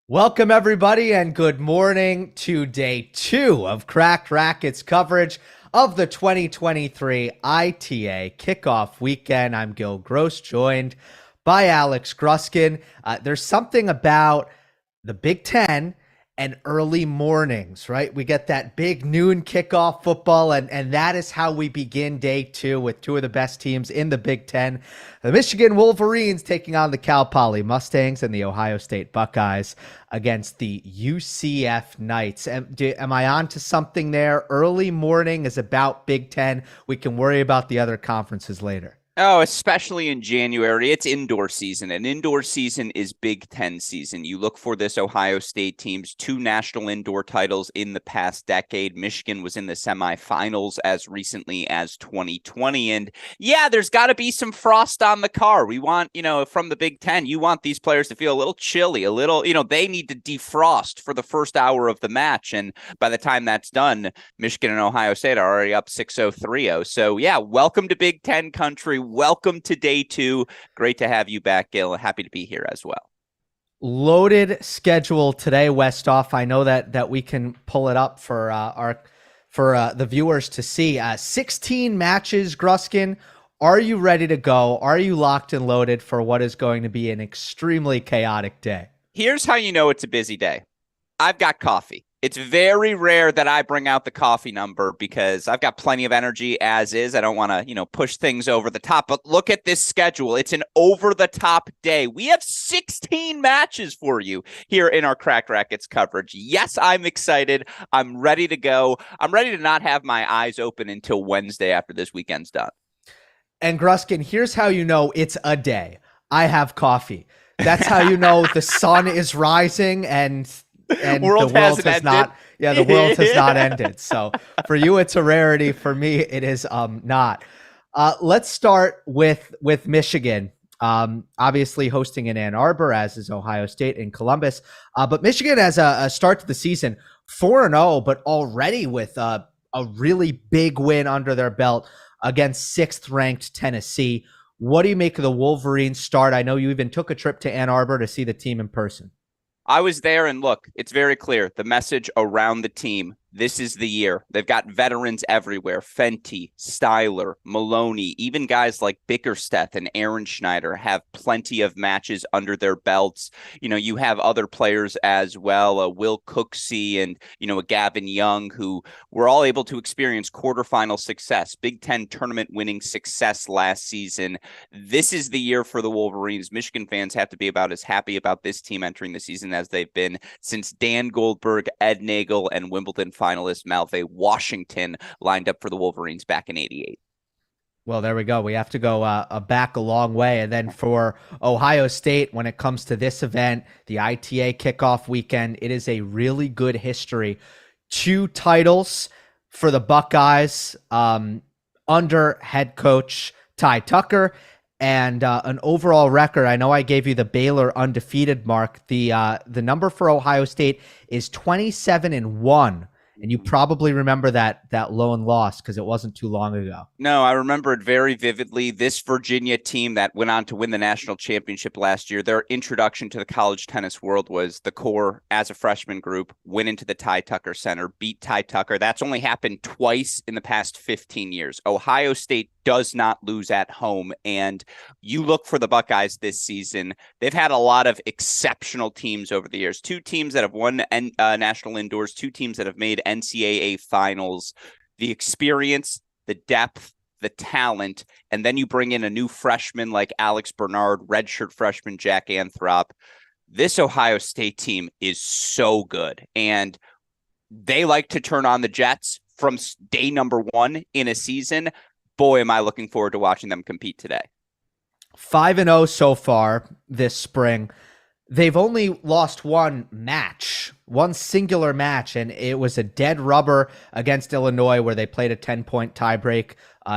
Welcome, everybody, and good morning to day 2 of Cracked Racquets coverage of the 2023 ITA Kickoff Weekend. I'm Gil Gross, joined by Alex Gruskin. There's something about the Big Ten and early mornings, right? We get that big noon kickoff football, and that is how we begin day 2 with two of the best teams in the Big Ten. The Michigan Wolverines taking on the Cal Poly Mustangs and the Ohio State Buckeyes against the UCF Knights. Am I on to something there? Early morning is about Big Ten. We can worry about the other conferences later. Oh, especially in January. It's indoor season, and indoor season is Big Ten season. You look for this Ohio State team's 2 national indoor titles in the past decade. Michigan was in the semifinals as recently as 2020. And yeah, there's got to be some frost on the car. We want, from the Big Ten, you want these players to feel a little chilly, a little, they need to defrost for the first hour of the match. And by the time that's done, Michigan and Ohio State are already up 6-0, 3-0. So yeah, welcome to Big Ten country. Welcome to day 2. Great to have you back, Gil. Happy to be here as well. Loaded schedule today, Westoff. I know that we can pull it up for the viewers to see. 16 matches, Gruskin. Are you ready to go? Are you locked and loaded for what is going to be an extremely chaotic day? Here's how you know it's a busy day. I've got coffee. It's very rare that I bring out the coffee number because I've got plenty of energy as is. I don't want to, push things over the top. But look at this schedule. It's an over-the-top day. We have 16 matches for you here in our Cracked Racquets coverage. Yes, I'm excited. I'm ready to go. I'm ready to not have my eyes open until Wednesday after this weekend's done. And Gruskin, here's how you know it's a day. I have coffee. That's how you know the sun is rising and the world has not ended. So for you it's a rarity. For me it is not. Let's start with Michigan. Obviously hosting in Ann Arbor, as is Ohio State and Columbus. But Michigan has a start to the season 4-0, but already with a really big win under their belt against 6th ranked Tennessee. What do you make of the Wolverines start? I know you even took a trip to Ann Arbor to see the team in person. I was there, and look, it's very clear. The message around the team, this is the year. They've got veterans everywhere. Fenty, Styler, Maloney, even guys like Bickerstaff and Aaron Schneider have plenty of matches under their belts. You have other players as well, Will Cooksey and, a Gavin Young, who were all able to experience quarterfinal success, Big Ten tournament winning success last season. This is the year for the Wolverines. Michigan fans have to be about as happy about this team entering the season as they've been since Dan Goldberg, Ed Nagel, and Wimbledon finalist Malve Washington lined up for the Wolverines back in '88. Well, there we go. We have to go back a long way. And then for Ohio State, when it comes to this event, the ITA Kickoff Weekend, it is a really good history. 2 titles for the Buckeyes under head coach Ty Tucker, and an overall record. I know I gave you the Baylor undefeated mark. The number for Ohio State is 27-1. And you probably remember that lone loss because it wasn't too long ago. No, I remember it very vividly. This Virginia team that went on to win the national championship last year, their introduction to the college tennis world was the core as a freshman group, went into the Ty Tucker Center, beat Ty Tucker. That's only happened twice in the past 15 years. Ohio State does not lose at home. And you look for the Buckeyes this season. They've had a lot of exceptional teams over the years. 2 teams that have won national indoors, 2 teams that have made NCAA finals. The experience, the depth, the talent, and then you bring in a new freshman like Alex Bernard, redshirt freshman Jack Anthrop. This Ohio State team is so good. And they like to turn on the Jets from day number 1 in a season. Boy, am I looking forward to watching them compete today. 5-0 so far this spring. They've only lost one singular match, and it was a dead rubber against Illinois where they played a 10-point tiebreak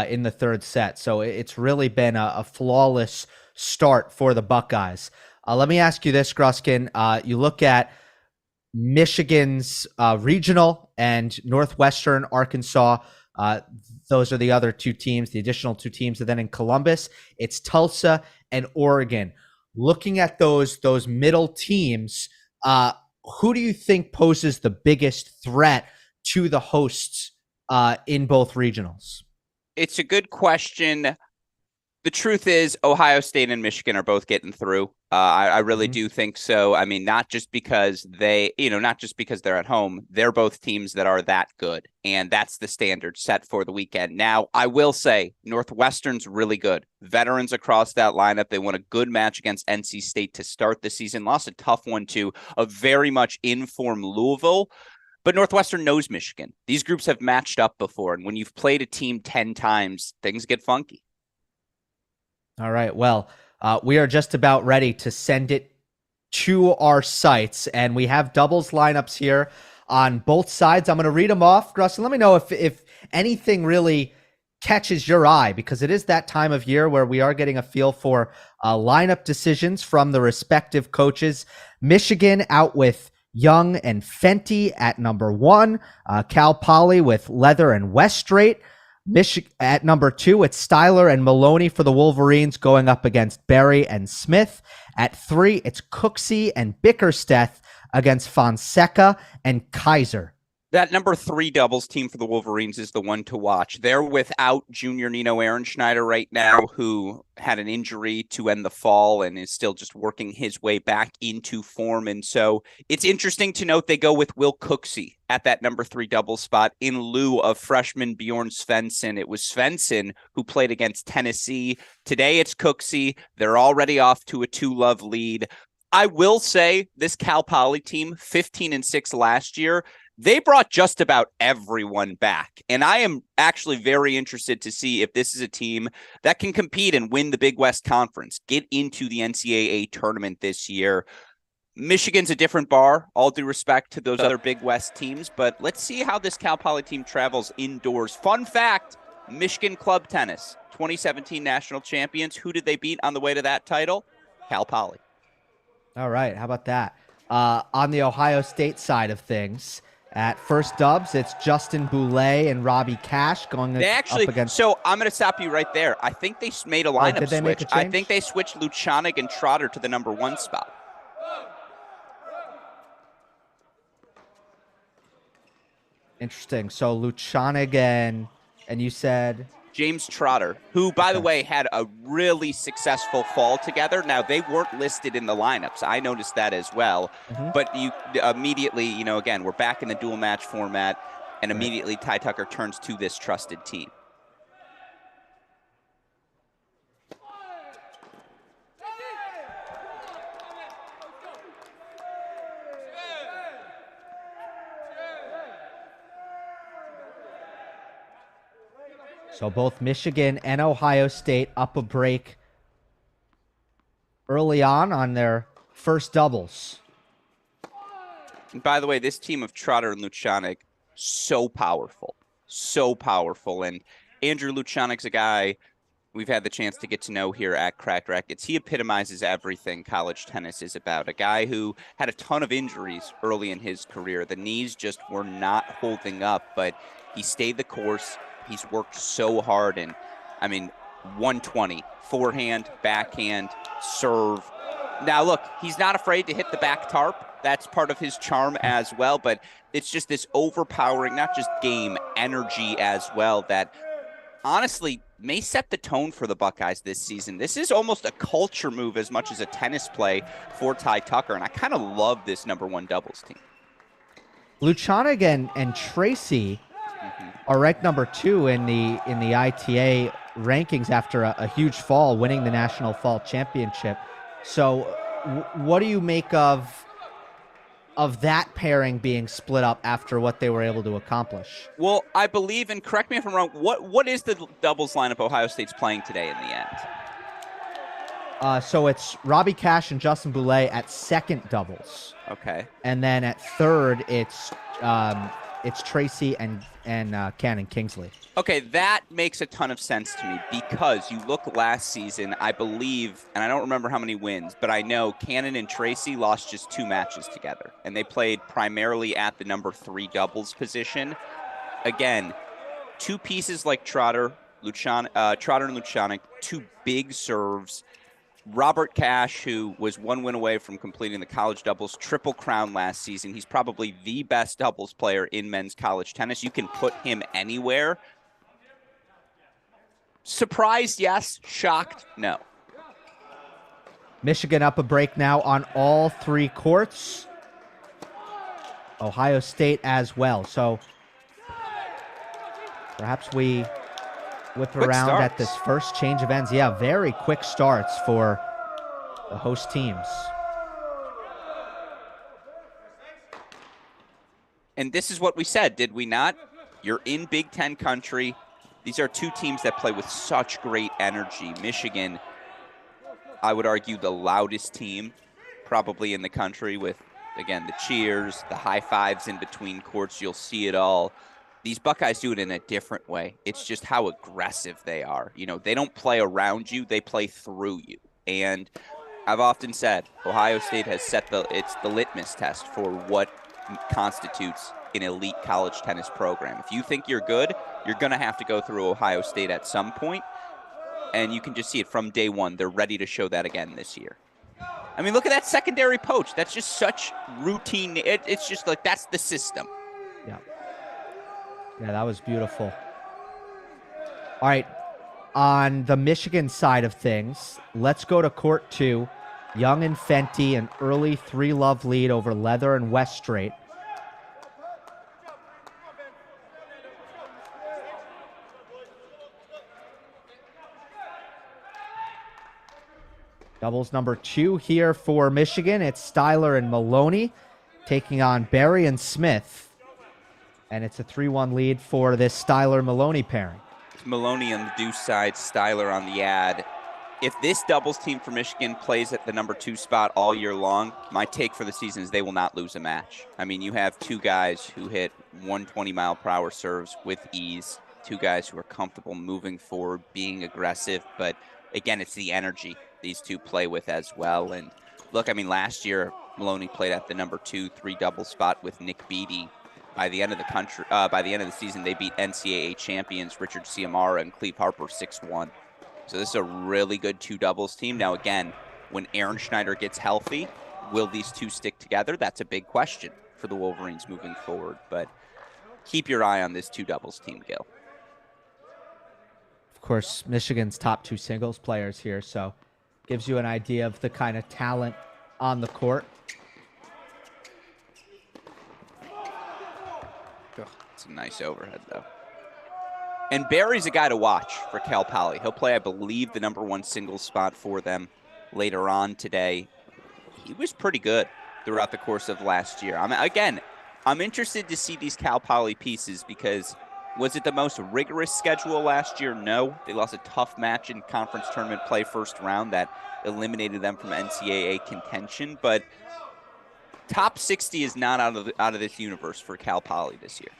in the 3rd set. So it's really been a flawless start for the Buckeyes. Let me ask you this, Gruskin. You look at Michigan's regional and Northwestern Arkansas. Those are the other 2 teams, the additional 2 teams. And then in Columbus, it's Tulsa and Oregon. Looking at those middle teams, Who do you think poses the biggest threat to the hosts in both regionals? It's a good question. The truth is Ohio State and Michigan are both getting through. I really do think so. I mean, not just because they're at home. They're both teams that are that good. And that's the standard set for the weekend. Now, I will say Northwestern's really good. Veterans across that lineup. They won a good match against NC State to start the season. Lost a tough one to a very much in-form Louisville. But Northwestern knows Michigan. These groups have matched up before. And when you've played a team 10 times, things get funky. All right. Well, we are just about ready to send it to our sites, and we have doubles lineups here on both sides. I'm going to read them off, Gruskin. Let me know if anything really catches your eye, because it is that time of year where we are getting a feel for lineup decisions from the respective coaches. Michigan out with Young and Fenty at number 1. Cal Poly with Leather and Westrate. At number 2, it's Styler and Maloney for the Wolverines going up against Berry and Smith. At 3, it's Cooksey and Bickersteth against Fonseca and Kaiser. That number 3 doubles team for the Wolverines is the one to watch. They're without junior Nino Ehrenschneider right now, who had an injury to end the fall and is still just working his way back into form. And so it's interesting to note they go with Will Cooksey at that number 3 double spot in lieu of freshman Bjorn Svensson. It was Svensson who played against Tennessee. Today it's Cooksey. They're already off to a 2-love lead. I will say this Cal Poly team, 15-6 last year, they brought just about everyone back. And I am actually very interested to see if this is a team that can compete and win the Big West Conference, get into the NCAA tournament this year. Michigan's a different bar, all due respect to those other Big West teams, but let's see how this Cal Poly team travels indoors. Fun fact, Michigan club tennis, 2017 national champions. Who did they beat on the way to that title? Cal Poly. All right, how about that? On the Ohio State side of things, at first dubs, it's Justin Boulay and Robbie Cash going up against... So I'm going to stop you right there. I think they made a lineup switch. Make a change? I think they switched Luchanik and Trotter to the number 1 spot. Interesting. So Luchanik and you said... James Trotter, who, by the way, had a really successful fall together. Now, they weren't listed in the lineups. I noticed that as well. But you immediately, again, we're back in the dual match format, and immediately Ty Tucker turns to this trusted team. So both Michigan and Ohio State up a break early on their first doubles. And by the way, this team of Trotter and Luchanik, so powerful. And Andrew Luchanik's a guy we've had the chance to get to know here at Cracked Racquets. He epitomizes everything college tennis is about. A guy who had a ton of injuries early in his career. The knees just were not holding up, but he stayed the course. He's worked so hard, and 120, forehand, backhand, serve. Now, look, he's not afraid to hit the back tarp. That's part of his charm as well, but it's just this overpowering, not just game, energy as well that honestly may set the tone for the Buckeyes this season. This is almost a culture move as much as a tennis play for Ty Tucker, and I kind of love this number 1 doubles team. Luchanik and Tracy are ranked number 2 in the ITA rankings after a huge fall, winning the National Fall Championship. So what do you make of that pairing being split up after what they were able to accomplish? Well, I believe, and correct me if I'm wrong, what is the doubles lineup Ohio State's playing today in the end? So it's Robbie Cash and Justin Boulay at second doubles. Okay. And then at third, it's Tracy and Cannon Kingsley. Okay, that makes a ton of sense to me because you look last season, I believe, and I don't remember how many wins, but I know Cannon and Tracy lost just 2 matches together, and they played primarily at the number 3 doubles position. Again, 2 pieces like Trotter and Luchanik, 2 big serves. Robert Cash, who was 1 win away from completing the college doubles triple crown last season. He's probably the best doubles player in men's college tennis. You can put him anywhere. Surprised, yes. Shocked, no. Michigan up a break now on all 3 courts. Ohio State as well. So perhaps we whip around at this first change of ends. Yeah, very quick starts for the host teams. And this is what we said, did we not? You're in Big Ten country. These are 2 teams that play with such great energy. Michigan, I would argue, the loudest team probably in the country with, again, the cheers, the high fives in between courts. You'll see it all. These Buckeyes do it in a different way. It's just how aggressive they are. You know, they don't play around you, they play through you. And I've often said Ohio State has set it's the litmus test for what constitutes an elite college tennis program. If you think you're good, you're going to have to go through Ohio State at some point. And you can just see it from day one. They're ready to show that again this year. I mean, look at that secondary poach. That's just such routine. It's just like that's the system. Yeah. Yeah, that was beautiful. All right, on the Michigan side of things, let's go to court 2. Young and Fenty, an early 3-love lead over Leather and West Strait. Doubles number 2 here for Michigan. It's Styler and Maloney taking on Berry and Smith. And it's a 3-1 lead for this Styler-Maloney pairing. It's Maloney on the deuce side, Styler on the ad. If this doubles team for Michigan plays at the number 2 spot all year long, my take for the season is they will not lose a match. I mean, you have 2 guys who hit 120-mile-per-hour serves with ease, 2 guys who are comfortable moving forward, being aggressive. But, again, it's the energy these 2 play with as well. And, look, I mean, last year Maloney played at the number 2 3-double spot with Nick Beattie. By the end of the season, they beat NCAA champions Richard Ciamara and Cleve Harper 6-1. So this is a really good 2 doubles team. Now, again, when Aaron Schneider gets healthy, will these 2 stick together? That's a big question for the Wolverines moving forward. But keep your eye on this 2 doubles team, Gil. Of course, Michigan's top 2 singles players here, so gives you an idea of the kind of talent on the court. It's a nice overhead, though. And Barry's a guy to watch for Cal Poly. He'll play, I believe, the number 1 singles spot for them later on today. He was pretty good throughout the course of last year. I'm interested to see these Cal Poly pieces because was it the most rigorous schedule last year? No. They lost a tough match in conference tournament play first round that eliminated them from NCAA contention. But top 60 is not out of this universe for Cal Poly this year.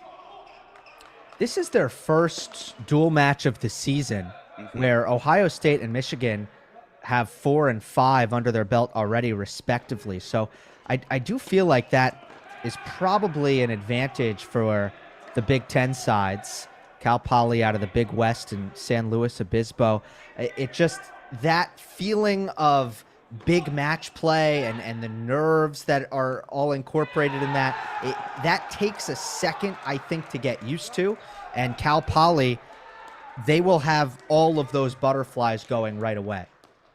This is their first dual match of the season where Ohio State and Michigan have 4 and 5 under their belt already, respectively. So I do feel like that is probably an advantage for the Big Ten sides. Cal Poly out of the Big West and San Luis Obispo. It just, that feeling of big match play and the nerves that are all incorporated in that, that takes a second, I think, to get used to. And Cal Poly, they will have all of those butterflies going right away.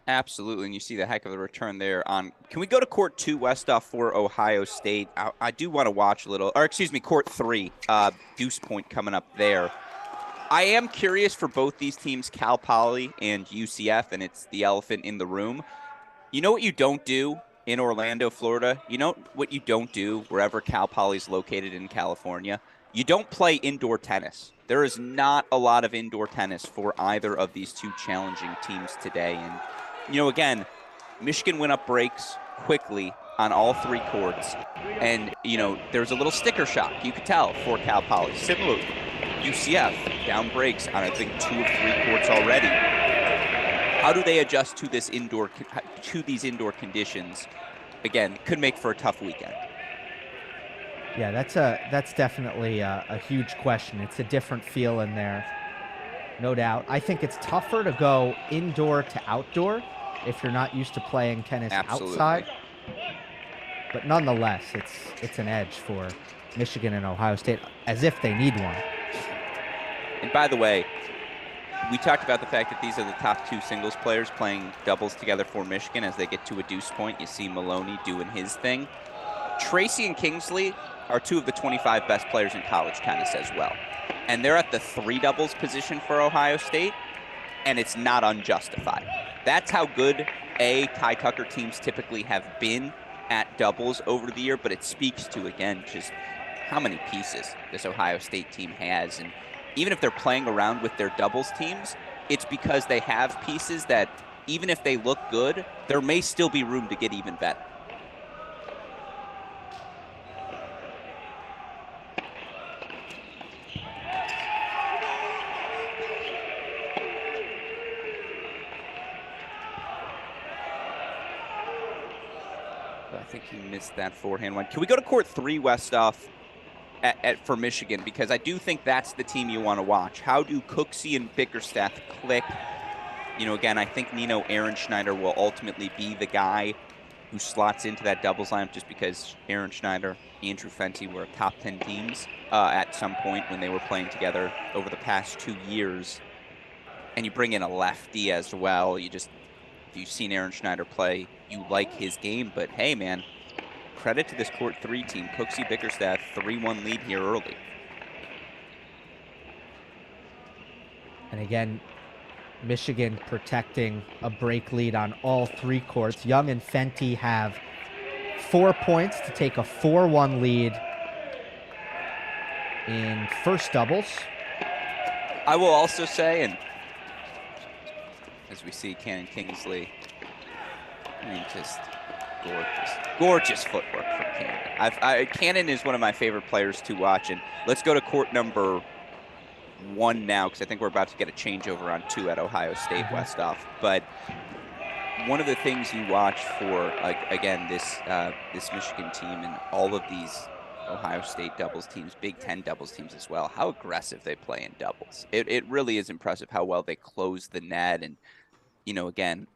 Absolutely, and you see the heck of a return there on. Can we go to court 2, Westhoff, for Ohio State? I do want to watch a little, or excuse me, court 3, Deuce Point coming up there. I am curious for both these teams, Cal Poly and UCF, and it's the elephant in the room. You know what you don't do in Orlando, Florida? You know what you don't do wherever Cal Poly is located in California? You don't play indoor tennis. There is not a lot of indoor tennis for either of these 2 challenging teams today. And, you know, again, Michigan went up breaks quickly on all 3 courts. And, you know, there's a little sticker shock, you could tell, for Cal Poly. Similarly, UCF down breaks on, I think, 2 of 3 courts already. How do they adjust to these indoor conditions? Again, could make for a tough weekend. Yeah, that's definitely a huge question. It's a different feel in there, no doubt. I think it's tougher to go indoor to outdoor if you're not used to playing tennis Absolutely. outside. But nonetheless, it's an edge for Michigan and Ohio State, as if they need one. And by the way, we talked about the fact that these are the top two singles players playing doubles together for Michigan. As they get to a deuce point, you see Maloney doing his thing. Tracy and Kingsley are two of the 25 best players in college tennis as well. And they're at the 3 doubles position for Ohio State, and it's not unjustified. That's how good Ty Tucker teams typically have been at doubles over the year, but it speaks to, again, just how many pieces this Ohio State team has. And even if they're playing around with their doubles teams, it's because they have pieces that, even if they look good, there may still be room to get even better. I think he missed that forehand one. Can we go to court 3, Westhoff, for Michigan? Because I do think that's the team you want to watch. How do Cooksey and Bickerstaff click? You know, again, I think Nino Ehrenschneider will ultimately be the guy who slots into that doubles lineup, just because Ehrenschneider, Andrew Fenty were top 10 teams at some point when they were playing together over the past 2 years. And you bring in a lefty as well. If you've seen Ehrenschneider play, you like his game. But hey, man, credit to this court 3 team. Cooksey Bickerstaff, 3-1 lead here early. And again, Michigan protecting a break lead on all 3 courts. Young and Fenty have 4 points to take a 4-1 lead in first doubles. I will also say, and as we see Cannon Kingsley, I mean, just gorgeous footwork from Cannon. Cannon is one of my favorite players to watch. And let's go to court number 1 now, because I think we're about to get a changeover on 2 at Ohio State, Westhoff. But one of the things you watch for, like, again, this Michigan team and all of these Ohio State doubles teams, Big Ten doubles teams as well, how aggressive they play in doubles. It really is impressive how well they close the net. And, you know, again,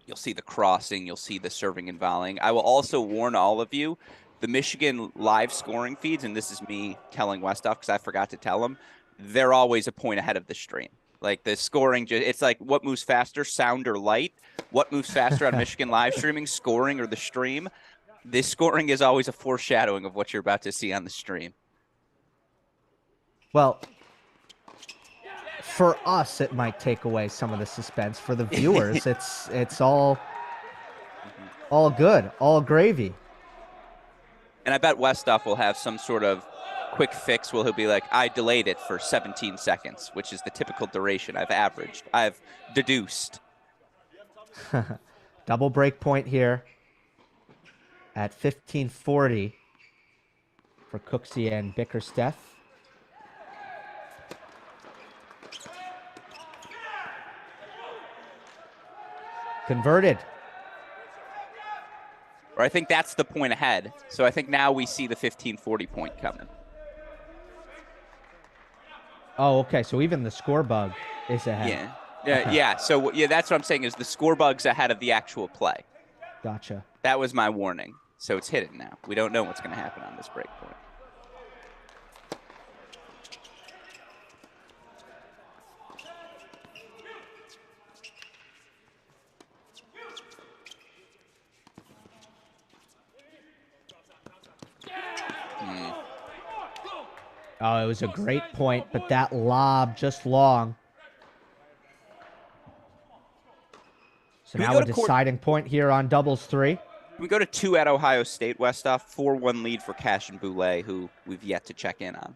you'll see the crossing, you'll see the serving and volleying. I will also warn all of you, the Michigan live scoring feeds, and this is me telling Westhoff because I forgot to tell him, they're always a point ahead of the stream. Like the scoring, it's like what moves faster, sound or light? What moves faster on Michigan live streaming, scoring or the stream? This scoring is always a foreshadowing of what you're about to see on the stream. Well, for us, it might take away some of the suspense. For the viewers, it's all good, all gravy. And I bet Westhoff will have some sort of quick fix where he'll be like, I delayed it for 17 seconds, which is the typical duration I've deduced. Double break point here at 15:40 for Cooksey and Bickerstaff. Converted. Or I think that's the point ahead. So I think now we see the 15:40 point coming. Oh, okay. So even the score bug is ahead. Yeah. Okay. Yeah. So yeah, that's what I'm saying is the score bug's ahead of the actual play. Gotcha. That was my warning. So it's hidden now. We don't know what's going to happen on this break point. Oh, it was a great point, but that lob just long. So now a deciding point here on doubles 3. We go to 2 at Ohio State, Westhoff. 4-1 lead for Cash and Boulay, who we've yet to check in on.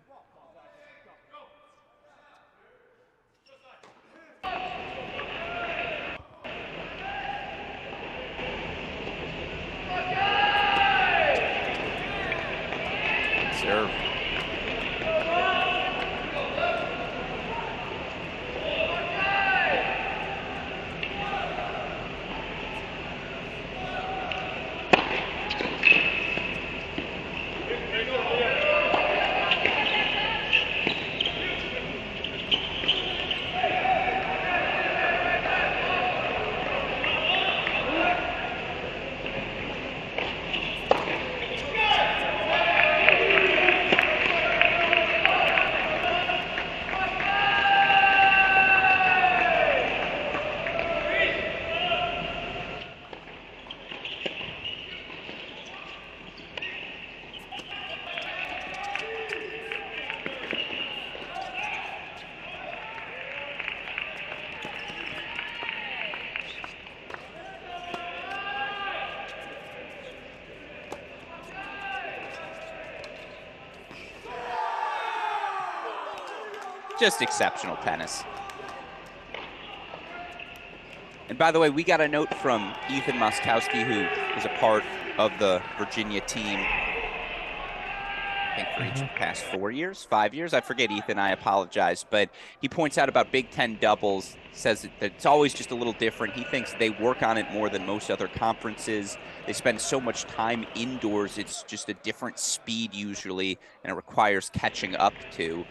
Serve. Just exceptional tennis. And by the way, we got a note from Ethan Moskowski, who is a part of the Virginia team, I think for each of the past 4 years, 5 years. I forget, Ethan, I apologize. But he points out about Big Ten doubles, says that it's always just a little different. He thinks they work on it more than most other conferences. They spend so much time indoors. It's just a different speed usually, and it requires catching up to.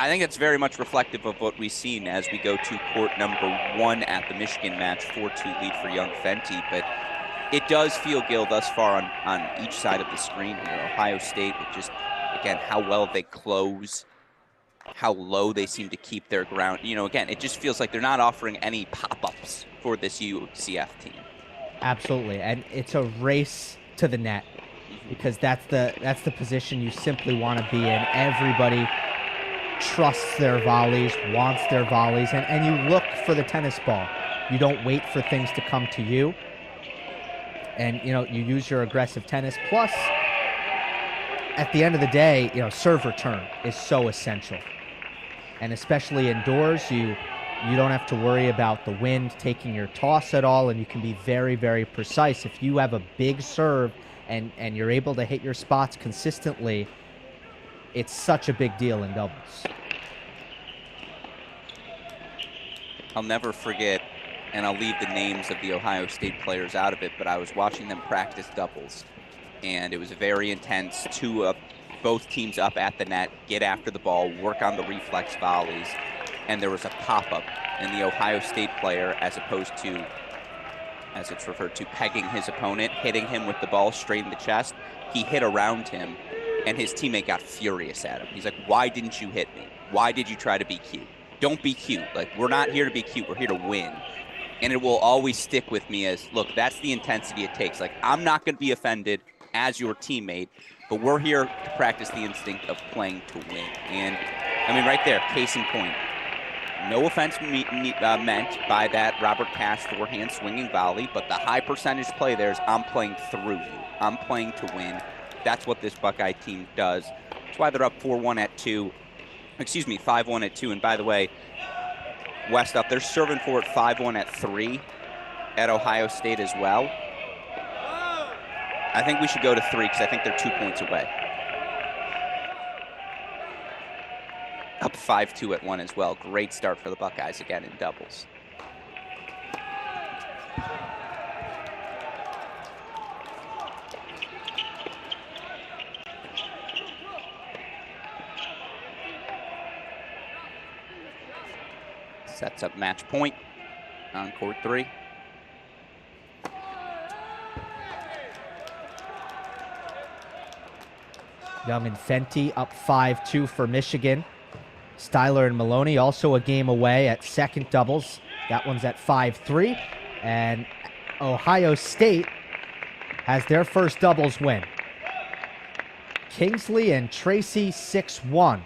I think it's very much reflective of what we've seen as we go to court number 1 at the Michigan match, 4-2 lead for young Fenty. But it does feel, Gil, thus far on each side of the screen here. Ohio State, with just, again, how well they close, how low they seem to keep their ground. Again, it just feels like they're not offering any pop-ups for this UCF team. Absolutely, and it's a race to the net because that's the position you simply want to be in. Everybody trusts their volleys, wants their volleys, and you look for the tennis ball. You don't wait for things to come to you. And, you use your aggressive tennis. Plus, at the end of the day, serve return is so essential. And especially indoors, you don't have to worry about the wind taking your toss at all, and you can be very, very precise. If you have a big serve and you're able to hit your spots consistently, it's such a big deal in doubles. I'll never forget, and I'll leave the names of the Ohio State players out of it, but I was watching them practice doubles, and it was very intense. Both teams up at the net, get after the ball, work on the reflex volleys, and there was a pop-up, and the Ohio State player, as opposed to, as it's referred to, pegging his opponent, hitting him with the ball straight in the chest, he hit around him, and his teammate got furious at him. He's like, "Why didn't you hit me? Why did you try to be cute? Don't be cute. Like, we're not here to be cute. We're here to win." And it will always stick with me as, look, that's the intensity it takes. Like, I'm not going to be offended as your teammate, but we're here to practice the instinct of playing to win. And, I mean, right there, case in point. No offense meant by that Robert Cash forehand swinging volley, but the high percentage play there is I'm playing through you. I'm playing to win. That's what this Buckeye team does. That's why they're up 4-1 at 2. 5-1 at 2. And by the way, West up, they're serving for it 5-1 at 3 at Ohio State as well. I think we should go to 3 because I think they're 2 points away. Up 5-2 at 1 as well. Great start for the Buckeyes again in doubles. Sets up match point on court 3. Young and Fenty up 5-2 for Michigan. Styler and Maloney also a game away at second doubles. That one's at 5-3. And Ohio State has their first doubles win. Kingsley and Tracy 6-1.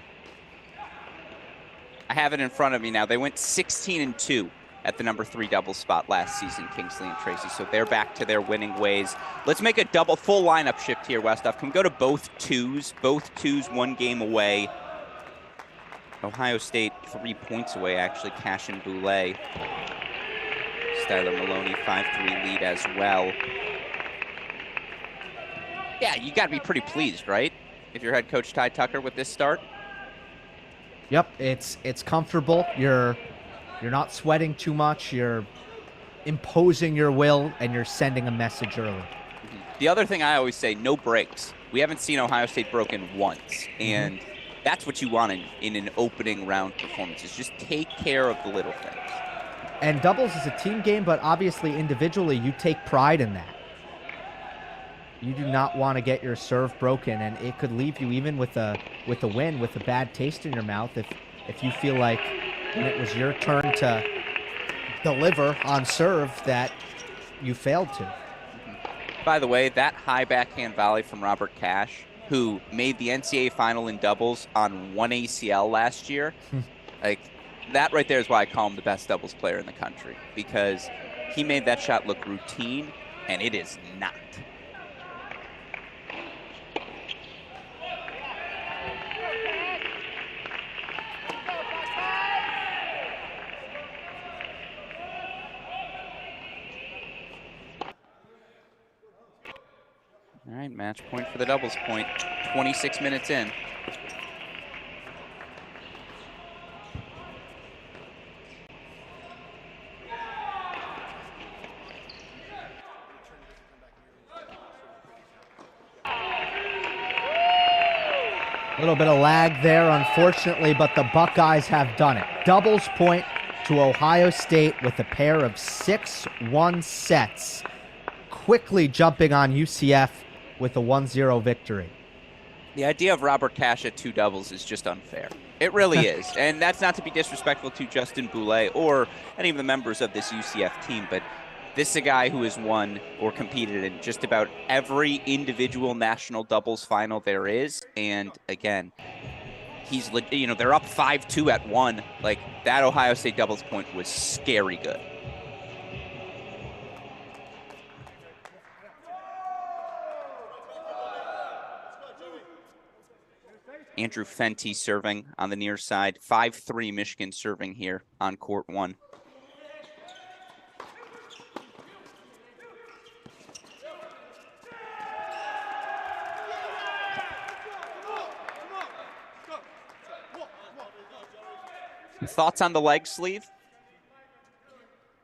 I have it in front of me now. They went 16-2 at the number 3 double spot last season, Kingsley and Tracy. So they're back to their winning ways. Let's make a full lineup shift here, Westoff. Can we go to both twos? Both twos, 1 game away. Ohio State 3 points away, actually. Cash and Boulay. Styler Maloney, 5-3 lead as well. Yeah, you got to be pretty pleased, right? If you're head coach Ty Tucker with this start. Yep, it's comfortable. You're not sweating too much. You're imposing your will, and you're sending a message early. The other thing I always say, no breaks. We haven't seen Ohio State broken once, and that's what you want in an opening round performance, is just take care of the little things. And doubles is a team game, but obviously individually you take pride in that. You do not want to get your serve broken, and it could leave you even with a win with a bad taste in your mouth if you feel like when it was your turn to deliver on serve that you failed to. By the way, that high backhand volley from Robert Cash, who made the NCAA final in doubles on 1 ACL last year, like that right there is why I call him the best doubles player in the country, because he made that shot look routine, and it is not. right, match point for the doubles point. 26 minutes in. A little bit of lag there, unfortunately, but the Buckeyes have done it. Doubles point to Ohio State with a pair of 6-1 sets, quickly jumping on UCF with a 1-0 victory. The idea of Robert Cash at 2 doubles is just unfair. It really is. And that's not to be disrespectful to Justin Boulay or any of the members of this UCF team, but this is a guy who has won or competed in just about every individual national doubles final there is. And again, they're up 5-2 at 1. Like, that Ohio State doubles point was scary good. Andrew Fenty serving on the near side. 5-3 Michigan serving here on court 1. Thoughts on the leg sleeve?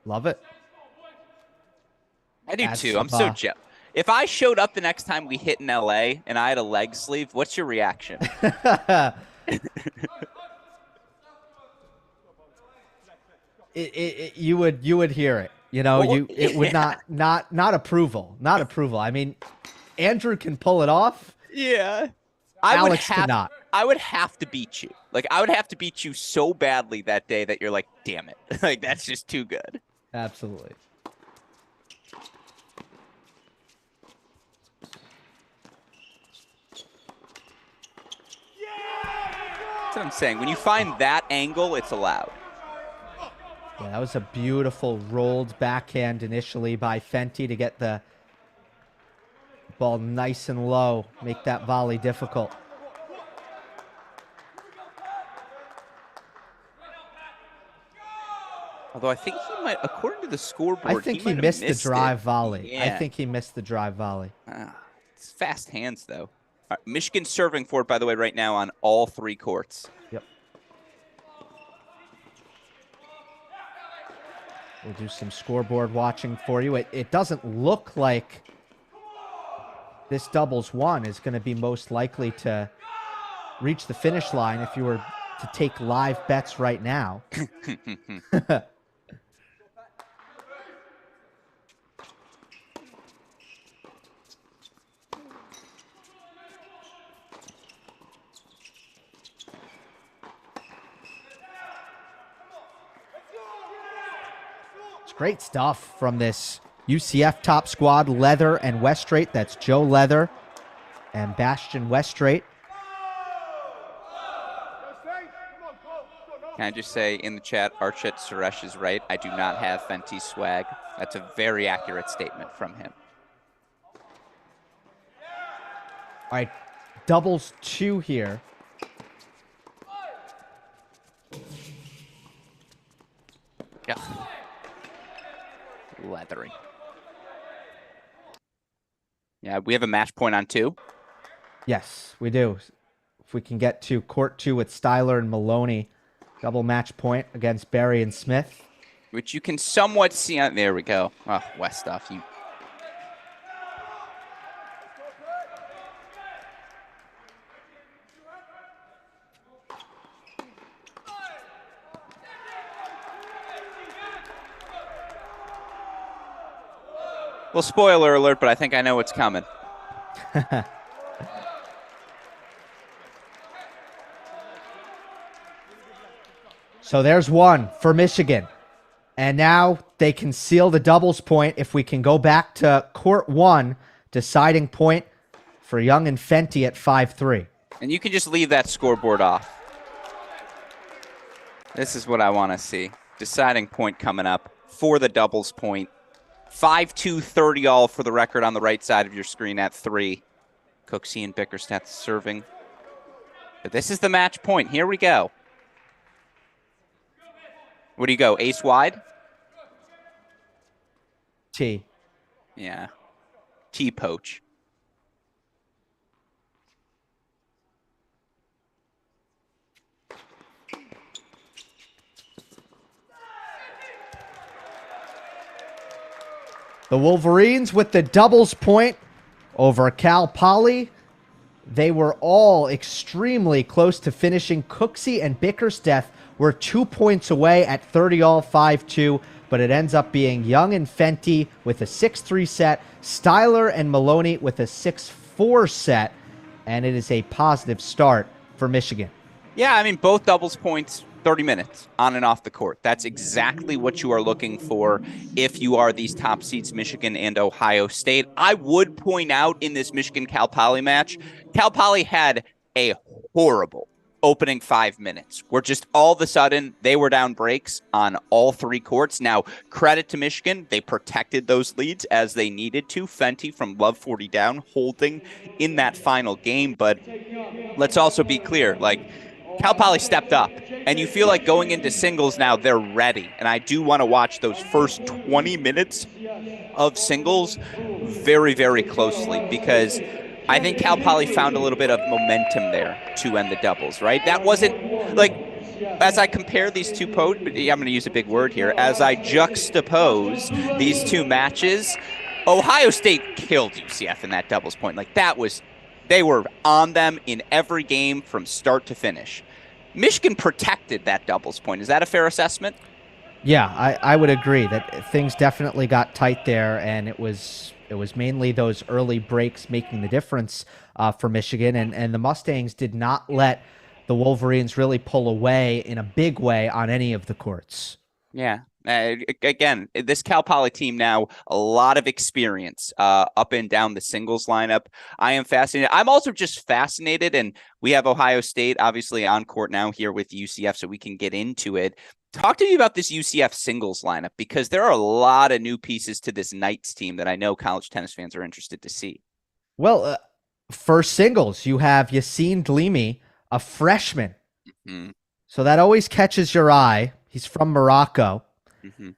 Love it. I do too. I'm so jealous. If I showed up the next time we hit in LA and I had a leg sleeve, what's your reaction? You would hear it. You know, it would not approval. Not approval. I mean, Andrew can pull it off. Yeah. Alex cannot. I would have to beat you. Like, I would have to beat you so badly that day that you're like, damn it. Like, that's just too good. Absolutely. That's what I'm saying. When you find that angle, it's allowed. Yeah, that was a beautiful rolled backhand initially by Fenty to get the ball nice and low, make that volley difficult. Although I think he might, according to the scoreboard, I think he missed the drive it. volley. Yeah. I think he missed the drive volley. It's fast hands, though. All right, Michigan serving for it, by the way, right now on all 3 courts. Yep. We'll do some scoreboard watching for you. It doesn't look like this doubles 1 is going to be most likely to reach the finish line if you were to take live bets right now. Great stuff from this UCF top squad, Leather and Westrate. That's Joe Leather and Bastian Westrate. Can I just say in the chat, Archet Suresh is right. I do not have Fenty swag. That's a very accurate statement from him. All right, doubles 2 here. Yeah. Leathery. Yeah, we have a match point on 2. Yes, we do. If we can get to court 2 with Styler and Maloney, double match point against Barry and Smith. Which you can somewhat see on, there we go. Oh, Westhoff, you. Well, spoiler alert, but I think I know what's coming. So there's 1 for Michigan. And now they can seal the doubles point if we can go back to court 1, deciding point for Young and Fenty at 5-3. And you can just leave that scoreboard off. This is what I want to see. Deciding point coming up for the doubles point. 5-2, 30 all for the record on the right side of your screen at 3. Cooksey and Bickerstaff serving. But this is the match point. Here we go. What do you go? Ace wide? T. Yeah. T poach. The Wolverines with the doubles point over Cal Poly. They were all extremely close to finishing. Cooksey and Bickersteth were 2 points away at 30 all, 5-2, but it ends up being Young and Fenty with a 6-3 set, Styler and Maloney with a 6-4 set, and it is a positive start for Michigan. Yeah, I mean, both doubles points, 30 minutes on and off the court. That's exactly what you are looking for if you are these top seeds, Michigan and Ohio State. I would point out in this Michigan-Cal Poly match, Cal Poly had a horrible opening 5 minutes where just all of a sudden they were down breaks on all three courts. Now, credit to Michigan. They protected those leads as they needed to. Fenty from Love 40 down, holding in that final game. But let's also be clear, like, Cal Poly stepped up, and you feel like going into singles now, they're ready. And I do want to watch those first 20 minutes of singles very, very closely because I think Cal Poly found a little bit of momentum there to end the doubles, right? That wasn't like, as I compare these two, I'm going to use a big word here, as I juxtapose these two matches, Ohio State killed UCF in that doubles point. Like, they were on them in every game from start to finish. Michigan protected that doubles point. Is that a fair assessment? Yeah, I would agree that things definitely got tight there, and it was mainly those early breaks making the difference for Michigan, and the Mustangs did not let the Wolverines really pull away in a big way on any of the courts. Yeah. Again, this Cal Poly team now, a lot of experience up and down the singles lineup. I am fascinated. I'm also just fascinated, and we have Ohio State obviously on court now here with UCF, so we can get into it. Talk to me about this UCF singles lineup, because there are a lot of new pieces to this Knights team that I know college tennis fans are interested to see. Well, first singles, you have Yassine Dlimi, a freshman. Mm-hmm. So that always catches your eye. He's from Morocco. Mm-hmm.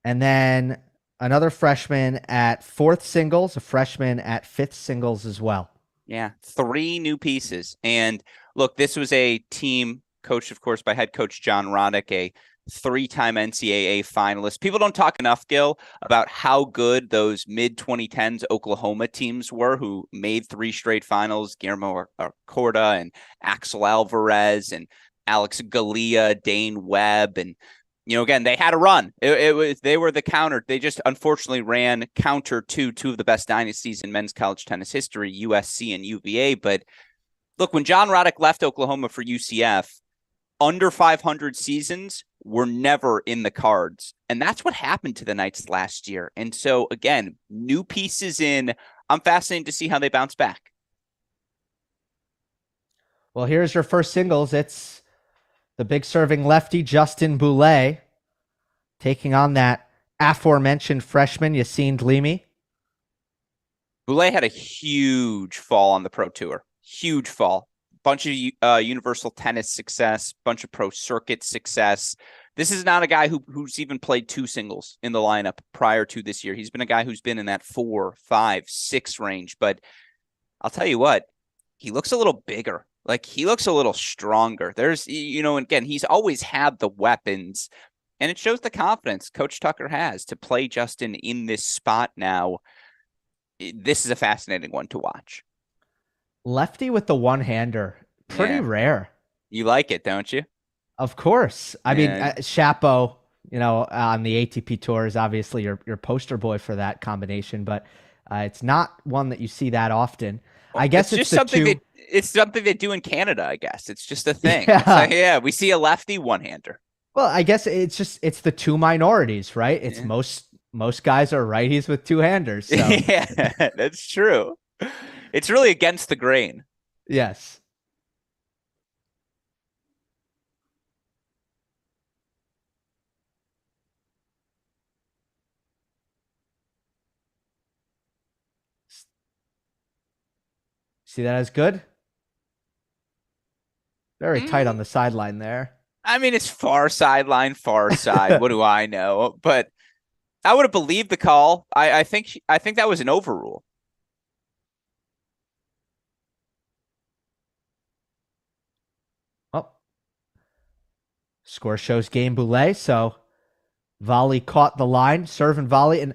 And then another freshman at fourth singles, a freshman at fifth singles as well. Yeah, 3 new pieces. And look, this was a team coached, of course, by head coach John Roddick, a 3-time NCAA finalist. People don't talk enough, Gil, about how good those mid-2010s Oklahoma teams were who made 3 straight finals, Guillermo Corda and Axel Alvarez and Alex Galea, Dane Webb, and again, they had a run. They were the counter. They just unfortunately ran counter to 2 of the best dynasties in men's college tennis history, USC and UVA. But look, when John Roddick left Oklahoma for UCF, under 500 seasons were never in the cards. And that's what happened to the Knights last year. And so, again, new pieces in. I'm fascinated to see how they bounce back. Well, here's your first singles. It's the big serving lefty, Justin Boulay, taking on that aforementioned freshman, Yassine Dlimi. Boulay had a huge fall on the Pro Tour. Huge fall. Bunch of universal tennis success, bunch of pro circuit success. This is not a guy who's even played 2 singles in the lineup prior to this year. He's been a guy who's been in that 4, 5, 6 range. But I'll tell you what, he looks a little bigger. Like, he looks a little stronger. There's, again, he's always had the weapons, and it shows the confidence Coach Tucker has to play Justin in this spot now. This is a fascinating one to watch. Lefty with the one-hander. Pretty rare. You like it, don't you? Of course. I mean, Chapo, on the ATP tour is obviously your poster boy for that combination, but it's not one that you see that often. I guess it's just something it's something they do in Canada, I guess. It's just a thing. Yeah. We see a lefty one-hander. Well, I guess it's the 2 minorities, right? It's most guys are righties with 2-handers. So. Yeah, that's true. It's really against the grain. Yes. See that as good? Very tight on the sideline there. I mean, it's far sideline, far side. What do I know? But I would have believed the call. I think that was an overrule. Oh. Score shows game Boulay, so volley caught the line, serve and volley. And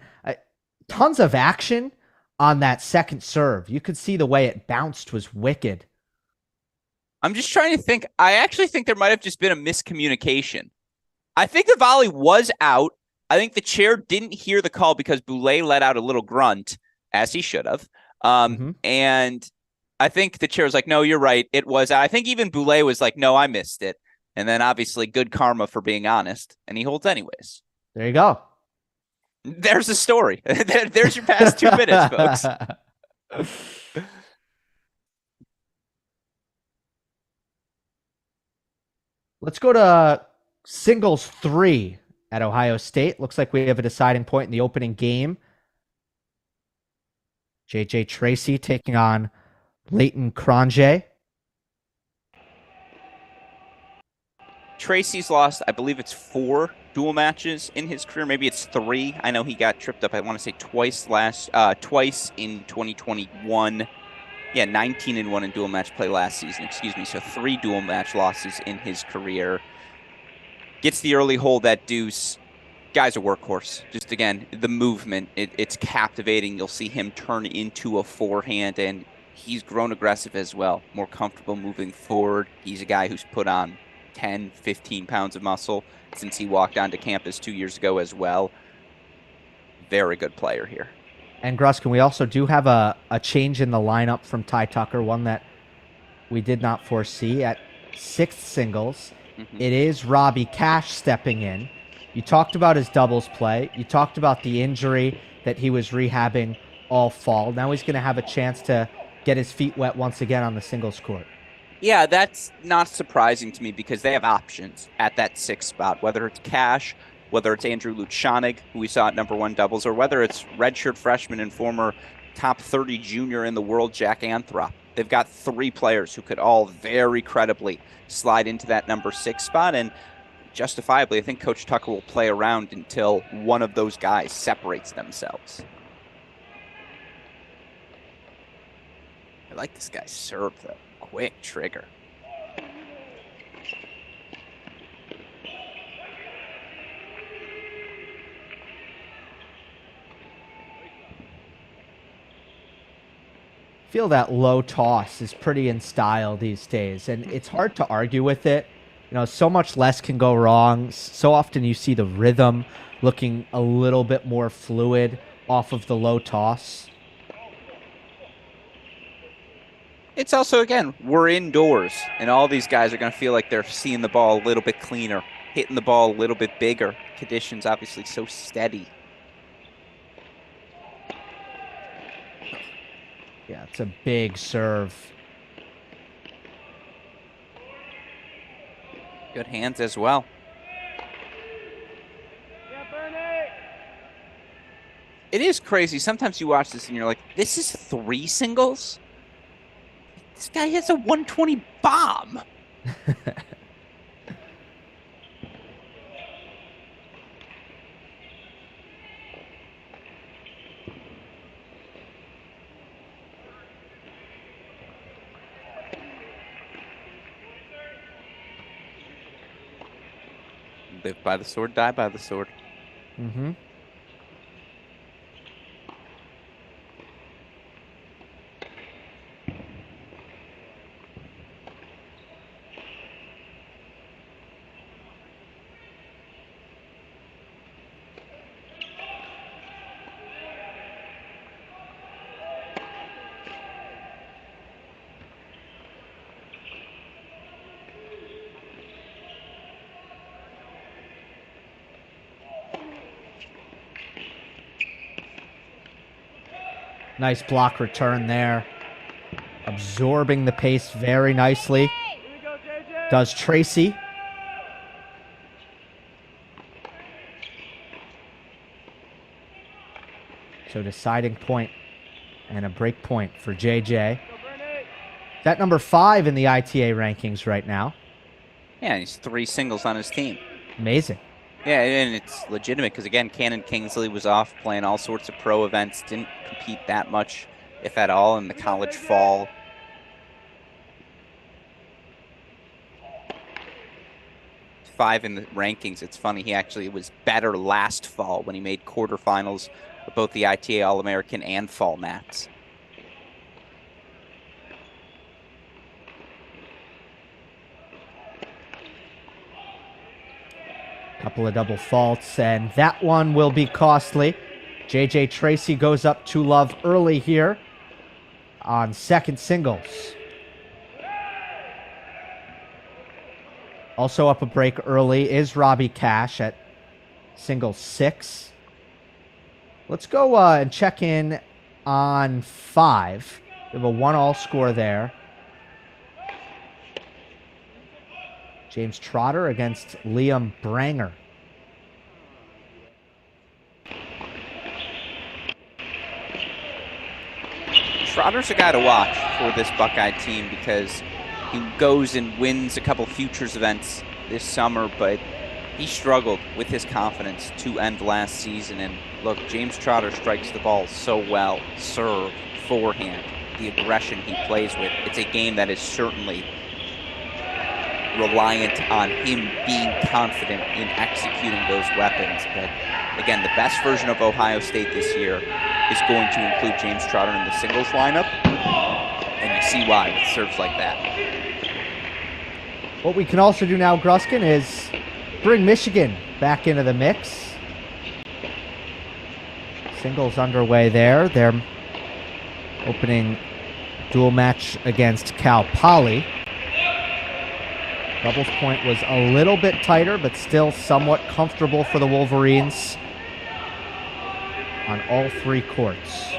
tons of action on that second serve. You could see the way it bounced was wicked. I'm just trying to think. I actually think there might have just been a miscommunication. I think the volley was out. I think the chair didn't hear the call because Boulay let out a little grunt, as he should have. And I think the chair was like, no, you're right. It was out. I think even Boulay was like, no, I missed it. And then obviously good karma for being honest. And he holds anyways. There you go. There's the story. There's your past 2 minutes, folks. Let's go to singles 3 at Ohio State. Looks like we have a deciding point in the opening game. JJ Tracy taking on Leighton Cronje. Tracy's lost, I believe it's 4 dual matches in his career. Maybe it's 3. I know he got tripped up, I want to say twice in 2021. Yeah, 19-1 in dual match play last season, excuse me. So 3 dual match losses in his career. Gets the early hole, that deuce. Guy's a workhorse. Just, again, the movement, it's captivating. You'll see him turn into a forehand, and he's grown aggressive as well. More comfortable moving forward. He's a guy who's put on 10, 15 pounds of muscle since he walked onto campus 2 years ago as well. Very good player here. And Gruskin, we also do have a change in the lineup from Ty Tucker, one that we did not foresee at 6th singles. It is Robbie Cash stepping in. You talked about his doubles play. You talked about the injury that he was rehabbing all fall. Now he's going to have a chance to get his feet wet once again on the singles court. Yeah, that's not surprising to me because they have options at that 6th spot, whether it's Cash, whether it's Andrew Luchanig, who we saw at #1 doubles, or whether it's redshirt freshman and former top 30 junior in the world, Jack Anthrop. They've got 3 players who could all very credibly slide into that #6 spot, and justifiably, I think Coach Tucker will play around until one of those guys separates themselves. I like this guy's serve, though. Quick trigger. Feel that low toss is pretty in style these days, and it's hard to argue with it. You know, so much less can go wrong. So often you see the rhythm looking a little bit more fluid off of the low toss. It's also, again, we're indoors, and all these guys are going to feel like they're seeing the ball a little bit cleaner, hitting the ball a little bit bigger. Conditions obviously so steady. Yeah, it's a big serve. Good hands as well. It is crazy. Sometimes you watch this and you're like, this is 3 singles? This guy has a 120 bomb. Live by the sword, die by the sword. Mm-hmm. Nice block return there. Absorbing the pace very nicely. Does Tracy. So deciding point and a break point for JJ. That #5 in the ITA rankings right now. Yeah, he's 3 singles on his team. Amazing. Yeah, and it's legitimate because, again, Cannon Kingsley was off playing all sorts of pro events, didn't compete that much, if at all, in the college fall. #5 in the rankings. It's funny, he actually was better last fall when he made quarterfinals of both the ITA All-American and Fall Nats. Couple of double faults, and that one will be costly. JJ Tracy goes up to love early here on second singles. Also up a break early is Robbie Cash at single 6. Let's go and check in on 5. We have a 1-all score there. James Trotter against Liam Branger. Trotter's a guy to watch for this Buckeye team because he goes and wins a couple futures events this summer, but he struggled with his confidence to end last season. And look, James Trotter strikes the ball so well. Serve, forehand, the aggression he plays with. It's a game that is certainly reliant on him being confident in executing those weapons. But again, the best version of Ohio State this year is going to include James Trotter in the singles lineup, and you see why with serves like that. What we can also do now, Gruskin, is bring Michigan back into the mix. Singles underway there. They're opening dual match against Cal Poly. Doubles point was a little bit tighter, but still somewhat comfortable for the Wolverines on all 3 courts.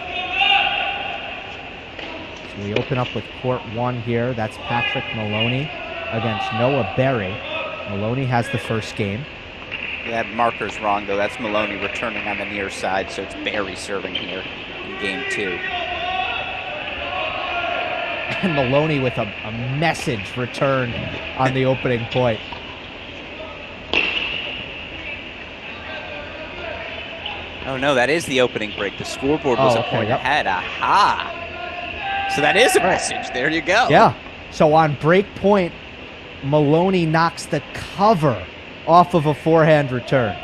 So we open up with court 1 here. That's Patrick Maloney against Noah Berry. Maloney has the first game. That marker's wrong, though. That's Maloney returning on the near side, so it's Berry serving here in game 2. And Maloney with a message return on the opening point. Oh, no, that is the opening break. The scoreboard was a point ahead. Aha! So that is a message. There you go. Yeah. So on break point, Maloney knocks the cover off of a forehand return.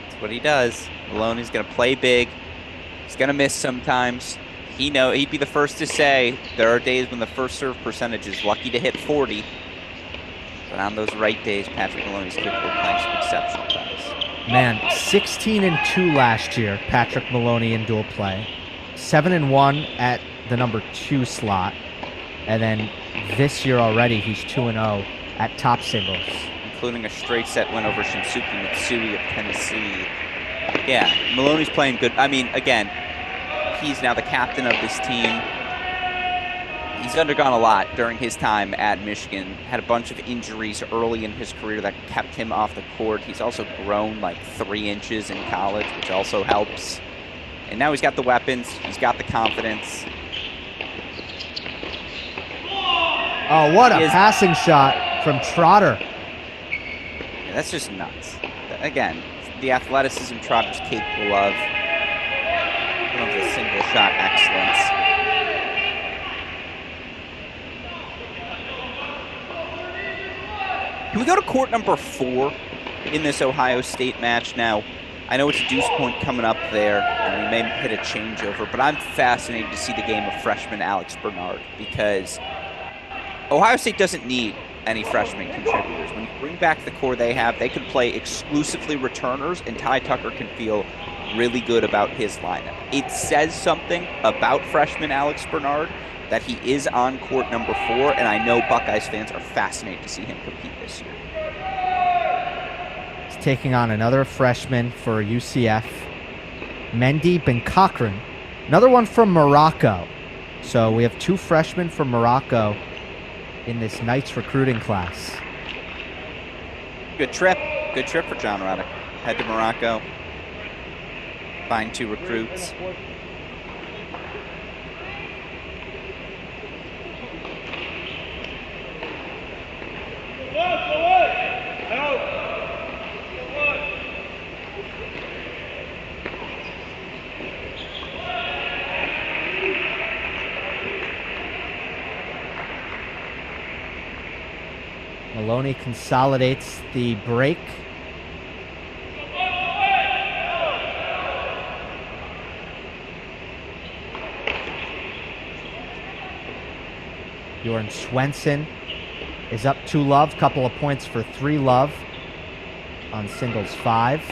That's what he does. Maloney's going to play big. He's going to miss sometimes. He'd be the first to say there are days when the first serve percentage is lucky to hit 40. But on those right days, Patrick Maloney's capable of playing some exceptional tennis. Man, 16-2 last year, Patrick Maloney in dual play. 7-1 at the number 2 slot. And then this year already, he's 2-0 at top singles. Including a straight set win over Shinsuke Mitsui of Tennessee. Yeah, Maloney's playing good. I mean, again, he's now the captain of this team. He's undergone a lot during his time at Michigan. Had a bunch of injuries early in his career that kept him off the court. He's also grown like 3 inches in college, which also helps. And now he's got the weapons. He's got the confidence. Oh, what a passing shot from Trotter. Yeah, that's just nuts. Again, the athleticism Trotter's capable of. The single shot excellence. Can we go to court number 4 in this Ohio State match now? I know it's deuce point coming up there, and we may hit a changeover, but I'm fascinated to see the game of freshman Alex Bernard because Ohio State doesn't need any freshman contributors. When you bring back the core they have, they could play exclusively returners, and Ty Tucker can feel really good about his lineup. It says something about freshman Alex Bernard that he is on court number 4, and I know Buckeyes fans are fascinated to see him compete this year. He's taking on another freshman for UCF, Mendy Ben Cochran. Another one from Morocco. So we have 2 freshmen from Morocco in this Knights recruiting class. Good trip for John Roddick. Head to Morocco. Find 2 recruits. Maloney consolidates the break. Bjorn Swenson is up 2 love. Couple of points for 3 love on singles 5.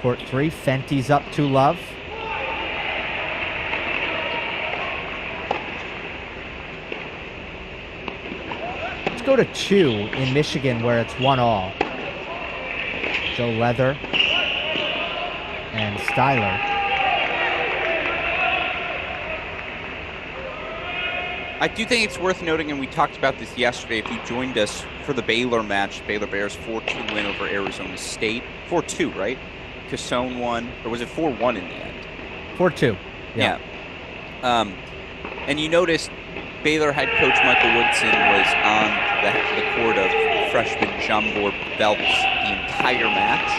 Court 3, Fenty's up 2 love. Let's go to 2 in Michigan where it's 1-all. Joe Leather and Styler. I do think it's worth noting, and we talked about this yesterday, if you joined us for the Baylor match, Baylor Bears 4-2 win over Arizona State. 4-2, right? Cassone won, or was it 4-1 in the end? 4-2. Yeah. And you noticed Baylor head coach Michael Woodson was on the court of freshman Jambor Belts the entire match.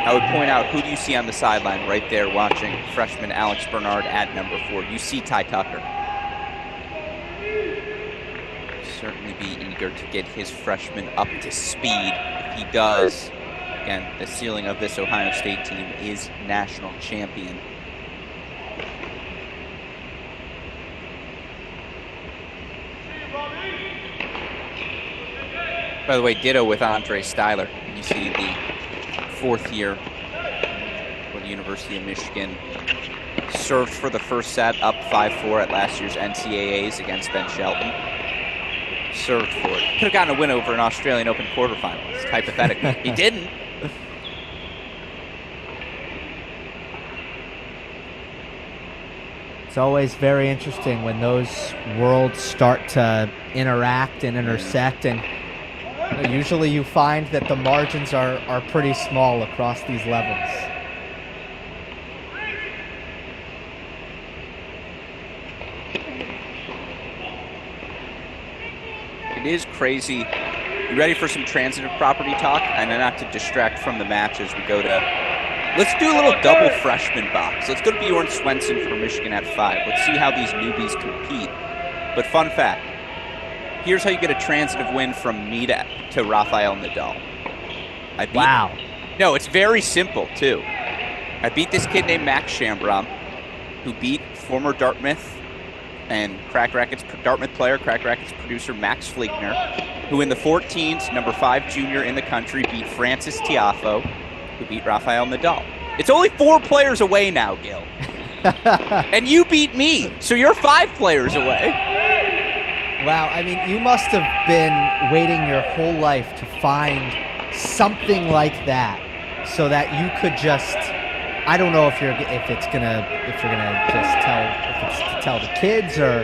I would point out, who do you see on the sideline right there watching freshman Alex Bernard at number 4? You see Ty Tucker. Certainly be eager to get his freshman up to speed. If he does, again, the ceiling of this Ohio State team is national champion. By the way, ditto with Andre Styler. You see the 4th year for the University of Michigan. Served for the first set, up 5-4 at last year's NCAAs against Ben Shelton. Served for it. Could have gotten a win over an Australian Open quarterfinalist, hypothetically. He didn't. It's always very interesting when those worlds start to interact and intersect, and usually you find that the margins are pretty small across these levels. It is crazy. You ready for some transitive property talk? And not to distract from the match as we go to... Let's do a little double freshman box. Let's go to Bjorn Swenson for Michigan at 5. Let's see how these newbies compete. But fun fact, here's how you get a transitive win from me to Rafael Nadal. Wow. No, it's very simple, too. I beat this kid named Max Shambrom, who beat former Dartmouth and Crack Rackets Dartmouth player, Crack Rackets producer Max Fligner, who in the 14s, number 5 junior in the country, beat Francis Tiafoe, who beat Rafael Nadal. It's only 4 players away now, Gil. And you beat me, so you're 5 players away. Wow, I mean, you must have been waiting your whole life to find something like that, so that you could just, I don't know if you're gonna just tell the kids or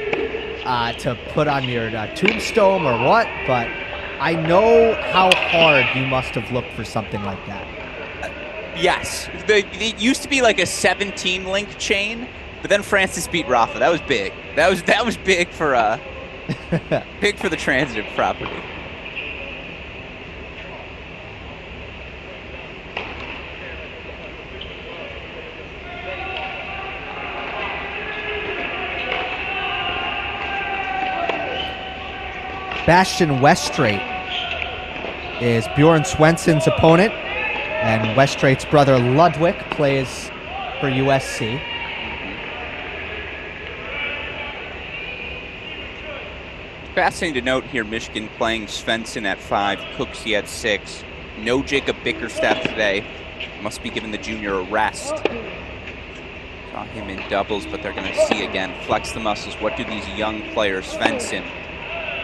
to put on your tombstone or what, but I know how hard you must have looked for something like that. Yes, it used to be like a 17-link chain, but then Francis beat Rafa. That was big. That was big for big for the transitive property. Bastian Westrate is Bjorn Swenson's opponent, and Westrate's brother Ludwig plays for USC. Fascinating to note here, Michigan playing Svensson at 5, Cooksey at 6. No Jacob Bickerstaff today. Must be giving the junior a rest. Saw him in doubles, but they're going to see again. Flex the muscles. What do these young players, Svensson,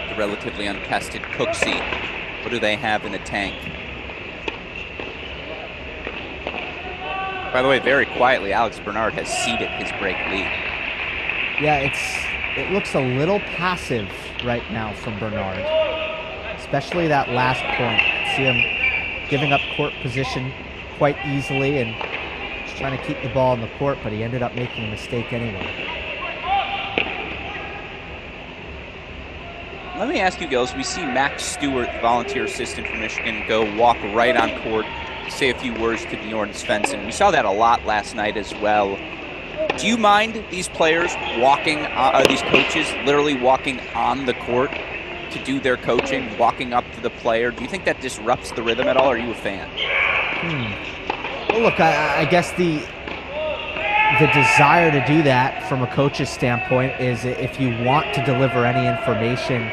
the relatively untested Cooksey, what do they have in the tank? By the way, very quietly, Alex Bernard has ceded his break lead. Yeah, it looks a little passive right now from Bernard, especially that last point. See him giving up court position quite easily and just trying to keep the ball in the court, but he ended up making a mistake anyway. Let me ask you, Gills, we see Max Stewart, the volunteer assistant from Michigan, go walk right on court, say a few words to Bjorn Svensson. We saw that a lot last night as well. Do you mind these players walking, these coaches literally walking on the court to do their coaching, walking up to the player? Do you think that disrupts the rhythm at all, or are you a fan? Well, look, I guess the desire to do that from a coach's standpoint is if you want to deliver any information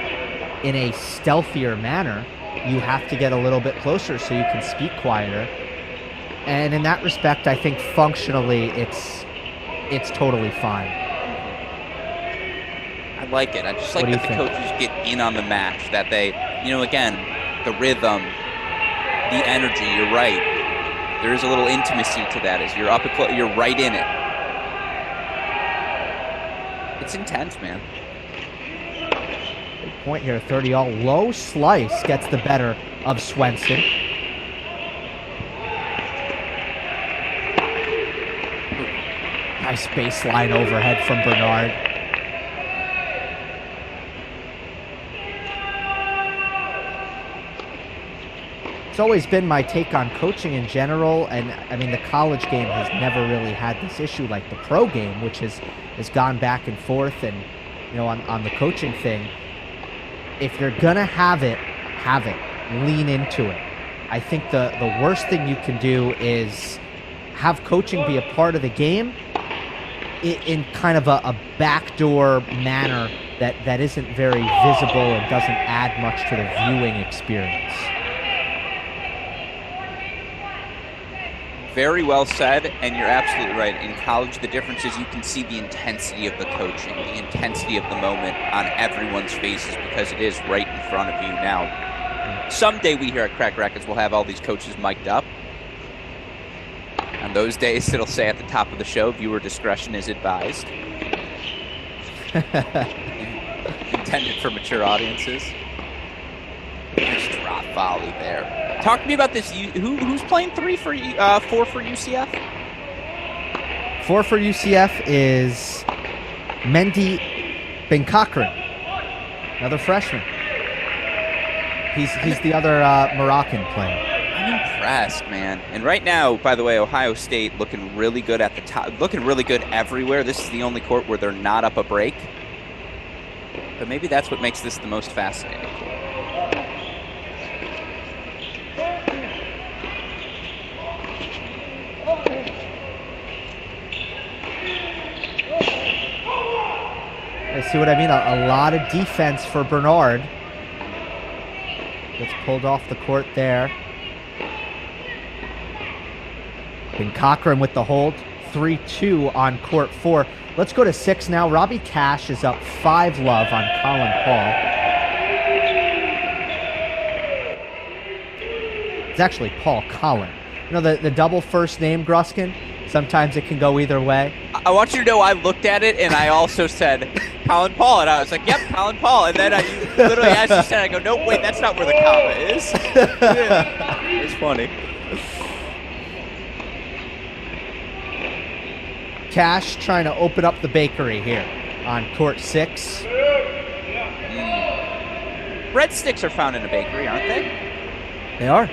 in a stealthier manner, you have to get a little bit closer so you can speak quieter. And in that respect, I think functionally it's totally fine. I like it. I just like that the coaches get in on the match, that they, again, the rhythm, the energy, you're right. There is a little intimacy to that as you're up and close, you're right in it. It's intense, man. Big point here, 30-all. Low slice gets the better of Swenson. Nice baseline overhead from Bernard. It's always been my take on coaching in general, and I mean the college game has never really had this issue like the pro game, which has gone back and forth, and on the coaching thing, if you're gonna have it, lean into it. I think the worst thing you can do is have coaching be a part of the game in kind of a backdoor manner that isn't very visible and doesn't add much to the viewing experience. Very well said, and you're absolutely right. In college, the difference is you can see the intensity of the coaching, the intensity of the moment on everyone's faces because it is right in front of you. Now, someday we here at Crack Rackets will have all these coaches mic'd up. On those days, it'll say at the top of the show, viewer discretion is advised. Intended for mature audiences. Nice drop volley there. Talk to me about this. Who's playing 4 for UCF? 4 for UCF is Mendy Benkakren, another freshman. He's the other Moroccan player. I'm impressed, man. And right now, by the way, Ohio State looking really good at the top, looking really good everywhere. This is the only court where they're not up a break. But maybe that's what makes this the most fascinating. See what I mean? A lot of defense for Bernard. Gets pulled off the court there. Benkakren with the hold. 3-2 on court 4. Let's go to 6 now. Robbie Cash is up 5-love on Colin Paul. It's actually Paul Collin. The double first name, Gruskin? Sometimes it can go either way. I want you to know I looked at it and I also said Colin Paul, and I was like, yep, Colin Paul. And then literally as you said, I go, no, wait, that's not where the comma is. It's funny. Cash trying to open up the bakery here on court 6. Breadsticks are found in a bakery, aren't they? They are.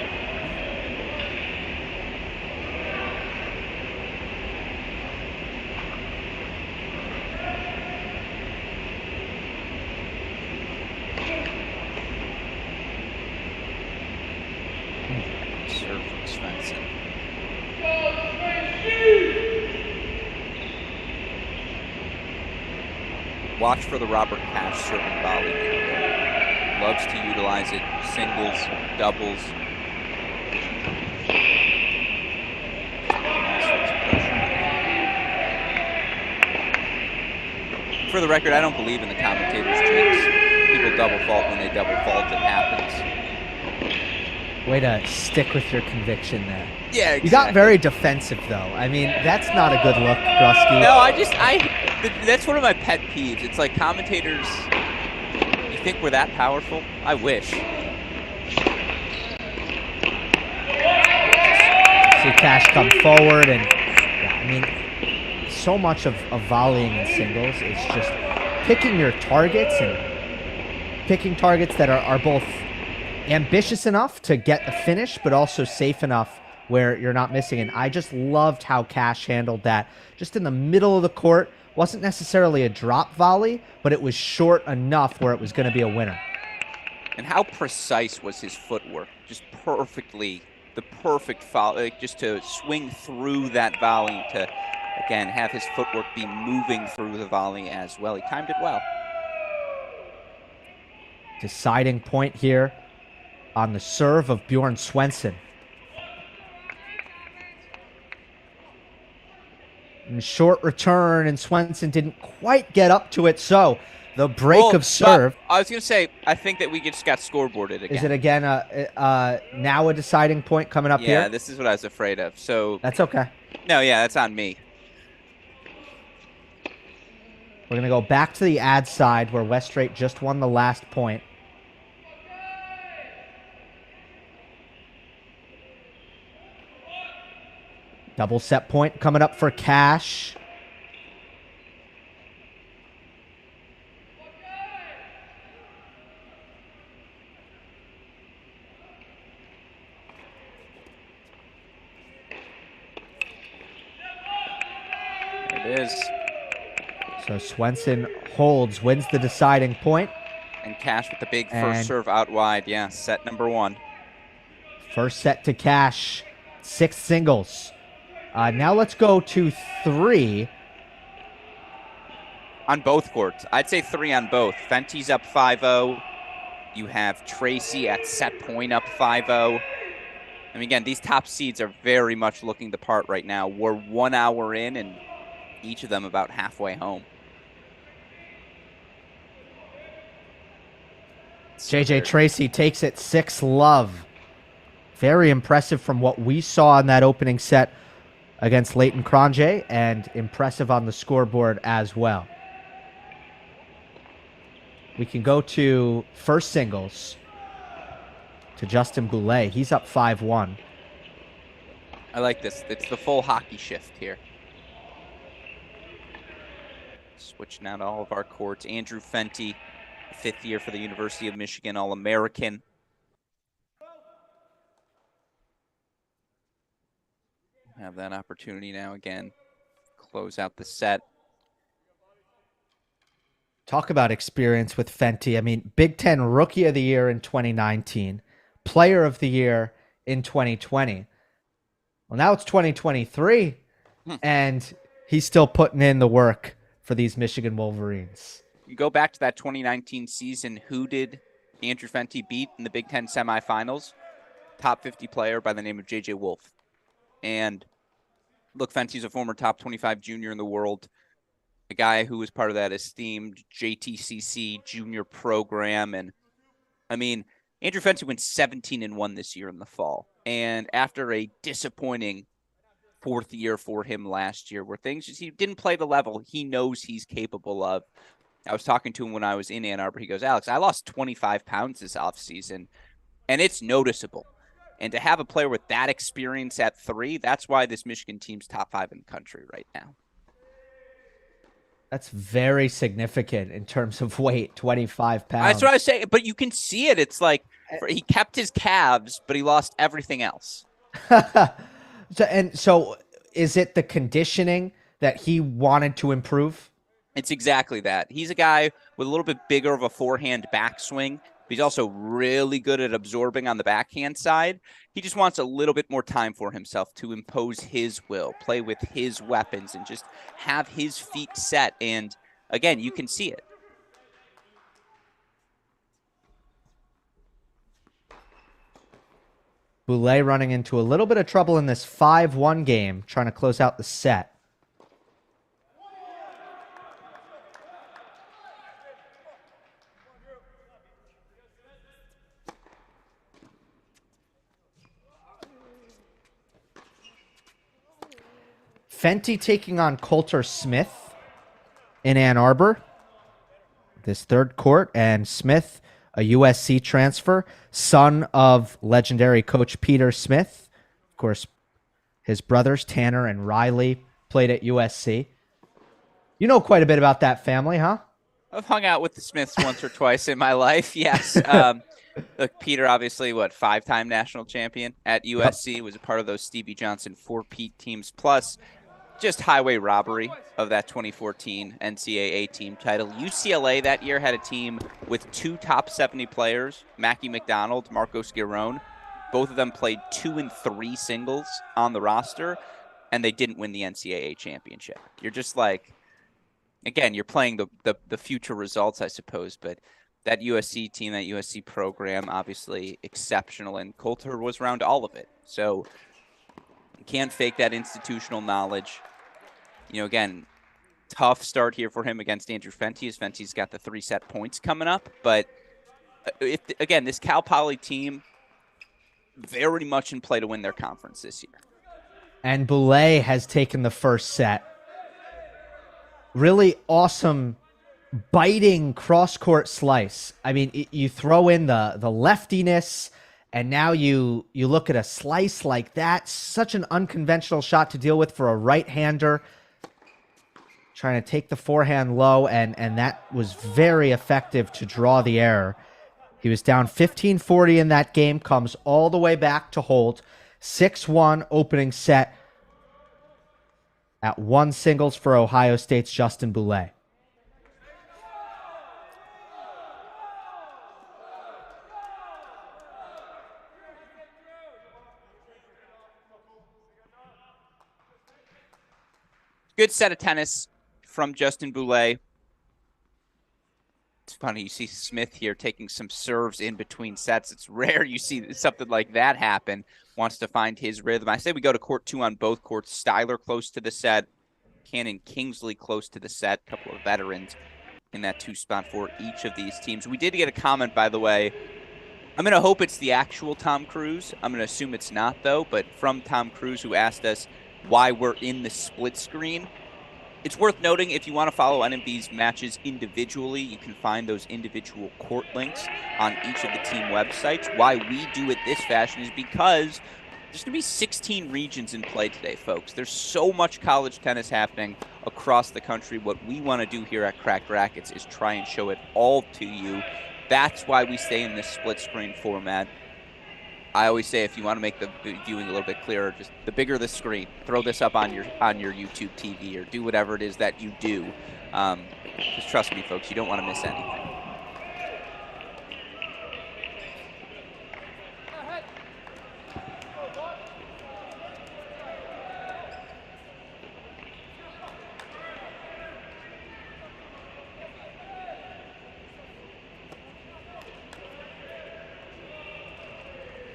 Watch for the Robert Cash serving volley here. Loves to utilize it. Singles, doubles. For the record, I don't believe in the commentators' jinx. People double fault when they double fault. It happens. Way to stick with your conviction there. Yeah, exactly. You got very defensive, though. I mean, that's not a good look, Grusky. No, that's one of my pet peeves. It's like commentators, you think we're that powerful? I wish. See Cash come forward, and I mean, so much of volleying in singles is just picking your targets and picking targets that are both ambitious enough to get the finish, but also safe enough where you're not missing. And I just loved how Cash handled that. Just in the middle of the court. Wasn't necessarily a drop volley, but it was short enough where it was going to be a winner. And how precise was his footwork? Just perfectly, the perfect foul, just to swing through that volley to again, have his footwork be moving through the volley as well. He timed it well. Deciding point here on the serve of Bjorn Swenson. And short return, and Swenson didn't quite get up to it, so the break of serve. I was going to say, I think that we just got scoreboarded again. Is it again now a deciding point coming up here? Yeah, this is what I was afraid of. So that's okay. No, yeah, that's on me. We're going to go back to the ad side where West Strait just won the last point. Double set point coming up for Cash. There it is. So Swenson holds, wins the deciding point. And Cash with the big first serve out wide. Yeah, set number 1. First set to Cash. 6 singles. Now let's go to 3. On both courts. I'd say 3 on both. Fenty's up 5-0. You have Tracy at set point up 5-0. I mean, again, these top seeds are very much looking the part right now. We're 1 hour in, and each of them about halfway home. JJ Tracy takes it 6-love. Very impressive from what we saw in that opening set against Leighton Cronje, and impressive on the scoreboard as well. We can go to first singles to Justin Boulay. He's up 5-1. I like this. It's the full hockey shift here. Switching out all of our courts. Andrew Fenty, 5th year for the University of Michigan, All-American. Have that opportunity now again. Close out the set. Talk about experience with Fenty. I mean, Big Ten Rookie of the Year in 2019, Player of the Year in 2020. Well, now it's 2023, and he's still putting in the work for these Michigan Wolverines. You go back to that 2019 season, who did Andrew Fenty beat in the Big Ten semifinals? Top 50 player by the name of J.J. Wolf. And look, Fenty's a former top 25 junior in the world, a guy who was part of that esteemed JTCC junior program. And I mean, Andrew Fenty went 17-1 this year in the fall. And after a disappointing 4th year for him last year, where things just, he didn't play the level he knows he's capable of. I was talking to him when I was in Ann Arbor. He goes, Alex, I lost 25 pounds this offseason, and it's noticeable. And to have a player with that experience at 3, that's why this Michigan team's top 5 in the country right now. That's very significant in terms of weight, 25 pounds. That's what I was saying, but you can see it. It's like he kept his calves, but he lost everything else. So is it the conditioning that he wanted to improve? It's exactly that. He's a guy with a little bit bigger of a forehand backswing. He's also really good at absorbing on the backhand side. He just wants a little bit more time for himself to impose his will, play with his weapons, and just have his feet set. And again, you can see it. Boulay running into a little bit of trouble in this 5-1 game, trying to close out the set. Fenty taking on Coulter Smith in Ann Arbor. This third court, and Smith, a USC transfer, son of legendary coach Peter Smith. Of course, his brothers Tanner and Riley played at USC. You know quite a bit about that family, huh? I've hung out with the Smiths once or twice in my life, yes. Look, Peter, obviously, 5-time national champion at USC, was a part of those Stevie Johnson 4-peat teams, plus just highway robbery of that 2014 NCAA team title. UCLA that year had a team with 2 top 70 players, Mackie McDonald, Marcos Giron. Both of them played 2 and 3 singles on the roster. and they didn't win the NCAA championship. You're just like, again, you're playing the future results, I suppose, but that USC team, that USC program, obviously exceptional, and Coulter was around all of it. So you can't fake that institutional knowledge. Again, tough start here for him against Andrew Fenty, as Fenty's got the 3-set points coming up. But, again, this Cal Poly team very much in play to win their conference this year. And Boulay has taken the first set. Really awesome biting cross-court slice. I mean, you throw in the leftiness, and now you look at a slice like that. Such an unconventional shot to deal with for a right-hander. Trying to take the forehand low, and that was very effective to draw the error. He was down 15-40 in that game, comes all the way back to hold. 6-1 opening set at 1 singles for Ohio State's Justin Boulay. Good set of tennis from Justin Boulay. It's funny, you see Smith here taking some serves in between sets. It's rare you see something like that happen. Wants to find his rhythm. I say we go to court 2 on both courts. Styler close to the set. Cannon Kingsley close to the set. A couple of veterans in that 2 spot for each of these teams. We did get a comment, by the way. I'm going to hope it's the actual Tom Cruise. I'm going to assume it's not, though, but from Tom Cruise, who asked us why we're in the split screen. It's worth noting, if you want to follow NMB's matches individually, you can find those individual court links on each of the team websites. Why we do it this fashion is because there's going to be 16 regions in play today, folks. There's so much college tennis happening across the country. What we want to do here at Cracked Racquets is try and show it all to you. That's why we stay in this split screen format. I always say, if you want to make the viewing a little bit clearer, just the bigger the screen, throw this up on your YouTube TV or do whatever it is that you do. Just trust me, folks, you don't want to miss anything.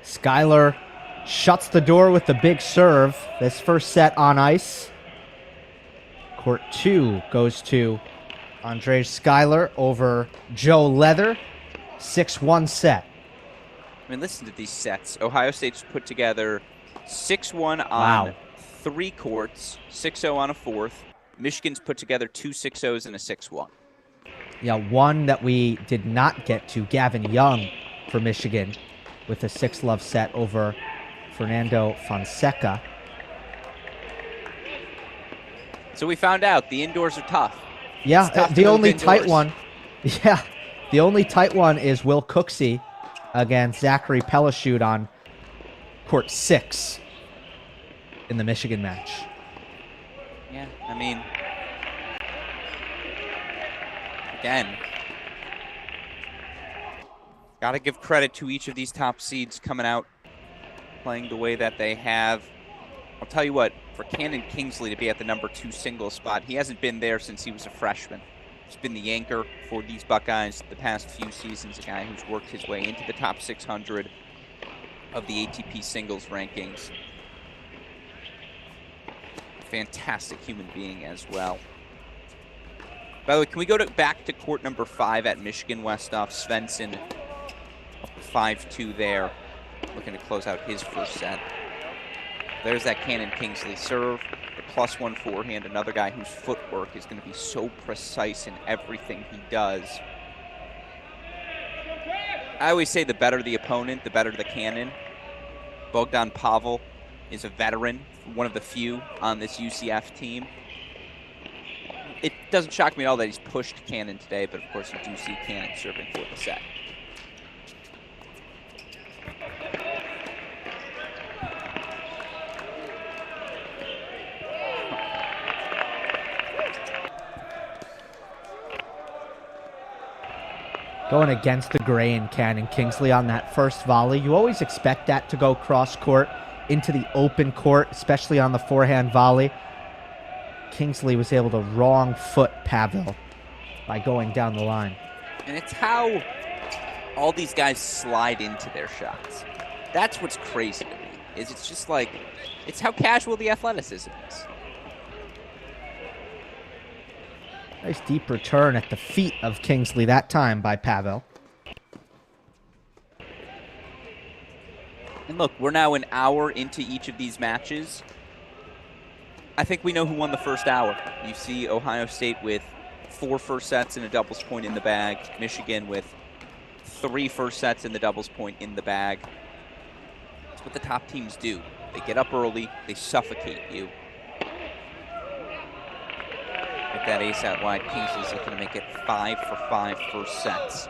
Skyler shuts the door with the big serve. This first set on ice. Court 2 goes to Andrej Skyler over Joe Leather. 6-1 set. I mean, listen to these sets. Ohio State's put together 6-1 on 3 courts, 6-0 on a 4th. Michigan's put together 2 6-0s and a 6-1. Yeah, one that we did not get to, Gavin Young for Michigan, with a 6-love set over Fernando Fonseca. So we found out the indoors are tough. Yeah, tough the only indoors. tight one. Yeah, the only tight one is Will Cooksey against Zachary Pelishute on court 6 in the Michigan match. Yeah, I mean, again, got to give credit to each of these top seeds coming out, playing the way that they have. I'll tell you what, for Cannon Kingsley to be at the number 2 singles spot, he hasn't been there since he was a freshman. He's been the anchor for these Buckeyes the past few seasons, a guy who's worked his way into the top 600 of the ATP singles rankings. Fantastic human being as well. By the way, can we go back to court number 5 at Michigan Westhoff? Svensson 5-2 there, looking to close out his first set. There's that Cannon Kingsley serve, the +1 forehand, another guy whose footwork is going to be so precise in everything he does. I always say the better the opponent, the better the cannon. Bogdan Pavel is a veteran, one of the few on this UCF team. It doesn't shock me at all that he's pushed Cannon today, but of course you do see Cannon serving for the set. Going against the grain, Cannon Kingsley on that first volley. You always expect that to go cross court. into the open court, especially on the forehand volley. Kingsley was able to wrong foot Pavel by going down the line. And it's how all these guys slide into their shots. That's what's crazy to me, is it's just like, it's how casual the athleticism is. Nice deep return at the feet of Kingsley that time by Pavel. And look, we're now an hour into each of these matches. I think we know who won the first hour. You see Ohio State with 4 first sets and a doubles point in the bag. Michigan with 3 first sets and the doubles point in the bag. That's what the top teams do. They get up early, they suffocate you. With that ace out wide, Kingsley's looking to make it 5 for 5 first sets.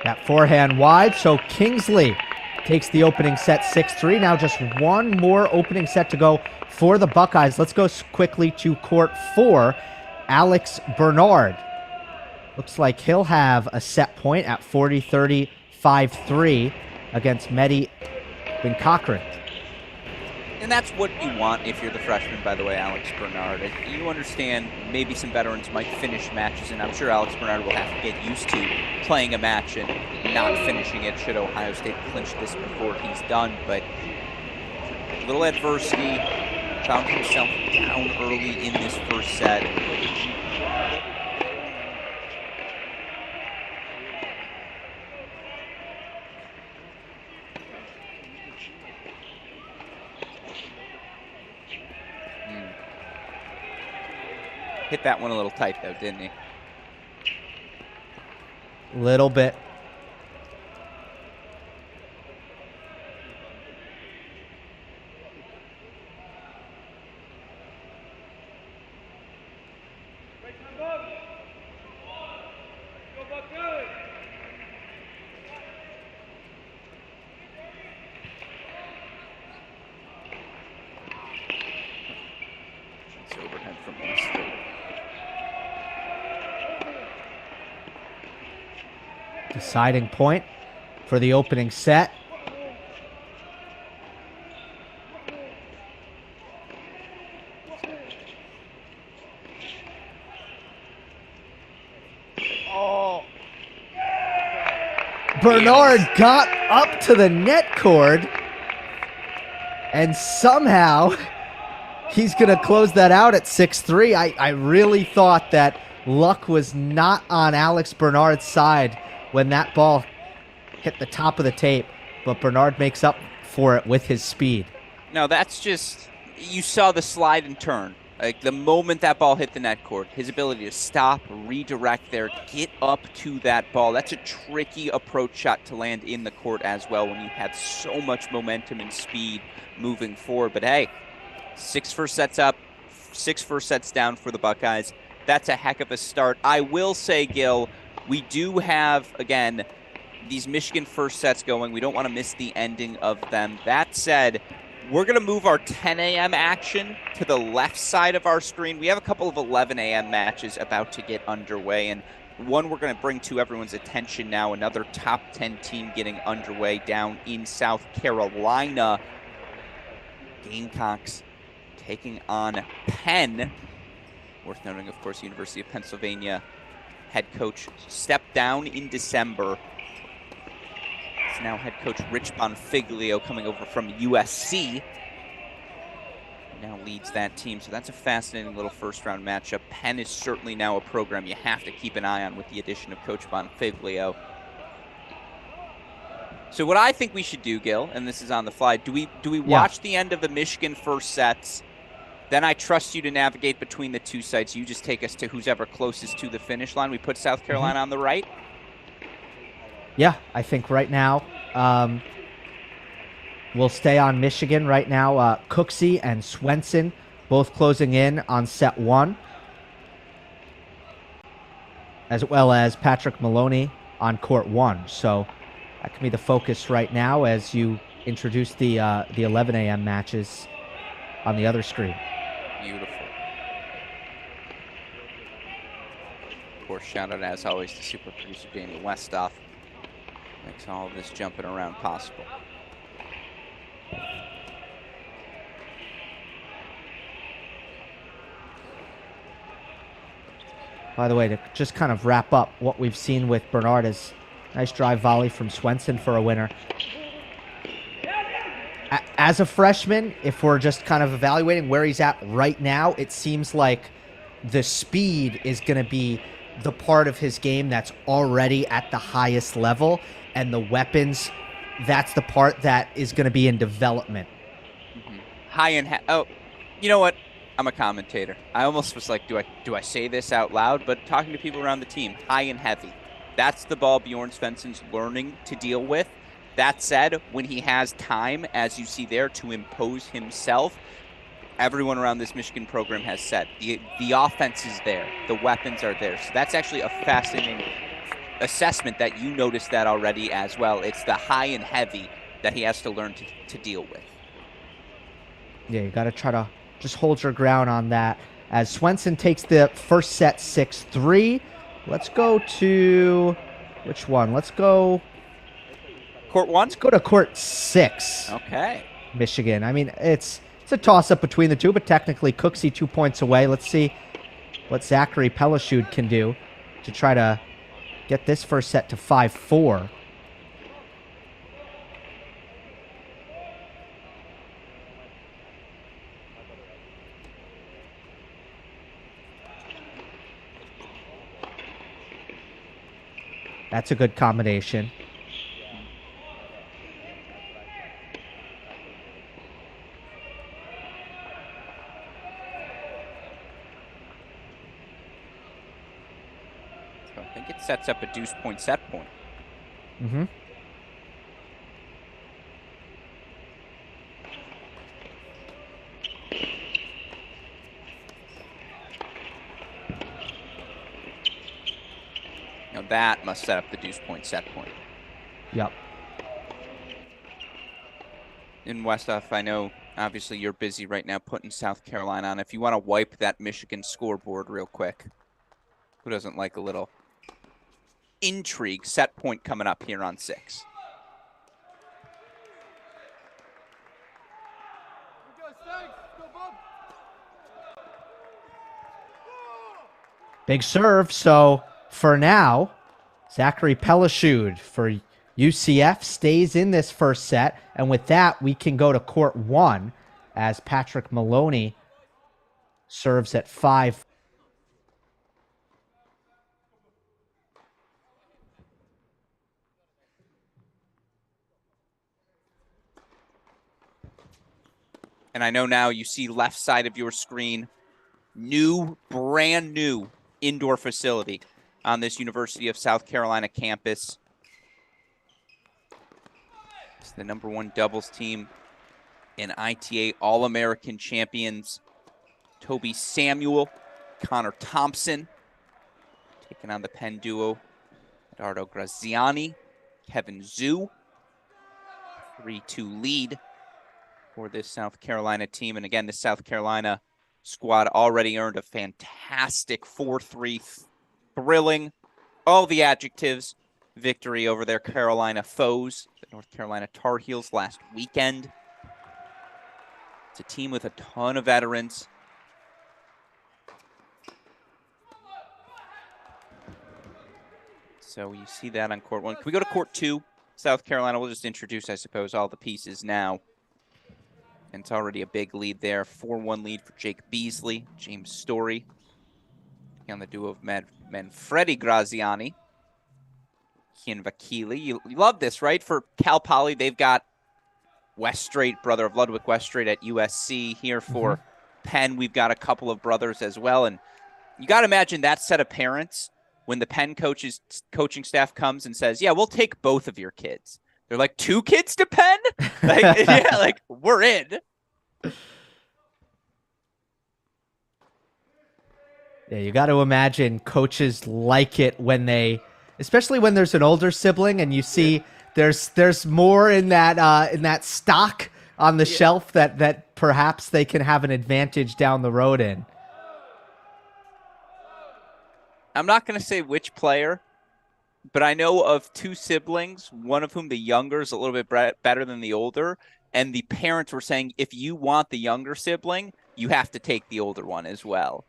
That forehand wide, so Kingsley takes the opening set 6-3. Now just one more opening set to go for the Buckeyes. Let's go quickly to court 4. Alex Bernard. Looks like he'll have a set point at 40-30, 5-3 against Mehdi Ben Cochran. And that's what you want if you're the freshman, by the way, Alex Bernard. You understand maybe some veterans might finish matches, and I'm sure Alex Bernard will have to get used to playing a match and not finishing it should Ohio State clinch this before he's done. But a little adversity, found himself down early in this first set. Hit that one a little tight, though, didn't he? Little bit. It's overhead from Minnesota. Deciding point for the opening set. Oh. Bernard got up to the net cord, and somehow he's going to close that out at 6-3. I really thought that luck was not on Alex Bernard's side when that ball hit the top of the tape, but Bernard makes up for it with his speed. No, that's just, you saw the slide and turn. Like the moment that ball hit the net cord, his ability to stop, redirect there, get up to that ball. That's a tricky approach shot to land in the court as well when you had so much momentum and speed moving forward. But hey, 6 first sets up, 6 first sets down for the Buckeyes. That's a heck of a start. I will say, Gil, we do have, again, these Michigan first sets going. We don't want to miss the ending of them. That said, we're going to move our 10 a.m. action to the left side of our screen. We have a couple of 11 a.m. matches about to get underway, and one we're going to bring to everyone's attention now, another top 10 team getting underway down in South Carolina. Gamecocks taking on Penn. Worth noting, of course, University of Pennsylvania head coach stepped down in December. It's now head coach Rich Bonfiglio coming over from USC. Now leads that team, so that's a fascinating little first-round matchup. Penn is certainly now a program you have to keep an eye on with the addition of Coach Bonfiglio. So what I think we should do, Gil, and this is on the fly, do we watch the end of the Michigan first sets? Then I trust you to navigate between the two sites. You just take us to who's ever closest to the finish line. We put South Carolina on the right. Yeah, I think right now we'll stay on Michigan right now. Cooksey and Swenson both closing in on set 1, as well as Patrick Maloney on court 1. So That can be the focus right now as you introduce the 11 a.m. matches on the other screen. Beautiful. Of course, shout out as always to super producer Danny Westoff. Makes all of this jumping around possible. By the way, to just kind of wrap up what we've seen with Bernard is nice drive volley from Swenson for a winner. As a freshman, if we're just kind of evaluating where he's at right now, it seems like the speed is going to be the part of his game that's already at the highest level, and the weapons, that's the part that is going to be in development. High and oh, you know what? I'm a commentator. I almost was like, do I say this out loud? But talking to people around the team, high and heavy. That's the ball Bjorn Svensson's learning to deal with. That said, when he has time, as you see there, to impose himself, everyone around this Michigan program has said the offense is there. The weapons are there. So that's actually a fascinating assessment that you noticed that already as well. It's the high and heavy that he has to learn to deal with. Yeah, you got to try to just hold your ground on that. As Swenson takes the first set 6-3. Let's go to which one? Let's go court 1. Let's go to court 6. Okay. Michigan. I mean, it's a toss-up between the two, but technically Cooksey 2 points away. Let's see what Zachary Pelishud can do to try to get this first set to 5-4. That's a good combination. So I think it sets up a deuce point set point. Mm-hmm. Now that must set up the deuce point set point. Yep. In Westoff, I know obviously you're busy right now putting South Carolina on. If you want to wipe that Michigan scoreboard real quick, who doesn't like a little intrigue? Set point coming up here on 6. Big serve. So for now, Zachary Pelishud for UCF stays in this first set. And with that, we can go to court 1 as Patrick Maloney serves at 5. And I know now you see left side of your screen, brand new indoor facility on this University of South Carolina campus. It's the #1 doubles team in ITA All-American champions. Toby Samuel, Connor Thompson, taking on the Penn duo, Edardo Graziani, Kevin Zhu. 3-2 lead for this South Carolina team. And again, the South Carolina squad already earned a fantastic 4-3 thrilling, all the adjectives, victory over their Carolina foes, the North Carolina Tar Heels last weekend. It's a team with a ton of veterans. So you see that on court 1. Can we go to court 2? South Carolina, we'll just introduce, I suppose, all the pieces now. And it's already a big lead there. 4-1 lead for Jake Beasley, James Story. On the duo of Manfredi Graziani, Kian Vakili. You love this, right? For Cal Poly, they've got Weststraight, brother of Ludwig Weststraight at USC. Here for Penn, we've got a couple of brothers as well. And you got to imagine that set of parents when the Penn coaching staff comes and says, yeah, we'll take both of your kids. They're like, 2 kids to Penn? Like, yeah, like, we're in. Yeah, you got to imagine coaches like it when especially when there's an older sibling and you see There's more in that stock on the shelf that perhaps they can have an advantage down the road in. I'm not going to say which player, but I know of two siblings, one of whom the younger is a little bit better than the older, and the parents were saying if you want the younger sibling, you have to take the older one as well.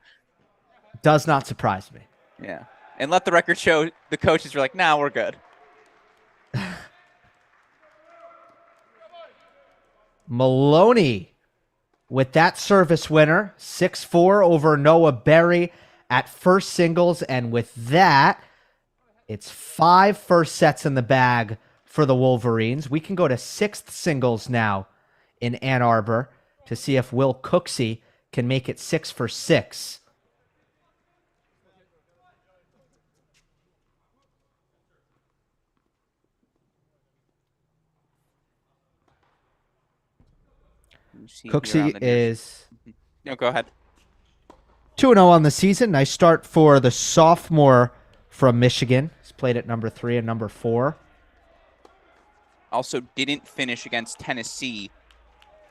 Does not surprise me. Yeah. And let the record show the coaches were like, nah, we're good. Maloney with that service winner, 6-4 over Noah Berry at first singles. And with that, it's 5 first sets in the bag for the Wolverines. We can go to 6th singles now in Ann Arbor to see if Will Cooksey can make it 6 for 6. Cooksey is... No, go ahead. 2-0 on the season. Nice start for the sophomore from Michigan. He's played at number 3 and number 4. Also didn't finish against Tennessee.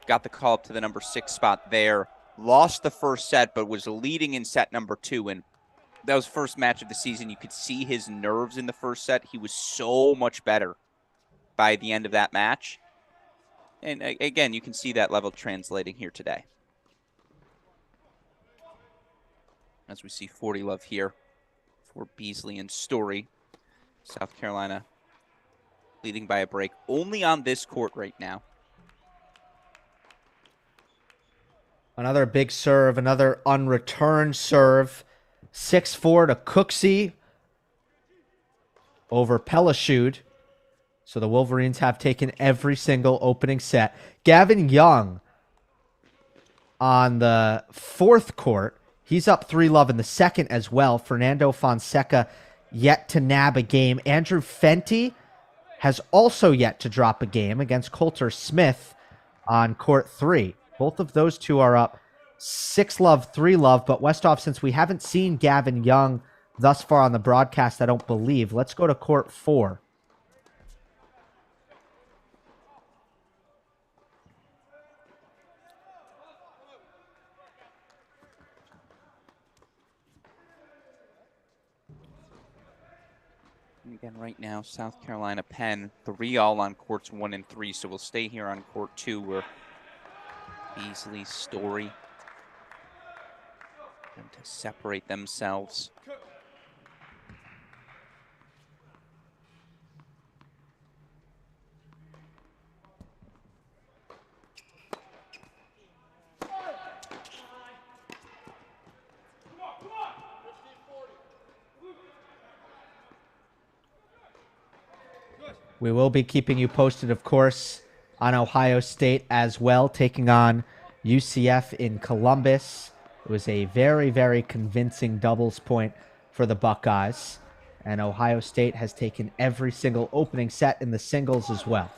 Got the call up to the number 6 spot there. Lost the first set, but was leading in set number 2. And that was the first match of the season. You could see his nerves in the first set. He was so much better by the end of that match. And again, you can see that level translating here today. As we see 40 love here for Beasley and Story. South Carolina leading by a break only on this court right now. Another big serve, another unreturned serve. 6-4 to Cooksey over Pelashud. So the Wolverines have taken every single opening set. Gavin Young on the 4th court. He's up 3-love in the second as well. Fernando Fonseca yet to nab a game. Andrew Fenty has also yet to drop a game against Coulter Smith on court 3. Both of those two are up 6-love, 3-love. But Westhoff, since we haven't seen Gavin Young thus far on the broadcast, I don't believe. Let's go to court 4. Again, right now, South Carolina Penn, 3-all on courts 1 and 3. So we'll stay here on court 2 where Beasley, Story, and to separate themselves. We will be keeping you posted, of course, on Ohio State as well, taking on UCF in Columbus. It was a very, very convincing doubles point for the Buckeyes. And Ohio State has taken every single opening set in the singles as well.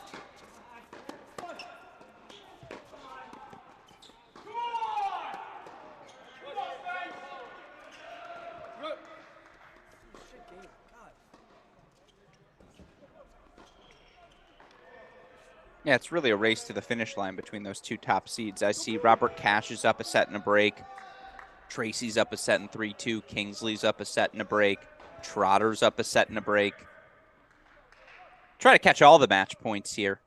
Yeah, it's really a race to the finish line between those two top seeds. I see Robert Cash is up a set and a break. Tracy's up a set and 3-2. Kingsley's up a set and a break. Trotter's up a set and a break. Try to catch all the match points here.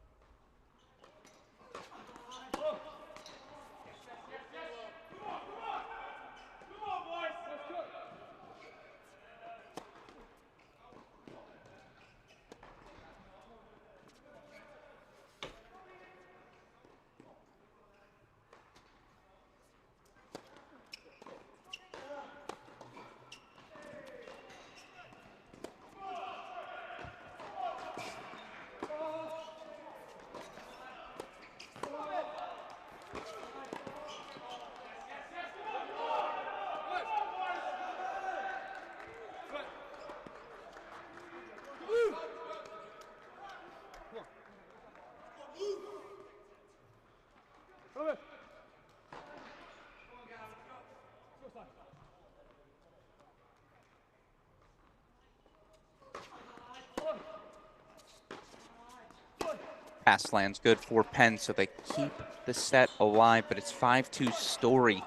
Pass lands good for Penn, so they keep the set alive, but it's 5-2 Story.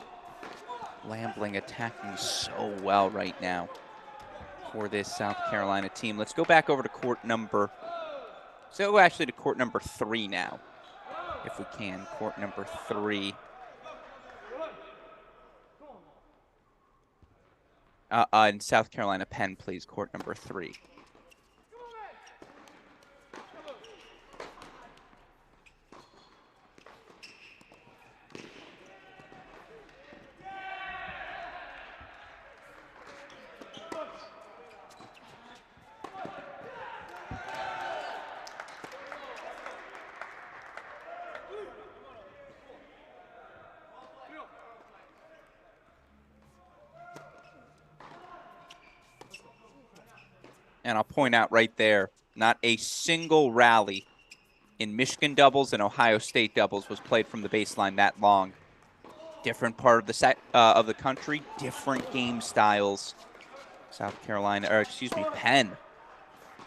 Lambling attacking so well right now for this South Carolina team. Let's go back over to court number 3 now, if we can. Court number 3. In South Carolina, Penn, please. Court number 3. And I'll point out right there, not a single rally in Michigan doubles and Ohio State doubles was played from the baseline that long. Different part of the country, different game styles. Penn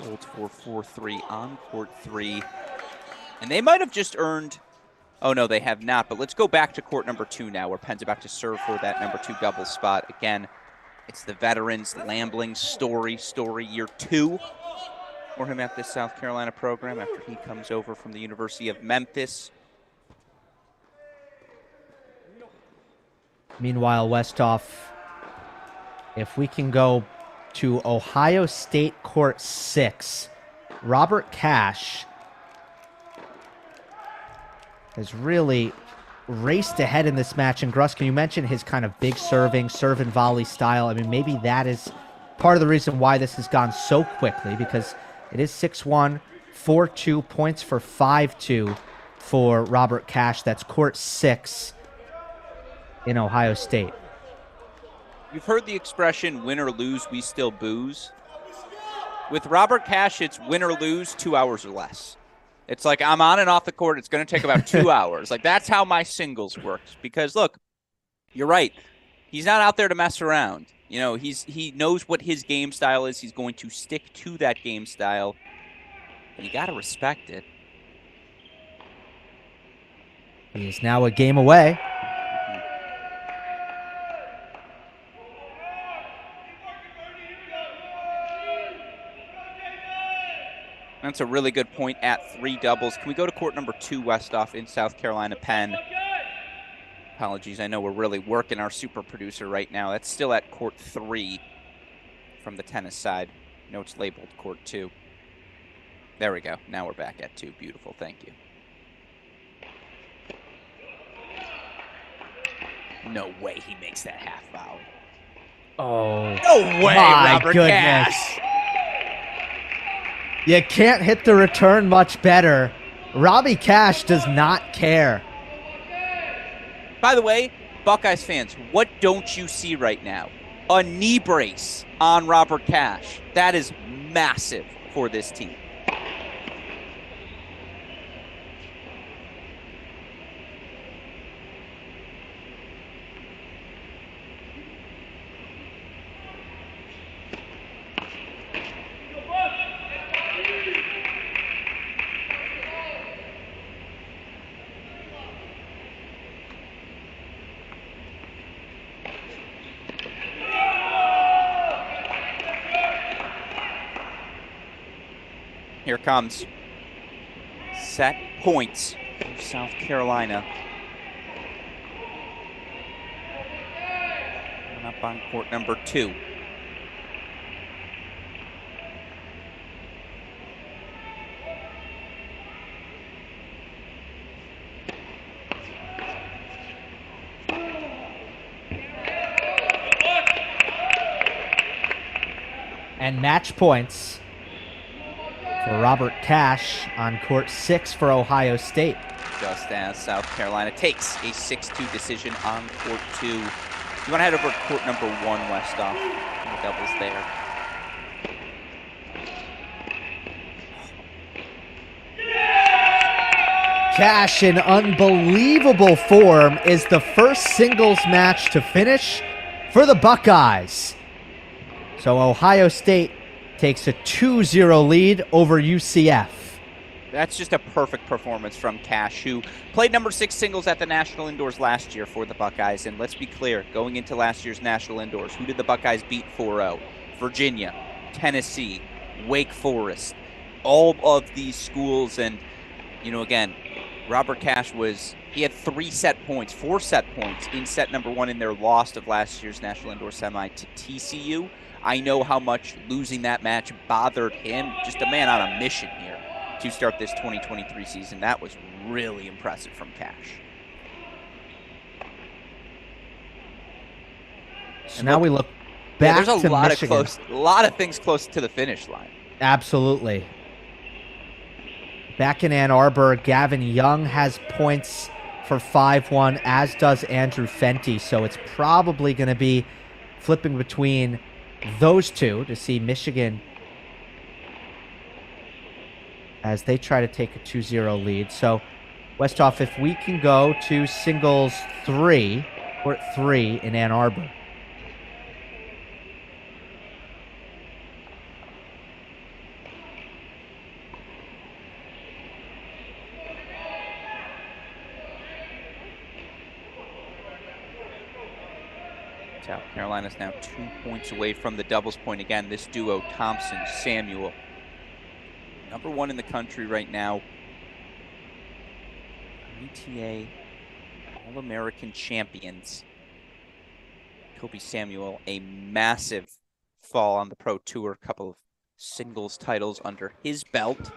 holds for 4-3 on court 3. And they might have just earned, oh no, they have not. But let's go back to court number 2 now, where Penn's about to serve for that number 2 double spot. Again, it's the veterans, Lambling, Story year 2 for him at this South Carolina program after he comes over from the University of Memphis. Meanwhile, Westhoff, if we can go to Ohio State Court 6, Robert Cash has really raced ahead in this match. And Gruskin, you mentioned his kind of big serve and volley style. I mean, maybe that is part of the reason why this has gone so quickly, because it is 6-1, 4-2, points for 5-2 for Robert Cash. That's court 6 in Ohio State. You've heard the expression, win or lose, we still booze. With Robert Cash, it's win or lose, 2 hours or less. It's like I'm on and off the court. It's going to take about 2 hours. Like, that's how my singles works. Because, look, you're right. He's not out there to mess around. You know, he knows what his game style is. He's going to stick to that game style. And you got to respect it. He is now a game away. That's a really good point at 3 doubles. Can we go to court number 2, Westhoff, in South Carolina, Penn? Apologies, I know we're really working our super producer right now. That's still at court 3 from the tennis side. No, it's labeled court 2. There we go. Now we're back at 2. Beautiful, thank you. No way he makes that half volley. Oh, no way, Robert Cash. You can't hit the return much better. Robbie Cash does not care. By the way, Buckeyes fans, what don't you see right now? A knee brace on Robert Cash. That is massive for this team. Here comes set points for South Carolina. And up on court number 2. And match points for Robert Cash on court 6 for Ohio State. Just as South Carolina takes a 6-2 decision on court 2. You want to head over to court number 1, Westhoff. The doubles there. Cash in unbelievable form is the first singles match to finish for the Buckeyes. So Ohio State takes a 2-0 lead over UCF. That's just a perfect performance from Cash, who played number 6 singles at the National Indoors last year for the Buckeyes. And let's be clear, going into last year's National Indoors, who did the Buckeyes beat 4-0? Virginia, Tennessee, Wake Forest, all of these schools. And, again, Robert Cash he had 4 set points in set number 1 in their loss of last year's National Indoor Semi to TCU. I know how much losing that match bothered him. Just a man on a mission here to start this 2023 season. That was really impressive from Cash. So now we look back there's to a lot of things close to the finish line. Absolutely. Back in Ann Arbor, Gavin Young has points for 5-1, as does Andrew Fenty. So it's probably going to be flipping between those two to see Michigan as they try to take a 2-0 lead. So, Westhoff, if we can go to singles 3, court 3 in Ann Arbor. South Carolina's now 2 points away from the doubles point again. This duo, Thompson, Samuel, number 1 in the country right now. ITA All-American champions. Kobe Samuel, a massive fall on the Pro Tour, a couple of singles titles under his belt.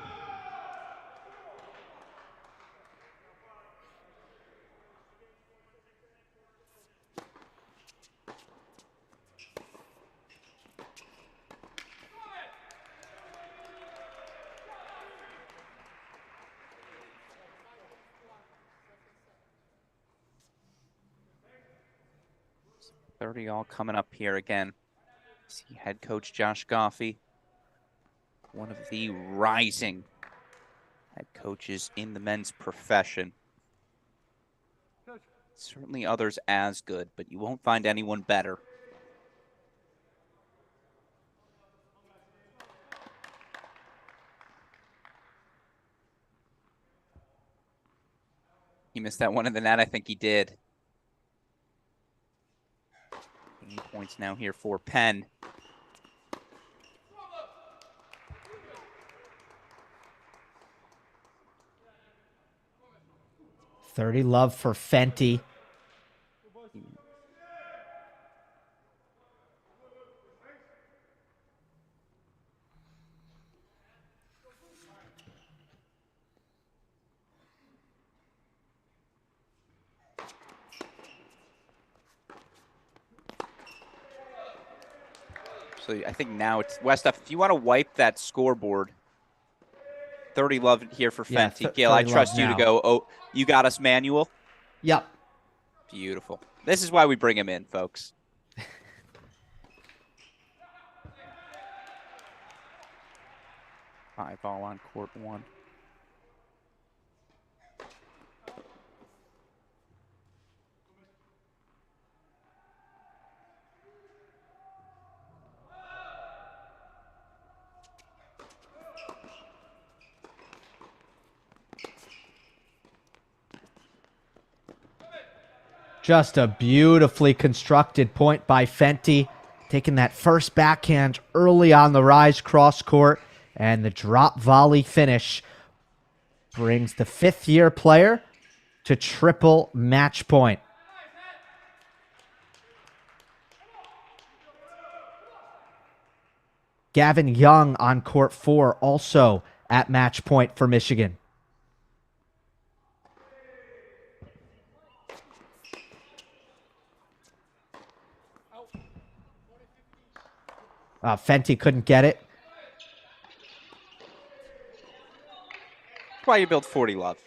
All coming up here again. See head coach Josh Goffey, one of the rising head coaches in the men's profession. Certainly others as good, but you won't find anyone better. He missed that one in the net. I think he did. 8 points now here for Penn. $30 love for Fenty. So I think now it's Westhoff. If you want to wipe that scoreboard, 30 love here for Fenty. Gail, I trust you to go. Oh, you got us, Manuel? Yep. Beautiful. This is why we bring him in, folks. 5-all on court 1. Just a beautifully constructed point by Fenty, taking that first backhand early on the rise cross court, and the drop volley finish brings the 5th-year player to triple match point. Gavin Young on court 4, also at match point for Michigan. Fenty couldn't get it. That's why you build 40 love.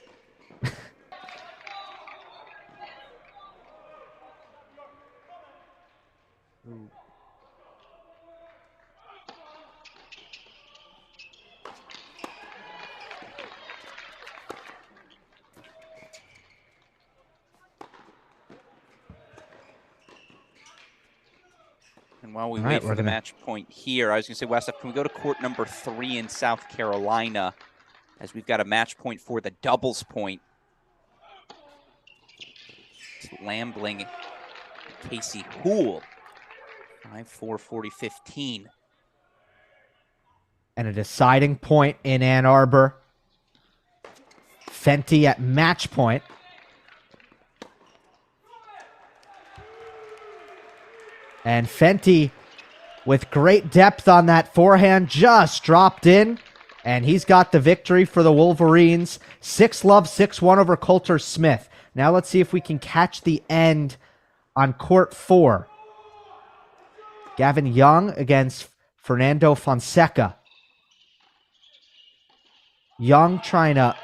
And while we wait for the match point here, I was going to say, Westhoff, can we go to court number 3 in South Carolina? as we've got a match point for the doubles point. It's Lambling, Casey Houle, 5-4, 40-15. And a deciding point in Ann Arbor. Fenty at match point. And Fenty, with great depth on that forehand, just dropped in. And he's got the victory for the Wolverines. 6-love, 6-1 over Coulter Smith. Now let's see if we can catch the end on court 4. Gavin Young against Fernando Fonseca. Young trying to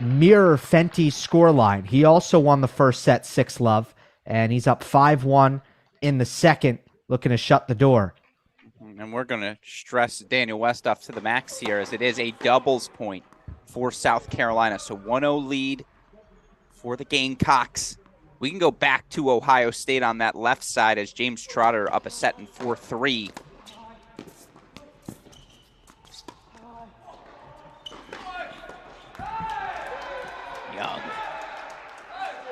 mirror Fenty's scoreline. He also won the first set 6-love, and he's up 5-1 in the second, looking to shut the door. And we're going to stress Daniel Westoff to the max here, as it is a doubles point for South Carolina. So 1-0 lead for the Gamecocks. We can go back to Ohio State on that left side, as James Trotter up a set in 4-3. Young.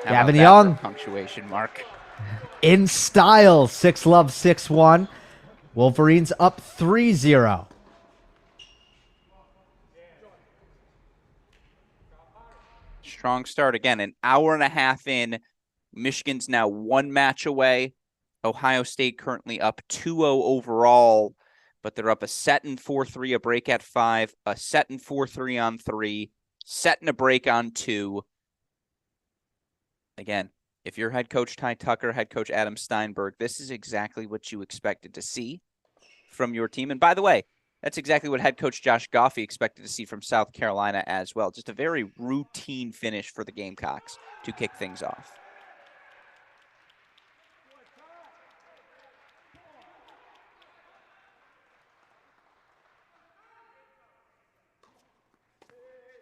Gavin Young. Punctuation mark. In style, 6-love, 6-1. Wolverines up 3-0. Strong start again, an hour and a half in. Michigan's now 1 match away. Ohio State currently up 2-0 overall, but they're up a set in 4-3, a break at 5, a set in 4-3 on 3, set and a break on 2. Again, if you're head coach Ty Tucker, head coach Adam Steinberg, this is exactly what you expected to see from your team. And by the way, that's exactly what head coach Josh Goffey expected to see from South Carolina as well. Just a very routine finish for the Gamecocks to kick things off.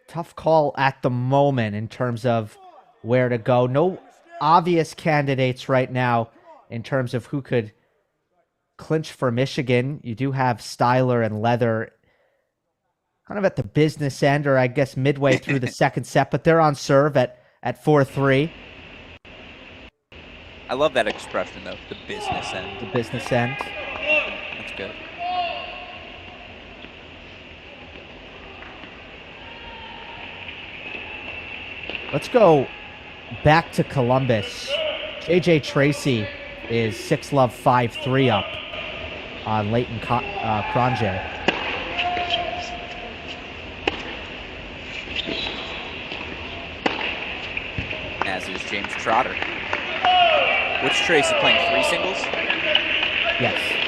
Tough call at the moment in terms of where to go. No obvious candidates right now in terms of who could clinch for Michigan. You do have Styler and Leather kind of at the business end, or I guess midway through the second set, but they're on serve at 4-3. I love that expression, though, the business end. The business end. That's good. Let's go back to Columbus. JJ Tracy is 6-love, 5-3 up on Leighton Cronje. As is James Trotter. Which Tracy playing 3 singles? Yes.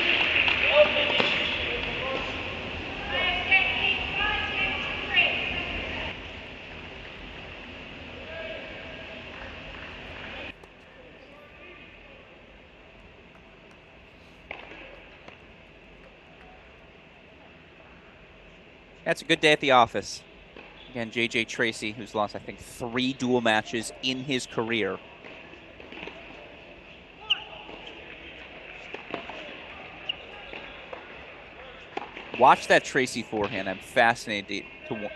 That's a good day at the office. Again, JJ Tracy, who's lost, I think, 3 dual matches in his career. Watch that Tracy forehand. I'm fascinated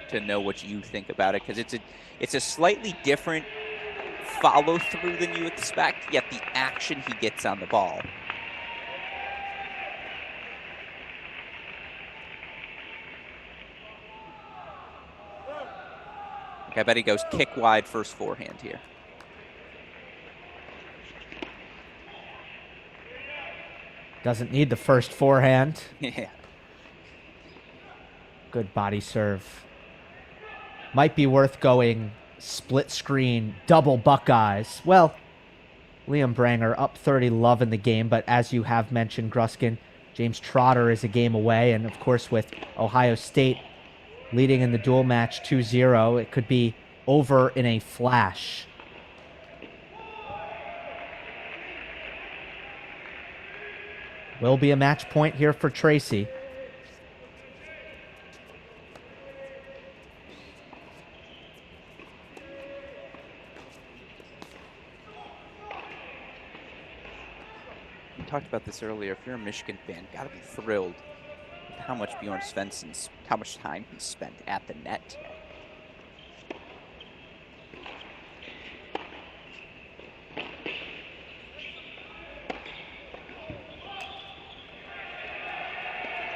to know what you think about it, because it's a slightly different follow through than you expect, yet the action he gets on the ball. I bet he goes kick wide first forehand here. Doesn't need the first forehand. Yeah. Good body serve. Might be worth going split screen, double Buckeyes. Well, Liam Branger up 30-love in the game, but as you have mentioned, Gruskin, James Trotter is a game away, and of course with Ohio State leading in the dual match 2-0, it could be over in a flash. Will be a match point here for Tracy. We talked about this earlier. If you're a Michigan fan, gotta be thrilled with how much Bjorn Svensson's, how much time he spent at the net today.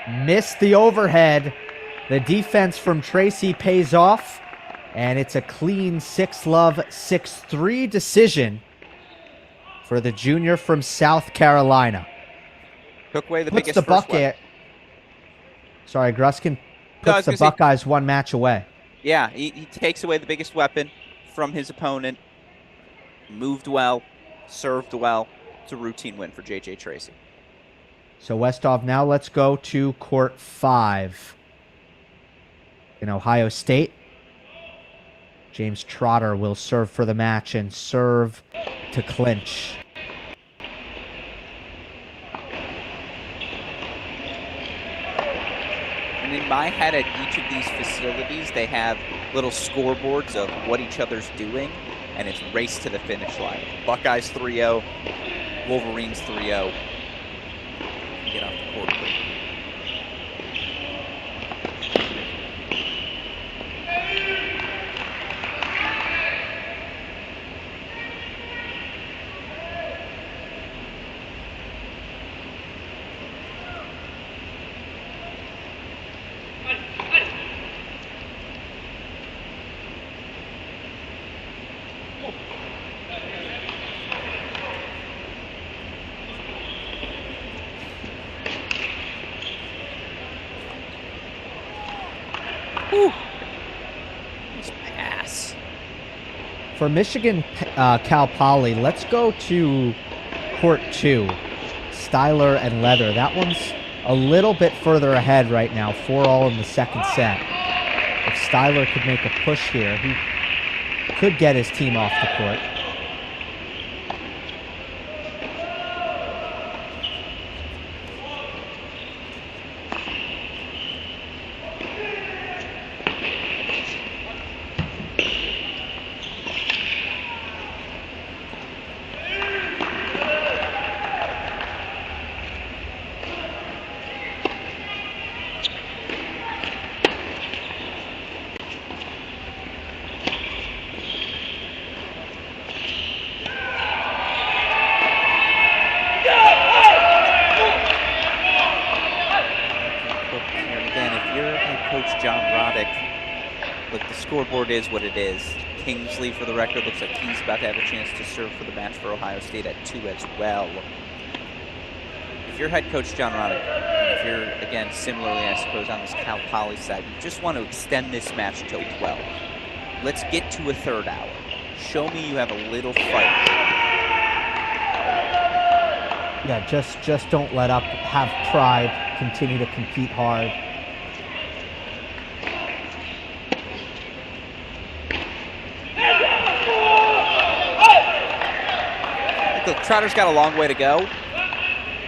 Missed the overhead. The defense from Tracy pays off, and it's a clean 6-love, 6-3 decision for the junior from South Carolina. Took away the Puts biggest the first Buckeye. weapon. Sorry, Gruskin puts the Buckeyes one match away. Yeah, he takes away the biggest weapon from his opponent. Moved well, served well. It's a routine win for J.J. Tracy. So Westhoff, now let's go to court 5 in Ohio State. James Trotter will serve for the match and serve to clinch. And in my head, at each of these facilities, they have little scoreboards of what each other's doing, and it's race to the finish line. Buckeyes 3-0, Wolverines 3-0. Get off the court quick. Nice pass. For Michigan Cal Poly, let's go to court 2, Styler and Leather. That one's a little bit further ahead right now, 4-all in the second set. If Styler could make a push here, he could get his team off the court. Scoreboard is what it is. Kingsley, for the record, looks like he's about to have a chance to serve for the match for Ohio State at 2 as well. If you're head coach John Roddick, and if you're, again, similarly, I suppose, on this Cal Poly side, you just want to extend this match till 12. Let's get to a third hour. Show me you have a little fight. Yeah, just don't let up. Have pride. Continue to compete hard. Look, Trotter's got a long way to go.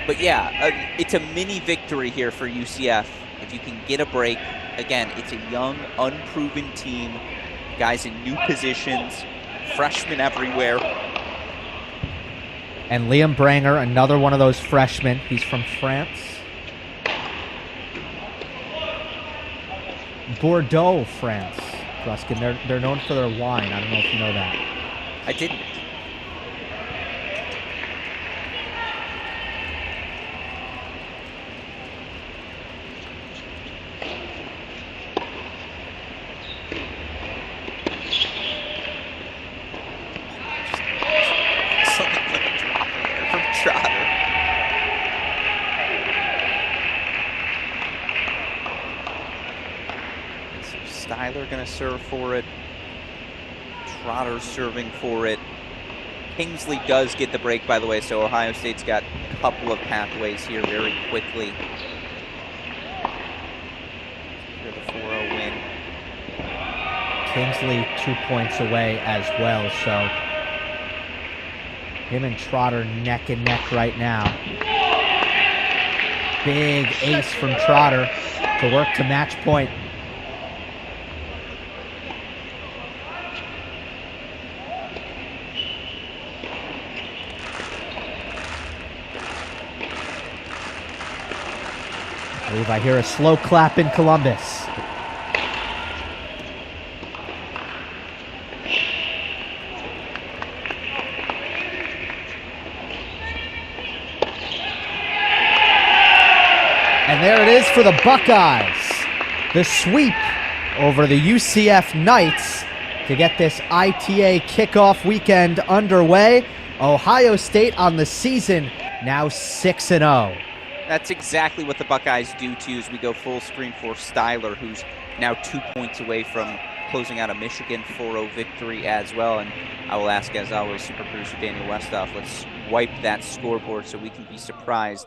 But yeah, it's a mini victory here for UCF. If you can get a break, again, it's a young, unproven team. Guys in new positions, freshmen everywhere. And Liam Branger, another one of those freshmen. He's from France. Bordeaux, France. Gruskin, they're known for their wine. I don't know if you know that. I didn't. Styler going to serve for it. Trotter serving for it. Kingsley does get the break, by the way, so Ohio State's got a couple of pathways here very quickly. For the 4-0 win. Kingsley 2 points away as well, so him and Trotter neck and neck right now. Big ace from Trotter to work to match point. I believe I hear a slow clap in Columbus. And there it is for the Buckeyes. The sweep over the UCF Knights to get this ITA Kickoff Weekend underway. Ohio State on the season now 6-0. That's exactly what the Buckeyes do, too, as we go full screen for Styler, who's now 2 points away from closing out a Michigan 4-0 victory as well. And I will ask, as always, super producer Daniel Westoff, let's wipe that scoreboard so we can be surprised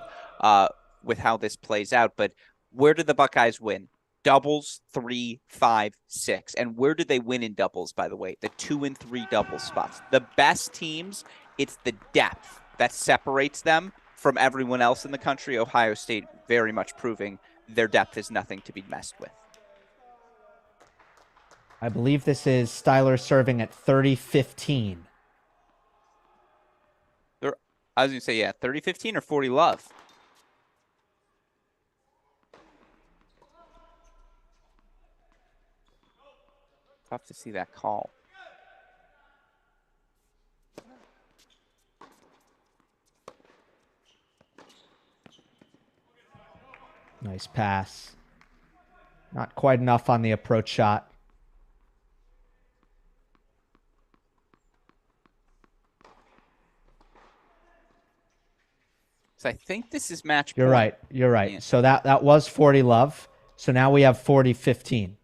with how this plays out. But where did the Buckeyes win? Doubles, 3, 5, 6. And where did they win in doubles, by the way? The 2 and 3 double spots. The best teams, it's the depth that separates them from everyone else in the country. Ohio State very much proving their depth is nothing to be messed with. I believe this is Styler serving at 30-15. I was going to say, yeah, 30-15 or 40-love. Tough to see that call. Nice pass. Not quite enough on the approach shot. So I think this is match point. You're right. You're right. Yeah. So that was 40-love. So now we have 40-15.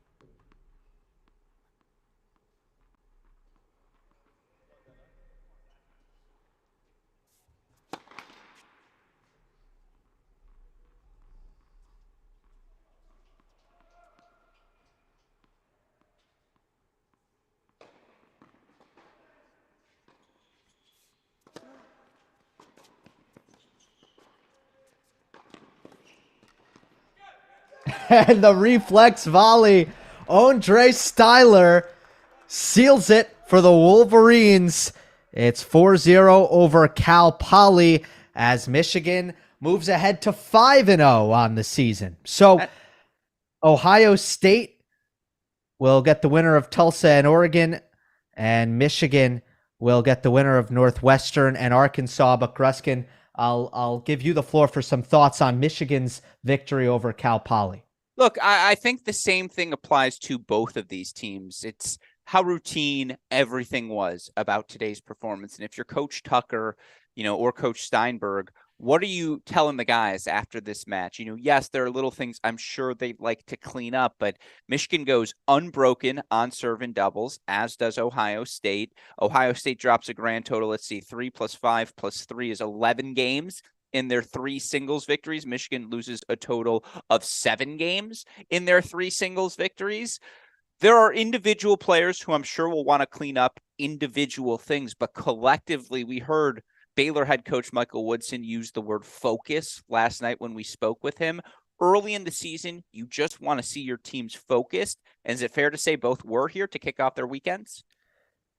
And the reflex volley. Andre Styler seals it for the Wolverines. It's 4-0 over Cal Poly as Michigan moves ahead to 5-0 on the season. So Ohio State will get the winner of Tulsa and Oregon, and Michigan will get the winner of Northwestern and Arkansas. But Gruskin, I'll give you the floor for some thoughts on Michigan's victory over Cal Poly. Look, I think the same thing applies to both of these teams. It's how routine everything was about today's performance. And if you're Coach Tucker, or Coach Steinberg, what are you telling the guys after this match? Yes, there are little things I'm sure they'd like to clean up, but Michigan goes unbroken on serve and doubles, as does Ohio State. Ohio State drops a grand total. Let's see, 3 + 5 + 3 is 11 games. In their 3 singles victories, Michigan loses a total of 7 games in their 3 singles victories. There are individual players who I'm sure will want to clean up individual things, but collectively, we heard Baylor head coach Michael Woodson use the word focus last night when we spoke with him. Early in the season, you just want to see your teams focused. And is it fair to say both were here to kick off their weekends?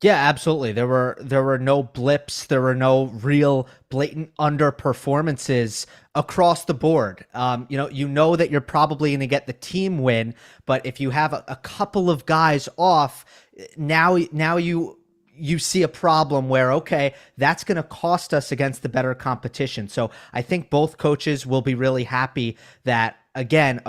Yeah, absolutely. There were no blips. There were no real blatant underperformances across the board. You know that you're probably going to get the team win, but if you have a couple of guys off, now you see a problem where, okay, that's going to cost us against the better competition. So I think both coaches will be really happy that, again,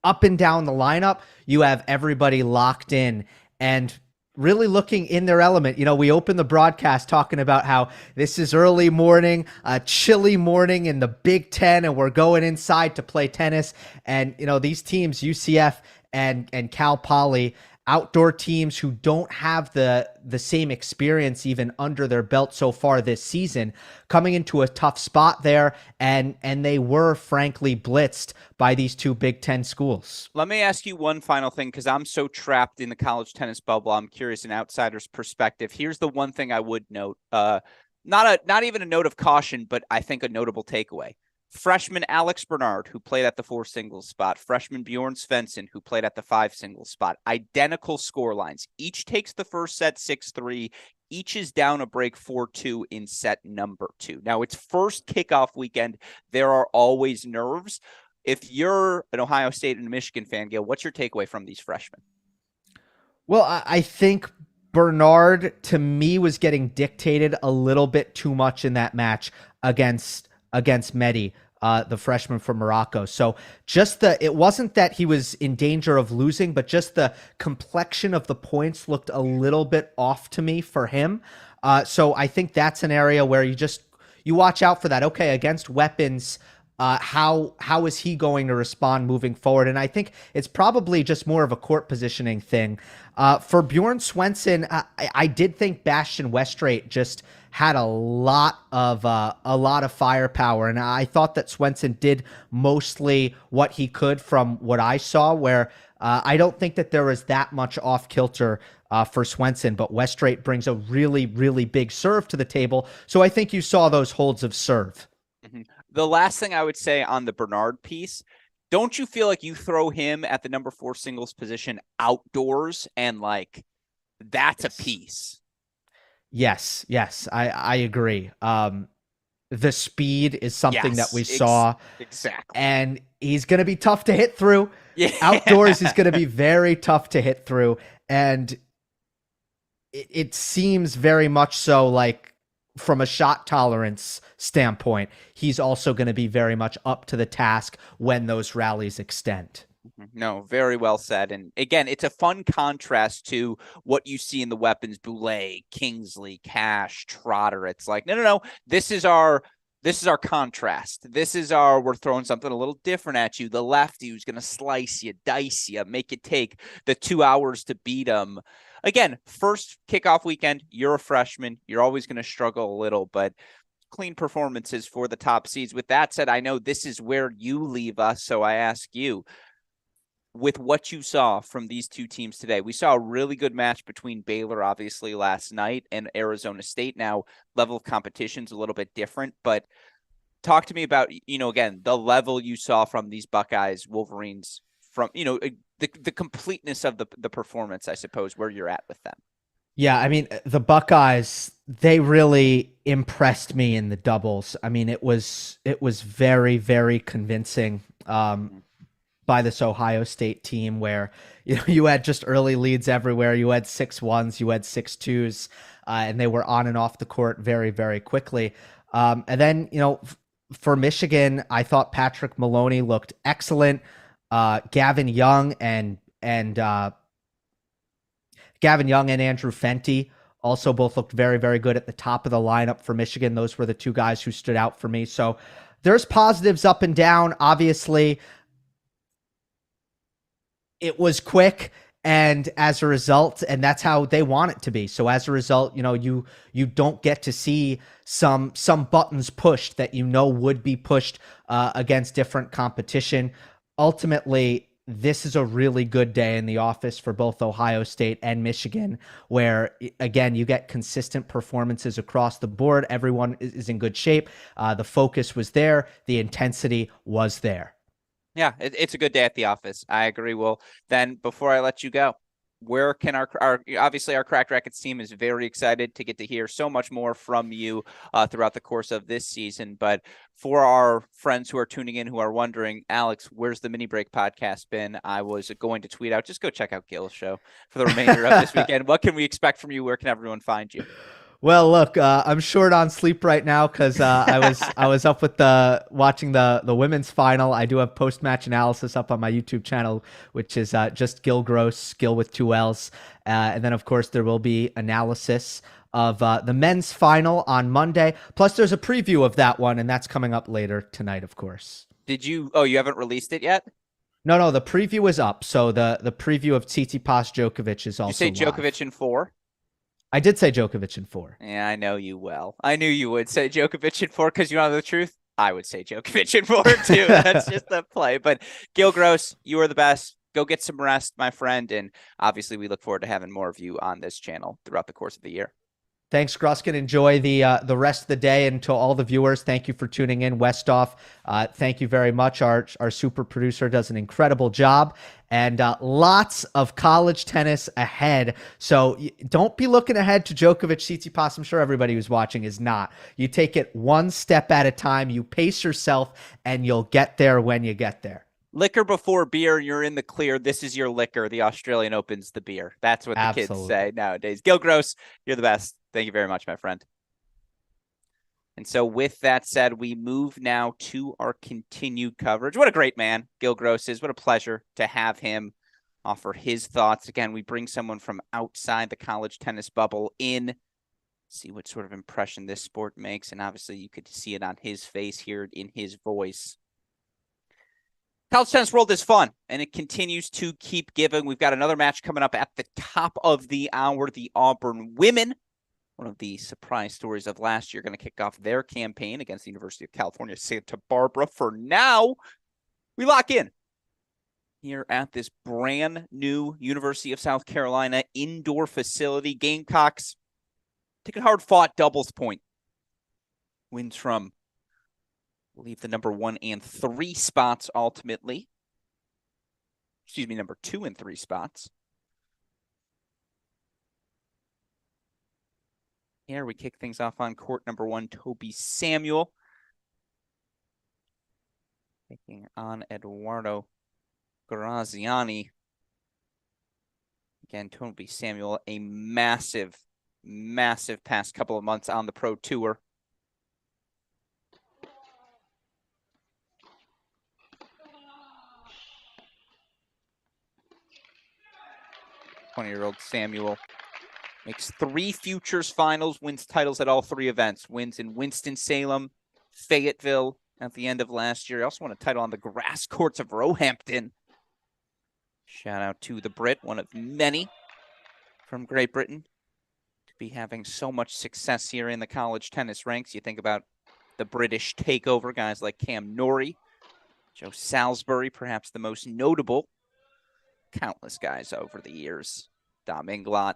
up and down the lineup, you have everybody locked in and really looking in their element. We opened the broadcast talking about how this is early morning, a chilly morning in the Big Ten, and we're going inside to play tennis. And, these teams, UCF and Cal Poly, outdoor teams who don't have the same experience even under their belt so far this season, coming into a tough spot there, and they were frankly blitzed by these 2 Big Ten schools. Let me ask you one final thing, because I'm so trapped in the college tennis bubble. I'm curious, an outsider's perspective. Here's the one thing I would note. Not even a note of caution, but I think a notable takeaway. Freshman Alex Bernard, who played at the 4 singles spot. Freshman Bjorn Svensson, who played at the 5 singles spot. Identical score lines. Each takes the first set 6-3. Each is down a break 4-2 in set number 2. Now, it's first kickoff weekend. There are always nerves. If you're an Ohio State and a Michigan fan, Gil, what's your takeaway from these freshmen? Well, I think Bernard, to me, was getting dictated a little bit too much in that match against Mehdi. the freshman from Morocco. So it wasn't that he was in danger of losing, but just the complexion of the points looked a little bit off to me for him. So I think that's an area where you watch out for that. Okay, against weapons, how is he going to respond moving forward? And I think it's probably just more of a court positioning thing. For Bjorn Swenson, I did think Bastion Westrate just had a lot of firepower, and I thought that Swenson did mostly what he could from what I saw. Where I don't think that there was that much off kilter for Swenson, but Westrate brings a really, really big serve to the table. So I think you saw those holds of serve. Mm-hmm. The last thing I would say on the Bernard piece, don't you feel like you throw him at the number 4 singles position outdoors and like that's a piece? Yes, I agree. The speed is something that we saw. Exactly. And he's going to be tough to hit through. Yeah. Outdoors is going to be very tough to hit through. And it seems very much so like from a shot tolerance standpoint, he's also going to be very much up to the task when those rallies extend. No, very well said. And again, it's a fun contrast to what you see in the weapons, Boulay, Kingsley, Cash, Trotter. It's like, no. This is our contrast. We're throwing something a little different at you. The lefty who's going to slice you, dice you, make it take the 2 hours to beat him. Again, first kickoff weekend, you're a freshman. You're always going to struggle a little, but clean performances for the top seeds. With that said, I know this is where you leave us. So I ask you, with what you saw from these two teams today, we saw a really good match between Baylor, obviously, last night and Arizona State. Now, level of competition's a little bit different, but talk to me about, again, the level you saw from these Buckeyes, Wolverines, from, the completeness of the performance, I suppose, where you're at with them. Yeah, I mean, the Buckeyes, they really impressed me in the doubles. I mean, it was very, very convincing by this Ohio State team where, you had just early leads everywhere. You had 6-1s, you had 6-2s, and they were on and off the court very, very quickly. And then, for Michigan, I thought Patrick Maloney looked excellent. Gavin Young and Andrew Fenty also both looked very, very good at the top of the lineup for Michigan. Those were the two guys who stood out for me. So there's positives up and down. Obviously, it was quick, and as a result, and that's how they want it to be. So as a result, you don't get to see some buttons pushed that would be pushed against different competition. Ultimately, this is a really good day in the office for both Ohio State and Michigan, where, again, you get consistent performances across the board. Everyone is in good shape. The focus was there. The intensity was there. Yeah, it's a good day at the office. I agree. Well, then before I let you go, where can our obviously our Cracked Racquets team is very excited to get to hear so much more from you throughout the course of this season. But for our friends who are tuning in, who are wondering, Alex, where's the Mini Break podcast been? I was going to tweet out, just go check out Gil's show for the remainder of this weekend. What can we expect from you? Where can everyone find you? Well, look, I'm short on sleep right now because I was up with watching the women's final. I do have post-match analysis up on my YouTube channel, which is just Gil Gross, Gil with 2 L's. And then, of course, there will be analysis of the men's final on Monday. Plus, there's a preview of that one, and that's coming up later tonight, of course. You haven't released it yet? No, the preview is up. So the preview of Tsitsipas Djokovic is also You say live. Djokovic in 4? I did say Djokovic in 4. Yeah, I know you well. I knew you would say Djokovic in 4 because you know the truth. I would say Djokovic in 4 too. That's just the play. But Gil Gross, you are the best. Go get some rest, my friend. And obviously, we look forward to having more of you on this channel throughout the course of the year. Thanks, Gruskin. Enjoy the rest of the day. And to all the viewers, thank you for tuning in. Westhoff, thank you very much. Our super producer does an incredible job. And lots of college tennis ahead. So don't be looking ahead to Djokovic, Tsitsipas. I'm sure everybody who's watching is not. You take it one step at a time. You pace yourself, and you'll get there when you get there. Liquor before beer, you're in the clear. This is your liquor. The Australian Open's the beer. That's what the kids say nowadays. Gil Gross, you're the best. Thank you very much, my friend. And so with that said, we move now to our continued coverage. What a great man Gil Gross is. What a pleasure to have him offer his thoughts. Again, we bring someone from outside the college tennis bubble in, see what sort of impression this sport makes. And obviously you could see it on his face, hear it in his voice. College tennis world is fun, and it continues to keep giving. We've got another match coming up at the top of the hour. The Auburn women, one of the surprise stories of last year, going to kick off their campaign against the University of California, Santa Barbara. For now, we lock in here at this brand new University of South Carolina indoor facility. Gamecocks take a hard-fought doubles point. Wins from, I believe, the number 1 and 3 spots ultimately. Excuse me, number 2 and 3 spots. Here we kick things off on court number 1, Toby Samuel. Taking on Eduardo Graziani. Again, Toby Samuel, a massive, massive past couple of months on the pro tour. '20-year-old Samuel makes 3 Futures finals, wins titles at all 3 events, wins in Winston-Salem, Fayetteville at the end of last year. He also won a title on the grass courts of Roehampton. Shout out to the Brit, one of many from Great Britain to be having so much success here in the college tennis ranks. You think about the British takeover, guys like Cam Norrie, Joe Salisbury, perhaps the most notable. Countless guys over the years. Dom Inglot,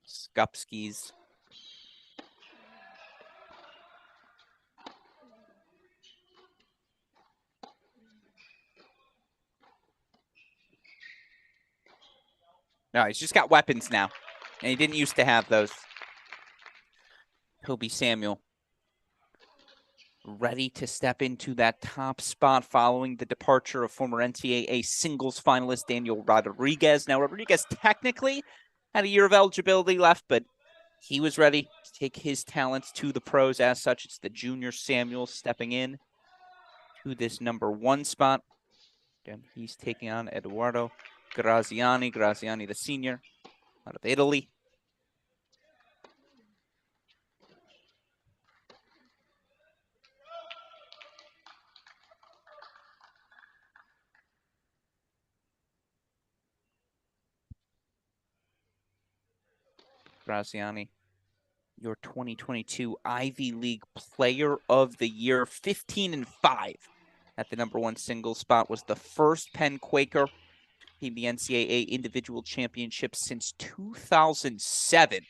Skupskis. No, he's just got weapons now, and he didn't used to have those. Toby Samuel ready to step into that top spot following the departure of former NCAA singles finalist Daniel Rodriguez. Now, Rodriguez technically had a year of eligibility left, but he was ready to take his talents to the pros. As such, it's the junior Samuel stepping in to this number 1 spot. And he's taking on Eduardo Graziani. Graziani, the senior, out of Italy. Graziani, your 2022 Ivy League Player of the Year, 15-5 at the number 1 single spot, was the first Penn Quaker to team the NCAA individual championship since 2007.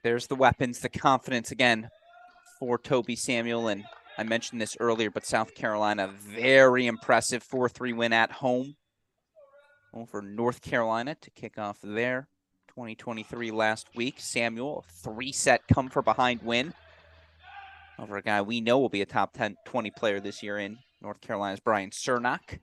There's the weapons, the confidence again for Toby Samuel. And I mentioned this earlier, but South Carolina, very impressive 4-3 win at home over North Carolina to kick off their 2023 last week. Samuel, a 3-set come-from-behind win over a guy we know will be a top 10, 20 player this year in North Carolina's Brian Cernock.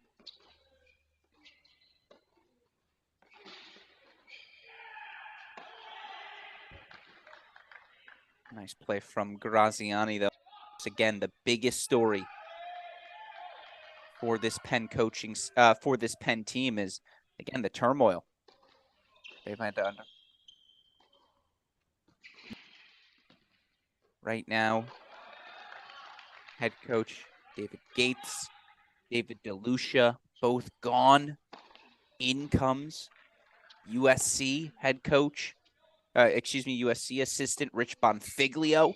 Nice play from Graziani, though. It's, again, the biggest story for this Penn coaching, for this Penn team is, again, the turmoil they've had to under. Right now, head coach David Gates, David DeLucia, both gone. In comes USC head coach, USC assistant Rich Bonfiglio.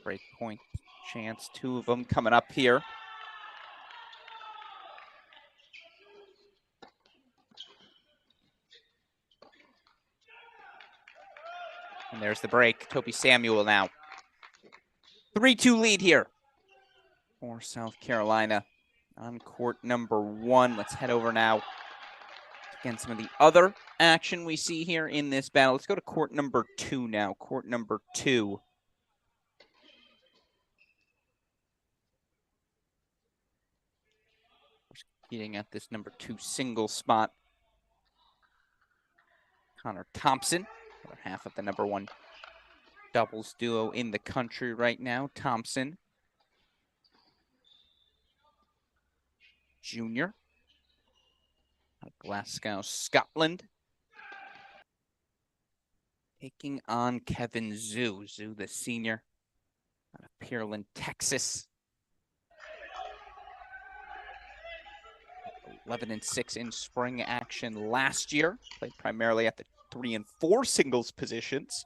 Break point chance, 2 of them coming up here. And there's the break. Toby Samuel now. 3-2 lead here for South Carolina on court number 1. Let's head over now. Again, some of the other action we see here in this battle. Let's go to court number 2 now. Court number 2. Competing at this number 2 single spot. Connor Thompson, other half of the number 1 doubles duo in the country right now. Thompson Jr. out of Glasgow, Scotland. Taking on Kevin Zhu. Zhu, the senior, out of Pearland, Texas. 11-6 in spring action last year. Played primarily at the 3 and 4 singles positions.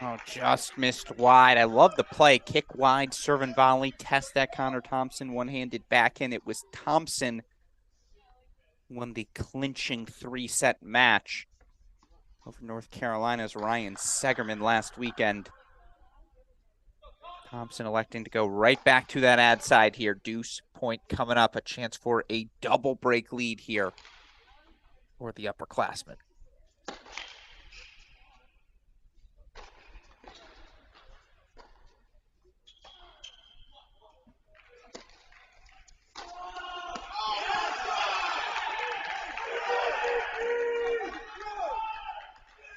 Oh, just missed wide. I love the play. Kick wide, serve and volley. Test that Connor Thompson. One-handed backhand. It was Thompson who won the clinching 3-set match over North Carolina's Ryan Segerman last weekend. Thompson electing to go right back to that ad side here. Deuce point coming up. A chance for a double break lead here for the upperclassmen.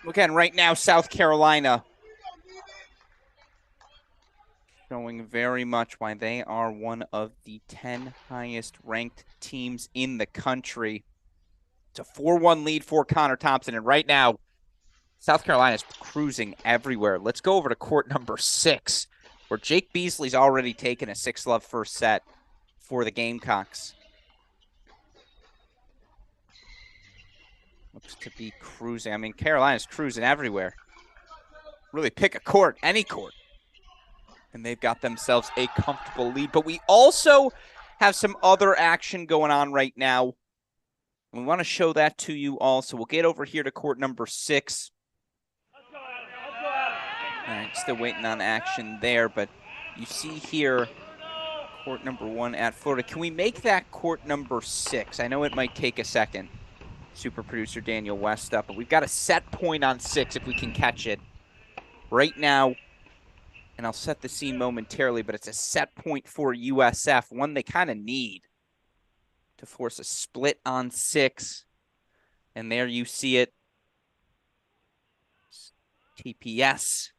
Again, right now, South Carolina showing very much why they are one of the 10 highest ranked teams in the country. It's a 4-1 lead for Connor Thompson. And right now, South Carolina is cruising everywhere. Let's go over to court number 6, where Jake Beasley's already taken a 6-love first set for the Gamecocks. Looks to be cruising. I mean, Carolina's cruising everywhere. Really pick a court, any court. And they've got themselves a comfortable lead. But we also have some other action going on right now. We want to show that to you all. So we'll get over here to court number 6. All right, still waiting on action there. But you see here, court number 1 at Florida. Can we make that court number 6? I know it might take a second. Super producer Daniel West up, but we've got a set point on 6 if we can catch it right now. And I'll set the scene momentarily, but it's a set point for USF, one they kind of need to force a split on 6. And there you see it. TPS.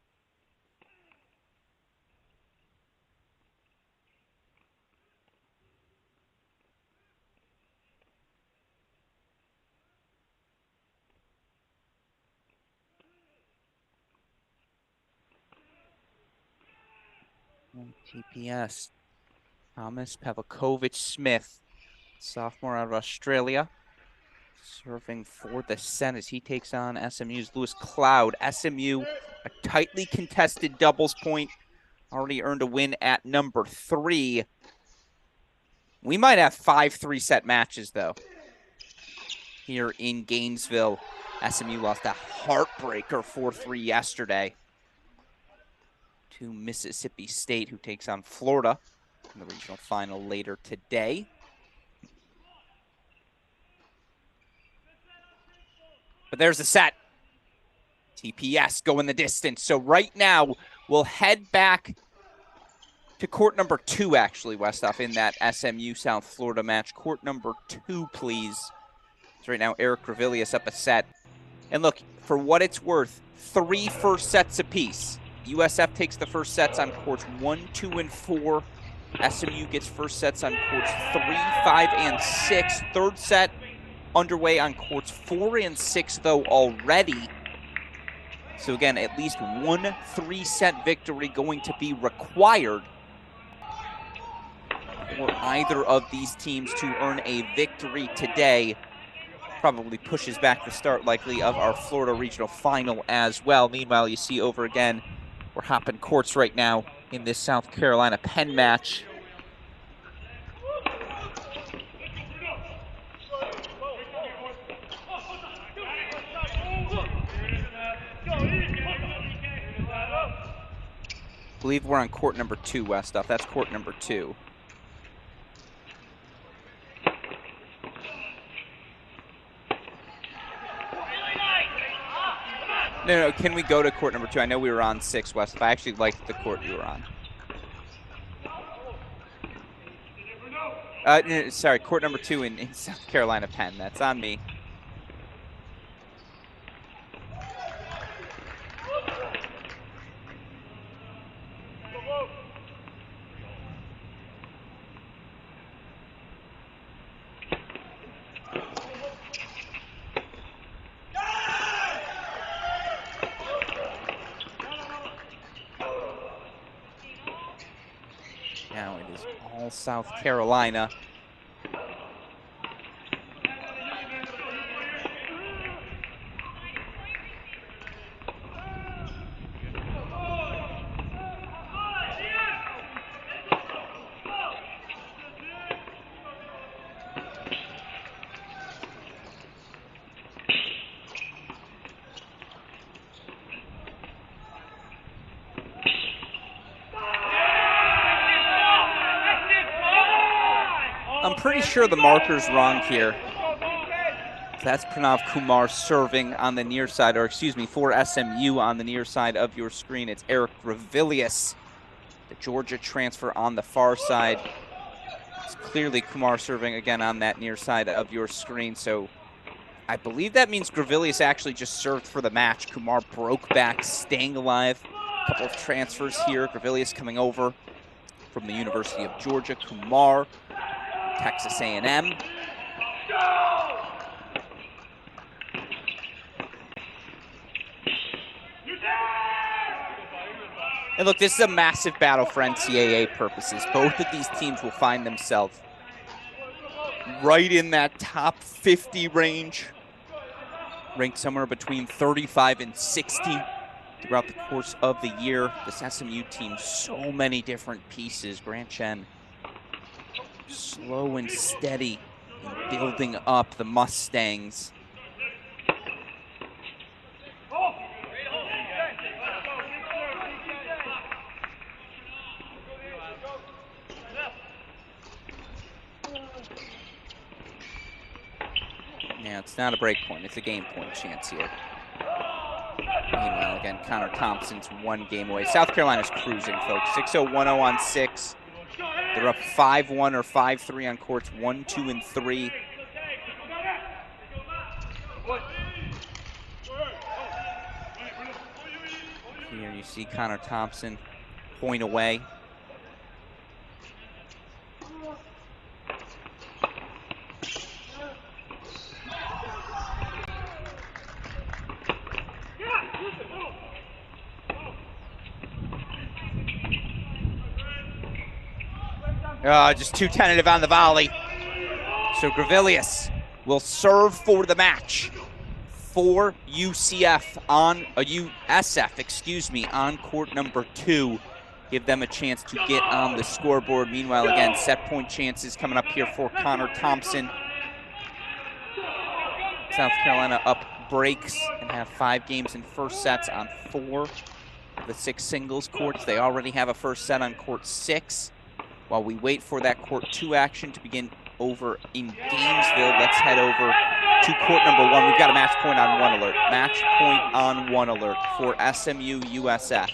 TPS. Thomas Pavlikovich-Smith, sophomore out of Australia, serving for the Senate as he takes on SMU's Lewis Cloud. SMU, a tightly contested doubles point, already earned a win at number 3. We might have 5 3-set matches, though, here in Gainesville. SMU lost a heartbreaker 4-3 yesterday to Mississippi State, who takes on Florida in the regional final later today. But there's the set. TPS going the distance. So right now, we'll head back to court number 2, actually, Westhoff, in that SMU South Florida match. Court number 2, please. So right now, Eric Gravilius up a set. And look, for what it's worth, 3 first sets apiece. USF takes the first sets on courts 1, 2, and 4. SMU gets first sets on courts 3, 5, and 6. Third set underway on courts 4 and 6, though, already. So again, at least 1 3-set victory going to be required for either of these teams to earn a victory today. Probably pushes back the start, likely, of our Florida regional final as well. Meanwhile, you see over again, we're hopping courts right now in this South Carolina Penn match. I believe we're on court number 2, Westhoff. That's court number 2. No, can we go to court number 2? I know we were on 6, Westhoff. I actually liked the court you were on. No, sorry, court number 2 in South Carolina Penn. That's on me. Now it is all South Carolina. I'm pretty sure the marker's wrong here. That's Pranav Kumar serving on the near side, or excuse me, for SMU on the near side of your screen. It's Eric Gravilius, the Georgia transfer, on the far side. It's clearly Kumar serving again on that near side of your screen. So I believe that means Gravilius actually just served for the match. Kumar broke back, staying alive. A couple of transfers here. Gravilius coming over from the University of Georgia. Kumar, Texas A&M. And look, this is a massive battle for NCAA purposes. Both of these teams will find themselves right in that top 50 range ranked somewhere between 35 and 60 throughout the course of the year. This SMU team, so many different pieces. Grant Chen, slow and steady in building up the Mustangs. Yeah, it's not a break point. It's a game point chance here. Meanwhile, again, Connor Thompson's 1 game away. South Carolina's cruising, folks. 6-0, 1-0 on 6. They're up 5-1 or 5-3 on courts 1, 2, and 3. Here you see Connor Thompson point away. Just too tentative on the volley. So Gravilius will serve for the match for USF on court number 2. Give them a chance to get on the scoreboard. Meanwhile, again, set point chances coming up here for Connor Thompson. South Carolina up breaks and have 5 games in first sets on 4 of the 6 singles courts. They already have a first set on court 6. While we wait for that court 2 action to begin over in Gainesville, let's head over to court number 1. We've got a match point on 1 alert. Match point on 1 alert for SMU USF.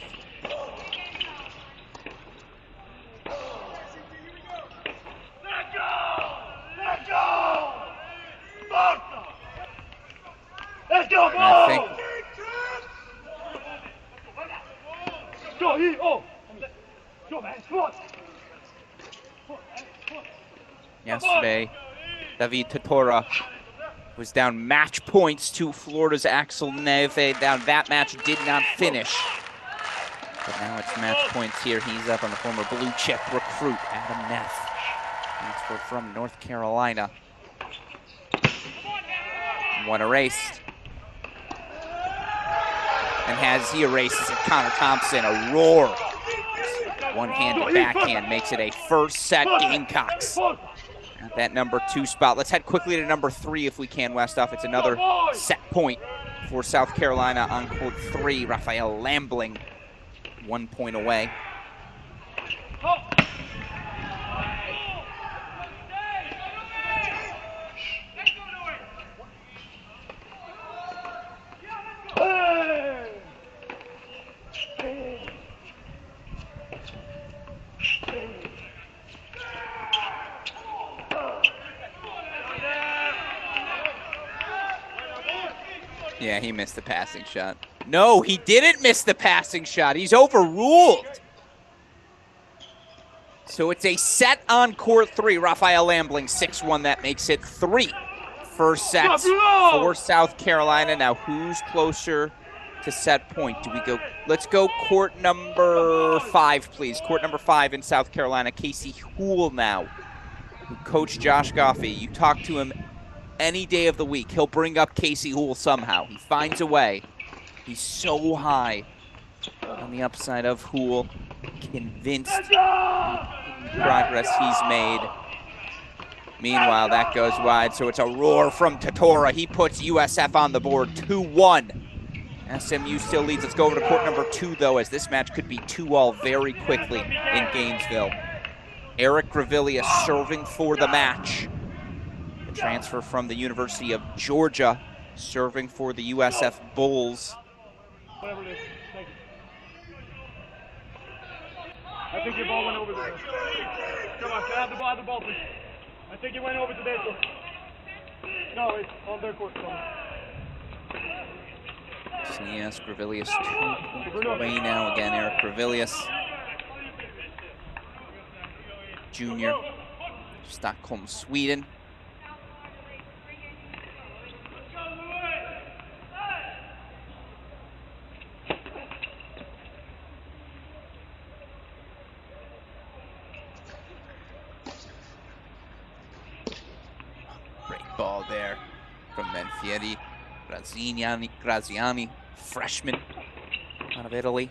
Let's go, And I think yesterday, David Totora was down match points to Florida's Axel Neve. Down that match did not finish. But now it's match points here. He's up on the former blue chip recruit, Adam Neff. Transfer from North Carolina. 1 erased. And as he erases it, Connor Thompson, a roar. One-handed backhand makes it a first set Gamecocks. At that number 2 spot. Let's head quickly to number 3 if we can, Westhoff. It's another set point for South Carolina on court 3. Raphael Lambling, 1 point away. Yeah, he missed the passing shot. No, he didn't miss the passing shot. He's overruled. So it's a set on court 3. Raphael Lambling, 6-1. That makes it 3 first sets for South Carolina. Now, who's closer to set point? Do we go? Let's go court number 5, please. Court number 5 in South Carolina. Casey Houle now, who coached Josh Goffey. You talk to him any day of the week, he'll bring up Casey Houle somehow. He finds a way. He's so high on the upside of Houle. Convinced progress he's made. Meanwhile, that goes wide, so it's a roar from Totora. He puts USF on the board, 2-1. SMU still leads. Let's go over to court number 2, though, as this match could be 2-all very quickly in Gainesville. Eric Gravilius serving for the match. Transfer from the University of Georgia, serving for the USF Bulls. Whatever it is. Thank you. I think your ball went over there. Come on, have the ball, please. I think it went over to there. No, it's on their court. Yes, Gravilius 2 points away now. Again, Eric Gravilius, junior, Stockholm, Sweden. Ball there from Menfietti. Graziani, freshman out of Italy.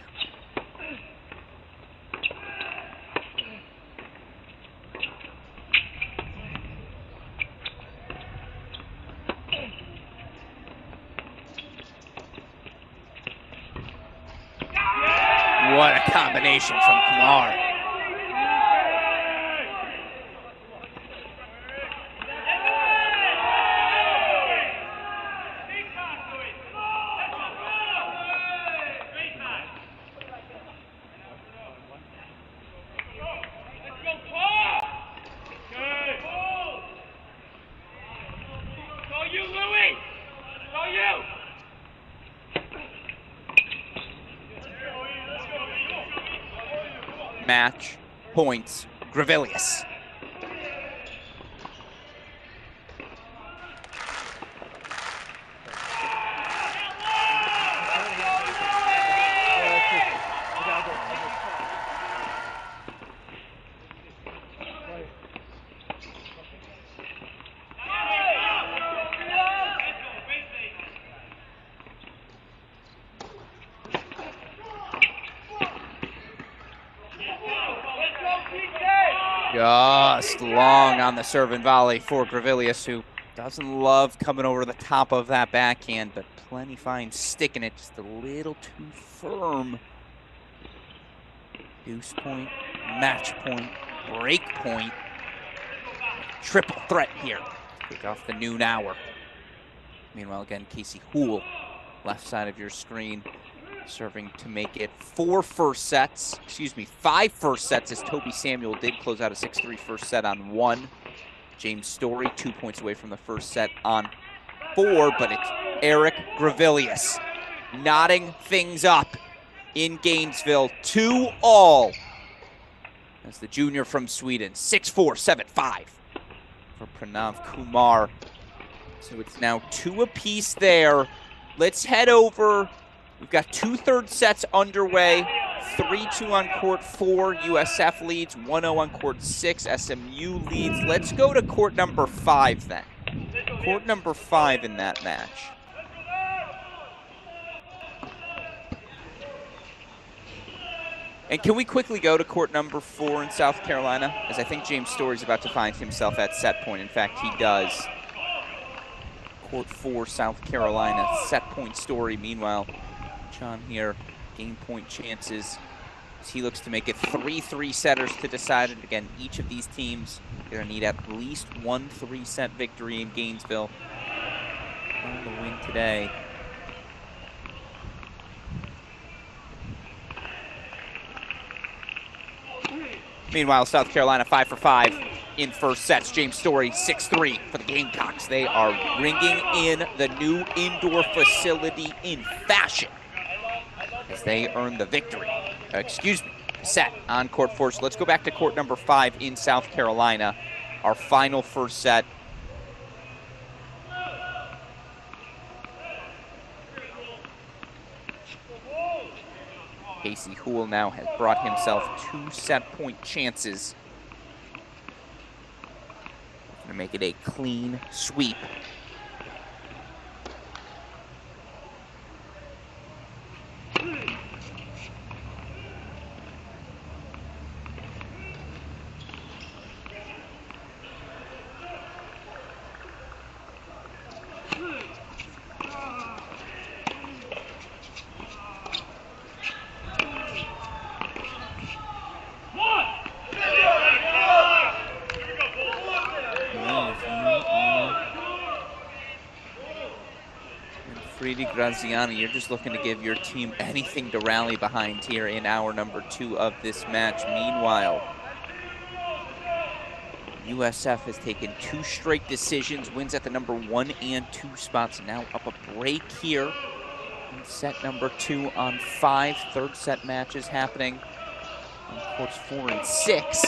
What a combination from Kumar. Match points, Grevilius. Just long on the serve and volley for Grevilius, who doesn't love coming over the top of that backhand, but plenty fine sticking it just a little too firm. Deuce point, match point, break point. Triple threat here. Kick off the noon hour. Meanwhile, again, Casey Houle, left side of your screen, serving to make it 5 first sets as Toby Samuel did close out a 6-3 first set on 1. James Story 2 points away from the first set on 4, but it's Eric Grevilius knotting things up in Gainesville 2-all as the junior from Sweden. 6-4, 7-5 for Pranav Kumar. So it's now 2 apiece there. Let's head over. We've got 2 third sets underway. 3-2 on court 4. USF leads. 1-0 on court 6. SMU leads. Let's go to court number 5 then. Court number 5 in that match. And can we quickly go to court number 4 in South Carolina? As I think James Story's about to find himself at set point. In fact, he does. Court 4, South Carolina. Set point Story. Meanwhile, John here, game point chances as he looks to make it 3 3-setters to decide it. Again, each of these teams are going to need at least 1 3-set victory in Gainesville on the win today. Meanwhile, South Carolina 5 for 5 in first sets. James Story 6-3 for the Gamecocks. They are ringing in the new indoor facility in fashion as they earn the victory. Set on court 4. So let's go back to court number 5 in South Carolina. Our final first set. Casey Houle now has brought himself 2 set point chances. Gonna make it a clean sweep. Graziani, you're just looking to give your team anything to rally behind here in hour number 2 of this match. Meanwhile, USF has taken 2 straight decisions, wins at the number 1 and 2 spots, now up a break here in set number 2 on 5 third set matches happening on courts 4 and 6.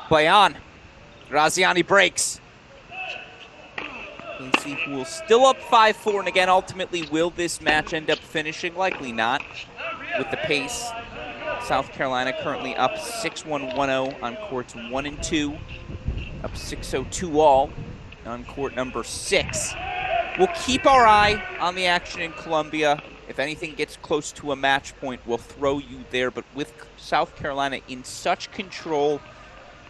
Play on. Graziani breaks. We'll see who will still up 5-4. And again, ultimately, will this match end up finishing? Likely not. With the pace, South Carolina currently up 6-1, 1-0 on courts 1 and 2. Up 6-0, 2-all on court number 6. We'll keep our eye on the action in Columbia. If anything gets close to a match point, we'll throw you there. But with South Carolina in such control,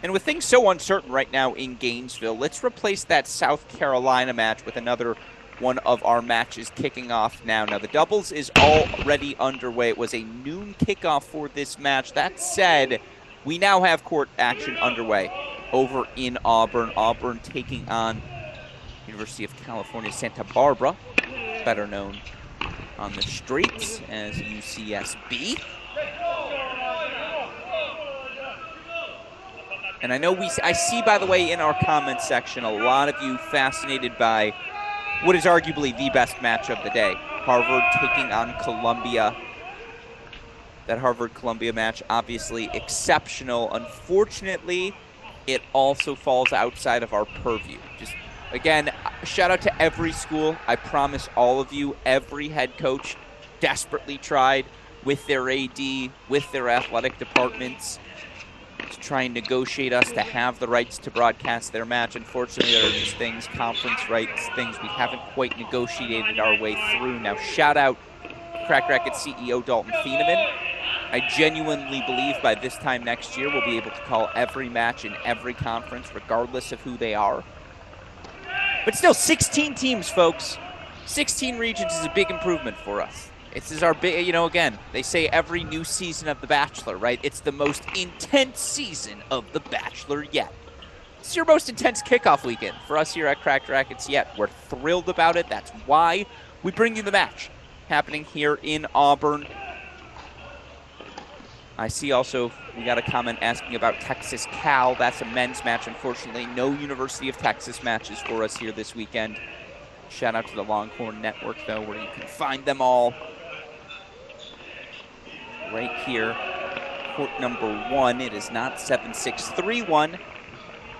and with things so uncertain right now in Gainesville, let's replace that South Carolina match with another one of our matches kicking off now. Now, the doubles is already underway. It was a noon kickoff for this match. That said, we now have court action underway over in Auburn. Auburn taking on University of California, Santa Barbara, better known on the streets as UCSB. And I know I see, by the way, in our comment section, a lot of you fascinated by what is arguably the best match of the day. Harvard taking on Columbia. That Harvard-Columbia match, obviously exceptional. Unfortunately, it also falls outside of our purview. Just, again, shout out to every school. I promise all of you, every head coach desperately tried with their AD, with their athletic departments, to try and negotiate us to have the rights to broadcast their match. Unfortunately, there are these things, conference rights, things we haven't quite negotiated our way through. Now, shout out Crack Rackets CEO Dalton Feeneman. I genuinely believe by this time next year we'll be able to call every match in every conference, regardless of who they are. But still, 16 teams, folks. 16 regions is a big improvement for us. This is our big, again, they say every new season of The Bachelor, right? It's the most intense season of The Bachelor yet. It's your most intense kickoff weekend for us here at Cracked Rackets yet. We're thrilled about it. That's why we bring you the match happening here in Auburn. I see also we got a comment asking about Texas Cal. That's a men's match. Unfortunately, no University of Texas matches for us here this weekend. Shout out to the Longhorn Network, though, where you can find them all right here. Court number 1. It is not 7-6, 3-1,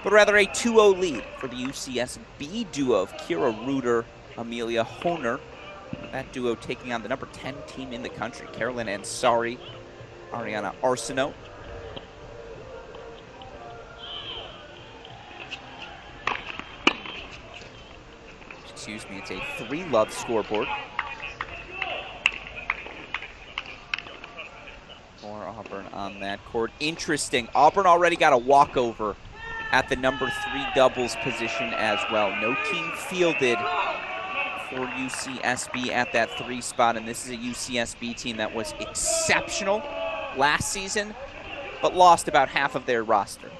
but rather a 2-0 lead for the UCSB duo of Kira Reuter, Amelia Honer. That duo taking on the number 10 team in the country, Carolyn Ansari, Ariana Arsenault. Excuse me, it's a 3-love scoreboard for Auburn on that court. Interesting. Auburn already got a walkover at the number 3 doubles position as well. No team fielded for UCSB at that 3 spot, and this is a UCSB team that was exceptional last season, but lost about half of their roster.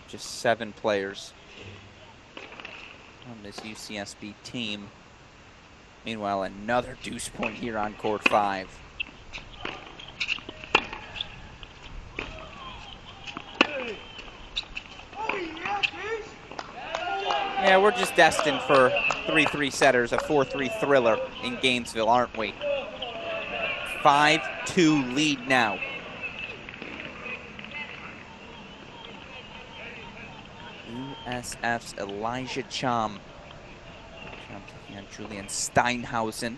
Just 7 players on this UCSB team. Meanwhile, another deuce point here on court 5. Yeah, we're just destined for 3-3 setters, a 4-3 thriller in Gainesville, aren't we? 5-2 lead now. USF's Elijah Cham taking on Julian Steinhausen.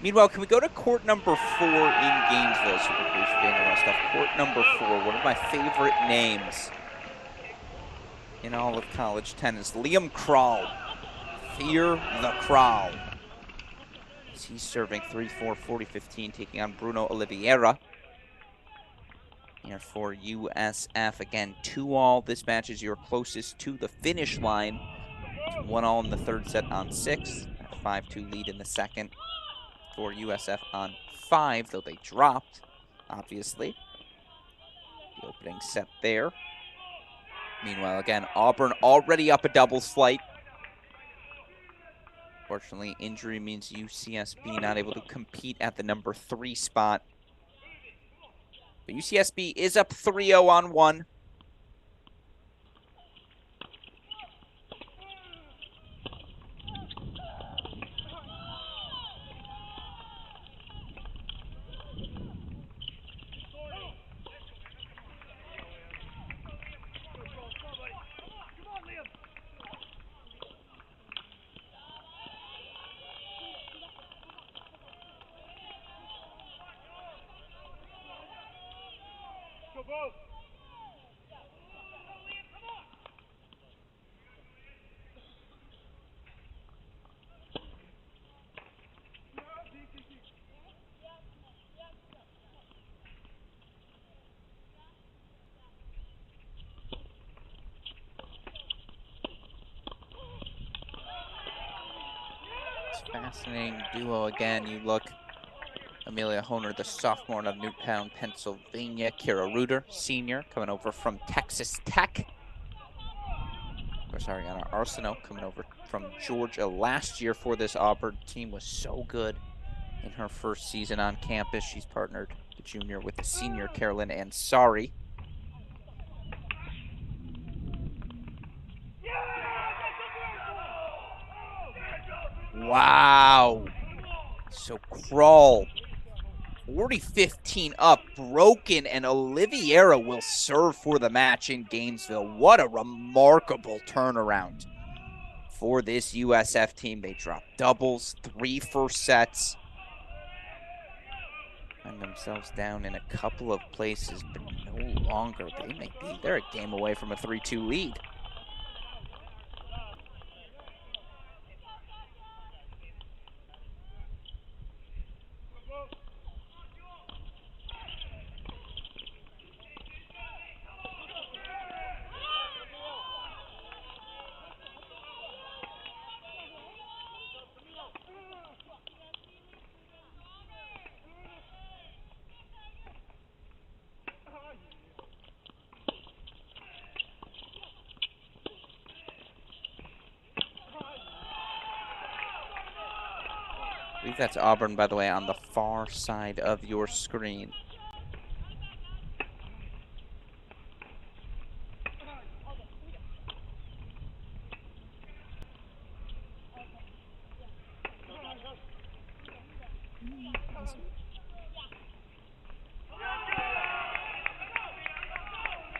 Meanwhile, can we go to court number 4 in Gainesville? Super Cruise for being the stuff. Court number 4, one of my favorite names in all of college tennis. Liam Kral. Fear the Kral. He's serving 3-4, 40-15, taking on Bruno Oliveira. Here for USF, again, 2-all. This match is your closest to the finish line. It's 1-all in the 3rd set on 6. 5-2 lead in the 2nd for USF on 5, though they dropped, obviously. The opening set there. Meanwhile, again, Auburn already up a doubles flight. Fortunately, injury means UCSB not able to compete at the number 3 spot. But UCSB is up 3-0 on 1. Fascinating duo again. You look, Amelia Honer, the sophomore out of Newtown, Pennsylvania. Kara Reuter, senior, coming over from Texas Tech. Or sorry, Anna Arsenault coming over from Georgia last year for this Auburn team. Was so good in her first season on campus. She's partnered the junior with the senior, Carolyn Ansari. Wow. So Crawl, 40-15 up, broken, and Oliviera will serve for the match in Gainesville. What a remarkable turnaround for this USF team. They dropped doubles, 3 first sets, and themselves down in a couple of places, but no longer. They're a game away from a 3-2 lead. I believe that's Auburn, by the way, on the far side of your screen.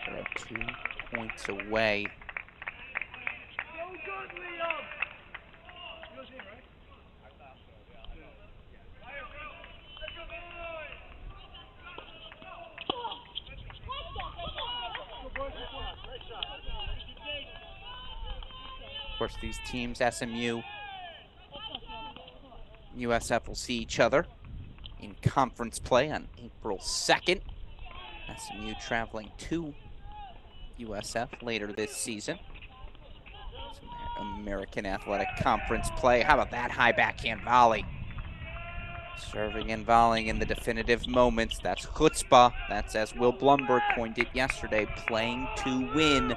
They're 2 points away. Of course, these teams, SMU, USF, will see each other in conference play on April 2nd. SMU traveling to USF later this season. Some American Athletic Conference play. How about that high backhand volley? Serving and volleying in the definitive moments. That's chutzpah. That's, as Will Blumberg coined it yesterday, playing to win.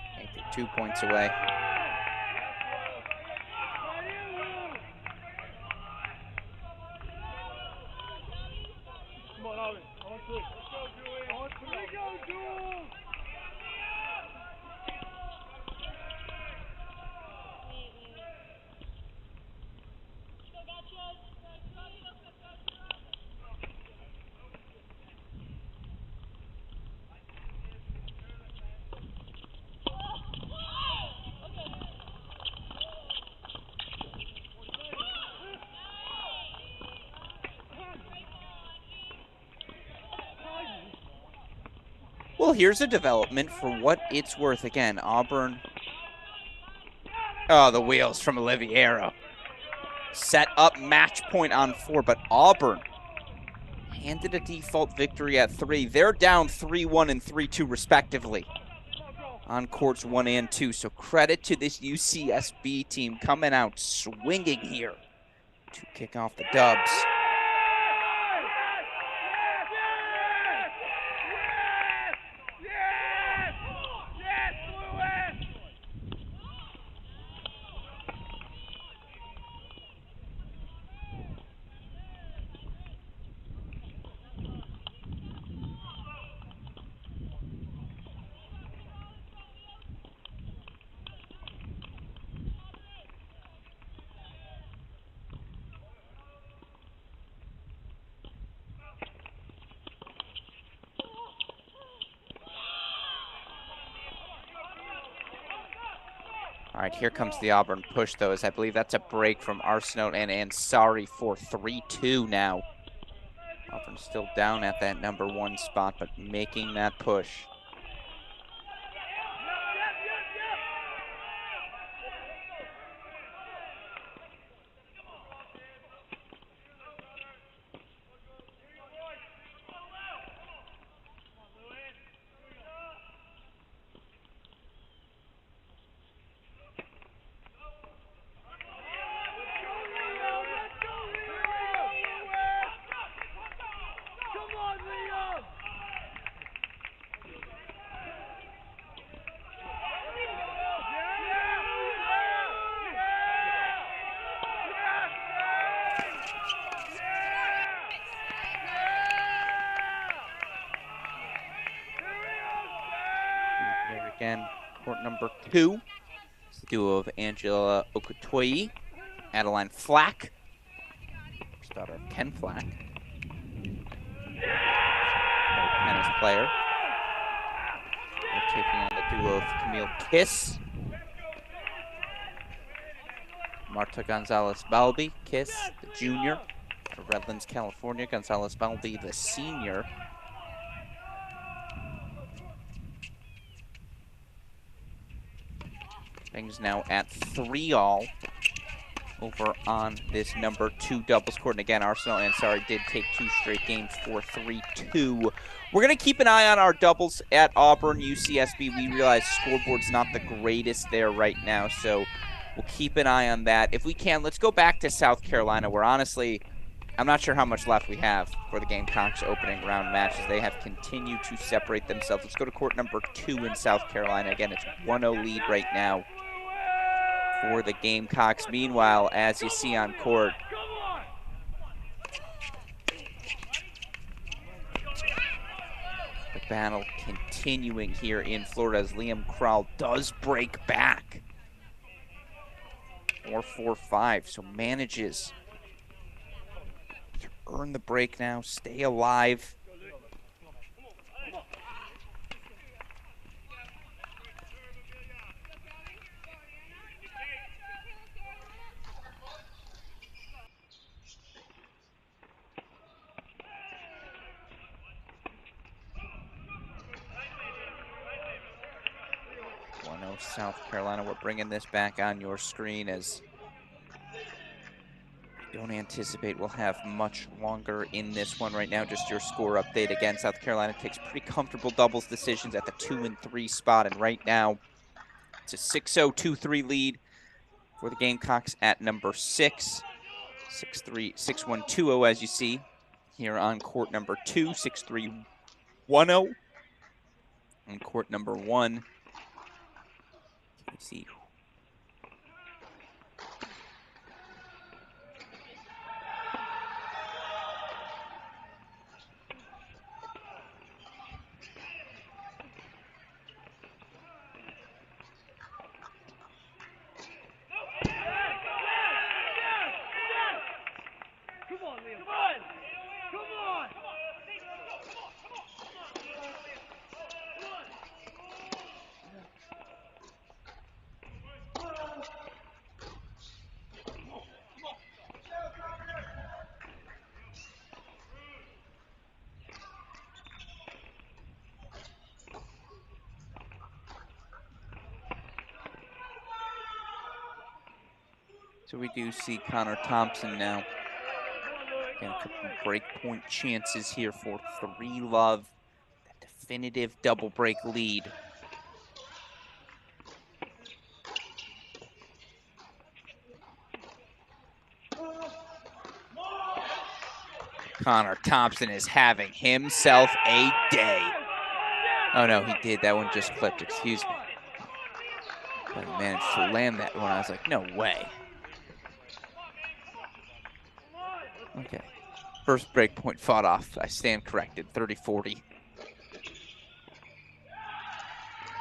I think they're 2 points away. Come on, Alex. On 3. Let's go, Julie. On 3. Let's go, Jules. Well, here's a development for what it's worth. Again, Auburn. Oh, the wheels from Oliviera. Set up match point on 4, but Auburn handed a default victory at 3. They're down 3-1 and 3-2 respectively on courts 1 and 2. So credit to this UCSB team coming out swinging here to kick off the dubs. right, here comes the Auburn push, though, as I believe that's a break from Arsenault and Ansari for 3-2 now. Auburn still down at that number 1 spot, but making that push. Here again, court number 2. It's the duo of Angela Okotoyi, Adeline Flack, daughter of Ken Flack, tennis player. They're taking on the duo of Camille Kiss, Marta Gonzalez-Balbi, Kiss, the junior, out of Redlands, California. Gonzalez-Balbi, the senior. Things now at 3-all over on this number 2 doubles court. And again, Arsenault Ansari did take 2 straight games for 3-2. We're going to keep an eye on our doubles at Auburn, UCSB. We realize scoreboard's not the greatest there right now, so we'll keep an eye on that. If we can, let's go back to South Carolina, where honestly, I'm not sure how much left we have for the Gamecocks opening round matches. They have continued to separate themselves. Let's go to court number 2 in South Carolina. Again, it's 1-0 lead right now for the Gamecocks. Meanwhile, as you see on court, the battle continuing here in Florida as Liam Krall does break back. 4-4-5, so manages to earn the break now, stay alive. South Carolina. We're bringing this back on your screen as I don't anticipate we'll have much longer in this one right now. Just your score update. Again, South Carolina takes pretty comfortable doubles decisions at the 2 and 3 spot, and right now it's a 6-0, 2-3 lead for the Gamecocks at number 6. 6-3, 6-1, 2-0 as you see here on court number 2. 6-3, 1-0 on court number 1. Let's see. So we do see Connor Thompson now. Again, a couple of break point chances here for 3-love. That definitive double break lead. Connor Thompson is having himself a day. Oh no, he did. That one just clipped, excuse me. But he managed to land that one. I was like, no way. Okay. First break point fought off. I stand corrected. 30-40.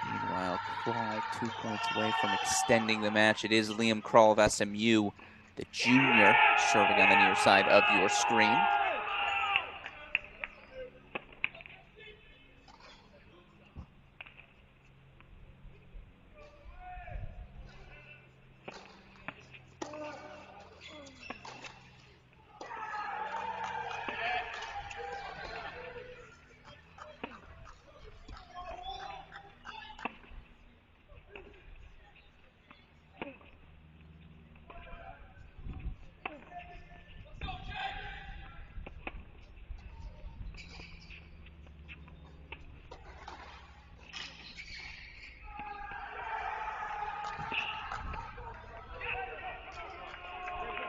Meanwhile, Krall 2 points away from extending the match. It is Liam Krall of SMU, the junior, serving on the near side of your screen.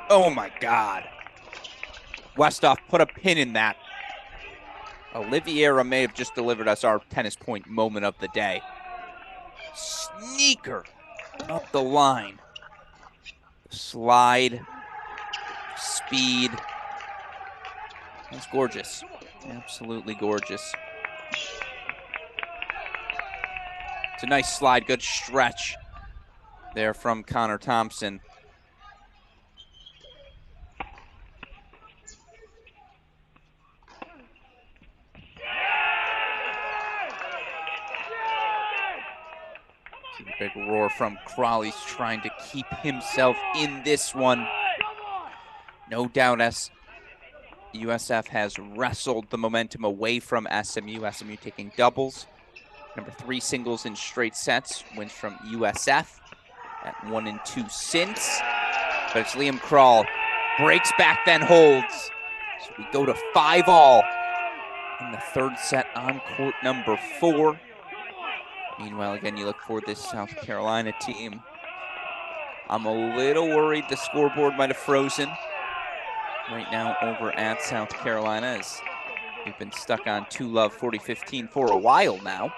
Oh my God. Westhoff put a pin in that. Oliveira may have just delivered us our tennis point moment of the day. Sneaker up the line. Slide. Speed. That's gorgeous. Absolutely gorgeous. It's a nice slide. Good stretch there from Connor Thompson. Big roar from Crawley's trying to keep himself in this one. No doubt USF has wrestled the momentum away from SMU. SMU taking doubles. Number 3 singles in straight sets. Wins from USF at 1 and 2 since. But it's Liam Kral. Breaks back, then holds. So we go to 5-all in the third set on court number 4. Meanwhile, again, you look for this South Carolina team. I'm a little worried the scoreboard might have frozen right now over at South Carolina, as we've been stuck on 2-Love 40-15 for a while now.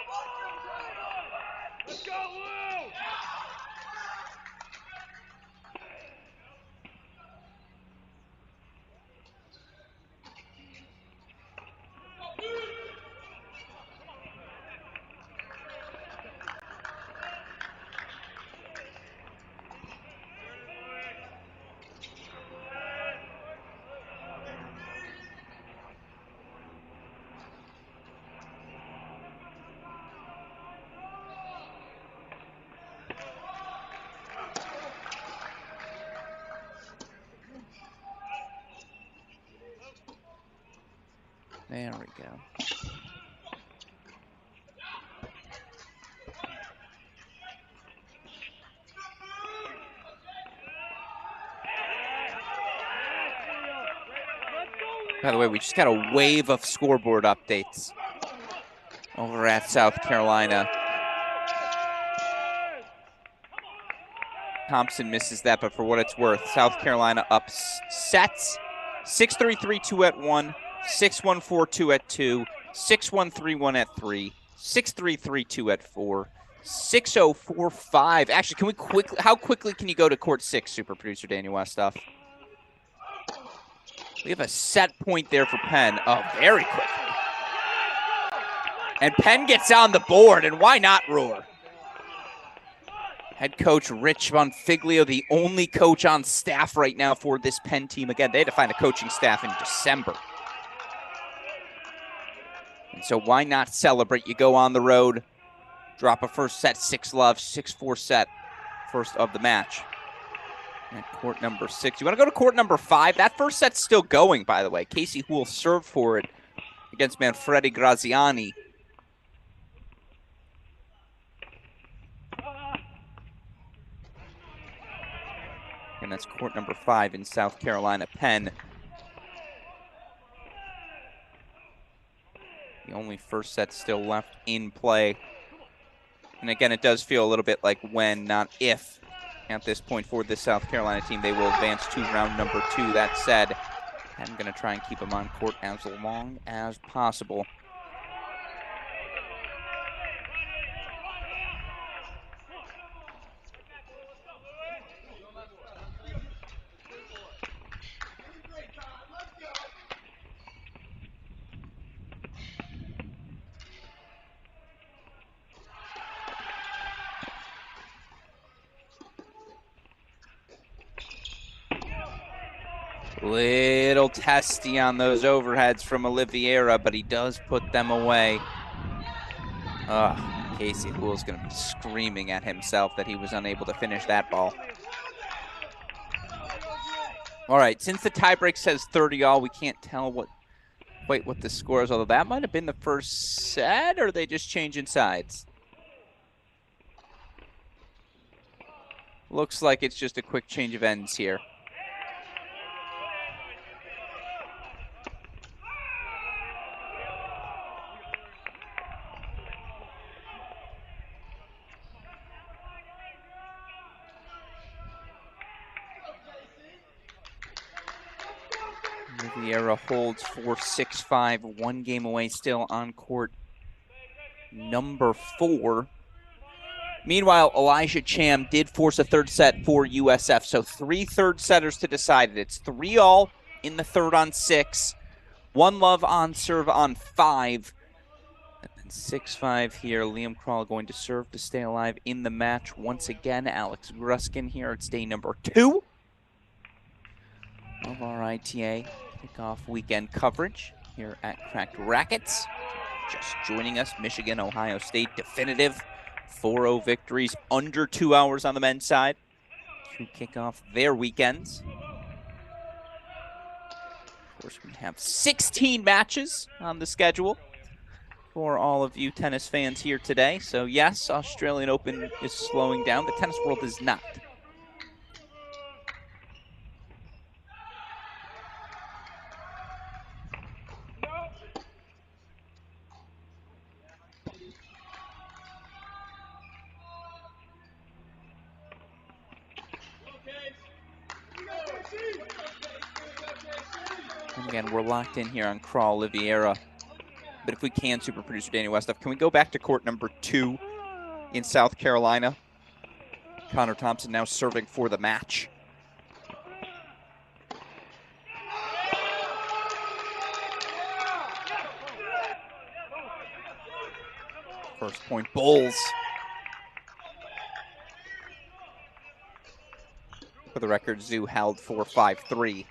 There we go. By the way, we just got a wave of scoreboard updates over at South Carolina. Thompson misses that, but for what it's worth, South Carolina up sets. 6-3, 3-2 at 1, 6-1, 4-2 at 2, 6-1, 3-1 at 3, 6-3, 3-2 at 4, 6-0, 4-5. Actually, can we how quickly can you go to court 6, super producer Daniel Westhoff? We have a set point there for Penn. Oh, very quickly. And Penn gets on the board, and why not roar? Head coach Rich Bonfiglio, the only coach on staff right now for this Penn team. Again, they had to find a coaching staff in December. And so why not celebrate? You go on the road, drop a first set, 6-Love, 6-4 set, first of the match. At court number 6. You want to go to court number 5? That first set's still going, by the way. Casey Houle served for it against Manfredi Graziani. And that's court number 5 in South Carolina. Penn. The only first set still left in play. And again, it does feel a little bit like when, not if, at this point for this South Carolina team, they will advance to round number 2. That said, I'm going to try and keep them on court as long as possible. Little testy on those overheads from Oliveira, but he does put them away. Casey Houle's going to be screaming at himself that he was unable to finish that ball. All right, since the tiebreak says 30-all, we can't tell what the score is, although that might have been the first set, or are they just changing sides? Looks like it's just a quick change of ends here. Riviera holds 4-6-5, 1 game away still on court number 4. Meanwhile, Elijah Cham did force a third set for USF, so 3 third setters to decide it. It's 3-all in the third on 6, 1 love on serve on 5, and then 6-5 here. Liam Krall going to serve to stay alive in the match once again. Alex Gruskin here. It's day number 2 of our ITA Kickoff Weekend coverage here at Cracked Racquets. Just joining us, Michigan, Ohio State, definitive 4-0 victories, under 2 hours on the men's side to kick off their weekends. Of course, we have 16 matches on the schedule for all of you tennis fans here today. So yes, Australian Open is slowing down. The tennis world is not. And again, we're locked in here on Krall, Oliveira. But if we can, super producer Danny Westhoff, can we go back to court number 2 in South Carolina? Connor Thompson now serving for the match. First point, Bulls. For the record, Zoo held 4-5-3.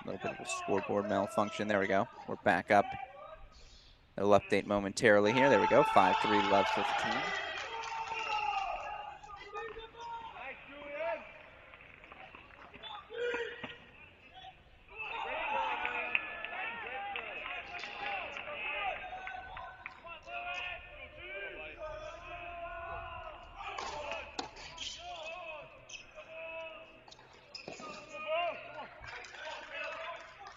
A little bit of a scoreboard malfunction. There we go. We're back up. It'll update momentarily here. There we go. 5-3 love 15.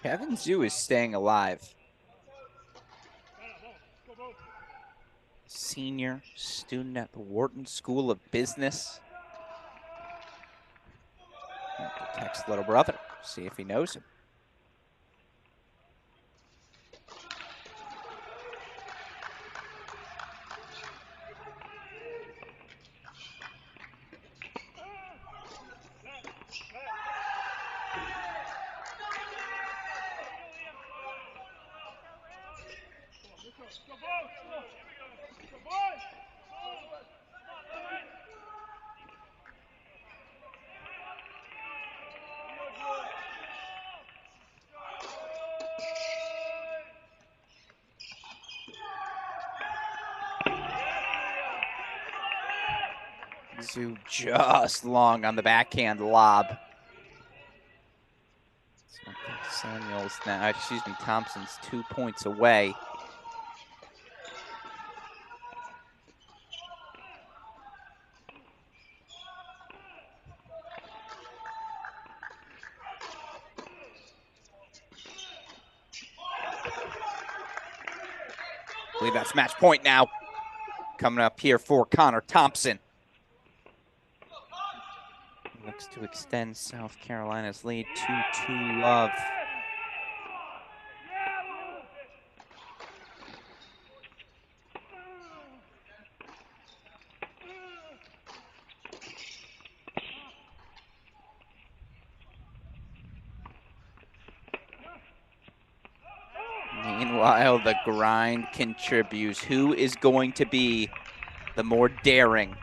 Kevin Zoo is staying alive. Senior student at the Wharton School of Business. I have to text little brother, see if he knows him. Zoo just long on the backhand lob. So I think Samuels now, excuse me, Thompson's 2 points away. I believe that's match point now. Coming up here for Connor Thompson. Looks to extend South Carolina's lead to 2 love. Meanwhile, the grind contributes. Who is going to be the more daring?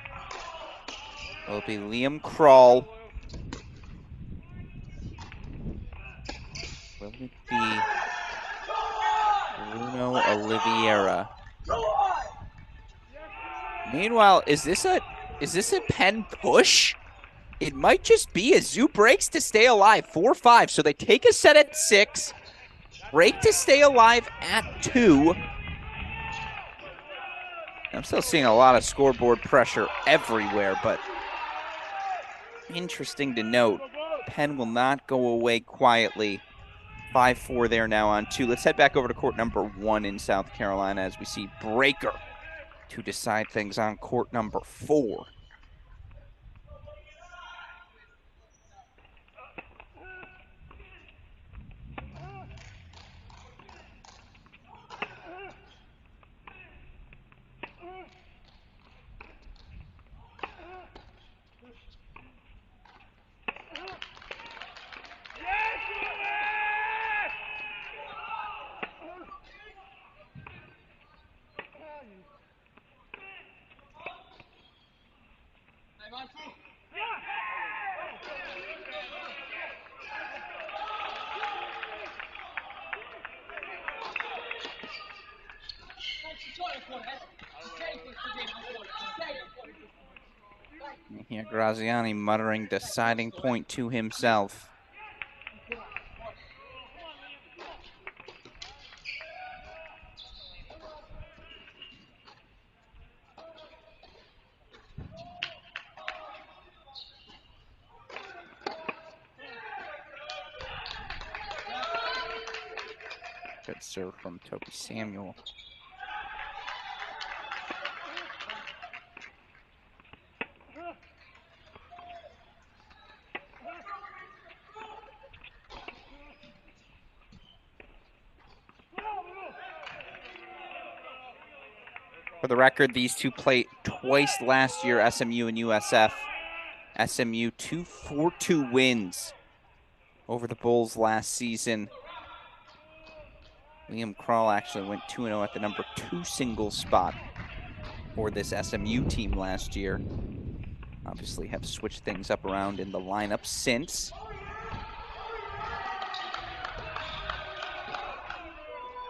Will it be Liam Krall? Will it be Bruno Oliveira? Meanwhile, is this a Penn push? It might just be as Zoo breaks to stay alive. 4-5. So they take a set at 6, break to stay alive at 2. I'm still seeing a lot of scoreboard pressure everywhere, but interesting to note, Penn will not go away quietly. 5-4 there now on 2. Let's head back over to court number 1 in South Carolina as we see Breaker to decide things on court number 4. You hear Graziani muttering deciding point to himself. Good serve from Toby Samuel. For the record, these two played twice last year, SMU and USF. SMU 2 4-2 wins over the Bulls last season. Liam Krall actually went 2-0 at the number 2 singles spot for this SMU team last year. Obviously have switched things up around in the lineup since.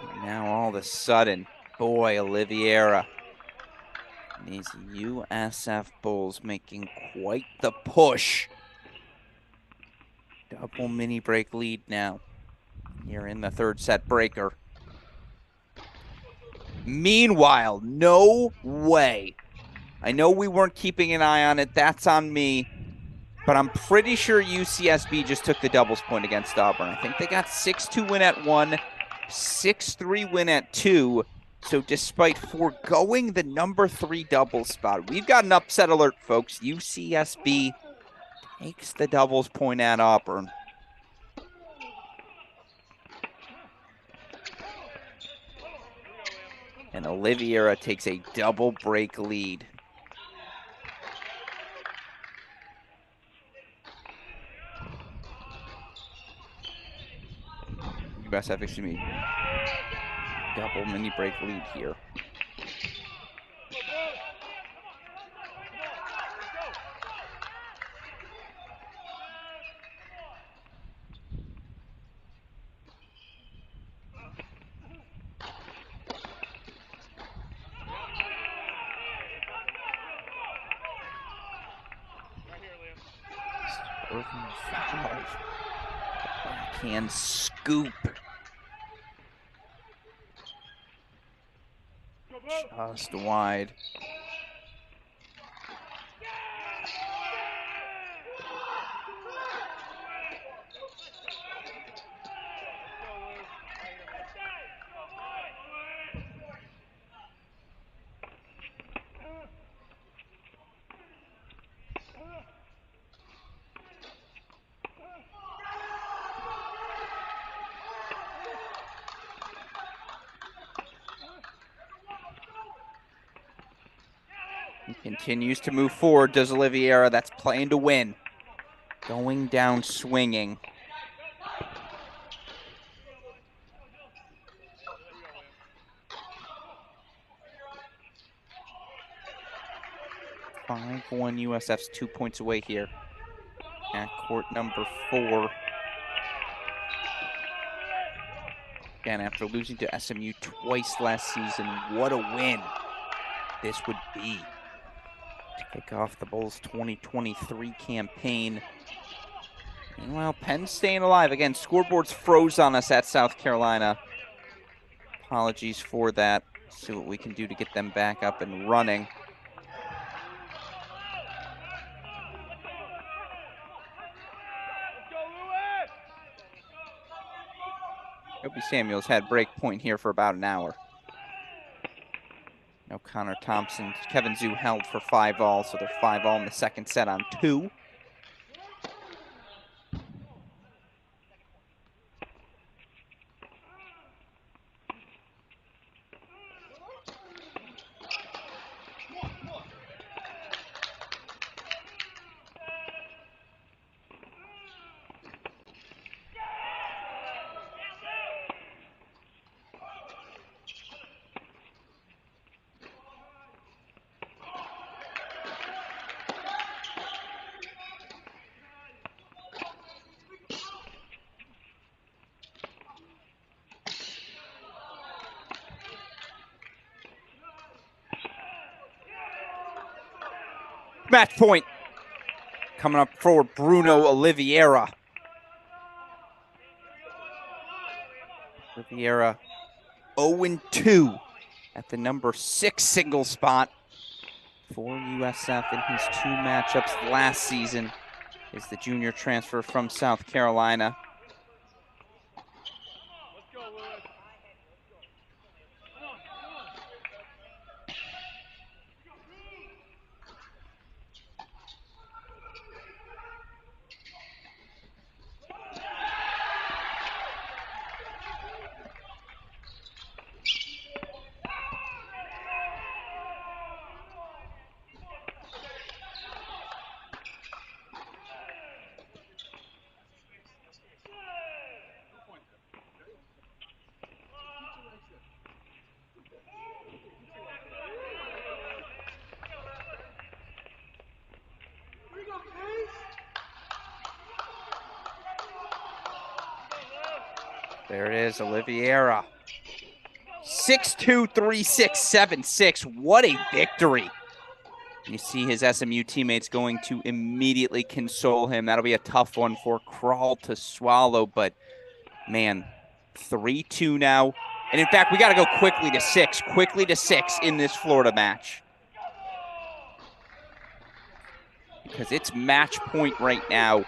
And now all of a sudden, boy, Oliveira. These USF Bulls making quite the push. Double mini break lead now. Here in the third set breaker. Meanwhile, no way. I know we weren't keeping an eye on it. That's on me. But I'm pretty sure UCSB just took the doubles point against Auburn. I think they got 6-2 win at 1, 6-3 win at 2. So despite foregoing the number 3 doubles spot, we've got an upset alert, folks. UCSB takes the doubles point at Auburn. And Oliveira takes a double break lead. USF, excuse me. Double mini break lead here. Backhand scoop. Just wide. He continues to move forward, does Oliveira. That's playing to win. Going down swinging. Five 1 USF's 2 points away here at court number 4. Again, after losing to SMU twice last season, what a win this would be to kick off the Bulls' 2023 campaign. Meanwhile, Penn's staying alive. Again, scoreboards froze on us at South Carolina. Apologies for that. See what we can do to get them back up and running. Toby Samuels had break point here for about an hour. No Connor Thompson. Kevin Zhu held for 5-all, so they're 5-all in the second set on 2. Match point. coming up for Bruno Oliveira. Oliveira 0-2 at the number 6 single spot for USF in his 2 matchups last season. Is the junior transfer from South Carolina. There it is, Oliveira. 6'2", 3'6", 7'6". What a victory. You see his SMU teammates going to immediately console him. That'll be a tough one for Kral to swallow, but man, 3-2 now. And in fact, we got to go quickly to 6 in this Florida match. Because it's match point right now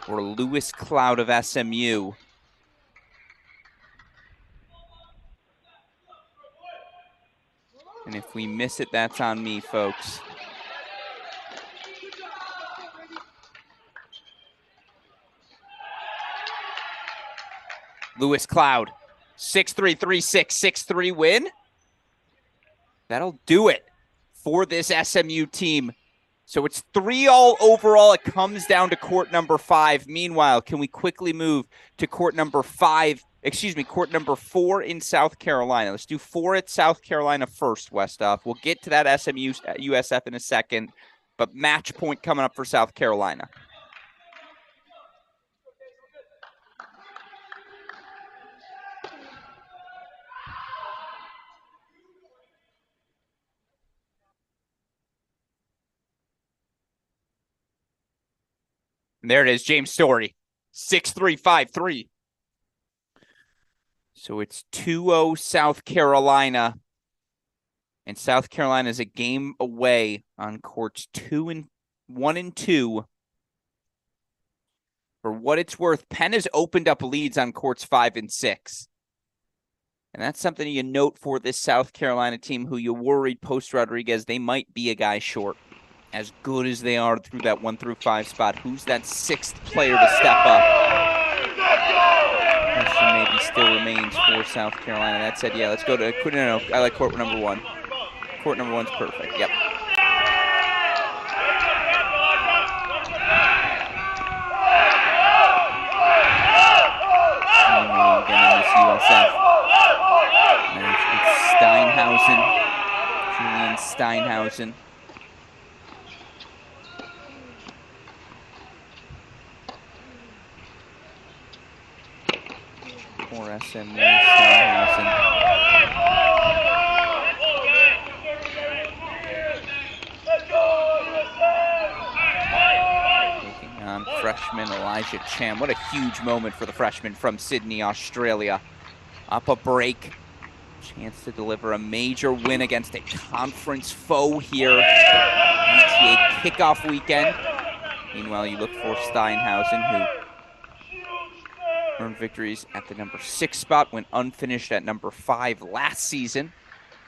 for Lewis Cloud of SMU. And if we miss it, that's on me, folks. Lewis Cloud, 6'3", 3'6", 6'3" win. That'll do it for this SMU team. So it's 3-all overall. It comes down to court number 5. Meanwhile, can we quickly move to court number 4 in South Carolina? Let's do 4 at South Carolina first, Westhoff. We'll get to that SMU USF in a second, but match point coming up for South Carolina. And there it is, James Story, 6'3", 5'3". So it's 2-0 South Carolina. And South Carolina is a game away on courts 1 and 2. For what it's worth, Penn has opened up leads on courts 5 and 6. And that's something you note for this South Carolina team who you worried post-Rodriguez, they might be a guy short. As good as they are through that 1 through 5 spot, who's that 6th player to step up? Question maybe still remains for South Carolina. That said, yeah, let's go to no, I like court number 1. Court number 1's perfect. Yep. Again in this USF. It's Steinhausen, Julian Steinhausen. Or SMU Steinhausen. Taking on freshman Elijah Chan. What a huge moment for the freshman from Sydney, Australia. Up a break. Chance to deliver a major win against a conference foe here. ITA Kickoff Weekend. Meanwhile, you look for Steinhausen, who earned victories at the number 6 spot, went unfinished at number 5 last season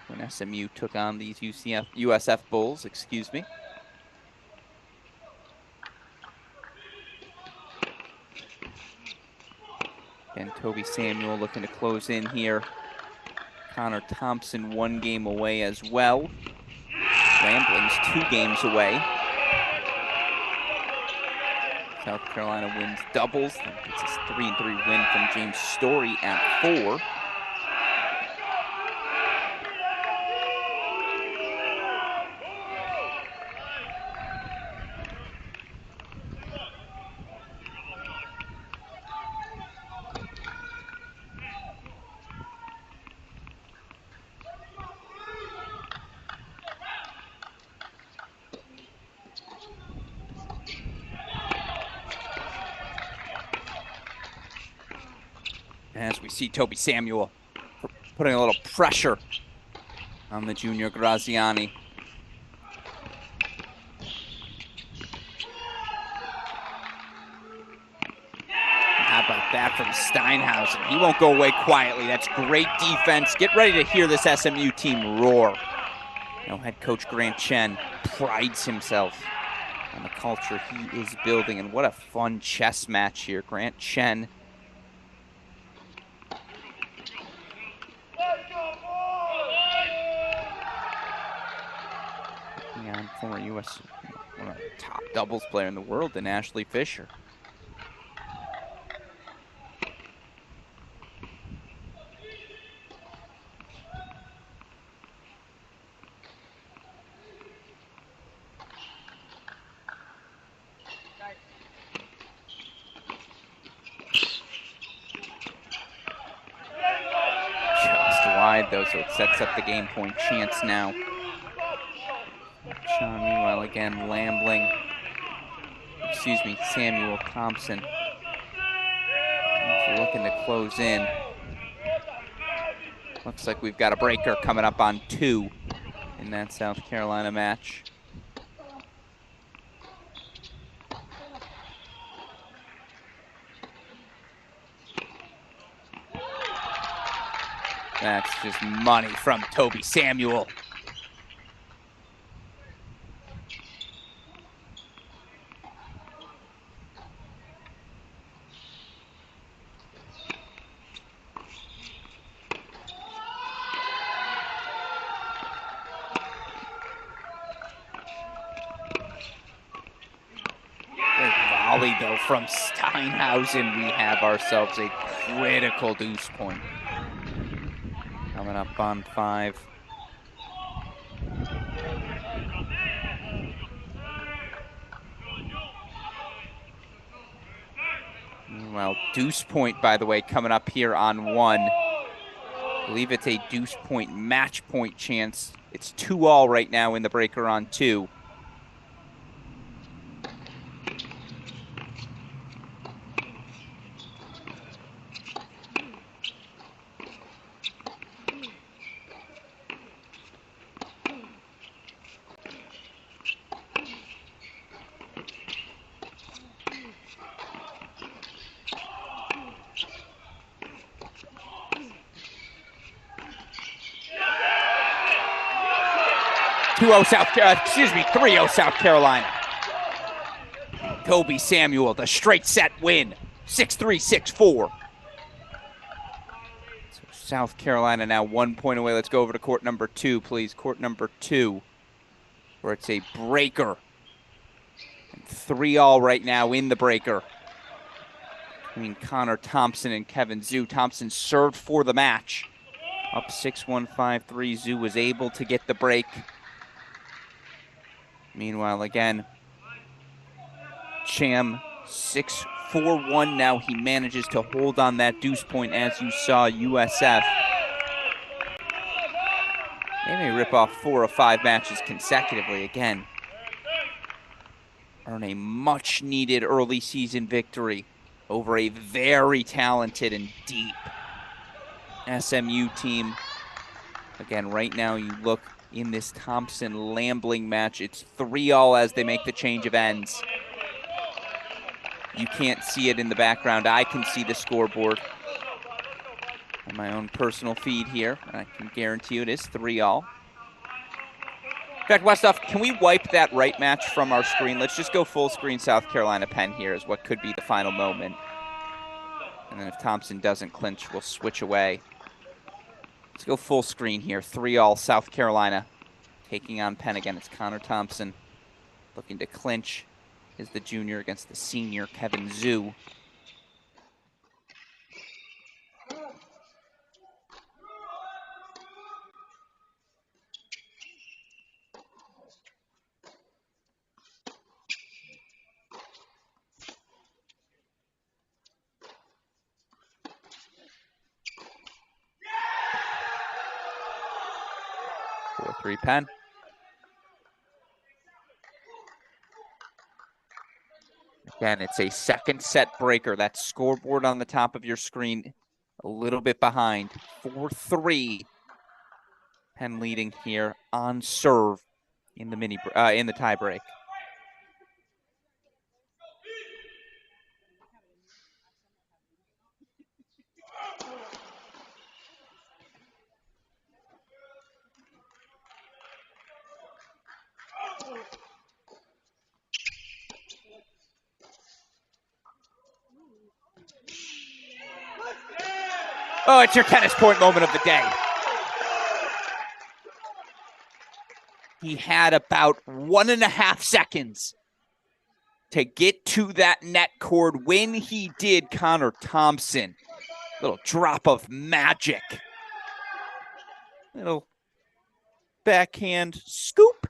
when SMU took on these USF Bulls, excuse me. And Toby Samuel looking to close in here. Connor Thompson 1 game away as well. Ramblings 2 games away. South Carolina wins doubles. It's a 3-3 win from James Story at 4. As we see Toby Samuel putting a little pressure on the junior Graziani. How about that from Steinhausen? He won't go away quietly. That's great defense. Get ready to hear this SMU team roar. You know, head coach Grant Chen prides himself on the culture he is building, and what a fun chess match here. Grant Chen on former U.S. one of the top doubles player in the world, than Ashley Fisher. Just wide though, so it sets up the game point chance now. Sean, meanwhile, again, Samuel Thompson. Looking to close in. Looks like we've got a breaker coming up on 2 in that South Carolina match. That's just money from Toby Samuel. Volley though from Steinhausen. We have ourselves a critical deuce point. Coming up on 5. Well, deuce point, by the way, coming up here on 1. I believe it's a deuce point match point chance. It's 2-all right now in the breaker on 2. Excuse me, 3-0 South Carolina. Toby Samuel, the straight set win, 6-3, 6-4. So South Carolina now 1 point away. Let's go over to court number 2, please. Court number 2, where it's a breaker. 3-all right now in the breaker between Connor Thompson and Kevin Zhu. Thompson served for the match. Up 6-1, 5-3. Zhu was able to get the break. Meanwhile, again, Cham 6-4-1 now. He manages to hold on that deuce point, as you saw USF. They may rip off 4 or 5 matches consecutively again. Earn a much-needed early season victory over a very talented and deep SMU team. Again, right now you look in this Thompson-Lambling match, it's 3-all as they make the change of ends. You can't see it in the background. I can see the scoreboard on my own personal feed here. I can guarantee you it is 3-all. In fact, Westhoff, can we wipe that right match from our screen? Let's just go full screen South Carolina Penn here as what could be the final moment. And then if Thompson doesn't clinch, we'll switch away. Let's go full screen here. 3-all South Carolina taking on Penn. Again, it's Connor Thompson looking to clinch as the junior against the senior Kevin Zhu. Three Penn. Again, it's a second set breaker. That scoreboard on the top of your screen a little bit behind. 4-3. Penn leading here on serve in the in the tie break. Oh, it's your tennis point moment of the day. He had about 1.5 seconds to get to that net cord. When he did, Connor Thompson, little drop of magic. Little backhand scoop,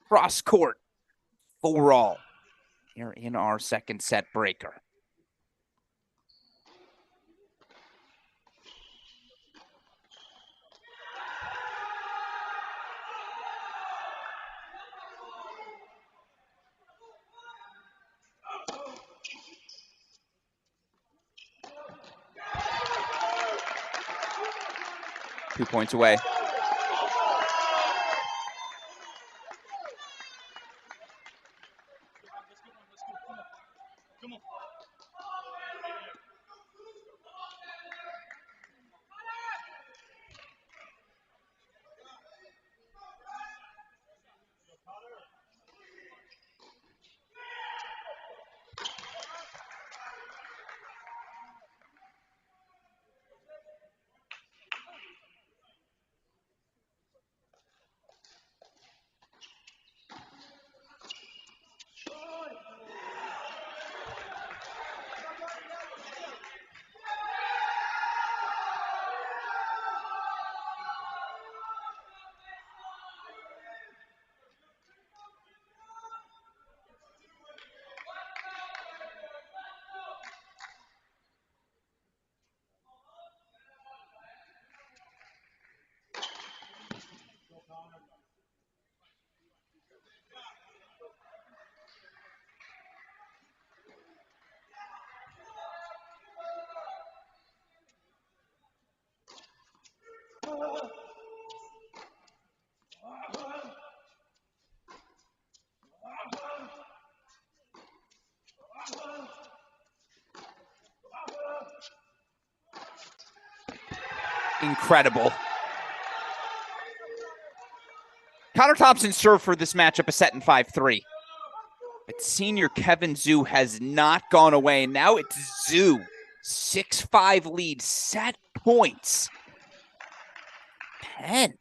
cross court, 4-all here in our second set breaker. Two points away. Incredible. Connor Thompson served for this matchup a set in 5-3. But senior Kevin Zhu has not gone away. Now it's Zhu. 6-5 lead, set points. Penn.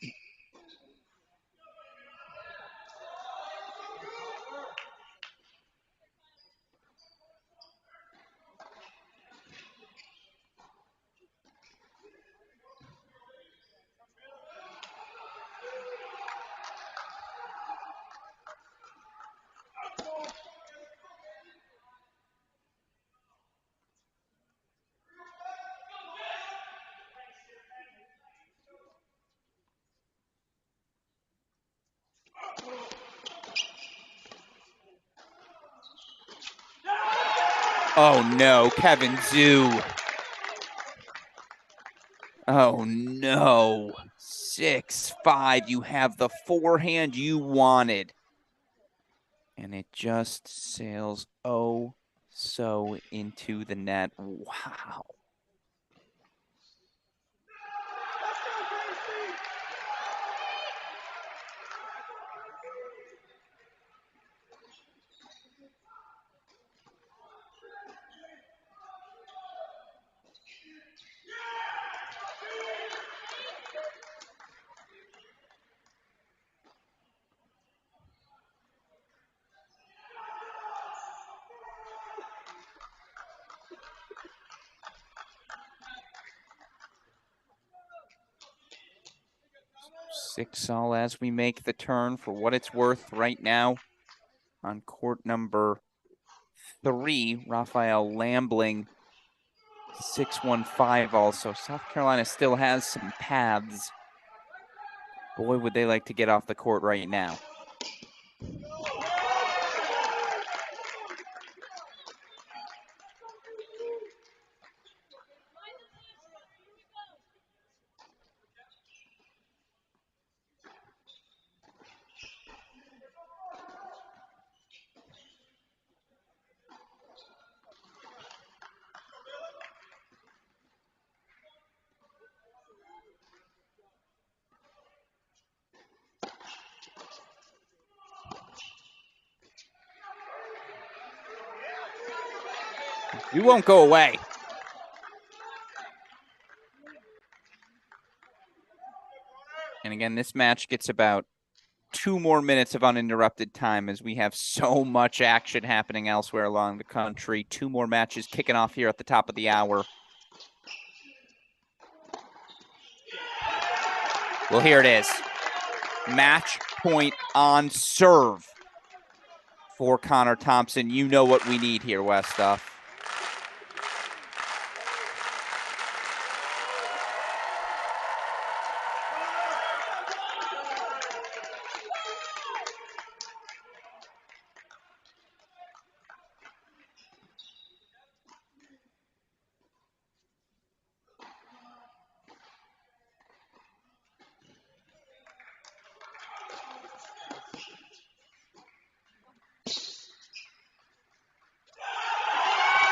Oh no, Kevin Zhu. Oh no. 6-5. You have the forehand you wanted. And it just sails oh so into the net. Wow. Six all as we make the turn for what it's worth right now on court number 3. Raphael Lambling, 6-1-5 also. South Carolina still has some paths. Boy, would they like to get off the court right now. You won't go away. And again, this match gets about 2 more minutes of uninterrupted time as we have so much action happening elsewhere along the country. 2 more matches kicking off here at the top of the hour. Well, here it is. Match point on serve for Connor Thompson. You know what we need here, Westoff.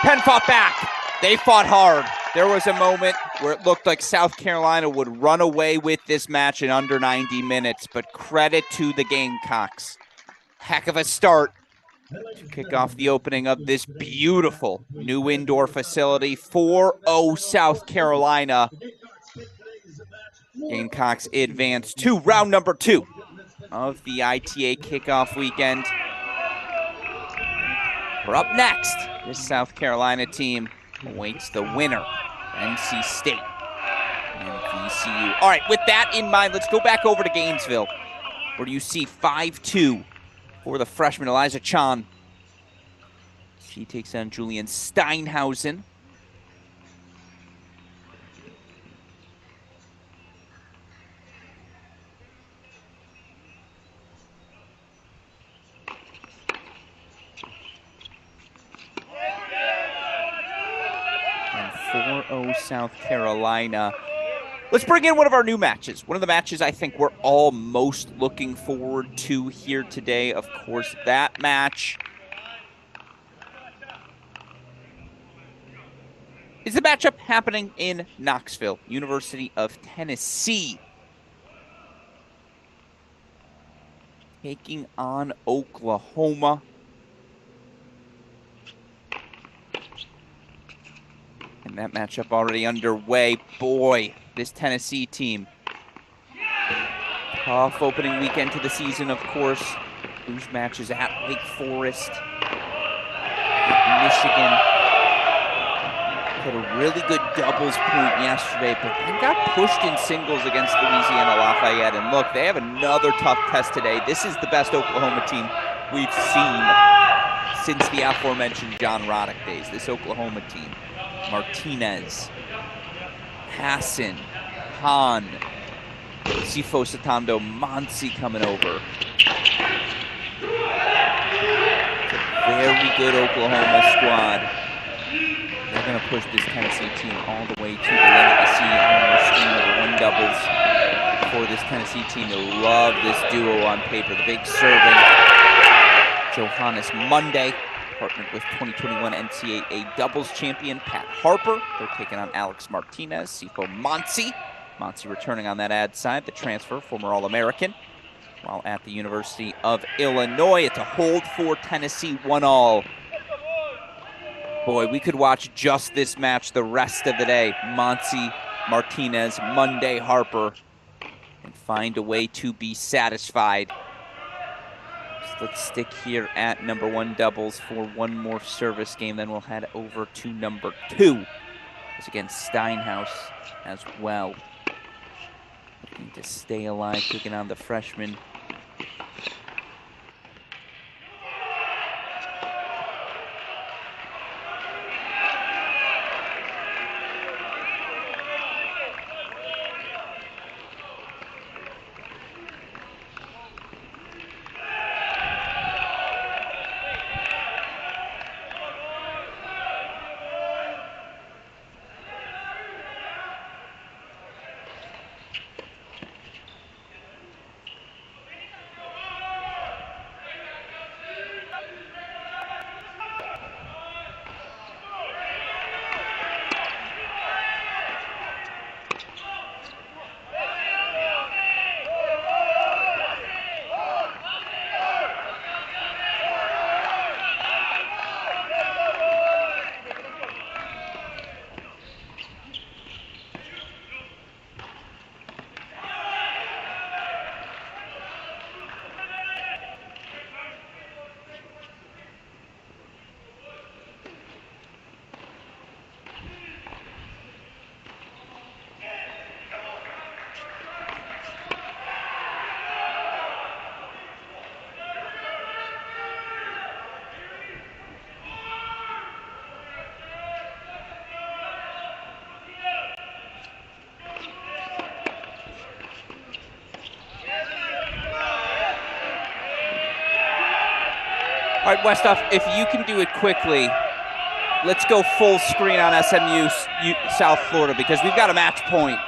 Penn fought back. They fought hard. There was a moment where it looked like South Carolina would run away with this match in under 90 minutes, but credit to the Gamecocks. Heck of a start to kick off the opening of this beautiful new indoor facility. 4-0 South Carolina. Gamecocks advance to round number 2 of the ITA Kickoff Weekend. We're up next. This South Carolina team awaits the winner, NC State and VCU. All right, with that in mind, let's go back over to Gainesville, where you see 5-2 for the freshman Eliza Chan. She takes on Julian Steinhausen. And 4-0 South Carolina. Let's bring in one of our new matches. One of the matches I think we're all most looking forward to here today. Of course, that match is the matchup happening in Knoxville, University of Tennessee, taking on Oklahoma. And that matchup already underway. Boy, this Tennessee team. Tough opening weekend to the season, of course. Lose matches at Wake Forest, at Michigan. Had a really good doubles point yesterday, but then got pushed in singles against Louisiana Lafayette. And look, they have another tough test today. This is the best Oklahoma team we've seen since the aforementioned John Roddick days. This Oklahoma team. Martinez, Hassan, Hahn, Sifo Satando, Monsi coming over. It's a very good Oklahoma squad. They're going to push this Tennessee team all the way to the limit. You see on the screen number 1 doubles for this Tennessee team. They love this duo on paper. The big serving Johannes Monday, partnered with 2021 NCAA doubles champion Pat Harper. They're taking on Alex Martinez, Sifo Monsi. Monsi returning on that ad side, the transfer, former All-American. While at the University of Illinois, it's a hold for Tennessee, 1-all. Boy, we could watch just this match the rest of the day. Monsi, Martinez, Monday, Harper, and find a way to be satisfied. Let's stick here at number 1 doubles for one more service game. Then we'll head over to number 2. It's against Steinhaus as well. Looking to stay alive, taking on the freshman. All right, Westhoff, if you can do it quickly, let's go full screen on SMU South Florida because we've got a match point.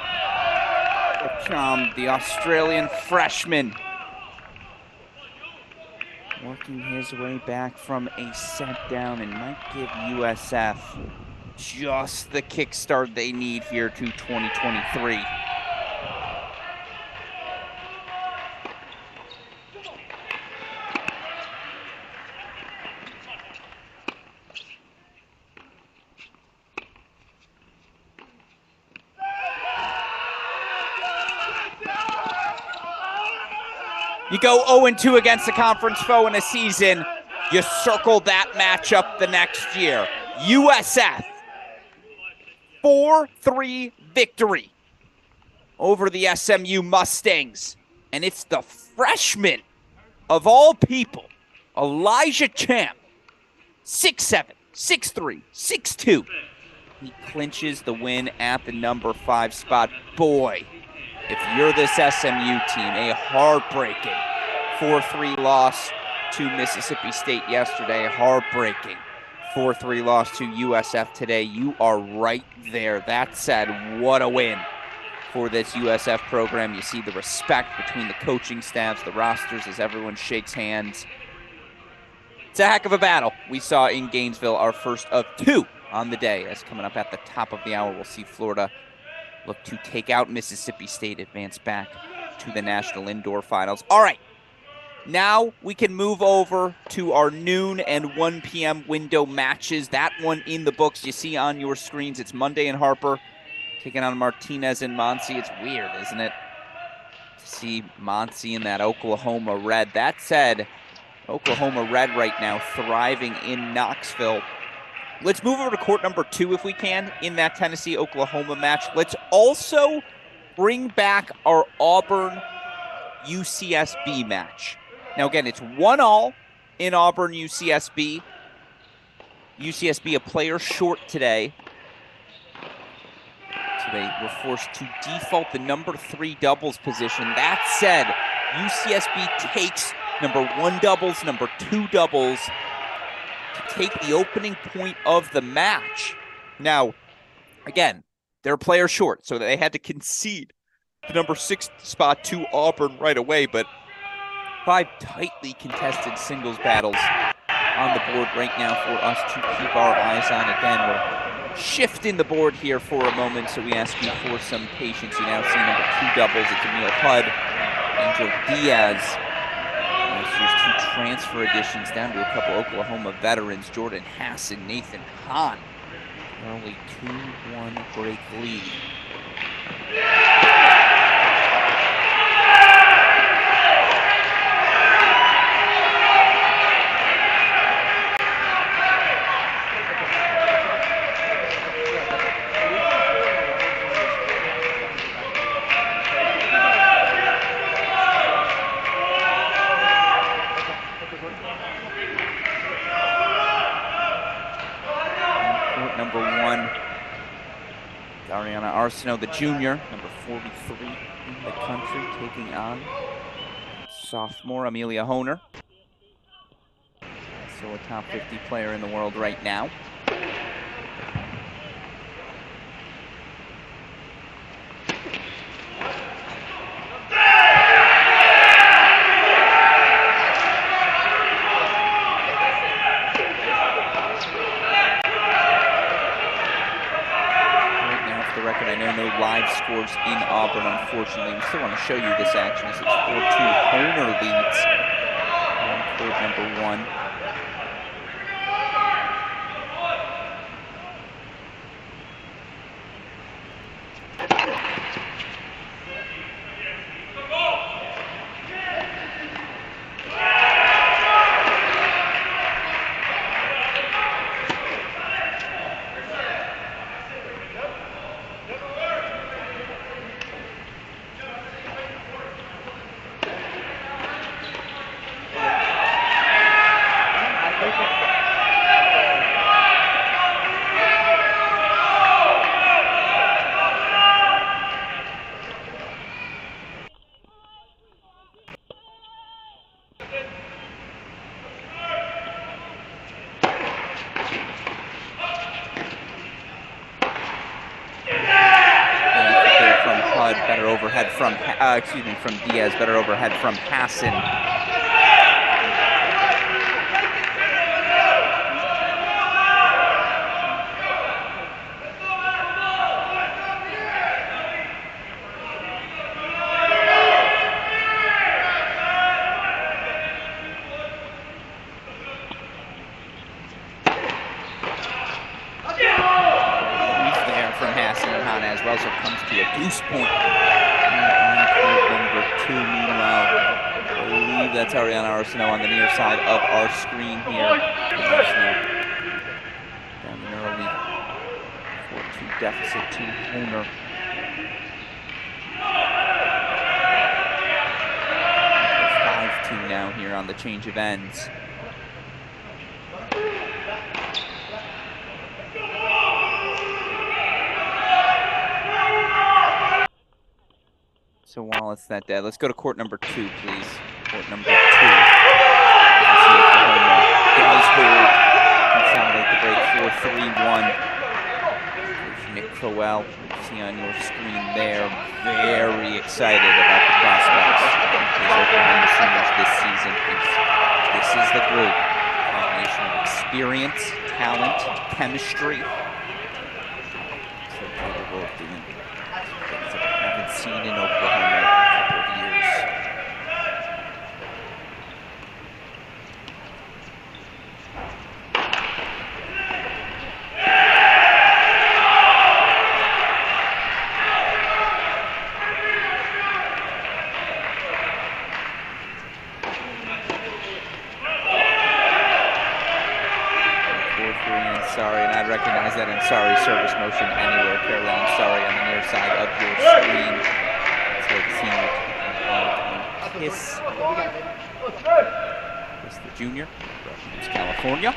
The Australian freshman working his way back from a set down and might give USF just the kickstart they need here to 2023. You go 0-2 against a conference foe in a season, you circle that matchup the next year. USF, 4-3 victory over the SMU Mustangs. And it's the freshman of all people, Elijah Champ, 6'7", 6'3", 6'2". He clinches the win at the number 5 spot. Boy, if you're this SMU team, a heartbreaking 4-3 loss to Mississippi State yesterday, heartbreaking 4-3 loss to USF today. You are right there. That said, what a win for this USF program. You see the respect between the coaching staffs, the rosters, as everyone shakes hands. It's a heck of a battle we saw in Gainesville, our first of 2 on the day. As coming up at the top of the hour, we'll see Florida look to take out Mississippi State, advance back to the National Indoor Finals. All right, now we can move over to our noon and 1 p.m. window matches. That one in the books. You see on your screens, it's Monday and Harper taking on Martinez and Muncie. It's weird, isn't it, to see Muncie in that Oklahoma Red. That said, Oklahoma Red right now thriving in Knoxville. Let's move over to court number 2 if we can in that Tennessee-Oklahoma match. Let's also bring back our Auburn-UCSB match. Now again, it's 1-1 in Auburn-UCSB. UCSB a player short today. So they were forced to default the number 3 doubles position. That said, UCSB takes number 1 doubles, number 2 doubles, to take the opening point of the match. Now, again, they're a player short, so they had to concede the number 6 spot to Auburn right away, but 5 tightly contested singles battles on the board right now for us to keep our eyes on. Again, we're shifting the board here for a moment, so we ask you for some patience. You now see number 2 doubles. It's Emil Hudd, Angel Diaz. There's 2 transfer additions down to a couple Oklahoma veterans, Jordan Hass and Nathan Hahn. Early 2-1 break lead. Arsenault, the junior, number 43 in the country, taking on sophomore Amelia Honer. Also a top 50 player in the world right now. Scores in Auburn, unfortunately. We still want to show you this action as it's 4-2. Honer leads on court number 1. Hud. Better overhead from, from Diaz. Better overhead from Hassan. Deuce point. Number 2, meanwhile, I believe that's Ariana Arsenault on the near side of our screen here. Down an early 4-2 deficit to Homer. Five-2 now here on the change of ends. So while it's that dead, let's go to court number 2, please. Court number 2. Does hold. Consolidate the break 4-3-1. Nick Crowell, you see on your screen there, very excited about the prospects of his Oklahoma seniors this season. This is the group. Combination of experience, talent, chemistry. So capable of doing things that I haven't seen in Oklahoma in a couple of years. Sorry, and I recognize that Ansari service motion anywhere. Caroline Ansari on the near side of your screen. So Kiss the junior from California.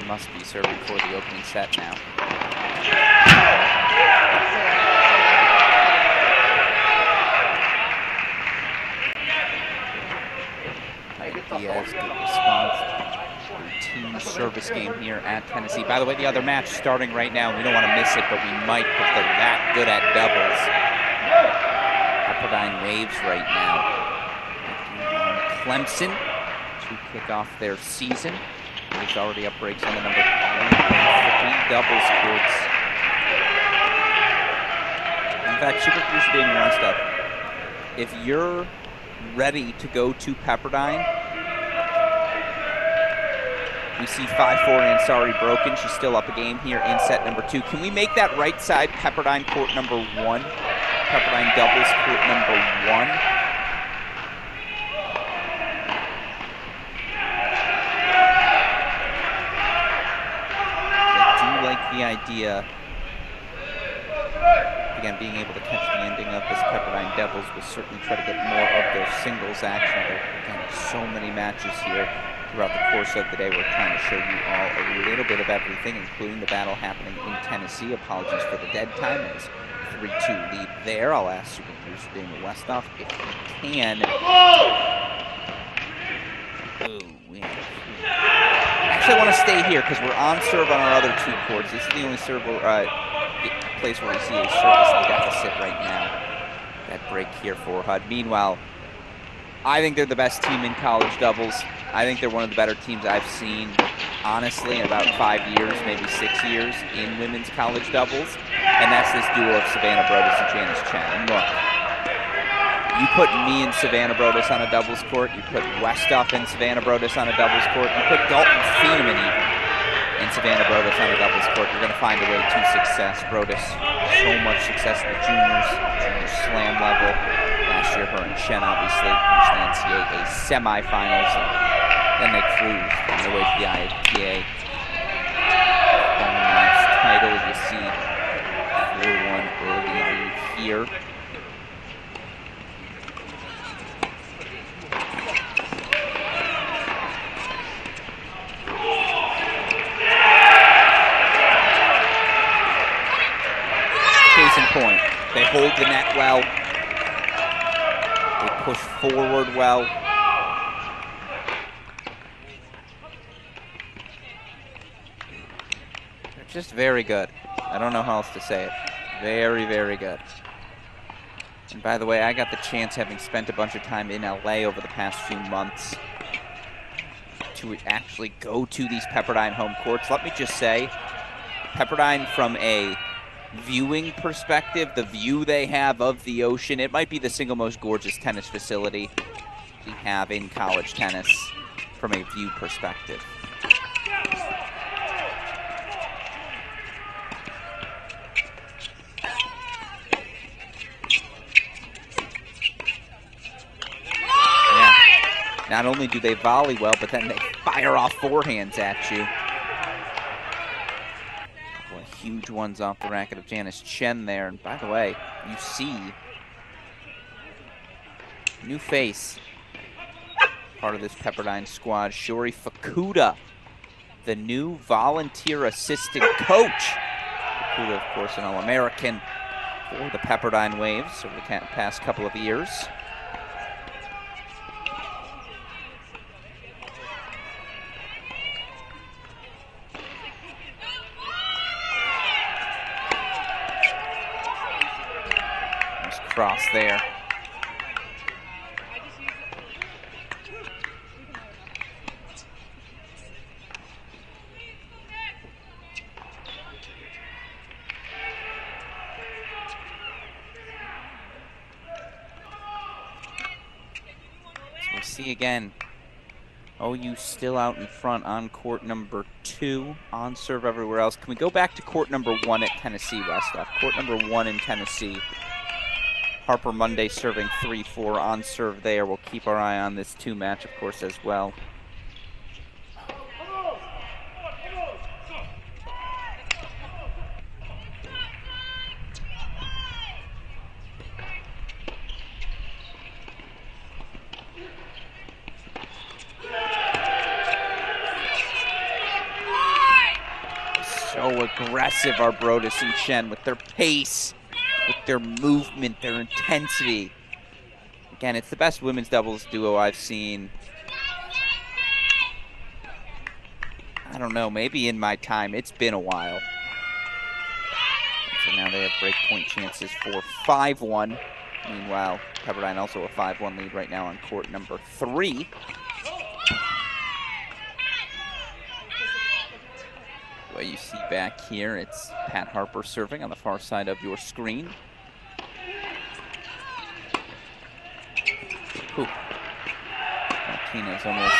Must be serving for the opening set now. Diaz, good response. Routine service game here at Tennessee. By the way, the other match starting right now. We don't want to miss it, but we might because they're that good at doubles. Pepperdine waves right now. Clemson to kick off their season. He's already up breaks on the number 3 doubles courts. In fact, Super Producer Daniel wants stuff. If you're ready to go to Pepperdine, we see 5-4 Ansari broken. She's still up a game here in set number 2. Can we make that right side Pepperdine court number 1? Pepperdine doubles court number 1. The idea, again, being able to catch the ending of this Pepperdine Devils will certainly try to get more of their singles action. But again, so many matches here throughout the course of the day. We're trying to show you all a little bit of everything, including the battle happening in Tennessee. Apologies for the dead time. It's 3-2 lead there. I'll ask Super Producer Daniel Westoff if he can. Actually, I want to stay here because we're on serve on our other 2 courts. This is the only serve place where we see a service deficit right now. That break here for HUD. Meanwhile, I think they're the best team in college doubles. I think they're one of the better teams I've seen, honestly, in about 5 years, maybe 6 years in women's college doubles. And that's this duo of Savannah Brodus and Janice Chen. And look, you put me and Savannah Brodus on a doubles court. You put Westoff and Savannah Brodus on a doubles court. You put Dalton Thieneman even and Savannah Brodus on a doubles court. You're going to find a way to success. Brodus, so much success in the junior slam level. Last year, her and Chen obviously reached the NCAA semifinals. And then they cruised on their way to the ITA Last title, you see 4-1 early lead here. Case in point, they hold the net well. They push forward well. They're just very good. I don't know how else to say it. Very, very good. And by the way, I got the chance, having spent a bunch of time in LA over the past few months, to actually go to these Pepperdine home courts. Let me just say, Pepperdine, from a viewing perspective, the view they have of the ocean, it might be the single most gorgeous tennis facility we have in college tennis from a view perspective. Yeah. Not only do they volley well, but then they fire off forehands at you. Huge ones off the racket of Janice Chen there. And by the way, you see new face, part of this Pepperdine squad, Shori Fukuda, the new volunteer assistant coach. Fukuda, of course, an All-American for the Pepperdine Waves over the past couple of years. Cross there. So we see again, OU still out in front on court number 2, on serve everywhere else. Can we go back to court number 1 at Tennessee, Westhoff? Court number 1 in Tennessee. Harper Monday serving 3-4 on serve there. We'll keep our eye on this 2 match, of course, as well. So aggressive are Brodus and Chen with their pace, with their movement, their intensity. Again, it's the best women's doubles duo I've seen, I don't know, maybe in my time. It's been a while. So now they have break point chances for 5-1. Meanwhile, Pepperdine also a 5-1 lead right now on court number 3. What you see back here, it's Pat Harper serving on the far side of your screen. Whew. Martinez almost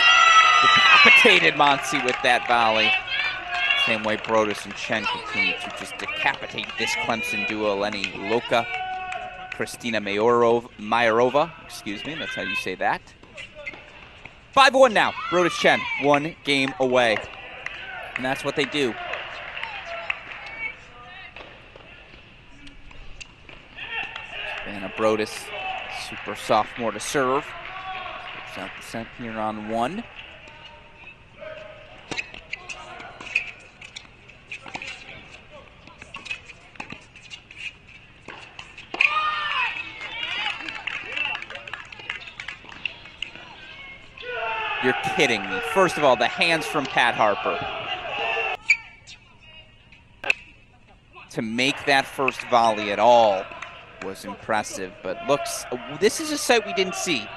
decapitated Monsi with that volley. Same way Brodus and Chen continue to just decapitate this Clemson duo. Lenny Loca, Kristina Mayarova, excuse me, that's how you say that. 5-1 now, Brodus Chen, 1 game away. And that's what they do. Savannah Brodus, super sophomore to serve. Puts out the set here on 1. You're kidding me. First of all, the hands from Pat Harper. To make that first volley at all was impressive, but looks, this is a sight we didn't see.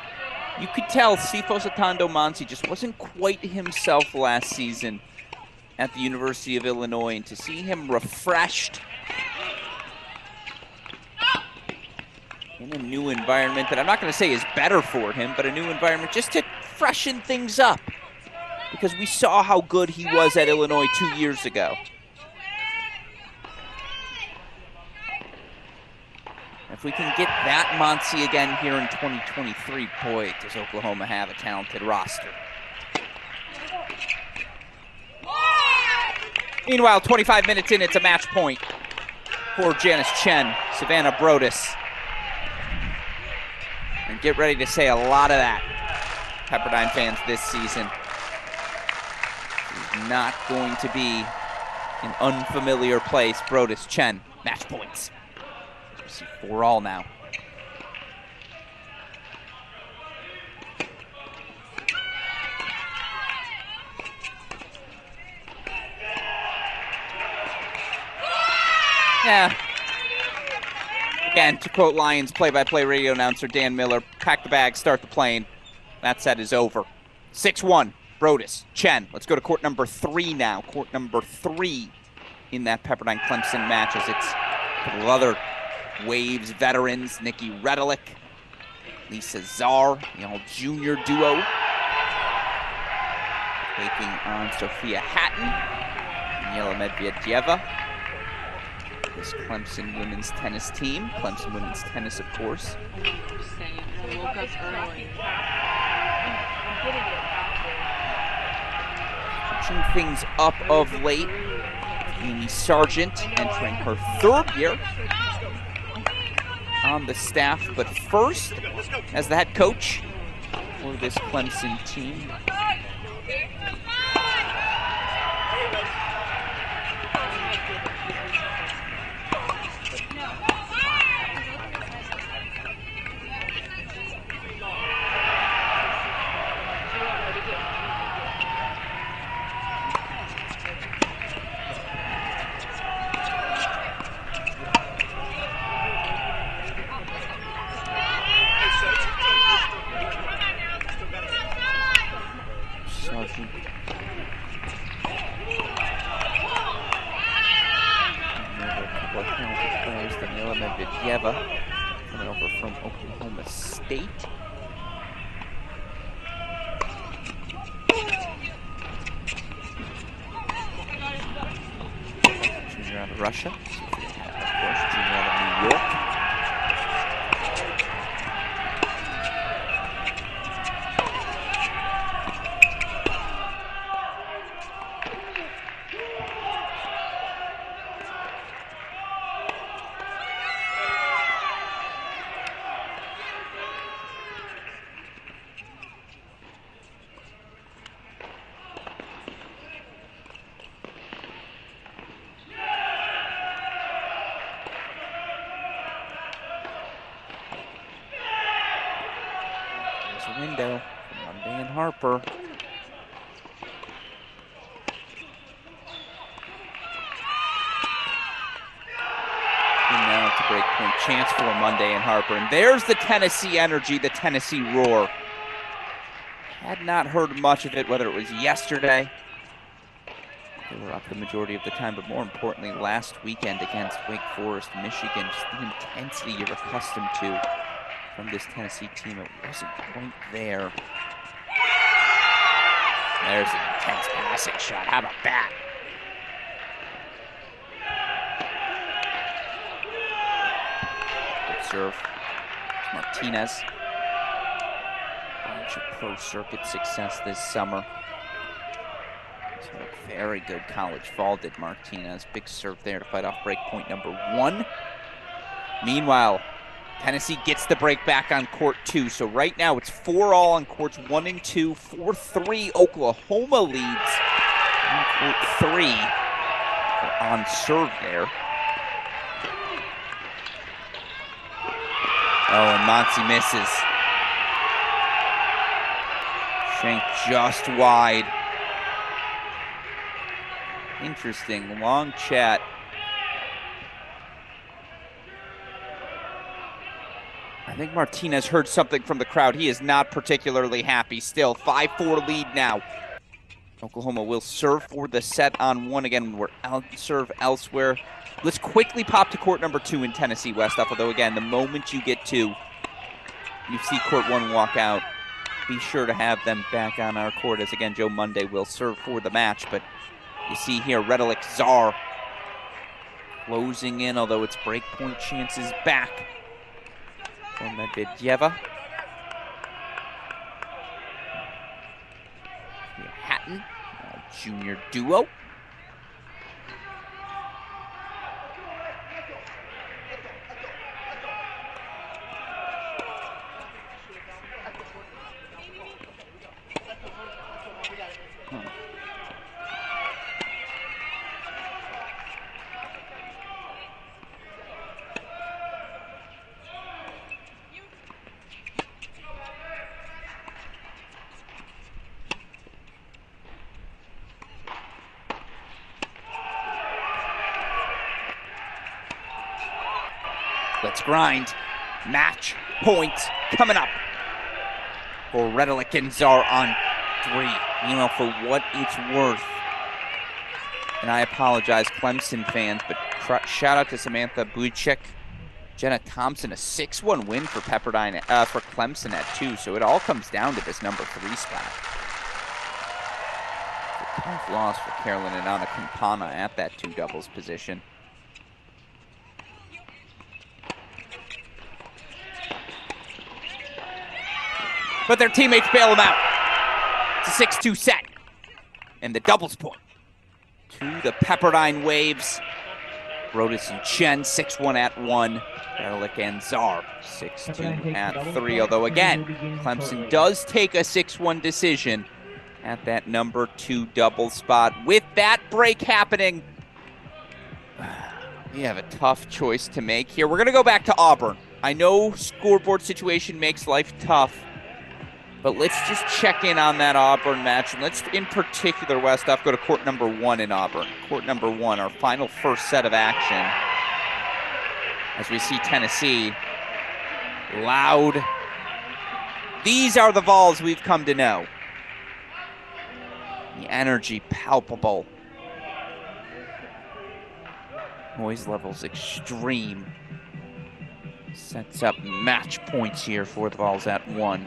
You could tell Sifo Satondo Monsi just wasn't quite himself last season at the University of Illinois, and to see him refreshed in a new environment that I'm not going to say is better for him, but a new environment just to freshen things up, because we saw how good he was at Illinois 2 years ago. If we can get that Monsi again here in 2023, boy, does Oklahoma have a talented roster. Meanwhile, 25 minutes in, it's a match point for Janice Chen, Savannah Brodus. And get ready to say a lot of that, Pepperdine fans, this season. It's not going to be an unfamiliar place. Brodus, Chen, match points. We see 4-all now. Yeah. Again, to quote Lions play-by-play radio announcer Dan Miller, pack the bag, start the plane. That set is over. 6-1, Brodus, Chen. Let's go to court number 3 now. Court number 3 in that Pepperdine-Clemson match as it's a couple other Waves veterans, Nikki Redelick, Lisa Czar, the all-junior duo. Taking on Sophia Hatton, Daniela Medvedeva. This Clemson women's tennis team. Clemson women's tennis, of course. Switching things up of late. Amy Sargent entering her 3rd year on the staff, but first as the head coach for this Clemson team. Coming over from Oklahoma State. Junior out of Russia. Of course, junior out of New York. Window from Monday and Harper. And now it's a break point chance for Monday and Harper. And there's the Tennessee energy, the Tennessee roar. Had not heard much of it, whether it was yesterday. They were up the majority of the time, but more importantly, last weekend against Wake Forest, Michigan, just the intensity you're accustomed to from this Tennessee team. It wasn't quite there. There's an intense passing shot. How about that? Good serve. It's Martinez. Bunch of pro circuit success this summer. He's had a very good college fall, did Martinez. Big serve there to fight off break point number 1. Meanwhile, Tennessee gets the break back on court 2. So right now it's 4-all on courts 1 and 2. 4-3 Oklahoma leads on court 3. They're on serve there. Oh, and Monty misses. Shank just wide. Interesting, long chat. I think Martinez heard something from the crowd. He is not particularly happy still. 5-4 lead now. Oklahoma will serve for the set on 1 again. We're out serve elsewhere. Let's quickly pop to court number 2 in Tennessee West. Although again, the moment you get to, you see court 1 walk out, be sure to have them back on our court as again, Joe Monday will serve for the match. But you see here, Redelick Czar closing in, although it's breakpoint chances back for Medvedeva. Hatton, junior duo. Let's grind. Match point coming up for Redilik and Czar on 3. Meanwhile, for what it's worth, and I apologize, Clemson fans, but shout out to Samantha Bujcik, Jenna Thompson, a 6-1 win for Pepperdine, for Clemson at 2. So it all comes down to this number 3 spot. It's a tough loss for Carolyn and Anna Campana at that 2 doubles position. But their teammates bail them out. It's a 6-2 set. And the doubles point to the Pepperdine Waves. Brodus and Chen, 6-1 at 1. Redilik and Czar, 6-2 at 3. Although, again, Clemson does take a 6-1 decision at that number 2 double spot. With that break happening, we have a tough choice to make here. We're going to go back to Auburn. I know scoreboard situation makes life tough, but let's just check in on that Auburn match. And let's, in particular, Westoff, go to court number 1 in Auburn. Court number 1, our final first set of action. As we see Tennessee, loud. These are the Vols we've come to know. The energy palpable. Noise levels extreme. Sets up match points here for the Vols at 1.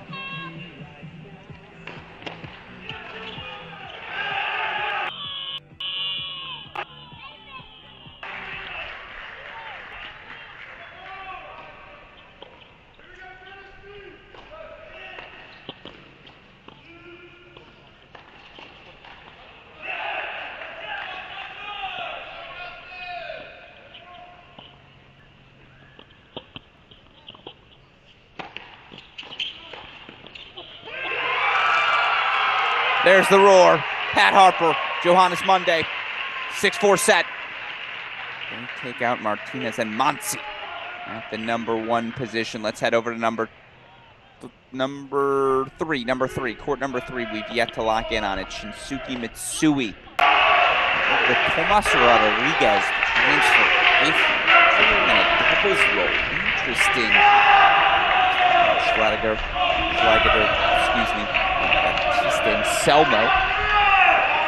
There's the roar. Pat Harper, Johannes Monday, 6-4 set. They take out Martinez and Monsi at the number 1 position. Let's head over to number 3. Court number 3, we've yet to lock in on it. Shinsuke Mitsui. The Tomas Rodriguez transfer. In a doubles role. Interesting. Schlager, excuse me. And Selmo.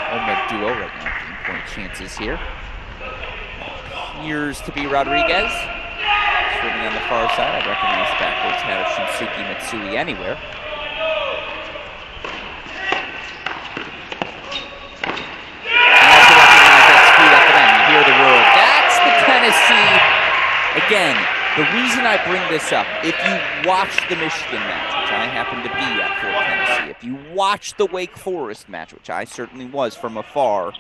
Home duo right now. 10-point chances here. Appears to be Rodriguez. Swimming on the far side. I recognize the backwards head of Shinsuke Mitsui anywhere. I also recognize that speed up and in. You hear the roar. That's the Tennessee. Again, the reason I bring this up, if you watch the Michigan match, which I happen to be at for Tennessee, if you watch the Wake Forest match, which I certainly was from afar,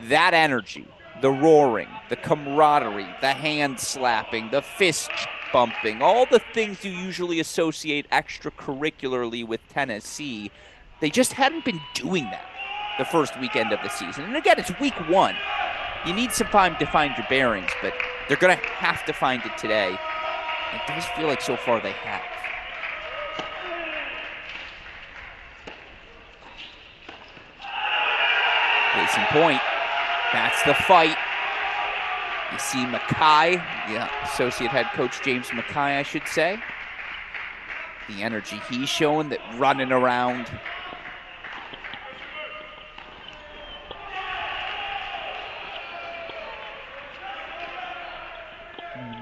that energy, the roaring, the camaraderie, the hand slapping, the fist bumping, all the things you usually associate extracurricularly with Tennessee, they just hadn't been doing that the first weekend of the season. And again, it's week 1. You need some time to find your bearings, but they're going to have to find it today. It does feel like so far they have. Case in point, that's the fight. You see Mackay, associate head coach James Mackay, I should say. The energy he's showing, that running around.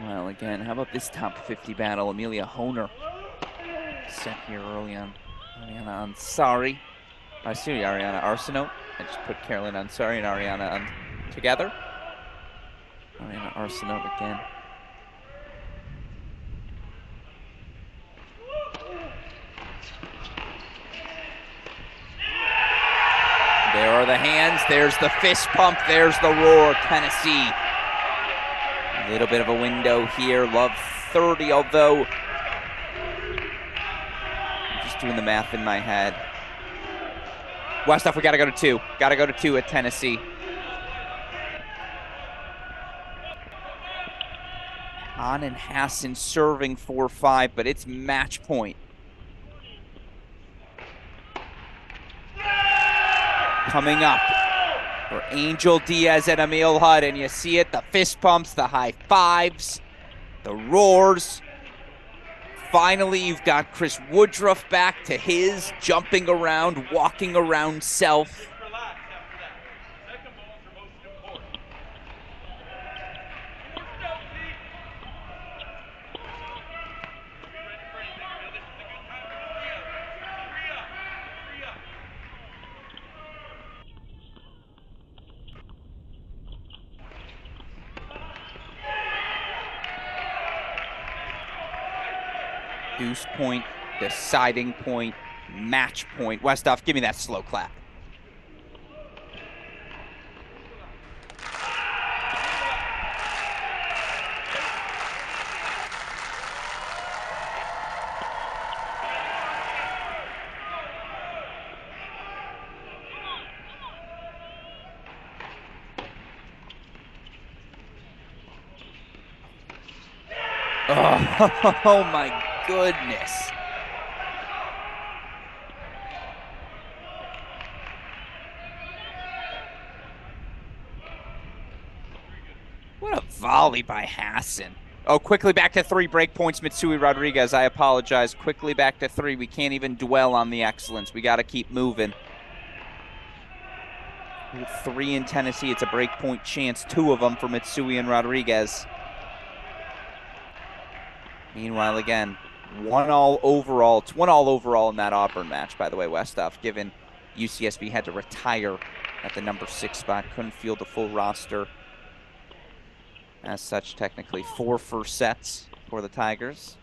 Well, again, how about this top 50 battle? Amelia Honer set here early on. Ariana Ansari. Ariana Arsenault. I just put Carolyn Ansari and Ariana on together. Ariana Arsenault again. There are the hands. There's the fist pump. There's the roar. Tennessee. A little bit of a window here. Love 30, although I'm just doing the math in my head. Westoff, we got to go to 2. Got to go to 2 at Tennessee. Hahn and Hassan serving 4-5, but it's match point. Coming up for Angel Diaz and Emil Hudd, and you see it, the fist pumps, the high fives. The roars. Finally, you've got Chris Woodruff back to his jumping around, walking around self. Deuce point, deciding point, match point. Westhoff, give me that slow clap. Oh my goodness. What a volley by Hassan. Oh, quickly back to 3, break points, Mitsui Rodriguez. I apologize. Quickly back to 3. We can't even dwell on the excellence. We got to keep moving. 3 in Tennessee. It's a break point chance. 2 of them for Mitsui and Rodriguez. Meanwhile, again, 1-all overall. It's 1-all overall in that Auburn match, by the way, Westhoff, given UCSB had to retire at the number 6 spot. Couldn't field the full roster. As such, technically 4 first sets for the Tigers.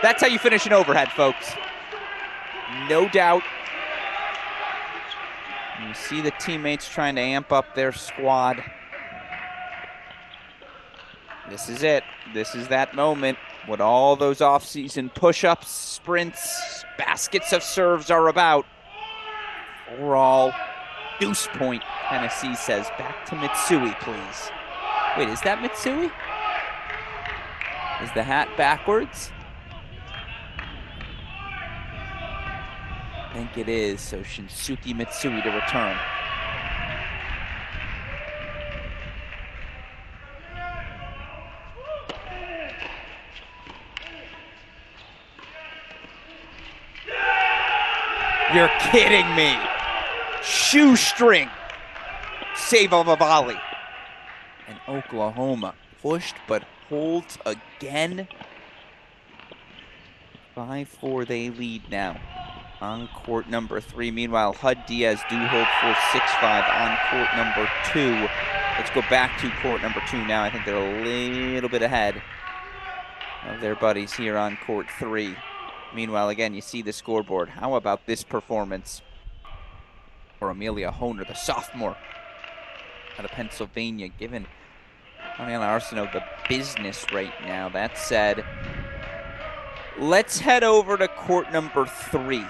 That's how you finish an overhead, folks. No doubt. You see the teammates trying to amp up their squad. This is it. This is that moment. What all those off-season push-ups, sprints, baskets of serves are about. 4-all deuce point, Tennessee says. Back to Mitsui, please. Wait, is that Mitsui? Is the hat backwards? I think it is, so Shinsuke Mitsui to return. You're kidding me. Shoestring save of a volley. And Oklahoma pushed but holds again. 5-4 they lead now on court number 3. Meanwhile, Hud Diaz do hold for 6-5 on court number 2. Let's go back to court number 2 now. I think they're a little bit ahead of their buddies here on court 3. Meanwhile, again, you see the scoreboard. How about this performance for Amelia Honer, the sophomore out of Pennsylvania, giving Mariana Arsenault the business right now. That said, let's head over to court number 3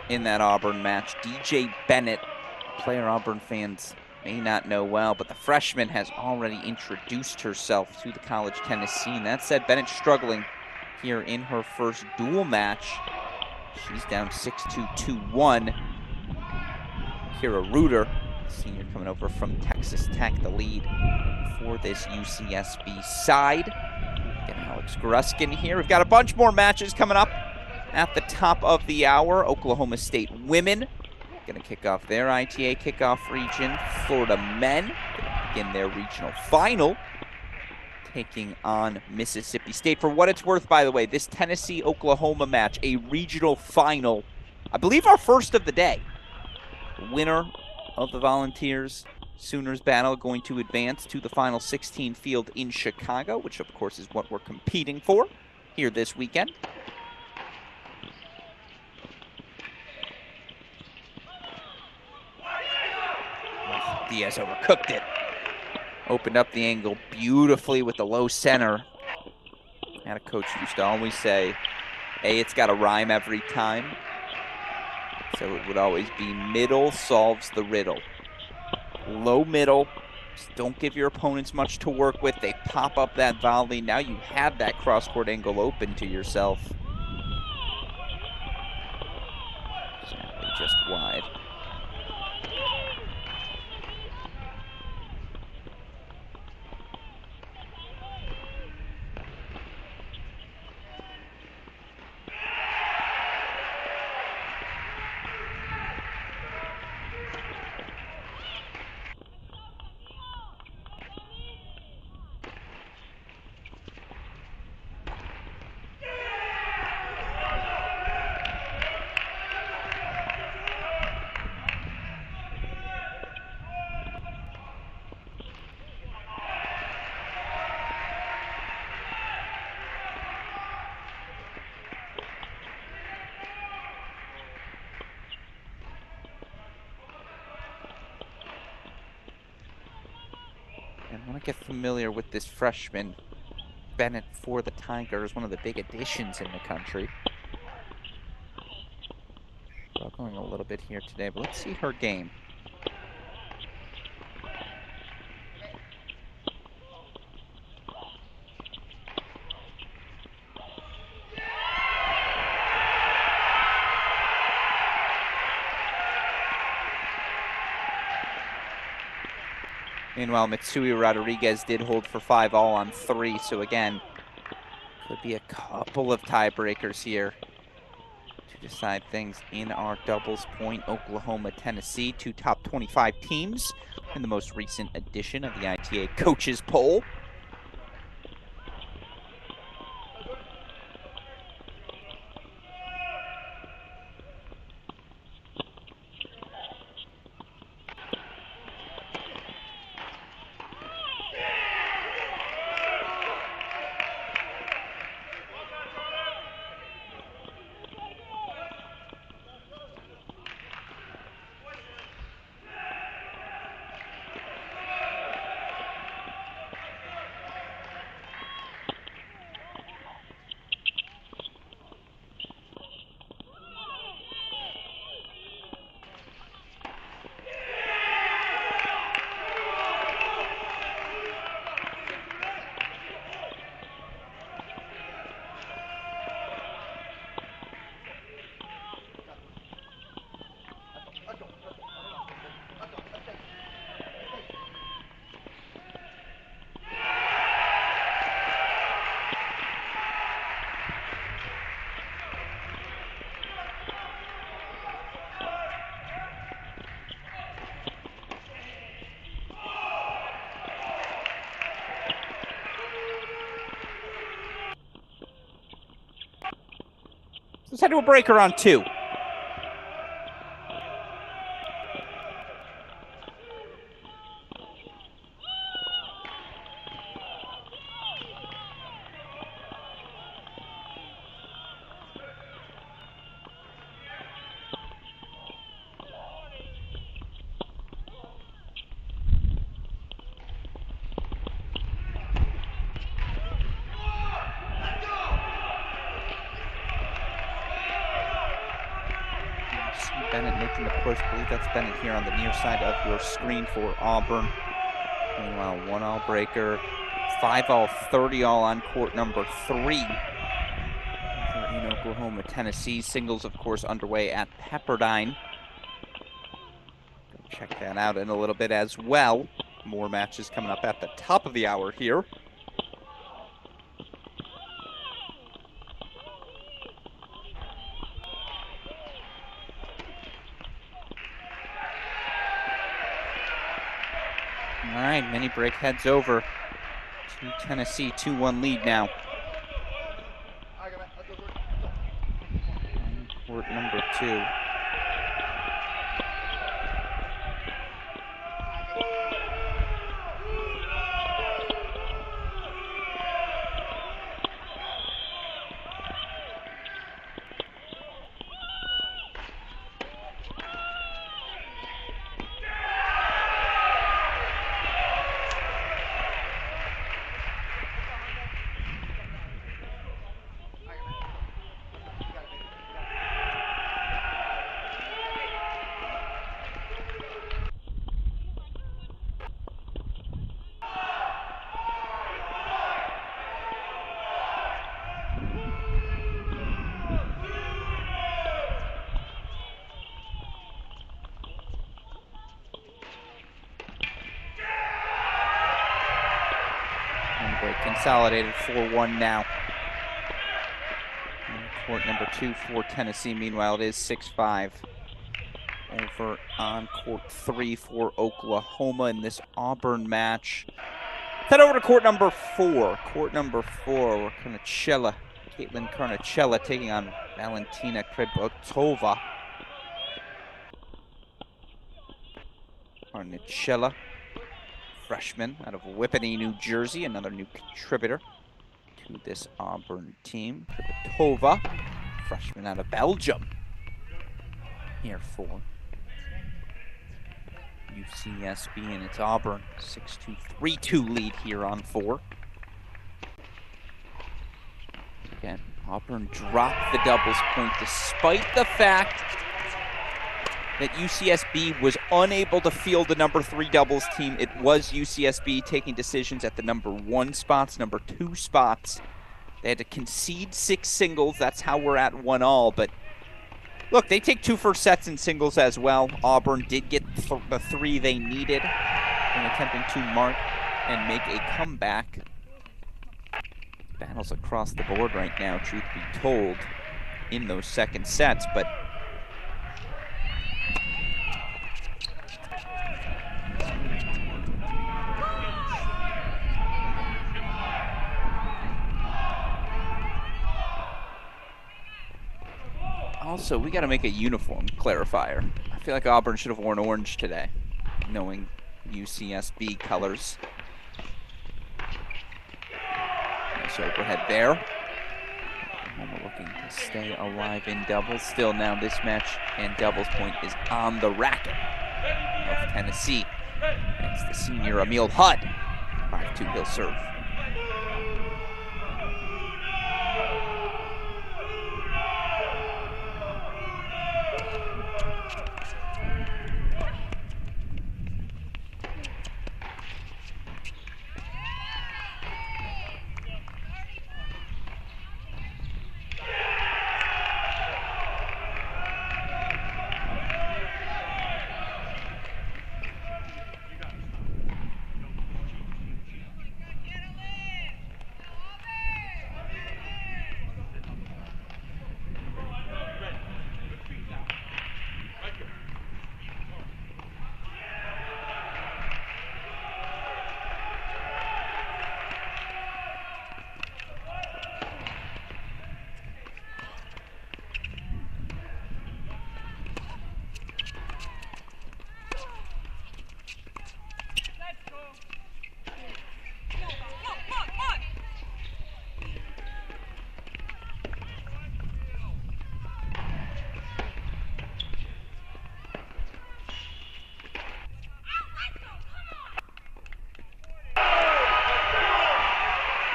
in that Auburn match. DJ Bennett, a player Auburn fans may not know well, but the freshman has already introduced herself to the college tennis scene. That said, Bennett struggling here in her first dual match. She's down 6-2, 2-1. Kira Reuter, senior coming over from Texas Tech, the lead for this UCSB side. Get Alex Gruskin here. We've got a bunch more matches coming up at the top of the hour. Oklahoma State women going to kick off their ITA Kickoff region. Florida men gonna begin their regional final, taking on Mississippi State. For what it's worth, by the way, this Tennessee-Oklahoma match, a regional final, I believe our first of the day. The winner of the Volunteers Sooners battle going to advance to the final 16 field in Chicago, which of course is what we're competing for here this weekend. Oh, Diaz overcooked it. Opened up the angle beautifully with the low center. Had a coach used to always say, A, it's got to rhyme every time. So it would always be middle solves the riddle. Low middle. Just don't give your opponents much to work with. They pop up that volley. Now you have that cross-court angle open to yourself. Sadly, just wide. And I want to get familiar with this freshman, Bennett, for the Tigers, one of the big additions in the country. Struggling a little bit here today, but let's see her game. Meanwhile, Mitsui Rodriguez did hold for 5 all on 3, so again, could be a couple of tiebreakers here to decide things in our doubles point. Oklahoma, Tennessee, 2 top 25 teams in the most recent edition of the ITA Coaches Poll. Let's head to a breaker on 2. Bennett making the push. I believe that's Bennett here on the near side of your screen for Auburn. Meanwhile, 1 all breaker, 5 all, 30 all on court number 3. In Oklahoma, Tennessee. Singles, of course, underway at Pepperdine. Go check that out in a little bit as well. More matches coming up at the top of the hour here. All right, mini break heads over to Tennessee, 2-1 lead now. On court number 2. consolidated 4-1 now. Court number 2 for Tennessee. Meanwhile, it is 6-5 over on court 3 for Oklahoma in this Auburn match. Head over to court number 4. Court number 4, Caitlin Karnachella taking on Valentina Krebotova. Karnachella, freshman out of Whippany, New Jersey, another new contributor to this Auburn team. Krebotova, freshman out of Belgium, here for UCSB, and it's Auburn 6-2, 3-2 lead here on 4. Again, Auburn dropped the doubles point despite the fact that UCSB was unable to field the number 3 doubles team. It was UCSB taking decisions at the number 1 spots, number 2 spots. They had to concede 6 singles. That's how we're at 1-all, but look, they take 2 first sets in singles as well. Auburn did get the 3 they needed in attempting to mark and make a comeback. Battles across the board right now, truth be told, in those second sets, but also, we got to make a uniform clarifier. I feel like Auburn should have worn orange today, knowing UCSB colors. Nice overhead there. Oklahoma looking to stay alive in doubles. Still now this match and doubles point is on the racket of Tennessee. Against the senior Emil Hudd. 5-2, he'll serve.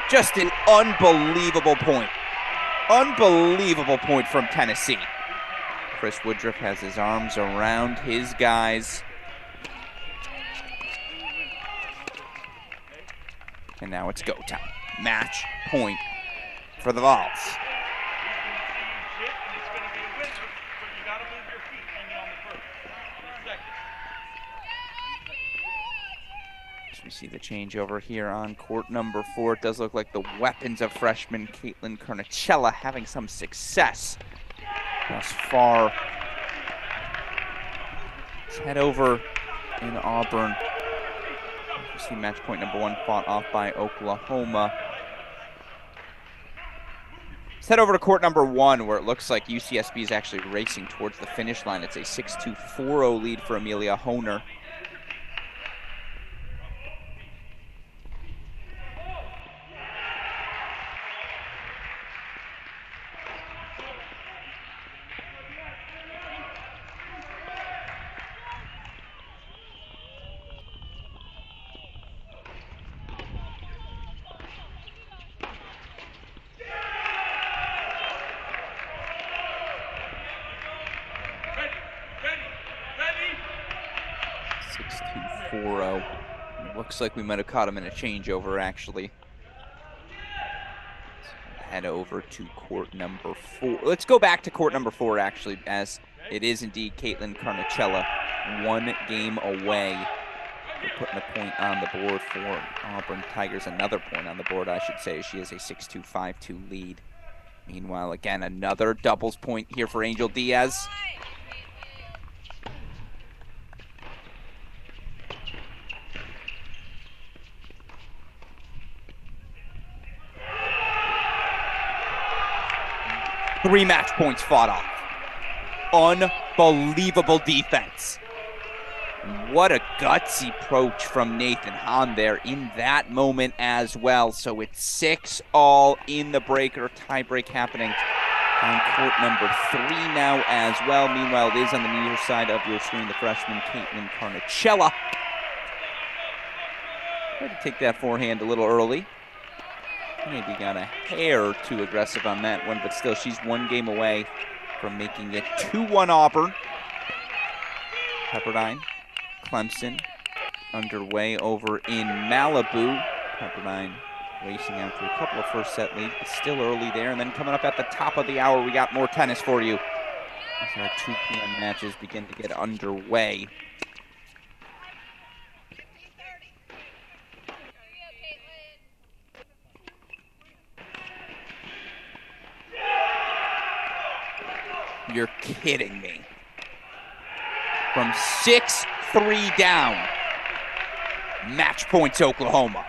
Just an unbelievable point. Unbelievable point from Tennessee. Chris Woodruff has his arms around his guys. And now it's go time. Match point for the Vols. We see the change over here on court number 4. It does look like the weapons of freshman Caitlin Karnachella having some success thus far. Let's head over in Auburn. We see match point number 1 fought off by Oklahoma. Let's head over to court number 1, where it looks like UCSB is actually racing towards the finish line. It's a 6-2, 4-0 lead for Amelia Honer. Looks like we might have caught him in a changeover, actually. Let's head over to court number 4. Let's go back to court number 4, actually, as it is indeed Caitlin Karnachella, 1 game away for putting a point on the board for Auburn Tigers. Another point on the board, I should say. She has a 6-2, 5-2 lead. Meanwhile, again, another doubles point here for Angel Diaz. Three match points fought off. Unbelievable defense. What a gutsy approach from Nathan Hahn there in that moment as well. So it's 6-all in the breaker. Tie break happening on court number 3 now as well. Meanwhile, it is on the near side of your screen, the freshman Caitlin Carnicella. Tried to take that forehand a little early. Maybe got a hair too aggressive on that one, but still, she's one game away from making it 2-1 Auburn. Pepperdine, Clemson underway over in Malibu. Pepperdine racing after a couple of first set leads, but still early there. And then coming up at the top of the hour, we got more tennis for you as our 2 p.m. matches begin to get underway. You're kidding me. From 6-3 down. Match points, Oklahoma.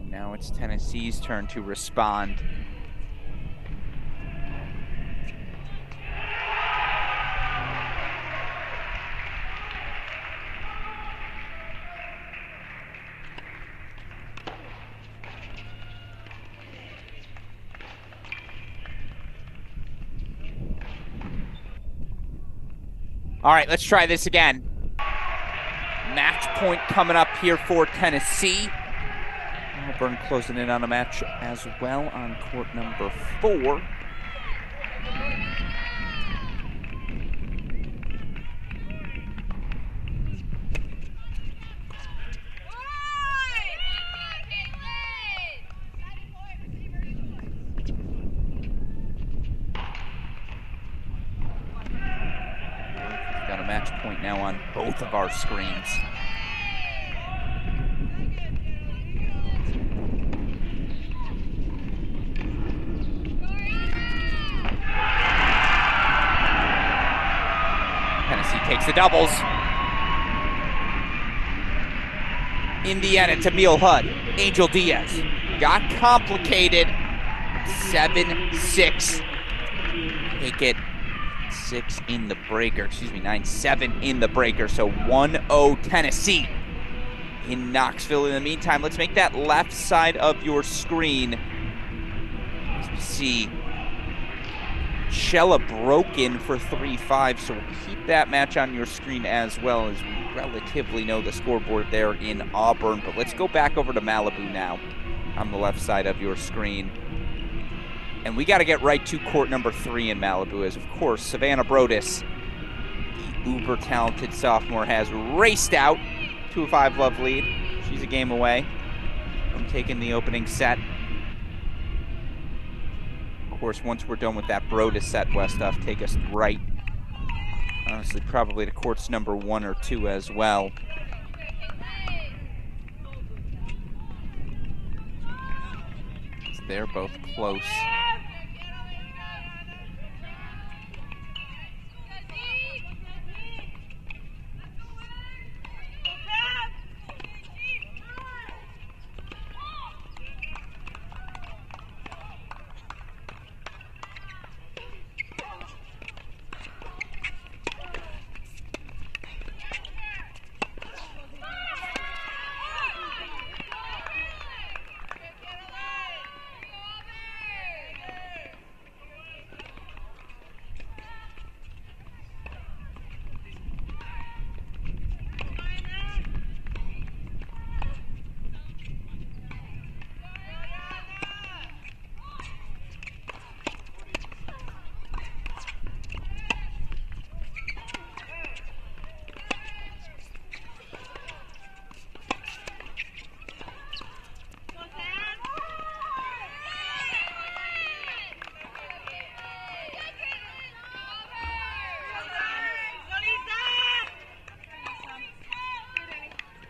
Now it's Tennessee's turn to respond. All right, let's try this again. Match point coming up here for Tennessee. Auburn closing in on a match as well on court number 4. Got a match point now on both of our screens. Takes the doubles. Indiana to Emil Hudd. Angel Diaz. Got complicated. 7-6. Take it 6 in the breaker. 9-7 in the breaker. So 1-0 Tennessee in Knoxville. In the meantime, let's make that left side of your screen. As we see Shella broke in for 3-5, so we'll keep that match on your screen as well, as we relatively know the scoreboard there in Auburn. But let's go back over to Malibu now on the left side of your screen. And we got to get right to court number 3 in Malibu, as of course Savannah Brodus, the uber-talented sophomore, has raced out to a 5-love lead. She's a game away from taking the opening set. Of course, once we're done with that Brodus set, Westoff, take us right, honestly, probably to courts number 1 or 2 as well. They're both close.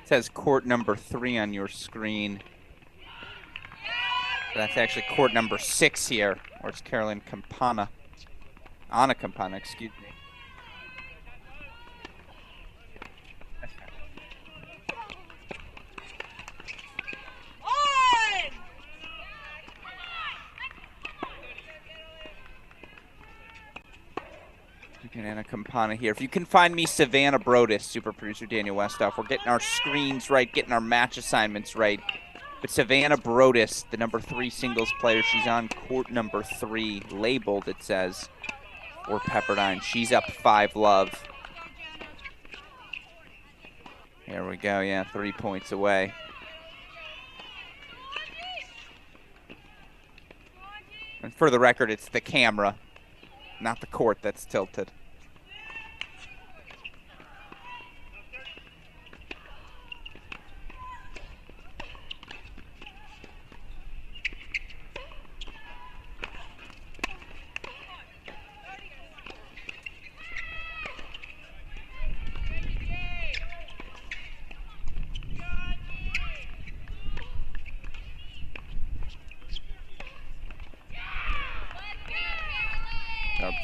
It says court number 3 on your screen. That's actually court number 6 here, or it's Carolyn Campana. Anna Campana, excuse me. Anna Campana here. If you can find me Savannah Brodus, super producer Daniel Westoff, we're getting our screens right, getting our match assignments right. But Savannah Brodus, the number 3 singles player, she's on court number 3, labeled, it says, for Pepperdine. She's up 5-love. There we go, yeah, 3 points away. And for the record, it's the camera, not the court that's tilted.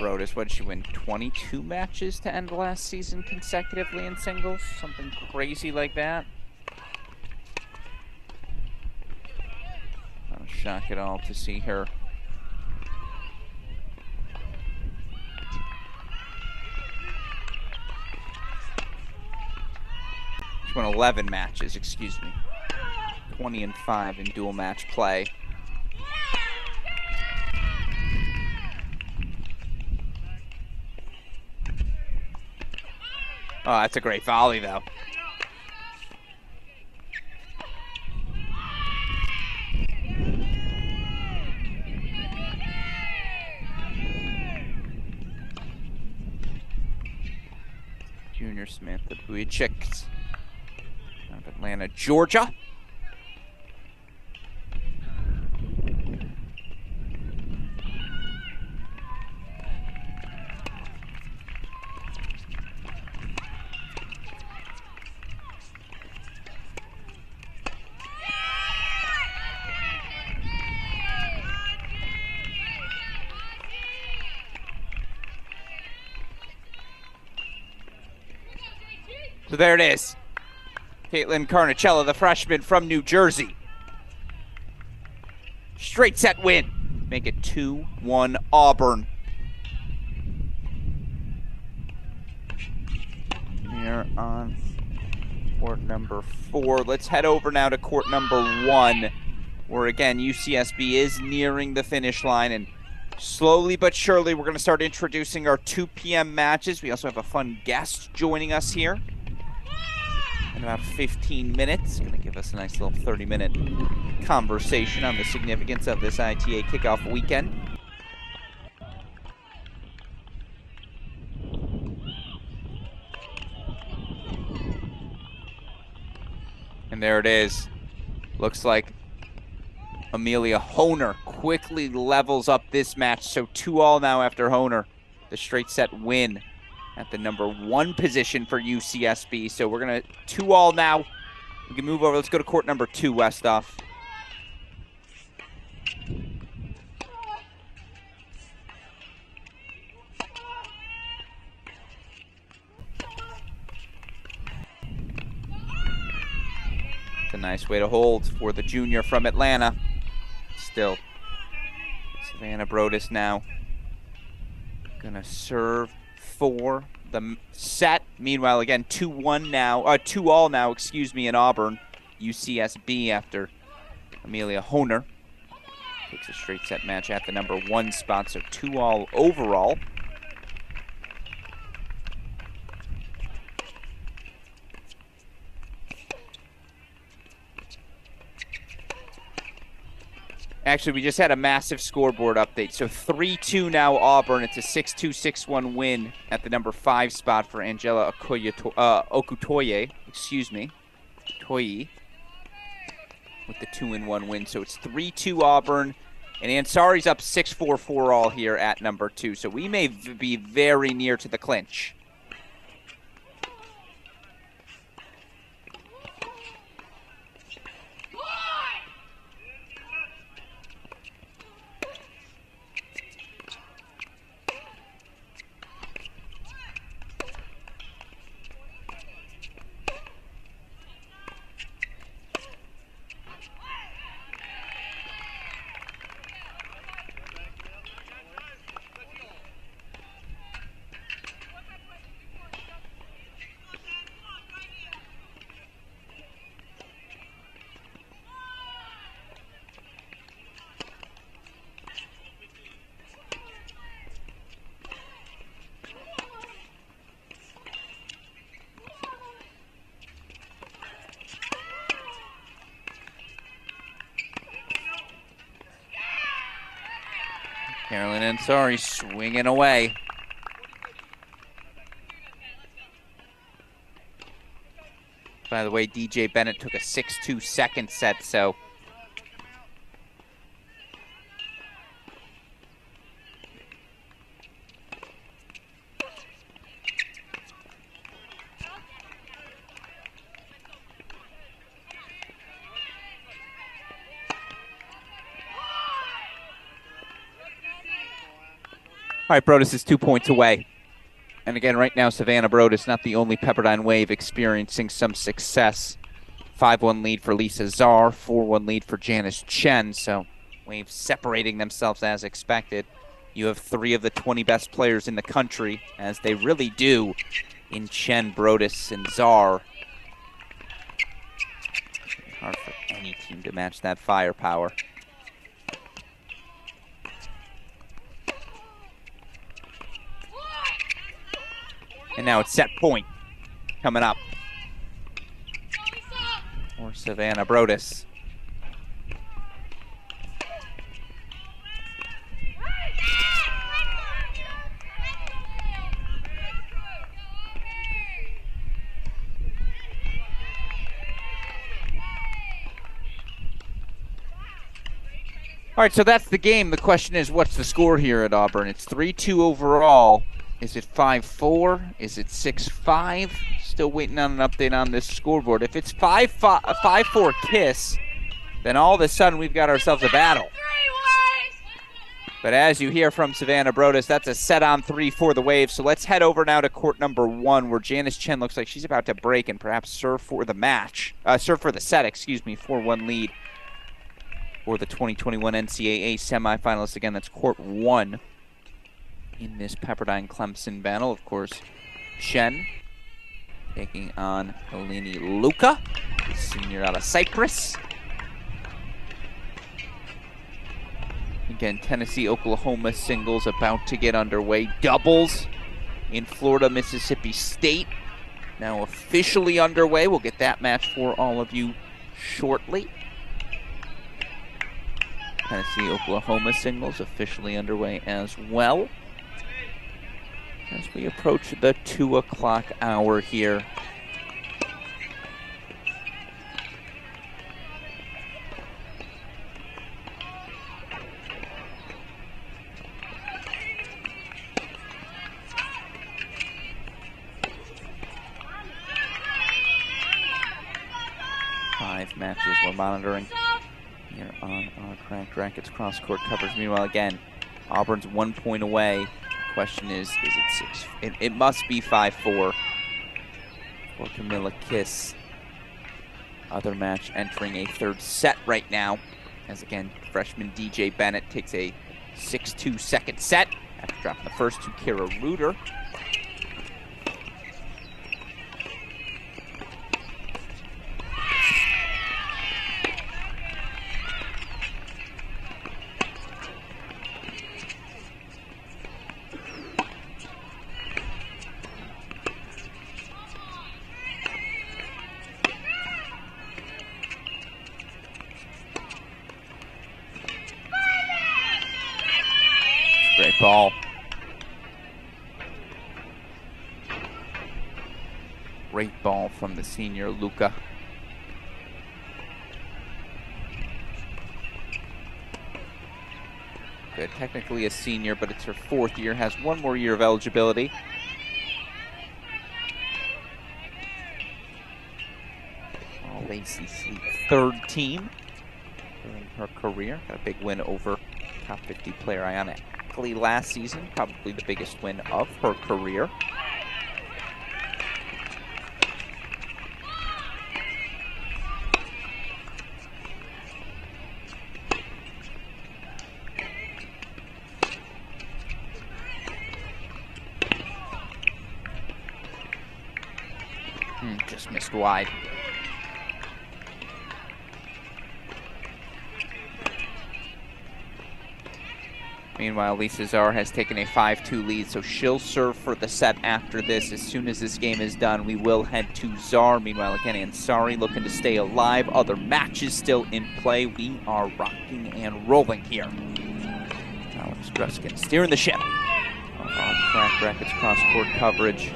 Brodus, what did she win? 22 matches to end last season consecutively in singles? Something crazy like that. Not a shock at all to see her. She won 11 matches, excuse me. 20-5 in dual match play. Oh, that's a great volley, though. Junior Smith, the Buichicks out of Atlanta, Georgia. So there it is. Caitlin Carnicella, the freshman from New Jersey. Straight set win. Make it 2-1 Auburn. Here on court number 4. Let's head over now to court number 1, where again UCSB is nearing the finish line, and slowly but surely we're going to start introducing our 2 p.m. matches. We also have a fun guest joining us here in about 15 minutes. Going to give us a nice little 30-minute conversation on the significance of this ITA Kickoff Weekend. And there it is. Looks like Amelia Honer quickly levels up this match. So 2-all now after Honer. The straight set win at the number 1 position for UCSB. So we're going to 2-all now. We can move over. Let's go to court number 2, Westoff. It's a nice way to hold for the junior from Atlanta. Still, Savannah Brodus now gonna serve for the set. Meanwhile, again, 2-1 now, 2-all now, excuse me, in Auburn. UCSB after Amelia Honer takes a straight set match at the number 1 spot, so 2-all overall. Actually, we just had a massive scoreboard update. So 3-2 now Auburn. It's a 6-2, 6-1 win at the number 5 spot for Angela Okutoye. Excuse me. Toye. With the 2-1 win. So it's 3-2 Auburn. And Ansari's up 6-4, 4-all here at number 2. So we may be very near to the clinch. And Ansari swinging away. By the way, DJ Bennett took a 6-2 second set, so all right, Brodus is 2 points away. And again, right now, Savannah Brodus, not the only Pepperdine Wave experiencing some success. 5-1 lead for Lisa Czar, 4-1 lead for Janice Chen. So Wave separating themselves as expected. You have 3 of the 20 best players in the country, as they really do, in Chen, Brodus, and Czar. Hard for any team to match that firepower. And now it's set point coming up for Savannah Brodus. All right, so that's the game. The question is, what's the score here at Auburn? It's 3-2 overall. Is it 5-4? Is it 6-5? Still waiting on an update on this scoreboard. If it's 5-4 Kiss, then all of a sudden we've got ourselves a battle. But as you hear from Savannah Brodus, that's a set on 3 for the Wave. So let's head over now to court number 1, where Janice Chen looks like she's about to break and perhaps serve for the match. Serve for the set, 4-1 lead for the 2021 NCAA semifinalists. Again, that's court 1 in this Pepperdine-Clemson battle. Of course, Chen taking on Eleni Luca, senior out of Cyprus. Again, Tennessee-Oklahoma singles about to get underway. Doubles in Florida-Mississippi State now officially underway. We'll get that match for all of you shortly. Tennessee-Oklahoma singles officially underway as well, as we approach the 2 o'clock hour here. Five matches we're monitoring here on our Cracked Racquets cross-court coverage. Meanwhile, again, Auburn's 1 point away. Question is it 6? It must be 5-4 for Camilla Kiss. Other match entering a 3rd set right now, as again, freshman DJ Bennett takes a 6-2 second set after dropping the first to Kara Reuter. Great ball. Great ball from the senior Luca. Good, technically a senior, but it's her 4th year, has 1 more year of eligibility. All ACC 3rd team during her career. Got a big win over top 50 player Ayanna Ackley last season, probably the biggest win of her career. Just missed wide. Meanwhile, Lisa Czar has taken a 5-2 lead, so she'll serve for the set after this. As soon as this game is done, we will head to Czar. Meanwhile, again, Ansari looking to stay alive. Other matches still in play. We are rocking and rolling here. Alex Alex Gruskin steering the ship on Crack Rackets cross-court coverage.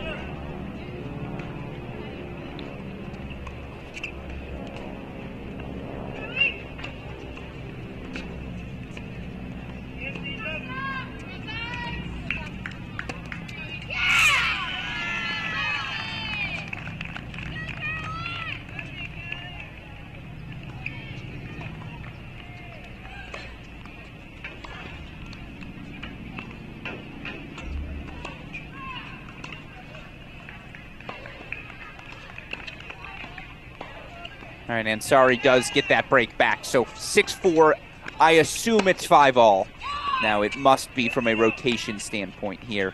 All right, Ansari does get that break back. So 6-4, I assume it's 5-all. Now it must be from a rotation standpoint here.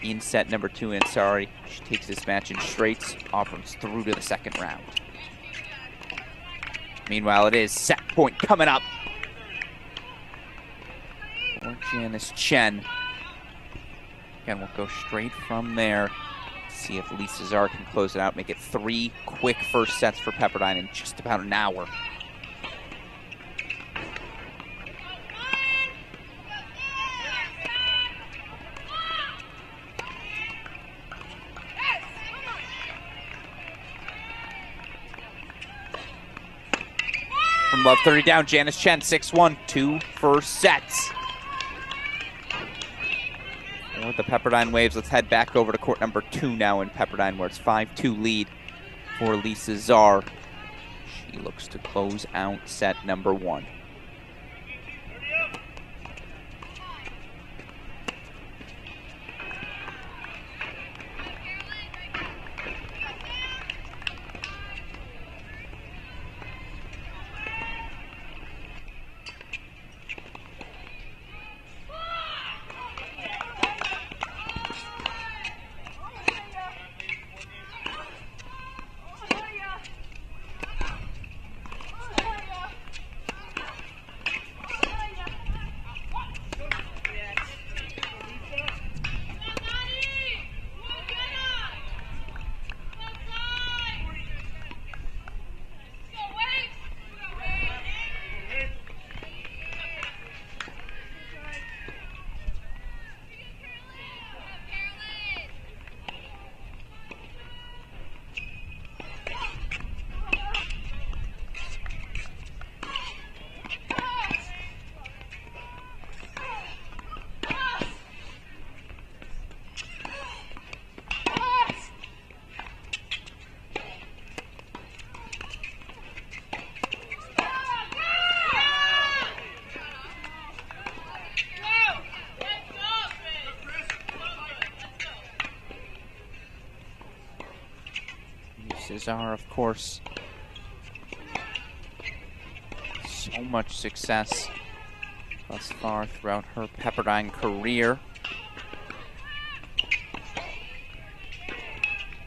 In set number 2, Ansari, she takes this match in straights. Auburn's through to the second round. Meanwhile, it is set point coming up for Janice Chen. Again, we'll go straight from there. See if Lisa Czar can close it out, make it 3 quick first sets for Pepperdine in just about an hour. From above 30 down, Janice Chen, 6-1, 2 first sets. With the Pepperdine Waves, let's head back over to court number 2 now in Pepperdine, where it's 5-2 lead for Lisa Czar. She looks to close out set number 1. Czar, of course, so much success thus far throughout her Pepperdine career.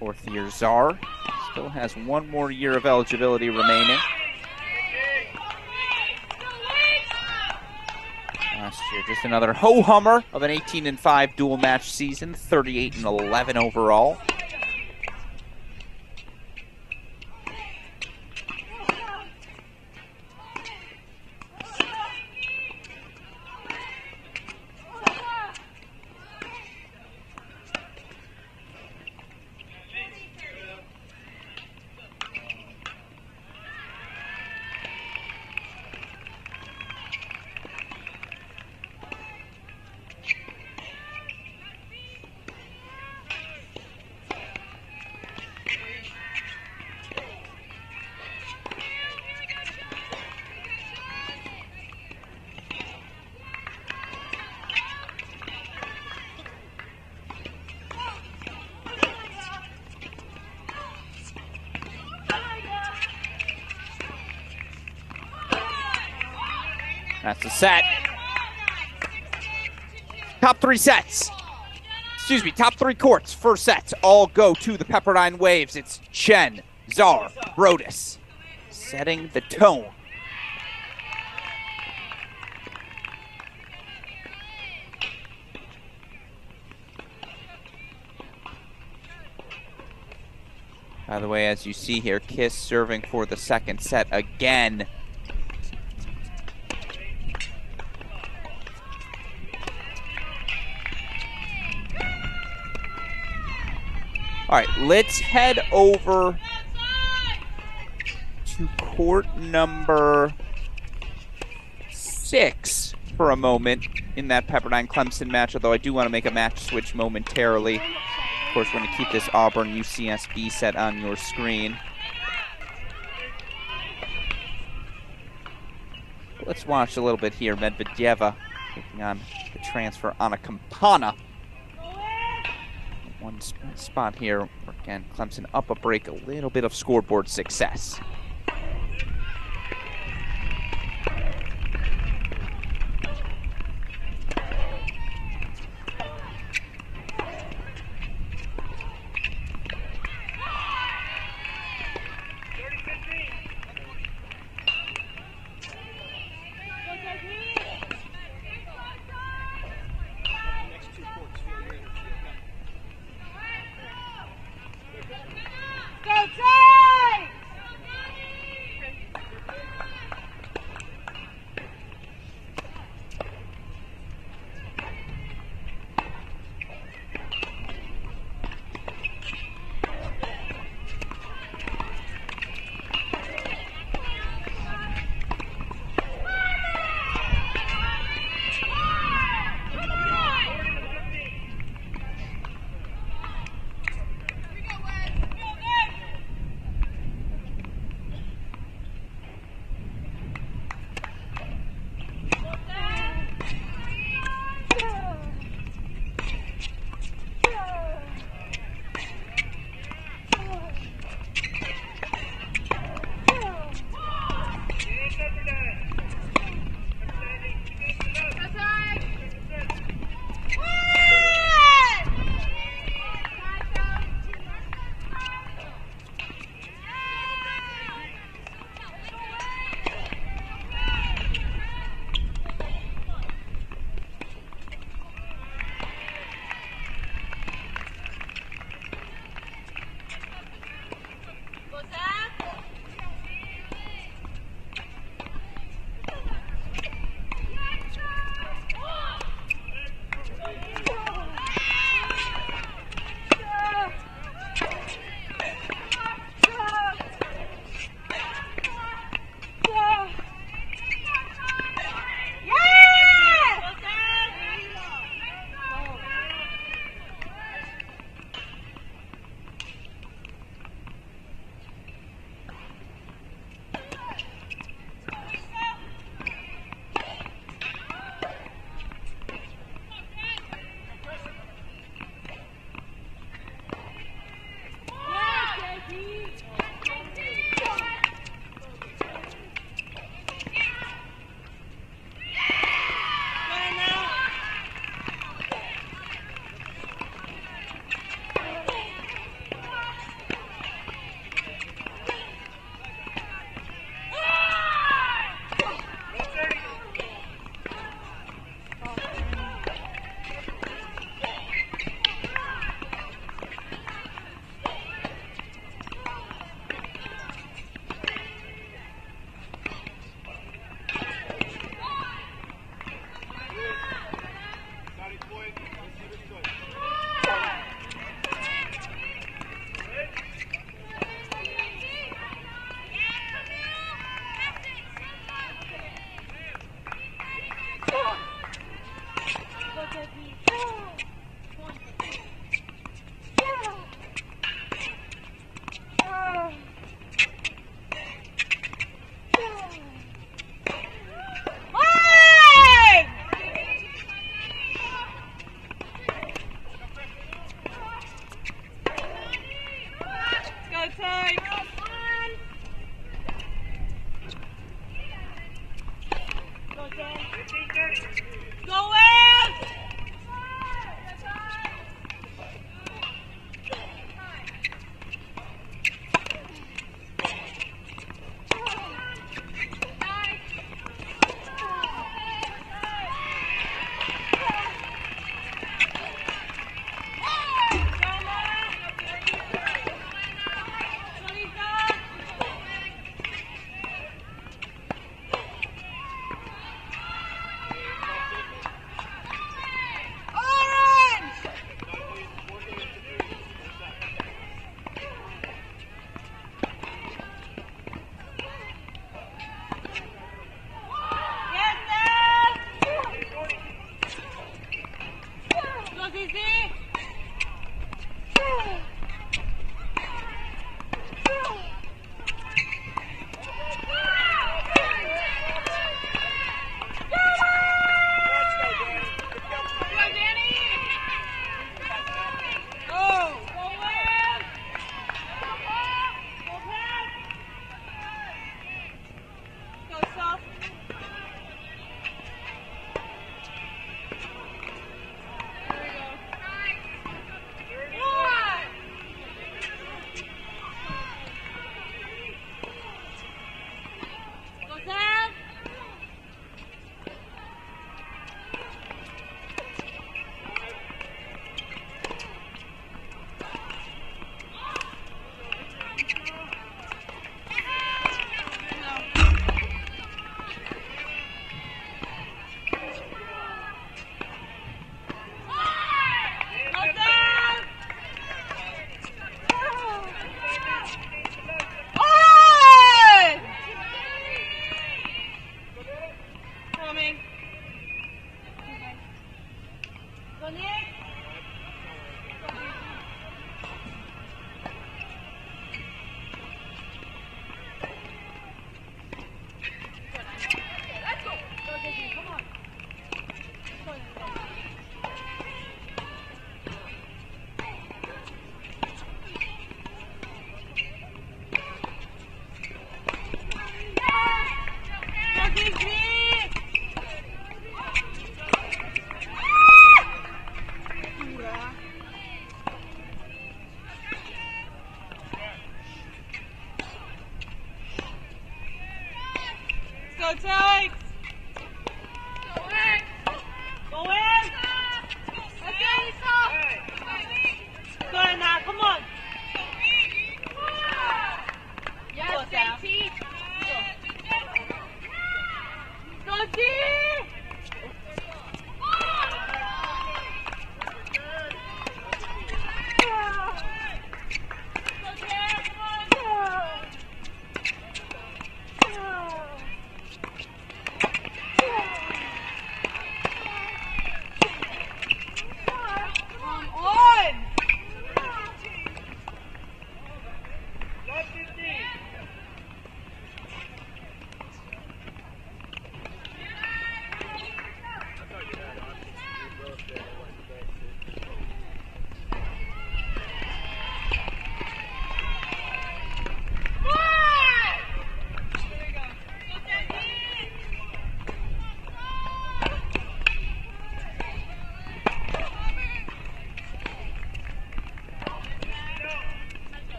4th year Czar, still has 1 more year of eligibility remaining. Last year, just another ho-hummer of an 18-5 dual match season, 38-11 overall. That's a set. Top 3 sets. Excuse me, top 3 courts, first sets, all go to the Pepperdine Waves. It's Chen, Czar, Brodus, setting the tone. By the way, as you see here, Kiss serving for the second set again. All right, let's head over to court number 6 for a moment in that Pepperdine-Clemson match, although I do want to make a match switch momentarily. Of course, we're going to keep this Auburn UCSB set on your screen. Let's watch a little bit here. Medvedeva taking on the transfer Anna Campana. One spot here. Again, Clemson up a break, a little bit of scoreboard success. Takes! Go in! Go in! Let's go! Good now, come on! Yes, JT! Go, G!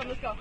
on, let's go.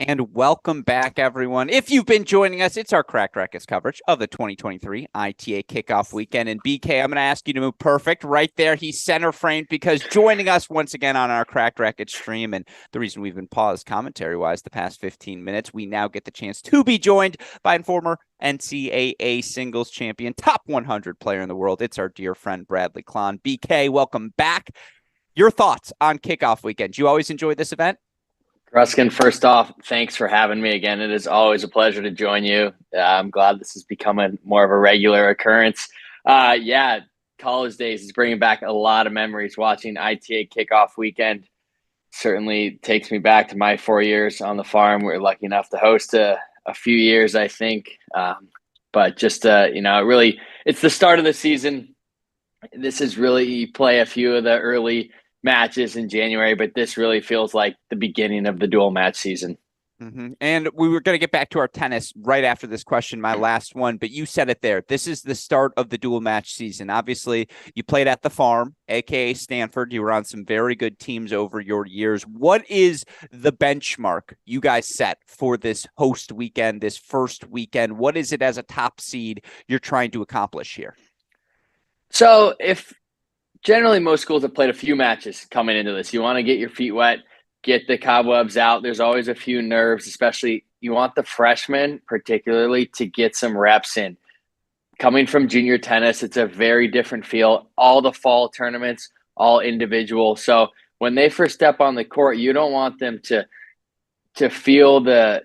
And welcome back, everyone. If you've been joining us, it's our Cracked Racquets coverage of the 2023 ITA Kickoff Weekend. And BK, I'm going to ask you to move perfect right there. He's center framed because joining us once again on our Cracked Racquets stream, and the reason we've been paused commentary-wise the past 15 minutes, we now get the chance to be joined by a former NCAA singles champion, top 100 player in the world. It's our dear friend, Bradley Klon. BK, welcome back. Your thoughts on Kickoff Weekend? Do you always enjoy this event? Gruskin, first off, thanks for having me again. It is always a pleasure to join you. I'm glad this is becoming more of a regular occurrence. College days is bringing back a lot of memories. Watching ITA Kickoff Weekend certainly takes me back to my 4 years on the farm. We were lucky enough to host a few years, I think. It's the start of the season. This is really, you play a few of the early matches in January, but this really feels like the beginning of the dual match season. Mm-hmm. And we were going to get back to our tennis right after this question, my last one, but you said it there. This is the start of the dual match season. Obviously, you played at the farm, aka Stanford. You were on some very good teams over your years. What is the benchmark you guys set for this host weekend, this first weekend? What is it as a top seed you're trying to accomplish here? So if generally most schools have played a few matches coming into this, you want to get your feet wet. get the cobwebs out. There's always a few nerves, especially you want the freshmen particularly to get some reps in. Coming from junior tennis, it's a very different feel. All the fall tournaments, all individual. So when they first step on the court, you don't want them to feel the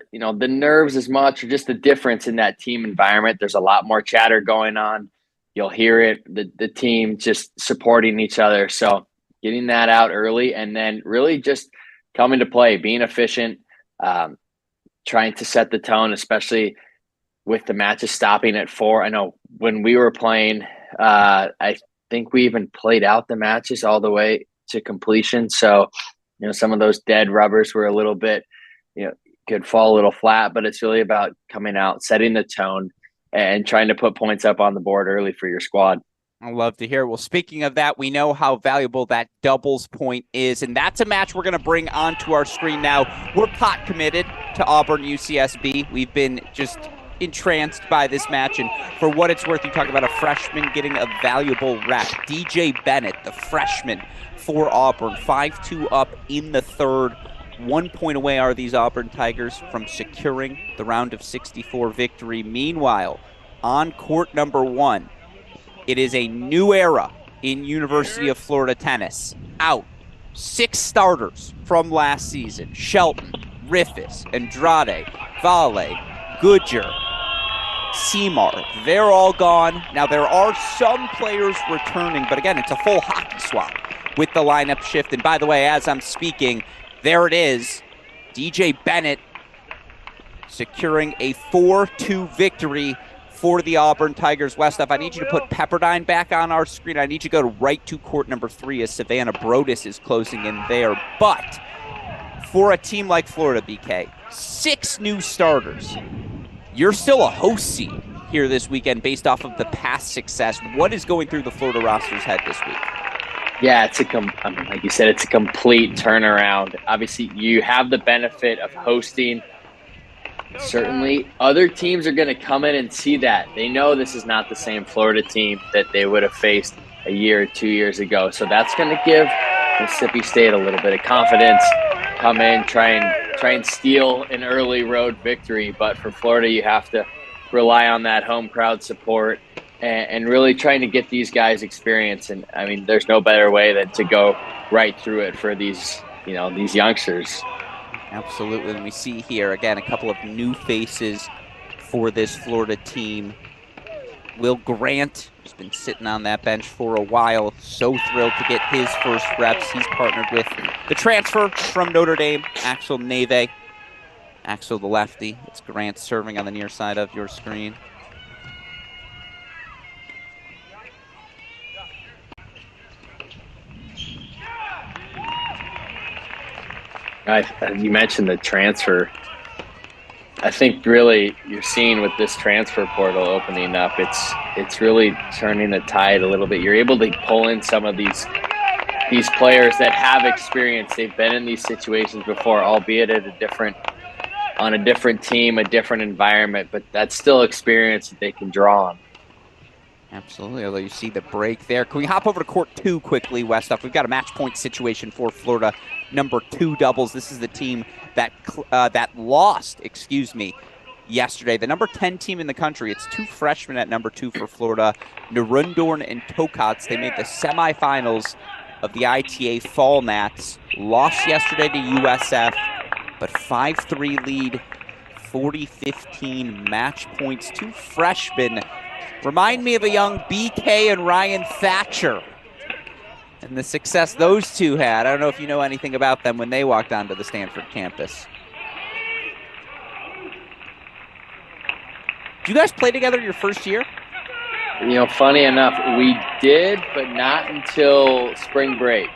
nerves as much, or just the difference in that team environment. There's a lot more chatter going on. You'll hear it, the team just supporting each other. So getting that out early, and then really just coming to play, being efficient, trying to set the tone, especially with the matches stopping at 4. I know when we were playing, I think we even played out the matches all the way to completion. So, some of those dead rubbers were a little bit, could fall a little flat, but it's really about coming out, setting the tone, and trying to put points up on the board early for your squad. I love to hear. Well, speaking of that, we know how valuable that doubles point is, and that's a match we're going to bring onto our screen now. We're pot committed to Auburn UCSB. We've been just entranced by this match, and for what it's worth, you talk about a freshman getting a valuable rep. DJ Bennett, the freshman for Auburn, 5-2 up in the third. 1 point away are these Auburn Tigers from securing the round of 64 victory. Meanwhile, on court number 1, it is a new era in University of Florida tennis. Out 6 starters from last season: Shelton, Riffis, Andrade, Vale, Goodger, Seymour. They're all gone. Now, there are some players returning, but again, it's a full hockey swap with the lineup shift. And by the way, as I'm speaking, there it is. DJ Bennett securing a 4-2 victory for the Auburn Tigers. Westhoff, I need you to put Pepperdine back on our screen. I need you to go right to court number 3 as Savannah Brodus is closing in there. But for a team like Florida, BK, 6 new starters. You're still a host seed here this weekend based off of the past success. What is going through the Florida roster's head this week? Yeah, like you said, it's a complete turnaround. Obviously, you have the benefit of hosting. Certainly, other teams are going to come in and see that. They know this is not the same Florida team that they would have faced a year or 2 years ago. So that's going to give Mississippi State a little bit of confidence. Come in, try and steal an early road victory. But for Florida, you have to rely on that home crowd support and really trying to get these guys experience. And I mean, there's no better way than to go right through it for these youngsters. Absolutely. And we see here, again, a couple of new faces for this Florida team. Will Grant, who's been sitting on that bench for a while, so thrilled to get his first reps. He's partnered with the transfer from Notre Dame, Axel Neve. Axel the lefty. It's Grant serving on the near side of your screen. You mentioned the transfer. I think really you're seeing with this transfer portal opening up, it's really turning the tide a little bit. You're able to pull in some of these players that have experience. They've been in these situations before, albeit on a different team, a different environment, but that's still experience that they can draw on. Absolutely, although you see the break there. Can we hop over to court 2 quickly, Westhoff? We've got a match point situation for Florida, number 2 doubles. This is the team that lost, yesterday. The number 10 team in the country. It's 2 freshmen at number 2 for Florida, Narundorn and Tokats. They made the semifinals of the ITA Fall Nats. Lost yesterday to USF, but 5-3 lead, 40-15 match points. 2 freshmen. Remind me of a young BK and Ryan Thatcher and the success those 2 had. I don't know if you know anything about them when they walked onto the Stanford campus. Did you guys play together your first year? Funny enough, we did, but not until spring break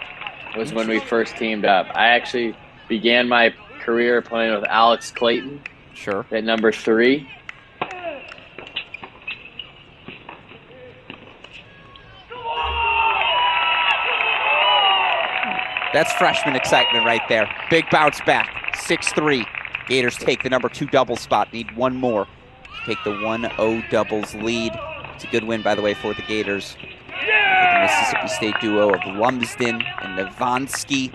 was when we first teamed up. I actually began my career playing with Alex Clayton. Sure. At number 3. That's freshman excitement right there. Big bounce back, 6-3. Gators take the number 2 double spot. Need one more to take the 1-0 doubles lead. It's a good win, by the way, for the Gators. For the Mississippi State duo of Lumsden and Navansky.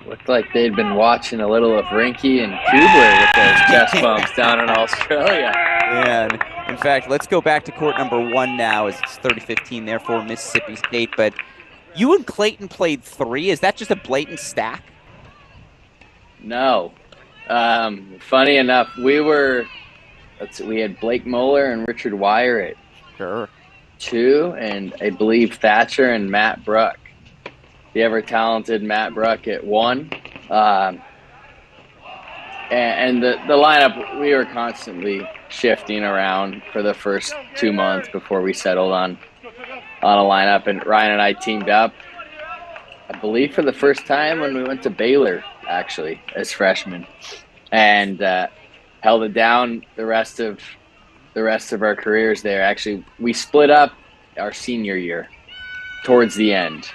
Looked like they'd been watching a little of Rinky and Kubler with those chest bumps down in Australia. Yeah, and in fact, let's go back to court number 1 now, as it's 30-15 there for Mississippi State. But you and Clayton played 3. Is that just a blatant stack? No. Funny enough, we had Blake Moeller and Richard Wire at Sure. 2, and I believe Thatcher and Matt Bruck. The ever-talented Matt Bruck at 1. And the lineup, we were constantly shifting around for the first 2 months before we settled on a lineup. And Ryan and I teamed up, I believe, for the first time when we went to Baylor, actually, as freshmen, and held it down the rest of our careers there. Actually, we split up our senior year towards the end.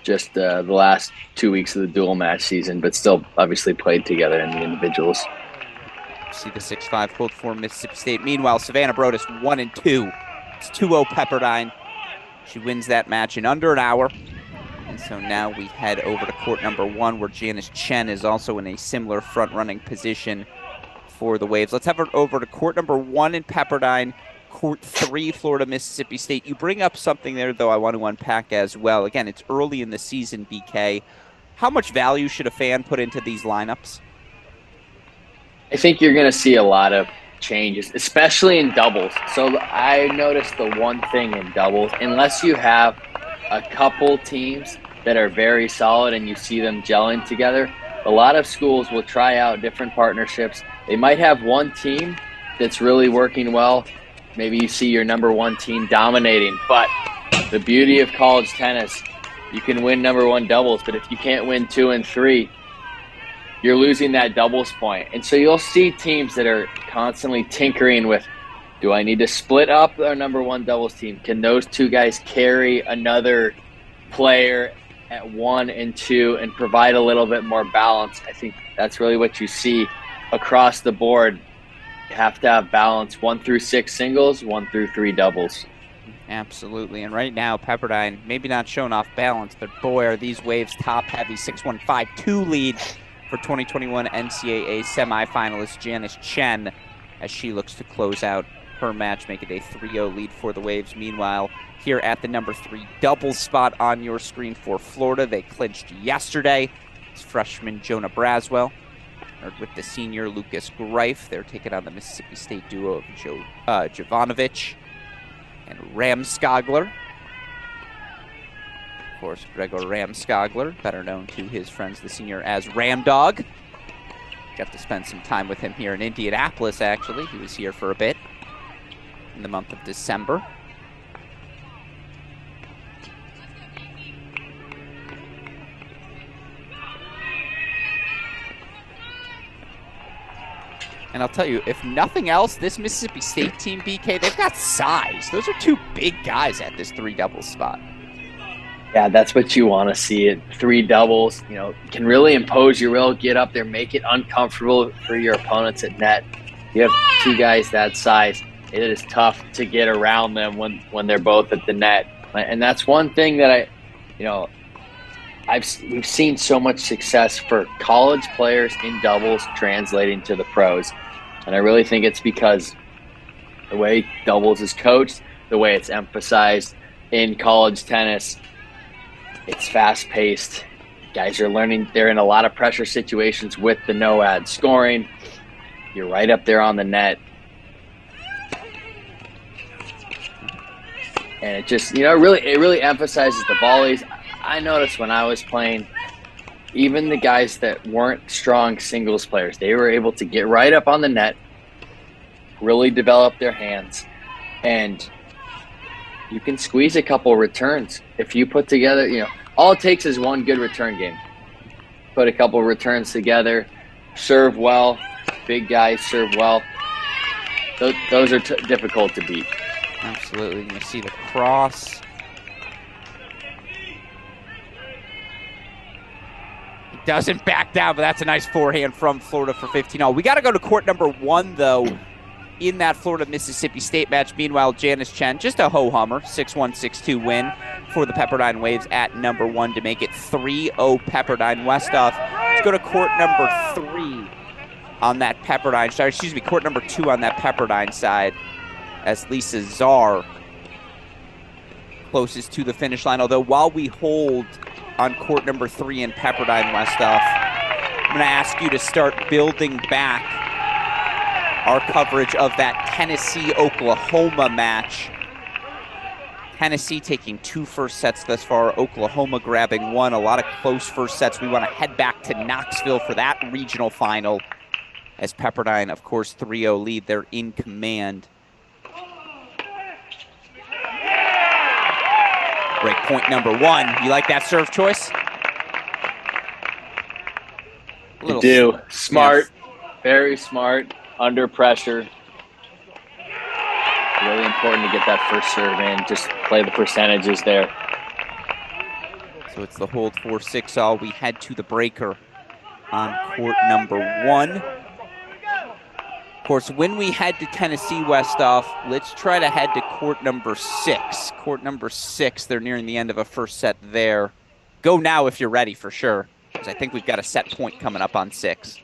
Just the last 2 weeks of the dual match season, but still obviously played together in the individuals. See the 6'5" hold for Mississippi State. Meanwhile, Savannah Brodus 1-2. It's 2-0 Pepperdine. She wins that match in under an hour. And so now we head over to court number 1, where Janice Chen is also in a similar front-running position for the Waves. Let's have her over to court number 1 in Pepperdine. Court 3, Florida, Mississippi State. You bring up something there, though, I want to unpack as well. Again, it's early in the season, BK. How much value should a fan put into these lineups? I think you're going to see a lot of changes, especially in doubles. So I noticed the one thing in doubles, unless you have a couple teams that are very solid and you see them gelling together, a lot of schools will try out different partnerships. They might have one team that's really working well. Maybe you see your number 1 team dominating, but the beauty of college tennis, you can win number 1 doubles, but if you can't win 2 and 3, you're losing that doubles point. And so you'll see teams that are constantly tinkering with, do I need to split up our number 1 doubles team? Can those 2 guys carry another player at 1 and 2 and provide a little bit more balance? I think that's really what you see across the board. You have to have balance, 1 through 6 singles, 1 through 3 doubles. Absolutely. And right now, Pepperdine, maybe not showing off balance, but boy, are these Waves top-heavy. 6-1, 5-2 lead for 2021 NCAA semifinalist Janice Chen, as she looks to close out her match, make it a 3-0 lead for the Waves. Meanwhile, here at the number 3 doubles spot on your screen for Florida, they clinched yesterday. It's freshman Jonah Braswell with the senior Lucas Greif. They're taking on the Mississippi State duo of Jovanovic and Ramskogler. Of course, Gregor Ramskogler, better known to his friends, the senior, as Ramdog. Got to spend some time with him here in Indianapolis, actually. He was here for a bit in the month of December. And I'll tell you, if nothing else, this Mississippi State team, BK, they've got size. Those are 2 big guys at this 3 doubles spot. Yeah, that's what you want to see. It 3 doubles, can really impose your will, get up there, make it uncomfortable for your opponents at net. You have 2 guys that size. It is tough to get around them when they're both at the net. And that's one thing that we've seen so much success for college players in doubles translating to the pros. And I really think it's because the way doubles is coached, the way it's emphasized in college tennis, it's fast-paced. Guys are learning. They're in a lot of pressure situations with the no-ad scoring. You're right up there on the net. And it just, it really emphasizes the volleys. I noticed when I was playing, even the guys that weren't strong singles players, they were able to get right up on the net, really develop their hands, and you can squeeze a couple returns. If you put together, all it takes is one good return game. Put a couple returns together, serve well, big guys serve well. Those are difficult to beat. Absolutely. You see the cross. He doesn't back down, but that's a nice forehand from Florida for 15-0. We got to go to court number 1, though. in that Florida-Mississippi State match. Meanwhile, Janice Chen, just a ho-hummer, 6-1, 6-2 win for the Pepperdine Waves at number 1 to make it 3-0 Pepperdine. Westhoff, let's go to court number 3 on that Pepperdine side. Excuse me, court number 2 on that Pepperdine side as Lisa Czar closest to the finish line. Although while we hold on court number 3 in Pepperdine, Westhoff, I'm going to ask you to start building back our coverage of that Tennessee-Oklahoma match. Tennessee taking 2 first sets thus far, Oklahoma grabbing 1. A lot of close first sets. We want to head back to Knoxville for that regional final as Pepperdine, of course, 3-0 lead. They're in command. Break point number 1. You like that serve choice? You do. Smart. Yes. Very smart. Under pressure. Really important to get that first serve in. Just play the percentages there. So it's the hold 4-6 all. We head to the breaker on court number 1. Of course, when we head to Tennessee, Westhoff, let's try to head to court number 6. Court number 6, they're nearing the end of a first set there. Go now if you're ready for sure, because I think we've got a set point coming up on 6.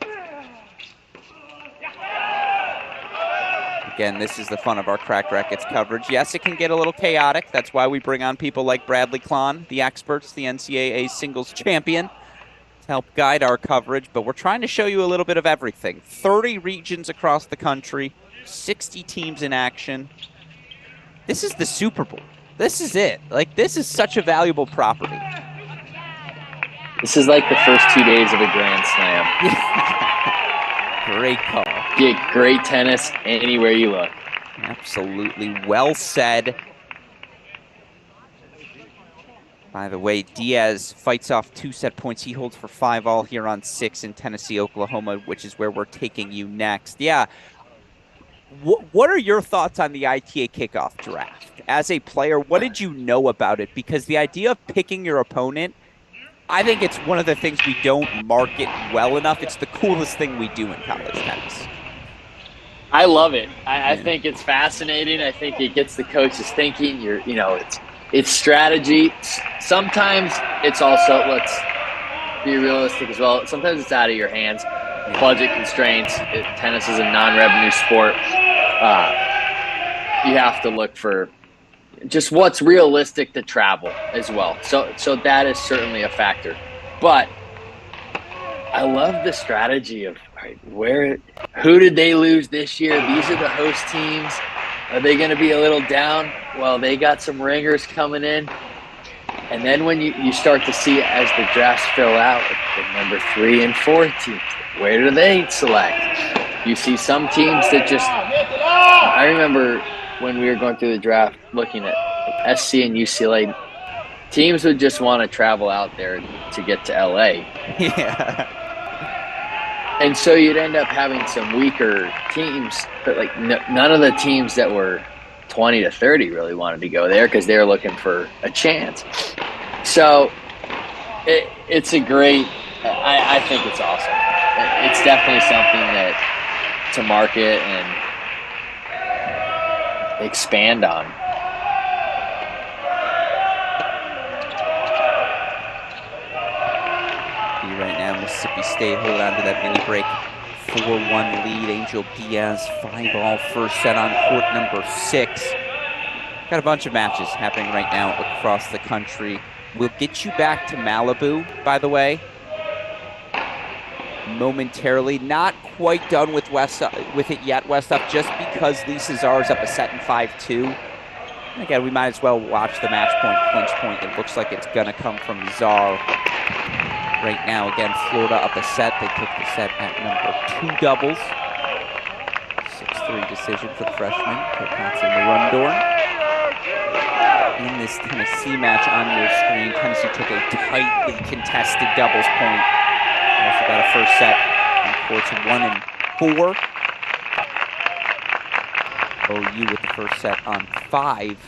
Again, this is the fun of our Cracked Racquets coverage. Yes, it can get a little chaotic. That's why we bring on people like Bradley Klon, the experts, the NCAA singles champion, to help guide our coverage. But we're trying to show you a little bit of everything. 30 regions across the country, 60 teams in action. This is the Super Bowl. This is it. Like, this is such a valuable property. This is like the first 2 days of a Grand Slam. Great call. Get great tennis anywhere you look. Absolutely well said. By the way, Diaz fights off 2 set points. He holds for 5 all here on 6 in Tennessee, Oklahoma, which is where we're taking you next. Yeah. What are your thoughts on the ITA kickoff draft? As a player, what did you know about it? Because the idea of picking your opponent, I think it's one of the things we don't market well enough. It's the coolest thing we do in college tennis. I love it. I think it's fascinating. I think it gets the coaches thinking. It's strategy. Sometimes it's also, let's be realistic as well, sometimes it's out of your hands. Budget constraints. Tennis is a non-revenue sport. You have to look for just what's realistic to travel as well. So that is certainly a factor. But I love the strategy of who did they lose this year? These are the host teams. Are they going to be a little down? Well, they got some ringers coming in. And then when you start to see as the drafts fill out, the number 3 and 4 teams, where do they select? You see some teams that just – I remember when we were going through the draft looking at SC and UCLA, teams would just want to travel out there to get to LA. Yeah. And so you'd end up having some weaker teams, but like none of the teams that were 20 to 30 really wanted to go there because they were looking for a chance. So it's a great – I think it's awesome. It's definitely something that to market and expand on. Right now, Mississippi State hold on to that mini break. 4-1 lead. Angel Diaz 5 all first set on court number 6. Got a bunch of matches happening right now across the country. We'll get you back to Malibu, by the way, momentarily. Not quite done with it yet, Westhoff, just because Lisa Czar is up a set in 5-2. Again, we might as well watch the match point, clinch point. It looks like it's going to come from Czar. Right now, again, Florida up a set. They took the set at number 2 doubles. 6-3 decision for the freshman, Wisconsin Murundorn. In this Tennessee match on your screen, Tennessee took a tightly contested doubles point. Also got a first set on courts 1 and 4. OU with the first set on 5.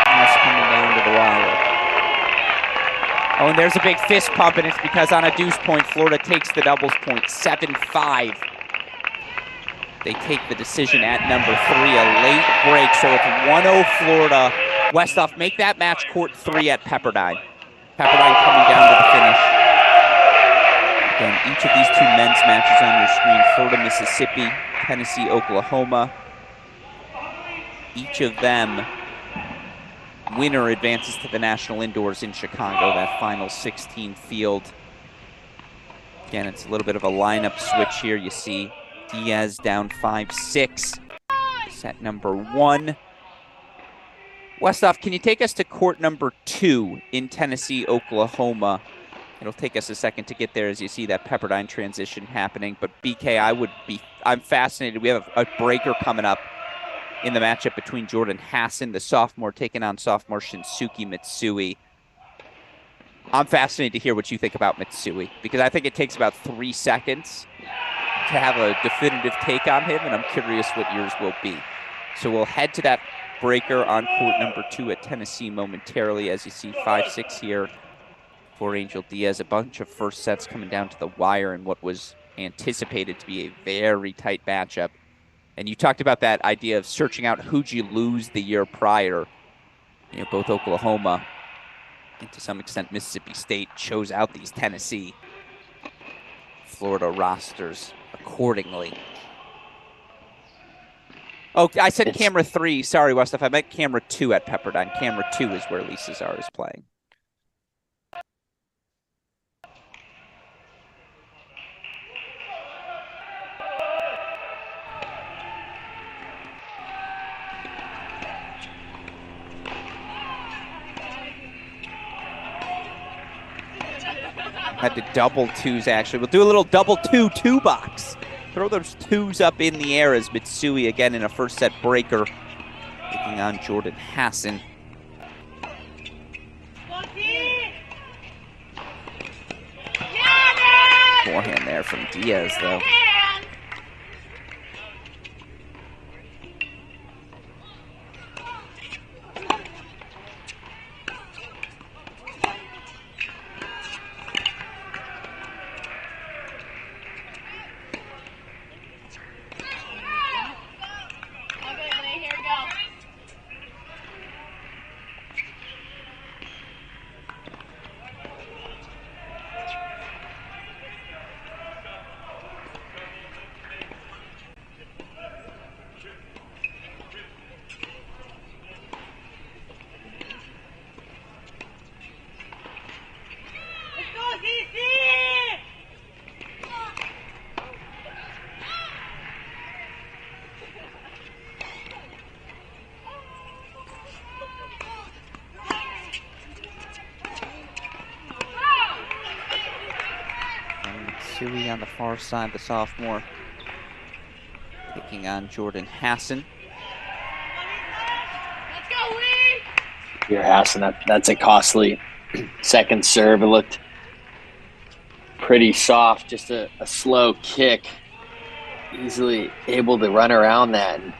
That's coming down to the wire. Oh, and there's a big fist pump, and it's because on a deuce point, Florida takes the doubles point 7-5 They take the decision at number 3, a late break. So it's 1-0 Florida. Westhoff make that match court 3 at Pepperdine. Pepperdine coming down to the finish. Again, each of these 2 men's matches on your screen, Florida, Mississippi, Tennessee, Oklahoma. Each of them, winner advances to the National Indoors in Chicago, that final 16 field. Again, it's a little bit of a lineup switch here. You see Diaz down 5-6, set number 1. Westhoff, can you take us to court number 2 in Tennessee, Oklahoma? It'll take us a second to get there as you see that Pepperdine transition happening. But BK, I'm fascinated. We have a breaker coming up in the matchup between Jordan Hassan, the sophomore, taking on sophomore Shinsuke Mitsui. I'm fascinated to hear what you think about Mitsui, because I think it takes about 3 seconds to have a definitive take on him, and I'm curious what yours will be. So we'll head to that breaker on court number 2 at Tennessee momentarily, as you see 5-6 here for Angel Diaz. A bunch of first sets coming down to the wire in what was anticipated to be a very tight matchup. And you talked about that idea of searching out who'd you lose the year prior. You know, both Oklahoma and to some extent Mississippi State chose out these Tennessee, Florida rosters accordingly. Oh, I said camera 3. Sorry, Westhoff. I meant camera 2 at Pepperdine. Camera 2 is where Lisa Czar is playing. Had to double 2s, actually. We'll do a little double 2 box. Throw those 2s up in the air as Mitsui, again, in a first set breaker, taking on Jordan Hassan. Forehand there from Diaz, though. On the far side, the sophomore, taking on Jordan Hassan. Let's go, Lee! Here, Hassan, that's a costly second serve. It looked pretty soft, just a slow kick. Easily able to run around that. And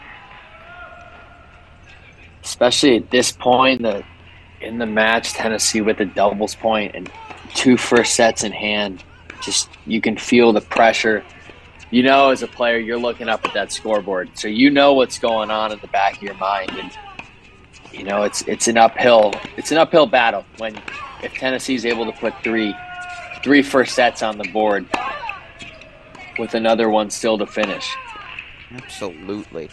especially at this point in the match, Tennessee with a doubles point and 2 first sets in hand. Just, you can feel the pressure. You know, as a player, you're looking up at that scoreboard, so you know what's going on in the back of your mind. And you know, it's an uphill battle if Tennessee's able to put three first sets on the board with another one still to finish. Absolutely.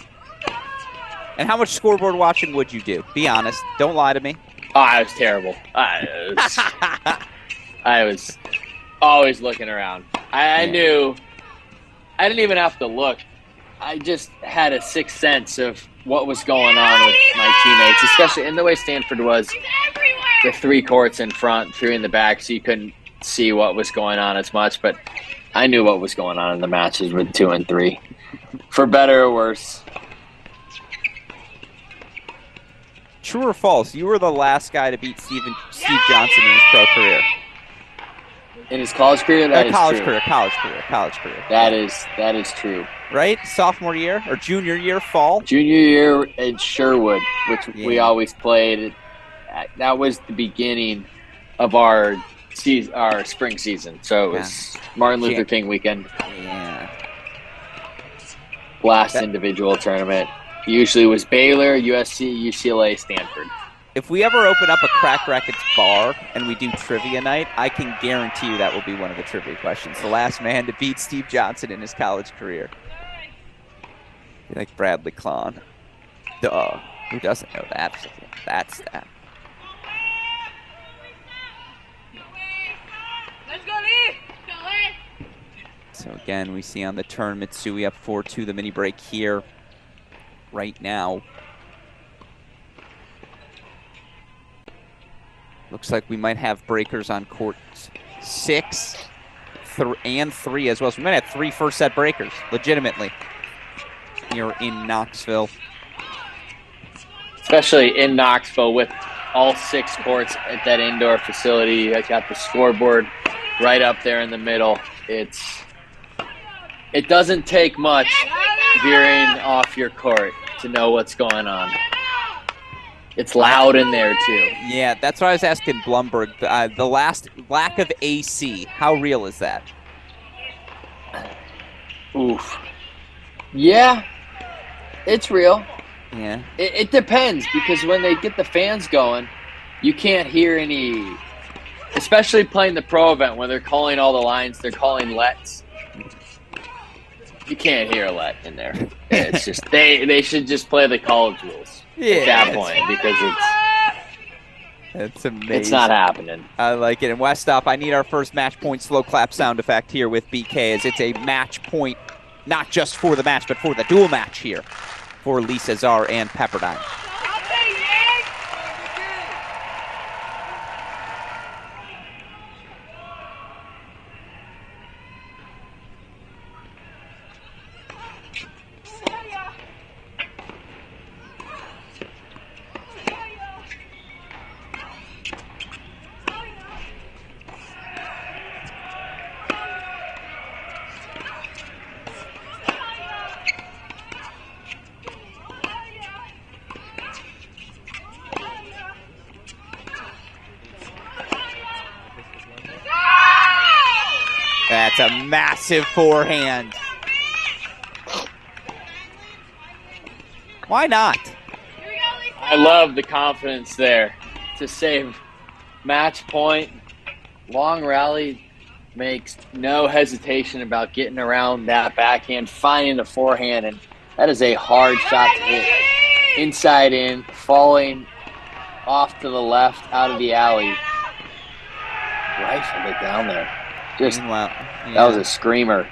And how much scoreboard watching would you do? Be honest. Don't lie to me. Oh, I was terrible. I was always looking around. I knew I didn't even have to look. I just had a sixth sense of what was going on with my teammates, especially in the way Stanford was. The 3 courts in front, 3 in the back, so you couldn't see what was going on as much. But I knew what was going on in the matches with 2 and 3, for better or worse. True or false? You were the last guy to beat Steve Johnson in his pro career. In his college career, college career. That is true. Right? Sophomore year or junior year, fall? Junior year in Sherwood, which we always played. That was the beginning of our spring season. So it was Martin Luther King weekend. Yeah. last individual tournament. Usually was Baylor, USC, UCLA, Stanford. If we ever open up a Crack Rackets bar and we do trivia night, I can guarantee you that will be one of the trivia questions. The last man to beat Steve Johnson in his college career. Like Bradley Klon. Duh. Who doesn't know that? That's that. Let's go, Lee! So again, we see on the turn, Mitsui up 4-2, the mini break here right now. Looks like we might have breakers on court 6 and 3 as well. So we might have 3 first set breakers, legitimately, here in Knoxville. Especially in Knoxville with all 6 courts at that indoor facility. You got the scoreboard right up there in the middle. It doesn't take much veering off your court to know what's going on. It's loud in there, too. Yeah, that's what I was asking Blumberg. The last lack of AC, how real is that? Oof. Yeah, it's real. Yeah. It depends, because when they get the fans going, you can't hear any, especially playing the pro event when they're calling all the lines, they're calling lets. You can't hear a let in there. It's just they should just play the college rules at that point, because it's amazing. It's not happening. I like it. And Westop, I need our first match point slow clap sound effect here with BK, as it's a match point, not just for the match, but for the dual match here for Lisa Czar and Pepperdine. That's a massive forehand. Why not? I love the confidence there to save match point. Long rally, makes no hesitation about getting around that backhand, finding the forehand, and that is a hard shot to hit. Inside in, falling off to the left out of the alley. Rifled it down there. Just, Meanwhile, that was a screamer.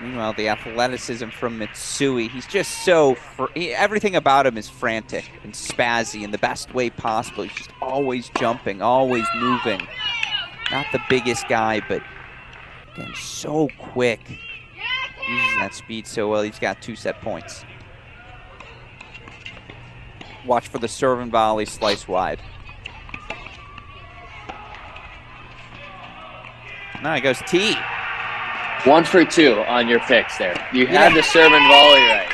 Meanwhile, the athleticism from Mitsui, he's just so, everything about him is frantic and spazzy in the best way possible. He's just always jumping, always moving. Not the biggest guy, but again, so quick. Uses that speed so well, he's got 2 set points. Watch for the serve and volley, slice wide. Now he goes T. 1 for 2 on your picks there. You had the serve and volley right.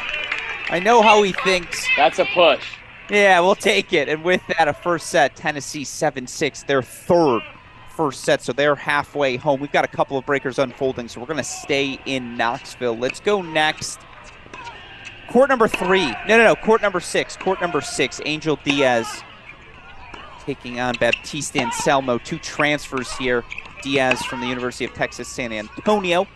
I know how he thinks. That's a push. Yeah, we'll take it. And with that, a first set, Tennessee 7-6, their third first set, so they're halfway home. We've got a couple of breakers unfolding, so we're going to stay in Knoxville. Let's go next. Court number 3. No. Court number 6. Court number 6, Angel Diaz taking on Baptiste Anselmo. 2 transfers here. Diaz from the University of Texas, San Antonio.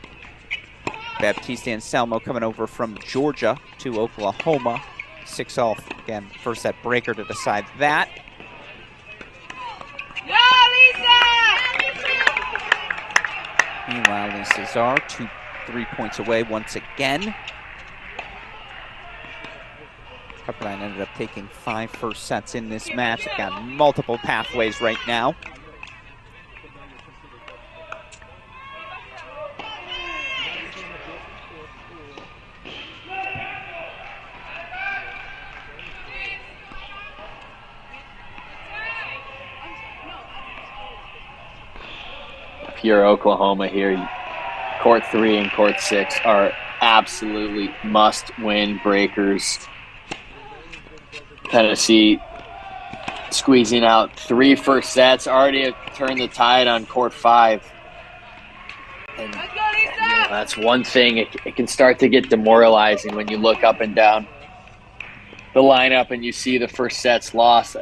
Baptiste Anselmo coming over from Georgia to Oklahoma. 6-all, again, first set breaker to decide that. Meanwhile, Lisa Czar, 2 3-points away once again. Pepperdine ended up taking 5 first sets in this match. They've got multiple pathways right now. If you're Oklahoma here, court 3 and court 6 are absolutely must-win breakers. Tennessee squeezing out 3 first sets, already turned the tide on court 5. And That's one thing. It can start to get demoralizing when you look up and down the lineup and you see the first set's lost.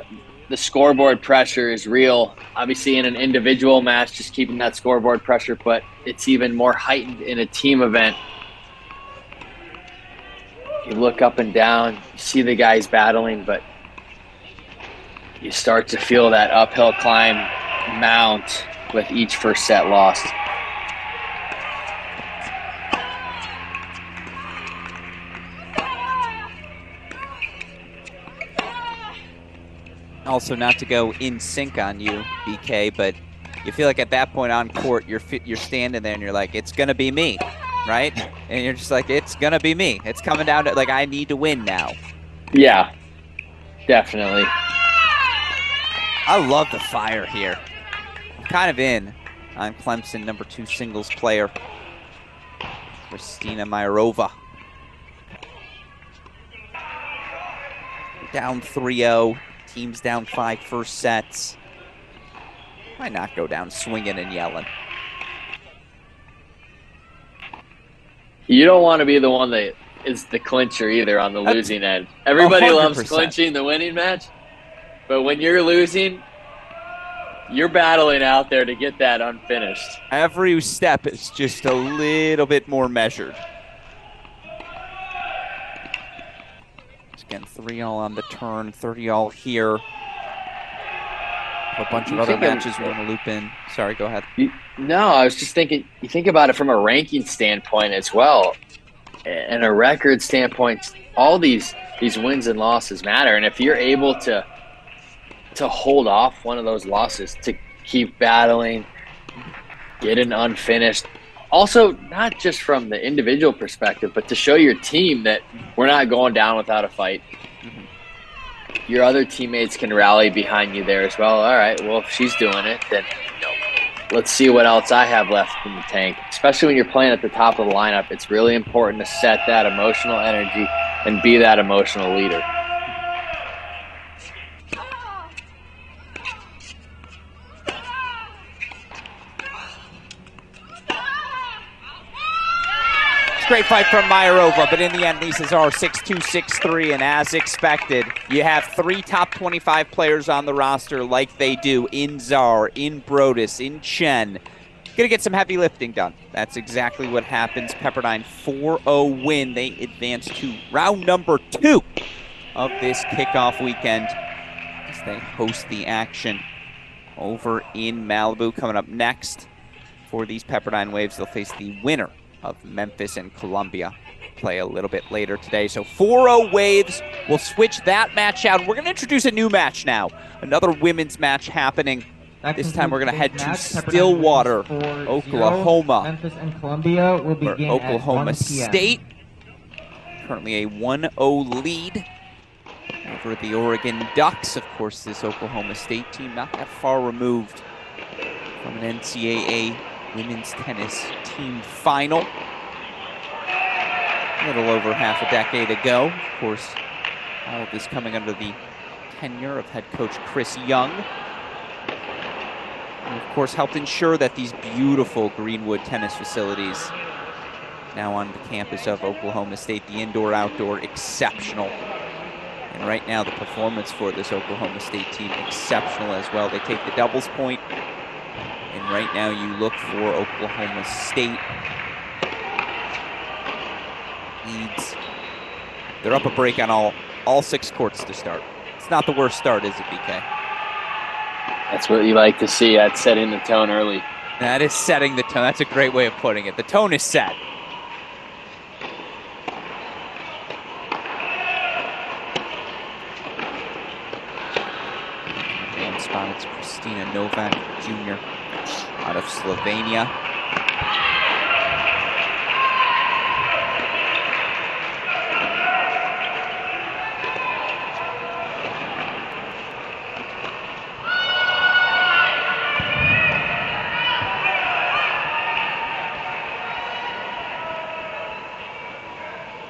The scoreboard pressure is real. Obviously, in an individual match, just keeping that scoreboard pressure, but it's even more heightened in a team event. You look up and down, you see the guys battling, but you start to feel that uphill climb mount with each first set lost. Also, not to go in sync on you, BK, but you feel like at that point on court, you're standing there and you're like, it's going to be me, right? And you're just like, it's going to be me. It's coming down to, like, I need to win now. Yeah, definitely. I love the fire here. I'm kind of in on Clemson, number 2 singles player, Kristina Majerova. Down 3-0. Team's down 5 first sets. Why not go down swinging and yelling? You don't want to be the one that is the clincher either on the losing end. Everybody 100%. loves clinching the winning match, but when you're losing, you're battling out there to get that unfinished. Every step is just a little bit more measured. Again, 3-all on the turn, 30-all here. A bunch of other matches we want to loop in. Sorry, go ahead. No, I was just thinking, you think about it from a ranking standpoint as well, and a record standpoint. All these wins and losses matter, and if you're able to hold off one of those losses, to keep battling, get an unfinished. Also, not just from the individual perspective, but to show your team that we're not going down without a fight. Your other teammates can rally behind you there as well. All right, well, if she's doing it, then let's see what else I have left in the tank. Especially when you're playing at the top of the lineup, it's really important to set that emotional energy and be that emotional leader. Great fight from Majerova, but in the end, Lisa's are 6-2, 6-3, and as expected, you have 3 top 25 players on the roster like they do in Czar, in Brodus, in Chen. Gonna get some heavy lifting done. That's exactly what happens. Pepperdine 4-0 win. They advance to round number 2 of this kickoff weekend as they host the action over in Malibu. Coming up next for these Pepperdine Waves, they'll face the winner of Memphis and Columbia. Play a little bit later today. So 4-0 Waves. We'll switch that match out. We're going to introduce a new match now. Another women's match happening. This time we're going to head to Stillwater, Oklahoma. Memphis and Columbia will begin at Oklahoma 1 p.m. State. Currently a 1-0 lead over the Oregon Ducks. Of course, this Oklahoma State team not that far removed from an NCAA women's tennis team final. A little over half a decade ago. Of course, all of this coming under the tenure of head coach Chris Young. And of course, helped ensure that these beautiful Greenwood tennis facilities now on the campus of Oklahoma State, the indoor-outdoor, exceptional. And right now, the performance for this Oklahoma State team, exceptional as well. They take the doubles point. And right now you look for Oklahoma State. Leads. They're up a break on all 6 courts to start. It's not the worst start, is it, BK? That's what you like to see. That's setting the tone early. That is setting the tone. That's a great way of putting it. The tone is set. One spot, it's Kristina Novak Jr. out of Slovenia.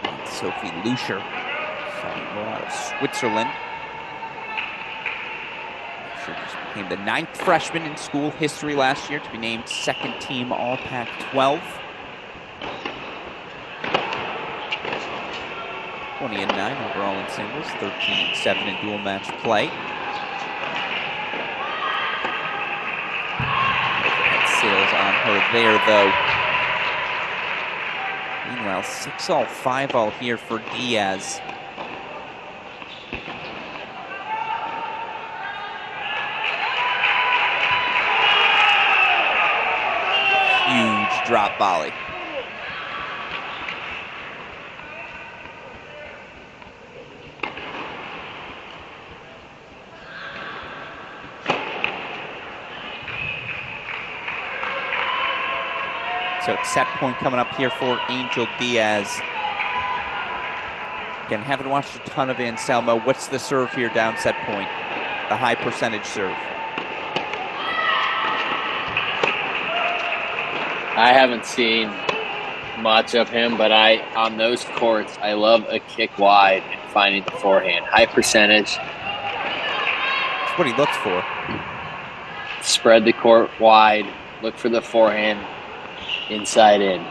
And Sophie Lucier, out of Switzerland. She just became the 9th freshman in school history last year to be named second team All Pac-12. 20-9 overall in singles, 13-7 in dual match play. Overhead sails on her there, though. Meanwhile, 6-all, 5-all here for Diaz. Huge drop volley. So set point coming up here for Angel Diaz. Again, haven't watched a ton of Anselmo. What's the serve here down set point? The high percentage serve. I haven't seen much of him, but on those courts, I love a kick wide and finding the forehand. High percentage. That's what he looks for. Spread the court wide. Look for the forehand inside in.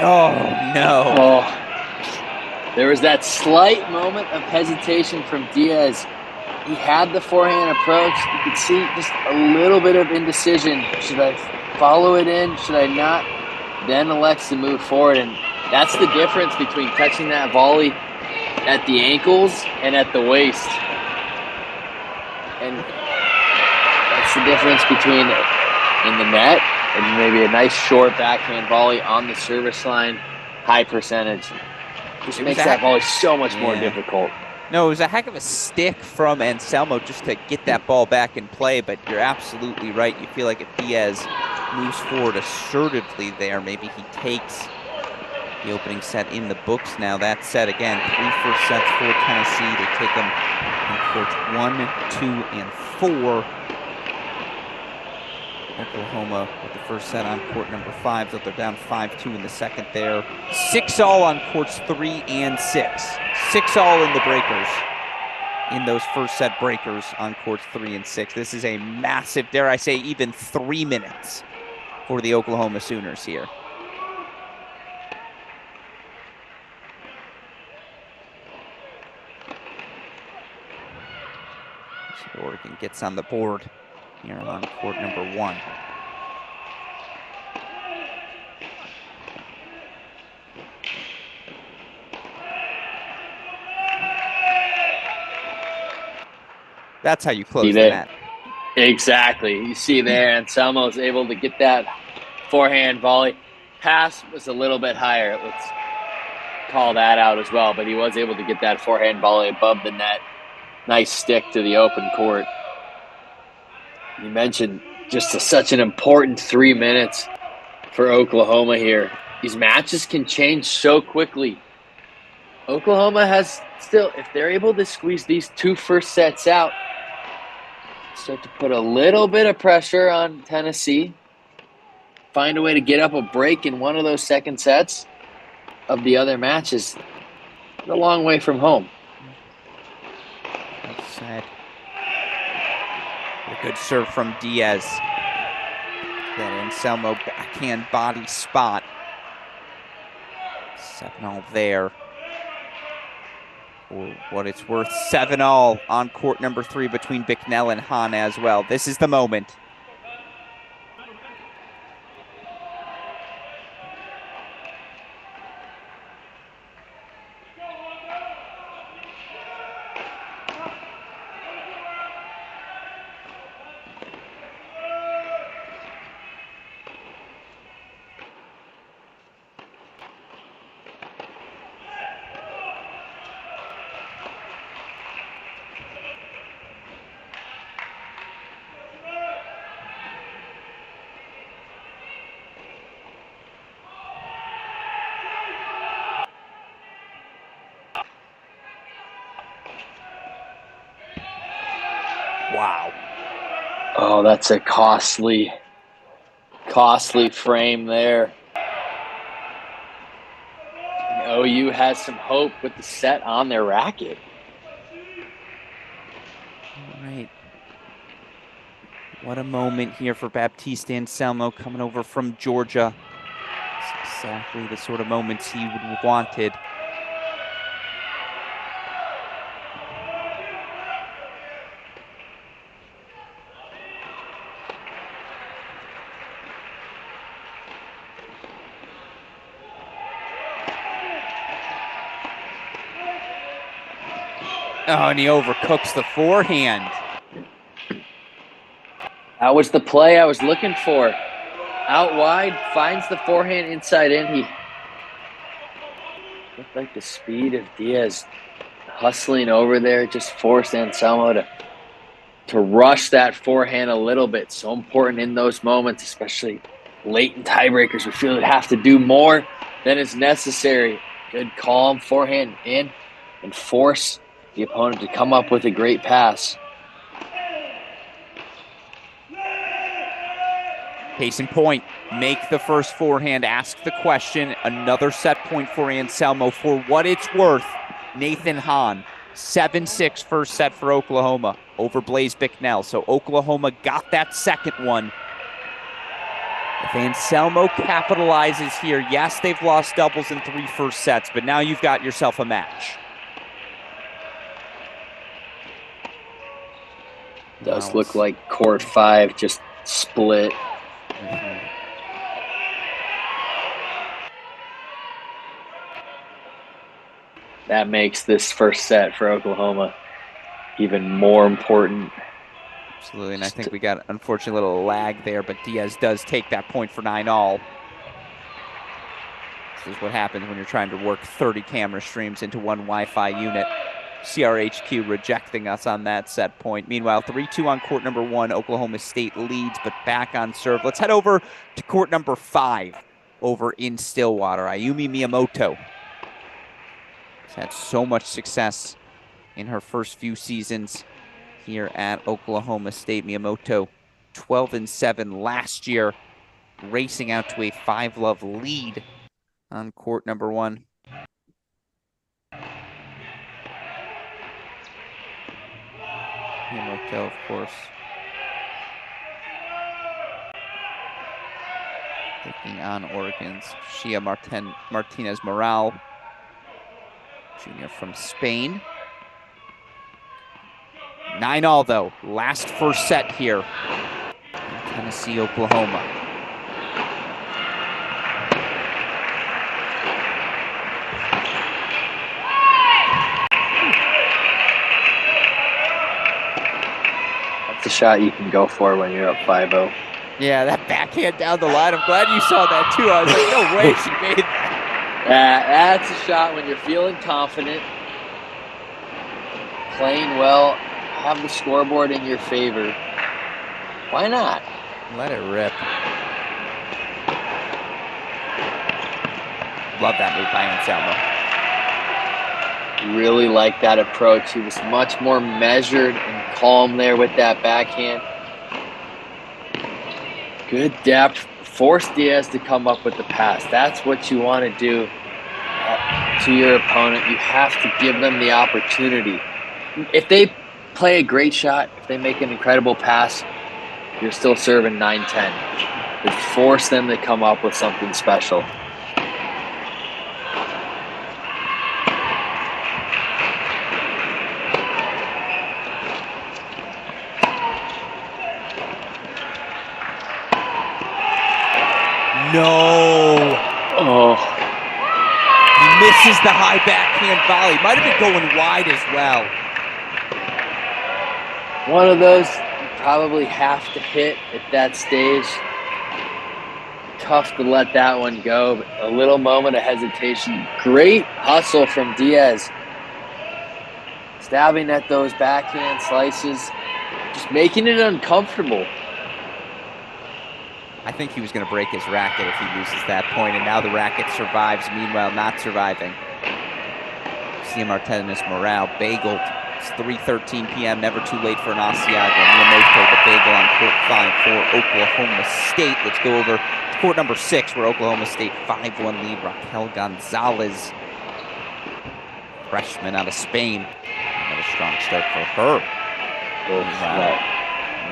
Oh, no. Oh, there was that slight moment of hesitation from Diaz. He had the forehand approach. You could see just a little bit of indecision. Should I follow it in? Should I not? Then elects to move forward. And that's the difference between catching that volley at the ankles and at the waist. And that's the difference between in the net and maybe a nice short backhand volley on the service line, high percentage. Just makes that volley so much more difficult. No, it was a heck of a stick from Anselmo just to get that ball back in play, but you're absolutely right. You feel like if Diaz moves forward assertively there, maybe he takes the opening set in the books now. That set, again, 3 first sets for Tennessee. They take them in courts 1, 2, and 4. Oklahoma with the first set on court number 5, so they're down 5-2 in the second there. 6-all on courts 3 and 6. 6-all in the breakers, in those first set breakers on courts 3 and 6. This is a massive, dare I say, even 3 minutes for the Oklahoma Sooners here. So Oregon gets on the board here on court number 1. That's how you close the net. Exactly. You see there, Anselmo was able to get that forehand volley. Pass was a little bit higher. Let's call that out as well. But he was able to get that forehand volley above the net. Nice stick to the open court. You mentioned just such an important 3 minutes for Oklahoma here. These matches can change so quickly. Oklahoma has still, if they're able to squeeze these 2 first sets out, start to put a little bit of pressure on Tennessee, find a way to get up a break in one of those second sets of the other matches, a long way from home. Well said. A good serve from Diaz. That Anselmo backhand body spot. 7-all there. For what it's worth, 7-all on court number 3 between Bicknell and Hahn as well. This is the moment. Wow. Oh, that's a costly Costly frame there. And OU has some hope with the set on their racket. All right. What a moment here for Baptiste Anselmo coming over from Georgia. It's exactly the sort of moments he would have wanted. Oh, and he overcooks the forehand. That was the play I was looking for. Out wide, finds the forehand inside in. He looked like the speed of Diaz hustling over there just forced Anselmo to rush that forehand a little bit. So important in those moments, especially late in tiebreakers. We feel we have to do more than is necessary. Good calm forehand in and force the opponent to come up with a great pass. Case in point, make the first forehand, ask the question. Another set point for Anselmo. For what it's worth, Nathan Hahn, 7-6 first set for Oklahoma over Blaise Bicknell. So Oklahoma got that second one. If Anselmo capitalizes here, yes, they've lost doubles in 3 first sets, but now you've got yourself a match. Does look like court 5 just split. That makes this first set for Oklahoma even more important. Absolutely, and I think we got, unfortunately, a little lag there, but Diaz does take that point for 9-all. This is what happens when you're trying to work 30 camera streams into one Wi-Fi unit. CRHQ rejecting us on that set point. Meanwhile, 3-2 on court number 1. Oklahoma State leads, but back on serve. Let's head over to court number 5 over in Stillwater. Ayumi Miyamoto has had so much success in her first few seasons here at Oklahoma State. Miyamoto 12-7 last year, racing out to a 5-love lead on court number 1. Miyamoto, of course, taking on Oregon's Shia Martinez Moral, junior from Spain. 9-all, though. Last first set here in Tennessee, Oklahoma. That's a shot you can go for when you're up 5-0. Yeah, that backhand down the line. I'm glad you saw that, too. I was like, no way she made that. That's a shot when you're feeling confident, playing well, have the scoreboard in your favor. Why not? Let it rip. Love that move by Anselmo. Really like that approach. He was much more measured and calm there with that backhand. Good depth. Force Diaz to come up with the pass. That's what you want to do to your opponent. You have to give them the opportunity. If they play a great shot, if they make an incredible pass, you're still serving 9-10. But force them to come up with something special. No. Oh. He misses the high backhand volley. Might have been going wide as well. One of those you probably have to hit at that stage. Tough to let that one go, but a little moment of hesitation. Great hustle from Diaz. Stabbing at those backhand slices, just making it uncomfortable. I think he was going to break his racket if he loses that point, and now the racket survives, meanwhile not surviving. Sia Martinez Moral bageled It's 3:13 p.m., never too late for an Asiago. Miyamoto, the bagel on court 5 for Oklahoma State. Let's go over to court number 6, where Oklahoma State 5-1 lead. Raquel Gonzalez, freshman out of Spain. Another strong start for her.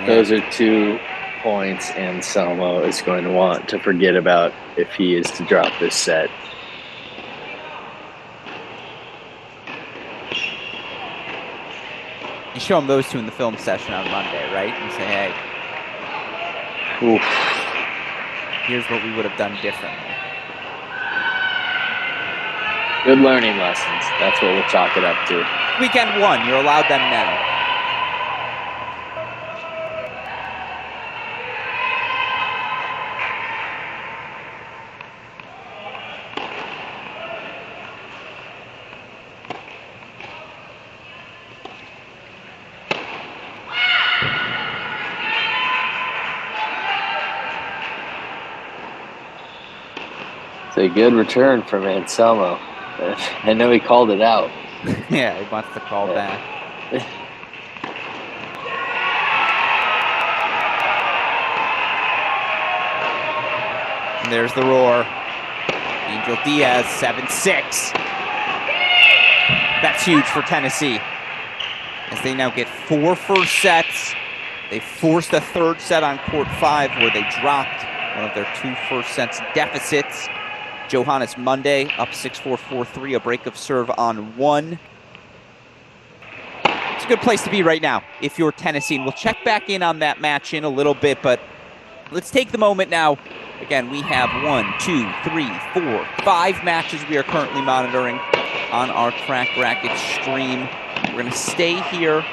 Those are 2 points Anselmo is going to want to forget about if he is to drop this set. You show him those 2 in the film session on Monday, right? And say, hey, Oof. here's what we would have done differently. Good learning lessons. That's what we'll chalk it up to. Weekend 1, you're allowed them now. It's a good return from Anselmo. I know he called it out. Yeah, he wants to call back. And there's the roar. Angel Diaz, 7-6. That's huge for Tennessee, as they now get 4 first sets. They forced a 3rd set on court 5, where they dropped one of their 2 first sets deficits. Johannes Monday up 6-4, 4-3, a break of serve on 1. It's a good place to be right now if you're Tennessee. And we'll check back in on that match in a little bit, but let's take the moment now. Again, we have 1, 2, 3, 4, 5 matches we are currently monitoring on our Crack Rackets stream. We're going to stay here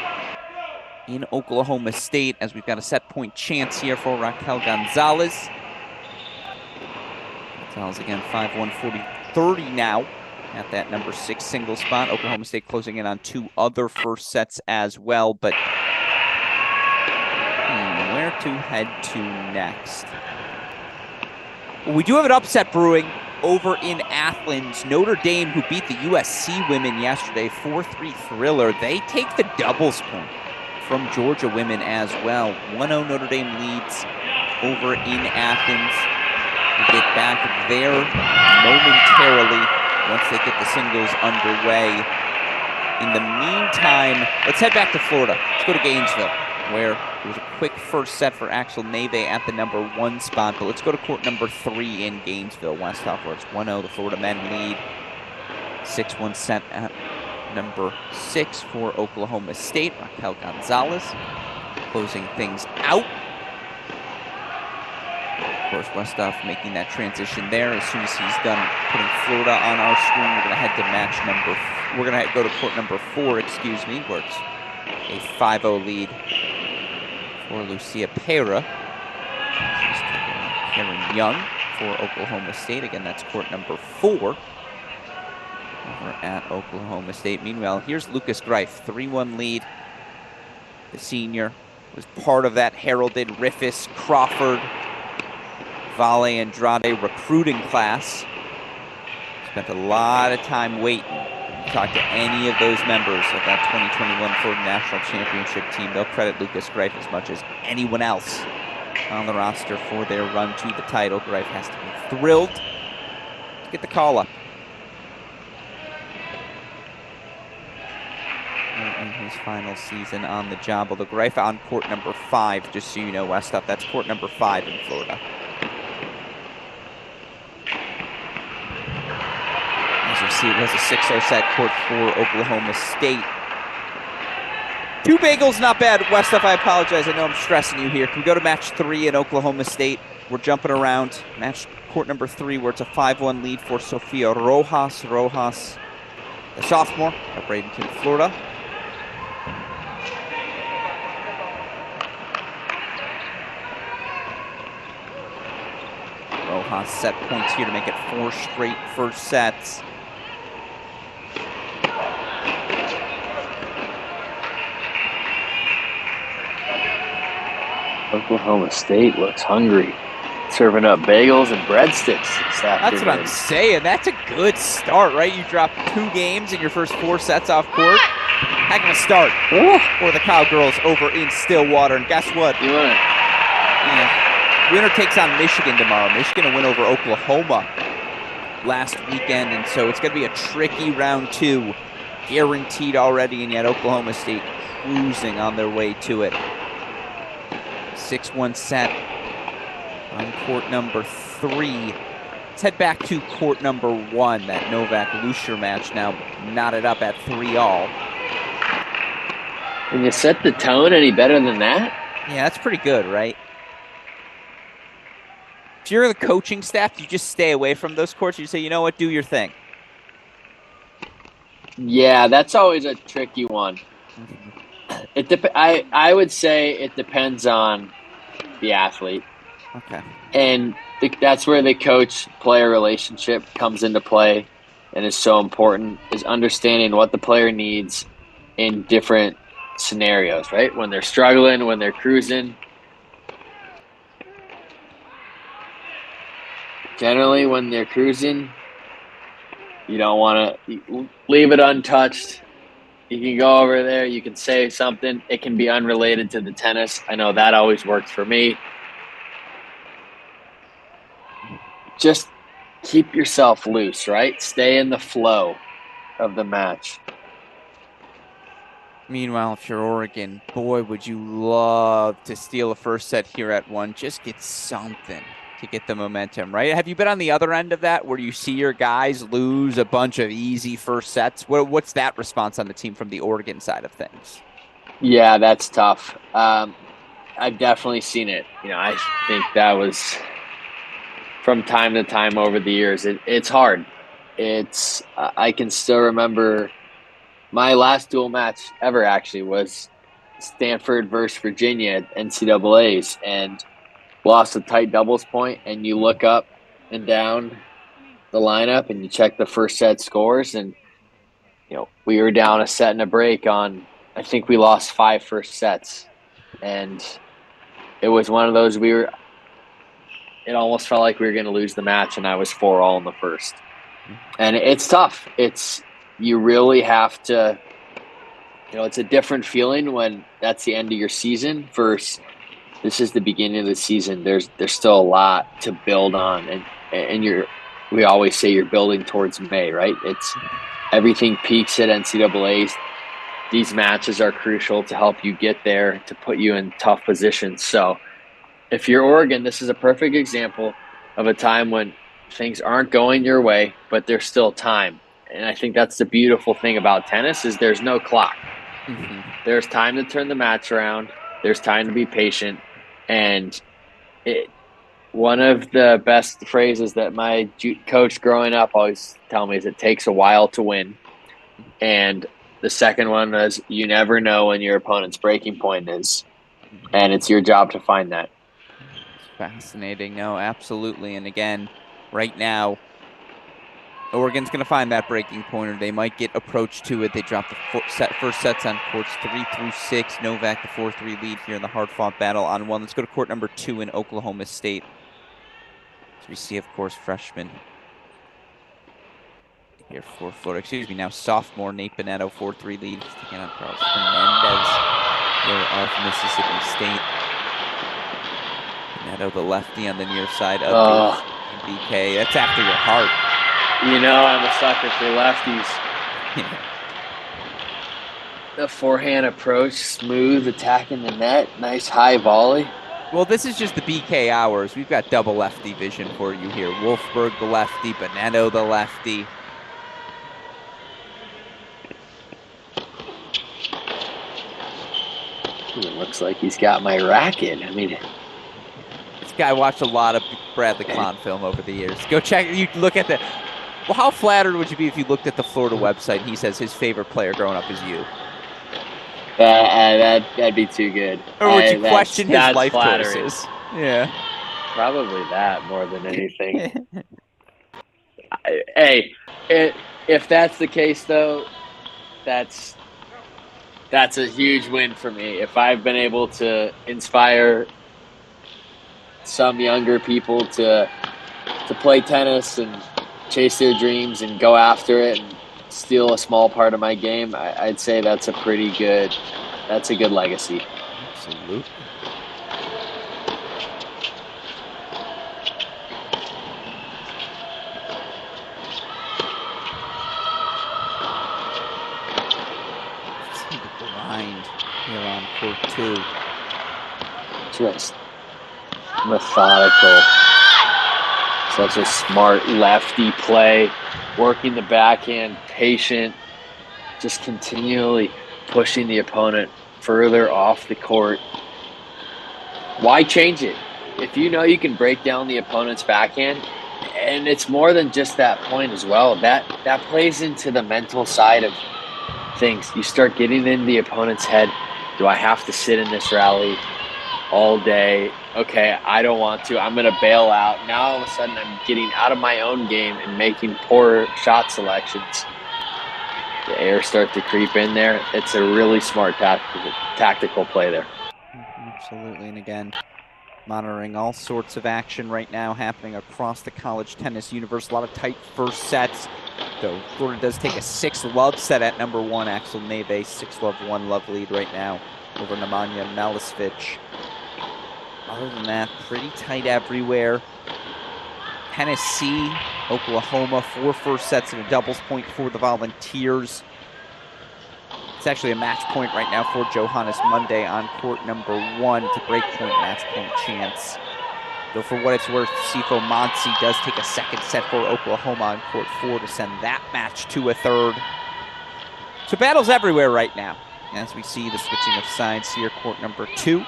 in Oklahoma State, as we've got a set point chance here for Raquel Gonzalez. Gonzalez again, 5-1, 40-30 now at that number 6 single spot. Oklahoma State closing in on 2 other first sets as well, but where to head to next? Well, we do have an upset brewing over in Athens. Notre Dame, who beat the USC women yesterday, 4-3 thriller. They take the doubles point from Georgia women as well. 1-0 Notre Dame leads over in Athens. We'll get back there momentarily once they get the singles underway. In the meantime, let's head back to Florida. Let's go to Gainesville, where it was a quick first set for Axel Neve at the number 1 spot. But let's go to court number 3 in Gainesville, Westhoff, where it's 1-0. The Florida men lead. 6-1 set at number 6 for Oklahoma State. Raquel Gonzalez closing things out. Of course, Westhoff making that transition there. As soon as he's done putting Florida on our screen, we're going to head to match number. We're going to go to court number 4, excuse me, where it's a 5-0 lead for Lucia Pera. She's taking on Karen Young for Oklahoma State. Again, that's court number 4 over at Oklahoma State. Meanwhile, here's Lucas Greif, 3-1 lead. The senior was part of that heralded Riffis, Crawford, Vale Andrade recruiting class. Spent a lot of time waiting. Talk to any of those members of that 2021 Florida National Championship team. They'll credit Lucas Greif as much as anyone else on the roster for their run to the title. Greif has to be thrilled to get the call up. In his final season on the job. Although Greif on court number 5, just so you know, Westhoff, that's court number 5 in Florida. As you see, it was a 6-0 set court for Oklahoma State. 2 bagels, not bad. Westhoff, I apologize. I know I'm stressing you here. Can we go to match 3 in Oklahoma State? We're jumping around. Match court number 3, where it's a 5-1 lead for Sofia Rojas. Rojas, the sophomore at Bradenton, Florida. Rojas set points here to make it 4 straight first sets. Oklahoma State looks hungry. Serving up bagels and breadsticks this afternoon. That's what I'm saying. That's a good start, right? You drop 2 games in your first 4 sets off court. Heck of a start for the Cowgirls over in Stillwater. And guess what? You want it? Yeah. Winner takes on Michigan tomorrow. Michigan will win over Oklahoma last weekend, and so it's going to be a tricky round 2, guaranteed already, and yet Oklahoma State cruising on their way to it. 6-1 set on court number 3. Let's head back to court number 1, that Novak-Lucier match now knotted up at 3-all. Can you set the tone any better than that? Yeah, that's pretty good, right? If you're the coaching staff, you just stay away from those courts. You say, you know what, do your thing. Yeah, that's always a tricky one. I would say it depends on the athlete. Okay. And that's where the coach-player relationship comes into play and is so important, is understanding what the player needs in different scenarios, right? When they're struggling, when they're cruising. Generally, when they're cruising, you don't want to leave it untouched. You can go over there, you can say something. It can be unrelated to the tennis. I know that always works for me. Just keep yourself loose, right? Stay in the flow of the match. Meanwhile, if you're Oregon, boy, would you love to steal a first set here at 1. Just get something to get the momentum, right? Have you been on the other end of that where you see your guys lose a bunch of easy first sets? What's that response on the team from the Oregon side of things? Yeah, that's tough. I've definitely seen it. I think that was from time to time over the years. It's hard. I can still remember my last dual match ever actually was Stanford versus Virginia at NCAAs, and lost a tight doubles point, and you look up and down the lineup and you check the first set scores, and we were down a set and a break on, I think we lost 5 first sets, and it was one of those it almost felt like we were going to lose the match, and I was 4-all in the first. And it's tough. You really have to, it's a different feeling when that's the end of your season versus this is the beginning of the season. There's still a lot to build on, and we always say you're building towards May, right? It's everything peaks at NCAAs. These matches are crucial to help you get there, to put you in tough positions. So if you're Oregon, this is a perfect example of a time when things aren't going your way, but there's still time. And I think that's the beautiful thing about tennis is there's no clock. Mm-hmm. There's time to turn the match around. There's time to be patient. And one of the best phrases that my coach growing up always tell me is it takes a while to win. And the second one is you never know when your opponent's breaking point is. And it's your job to find that. Fascinating. No, absolutely. And again, right now, Oregon's going to find that breaking point, or they might get approached to it. They dropped the first sets on courts 3 through 6. Novak, the 4-3 lead here in the hard-fought battle on 1. Let's go to court number 2 in Oklahoma State. So we see, of course, freshman here for Florida. Excuse me, now sophomore Nate Bonetto, 4-3 lead. Taking on Carlos Hernandez here of Mississippi State. Bonetto, the lefty on the near side of the BK. That's after your heart. I'm a sucker for lefties. The forehand approach, smooth, attacking the net, nice high volley. Well, this is just the BK hours. We've got double lefty vision for you here. Wolfberg, the lefty, Bonetto, the lefty. It looks like he's got my racket. This guy watched a lot of Bradley Klahn film over the years. Go check. You look at the. Well, how flattered would you be if you looked at the Florida website and he says his favorite player growing up is you? That'd be too good. Or would you question his life choices? Yeah. Probably that more than anything. If that's the case, though, that's a huge win for me. If I've been able to inspire some younger people to play tennis and chase their dreams and go after it and still a small part of my game, I'd say that's a good legacy. Absolutely. See the grind here on court 2. Just methodical. Such a smart lefty play, working the backhand, patient, just continually pushing the opponent further off the court. Why change it? If you know you can break down the opponent's backhand, and it's more than just that point as well, that plays into the mental side of things. You start getting in the opponent's head. Do I have to sit in this rally all day? Okay, I don't want to. I'm going to bail out. Now all of a sudden I'm getting out of my own game and making poor shot selections. The errors start to creep in there. It's a really smart tactical play there. Absolutely. And again, monitoring all sorts of action right now happening across the college tennis universe. A lot of tight first sets. Though Florida does take a 6-love set at number 1. Axel Neve, 6-love, 1-love lead right now over Nemanja Malisevich. Other than that, pretty tight everywhere. Tennessee, Oklahoma, 4 first sets and a doubles point for the Volunteers. It's actually a match point right now for Johannes Monday on court number 1. It's a breakpoint match point chance. Though for what it's worth, Sifo Monsi does take a second set for Oklahoma on court 4 to send that match to a third. So battles everywhere right now. As we see the switching of sides here, court number 2.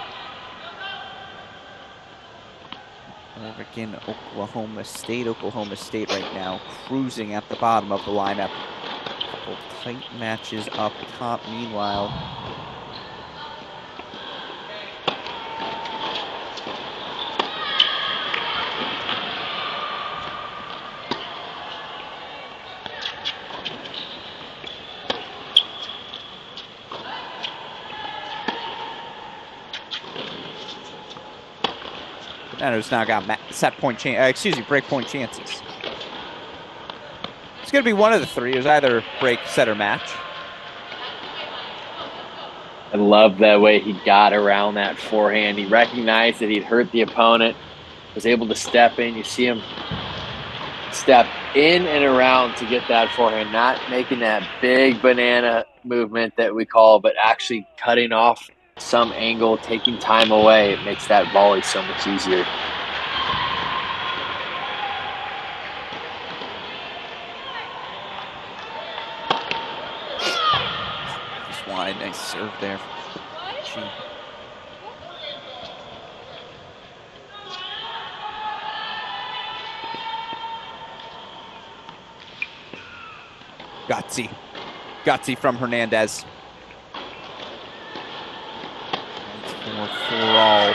Oregon, Oklahoma State. Oklahoma State right now cruising at the bottom of the lineup. A couple tight matches up top. Meanwhile, Neto's now got break point chances. It's going to be one of the 3. It was either break, set, or match. I love the way he got around that forehand. He recognized that he'd hurt the opponent, was able to step in. You see him step in and around to get that forehand, not making that big banana movement that we call, but actually cutting off some angle, taking time away. It makes that volley so much easier. Just wide, nice serve there. Gutsy from Hernandez. For all.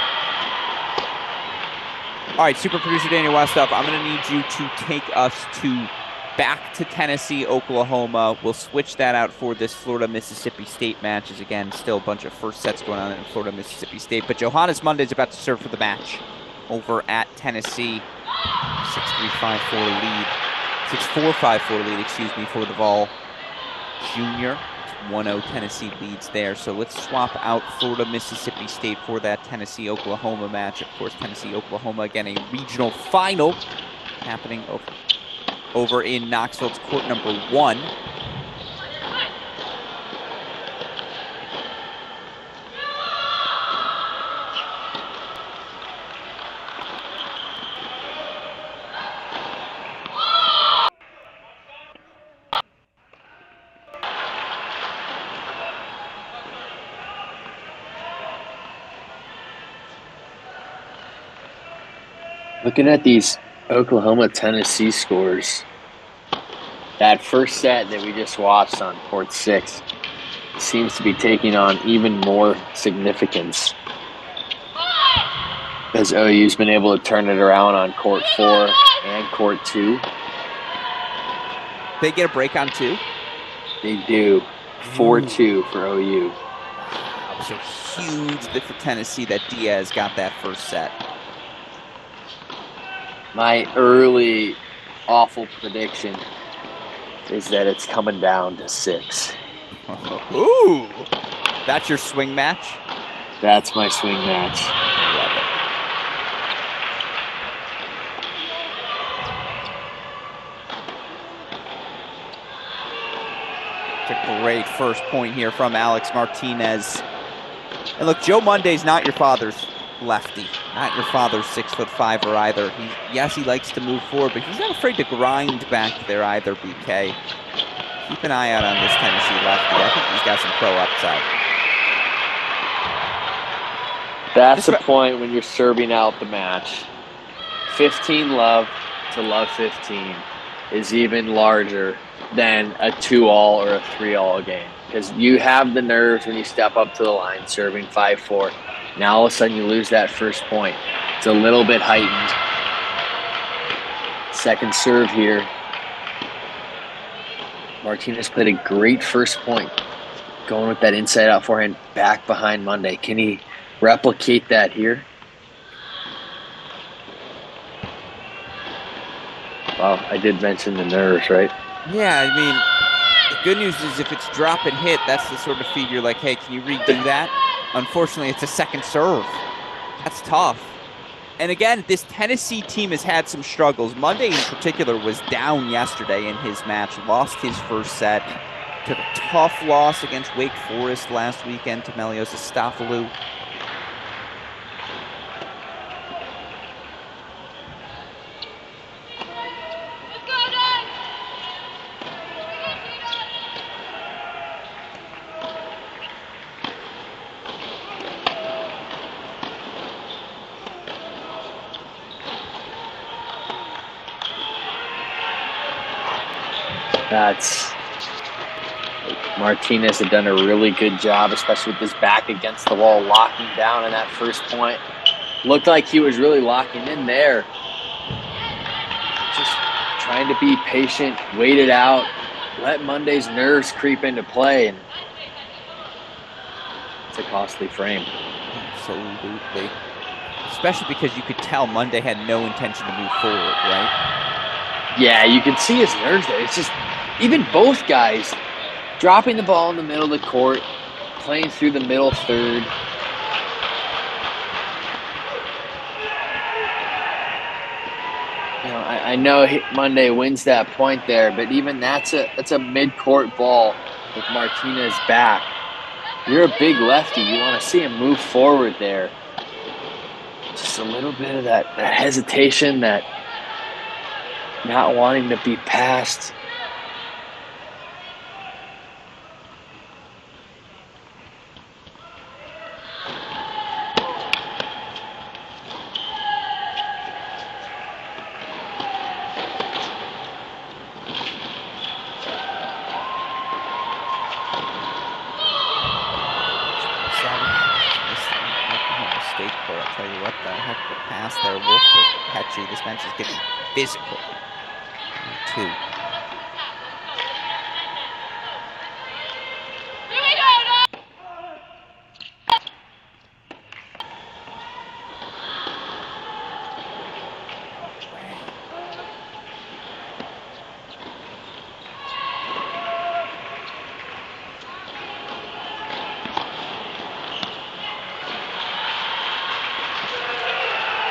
All right, super producer Daniel Westoff, I'm going to need you to take us back to Tennessee, Oklahoma. We'll switch that out for this Florida-Mississippi State match. As again, still a bunch of first sets going on in Florida-Mississippi State. But Johannes Monday's about to serve for the match over at Tennessee. 6-3, 5-4 lead. 6-4, 5-4 lead, for the Vol Junior. 1-0 Tennessee leads there. So let's swap out Florida-Mississippi State for that Tennessee-Oklahoma match. Of course, Tennessee-Oklahoma, again, a regional final happening over in Knoxville. It's court number 1. Looking at these Oklahoma-Tennessee scores, that first set that we just watched on court 6 seems to be taking on even more significance as OU's been able to turn it around on court 4 and court 2. They get a break on 2? They do. 4-2 for OU. Wow, so huge for Tennessee that Diaz got that first set. My early awful prediction is that it's coming down to 6. Ooh, that's your swing match? That's my swing match. Love it. It's a great first point here from Alex Martinez. And look, Joe Monday's not your father's lefty, not your father's 6'5" either. Yes, he likes to move forward, but he's not afraid to grind back there either, BK. Keep an eye out on this Tennessee lefty. I think he's got some pro upside. That's the point when you're serving out the match. 15 love to love 15 is even larger than a 2-all or a 3-all game. Because you have the nerves when you step up to the line serving 5-4. Now all of a sudden you lose that first point. It's a little bit heightened. Second serve here. Martinez played a great first point. Going with that inside out forehand back behind Monday. Can he replicate that here? Well, I did mention the nerves, right? Yeah, I mean, the good news is if it's drop and hit, that's the sort of feed you're like, hey, can you redo that? Unfortunately, it's a second serve. That's tough. And again, this Tennessee team has had some struggles. Monday in particular was down yesterday in his match, lost his first set, took a tough loss against Wake Forest last weekend to Melios Astafoulou. Martinez had done a really good job, especially with his back against the wall, locking down in that first point. Looked like he was really locking in there. Just trying to be patient, wait it out, let Monday's nerves creep into play, and it's a costly frame. Absolutely. Especially because you could tell Monday had no intention to move forward, right? Yeah, you could see his nerves there. It's just, even both guys dropping the ball in the middle of the court, playing through the middle third. You know, I know Monday wins that point there, but even that's a mid-court ball with Martinez back. You're a big lefty. You want to see him move forward there. Just a little bit of that hesitation, that not wanting to be passed. I'll tell you what, the heck of a pass there. Wolf to Petchy. This bench is getting physical. 2.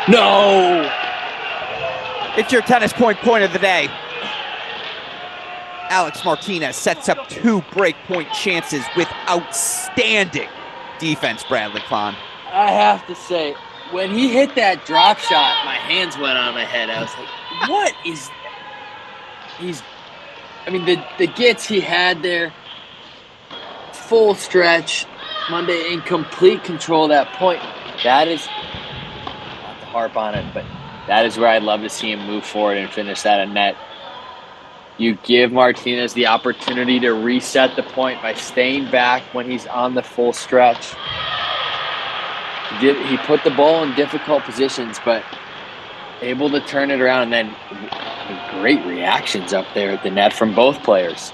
No! It's your tennis point of the day. Alex Martinez sets up 2 break point chances with outstanding defense, Bradley Klon. I have to say, when he hit that drop shot, my hands went on my head. I was like, what is... the gets he had there, full stretch, Monday in complete control of that point. That is... harp on it, but that is where I'd love to see him move forward and finish that at net. You give Martinez the opportunity to reset the point by staying back when he's on the full stretch. He put the ball in difficult positions, but able to turn it around, and then great reactions up there at the net from both players.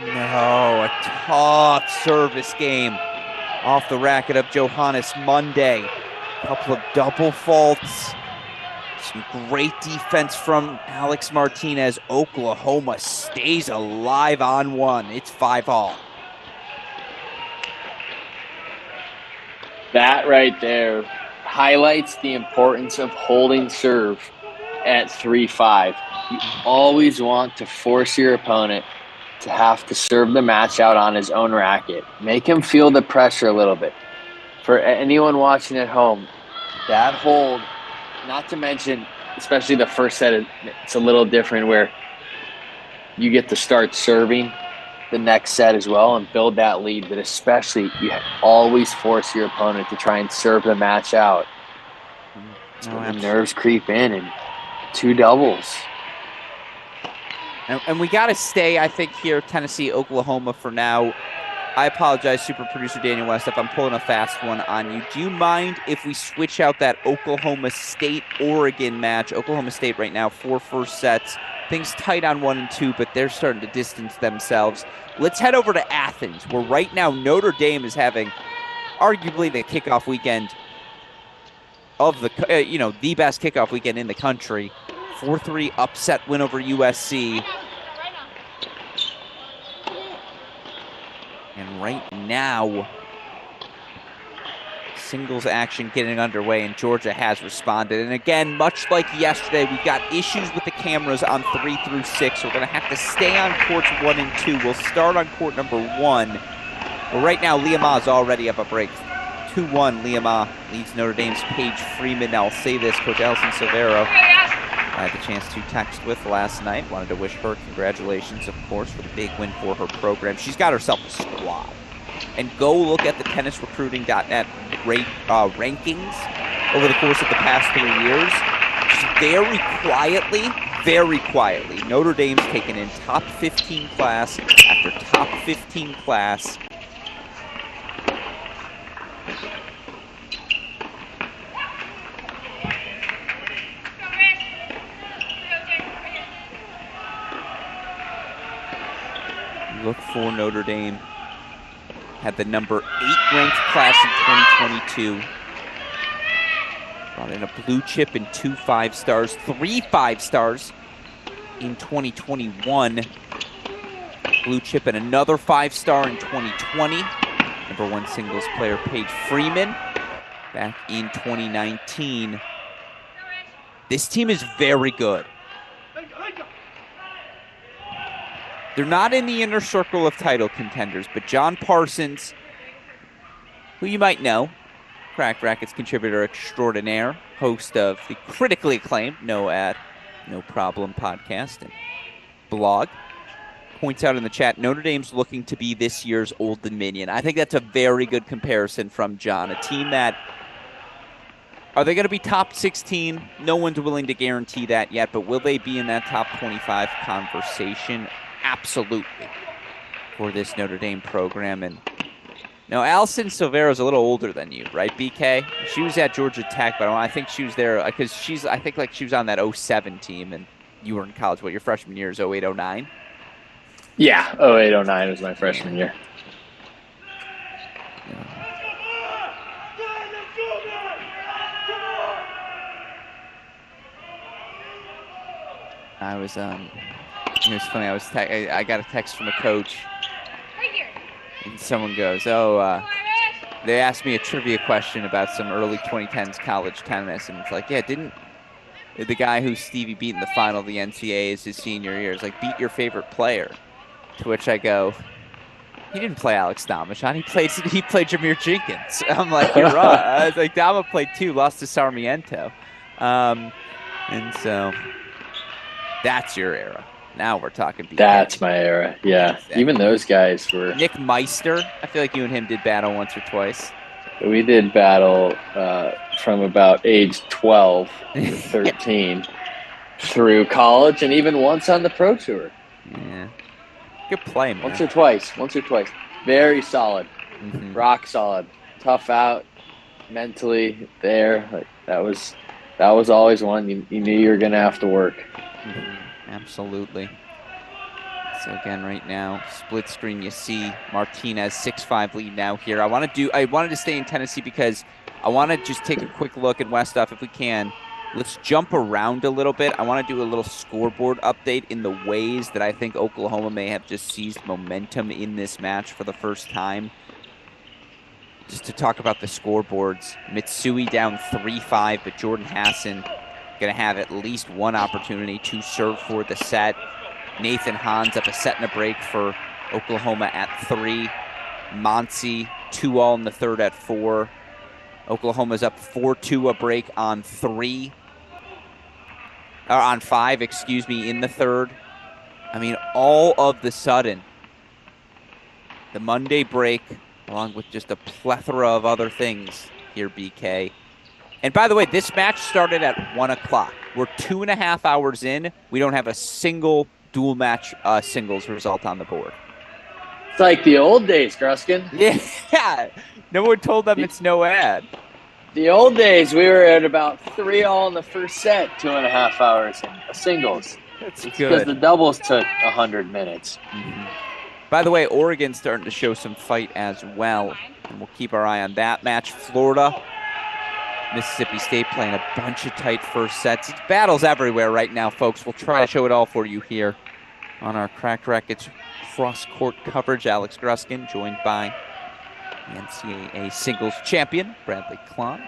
No, a tough service game off the racket of Johannes Monday. A couple of double faults. Some great defense from Alex Martinez. Oklahoma stays alive on one. It's 5-all. That right there highlights the importance of holding serve at 3-5. You always want to force your opponent to have to serve the match out on his own racket. Make him feel the pressure a little bit. For anyone watching at home, that hold, not to mention, especially the first set, it's a little different where you get to start serving the next set as well and build that lead, but especially you always force your opponent to try and serve the match out. So the nerves creep in and 2 doubles. And we got to stay, I think, here, Tennessee, Oklahoma for now. I apologize, super producer Daniel West, if I'm pulling a fast one on you. Do you mind if we switch out that Oklahoma State-Oregon match? Oklahoma State right now, 4 first sets. Things tight on 1 and 2, but they're starting to distance themselves. Let's head over to Athens, where right now Notre Dame is having arguably the kickoff weekend of the, the best kickoff weekend in the country. 4-3 upset win over USC. And right now, singles action getting underway, and Georgia has responded. And again, much like yesterday, we've got issues with the cameras on 3 through 6. We're going to have to stay on courts 1 and 2. We'll start on court number 1. But right now, Liamah is already up a break. 2-1, Liamah leads Notre Dame's Paige Freeman. Now, I'll say this, Coach Alison Silvero, I had the chance to text with last night. Wanted to wish her congratulations, of course, for the big win for her program. She's got herself a squad. And go look at the tennisrecruiting.net rankings over the course of the past 3 years. Very quietly, Notre Dame's taken in top 15 class after top 15 class. Look for Notre Dame. Had the number 8 ranked class in 2022. Brought in a blue chip and 2 5-stars, 3 5-stars in 2021. Blue chip and another 5-star in 2020. Number 1 singles player Paige Freeman back in 2019. This team is very good. They're not in the inner circle of title contenders, but John Parsons, who you might know, Cracked Racquets contributor extraordinaire, host of the critically acclaimed No Ad, No Problem podcast and blog, points out in the chat, Notre Dame's looking to be this year's Old Dominion. I think that's a very good comparison from John. A team that, are they going to be top 16? No one's willing to guarantee that yet, but will they be in that top 25 conversation? Absolutely, for this Notre Dame program. And now Alison Silvero is a little older than you, right, BK? She was at Georgia Tech, but I think she was there because she was on that 07 team, and you were in college. What, your freshman year is 08, 09? Yeah, 08, 09 was my freshman year. I was it was funny. I got a text from a coach, and someone goes, they asked me a trivia question about some early 2010s college tennis, and it's like, yeah, didn't the guy who Stevie beat in the final of the NCAAs his senior year is like, beat your favorite player? To which I go, he didn't play Alex Damashon. He played Jameer Jenkins. I'm like, you're right. I was like, Dama played 2, lost to Sarmiento, and so that's your era. Now we're talking BK. That's my era, yeah. Exactly. Even those guys were... Nick Meister, I feel like you and him did battle once or twice. We did battle from about age 12 to 13 through college and even once on the Pro Tour. Yeah. Good play, man. Once or twice. Very solid. Mm-hmm. Rock solid. Tough out, mentally there. Like, that was always one you knew you were going to have to work. Mm-hmm. Absolutely. So again, right now, split screen, you see Martinez 6-5 lead now here. I wanted to stay in Tennessee because I want to just take a quick look at West Stuff if we can. Let's jump around a little bit. I want to do a little scoreboard update in the ways that I think Oklahoma may have just seized momentum in this match for the first time. Just to talk about the scoreboards, Mitsui down 3-5, but Jordan Hassan going to have at least one opportunity to serve for the set. Nathan Hans up a set and a break for Oklahoma at 3. Monsi 2-all in the third at 4. Oklahoma's up 4-2 a break on 5, in the third. I mean, all of the sudden, the Monday break, along with just a plethora of other things here, BK. And by the way, this match started at 1 o'clock. We're 2.5 hours in. We don't have a single dual match singles result on the board. It's like the old days, Gruskin. Yeah. No one told them it's no ad. The old days, we were at about 3-all in the first set, 2.5 hours in singles. That's It's good. because the doubles took 100 minutes. Mm-hmm. By the way, Oregon's starting to show some fight as well, and we'll keep our eye on that match. Florida, Mississippi State playing a bunch of tight first sets. It's battles everywhere right now, folks. We'll try to show it all for you here on our Cracked Racquets cross-court coverage. Alex Gruskin, joined by the NCAA singles champion, Bradley Klon.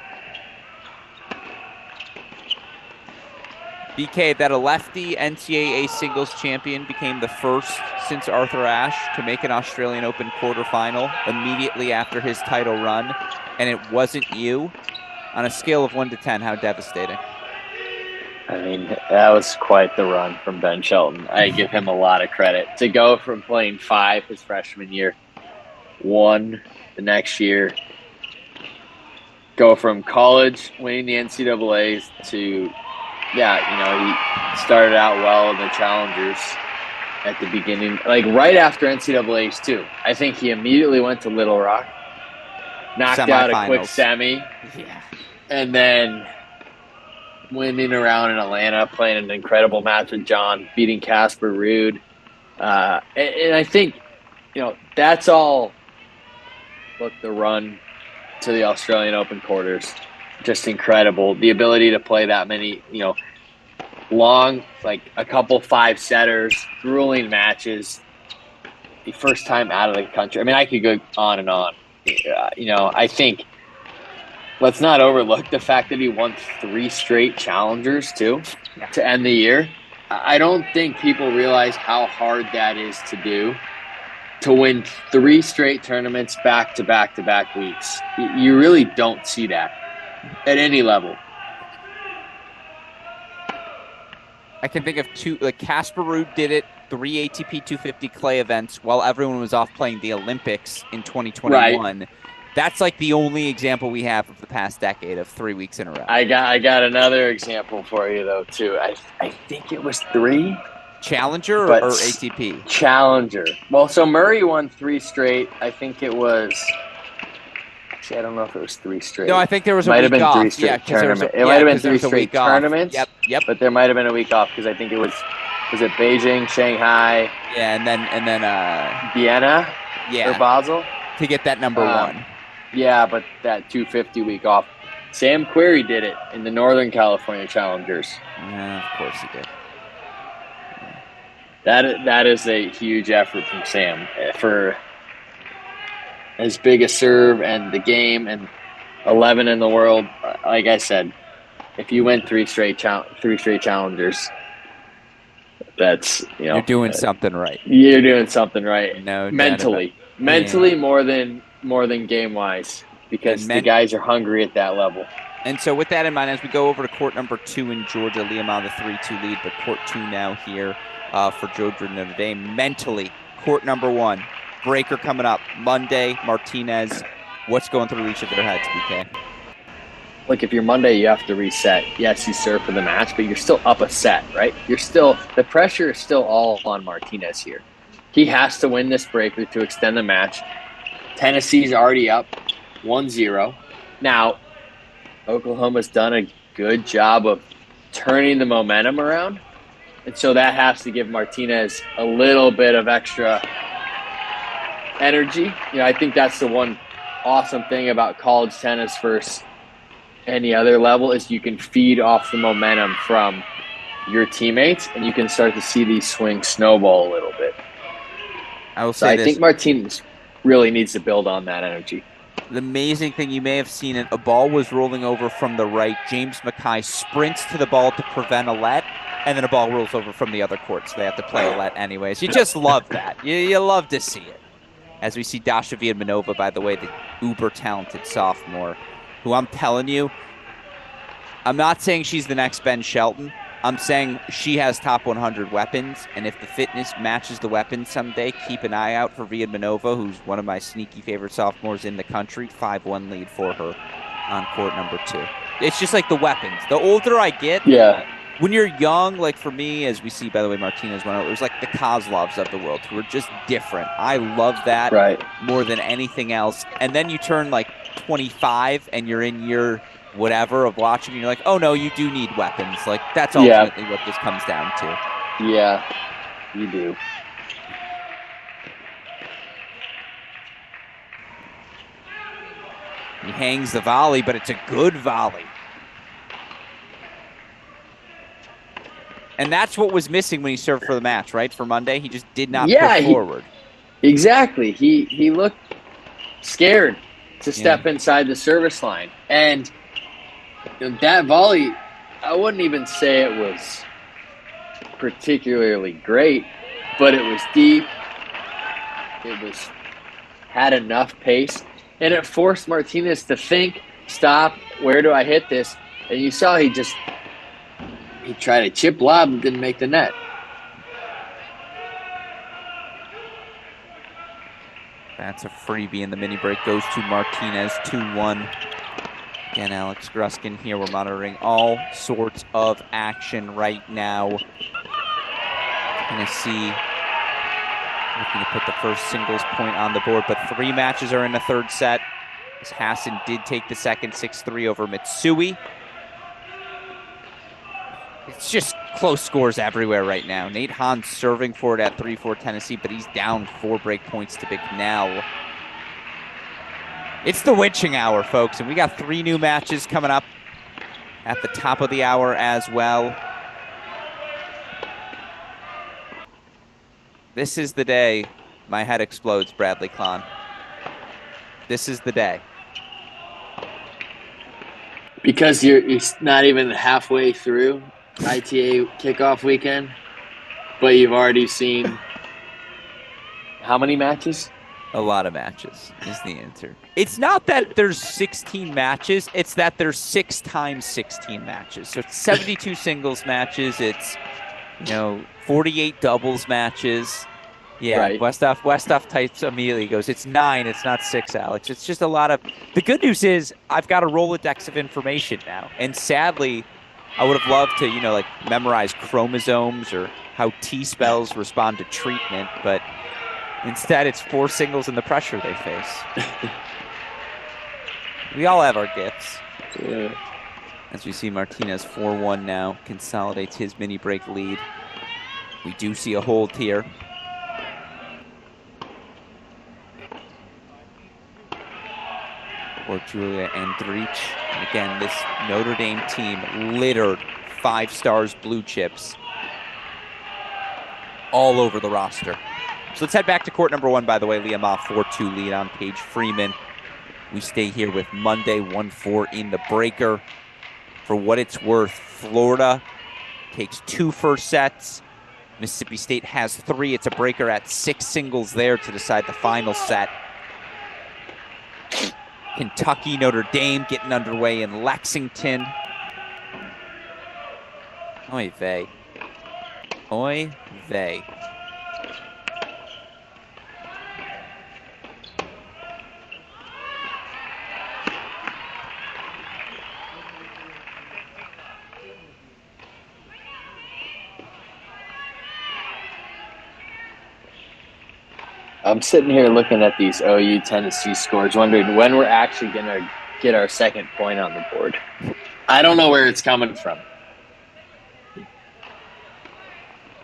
BK, that a lefty NCAA singles champion became the first since Arthur Ashe to make an Australian Open quarterfinal immediately after his title run, and it wasn't you. On a scale of 1 to 10, how devastating? I mean, that was quite the run from Ben Shelton. I give him a lot of credit. To go from playing 5 his freshman year, 1 the next year, go from college winning the NCAAs to, he started out well in the Challengers at the beginning, like right after NCAAs too. I think he immediately went to Little Rock, knocked out a quick semi. Yeah. And then winning around in Atlanta, playing an incredible match with John, beating Casper Ruud. And I think, that's all. Look, the run to the Australian Open quarters, just incredible. The ability to play that many, long, like a couple 5-setters, grueling matches. The first time out of the country. I mean, I could go on and on. I think let's not overlook the fact that he won 3 straight challengers too to end the year. I don't think people realize how hard that is to do, to win 3 straight tournaments back to back to back weeks. You really don't see that at any level. I can think of 2, like Casper Ruud did it, 3 ATP 250 clay events while everyone was off playing the Olympics in 2021. Right. That's like the only example we have of the past decade of 3 weeks in a row. I got another example for you though too. I think it was 3. Challenger or ATP? Challenger. Well, so Murray won 3 straight. I think it was. Actually, I don't know if it was 3 straight. No, I think there was a might week have been off. 3 straight tournaments. It might have been 3 straight tournaments. Yep. But there might have been a week off because I think it was it Beijing, Shanghai? Yeah, and then Vienna. Yeah. Or Basel to get that number 1. Yeah, but that 250 week off. Sam Querrey did it in the Northern California Challengers. Yeah, of course he did. That is a huge effort from Sam for as big a serve and the game and 11 in the world. Like I said, if you win 3 straight challengers, that's you're doing something right. You're doing something right. No, mentally more than game wise, because the guys are hungry at that level. And so with that in mind, as we go over to court number 2 in Georgia, Liam the 3-2 lead, but court 2 now here for Georgia and Notre Dame. Mentally, court number 1, breaker coming up Monday, Martinez. What's going through each of their heads, BK? Look, if you're Monday, you have to reset. Yes, you serve for the match, but you're still up a set, right? The pressure is still all on Martinez here. He has to win this breaker to extend the match. Tennessee's already up 1-0. Now, Oklahoma's done a good job of turning the momentum around, And so that has to give Martinez a little bit of extra energy. I think that's the one awesome thing about college tennis versus any other level is you can feed off the momentum from your teammates, and you can start to see these swings snowball a little bit. I will So say I this. think Martinez really needs to build on that energy. The amazing thing, you may have seen it, a ball was rolling over from the right. James Mackay sprints to the ball to prevent a let, and then a ball rolls over from the other court, so they have to play a let anyways. You just love that. You love to see it. As we see Dasha Viedmanova, by the way, the uber-talented sophomore, who I'm telling you, I'm not saying she's the next Ben Shelton. I'm saying she has top 100 weapons, and if the fitness matches the weapons someday, keep an eye out for Viedmanova, who's one of my sneaky favorite sophomores in the country. 5-1 lead for her on court number 2. It's just like the weapons. The older I get, when you're young, like for me, as we see, by the way, Martinez went out, it was like the Kozlovs of the world who are just different. I love that more than anything else. And then you turn like 25 and you're in your whatever of watching, and you're like, oh no, you do need weapons. Like that's ultimately what this comes down to. Yeah, you do. He hangs the volley, but it's a good volley. And that's what was missing when he served for the match, right? For Monday, he just did not push forward. Exactly. He looked scared to step inside the service line. And that volley, I wouldn't even say it was particularly great, but it was deep. It had enough pace, and it forced Martinez to think, stop, where do I hit this? And you saw he tried a chip lob and didn't make the net. That's a freebie, and the mini break goes to Martinez, 2-1. Again, Alex Gruskin here. We're monitoring all sorts of action right now. Tennessee looking to put the first singles point on the board, but 3 matches are in the third set. As Hassan did take the second 6-3 over Mitsui. It's just close scores everywhere right now. Nate Hahn serving for it at 3-4 Tennessee, but he's down 4 break points to Bicknell. It's the witching hour, folks, and we got 3 new matches coming up at the top of the hour as well. This is the day my head explodes, Bradley Klahn. This is the day. Because you're not even halfway through ITA Kickoff Weekend, but you've already seen how many matches? A lot of matches is the answer. It's not that there's 16 matches. It's that there's 6 times 16 matches. So it's 72 singles matches. It's, 48 doubles matches. Yeah, right. Westhoff types immediately, goes, it's 9, it's not 6, Alex. It's just a lot of... The good news is I've got a Rolodex of information now. And sadly, I would have loved to, memorize chromosomes or how T-spells respond to treatment, but... Instead, it's 4 singles and the pressure they face. We all have our gifts. Yeah. As we see Martinez 4-1 now, consolidates his mini break lead. We do see a hold here. For Julia Andrich. And again, this Notre Dame team littered 5 stars blue chips all over the roster. So let's head back to court number 1, by the way. Leah Ma, 4-2 lead on Paige Freeman. We stay here with Monday, 1-4 in the breaker. For what it's worth, Florida takes 2 first sets. Mississippi State has 3. It's a breaker at 6 singles there to decide the final set. Kentucky, Notre Dame getting underway in Lexington. Oy vey. Oy vey. I'm sitting here looking at these OU Tennessee scores, wondering when we're actually going to get our second point on the board. I don't know where it's coming from.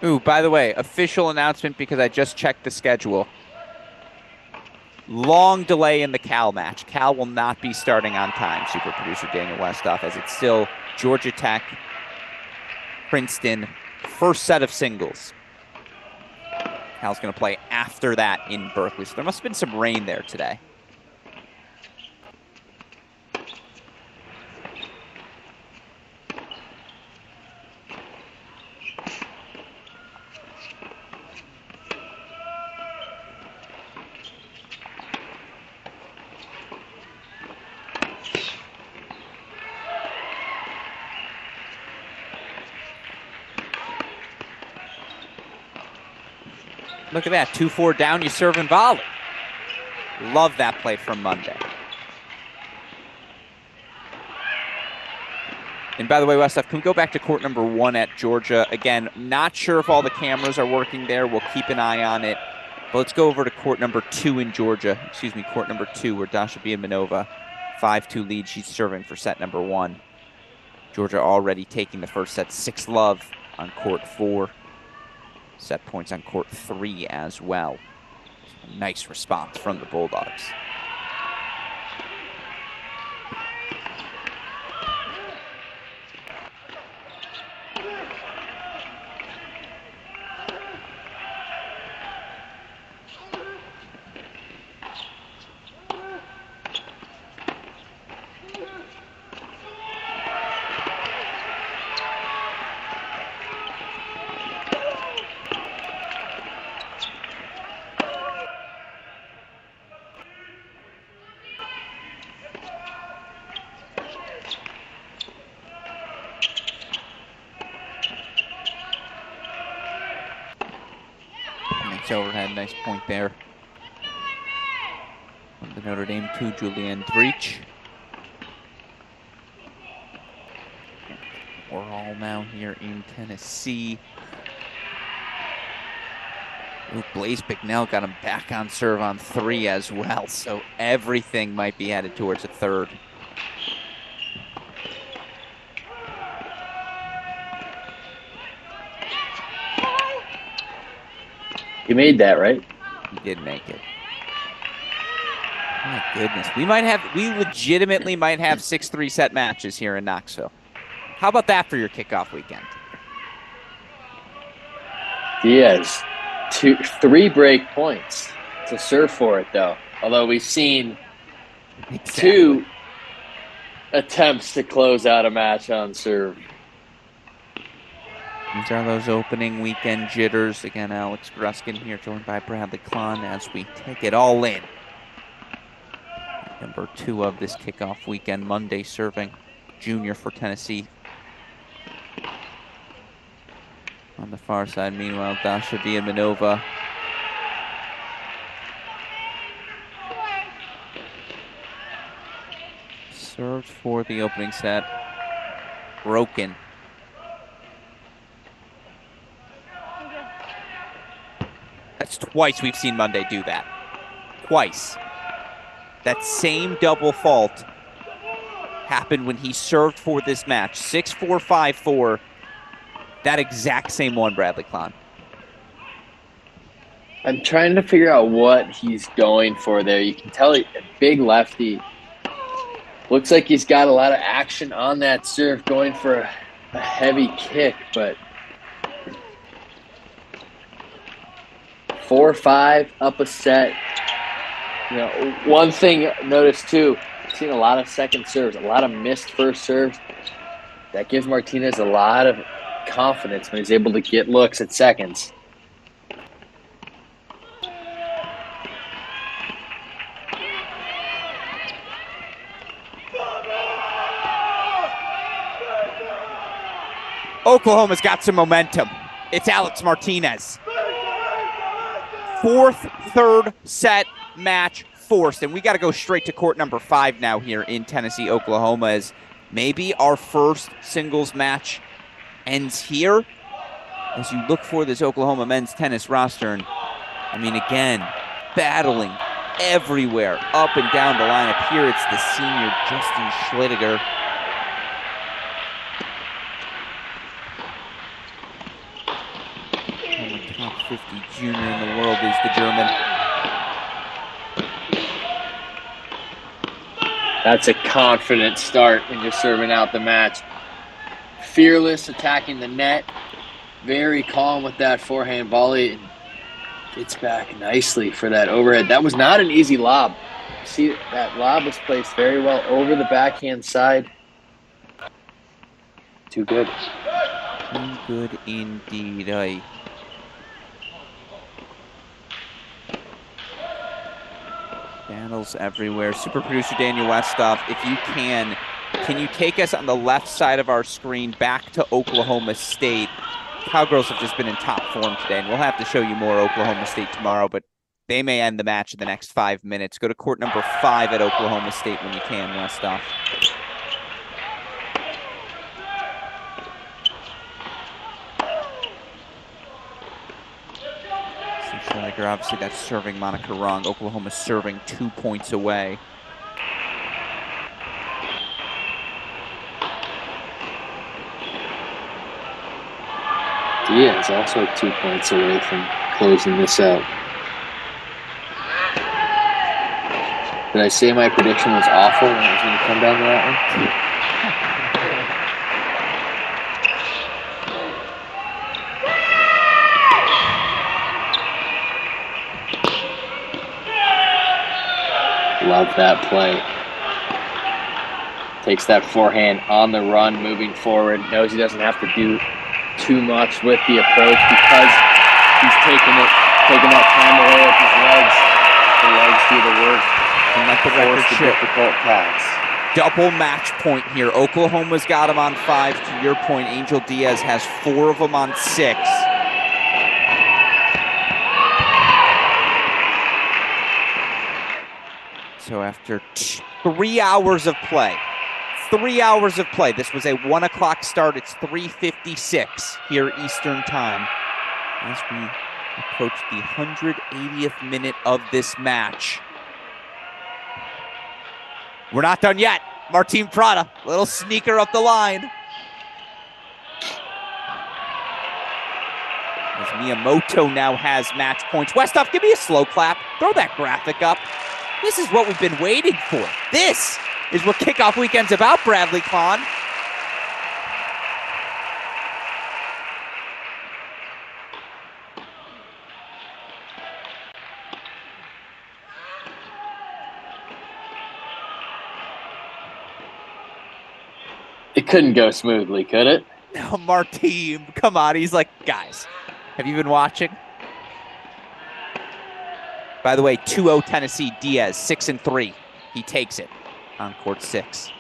Ooh, by the way, official announcement because I just checked the schedule. Long delay in the Cal match. Cal will not be starting on time, super producer Daniel Westoff, as it's still Georgia Tech, Princeton, first set of singles. Cal's going to play after that in Berkeley. So there must have been some rain there today. Look at that, 2-4 down, you serve and volley. Love that play from Monday. And by the way, Westhoff, can we go back to court number 1 at Georgia? Again, not sure if all the cameras are working there. We'll keep an eye on it. But let's go over to court number 2 in Georgia. Excuse me, court number 2, where Dasha Biamanova, 5-2 lead. She's serving for set number 1. Georgia already taking the first set, 6-love on court 4. Set points on court 3 as well. Nice response from the Bulldogs. Overhead, nice point there. From the Notre Dame to Julianne Dreech. We're all now here in Tennessee. Ooh, Blaze Bicknell got him back on serve on 3 as well, so everything might be headed towards a third. You made that, right? He did make it. My goodness. We legitimately might have 6-3 set matches here in Knoxville. How about that for your kickoff weekend? Diaz, 3 break points to serve for it, though. Although we've seen 2 attempts to close out a match on serve. These are those opening weekend jitters. Again, Alex Gruskin here, joined by Bradley Klon as we take it all in. Number 2 of this kickoff weekend, Monday serving junior for Tennessee. On the far side, meanwhile, Dasha Biamanova. Served for the opening set. Broken. That's twice we've seen Monday do that. Twice. That same double fault happened when he served for this match. 6-4, 5-4. That exact same one, Bradley Klon. I'm trying to figure out what he's going for there. You can tell a big lefty. Looks like he's got a lot of action on that serve, going for a heavy kick, but 4-5 up a set. You know, one thing noticed too, I've seen a lot of second serves, a lot of missed first serves. That gives Martinez a lot of confidence when he's able to get looks at seconds. Oklahoma's got some momentum. It's Alex Martinez. 4th, 3rd set match forced. And we got to go straight to court number 5 now here in Tennessee, Oklahoma, as maybe our first singles match ends here. As you look for this Oklahoma men's tennis roster, and I mean, again, battling everywhere, up and down the lineup. Here it's the senior Justin Schlittiger. 50 junior in the world is the German. That's a confident start into serving out the match. Fearless attacking the net. Very calm with that forehand volley. And gets back nicely for that overhead. That was not an easy lob. See, that lob was placed very well over the backhand side. Too good. Too good indeed. Battles everywhere. Super producer Daniel Westoff, if you can you take us on the left side of our screen back to Oklahoma State? Cowgirls have just been in top form today, and we'll have to show you more Oklahoma State tomorrow, but they may end the match in the next 5 minutes. Go to court number 5 at Oklahoma State when you can, Westoff. Schlager, obviously that's serving moniker wrong. Oklahoma's serving 2 points away. Diaz also 2 points away from closing this out. Did I say my prediction was awful when I was going to come down to that one? Love that play. Takes that forehand on the run, moving forward. Knows he doesn't have to do too much with the approach because he's taking that time away with his legs. The legs do the work. And let the record Force the show. difficult pass. Double match point here. Oklahoma's got him on 5. To your point, Angel Diaz has 4 of them on 6. So after 3 hours of play, this was a 1 o'clock start. It's 3:56 here Eastern time as we approach the 180th minute of this match. We're not done yet. Martin Prada, little sneaker up the line. As Miyamoto now has match points. Westoff, give me a slow clap. Throw that graphic up. This is what we've been waiting for. This is what Kickoff Weekend's about, Bradley Kahn. It couldn't go smoothly, could it? Oh, Martin, come on. He's like, guys, have you been watching? By the way, 2-0 Tennessee, Diaz, 6-3. He takes it on court 6.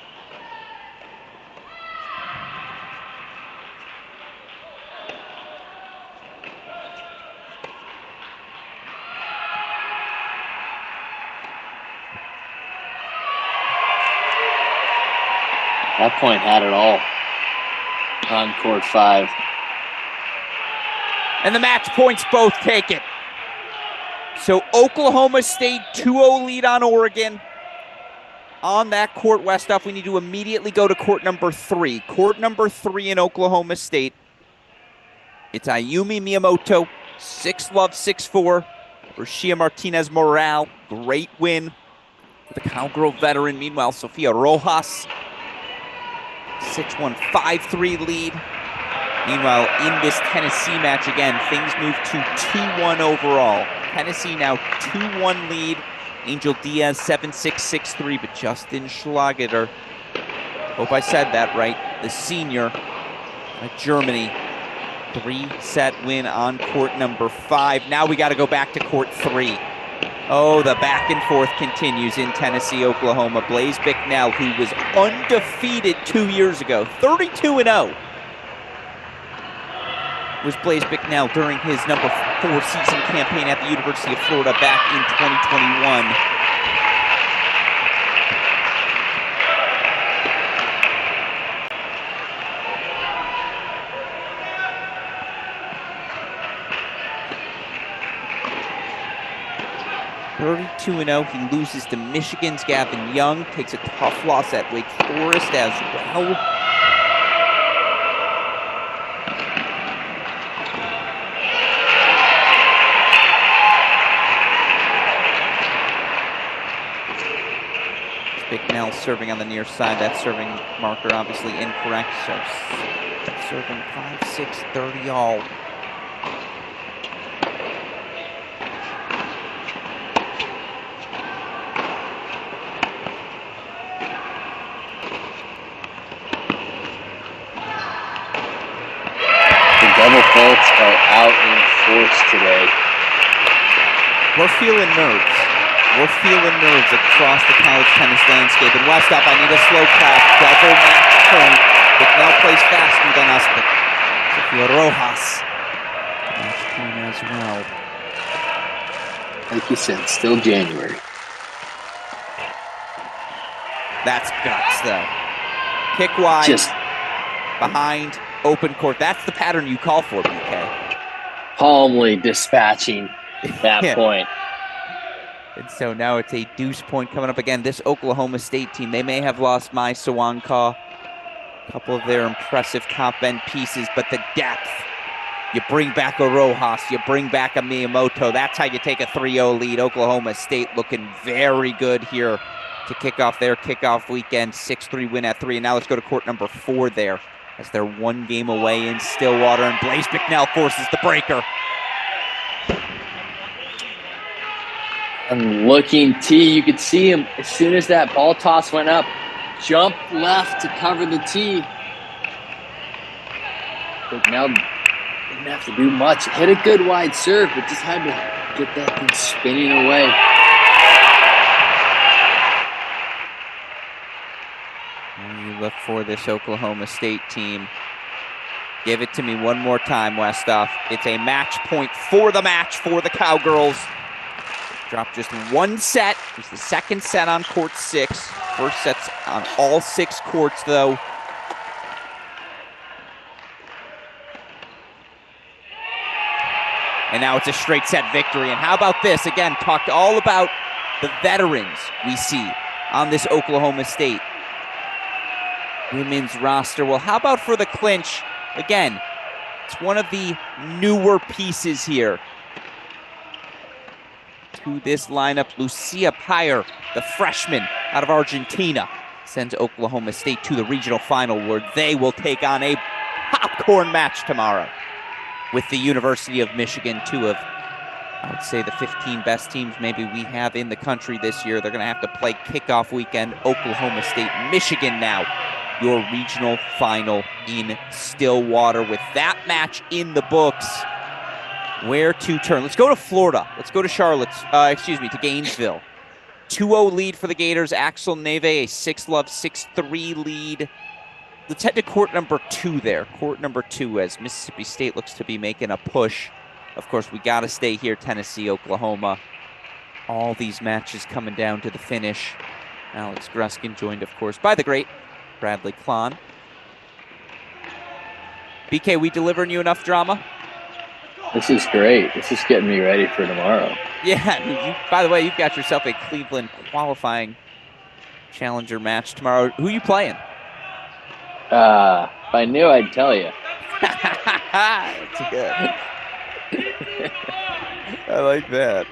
That point had it all on court 5. And the match points both take it. So Oklahoma State 2-0 lead on Oregon. On that court, Westoff, we need to immediately go to court number 3. Court number 3 in Oklahoma State. It's Ayumi Miyamoto, 6-love, 6-4. Rashia Martinez Morale, great win for the Cowgirl veteran. Meanwhile, Sofia Rojas, 6-1, 5-3 lead. Meanwhile, in this Tennessee match, again, things move to 2-1 overall. Tennessee now 2-1 lead. Angel Diaz 7-6, 6-3, but Justin Schlager, hope I said that right, the senior out of Germany, 3-set win on court number 5. Now we got to go back to court 3. Oh, the back and forth continues in Tennessee, Oklahoma. Blaze Bicknell, who was undefeated 2 years ago, 32-0. Was Blaze Bicknell during his number 4 season campaign at the University of Florida back in 2021. He loses to Michigan's Gavin Young, takes a tough loss at Wake Forest as well. Bicknell serving on the near side. That serving marker obviously incorrect. So serving 5-6, 30 all. The double faults are out in force today. We're feeling nerves. We're feeling nerves across the college tennis landscape. And Westop, I need a slow clap. Double match point. Bicknell plays faster than us, but Sofia Rojas match point as well. Like you said, still January. That's guts, though. Kick wide, Just behind, open court. That's the pattern you call for, BK. calmly dispatching that Yeah. point. And so now it's a deuce point coming up again. This Oklahoma State team, they may have lost Mai Sawanka, a couple of their impressive top-end pieces, but the depth. You bring back a Rojas, you bring back a Miyamoto. That's how you take a 3-0 lead. Oklahoma State looking very good here to kick off their kickoff weekend. 6-3 win at 3. And now let's go to court number 4 there as they're one game away in Stillwater. And Blaze Bicknell forces the breaker. And looking tee, you could see him as soon as that ball toss went up, jump left to cover the tee. Bicknell didn't have to do much. Hit a good wide serve, but just had to get that thing spinning away. And you look for this Oklahoma State team. Give it to me one more time, Westhoff. It's a match point for the match for the Cowgirls. Dropped just one set. It was the second set on court 6. First set's on all 6 courts, though. And now it's a straight set victory. And how about this? Again, talked all about the veterans we see on this Oklahoma State women's roster. Well, how about for the clinch? Again, it's one of the newer pieces here to this lineup. Lucia Pyre, the freshman out of Argentina, sends Oklahoma State to the regional final where they will take on a popcorn match tomorrow with the University of Michigan, 2 of, I would say, the 15 best teams maybe we have in the country this year. They're going to have to play kickoff weekend. Oklahoma State, Michigan now, your regional final in Stillwater. With that match in the books, where to turn? Let's go to Florida. Let's go to to Gainesville. 2-0 lead for the Gators. Axel Neve, a 6-love, 6-3 lead. Let's head to court number 2 there. Court number 2 as Mississippi State looks to be making a push. Of course, we got to stay here, Tennessee, Oklahoma. All these matches coming down to the finish. Alex Gruskin joined, of course, by the great Bradley Klon. BK, we delivering you enough drama? This is great. This is getting me ready for tomorrow. Yeah, by the way, you've got yourself a Cleveland qualifying challenger match tomorrow. Who are you playing? If I knew, I'd tell you. That's good. I like that.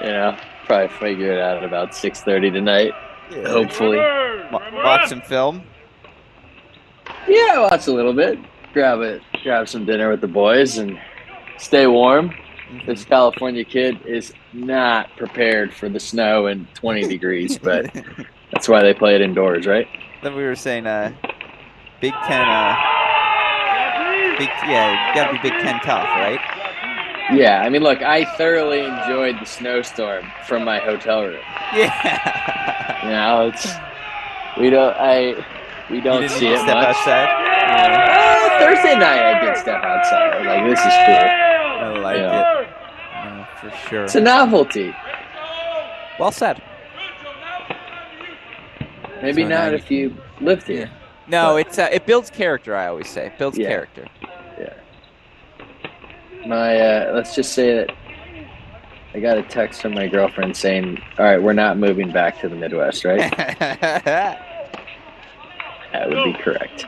You know, probably figure it out at about 6:30 tonight. Yeah. Hopefully. Watch some film. Yeah, watch a little bit. Grab some dinner with the boys and stay warm. This California kid is not prepared for the snow and 20 degrees, but that's why they play it indoors, right? Then we were saying Big Ten, you gotta be Big Ten tough, right? Yeah, I mean, look, I thoroughly enjoyed the snowstorm from my hotel room. Yeah. You know, we don't see it step much. outside. Yeah. Thursday night, I did step outside. I'm like, this is cool. I like it. No, for sure. It's a novelty. Well said. Maybe So not now if you lived here. No, it builds character. I always say it builds Yeah. character. Yeah. My let's just say that I got a text from my girlfriend saying, "All right, we're not moving back to the Midwest, right?" That would be correct.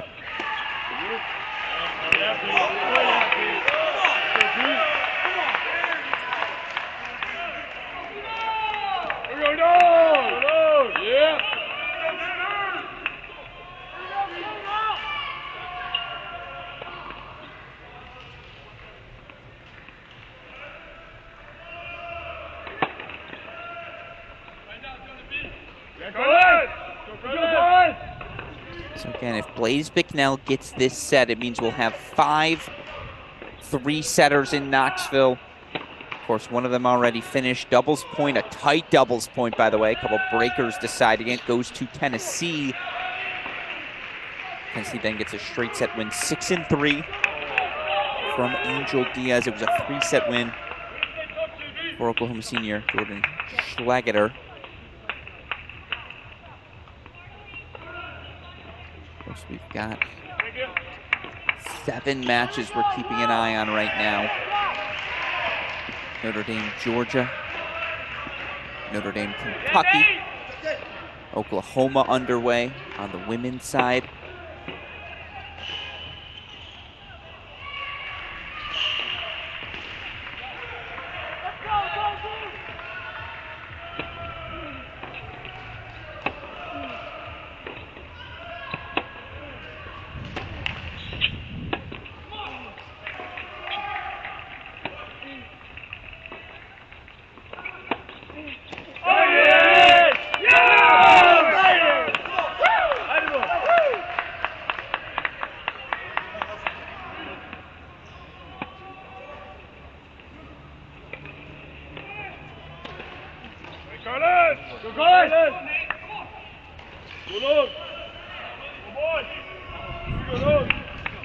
So again, if Blaze Bicknell gets this set, it means we'll have 5 3-setters in Knoxville. Of course, one of them already finished. Doubles point, a tight doubles point, by the way. A couple breakers deciding it. Goes to Tennessee. Tennessee then gets a straight set win, 6-3 from Angel Diaz. It was a 3-set win for Oklahoma senior Jordan Schlageter. Of course, we've got 7 matches we're keeping an eye on right now. Notre Dame, Georgia. Notre Dame, Kentucky. Oklahoma underway on the women's side.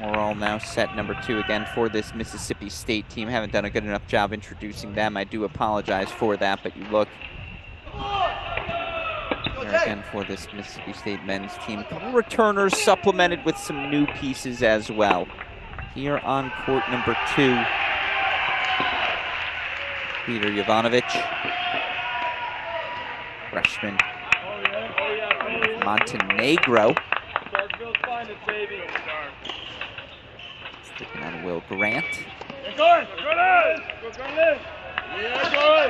We're all now set number 2 again for this Mississippi State team. Haven't done a good enough job introducing them. I do apologize for that, but you look there again for this Mississippi State men's team. A couple returners supplemented with some new pieces as well. Here on court number 2, Peter Jovanovic, freshman of Montenegro. Sticking on Will Grant. Of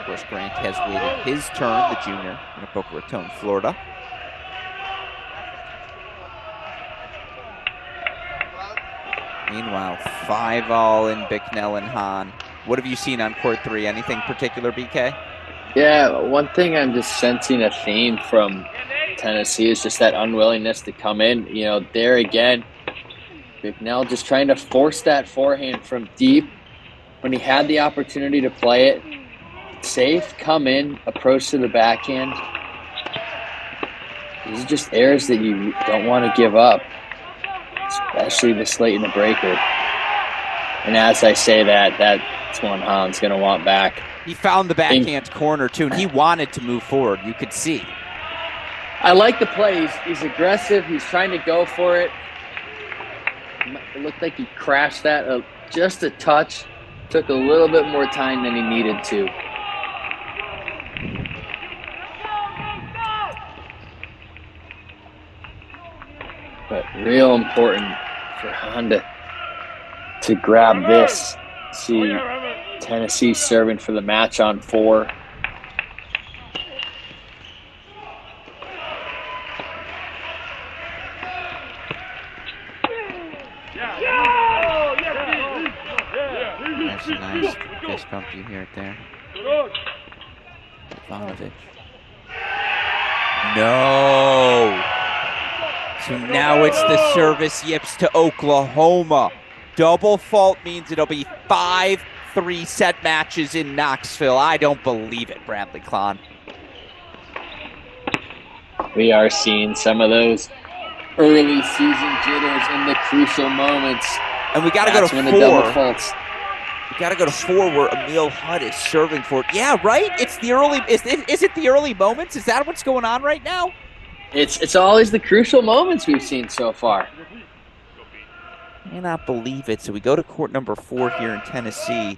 course, Grant has waited his turn, the junior, in Boca Raton, Florida. Meanwhile, 5-all in Bicknell and Hahn. What have you seen on court 3? Anything particular, BK? Yeah, one thing I'm just sensing a theme from Tennessee is just that unwillingness to come in. You know, there again, Bicknell just trying to force that forehand from deep when he had the opportunity to play it. Safe, come in, approach to the backhand. These are just errors that you don't want to give up, especially this late in the breaker. And as I say that, that's one Hahn's going to want back. He found the backhand corner, too, and he wanted to move forward. You could see. I like the play. He's aggressive. He's trying to go for it. It looked like he crashed that just a touch. Took a little bit more time than he needed to. But real important for Honda to grab this. See Tennessee serving for the match on 4. That's a nice fist bump. You hear it there. Ivanovic. No. So now it's the service yips to Oklahoma. Double fault means it'll be 5 3-set matches in Knoxville. I don't believe it, Bradley Klon. We are seeing some of those early season jitters in the crucial moments. And we got to go to 4. The double faults. We got to go to 4 where Emil Hutt is serving for it. Yeah, right? It's the early. Is it the early moments? Is that what's going on right now? It's always the crucial moments we've seen so far. Cannot believe it. So we go to court number 4 here in Tennessee.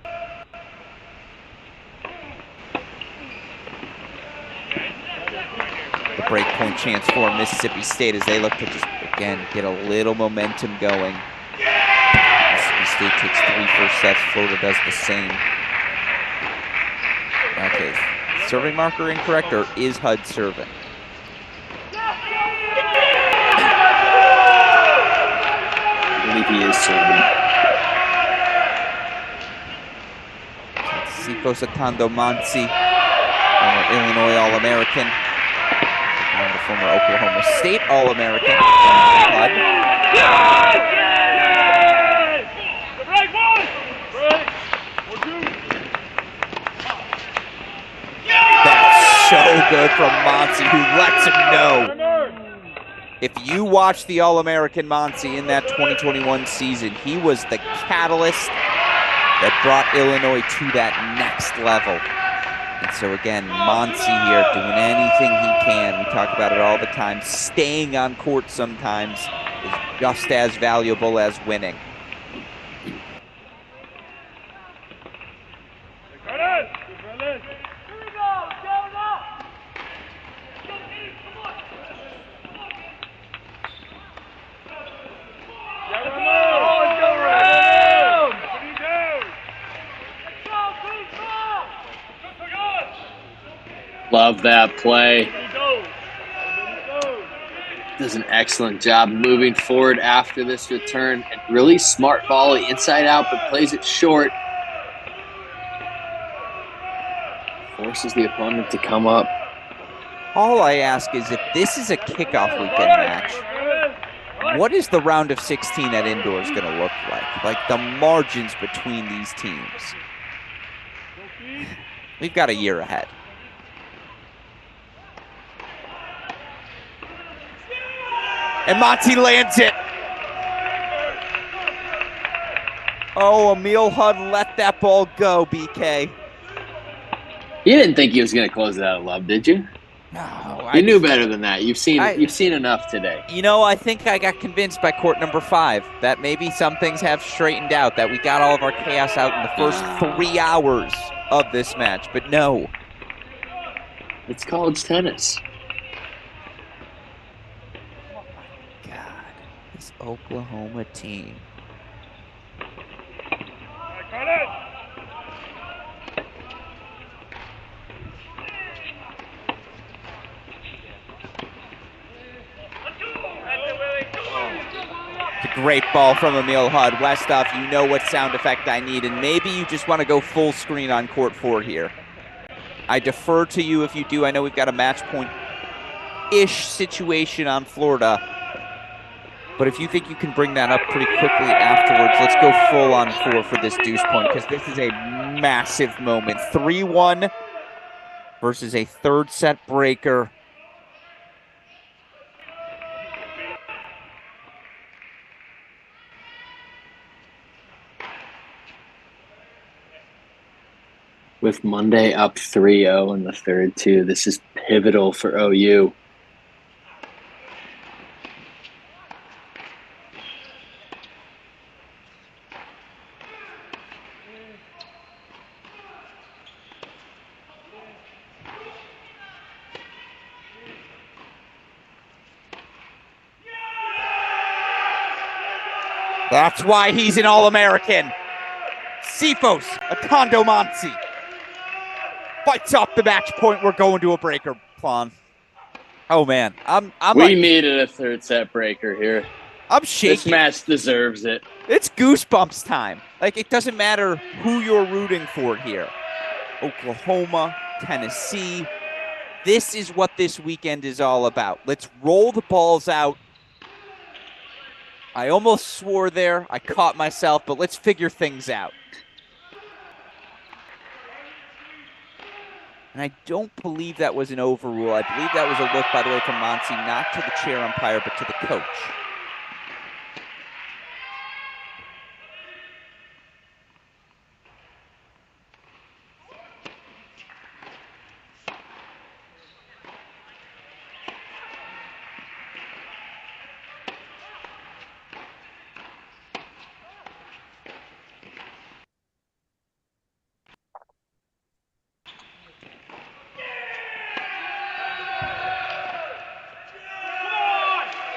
The break point chance for Mississippi State as they look to just, again, get a little momentum going. Mississippi State takes 3 first sets. Florida does the same. Okay, serving marker incorrect, or is Hud serving? I believe he is serving. Siko Satando Mansi, Illinois All-American. and the former Oklahoma State All-American. That's so good from Monty, who lets him know. If you watch the All-American Monty in that 2021 season, he was the catalyst that brought Illinois to that next level. And so again, Monty here doing anything he can. We talk about it all the time. Staying on court sometimes is just as valuable as winning. Love that play. Does an excellent job moving forward after this return. And really smart volley inside out, but plays it short. Forces the opponent to come up. All I ask is, if this is a kickoff weekend match, what is the round of 16 at indoors going to look like? Like the margins between these teams. We've got a year ahead. And Monty lands it. Oh, Emil Hudd let that ball go, BK. You didn't think he was going to close it out of love, did you? No. You knew better than that. You've seen enough today. You know, I think I got convinced by court number 5 that maybe some things have straightened out, that we got all of our chaos out in the first 3 hours of this match. But no. It's college tennis. Oklahoma team. It's a great ball from Emil Hudd. Westhoff, you know what sound effect I need, and maybe you just want to go full screen on court 4 here. I defer to you if you do. I know we've got a match point-ish situation on Florida. But if you think you can bring that up pretty quickly afterwards, let's go full on 4 for this deuce point, because this is a massive moment. 3-1 versus a third set breaker. With Monday up 3-0 in the third, too, this is pivotal for OU. That's why he's an All-American. Sifos Akondomansi fights off the match point. We're going to a breaker, Plon. Oh man, we needed a third set breaker here. I'm shaking. This match deserves it. It's goosebumps time. Like, it doesn't matter who you're rooting for here. Oklahoma, Tennessee. This is what this weekend is all about. Let's roll the balls out. I almost swore there. I caught myself, but let's figure things out. And I don't believe that was an overrule. I believe that was a look, by the way, from Monty, not to the chair umpire, but to the coach.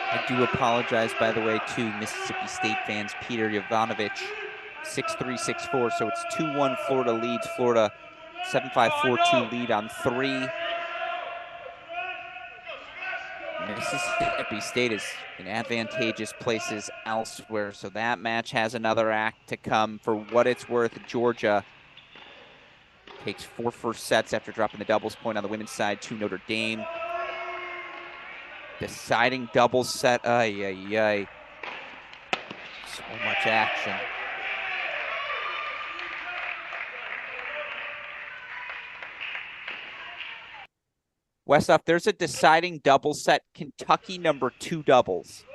I do apologize, by the way, to Mississippi State fans. Peter Jovanovic, 6'3", 6'4", so it's 2-1 Florida leads. Florida 7-5, 4-2 lead on 3. Mississippi State is in advantageous places elsewhere, so that match has another act to come. For what it's worth, Georgia takes 4 first sets after dropping the doubles point on the women's side to Notre Dame. Deciding double set. Ay, ay, ay. So much action. Westhoff, there's a deciding double set, Kentucky #2 doubles.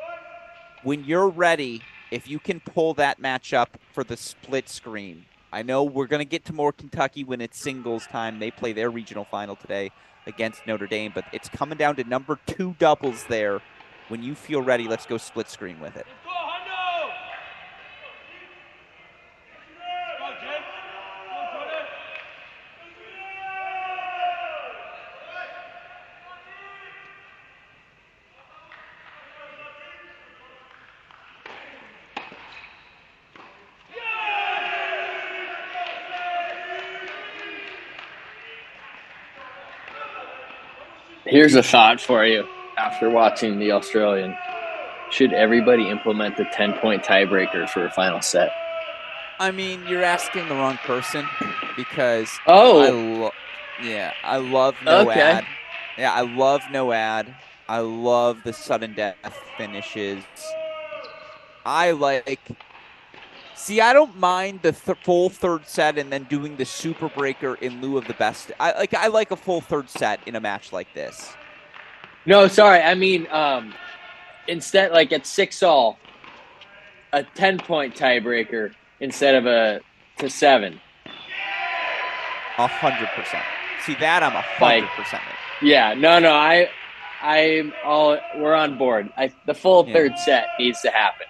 When you're ready, if you can pull that matchup for the split screen. I know we're going to get to more Kentucky when it's singles time. They play their regional final today against Notre Dame, but it's coming down to #2 doubles there. When you feel ready, let's go split screen with it. Here's a thought for you after watching the Australian. Should everybody implement the 10-point tiebreaker for a final set? I mean, you're asking the wrong person because Oh, I love no Okay. ad. Yeah, I love no ad. I love the sudden death finishes. I don't mind the full third set and then doing the super breaker in lieu of the best. I like a full third set in a match like this. no, sorry. I mean, instead, like at 6-all, a 10-point tiebreaker instead of a to 7. 100%. See that I'm 100%. Yeah, no, we're on board. The full third set needs to happen.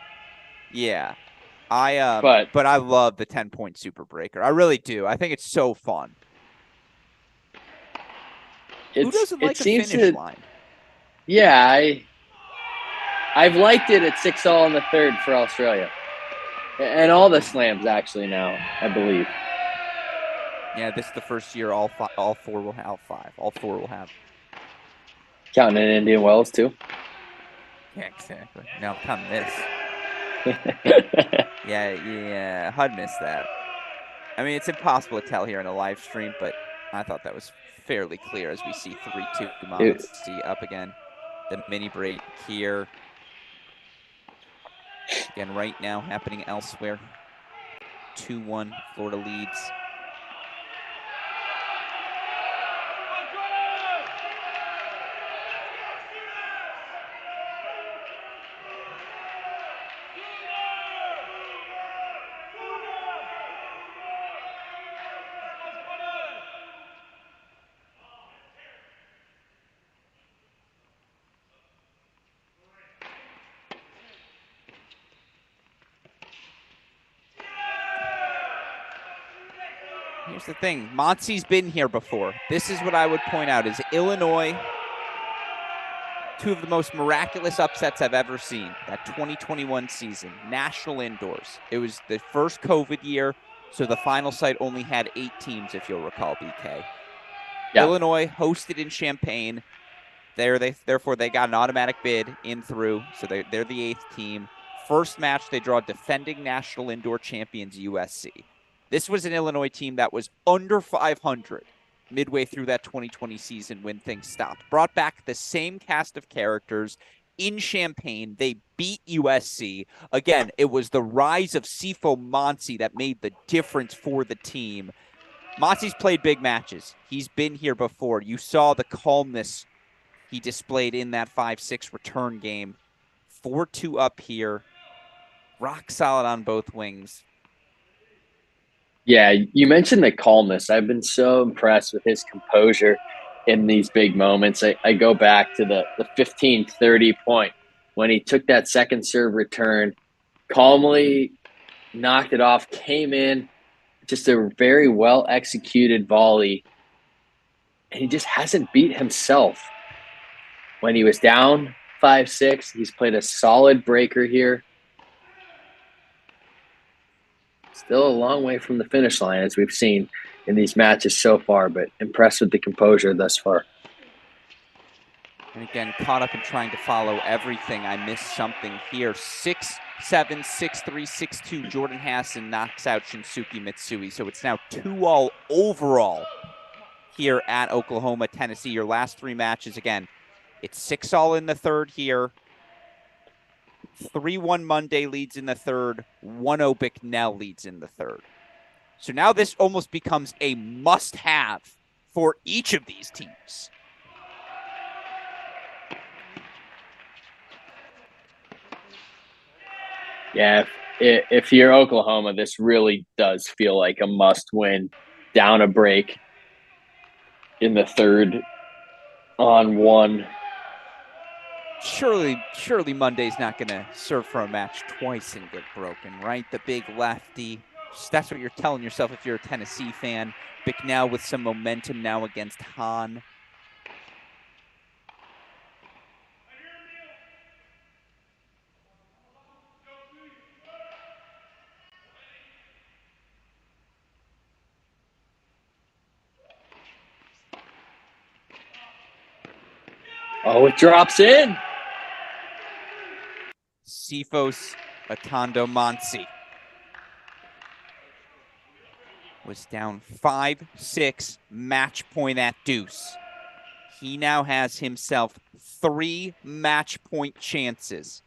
Yeah. But I love the 10-point super breaker. I really do. I think it's so fun. Who doesn't like a finish line? Yeah, I've liked it at 6-all in the third for Australia. And all the slams actually now, I believe. Yeah, this is the first year all four will have 5. All 4 will have. Counting in Indian Wells too. Yeah, exactly. Now I'm counting this. Yeah, I'd miss that. I mean, it's impossible to tell here in a live stream, but I thought that was fairly clear as we see 3-2 Monty up again. The mini break here. Again, right now happening elsewhere. 2-1, Florida leads. Here's the thing. Monty's been here before. This is what I would point out is Illinois, 2 of the most miraculous upsets I've ever seen. That 2021 season, national indoors. It was the first COVID year, so the final site only had 8 teams, if you'll recall, BK. Yeah. Illinois hosted in Champaign. Therefore, they got an automatic bid in through, so they're the 8th team. First match, they draw defending national indoor champions USC. This was an Illinois team that was under 500 midway through that 2020 season when things stopped. Brought back the same cast of characters in Champaign. They beat USC. Again, it was the rise of Sifo Monty that made the difference for the team. Monty's played big matches. He's been here before. You saw the calmness he displayed in that 5-6 return game. 4-2 up here. Rock solid on both wings. Yeah, you mentioned the calmness. I've been so impressed with his composure in these big moments. I go back to the 15-30 point when he took that second serve return, calmly knocked it off, came in, just a very well-executed volley. And he just hasn't beat himself. When he was down 5-6, he's played a solid breaker here. Still a long way from the finish line, as we've seen in these matches so far, but impressed with the composure thus far. And again, caught up in trying to follow everything. I missed something here. 6-7, 6-3, 6-2. Jordan Hassan knocks out Shinsuke Mitsui. So it's now 2-all overall here at Oklahoma, Tennessee. Your last 3 matches, again, It's 6-all in the third here. 3-1 Monday leads in the third. 1-0 Bicknell leads in the third. So now this almost becomes a must-have for each of these teams. Yeah, if you're Oklahoma, this really does feel like a must-win. Down a break in the third on one. Surely Monday's not going to serve for a match twice and get broken, right? The big lefty. That's what you're telling yourself if you're a Tennessee fan. Bicknell with some momentum now against Hahn. Oh, it drops in. Sifos Atondo Monsi was down 5-6, match point at deuce. He now has himself 3 match point chances.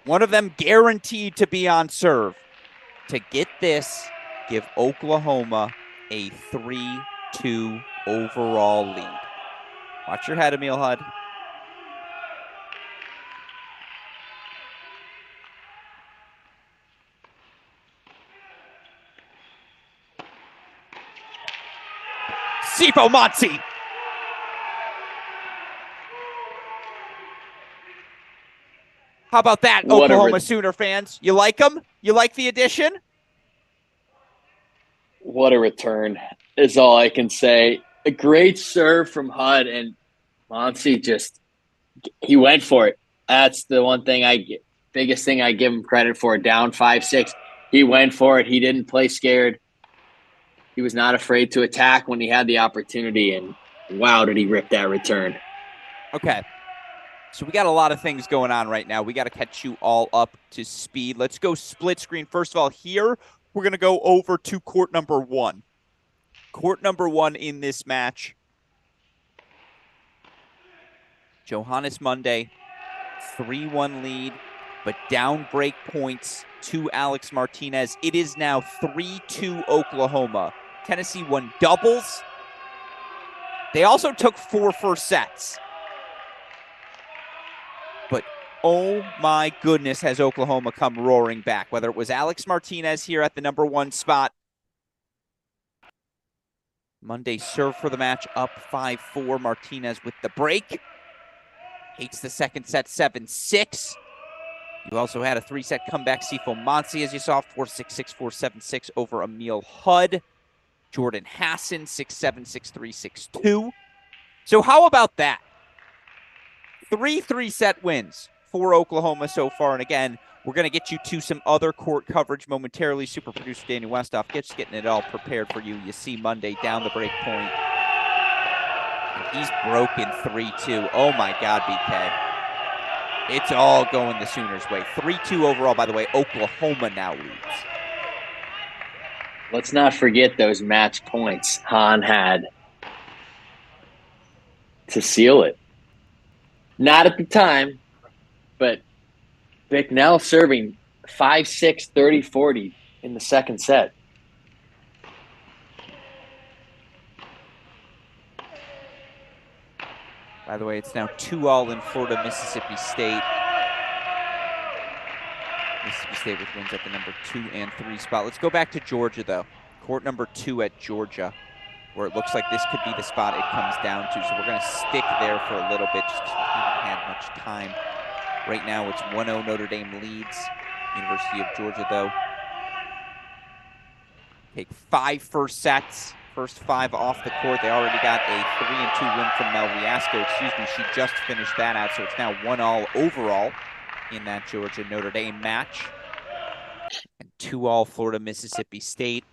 One of them guaranteed to be on serve. To get this, give Oklahoma a 3-2 overall lead. Watch your head, Emil Hudd. Sifo Monsi. How about that, Oklahoma Sooner fans? You like them? You like the addition? What a return is all I can say. A great serve from Hudd, and Monsi he went for it. That's the one thing biggest thing I give him credit for. Down 5-6. He went for it. He didn't play scared. He was not afraid to attack when he had the opportunity, and wow, did he rip that return. Okay. So we got a lot of things going on right now. We got to catch you all up to speed. Let's go split screen. First of all, here, we're going to go over to court number 1. Court number 1 in this match. Johannes Monday, 3-1 lead, but down break points to Alex Martinez. It is now 3-2 Oklahoma. Tennessee won doubles. They also took 4 first sets. But oh my goodness, has Oklahoma come roaring back. Whether it was Alex Martinez here at the number 1 spot. Monday serve for the match, up 5-4. Martinez with the break. Takes the second set 7-6. You also had a 3-set comeback. Sifo Monsi, as you saw, 4-6, 6-4, 7-6 over Emil Hudd. Jordan Hassan, 6-7, 6-3, 6-2. So how about that? 3 3-set wins for Oklahoma so far. And again, we're going to get you to some other court coverage momentarily. Super producer Daniel Westoff just getting it all prepared for you. You see Monday down the break point. And he's broken 3-2. Oh my God, BK. It's all going the Sooners' way. 3-2 overall, by the way. Oklahoma now leads. Let's not forget those match points Hahn had to seal it. Not at the time, but Bicknell serving 5-6, 30-40 in the second set. By the way, it's now 2-all in Florida, Mississippi State. Mississippi State with wins at the number 2 and 3 spot. Let's go back to Georgia, though. Court number 2 at Georgia, where it looks like this could be the spot it comes down to. So we're going to stick there for a little bit just because we haven't had much time. Right now, it's 1-0 Notre Dame leads. University of Georgia, though, take 5 first sets. First 5 off the court. They already got a 3-2 win from Mel Riasco. She just finished that out, so it's now 1-all overall in that Georgia-Notre Dame match. And 2-all Florida-Mississippi State.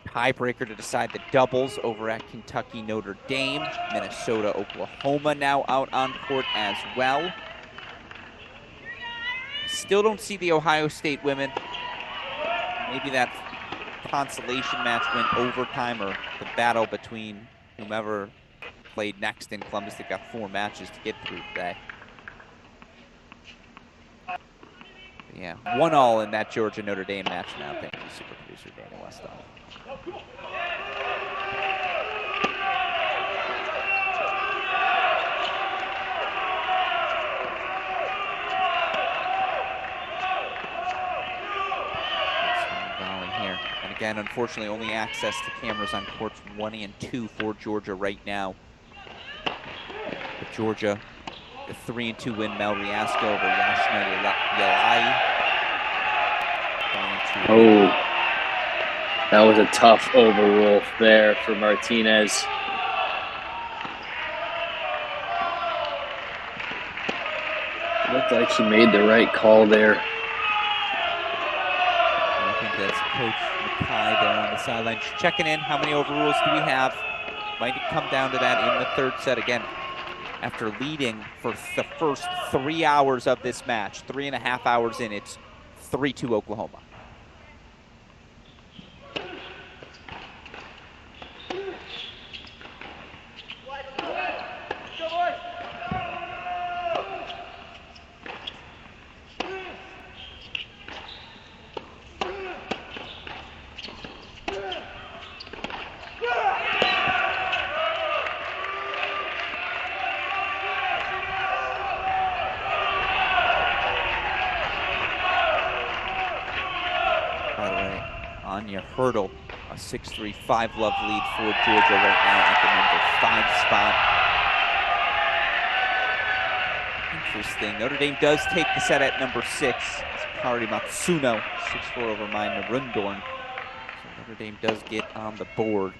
Tiebreaker to decide the doubles over at Kentucky-Notre Dame. Minnesota-Oklahoma now out on court as well. Still don't see the Ohio State women. Maybe that consolation match went overtime, or the battle between whomever played next in Columbus. They've got 4 matches to get through today. But yeah, 1-1 in that Georgia-Notre Dame match now. Thank you, super producer Dana Westall. Here. And again, unfortunately, only access to cameras on courts 1 and 2 for Georgia right now. But Georgia, the 3-2 win, Mel Riasco over Yashna Yalai. Oh, that was a tough overrule there for Martinez. Looked like he made the right call there. I think that's Coach Mackay there on the sideline. Checking in, how many overrules do we have? Might come down to that in the 3rd set again. After leading for the first 3 hours of this match, 3.5 hours in, it's 3-2 Oklahoma. Hurdle, a 6-3, 5-love lead for Georgia right now at the number 5 spot. Interesting. Notre Dame does take the set at number 6. It's Kari Matsuno, 6-4 over Mine Narundorn. So Notre Dame does get on the board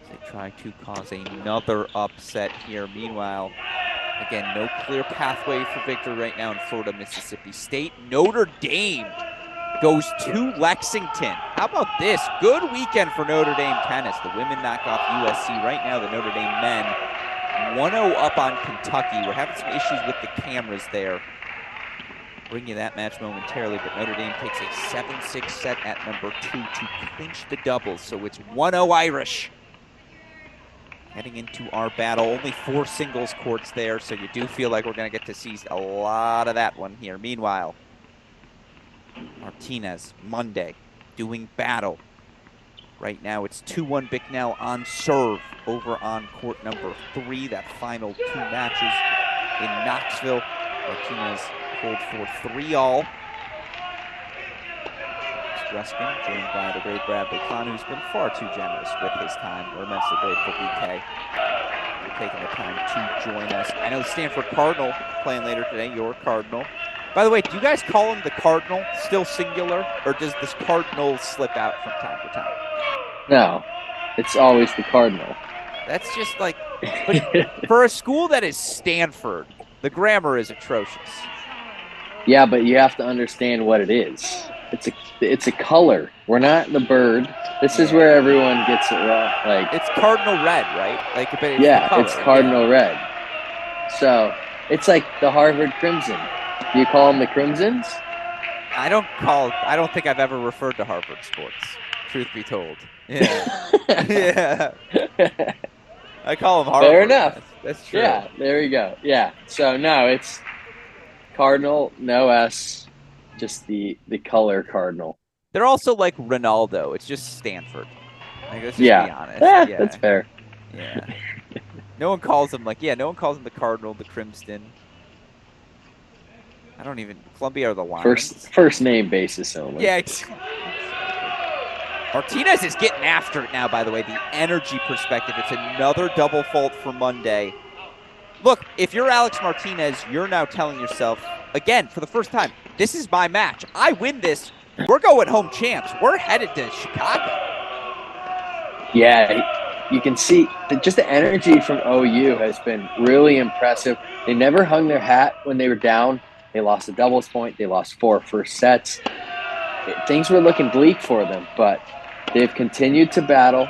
as they try to cause another upset here. Meanwhile, again, no clear pathway for victory right now in Florida, Mississippi State. Notre Dame goes to Lexington. How about this? Good weekend for Notre Dame tennis. The women knock off USC. Right now, the Notre Dame men 1-0 up on Kentucky. We're having some issues with the cameras there. Bring you that match momentarily, but Notre Dame takes a 7-6 set at number 2 to clinch the doubles. So it's 1-0 Irish. Heading into our battle, only 4 singles courts there, so you do feel like we're going to get to see a lot of that one here. Meanwhile, Martinez, Monday, doing battle. Right now, it's 2-1 Bicknell on serve over on court number 3. That final 2 matches in Knoxville. Martinez pulled for 3-all. Alex Gruskin, joined by the great Bradley Kahn, who's been far too generous with his time. We're immensely grateful, BK, for taking the time to join us. I know Stanford Cardinal playing later today, your Cardinal. By the way, do you guys call him the Cardinal, still singular, or does this Cardinal slip out from time to time? No, it's always the Cardinal. That's just like, but for a school that is Stanford, the grammar is atrocious. Yeah, but you have to understand what it is. It's a color. We're not the bird. This is where everyone gets it wrong. Like, it's cardinal red, right? Like, but it's yeah, the color. it's cardinal red. So it's like the Harvard Crimson. Do you call them the Crimsons? I don't think I've ever referred to Harvard sports, truth be told. Yeah. Yeah. I call them Harvard. Fair enough. That's true. Yeah, there you go. Yeah. So no, it's Cardinal, no S, just the color Cardinal. They're also like Ronaldo. It's just Stanford. Like, let's just be honest. Yeah, that's fair. Yeah. No one calls them no one calls them the Cardinal, the Crimson. I don't even, Columbia or the Lions. First name basis only. Yeah. Martinez is getting after it now, by the way, the energy perspective. It's another double fault for Monday. Look, if you're Alex Martinez, you're now telling yourself, again, for the first time, this is my match. I win this. We're going home champs. We're headed to Chicago. Yeah, you can see just the energy from OU has been really impressive. They never hung their hat when they were down. They lost a doubles point. They lost 4 first sets. Things were looking bleak for them, but they've continued to battle.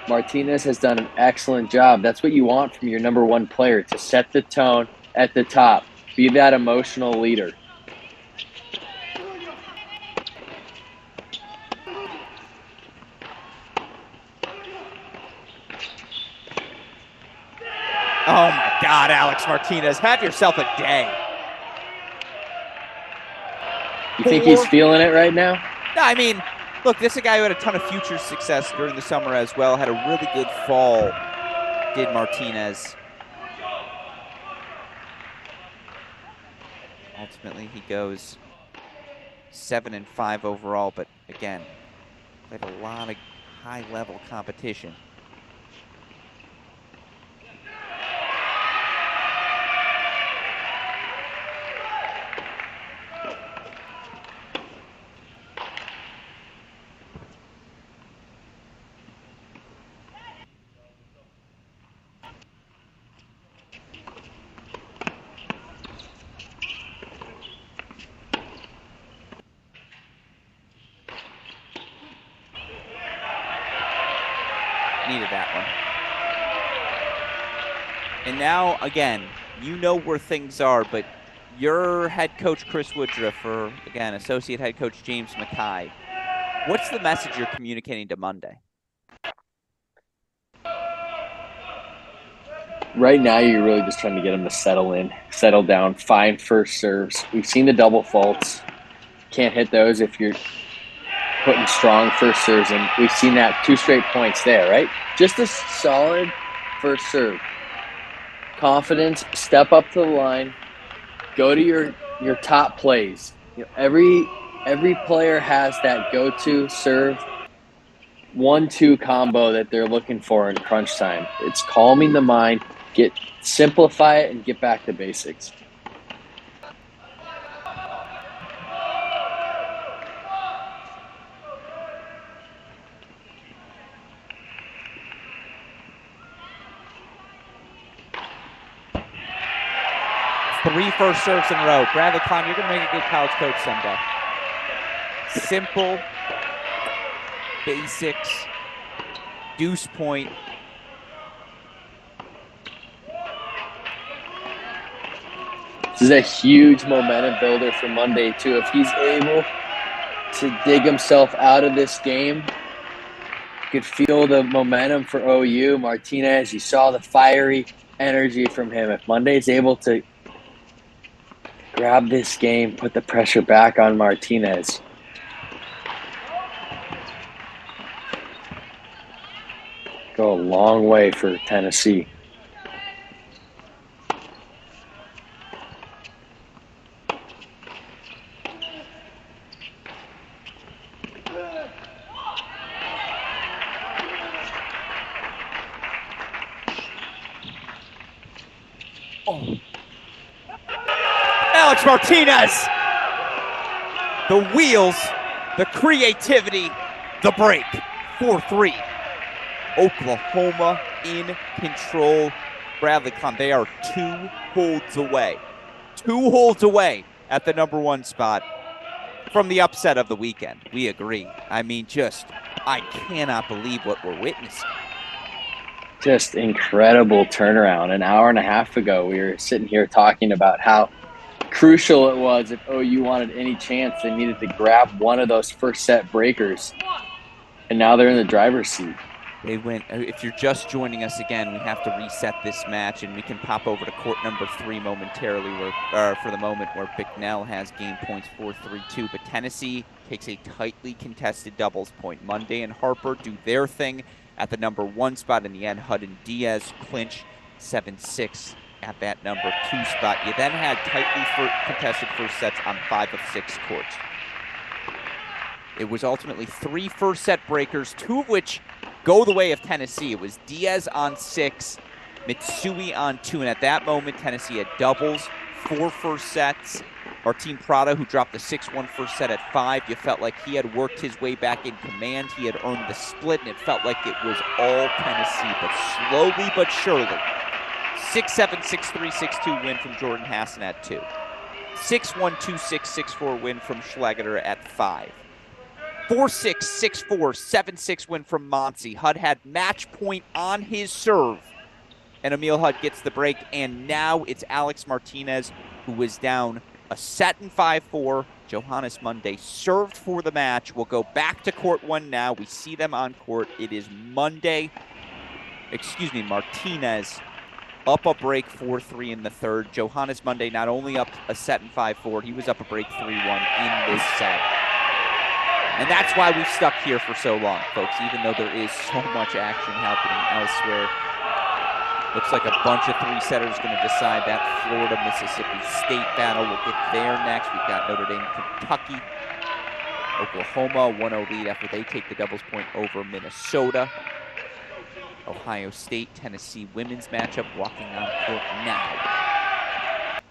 Martinez has done an excellent job. That's what you want from your number 1 player, to set the tone at the top. Be that emotional leader. Oh my God, Alex Martinez, have yourself a day. You think he's feeling it right now? No, I mean, look, this is a guy who had a ton of future success during the summer as well, had a really good fall, did Martinez. Ultimately, he goes 7-5 overall, but again, played a lot of high-level competition. Needed that one. And now, again, you know where things are, but your head coach, Chris Woodruff, or, again, associate head coach, James Mackay, what's the message you're communicating to Monday? Right now, you're really just trying to get them to settle in, settle down, find first serves. We've seen the double faults. Can't hit those if you're putting strong first serves in. We've seen that 2 straight points there, right? Just a solid first serve. Confidence, step up to the line, go to your top plays. You know, every player has that go-to serve 1-2 combo that they're looking for in crunch time. It's calming the mind, simplify it, and get back to basics. Three first serves in a row. Bradley Klein, you're going to make a good college coach someday. Simple, basics, deuce point. This is a huge momentum builder for Monday, too. If he's able to dig himself out of this game, you could feel the momentum for OU. Martinez, you saw the fiery energy from him. If Monday's able to grab this game, put the pressure back on Martinez. Go a long way for Tennessee. Oh. Alex Martinez. The wheels, the creativity, the break. 4-3. Oklahoma in control. Bradley Klein, they are 2 holds away. 2 holds away at the #1 spot from the upset of the weekend. We agree. I mean, I cannot believe what we're witnessing. Just incredible turnaround. An hour and a half ago, we were sitting here talking about how crucial it was if OU wanted any chance. They needed to grab one of those first set breakers. And now they're in the driver's seat. They went. If you're just joining us again, we have to reset this match, and we can pop over to court number 3 momentarily, for the moment, where Bicknell has game points 4-3-2. But Tennessee takes a tightly contested doubles point. Monday and Harper do their thing at the #1 spot. In the end, Hud and Diaz clinch 7-6 at that #2 spot. You then had tightly contested first sets on 5 of 6 courts. It was ultimately 3 first set breakers, 2 of which go the way of Tennessee. It was Diaz on 6, Mitsui on 2, and at that moment, Tennessee had doubles, 4 first sets. Martin Prada, who dropped the 6-1 first set at 5, you felt like he had worked his way back in command. He had earned the split, and it felt like it was all Tennessee, but slowly but surely. 6-7, 6-3, 6-2 win from Jordan Hassan at 2. 6-1, 2-6, 6-4 win from Schlageter at 5. 4-6, 6-4, 7-6 win from Monsey. Hud had match point on his serve, and Emil Hud gets the break, and now it's Alex Martinez, who was down a set in 5-4. Johannes Monday served for the match. We'll go back to court 1 now. We see them on court. It is Martinez up a break 4-3 in the third. Johannes Monday not only up a set in 5-4, he was up a break 3-1 in this set. And that's why we've stuck here for so long, folks, even though there is so much action happening elsewhere. Looks like a bunch of three-setters going to decide that Florida-Mississippi State battle. We'll get there next. We've got Notre Dame, Kentucky. Oklahoma, 1-0 lead after they take the doubles point over Minnesota. Ohio State, Tennessee women's matchup walking on court now.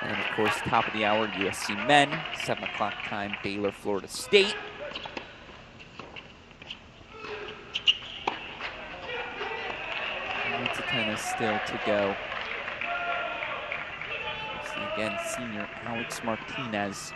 And of course, top of the hour, USC men, 7 o'clock time, Baylor, Florida State. Lots of tennis still to go. See again, senior Alex Martinez.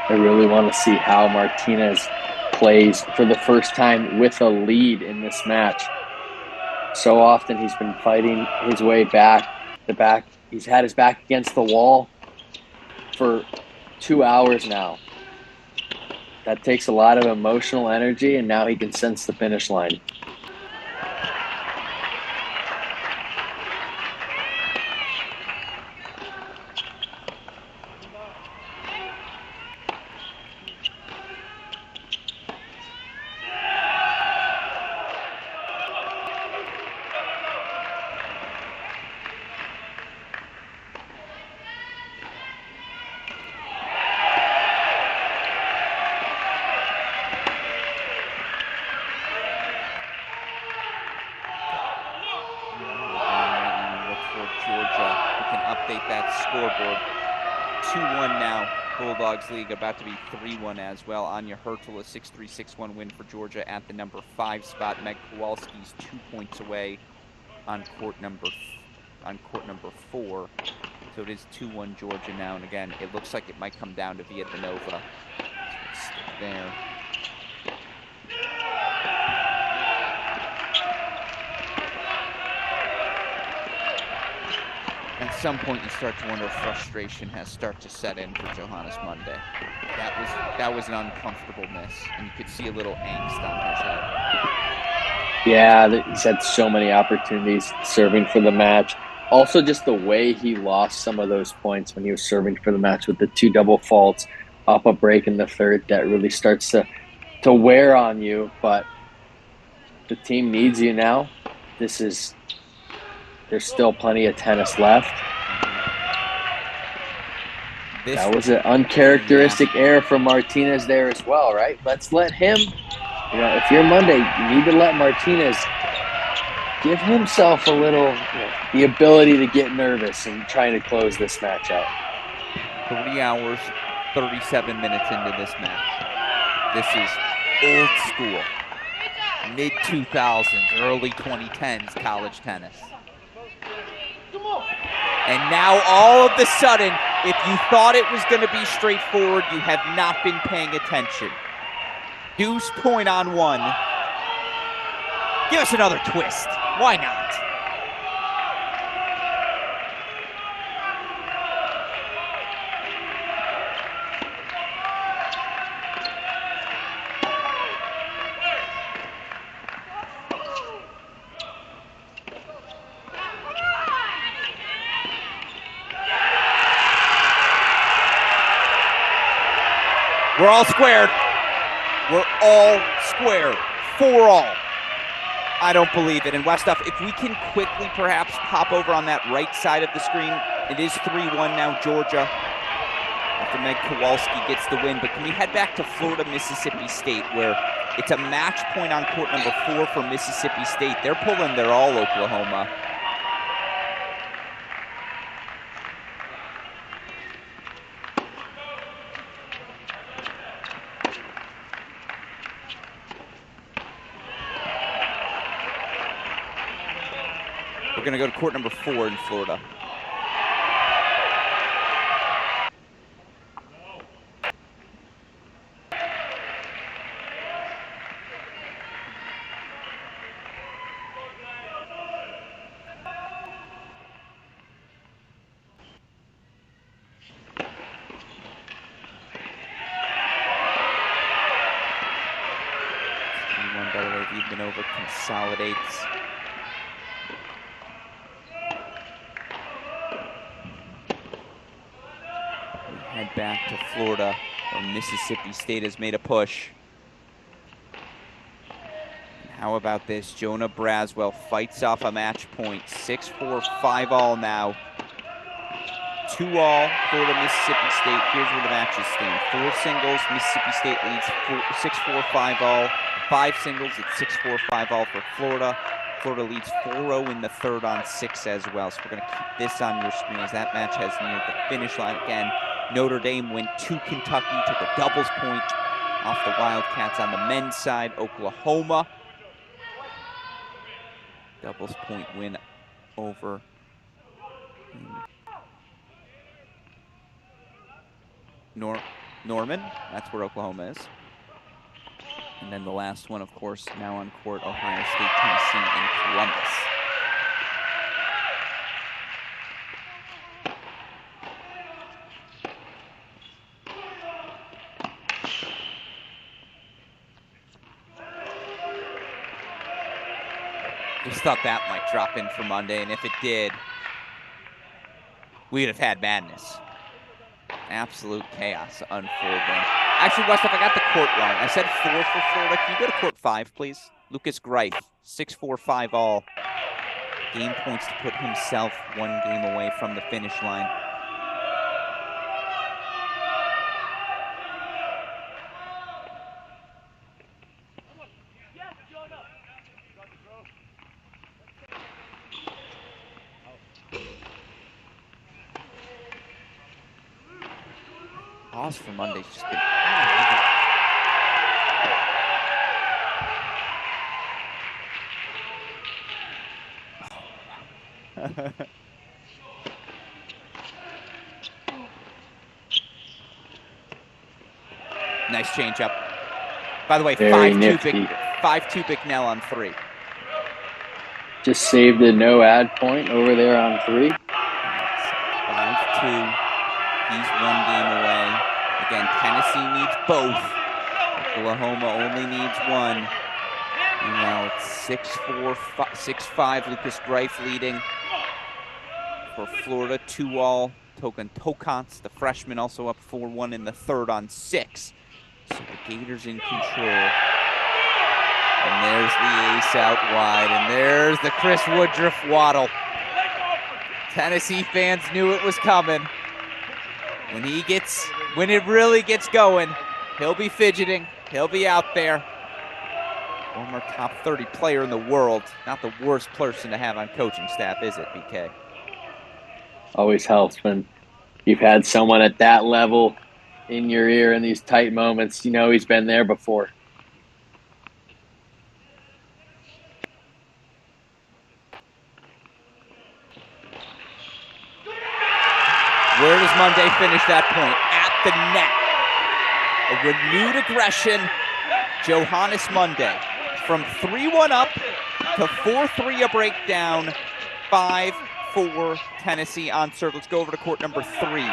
I really want to see how Martinez plays for the first time with a lead in this match. So often he's been fighting his way back. He's had his back against the wall for 2 hours now. That takes a lot of emotional energy, and now he can sense the finish line. Scoreboard 2-1 now. Bulldogs League about to be 3-1 as well. Anya Hurtel, a 6-3, 6-1 win for Georgia at the number 5 spot. Meg Kowalski's 2 points away on court number 4. So it is 2-1 Georgia now. And again, it looks like it might come down to Villanova. So it's stick there. At some point, you start to wonder if frustration has started to set in for Johannes Monday. That was an uncomfortable miss, and you could see a little angst on his head. Yeah, he's had so many opportunities serving for the match. Also, just the way he lost some of those points when he was serving for the match with the 2 double faults, up a break in the third, that really starts to wear on you. But the team needs you now. There's still plenty of tennis left. That was an uncharacteristic error from Martinez there as well, right? Let's let him, if you're Monday, you need to let Martinez give himself a little, the ability to get nervous and trying to close this match out. 3 hours, 37 minutes into this match. This is old school, mid-2000s, early 2010s college tennis. And now, all of a sudden, if you thought it was going to be straightforward, you have not been paying attention. Deuce point on 1. Give us another twist. Why not? We're all squared. We're all squared. 4-all. I don't believe it. And Westhoff, if we can quickly perhaps pop over on that right side of the screen, it is 3-1 now, Georgia, after Meg Kowalski gets the win. But can we head back to Florida, Mississippi State, where it's a match point on court number 4 for Mississippi State. They're pulling their all, Oklahoma. We're going to go to court number 4 in Florida. one, by the way, Wiedmanova consolidates. We head back to Florida, where Mississippi State has made a push. And how about this? Jonah Braswell fights off a match point. 6-4, 5-all now. 2-all, Florida, Mississippi State. Here's where the matches stand. 4 singles, Mississippi State leads 6-4, 5-all. 5 singles, it's 6-4, 5-all for Florida. Florida leads 4-0 in the third on 6 as well. So we're going to keep this on your screen as that match has neared the finish line again. Notre Dame went to Kentucky, took a doubles point off the Wildcats on the men's side. Oklahoma, doubles point win over Norman. That's where Oklahoma is. And then the last one, of course, now on court, Ohio State, Tennessee in Columbus. Just thought that might drop in for Monday, and if it did, we'd have had madness. Absolute chaos unfolding. Actually, Westhoff, I got the court wrong. I said 4 for Florida. Can you go to court 5, please? Lucas Greif, 6-4, 5-all. Game points to put himself 1 game away from the finish line. Pause for Monday's just been nice change up. By the way, 5-2 Bicknell on 3. Just saved a no ad point over there on 3. 5-2. He's 1 game away. Again, Tennessee needs both. Oklahoma only needs 1. And now it's 6-4, 6-5. Lucas Greif leading for Florida. 2-all. Tokan Tokants, the freshman, also up 4-1 in the third on 6. So the Gators in control. And there's the ace out wide. And there's the Chris Woodruff waddle. Tennessee fans knew it was coming. When it really gets going, he'll be fidgeting. He'll be out there. Former top 30 player in the world. Not the worst person to have on coaching staff, is it, BK? Always helps when you've had someone at that level in your ear in these tight moments. You know he's been there before. Where does Monday finish that point? At the net. A renewed aggression. Johannes Monday. From 3-1 up to 4-3 a breakdown. 5-4 Tennessee on serve. Let's go over to court number 3 in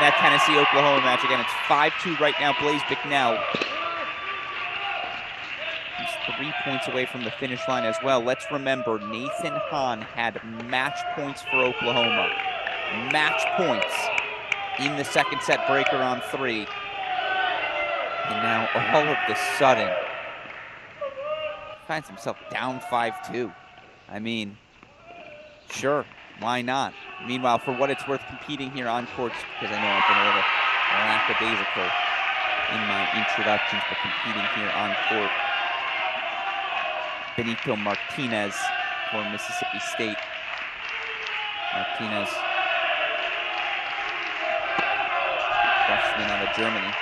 that Tennessee-Oklahoma match. Again, it's 5-2 right now. Blaze Bicknell. He's 3 points away from the finish line as well. Let's remember, Nathan Hahn had match points for Oklahoma. Match points in the second set breaker on 3. And now all of a sudden finds himself down 5-2. I mean, sure, why not? Meanwhile, for what it's worth, competing here on courts, because I know I've been a little lackadaisical in my introductions, but competing here on court, Benito Martinez for Mississippi State. Martinez, freshman out of Germany.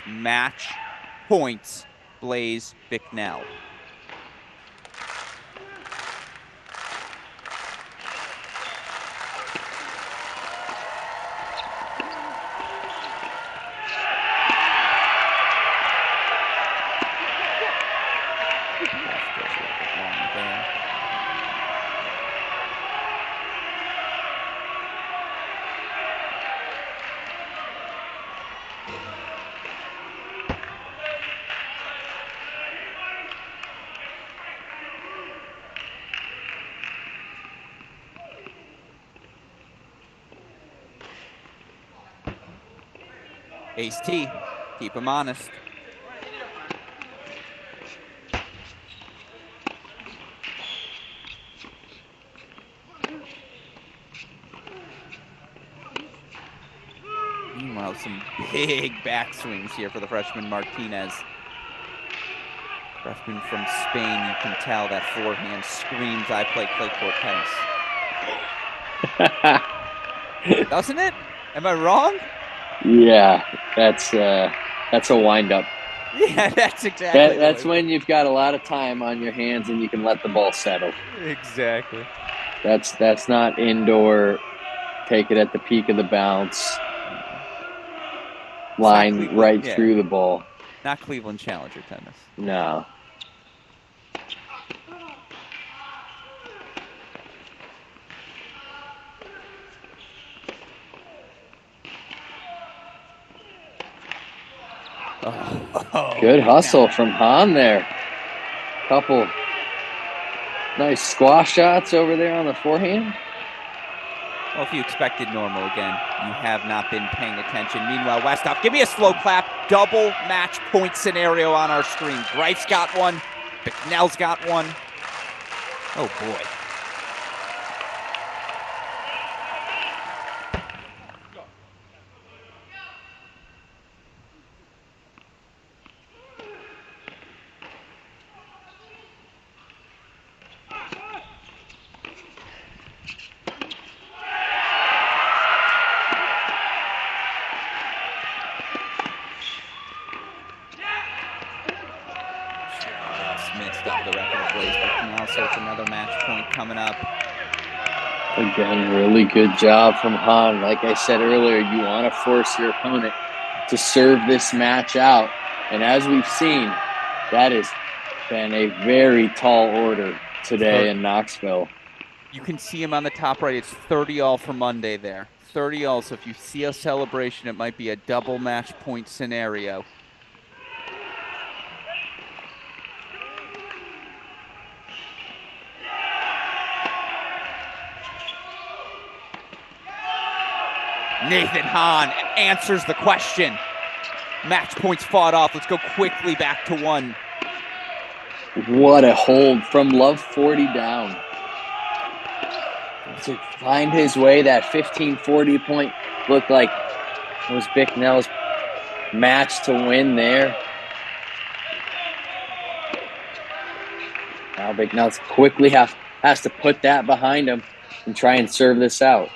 Match points, Blaze Bicknell. Ace T, keep him honest. Meanwhile, some big backswings here for the freshman Martinez. Freshman from Spain, you can tell that forehand screams, I play clay court tennis. Doesn't it? Am I wrong? Yeah, that's a wind-up. Yeah, that's exactly. That's when you've got a lot of time on your hands and you can let the ball settle. Exactly. That's not indoor. Take it at the peak of the bounce. Line right through the ball. Not Cleveland Challenger tennis. No. Good hustle from Hahn there. Couple nice squash shots over there on the forehand. Well, if you expected normal again, you have not been paying attention. Meanwhile, Westhoff, give me a slow clap. Double match point scenario on our screen. Greif's got one. Bicknell's got one. Oh, boy. Coming up. Again, really good job from Hahn. Like I said earlier, you want to force your opponent to serve this match out. And as we've seen, that has been a very tall order today in Knoxville. You can see him on the top right. It's 30-all for Monday there. 30-all. So if you see a celebration, it might be a double match point scenario. Nathan Hahn answers the question. Match points fought off. Let's go quickly back to one. What a hold from love 40 down. To find his way, that 15-40 point looked like was Bicknell's match to win there. Now Bicknell quickly has to put that behind him and try and serve this out.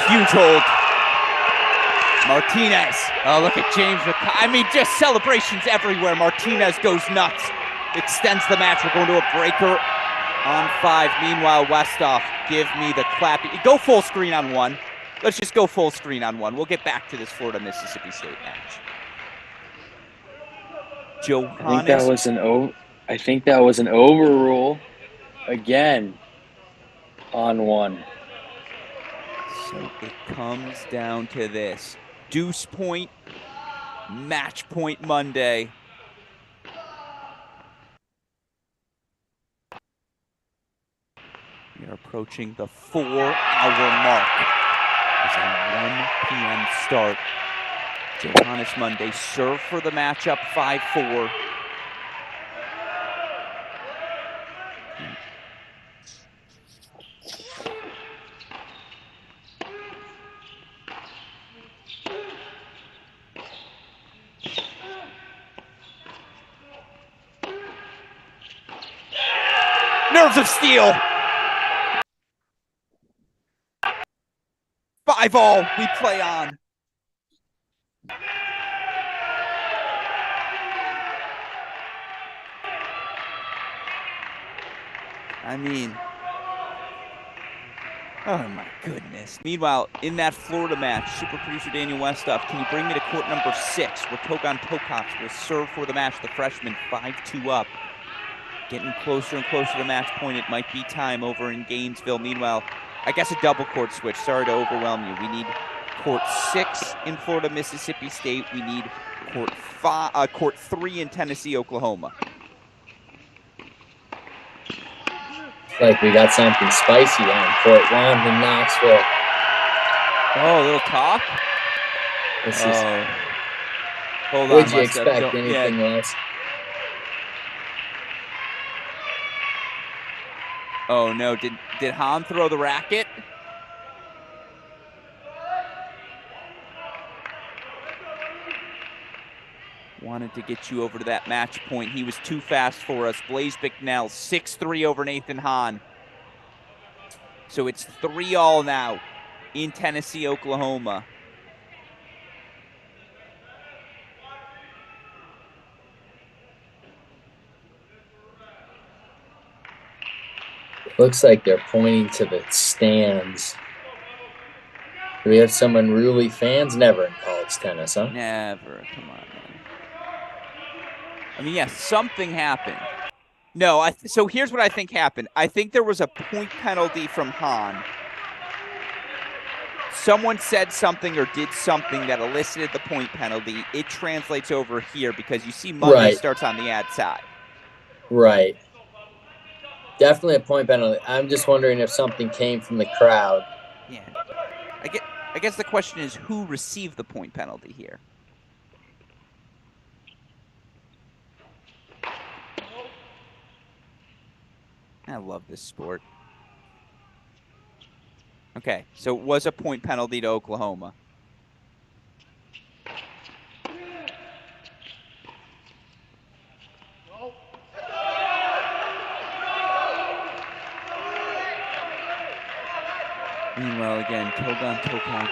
Huge hold. Martinez. Oh, look at James. I mean, just celebrations everywhere. Martinez goes nuts. Extends the match. We're going to a breaker on 5. Meanwhile, Westhoff, give me the clap. Go full screen on one. Let's just go full screen on one. We'll get back to this Florida-Mississippi State match. I think that was an overrule again on one. So it comes down to this. Deuce point, match point Monday. We are approaching the 4-hour mark. It's a 1 p.m. start. Johannes Monday serve for the matchup, 5-4. Nerves of steel. 5-all, we play on. I mean, oh my goodness. Meanwhile, in that Florida match, super producer Daniel Westhoff, can you bring me to court number 6, where Togon Tokox will serve for the match, the freshman, 5-2 up. Getting closer and closer to match point. It might be time over in Gainesville. Meanwhile, I guess a double court switch. Sorry to overwhelm you. We need court 6 in Florida, Mississippi State. We need Court 3 in Tennessee, Oklahoma. Like we got something spicy on Court 1 in Knoxville. Oh, a little talk? This is. Hold on, Would you Musto. expect anything less? Oh no! Did Hahn throw the racket? Wanted to get you over to that match point. He was too fast for us. Blaze Bicknell, 6-3 over Nathan Hahn. So it's 3-all now in Tennessee, Oklahoma. Looks like they're pointing to the stands. Do we have some unruly fans? Never in college tennis, huh? Never. Come on, man. I mean, yes, something happened. No, so here's what I think happened. I think there was a point penalty from Hahn. Someone said something or did something that elicited the point penalty. It translates over here because you see Monday starts on the ad side. Right. Definitely a point penalty. I'm just wondering if something came from the crowd. Yeah. I guess the question is who received the point penalty here? I love this sport. Okay, so it was a point penalty to Oklahoma. Meanwhile, again, Togon Tokan.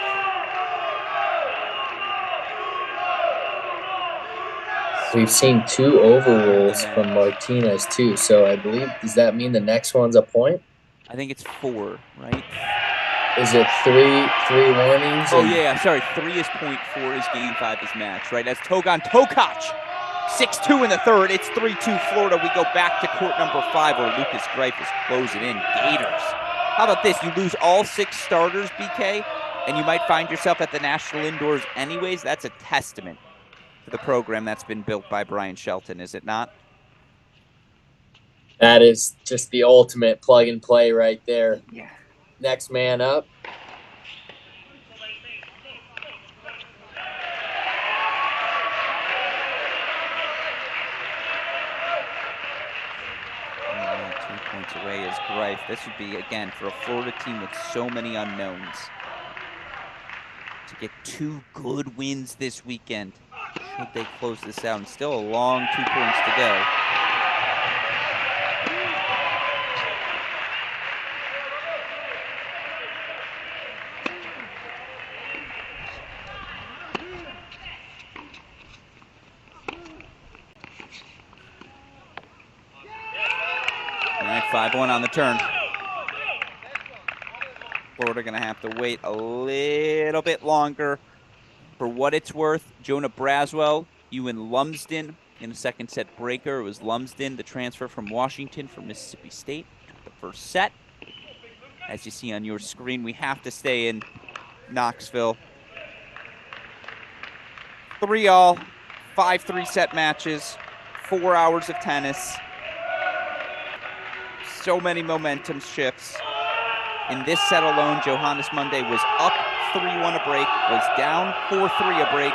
We've seen 2 overrules from Martinez, too. So I believe, does that mean the next one's a point? I think it's 4, right? Is it 3 warnings? Oh, yeah, sorry. 3 is point, 4 is game 5 is match, right? That's Togon Tokac. 6-2 in the third. It's 3-2 Florida. We go back to court number 5 where Lucas Greif is closing in. Gators. How about this? You lose all 6 starters, BK, and you might find yourself at the National Indoors anyways. That's a testament to the program that's been built by Brian Shelton, is it not? That is just the ultimate plug and play right there. Yeah. Next man up. Away is Greif. This would be, again, for a Florida team with so many unknowns, to get 2 good wins this weekend. Should they close this out? And still a long 2 points to go. All right, 5-1 on the turn. Florida going to have to wait a little bit longer. For what it's worth, Jonah Braswell, Ewan Lumsden in a second set breaker. It was Lumsden, the transfer from Washington from Mississippi State, took the first set. As you see on your screen, we have to stay in Knoxville. 3-all, 5 3-set matches, 4 hours of tennis. So many momentum shifts. In this set alone, Johannes Monday was up 3-1 a break, was down 4-3 a break,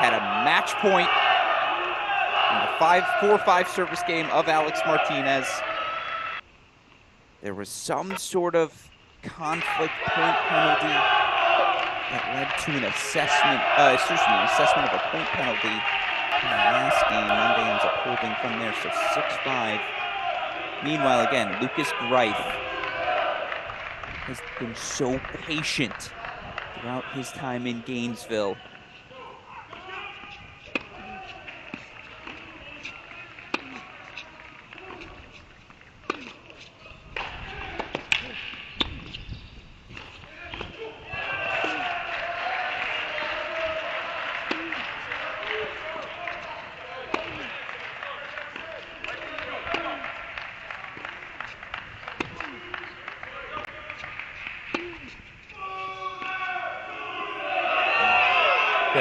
had a match point in the 4-5 service game of Alex Martinez. There was some sort of conflict point penalty that led to an assessment of a point penalty in the last game. Monday ends up holding from there, so 6-5. Meanwhile, again, Lucas Greif has been so patient throughout his time in Gainesville.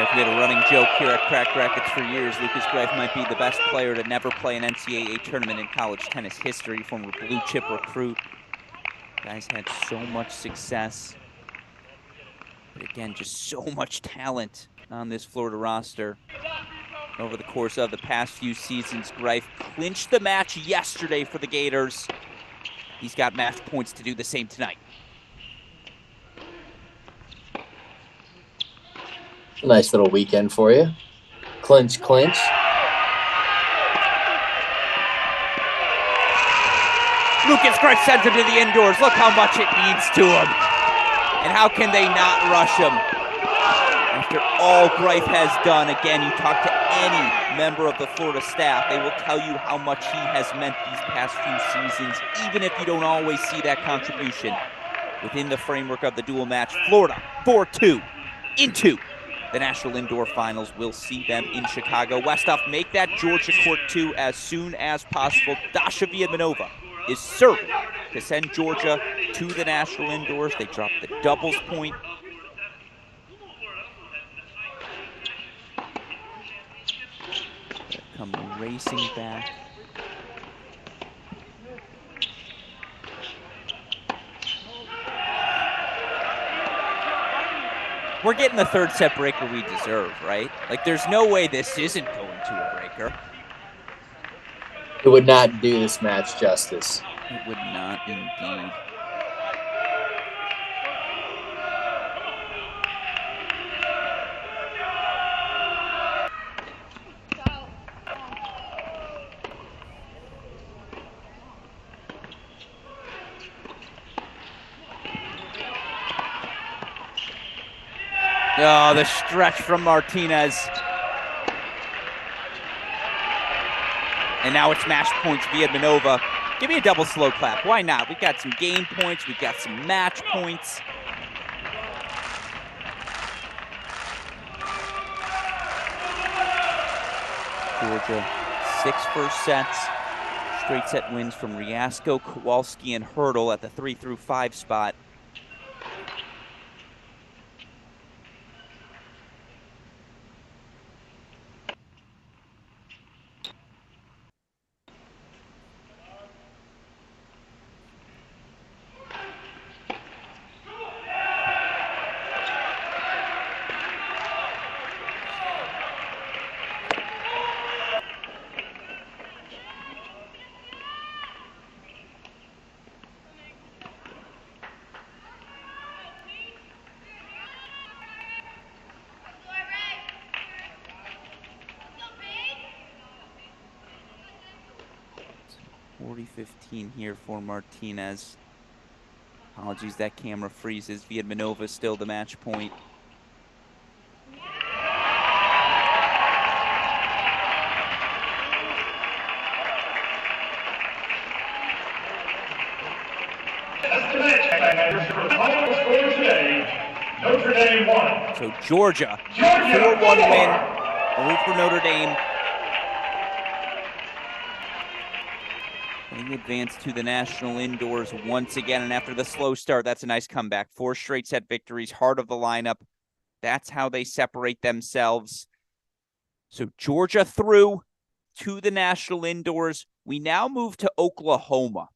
Greif, we had a running joke here at Cracked Racquets for years. Lucas Greif might be the best player to never play an NCAA tournament in college tennis history, former blue chip recruit. Guy's had so much success. But again, just so much talent on this Florida roster. Over the course of the past few seasons, Greif clinched the match yesterday for the Gators. He's got match points to do the same tonight. Nice little weekend for you. Clinch, clinch. Lucas Greif sends him to the indoors. Look how much it means to him. And how can they not rush him? After all Greif has done, again, you talk to any member of the Florida staff, they will tell you how much he has meant these past few seasons, even if you don't always see that contribution. Within the framework of the dual match, Florida 4-2 into the National Indoor Finals. We'll see them in Chicago. Westhoff, make that Georgia Court 2 as soon as possible. Dasha Viedmanova is serving to send Georgia to the National Indoors. They dropped the doubles point. Come racing back. We're getting the third set breaker we deserve, right? Like, there's no way this isn't going to a breaker. It would not do this match justice. It would not indeed. Oh, the stretch from Martinez. And now it's match points via Manova. Give me a double slow clap. Why not? We've got some game points. We've got some match points. Georgia, 6 first sets. Straight set wins from Riasco, Kowalski, and Hurdle at the 3-5 spot. .40-15 here for Martinez. Apologies, that camera freezes. Viedmanova still the match point. Notre Dame won. So Georgia, 4-1 win over Notre Dame. They advance to the National Indoors once again, and after the slow start, that's a nice comeback. 4 straight set victories, heart of the lineup. That's how they separate themselves. So Georgia through to the National Indoors. We now move to Oklahoma.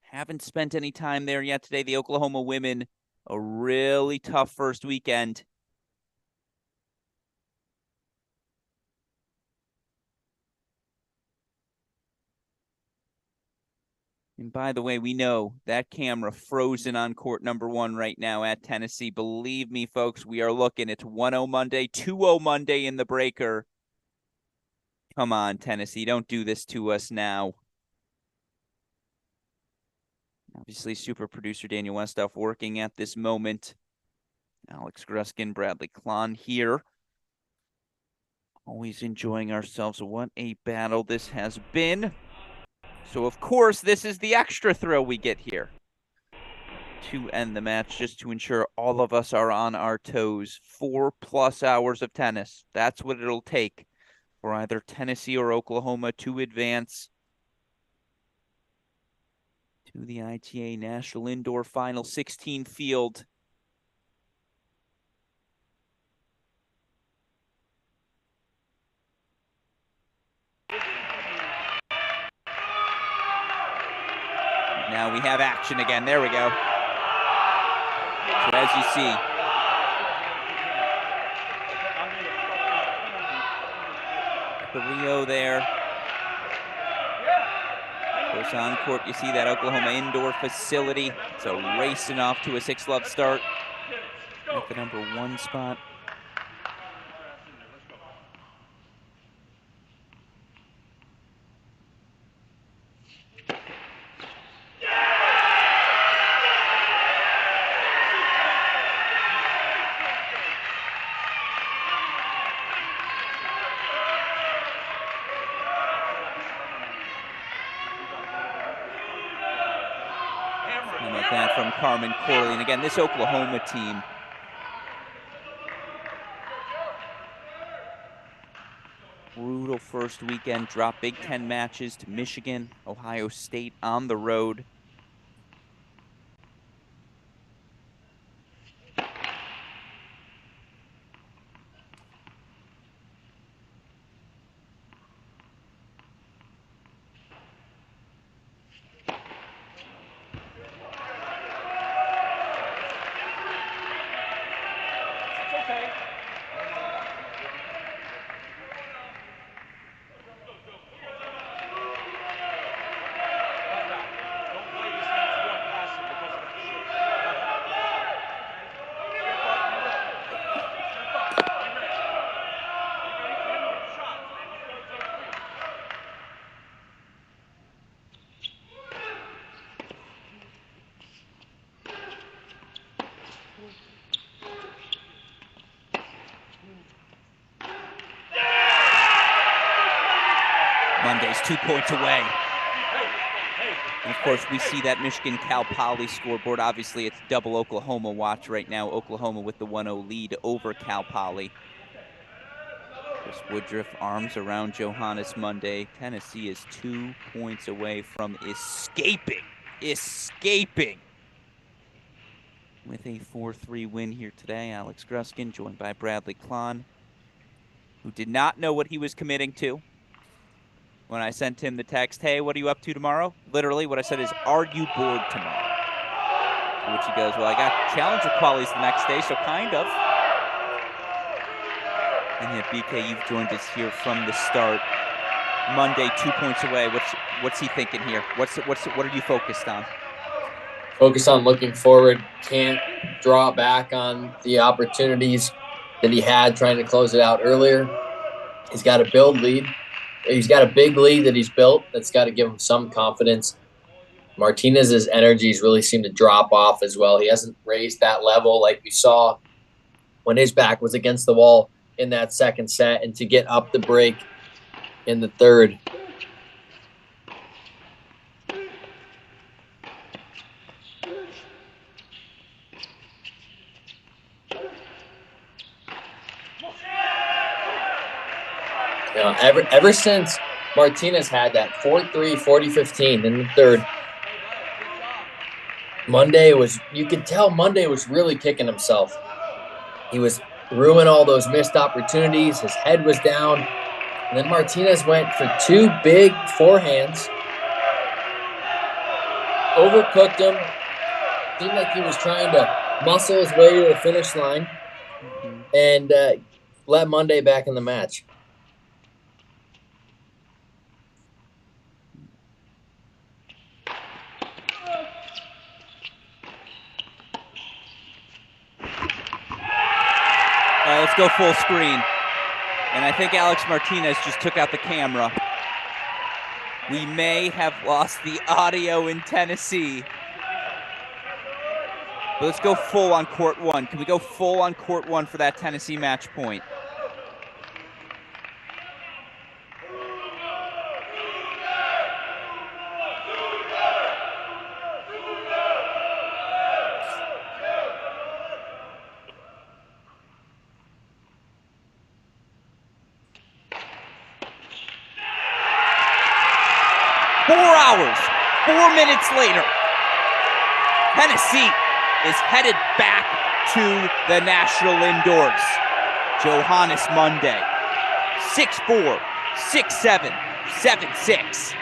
Haven't spent any time there yet today. The Oklahoma women, a really tough first weekend. And by the way, we know that camera frozen on court number 1 right now at Tennessee. Believe me, folks, we are looking at 1-0 Monday, 2-0 Monday in the breaker. Come on, Tennessee, don't do this to us now. Obviously, super producer Daniel Westhoff working at this moment. Alex Gruskin, Bradley Klon here. Always enjoying ourselves. What a battle this has been. So, of course, this is the extra thrill we get here to end the match, just to ensure all of us are on our toes. 4+ hours of tennis. That's what it'll take for either Tennessee or Oklahoma to advance to the ITA National Indoor Final 16 field. Now we have action again. There we go. So as you see, the Rio there. Of course, on court, you see that Oklahoma indoor facility. So racing off to a 6-love start at the number 1 spot. Like that from Carmen Corley. And again, this Oklahoma team, brutal first weekend, dropped Big Ten matches to Michigan, Ohio State on the road. Monday's 2 points away. And of course, we see that Michigan Cal Poly scoreboard. Obviously, it's double Oklahoma watch right now. Oklahoma with the 1-0 lead over Cal Poly. Chris Woodruff arms around Johannes Monday. Tennessee is 2 points away from escaping with a 4-3 win here today. Alex Gruskin joined by Bradley Klon, who did not know what he was committing to. When I sent him the text, hey, what are you up to tomorrow? Literally, what I said is, are you bored tomorrow? To which he goes, well, I got Challenger qualies the next day, so kind of. And yet, BK, you've joined us here from the start. Monday, 2 points away. What's he thinking here? What are you focused on? Focus on looking forward. Can't draw back on the opportunities that he had trying to close it out earlier. He's got a build lead. He's got a big lead that he's built that's got to give him some confidence. Martinez's energies really seem to drop off as well. He hasn't raised that level like we saw when his back was against the wall in that second set, and to get up the break in the third. You know, ever since Martinez had that 4-3, 40-15 in the third, you could tell Monday was really kicking himself. He was ruining all those missed opportunities. His head was down. And then Martinez went for 2 big forehands, overcooked him. Seemed like he was trying to muscle his way to the finish line, and let Monday back in the match. All right, let's go full screen. And I think Alex Martinez just took out the camera. We may have lost the audio in Tennessee. But let's go full on court 1. Can we go full on court 1 for that Tennessee match point? Hours, 4 minutes later, Tennessee is headed back to the national indoors. Johannes Monday, 6'4", 6'7", 7'6".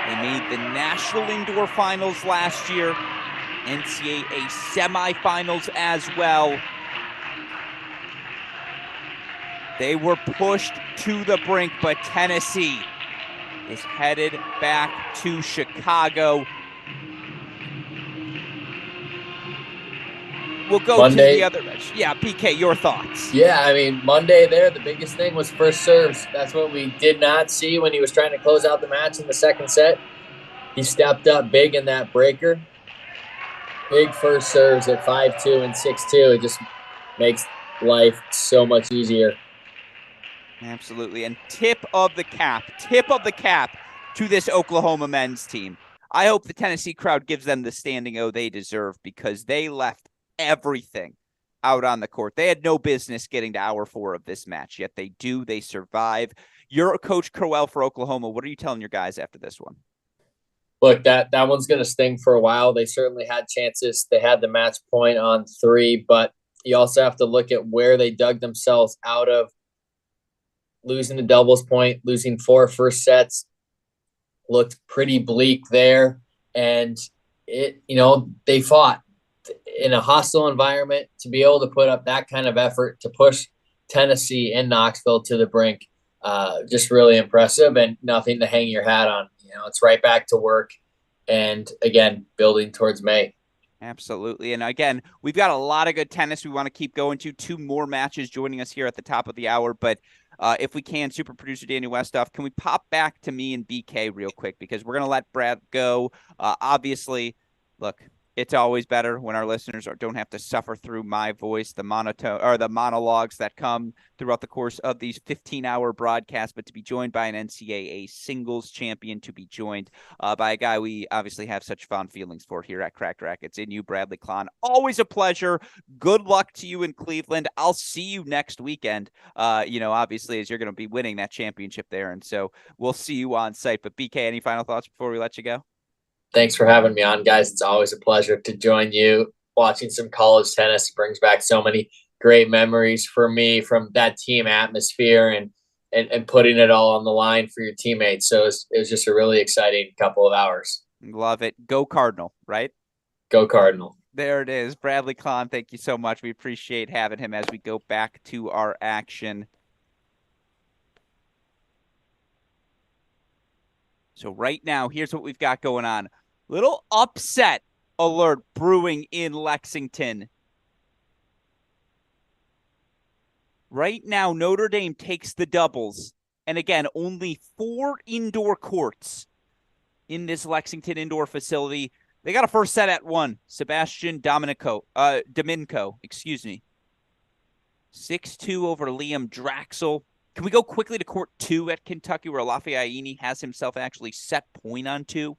They made the National Indoor Finals last year, NCAA semifinals as well. They were pushed to the brink, but Tennessee is headed back to Chicago. We'll go Monday. to the other match. Yeah, PK, your thoughts. Yeah, I mean, Monday there, the biggest thing was first serves. That's what we did not see when he was trying to close out the match in the second set. He stepped up big in that breaker. Big first serves at 5-2 and 6-2. It just makes life so much easier. Absolutely. And tip of the cap to this Oklahoma men's team. I hope the Tennessee crowd gives them the standing O they deserve, because they left everything out on the court. They had no business getting to hour 4 of this match, yet they do. They survive. You're Coach Crowell for Oklahoma. What are you telling your guys after this one? Look, that one's going to sting for a while. They certainly had chances. They had the match point on 3, but you also have to look at where they dug themselves out of. Losing the doubles point, losing 4 first sets, looked pretty bleak there. And they fought in a hostile environment. To be able to put up that kind of effort to push Tennessee and Knoxville to the brink, just really impressive, and nothing to hang your hat on. It's right back to work, and again, building towards May. Absolutely. And again, we've got a lot of good tennis we want to keep going to. 2 more matches joining us here at the top of the hour. But if we can, super producer Daniel Westoff, can we pop back to me and BK real quick? Because we're going to let Brad go. Obviously, look, it's always better when our listeners don't have to suffer through my voice, the monotone or the monologues that come throughout the course of these 15-hour broadcasts, but to be joined by an NCAA singles champion, to be joined by a guy we obviously have such fond feelings for here at Cracked Racquets, in you, Bradley Klahn. Always a pleasure. Good luck to you in Cleveland. I'll see you next weekend, obviously, as you're going to be winning that championship there. And so we'll see you on site. But BK, any final thoughts before we let you go? Thanks for having me on, guys. It's always a pleasure to join you. Watching some college tennis brings back so many great memories for me from that team atmosphere and putting it all on the line for your teammates. So it was just a really exciting couple of hours. Love it. Go Cardinal, right? Go Cardinal. There it is. Bradley Klahn, thank you so much. We appreciate having him as we go back to our action. So right now, here's what we've got going on. Little upset alert brewing in Lexington. Right now, Notre Dame takes the doubles. And again, only 4 indoor courts in this Lexington indoor facility. They got a first set at 1. Sebastian Domingo, 6-2 over Liam Draxel. Can we go quickly to court 2 at Kentucky, where Lafayette has himself actually set point on 2?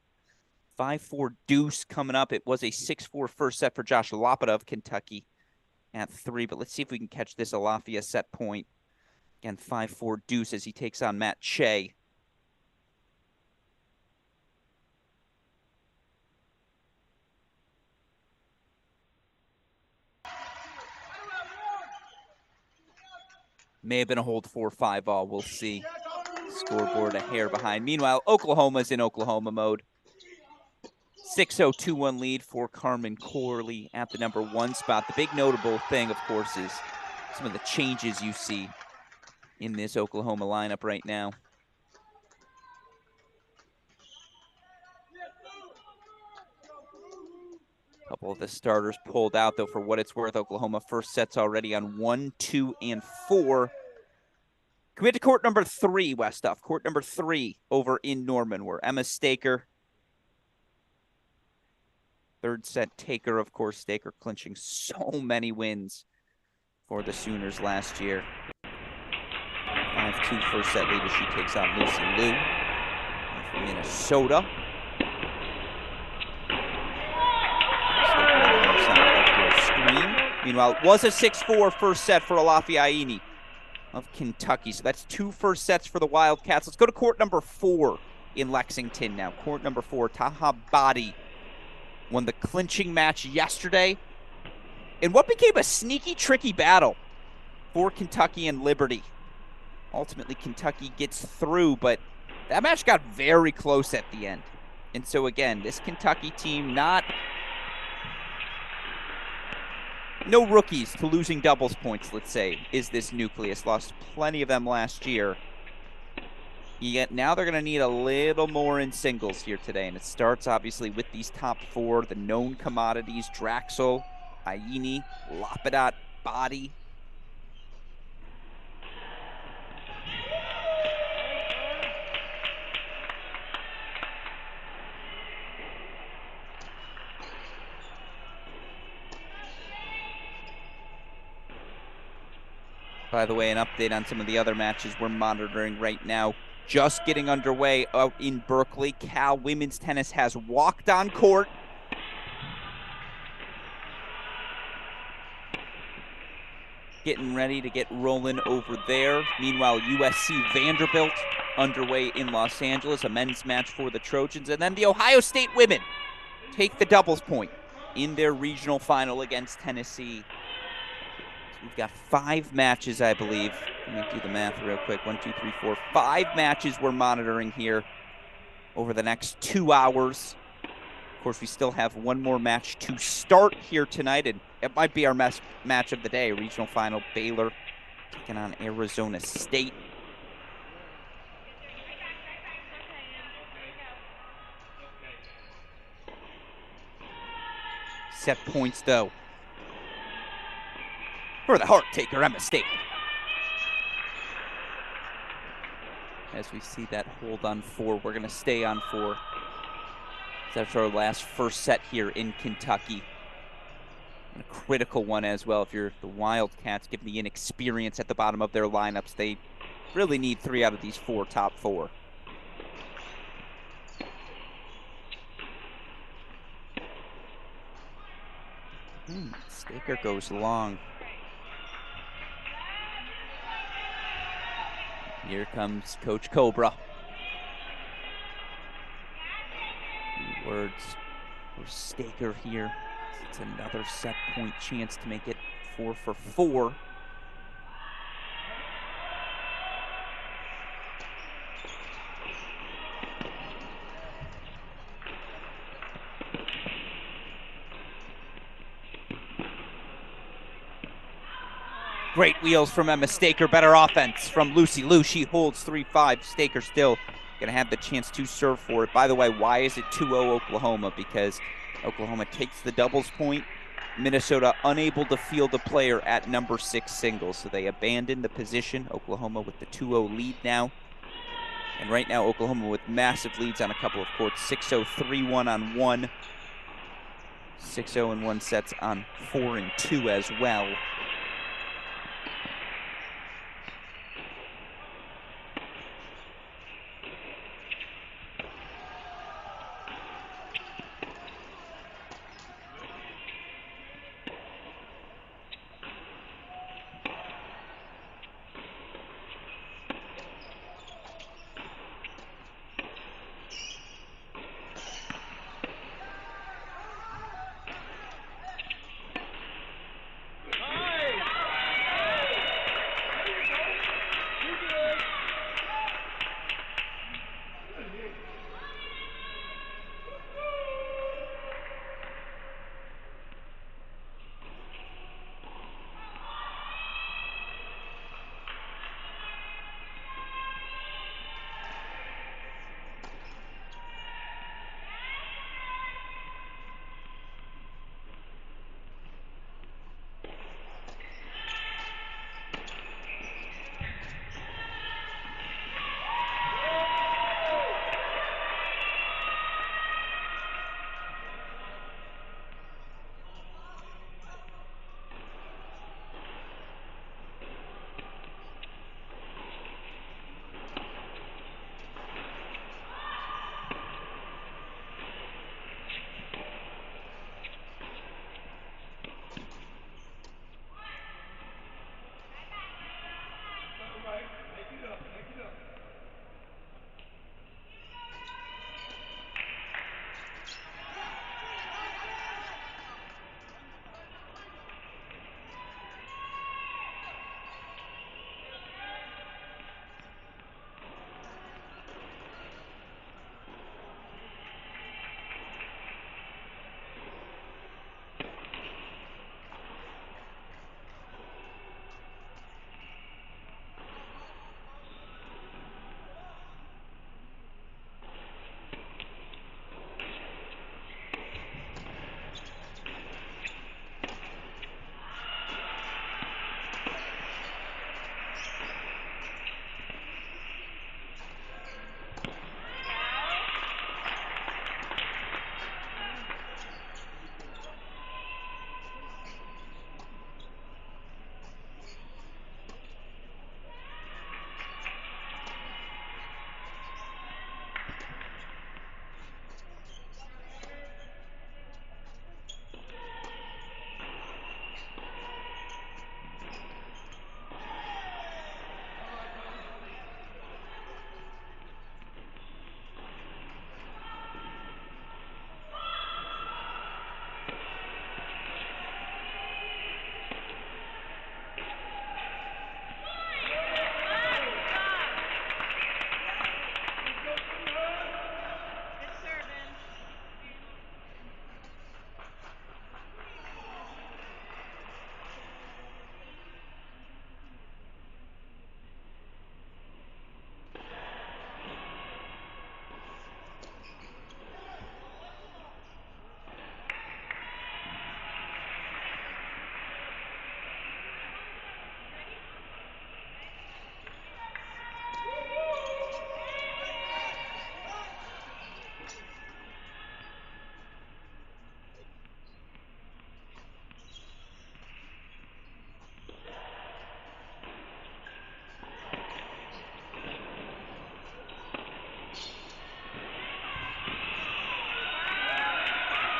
5-4 deuce coming up. It was a 6-4 first set for Josh Lopata of Kentucky at 3. But let's see if we can catch this Lafayette set point. Again, 5-4 deuce as he takes on Matt Shea. May have been a hold 4-5 all. We'll see. Scoreboard a hair behind. Meanwhile, Oklahoma's in Oklahoma mode. 6-0, 2-1 lead for Carmen Corley at the number 1 spot. The big notable thing, of course, is some of the changes you see in this Oklahoma lineup right now. A couple of the starters pulled out, though, for what it's worth. Oklahoma first sets already on 1, 2, and 4. Can we get to court number 3, Westoff? Court number 3 over in Norman, where Emma Staker, third set taker, of course. Staker clinching so many wins for the Sooners last year. 5-2 first set lead as she takes on Lucy Liu from Minnesota. Meanwhile, it was a 6-4 first set for Lafayette of Kentucky. So that's 2 first sets for the Wildcats. Let's go to court number 4 in Lexington now. Court number 4, Taha Badi won the clinching match yesterday in what became a sneaky, tricky battle for Kentucky and Liberty. Ultimately, Kentucky gets through, but that match got very close at the end. And so again, this Kentucky team, no rookies to losing doubles points, let's say, is this nucleus. Lost plenty of them last year. Yet now they're going to need a little more in singles here today. And it starts obviously with these top four, the known commodities, Draxel, Aini, Lapidat, Body. By the way, an update on some of the other matches we're monitoring right now. Just getting underway out in Berkeley. Cal women's tennis has walked on court. Getting ready to get rolling over there. Meanwhile, USC Vanderbilt underway in Los Angeles, a men's match for the Trojans. And then the Ohio State women take the doubles point in their regional final against Tennessee. We've got 5 matches, I believe. Let me do the math real quick. 1, 2, 3, 4. 5 matches we're monitoring here over the next 2 hours. Of course, we still have one more match to start here tonight, and it might be our match of the day. Regional final, Baylor taking on Arizona State. Set points, though, for the heart taker, Emma State. As we see that hold on 4, we're going to stay on 4. That's our last first set here in Kentucky. And a critical one as well. If you're the Wildcats, given the inexperience at the bottom of their lineups, they really need 3 out of these 4 top 4. Staker goes long. Here comes Coach Cobra. Few words for Staker here. It's another set point chance to make it 4 for 4. Great wheels from Emma Staker. Better offense from Lucy Liu. She holds 3-5. Staker still going to have the chance to serve for it. By the way, why is it 2-0 Oklahoma? Because Oklahoma takes the doubles point. Minnesota unable to field a player at number 6 singles. So they abandon the position. Oklahoma with the 2-0 lead now. And right now, Oklahoma with massive leads on a couple of courts. 6-0, 3-1 on 1. 6-0 in 1 sets on 4 and 2 as well.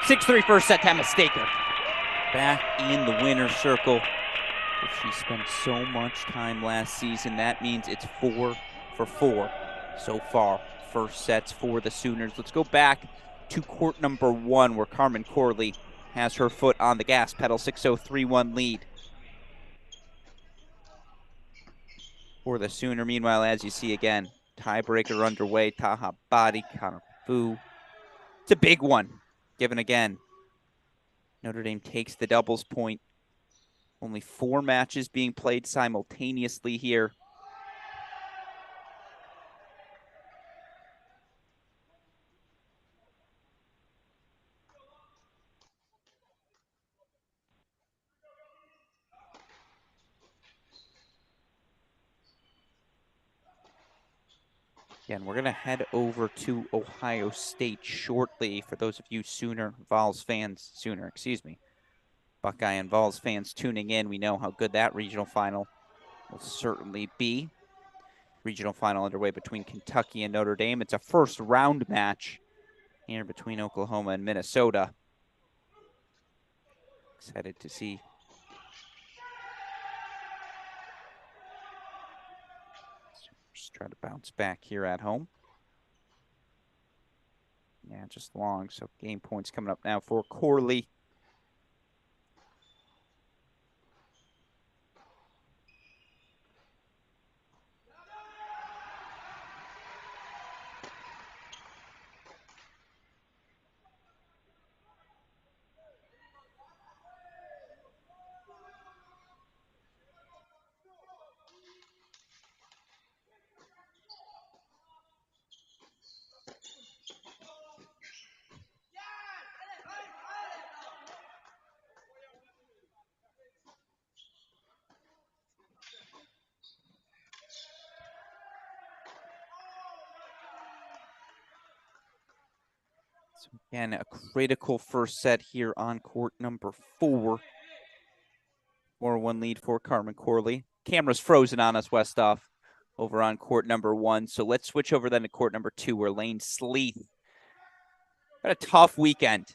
6-3 first set to Emma Staker. Back in the winner's circle. She spent so much time last season. That means it's 4 for 4 so far. First sets for the Sooners. Let's go back to court number 1 where Carmen Corley has her foot on the gas pedal. 6-0, 3-1 lead for the Sooner. Meanwhile, as you see again, tiebreaker underway. Taha Badi, Connor Fu. It's a big one, given again. Notre Dame takes the doubles point. Only 4 matches being played simultaneously here. Again, we're going to head over to Ohio State shortly. For those of you Buckeye and Vols fans tuning in, we know how good that regional final will certainly be. Regional final underway between Kentucky and Notre Dame. It's a first round match here between Oklahoma and Minnesota. Excited to see. Just try to bounce back here at home. Yeah, just long. So game points coming up now for Corley. So again, a critical first set here on court number 4. 4-1 lead for Carmen Corley. Camera's frozen on us, Westhoff, over on court number 1. So let's switch over then to court number 2, where Lane Sleeth had a tough weekend.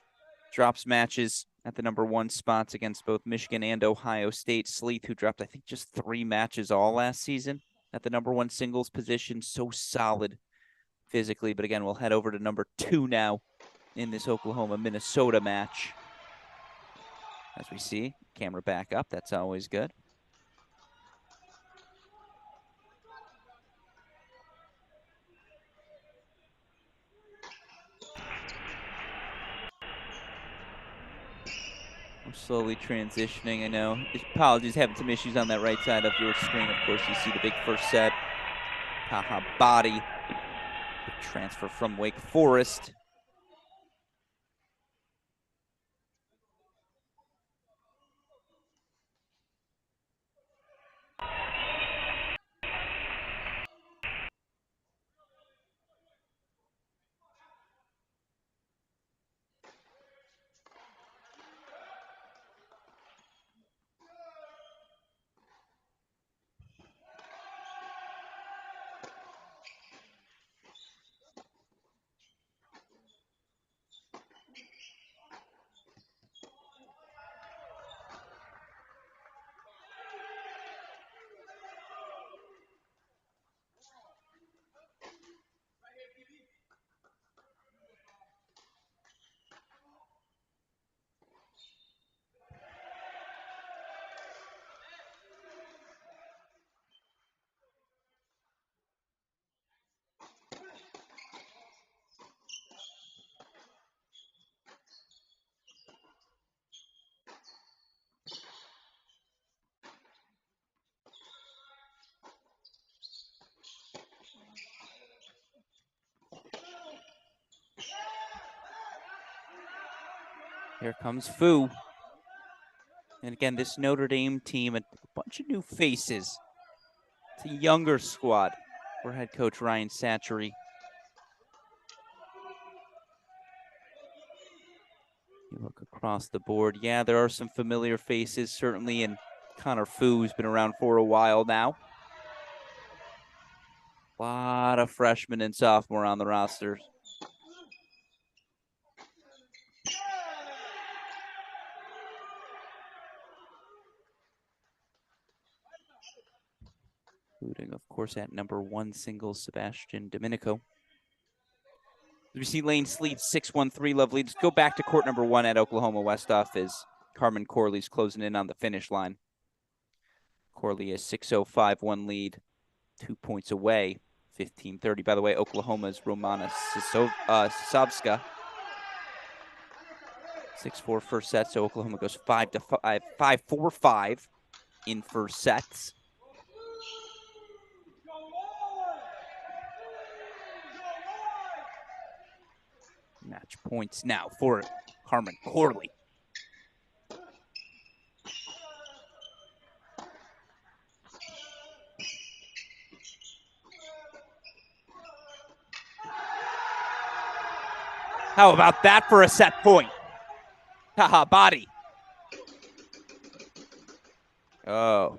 Drops matches at the number 1 spots against both Michigan and Ohio State. Sleeth, who dropped, I think, just 3 matches all last season at the number 1 singles position. So solid physically. But again, we'll head over to number 2 now in this Oklahoma-Minnesota match. As we see, camera back up. That's always good. We're slowly transitioning. I know. Apologies, having some issues on that right side of your screen. Of course, you see the big first set. Taha Badi, transfer from Wake Forest. Here comes Fu. And again, this Notre Dame team, a bunch of new faces. It's a younger squad for head coach Ryan Satchery. You look across the board. Yeah, there are some familiar faces, certainly, and Connor Fu, who's been around for a while now. A lot of freshmen and sophomore on the rosters. including, of course, at number 1 singles, Sebastian Domenico. We see Lane Sleeth 6-1-3 love lead. Let's go back to court number 1 at Oklahoma Westhoff as Carmen Corley's closing in on the finish line. Corley has 6-0-5-1 lead, 2 points away, 15-30. By the way, Oklahoma's Romana Sisovska. 6-4 first set, so Oklahoma goes 5-5, 5-4-5 in first sets. Match points now for Carmen Corley. How about that for a set point? Haha, body. Oh.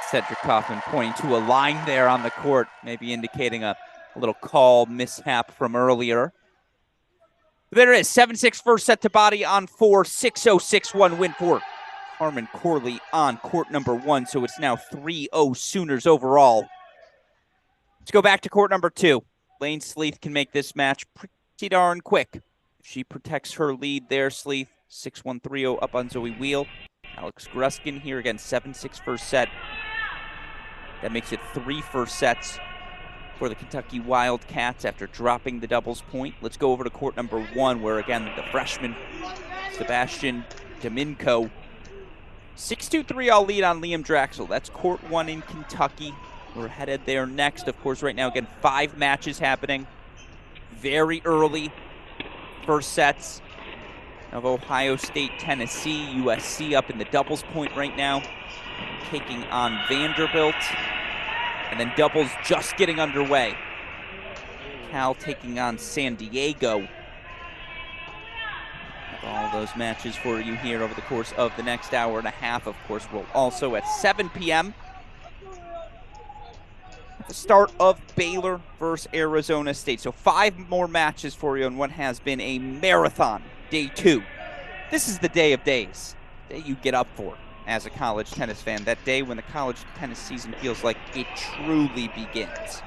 Cedric Kaufman pointing to a line there on the court, maybe indicating a little call mishap from earlier. There it is, 7-6 first set to body on 4, 6-0, 6-1 win for Carmen Corley on court number 1, so it's now 3-0 Sooners overall. Let's go back to court number 2. Lane Sleeth can make this match pretty darn quick. If she protects her lead there, Sleeth 6-1, 3-0 up on Zoe Wheel. Alex Gruskin here again, 7-6 first set. That makes it 3 first sets for the Kentucky Wildcats after dropping the doubles point. Let's go over to court number 1, where again the freshman Sebastian Domenico 6-2-3 all lead on Liam Draxel. That's court 1 in Kentucky. We're headed there next. Of course, right now, again, 5 matches happening very early. First sets of Ohio State, Tennessee, USC up in the doubles point right now, taking on Vanderbilt. And then doubles just getting underway. Cal taking on San Diego. All those matches for you here over the course of the next hour and a half. Of course, we'll also at 7 p.m. the start of Baylor versus Arizona State. So 5 more matches for you on what has been a marathon, day 2. This is the day of days, the day you get up for as a college tennis fan. That day when the college tennis season feels like it truly begins.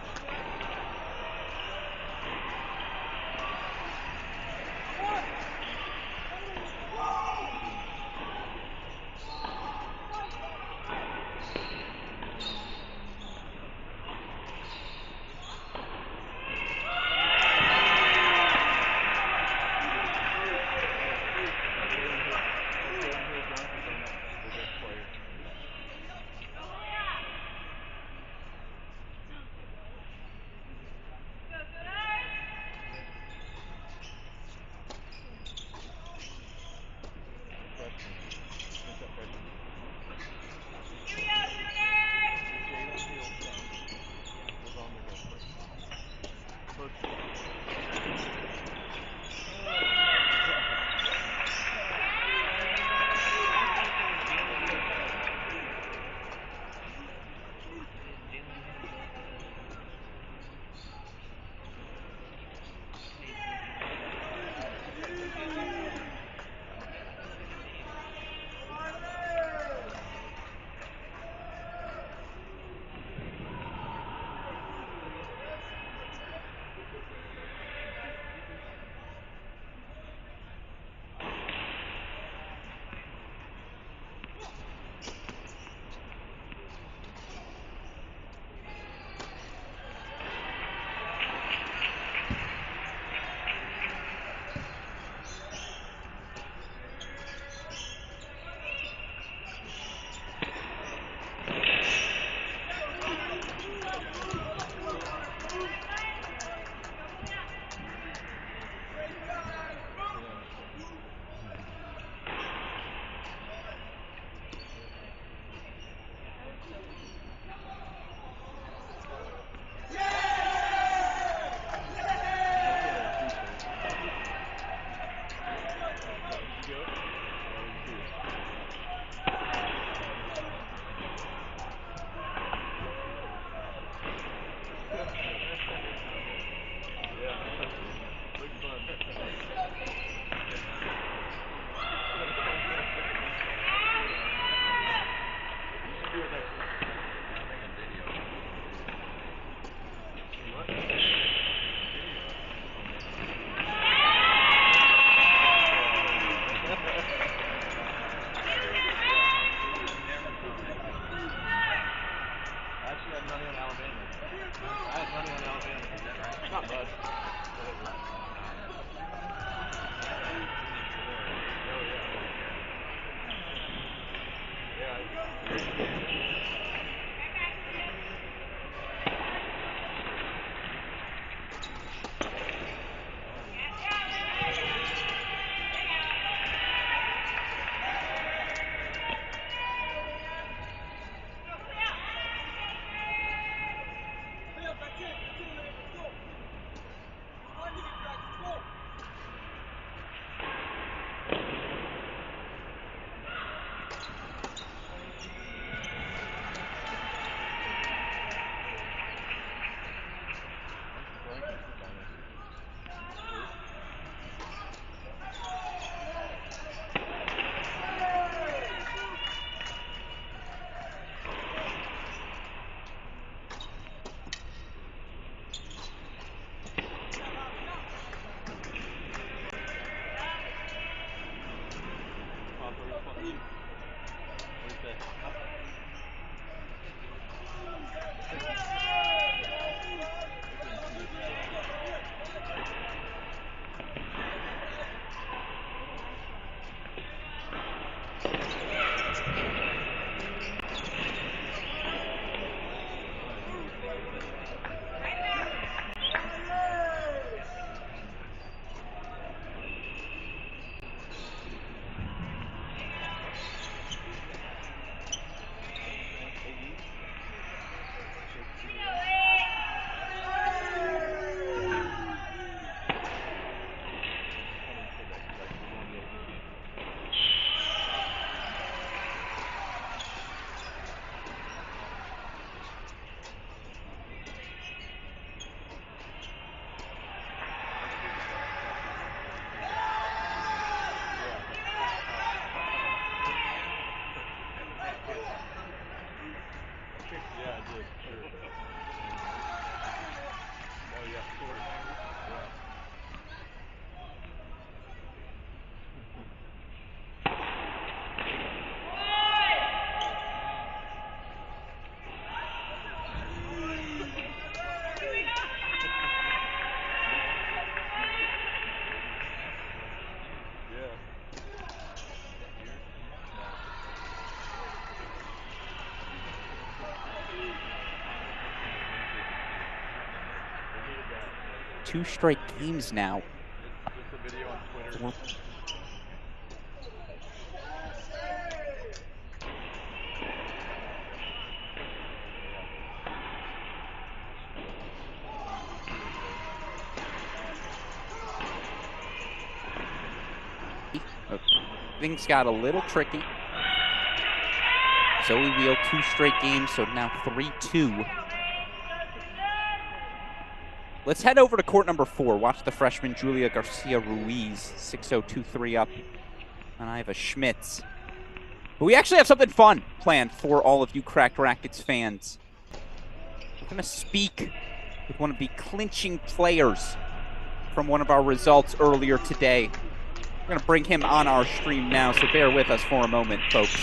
Two straight games now. Things got a little tricky. Zoe Wheel, 2 straight games, so now 3-2. Let's head over to court number 4. Watch the freshman Julia Garcia Ruiz, 6-0-2-3 up on Iva Schmitz. But we actually have something fun planned for all of you Cracked Racquets fans. We're going to speak with one of the clinching players from one of our results earlier today. We're going to bring him on our stream now, so bear with us for a moment, folks.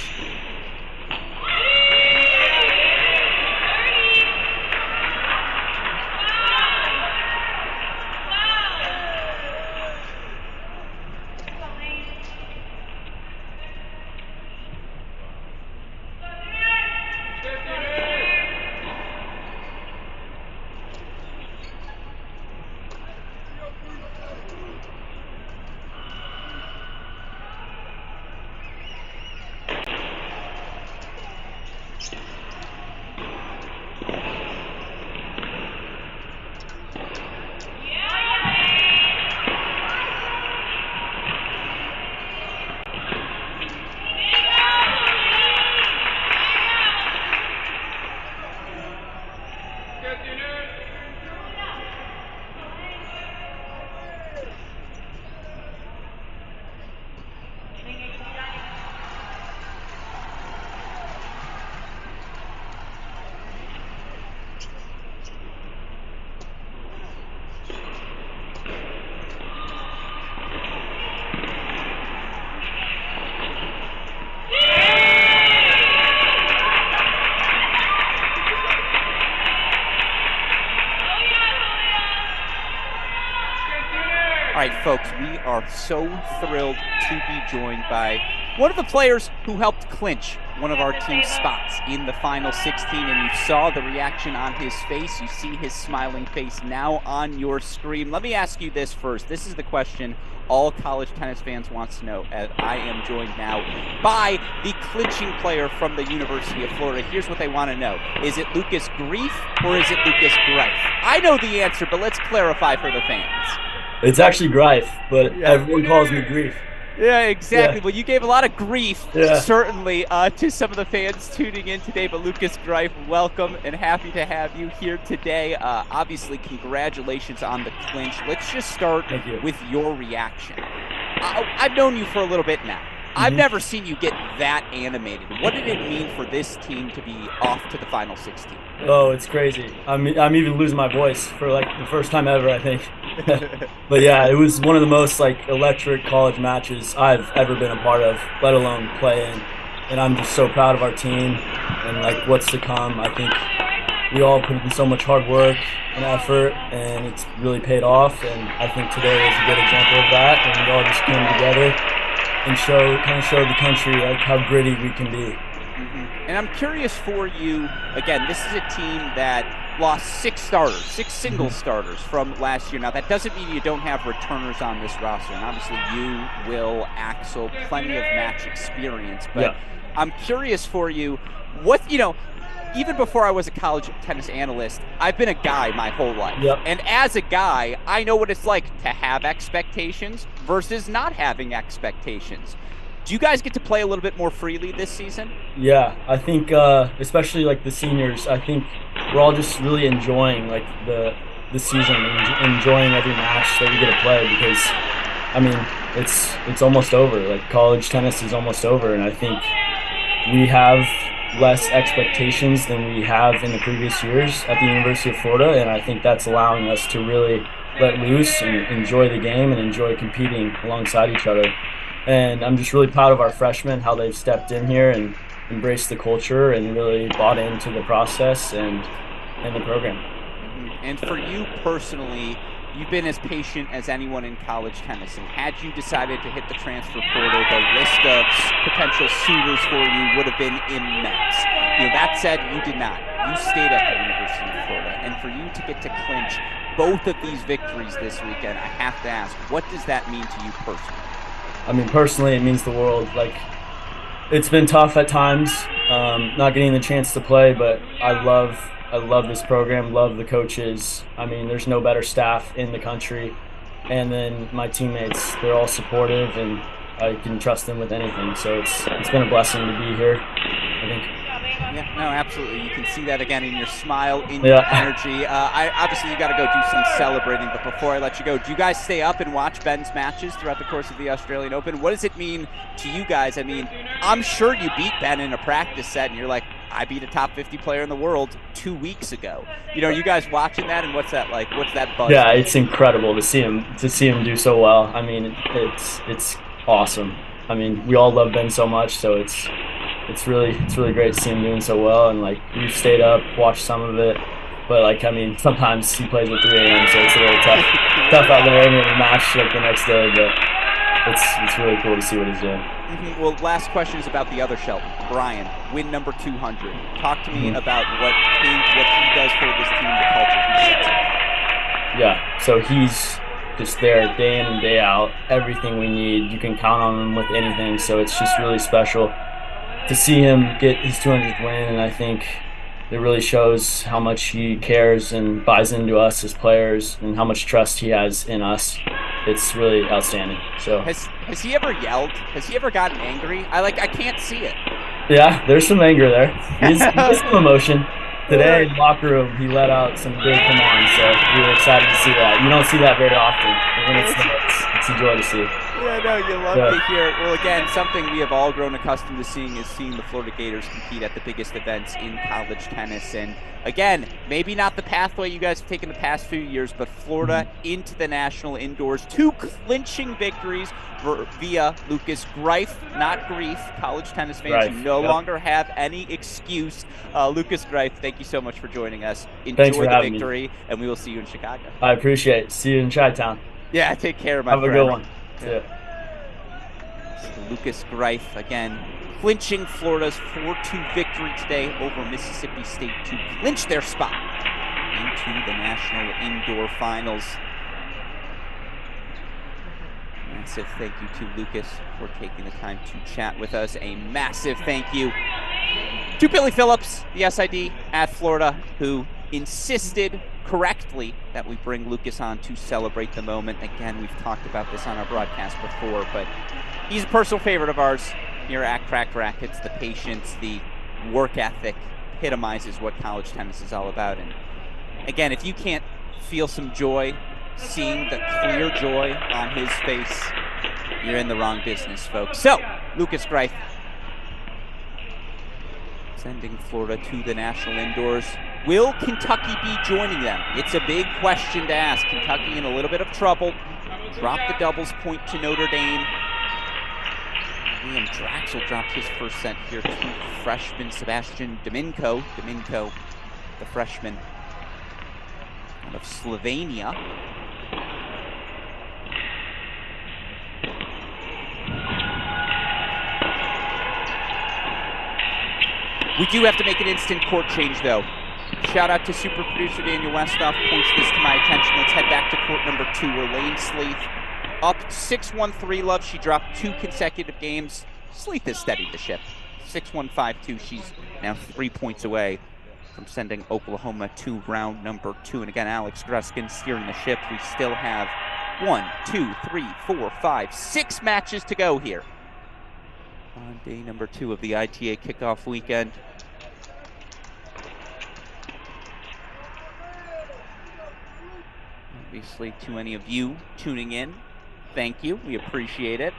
All right, folks, we are so thrilled to be joined by one of the players who helped clinch one of our team's spots in the final 16, and you saw the reaction on his face. You see his smiling face now on your screen. Let me ask you this first. This is the question all college tennis fans want to know, as I am joined now by the clinching player from the University of Florida. Here's what they want to know. Is it Lucas Grief or is it Lucas Greif? I know the answer, but let's clarify for the fans. It's actually Greif, but everyone calls me Grief. Yeah, exactly. Yeah. Well, you gave a lot of grief, yeah, certainly, to some of the fans tuning in today. But Lucas Greif, welcome and happy to have you here today. Obviously, congratulations on the clinch. Let's just start with your reaction. I've known you for a little bit now. I've never seen you get that animated. What did it mean for this team to be off to the final 16? Oh, it's crazy. I'm even losing my voice for like the first time ever, I think. But yeah, it was one of the most like electric college matches I've ever been a part of, let alone play in. And I'm just so proud of our team and like what's to come. I think we all put in so much hard work and effort, and it's really paid off. And I think today was a good example of that. And we all just came together and kind of showed the country like how gritty we can be. And I'm curious for you, again, this is a team that lost 6 starters, 6 single starters from last year. Now, that doesn't mean you don't have returners on this roster. And obviously you, Will, Axel, plenty of match experience. But I'm curious for you, even before I was a college tennis analyst, I've been a guy my whole life. And as a guy, I know what it's like to have expectations versus not having expectations. Do you guys get to play a little bit more freely this season? Yeah, I think especially like the seniors, I think we're all just really enjoying like the season, enjoying every match that we get to play, because I mean it's almost over. Like college tennis is almost over, and I think we have less expectations than we have in the previous years at the University of Florida, and I think that's allowing us to really let loose and enjoy the game and enjoy competing alongside each other. And I'm just really proud of our freshmen, how they've stepped in here and embraced the culture and really bought into the process and the program. And for you personally, you've been as patient as anyone in college tennis, and had you decided to hit the transfer portal, the list of potential suitors for you would have been immense. That said, you did not. You stayed at the University of Florida, and for you to get to clinch both of these victories this weekend, I have to ask, what does that mean to you personally? I mean, personally, it means the world. Like, it's been tough at times, not getting the chance to play, but I love this program, love the coaches. I mean, there's no better staff in the country. And then my teammates, they're all supportive, and I can trust them with anything. So it's been a blessing to be here, I think. Yeah, no, absolutely. You can see that again in your smile, in your energy. Obviously, you got to go do some celebrating. But before I let you go, do you guys stay up and watch Ben's matches throughout the course of the Australian Open? What does it mean to you guys? I mean, I'm sure you beat Ben in a practice set, and you're like, I beat a top 50 player in the world 2 weeks ago. You guys watching that, and what's that like? What's that buzz? Yeah, it's incredible to see him do so well. I mean, it's awesome. I mean, we all love Ben so much, so it's really great to see him doing so well. And like, we've stayed up, watched some of it, but like, I mean, sometimes he plays at 3 a.m., so it's a little tough out there in the match like the next day. But it's really cool to see what he's doing. Mm-hmm. Well, last question is about the other Shelton, Brian, win number 200. Talk to me about what he does for this team, the culture he sets up. Yeah, so he's just there day in and day out. Everything we need, you can count on him with anything. So it's just really special to see him get his 200th win, and I think it really shows how much he cares and buys into us as players and how much trust he has in us. It's really outstanding. So has he ever yelled? Has he ever gotten angry? I can't see it. Yeah, there's some anger there. He's some emotion. Today in the locker room, he let out some big come on, so we were excited to see that. You don't see that very often, and when it's a joy to see. Yeah, no, you love to hear it. Well, again, something we have all grown accustomed to seeing is seeing the Florida Gators compete at the biggest events in college tennis. And again, maybe not the pathway you guys have taken the past few years, but Florida into the national indoors. 2 clinching victories via Lucas Greif, not Grief. College tennis fans no longer have any excuse. Lucas Greif, thank you so much for joining us. Enjoy the victory, and we will see you in Chicago. I appreciate it. See you in Chi-Town. Yeah, take care, my friend. Have a good one. Yeah. Lucas Greif, again, clinching Florida's 4-2 victory today over Mississippi State to clinch their spot into the national indoor finals. Massive thank you to Lucas for taking the time to chat with us. A massive thank you to Billy Phillips, the SID at Florida, who insisted correctly that we bring Lucas on to celebrate the moment. Again, we've talked about this on our broadcast before, but he's a personal favorite of ours here at Cracked Racquets. The patience, the work ethic epitomizes what college tennis is all about. And again, if you can't feel some joy, seeing the clear joy on his face, you're in the wrong business, folks. So, Lucas Greif sending Florida to the national indoors. Will Kentucky be joining them? It's a big question to ask. Kentucky in a little bit of trouble. Dropped the doubles point to Notre Dame. Liam Draxel dropped his first set here to freshman Sebastian Dominko. Dominko, the freshman out of Slovenia. We do have to make an instant court change, though. Shout out to super producer Daniel Westoff. Points this to my attention. Let's head back to court number 2, where Lane Sleeth up 6-1, love. She dropped 2 consecutive games. Sleeth has steadied the ship. 6-1, 5-2. She's now 3 points away from sending Oklahoma to round number 2. And again, Alex Gruskin steering the ship. We still have 1, 2, 3, 4, 5, 6 matches to go here on day number 2 of the ITA Kickoff Weekend. Obviously, to any of you tuning in, thank you. We appreciate it.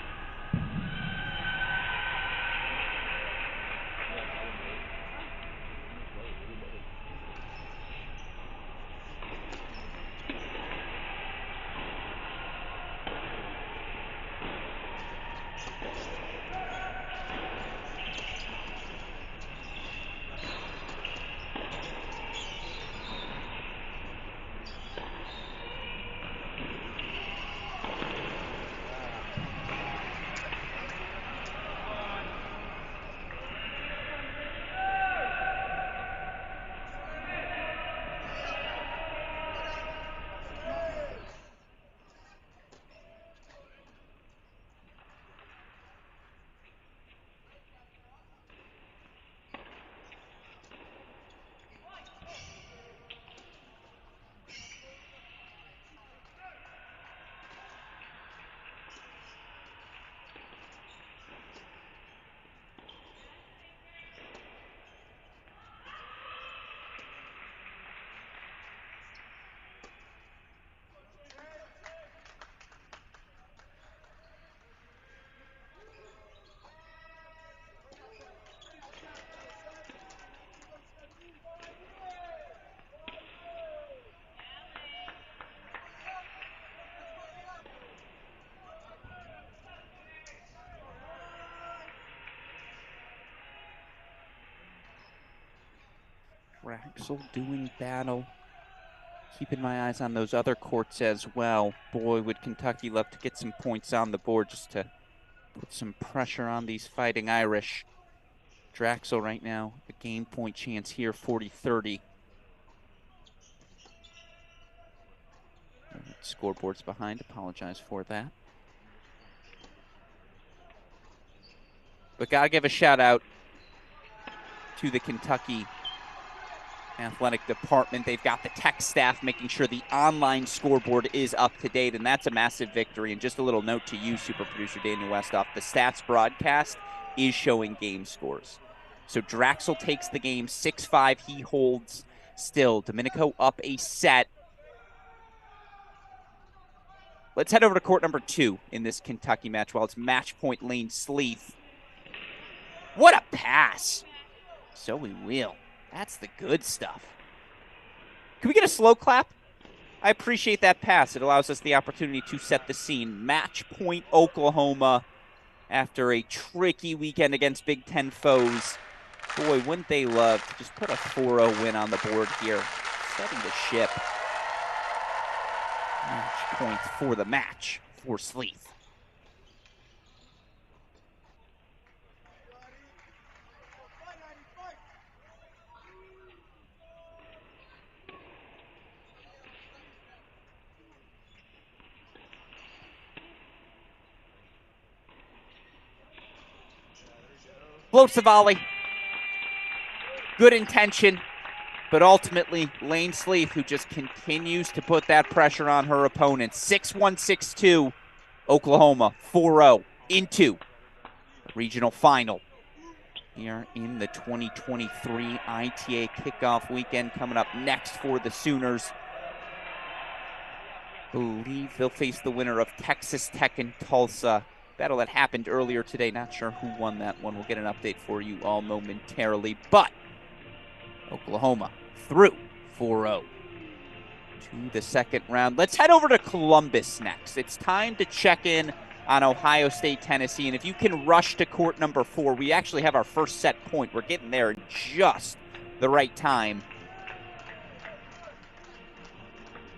Drexel doing battle. Keeping my eyes on those other courts as well. Boy, would Kentucky love to get some points on the board just to put some pressure on these Fighting Irish. Drexel right now, a game point chance here, 40-30. Scoreboard's behind, apologize for that. But gotta give a shout out to the Kentucky athletic department. They've got the tech staff making sure the online scoreboard is up to date, and that's a massive victory. And just a little note to you, super producer Daniel Westoff, the stats broadcast is showing game scores. So Drexel takes the game 6-5. He holds still. Domenico up a set. Let's head over to court number 2 in this Kentucky match. While it's match point Lane Sleeth. What a pass. So we will. That's the good stuff. Can we get a slow clap? I appreciate that pass. It allows us the opportunity to set the scene. Match point Oklahoma after a tricky weekend against Big Ten foes. Boy, wouldn't they love to just put a 4-0 win on the board here. Setting the ship. Match point for the match for Sleeth. Floats the volley. Good intention, but ultimately Lane Sleeth, who just continues to put that pressure on her opponent. 6-1, 6-2, Oklahoma 4-0 into the regional final here in the 2023 ITA Kickoff Weekend. Coming up next for the Sooners, believe they'll face the winner of Texas Tech and Tulsa. Battle that happened earlier today. Not sure who won that one. We'll get an update for you all momentarily. But Oklahoma through 4-0 to the second round. Let's head over to Columbus next. It's time to check in on Ohio State, Tennessee. And if you can rush to court number 4, we actually have our first set point. We're getting there in just the right time.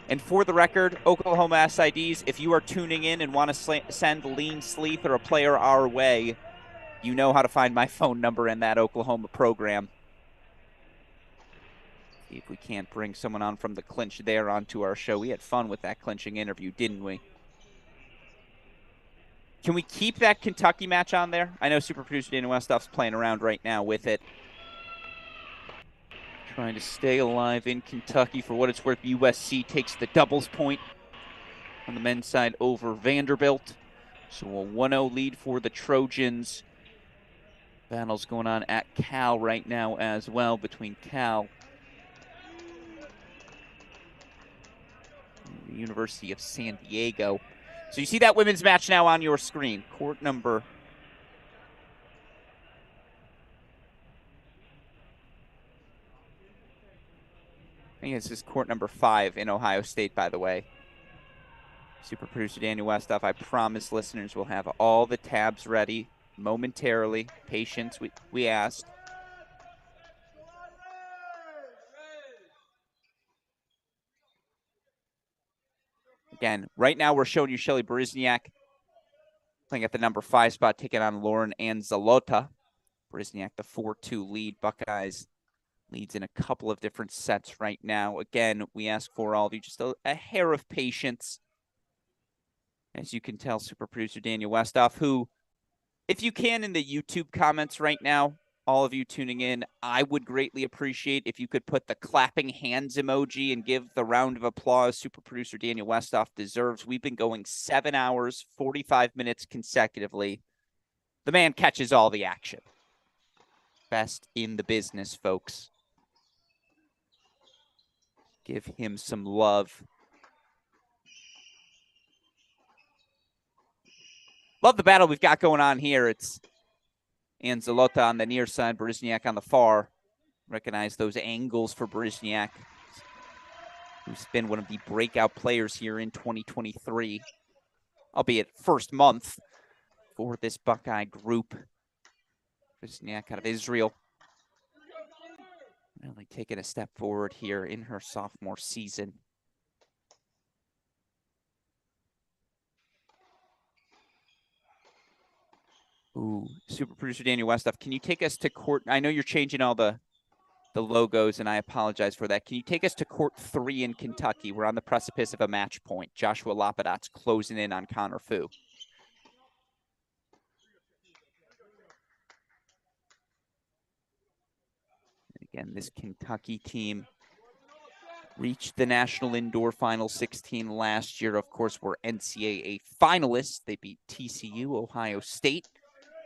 And for the record, Oklahoma SIDs, if you are tuning in and want to send Lane Sleeth or a player our way, you know how to find my phone number in that Oklahoma program. See if we can't bring someone on from the clinch there onto our show. We had fun with that clinching interview, didn't we? Can we keep that Kentucky match on there? I know super producer Daniel Westoff's playing around right now with it. Trying to stay alive in Kentucky. For what it's worth, USC takes the doubles point on the men's side over Vanderbilt. So a 1-0 lead for the Trojans. Battles going on at Cal right now as well between Cal and the University of San Diego. So you see that women's match now on your screen. Court number I think this is court number 5 in Ohio State, by the way. Super producer Daniel Westoff, I promise listeners will have all the tabs ready momentarily. Patience, we asked. Again, right now we're showing you Shelly Brizniak playing at the number 5 spot, taking on Lauren Anzalota. Brizniak, the 4-2 lead. Buckeyes leads in a couple of different sets right now. Again, we ask for all of you just a hair of patience. As you can tell, super producer Daniel Westoff, who, if you can, in the YouTube comments right now, all of you tuning in, I would greatly appreciate if you could put the clapping hands emoji and give the round of applause super producer Daniel Westoff deserves. We've been going 7 hours, 45 minutes consecutively. The man catches all the action. Best in the business, folks. Give him some love. Love the battle we've got going on here. It's Anzalota on the near side, Brizniak on the far. Recognize those angles for Brizniak, who's been one of the breakout players here in 2023, albeit first month for this Buckeye group. Brizniak out of Israel. Really taking a step forward here in her sophomore season. Ooh, super producer Daniel Westoff, can you take us to court? I know you're changing all the logos, and I apologize for that. Can you take us to court 3 in Kentucky? We're on the precipice of a match point. Joshua Lapadat's closing in on Connor Fu. Again, this Kentucky team reached the National Indoor Final 16 last year. Of course, were NCAA finalists. They beat TCU, Ohio State,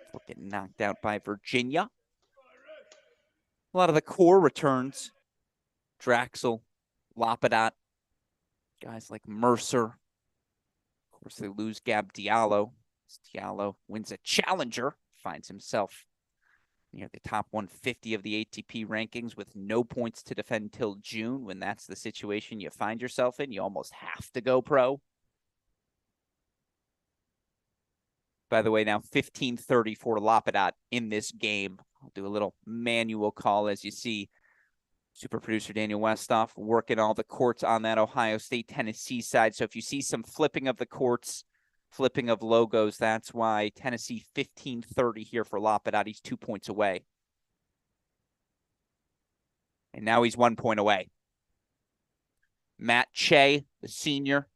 before getting knocked out by Virginia. A lot of the core returns. Draxel, Lapadat, guys like Mercer. Of course, they lose Gab Diallo. Diallo wins a challenger, finds himself near the top 150 of the ATP rankings with no points to defend till June. When that's the situation you find yourself in, you almost have to go pro. By the way, now 15:30 for Lapadat in this game. I'll do a little manual call as you see super producer Daniel Westoff working all the courts on that Ohio State-Tennessee side. So if you see some flipping of the courts, flipping of logos, that's why. Tennessee 15:30 here for Lapadat. He's 2 points away. And now he's 1 point away. Matt Shea, the senior,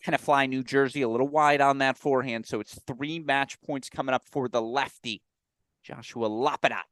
Tenafly, New Jersey, a little wide on that forehand. So it's 3 match points coming up for the lefty, Joshua Lapadat.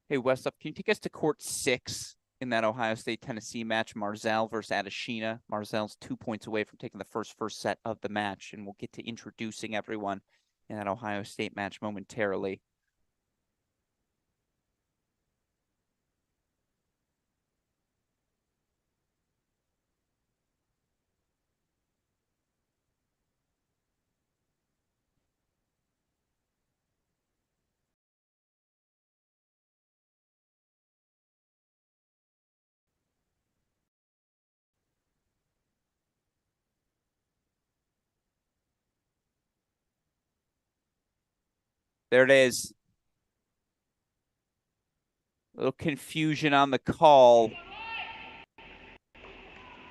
Hey, Westoff, can you take us to court 6 in that Ohio State-Tennessee match? Marzell versus Adeshina. Marzell's 2 points away from taking the first set of the match, and we'll get to introducing everyone in that Ohio State match momentarily. There it is. A little confusion on the call.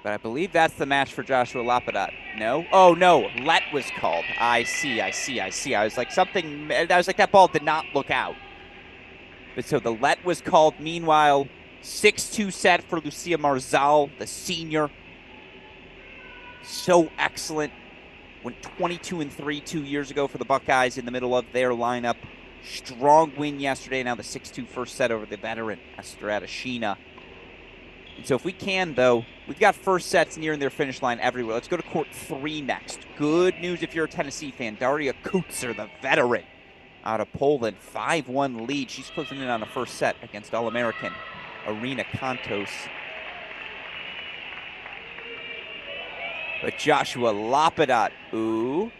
But I believe that's the match for Joshua Lapadat. No? Oh, no. Let was called. I see. I was like, that ball did not look out. But so the let was called. Meanwhile, 6-2 set for Lucia Marzal, the senior. So excellent. Went 22-3 2 years ago for the Buckeyes in the middle of their lineup. Strong win yesterday. Now the 6-2 first set over the veteran Esther Adeshina. And so if we can, though, we've got first sets nearing their finish line everywhere. Let's go to court 3 next. Good news if you're a Tennessee fan. Daria Kutzer, the veteran out of Poland, 5-1 lead. She's closing in on the first set against All-American Arena Kontos. But Joshua Lapadat, ooh.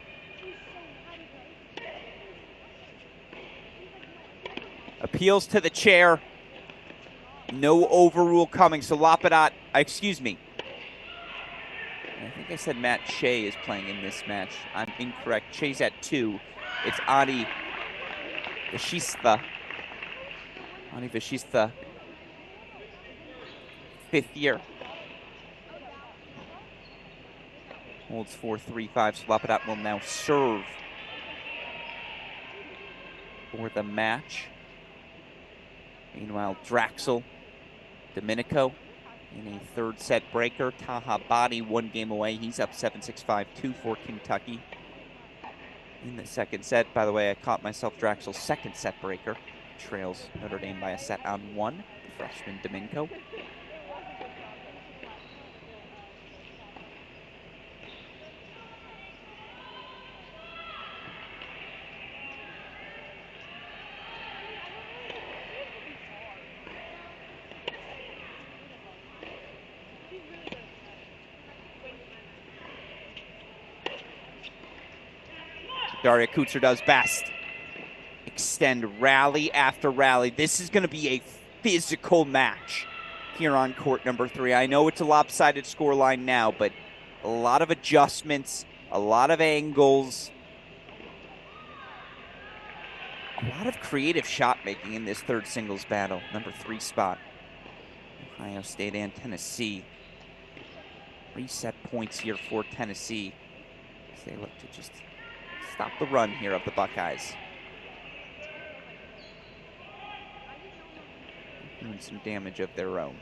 Appeals to the chair. No overrule coming. So Lapadat, excuse me. I think I said Matt Shea is playing in this match. I'm incorrect. Shea's at 2. It's Adi Vashista. Adi Vashista, 5th year. Holds 4-3-5. So Lapadat will now serve for the match. Meanwhile, Draxel, Domenico in a 3rd set breaker. Taha Badi 1 game away. He's up 7-6-5-2 for Kentucky in the 2nd set. By the way, I caught myself Draxel's 2nd set breaker. trails Notre Dame by a set on 1, the freshman Domingo. Daria Kutzer does best. Extend rally after rally. This is going to be a physical match here on court number 3. I know it's a lopsided scoreline now, but a lot of adjustments, a lot of angles, a lot of creative shot making in this third singles battle. Number 3 spot. Ohio State and Tennessee. 3 set points here for Tennessee as they look to just stop the run here of the Buckeyes. Doing some damage of their own.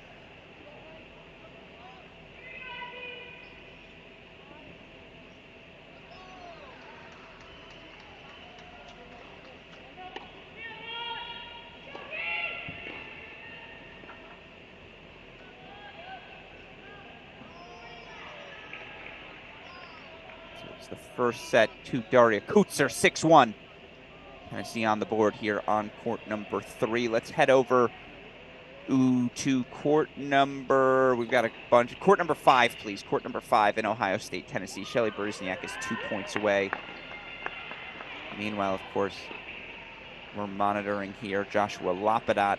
The first set to Daria Kutzer, 6-1. Tennessee on the board here on court number 3. Let's head over to court number, we've got a bunch. Court number 5, please. Court number 5 in Ohio State, Tennessee. Shelly Brusniak is 2 points away. Meanwhile, of course, we're monitoring here Joshua Lapadat. I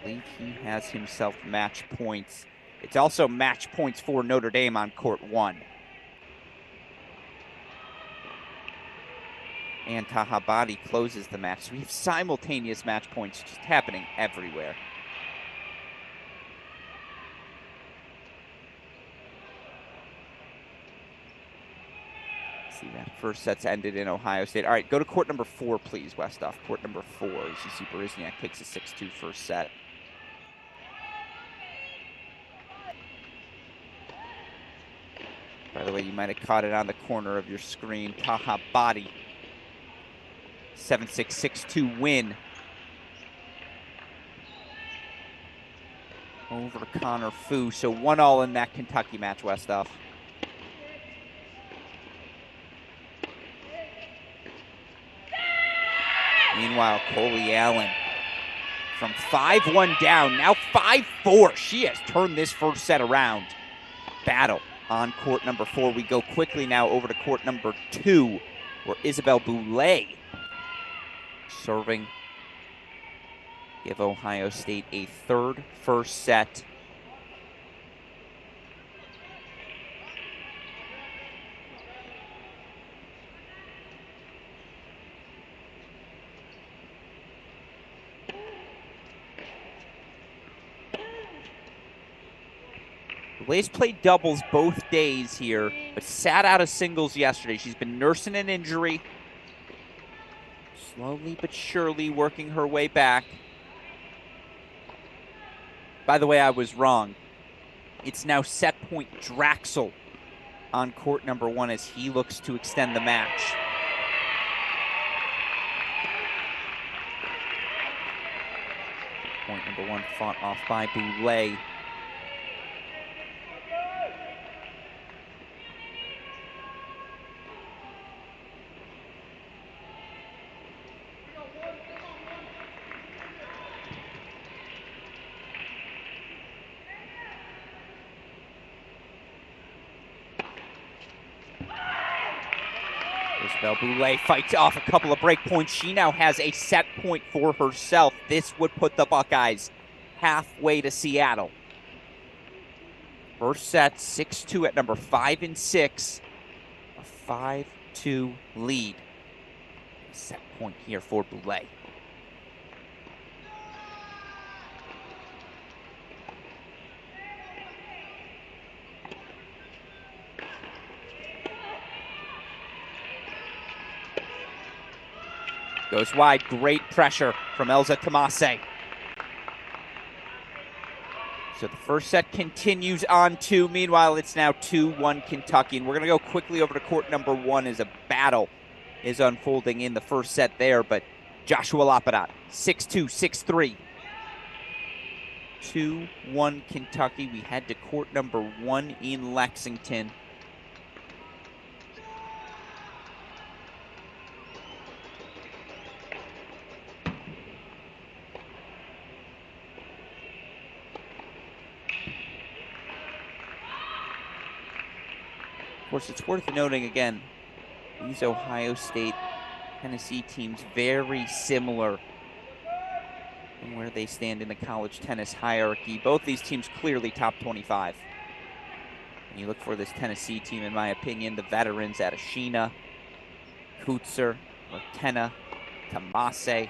believe he has himself match points. It's also match points for Notre Dame on court 1. And Tahabadi closes the match. So we have simultaneous match points just happening everywhere. See, that first set's ended in Ohio State. All right, go to court number 4, please, Westhoff. Court number 4, as you see Berezniak takes a 6-2 first set. By the way, you might have caught it on the corner of your screen. Tahabadi. 7-6, 6-2 win over Connor Fu. So 1-1 in that Kentucky match, Westhoff. Meanwhile, Coley Allen from 5-1 down, now 5-4. She has turned this first set around. Battle on court number 4. We go quickly now over to court number 2, where Isabelle Boulay serving, give Ohio State a third first set. Boulay's played doubles both days here, but sat out of singles yesterday. She's been nursing an injury. Slowly but surely working her way back. By the way, I was wrong. It's now set point Draxel on court number 1 as he looks to extend the match. Point number 1 fought off by Boulay. Isabelle Boulay fights off a couple of break points. She now has a set point for herself. This would put the Buckeyes halfway to Seattle. First set, 6-2 at number 5 and 6. A 5-2 lead. Set point here for Boulay. Goes wide, great pressure from Elza Tomase. So the first set continues on 2. Meanwhile, it's now 2-1 Kentucky. And we're going to go quickly over to court number 1 as a battle is unfolding in the first set there. But Joshua Lapadat, 6'2", 6'3". 2-1 Kentucky. We head to court number 1 in Lexington. Of course, it's worth noting again, these Ohio State, Tennessee teams very similar in where they stand in the college tennis hierarchy. Both these teams clearly top 25. And you look for this Tennessee team, in my opinion, the veterans Adeshina, Kutzer, Martena, Tomase,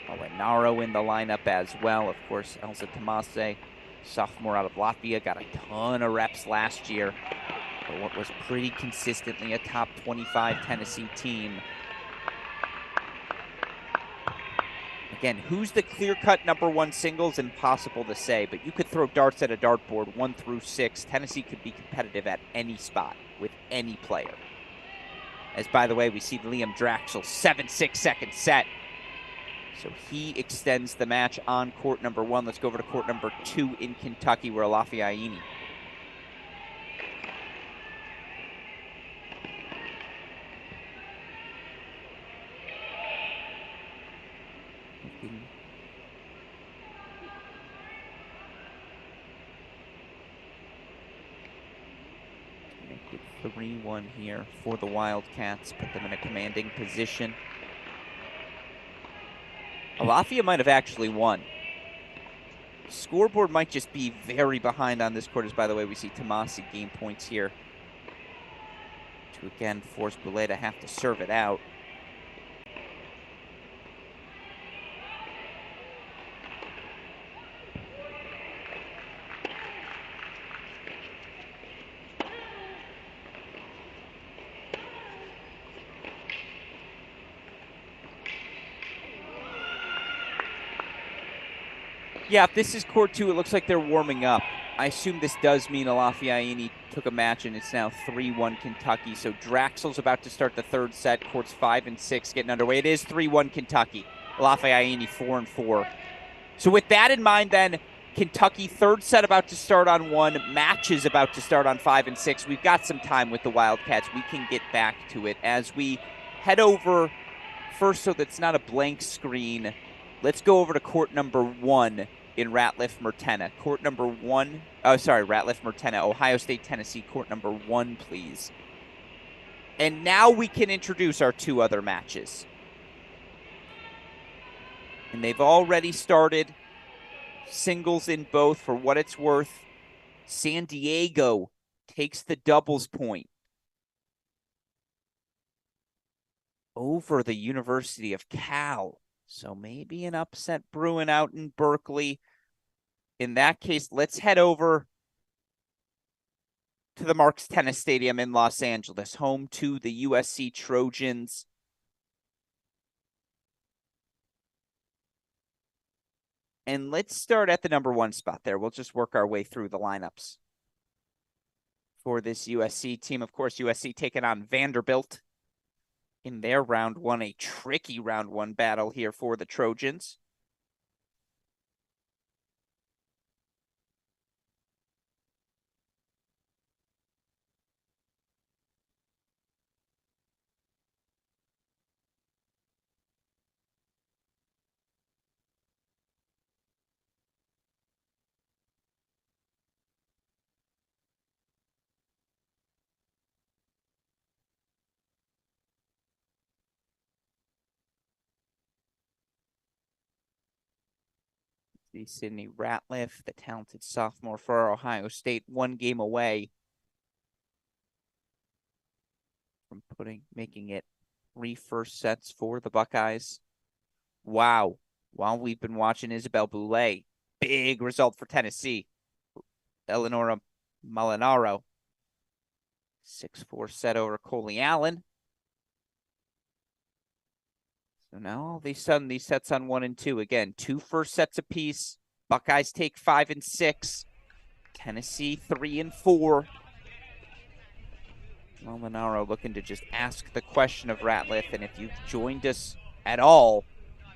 Molinaro in the lineup as well. Of course, Elsa Tomase, sophomore out of Latvia, got a ton of reps last year. But what was pretty consistently a top 25 Tennessee team. Again, who's the clear-cut number 1 singles? Impossible to say, but you could throw darts at a dartboard 1 through 6. Tennessee could be competitive at any spot with any player. As, by the way, we see Liam Draxel, 7-6 second set. So he extends the match on court number 1. Let's go over to court number 2 in Kentucky, where Olafi Aini make it 3-1 here for the Wildcats, put them in a commanding position. Alafia might have actually won. Scoreboard might just be very behind on this court, as by the way, we see Tomasi gain points here to again force Boulay to have to serve it out. Yeah, if this is court 2, it looks like they're warming up. I assume this does mean Olafi Aini took a match, and it's now 3-1 Kentucky. So Draxel's about to start the 3rd set. Courts 5 and 6 getting underway. It is 3-1 Kentucky. Olafi Aini 4-4. So with that in mind, then, Kentucky 3rd set about to start on 1. Matches about to start on 5 and 6. We've got some time with the Wildcats. We can get back to it as we head over first, so that's not a blank screen. Let's go over to court number 1 in Ratliff-Mertena. Court number 1, Ratliff-Mertena, Ohio State, Tennessee, court number 1, please. And now we can introduce our 2 other matches. And they've already started. Singles in both, for what it's worth. San Diego takes the doubles point over the University of Cal. So maybe an upset brewing out in Berkeley. In that case, let's head over to the Marks Tennis Stadium in Los Angeles, home to the USC Trojans. And let's start at the number 1 spot there. We'll just work our way through the lineups for this USC team. Of course, USC taking on Vanderbilt in their round 1, a tricky round 1 battle here for the Trojans. The Sydney Ratliff, the talented sophomore for Ohio State, 1 game away from making it 3 first sets for the Buckeyes. Wow. While we've been watching Isabel Boulay, big result for Tennessee. Eleonora Molinaro, 6-4 set over Coley Allen. So now all of a sudden, these sets on 1 and 2. Again, 2 first sets apiece. Buckeyes take 5 and 6. Tennessee 3 and 4. Molinaro looking to just ask the question of Ratliff. And if you've joined us at all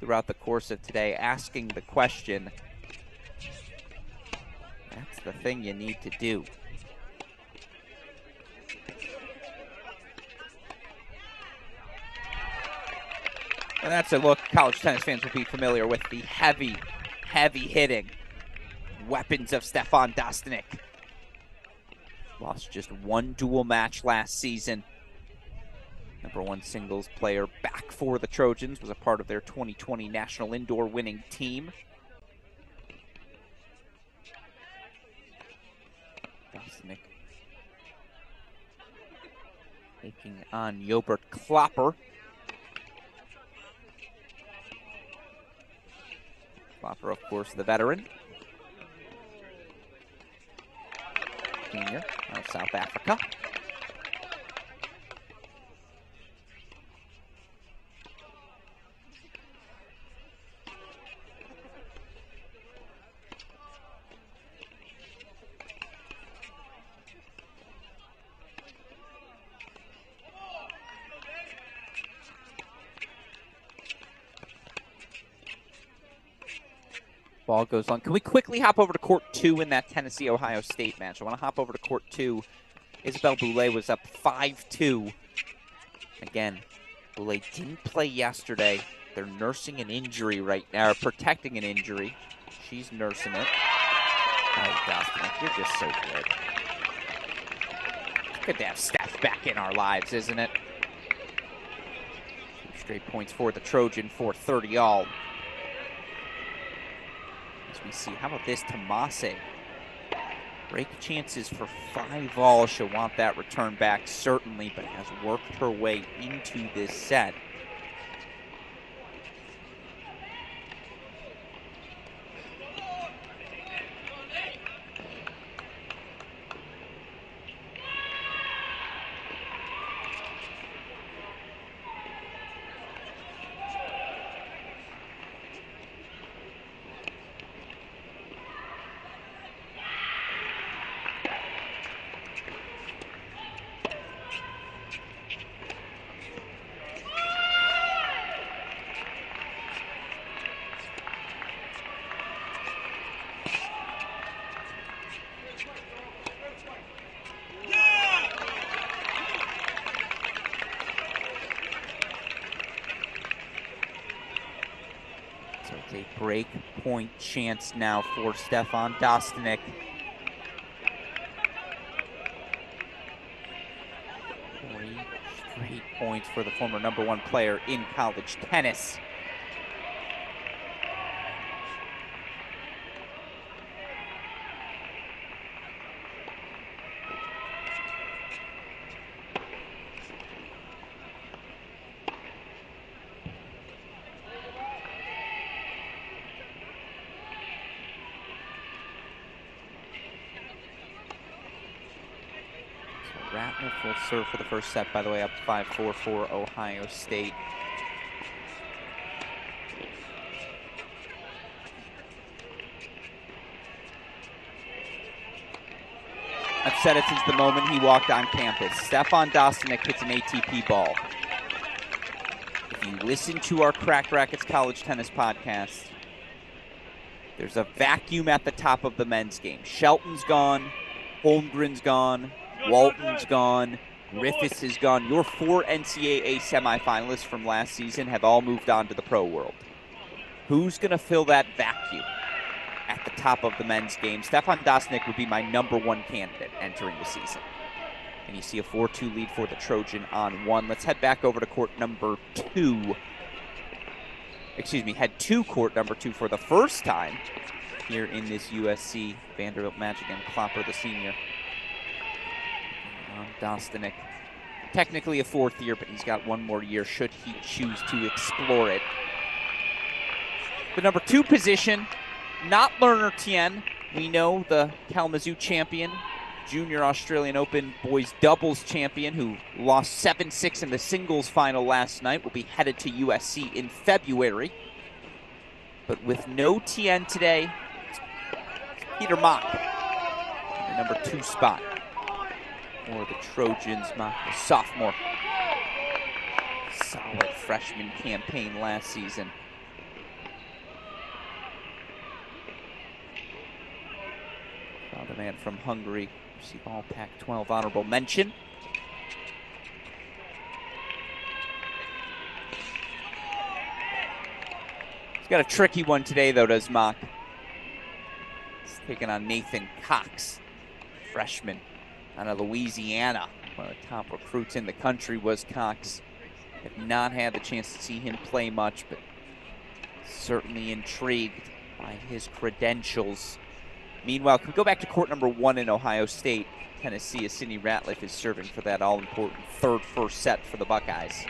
throughout the course of today, asking the question. That's the thing you need to do. And that's a look college tennis fans will be familiar with, the heavy, heavy hitting weapons of Stefan Dostanek. Lost just one dual match last season. #1 singles player back for the Trojans, was a part of their 2020 National Indoor winning team. Dostanek taking on Jobert Klopper. Klopper, of course, the veteran. Senior out of South Africa. Ball goes on. Can we quickly hop over to court 2 in that Tennessee-Ohio State match? I want to hop over to court 2. Isabelle Boulay was up 5-2. Again, Boulay didn't play yesterday. They're nursing an injury right now, or protecting an injury. She's nursing it. Oh, Dustin, you're just so good. It's good to have Steph back in our lives, isn't it? 2 straight points for the Trojan, 430 all. As we see, how about this, Tomase? Break chances for 5 all. She'll want that return back, certainly, but has worked her way into this set. Break point chance now for Stefan Dostanek. Three straight points for the former #1 player in college tennis. Full serve for the first set, by the way, up 5-4 for Ohio State. I've said it since the moment he walked on campus. Stefan Dostanek hits an ATP ball. If you listen to our Cracked Racquets College Tennis podcast, there's a vacuum at the top of the men's game. Shelton's gone, Holmgren's gone, Walton's gone, Griffiths is gone. Your 4 NCAA semifinalists from last season have all moved on to the pro world. Who's going to fill that vacuum at the top of the men's game? Stefan Dostanek would be my #1 candidate entering the season. And you see a 4-2 lead for the Trojan on 1. Let's head back over to court number 2. Excuse me, head to court number 2 for the first time here in this USC Vanderbilt match. Again, Klopper, the senior. Dostanek, technically a 4th year, but he's got 1 more year should he choose to explore it. The #2 position, not Lerner Tien. We know the Kalamazoo champion, Junior Australian Open boys doubles champion, who lost 7-6 in the singles final last night, will be headed to USC in February. But with no Tien today, it's Peter Mock in the #2 spot. Or the Trojans, Mock, the sophomore. Solid freshman campaign last season. Another man from Hungary. See all Pac-12 honorable mention. He's got a tricky one today, though, does Mock. He's taking on Nathan Cox, freshman out of Louisiana. One of the top recruits in the country was Cox. Have not had the chance to see him play much, but certainly intrigued by his credentials. Meanwhile, can we go back to court number 1 in Ohio State, Tennessee, as Sidney Ratliff is serving for that all-important third first set for the Buckeyes.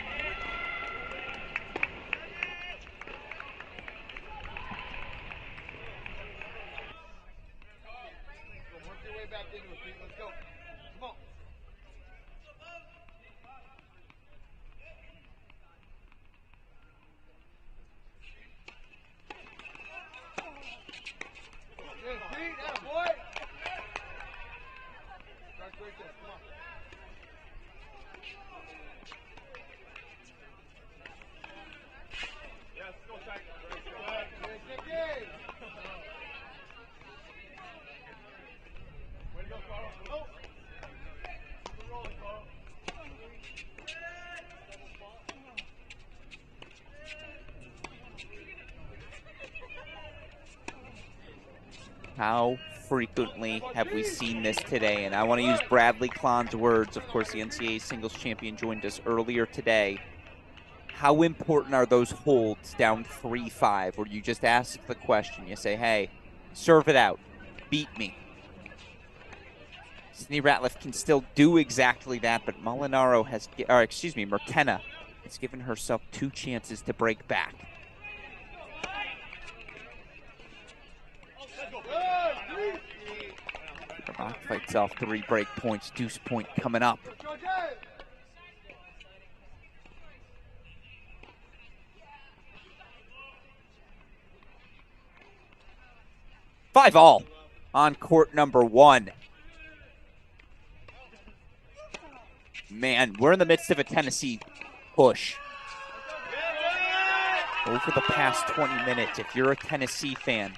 How frequently have we seen this today? And I want to use Bradley Klon's words. Of course, the NCAA singles champion joined us earlier today. How important are those holds down 3-5 where you just ask the question? You say, hey, serve it out. Beat me. Sidney Ratliff can still do exactly that, but Mertena has given herself 2 chances to break back. Vermont fights off 3 break points. Deuce point coming up. 5-all on court number 1. Man, we're in the midst of a Tennessee push. Over the past 20 minutes, if you're a Tennessee fan,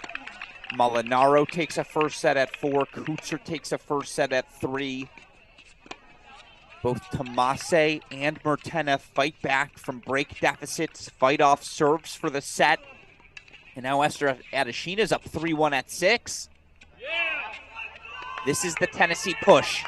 Molinaro takes a first set at 4. Kuchar takes a first set at 3. Both Tomase and Mertena fight back from break deficits, fight off serves for the set. And now Esther Adeshina's up 3-1 at 6. This is the Tennessee push.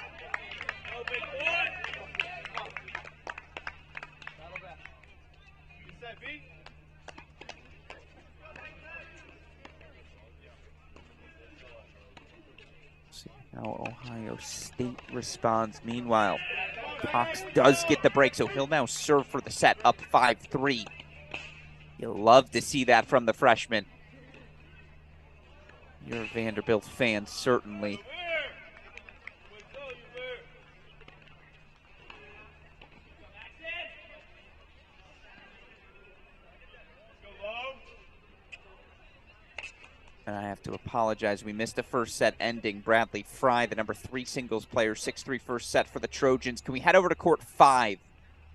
Now Ohio State responds. Meanwhile, Cox does get the break, so he'll now serve for the set, up 5-3. You'll love to see that from the freshman. You're a Vanderbilt fan, certainly. And I have to apologize. We missed the first set ending. Bradley Fry, the number 3 singles player, 6-3 first set for the Trojans. Can we head over to court 5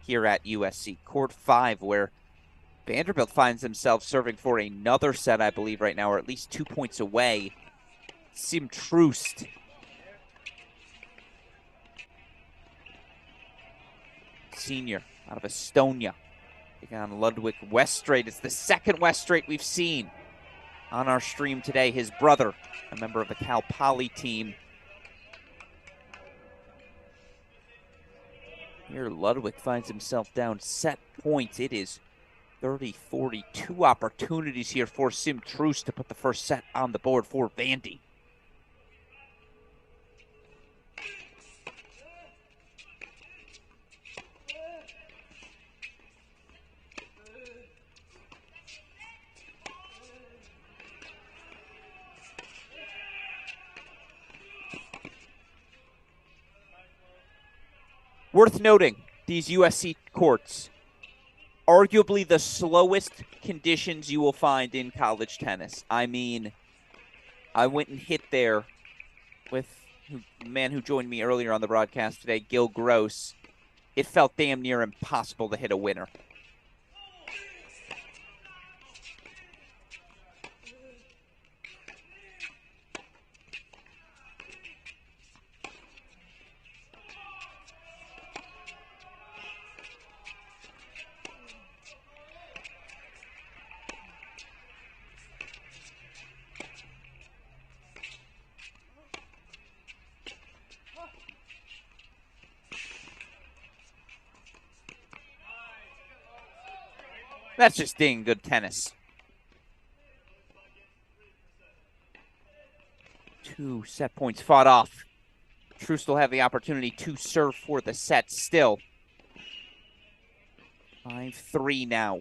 here at USC? Court 5, where Vanderbilt finds themselves serving for another set, I believe, right now, or at least 2 points away. Sim Troost. Senior out of Estonia. Taking on Ludwig Westrate. It's the second Westrate we've seen on our stream today. His brother, a member of the Cal Poly team. Here Ludwig finds himself down set points. It is 30-40. 2 opportunities here for Sim Troost to put the first set on the board for Vandy. Worth noting, these USC courts, arguably the slowest conditions you will find in college tennis. I mean, I went and hit there with the man who joined me earlier on the broadcast today, Gil Gross. It felt damn near impossible to hit a winner. That's just dang good tennis. 2 set points fought off. Trust will have the opportunity to serve for the set still. 5-3 now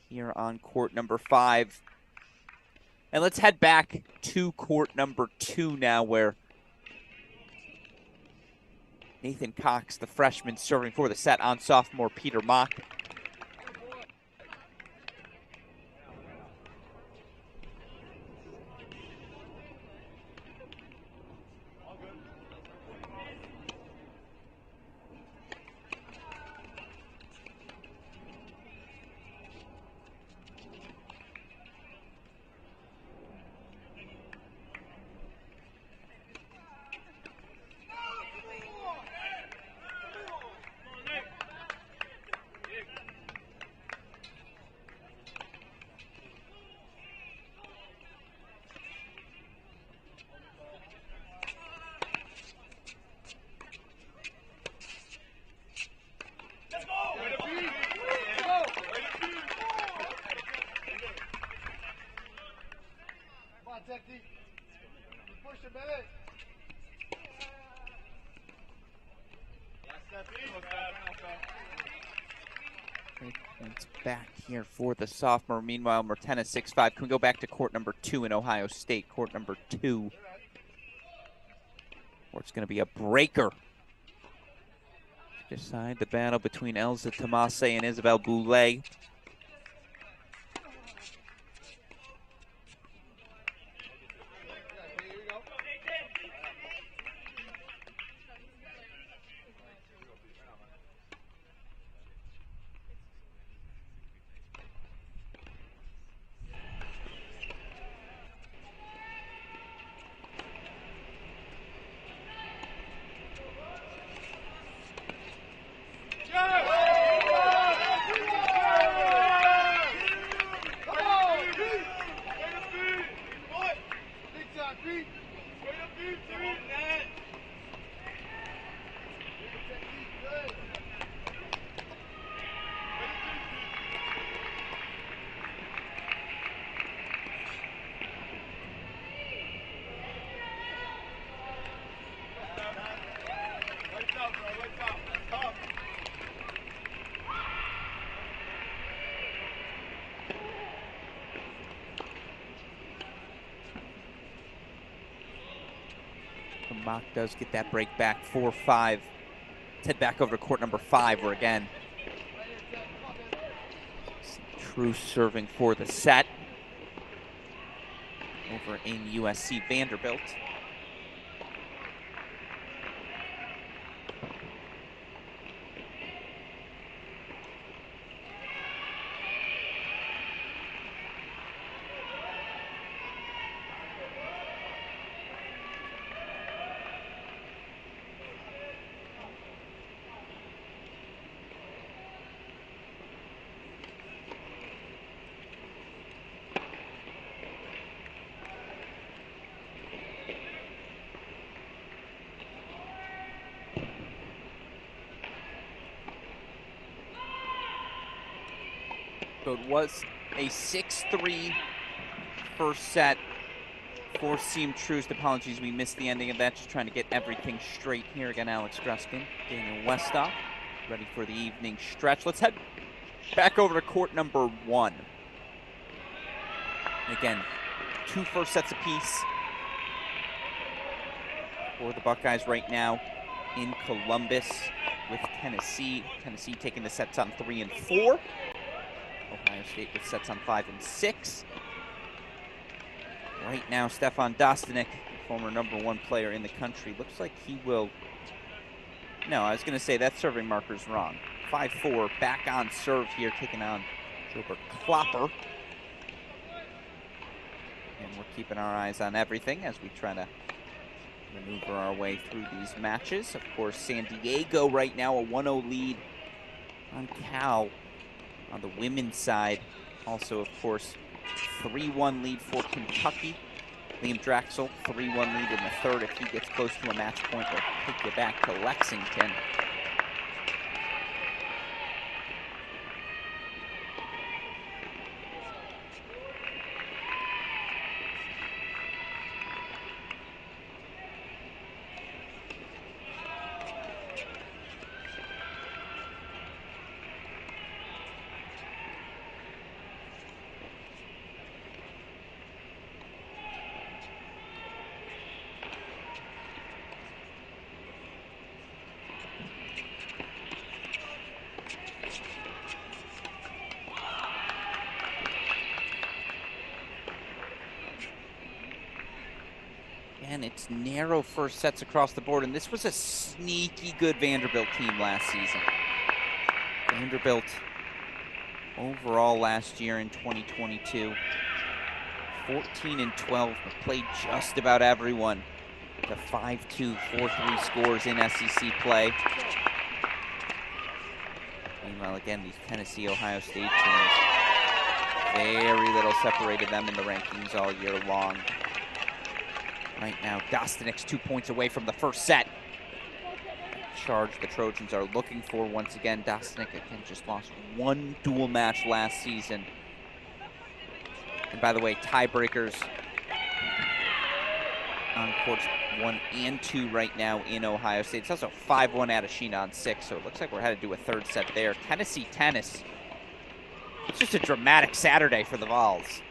here on court number 5. And let's head back to court number 2 now, where Nathan Cox, the freshman, serving for the set on sophomore Peter Mock. Points back here for the sophomore. Meanwhile, Martina 6-5. Can we go back to court number 2 in Ohio State? Court number 2. Or it's going to be a breaker. Decide the battle between Elza Tomase and Isabel Boulay. Mock does get that break back, 4-5. Let's head back over to court number 5, where again, True serving for the set over in USC Vanderbilt. So it was a 6-3 first set for Seam Trust. Apologies, we missed the ending of that. Just trying to get everything straight here. Again, Alex Gruskin, Daniel Westoff, ready for the evening stretch. Let's head back over to court number 1. Again, 2 first sets apiece for the Buckeyes right now in Columbus with Tennessee. Tennessee taking the sets on 3 and 4. Ohio State with sets on 5 and 6. Right now, Stefan Dostanek, former #1 player in the country, looks like he will... No, I was going to say that serving marker's wrong. 5-4, back on serve here, taking on Gilbert Klopper. And we're keeping our eyes on everything as we try to maneuver our way through these matches. Of course, San Diego right now, a 1-0 lead on Cal. On the women's side, also, of course, 3-1 lead for Kentucky. Liam Draxel, 3-1 lead in the third. If he gets close to a match point, we'll take you back to Lexington. And it's narrow first sets across the board, and this was a sneaky good Vanderbilt team last season. Vanderbilt overall last year in 2022, 14-12, but played just about everyone to 5-2, 4-3 scores in SEC play. Meanwhile, again, these Tennessee, Ohio State teams, very little separated them in the rankings all year long. Right now, Dostanik's 2 points away from the first set. Charge the Trojans are looking for once again. Dostanik, again, just lost one dual match last season. And by the way, tiebreakers on courts 1 and 2 right now in Ohio State. It's also 5-1 out of Sheena on 6, so it looks like we're headed to a third set there. Tennessee tennis. It's just a dramatic Saturday for the Vols.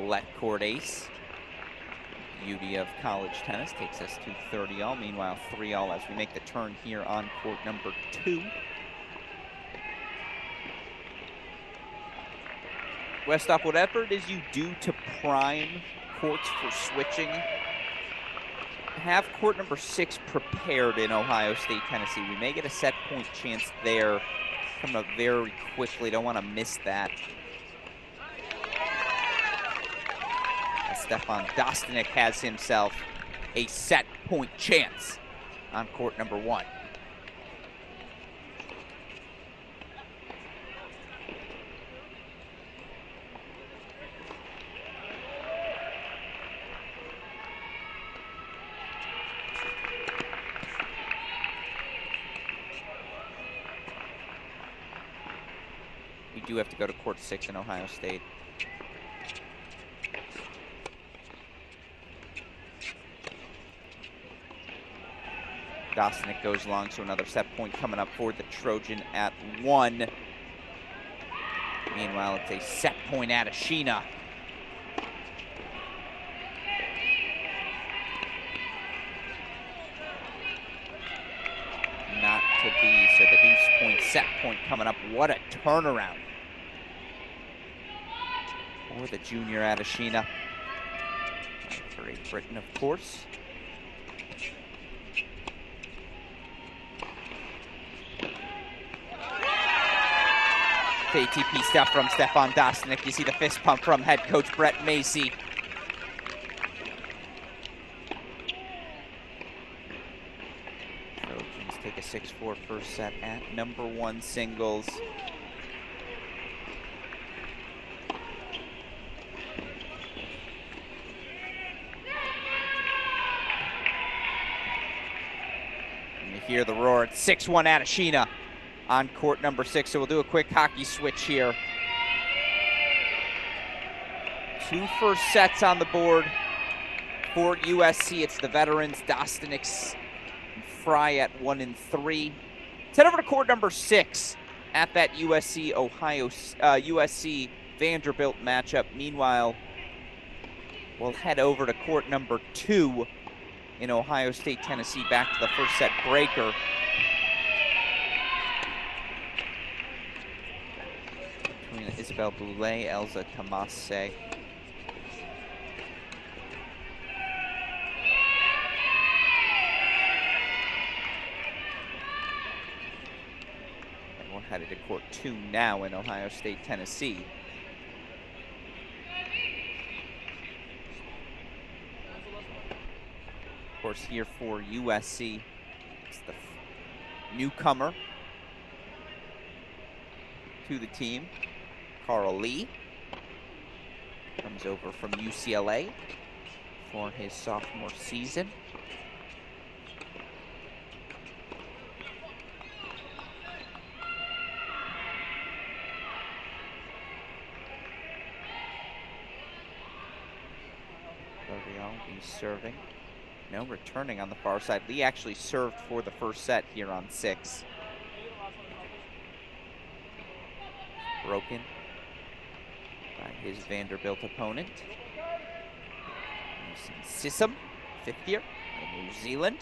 Let court ace. Beauty of college tennis takes us to 30-all. Meanwhile, 3-all as we make the turn here on court number 2. Westhoff, what effort is you do to prime courts for switching? Have court number 6 prepared in Ohio State, Tennessee. We may get a set point chance there coming up very quickly. Don't want to miss that. Stefan Dostanik has himself a set point chance on court number 1. We do have to go to court 6 in Ohio State. Dostanik goes long, so another set point coming up for the Trojan at 1. Meanwhile, it's a set point out of Sheena. Not to be, so the deuce point, set point coming up. What a turnaround for the junior out of Sheena. Great Britain, of course. ATP stuff from Stefan Dostanik. You see the fist pump from head coach Brett Macy. Trojans take a 6-4 first set at number 1 singles. And you hear the roar. It's 6-1 out of Sheena on court number 6, so we'll do a quick hockey switch here. 2 first sets on the board for USC. It's the veterans, Dostanik and Fry at 1 and 3. Let's head over to court number 6 at that USC Vanderbilt matchup. Meanwhile, we'll head over to court number 2 in Ohio State, Tennessee, back to the first set breaker. Isabel Boulay, Elza Tomase. And we're headed to court 2 now in Ohio State, Tennessee. Of course, here for USC, it's the newcomer to the team. Carl Lee comes over from UCLA for his sophomore season. He's serving. No, returning on the far side. Lee actually served for the first set here on 6. Broken by his Vanderbilt opponent. Sissom, 5th year in New Zealand.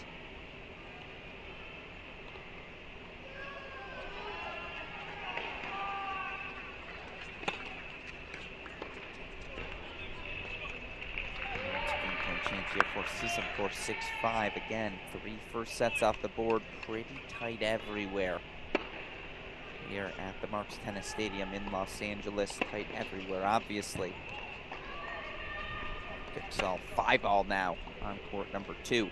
here for Sism for 6-5. Again, 3 first sets off the board. Pretty tight everywhere. Here at the Marks Tennis Stadium in Los Angeles. Tight everywhere, obviously. 6-all, 5-all now on court number 2.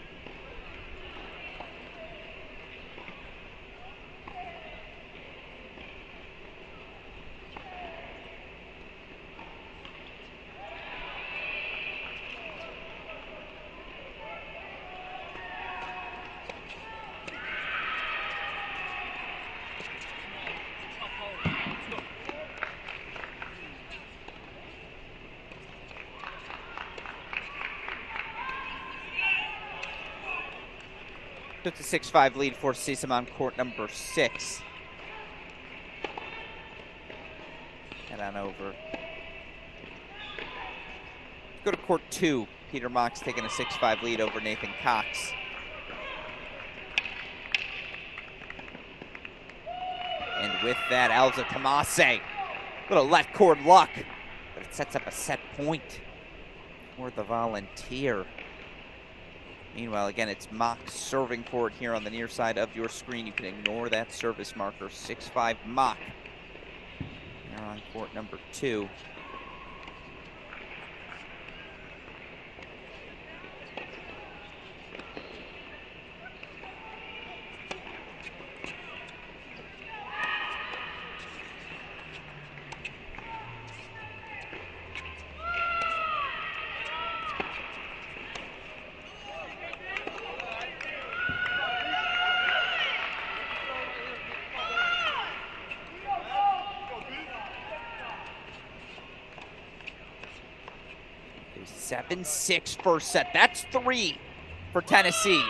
It's a 6-5 lead for Sism on court number 6. Head on over. Go to court 2. Peter Mock's taking a 6-5 lead over Nathan Cox. And with that, Elza Tomase. Little left court luck, but it sets up a set point for the Volunteer. Meanwhile, again, it's Mock serving for it here on the near side of your screen. You can ignore that service marker. 6-5 Mock. Here on court number 2. – 7-6 first set. That's 3 for Tennessee.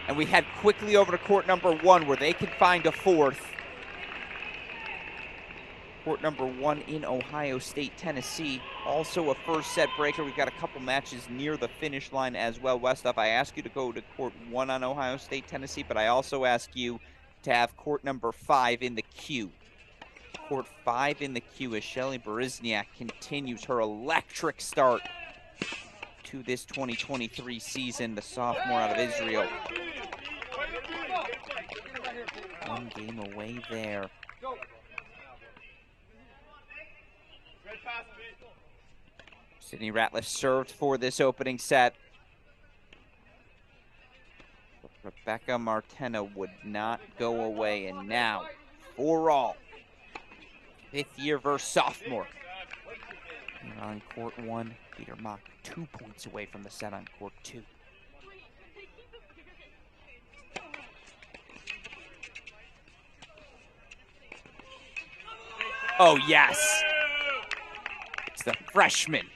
And we head quickly over to court number 1 where they can find a 4th. Court number 1 in Ohio State, Tennessee. Also a first set breaker. We've got a couple matches near the finish line as well. Westhoff, I ask you to go to court 1 on Ohio State, Tennessee, but I also ask you to have court number 5 in the queue. Court 5 in the queue as Shelly Berezniak continues her electric start to this 2023 season, the sophomore out of Israel. 1 game away there. Sydney Ratliff served for this opening set. But Rebecca Martena would not go away, and now 4-all. 5th year versus sophomore. Here on court 1, Peter Mock 2 points away from the set on court 2. Oh, yes. It's the freshman.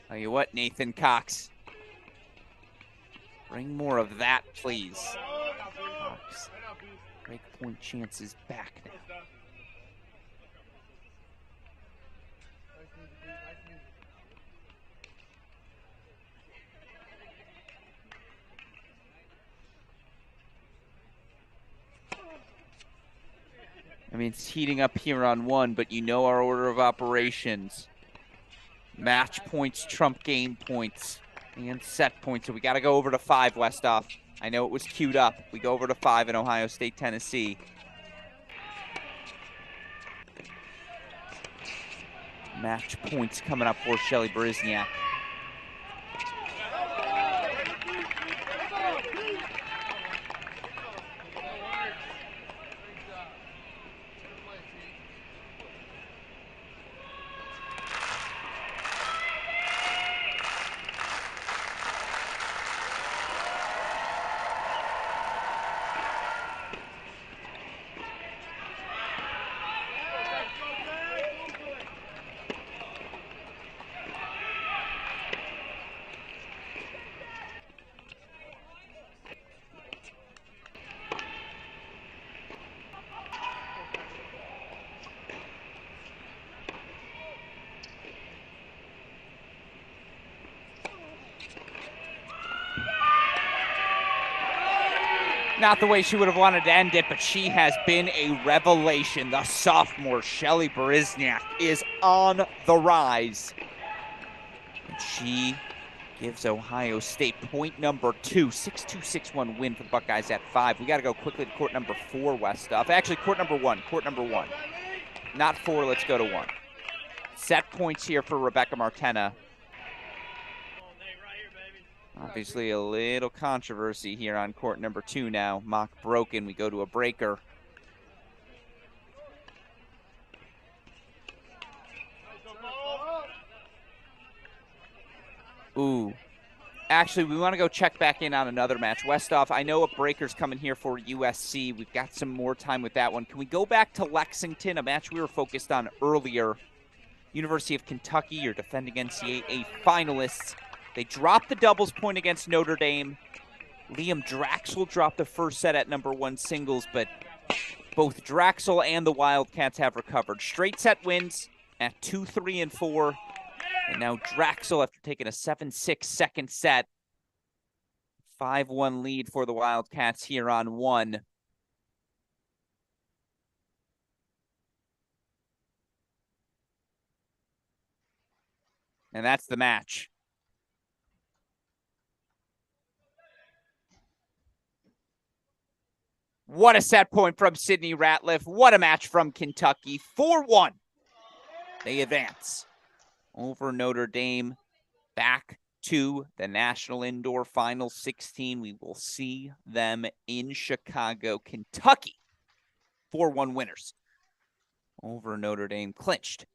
Tell you what, Nathan Cox. Bring more of that, please. Cox. Break point chances back now. I mean, it's heating up here on 1, but you know our order of operations. Match points trump game points and set points. So we got to go over to 5, Westhoff. I know it was queued up. We go over to 5 in Ohio State, Tennessee. Match points coming up for Shelly Berezniak. Not the way she would have wanted to end it, but she has been a revelation. The sophomore, Shelly Berezniak, is on the rise. And she gives Ohio State point number 2, 6-2, 6-1 win for the Buckeyes at 5. We got to go quickly to court number 4, Westhoff. Actually, court number 1. Not 4, let's go to 1. Set points here for Rebecca Martena. Obviously a little controversy here on court number 2 now. Mock broken, we go to a breaker. Ooh. Actually, we want to go check back in on another match. Westhoff, I know a breaker's coming here for USC. We've got some more time with that one. Can we go back to Lexington, a match we were focused on earlier? University of Kentucky, your defending NCAA finalists. They dropped the doubles point against Notre Dame. Liam Draxel dropped the first set at number 1 singles, but both Draxel and the Wildcats have recovered. Straight set wins at 2, 3, and 4. And now Draxel, after taking a 7-6 second set, 5-1 lead for the Wildcats here on 1. And that's the match. What a set point from Sydney Ratliff. What a match from Kentucky. 4-1. They advance over Notre Dame, back to the National Indoor Final 16. We will see them in Chicago, Kentucky. 4-1 winners over Notre Dame, clinched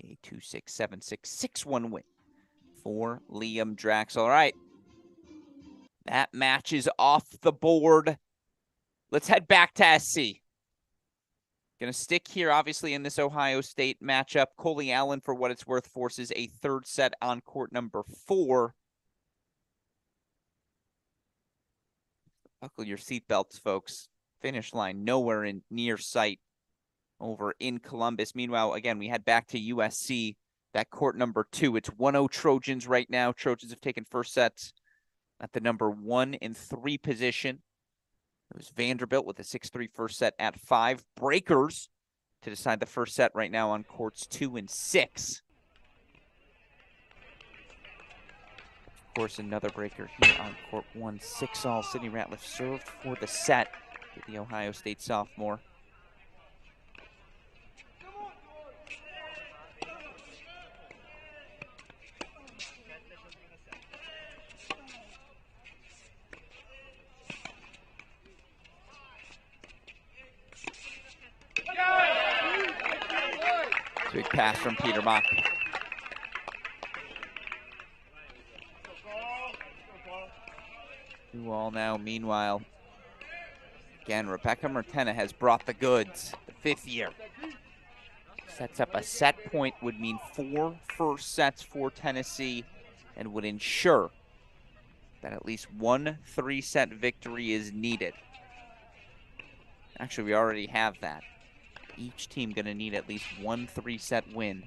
a 2-6, 7-6, 6-1 win for Liam Draxel. All right, that match is off the board. Let's head back to SC. Going to stick here, obviously, in this Ohio State matchup. Coley Allen, for what it's worth, forces a third set on court number 4. Buckle your seatbelts, folks. Finish line nowhere in near sight over in Columbus. Meanwhile, again, we head back to USC, that court number 2. It's 1-0 Trojans right now. Trojans have taken first sets at the number 1 and 3 position. It was Vanderbilt with a 6-3 first set at 5. Breakers to decide the first set right now on courts 2 and 6. Of course, another breaker here on court 1. 6-all. Sydney Ratliff served for the set to the Ohio State sophomore. Big pass from Peter Mock. Two all now. Meanwhile, again, Rebecca Martena has brought the goods. The 5th year. Sets up a set point, would mean 4 first sets for Tennessee and would ensure that at least 1 3-set victory is needed. Actually, we already have that. Each team going to need at least 1 3-set win.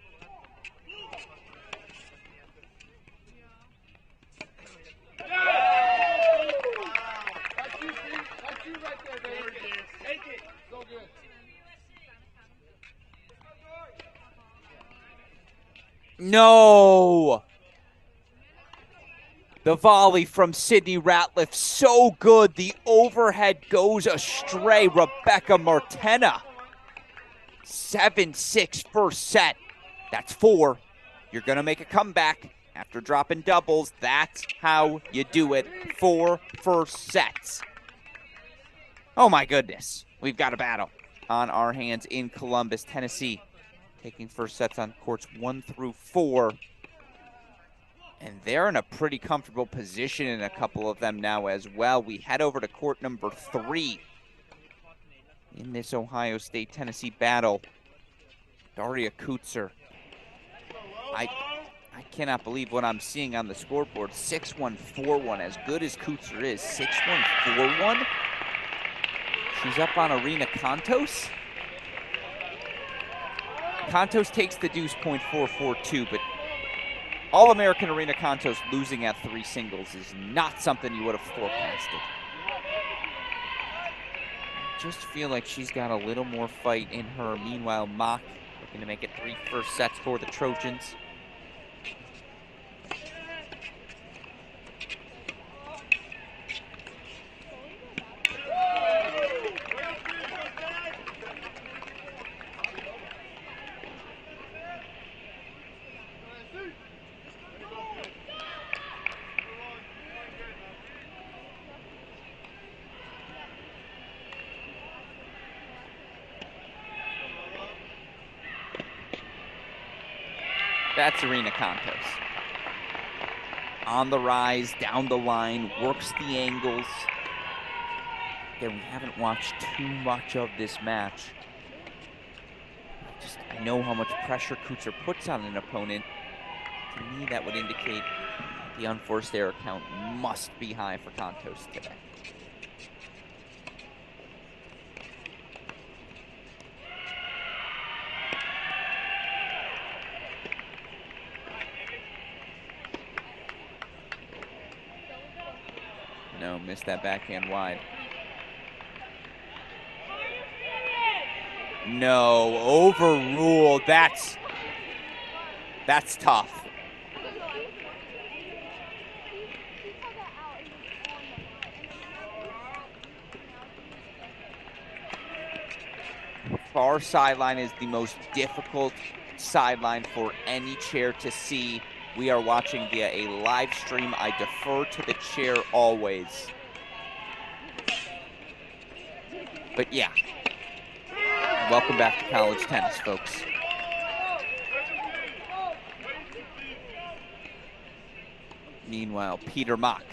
No! The volley from Sydney Ratliff, so good. The overhead goes astray. Rebecca Martena. 7-6 first set. That's 4. You're going to make a comeback after dropping doubles. That's how you do it. 4 first sets. Oh my goodness. We've got a battle on our hands in Columbus, Tennessee. Taking first sets on courts 1 through 4. And they're in a pretty comfortable position in a couple of them now as well. We head over to court number 3. In this Ohio State-Tennessee battle, Daria Kutzer. I cannot believe what I'm seeing on the scoreboard. 6-1, 4-1. As good as Kutzer is, 6-1, 4-1. She's up on Arena Kontos. Kontos takes the deuce point 4-4-2, but All-American Arena Kontos losing at 3 singles is not something you would have forecasted. Just feel like she's got a little more fight in her. Meanwhile, Mock looking to make it 3 first sets for the Trojans. That's Irina Kontos. On the rise, down the line, works the angles. Again, we haven't watched too much of this match. I know how much pressure Kuchar puts on an opponent. To me, that would indicate the unforced error count must be high for Kontos today. No, missed that backhand wide. No, overruled. That's tough. Far sideline is the most difficult sideline for any chair to see. We are watching via a live stream. I defer to the chair always. But yeah, welcome back to college tennis, folks. Meanwhile, Peter Mock.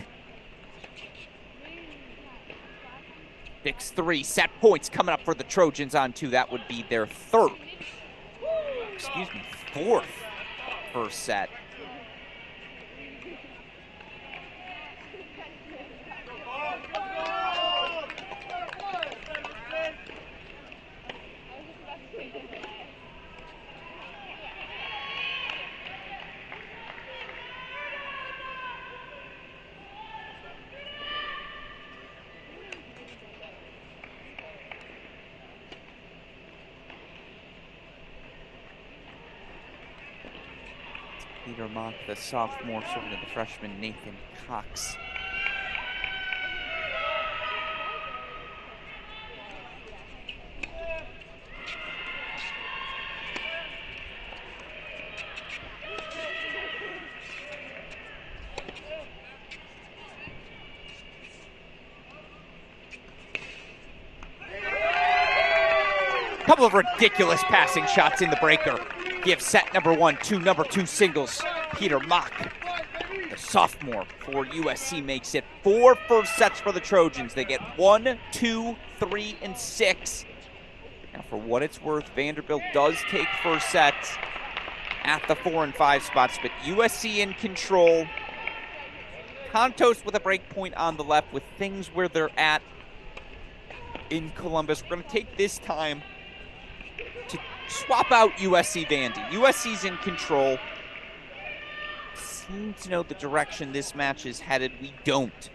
6-3, set points coming up for the Trojans on 2. That would be their fourth first set. Peter Mock, the sophomore, serving to the freshman Nathan Cox. Couple of ridiculous passing shots in the breaker. Give set number 1 to number 2 singles. Peter Mock, the sophomore for USC, makes it 4 first sets for the Trojans. They get 1, 2, 3, and 6. Now, for what it's worth, Vanderbilt does take first sets at the 4 and 5 spots, but USC in control. Kontos with a break point on the left with things where they're at in Columbus. We're going to take this time to swap out USC Vandy. USC's in control. Seem to know the direction this match is headed. We don't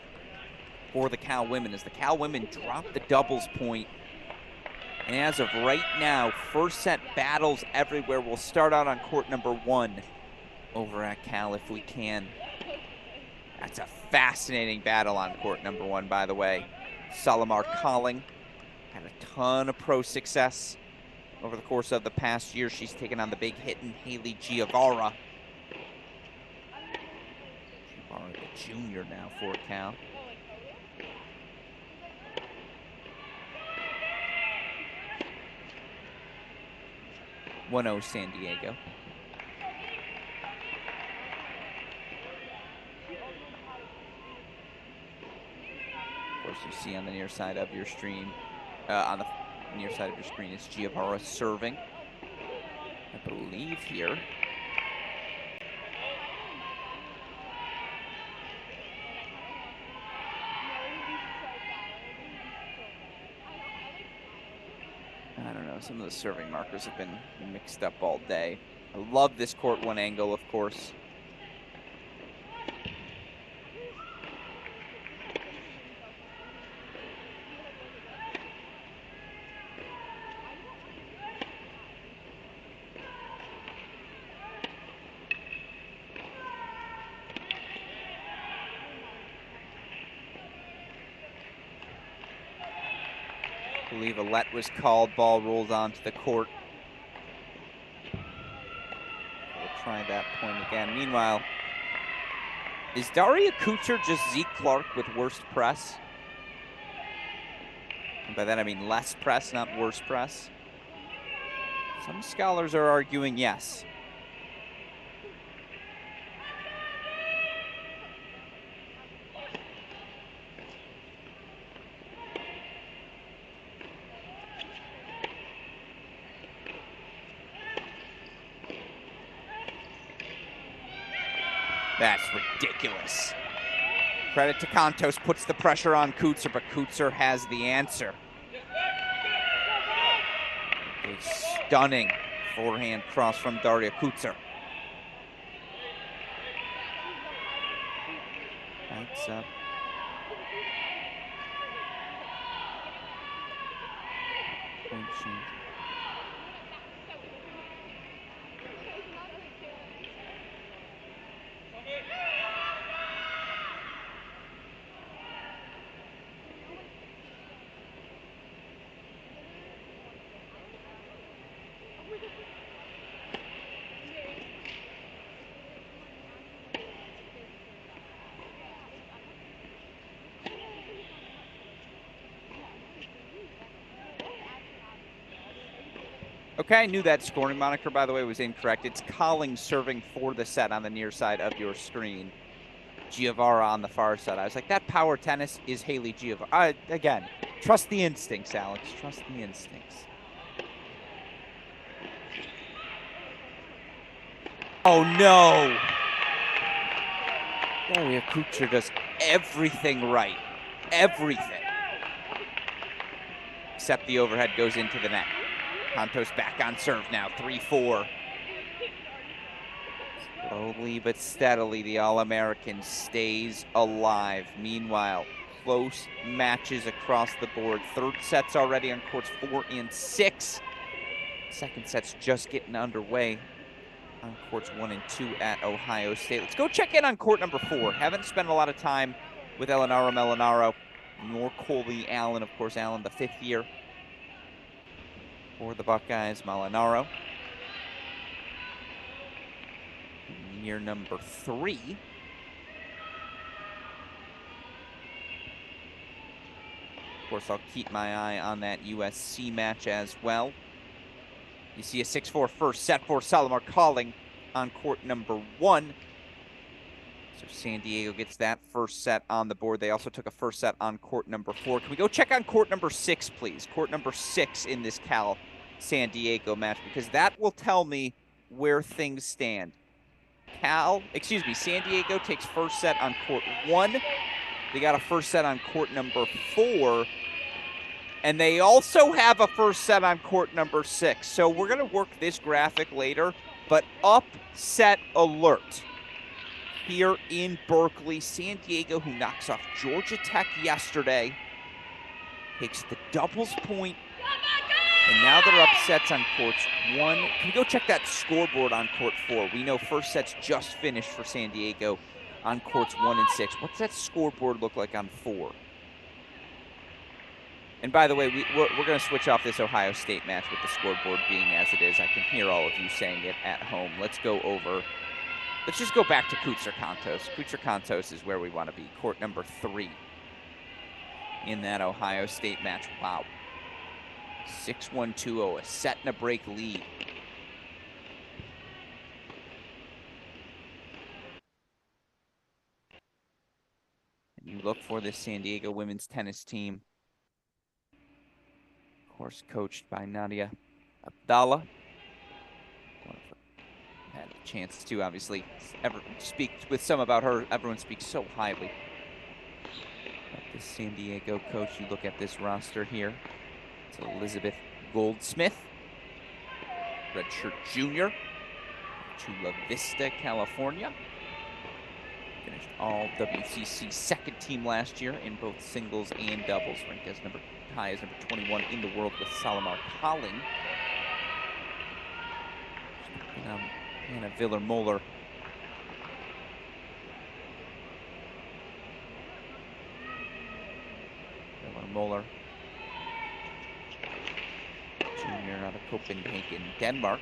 for the Cal women, as the Cal women drop the doubles point. And as of right now, first set battles everywhere. We'll start out on court number 1 over at Cal if we can. That's a fascinating battle on court number 1, by the way. Salamar Calling had a ton of pro success over the course of the past year. She's taken on the big hitting Haley Giavara. Giavara, the junior now for Cal. (1-0) San Diego. Of course, you see on the near side of your stream, on the near side of your screen is Giavara serving, I believe here. I don't know, some of the serving markers have been mixed up all day. I love this court 1 angle, of course. I believe a let was called, ball rolled onto the court. We'll try that point again. Meanwhile, is Daria Kuchar just Zeke Clark with worst press? And by that I mean less press, not worse press. Some scholars are arguing yes. That's ridiculous. Credit to Kontos, puts the pressure on Kutzer, but Kutzer has the answer. A stunning forehand cross from Daria Kutzer. Lights up. Punching. Okay, I knew that scoring moniker, by the way, was incorrect. It's Collings serving for the set on the near side of your screen. Giovara on the far side. I was like, that power tennis is Haley Giovara. Again, trust the instincts, Alex. Trust the instincts. Oh, no. Oh, yeah, Kutcher does everything right. Everything. Except the overhead goes into the net. Kontos back on serve now, 3-4. Slowly but steadily, the All-American stays alive. Meanwhile, close matches across the board. Third set's already on courts 4 and 6. Second set's just getting underway on courts 1 and 2 at Ohio State. Let's go check in on court number 4. Haven't spent a lot of time with Elinaro Melinaro, nor Colby Allen. Of course, Allen, the 5th year for the Buckeyes. Molinaro, year number 3. Of course, I'll keep my eye on that USC match as well. You see a 6-4 first set for Salomar Calling on court number 1. So San Diego gets that first set on the board. They also took a first set on court number 4. Can we go check on court number 6, please? Court number 6 in this Cal-San Diego match, because that will tell me where things stand. San Diego takes first set on court 1. They got a first set on court number 4. And they also have a first set on court number 6. So we're going to work this graphic later, but upset alert here in Berkeley. San Diego, who knocks off Georgia Tech yesterday, takes the doubles point, and now they're upsets on courts 1. Can we go check that scoreboard on court 4? We know first set's just finished for San Diego on courts 1 and 6. What's that scoreboard look like on 4? And by the way, we're going to switch off this Ohio State match with the scoreboard being as it is. I can hear all of you saying it at home. Let's just go back to Kutzer Kontos. Kutzer Kontos is where we want to be. Court number 3 in that Ohio State match. Wow. 6-1-2-0, a set and a break lead. And you look for this San Diego women's tennis team. Of course, coached by Nadia Abdallah. Had a chance to obviously speak with some about her. Everyone speaks so highly of this San Diego coach. You look at this roster here. It's Elizabeth Goldsmith, redshirt junior, Chula Vista, California. Finished all WCC second team last year in both singles and doubles. Ranked as high as number 21 in the world with Salomar Calling. Anna Viller-Moller. Viller-Moller, junior out of Copenhagen, Denmark.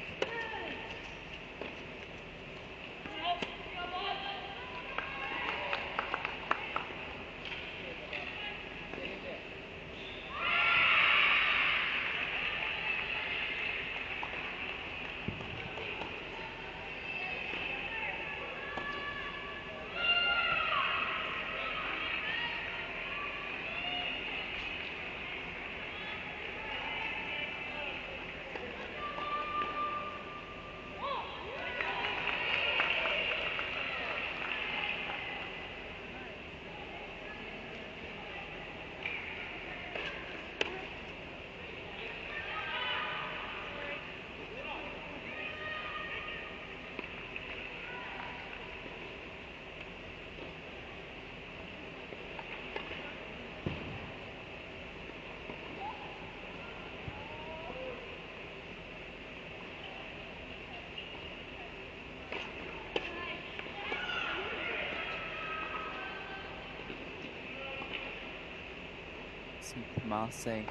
Tomase,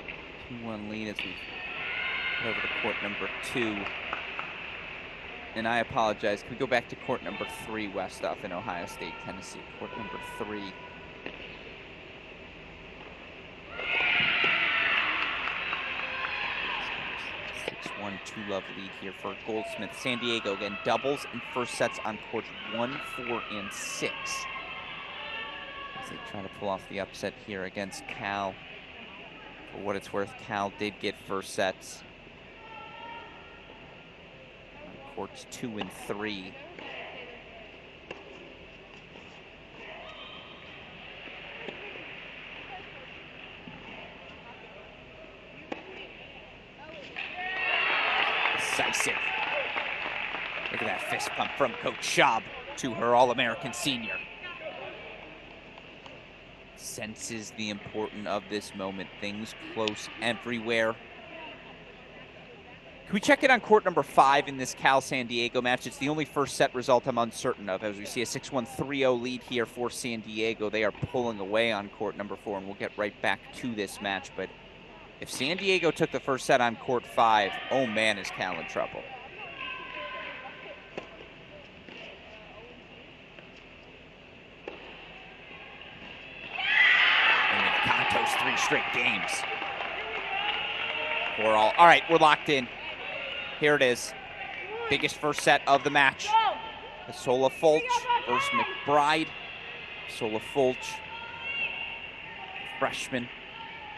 2-1 lead as we head over to court number 2. And I apologize. Can we go back to court number 3, Westhoff in Ohio State, Tennessee? Court number 3. 6-1, 2-love lead here for Goldsmith. San Diego again doubles and first sets on courts 1, 4, and 6. As they try to pull off the upset here against Cal. For what it's worth, Cal did get first sets. Courts 2 and 3. Decisive. Look at that fist pump from Coach Schaub to her All-American senior. Senses the importance of this moment. Things close everywhere. Can we check it on court number 5 in this Cal-San Diego match? It's the only first set result I'm uncertain of. As we see a 6-1, 3-0 lead here for San Diego. They are pulling away on court number 4, and we'll get right back to this match. But if San Diego took the first set on court 5, oh man, is Cal in trouble. And Canto's 3 straight games. All right, we're locked in. Here it is. Biggest first set of the match. Sola Fulch versus McBride. Sola Fulch, freshman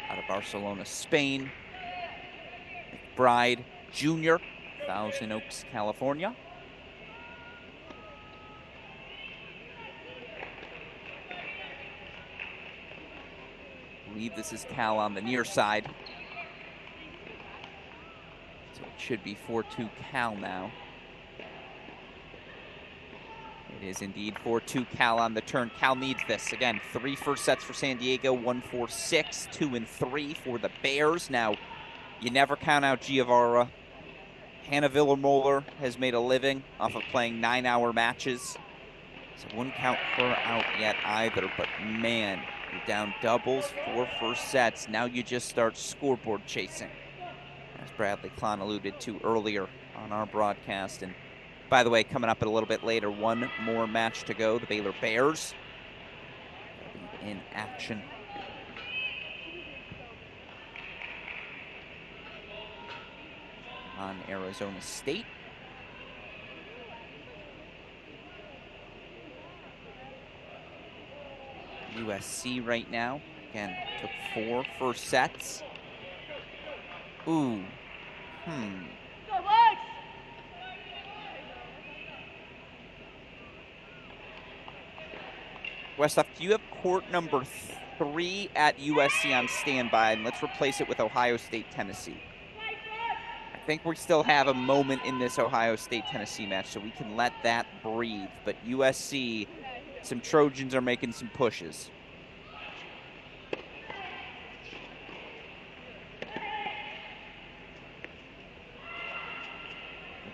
out of Barcelona, Spain. McBride Jr., Thousand Oaks, California. I believe this is Cal on the near side. So it should be 4-2 Cal now. It is indeed 4-2 Cal on the turn. Cal needs this. Again, 3 first sets for San Diego, 1-4-6, 2 and 3 for the Bears. Now, you never count out Giovara. Hannah Villermoeller has made a living off of playing 9-hour matches. So wouldn't count her out yet either. But man, you're down doubles, 4 first sets. Now you just start scoreboard chasing, as Bradley Klon alluded to earlier on our broadcast. And by the way, coming up a little bit later, one more match to go. The Baylor Bears will be in action. On Arizona State. USC right now, again, took 4 first sets. Ooh, Westhoff, do you have court number 3 at USC on standby? And let's replace it with Ohio State, Tennessee. I think we still have a moment in this Ohio State-Tennessee match, so we can let that breathe. But USC, some Trojans are making some pushes.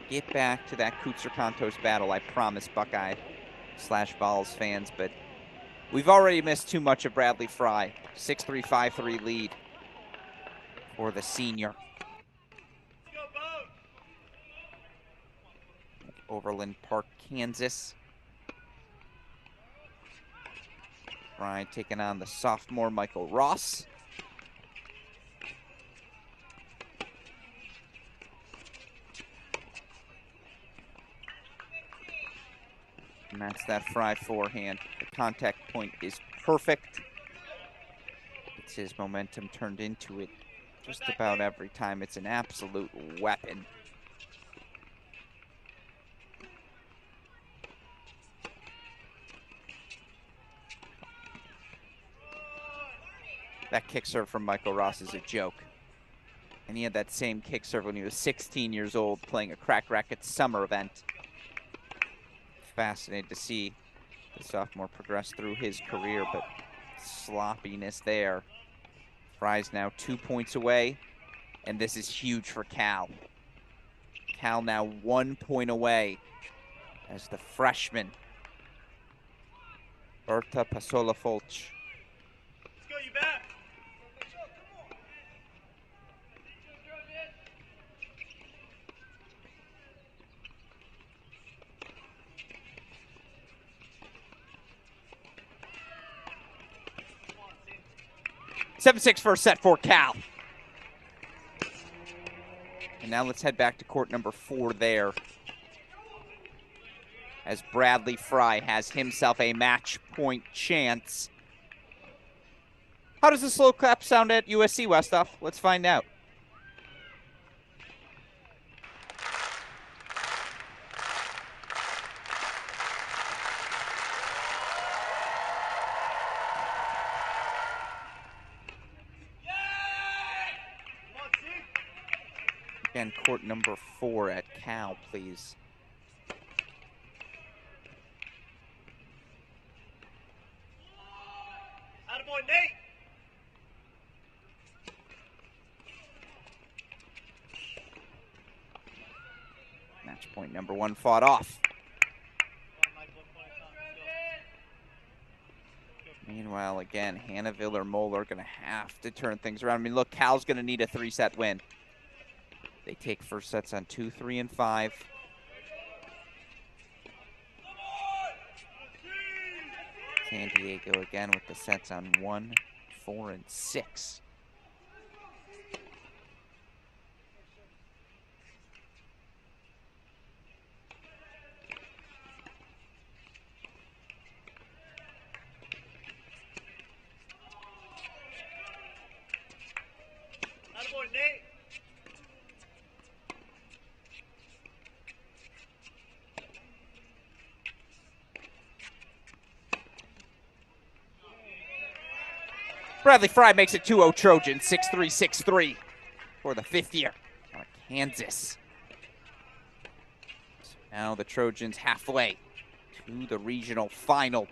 Get back to that Kutzer-Kantos battle, I promise, Buckeye/Vols fans, but we've already missed too much of Bradley Fry. 6-3, 5-3 lead for the senior. Overland Park, Kansas. Fry taking on the sophomore Michael Ross. And that's that Fry forehand. The contact point is perfect. It's his momentum turned into it just about every time. It's an absolute weapon. That kick serve from Michael Ross is a joke. And he had that same kick serve when he was 16 years old playing a Crack Racquets summer event. Fascinated to see the sophomore progress through his career, but sloppiness there. Fry's now 2 points away, and this is huge for Cal. Cal now 1 point away as the freshman, Berta Pasola Fulch. Let's go, you back. 7-6 first set for Cal. And now let's head back to court number 4 there, as Bradley Fry has himself a match point chance. How does the slow clap sound at USC, Westhoff? Let's find out. Again, court number 4 at Cal, please. Attaboy, Nate. Match point number 1 fought off. Meanwhile, again, Hannahville or Moeller going to have to turn things around. I mean, look, Cal's going to need a 3-set win. They take first sets on 2, 3, and 5. San Diego again with the sets on 1, 4, and 6. Attaboy, Nate. Bradley Fry makes it 2-0 Trojan, 6-3, 6-3 for the 5th year out of Kansas. So now the Trojans halfway to the regional final.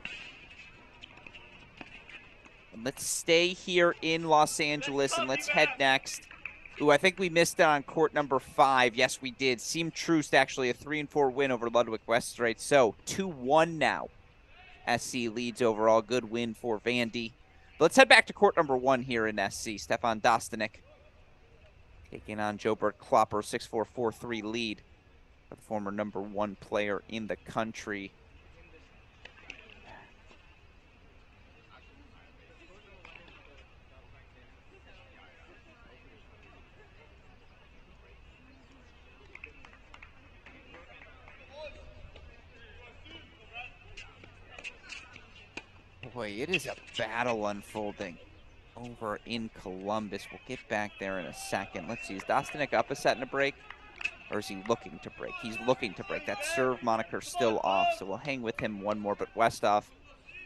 And let's stay here in Los Angeles and let's head next. Ooh, I think we missed it on court number 5. Yes, we did. Seam Troost actually a 3-4 win over Ludwig Westrate. So 2-1 now. SC leads overall. Good win for Vandy. Let's head back to court number 1 here in SC. Stefan Dostanek taking on Joe-Bert Klopper, 6-4, 4-3 lead. The former number 1 player in the country. Boy, it is a battle unfolding over in Columbus. We'll get back there in a second. Let's see, is Dostanek up a set and a break? Or is he looking to break? He's looking to break. That serve moniker still off, so we'll hang with him one more. But Westhoff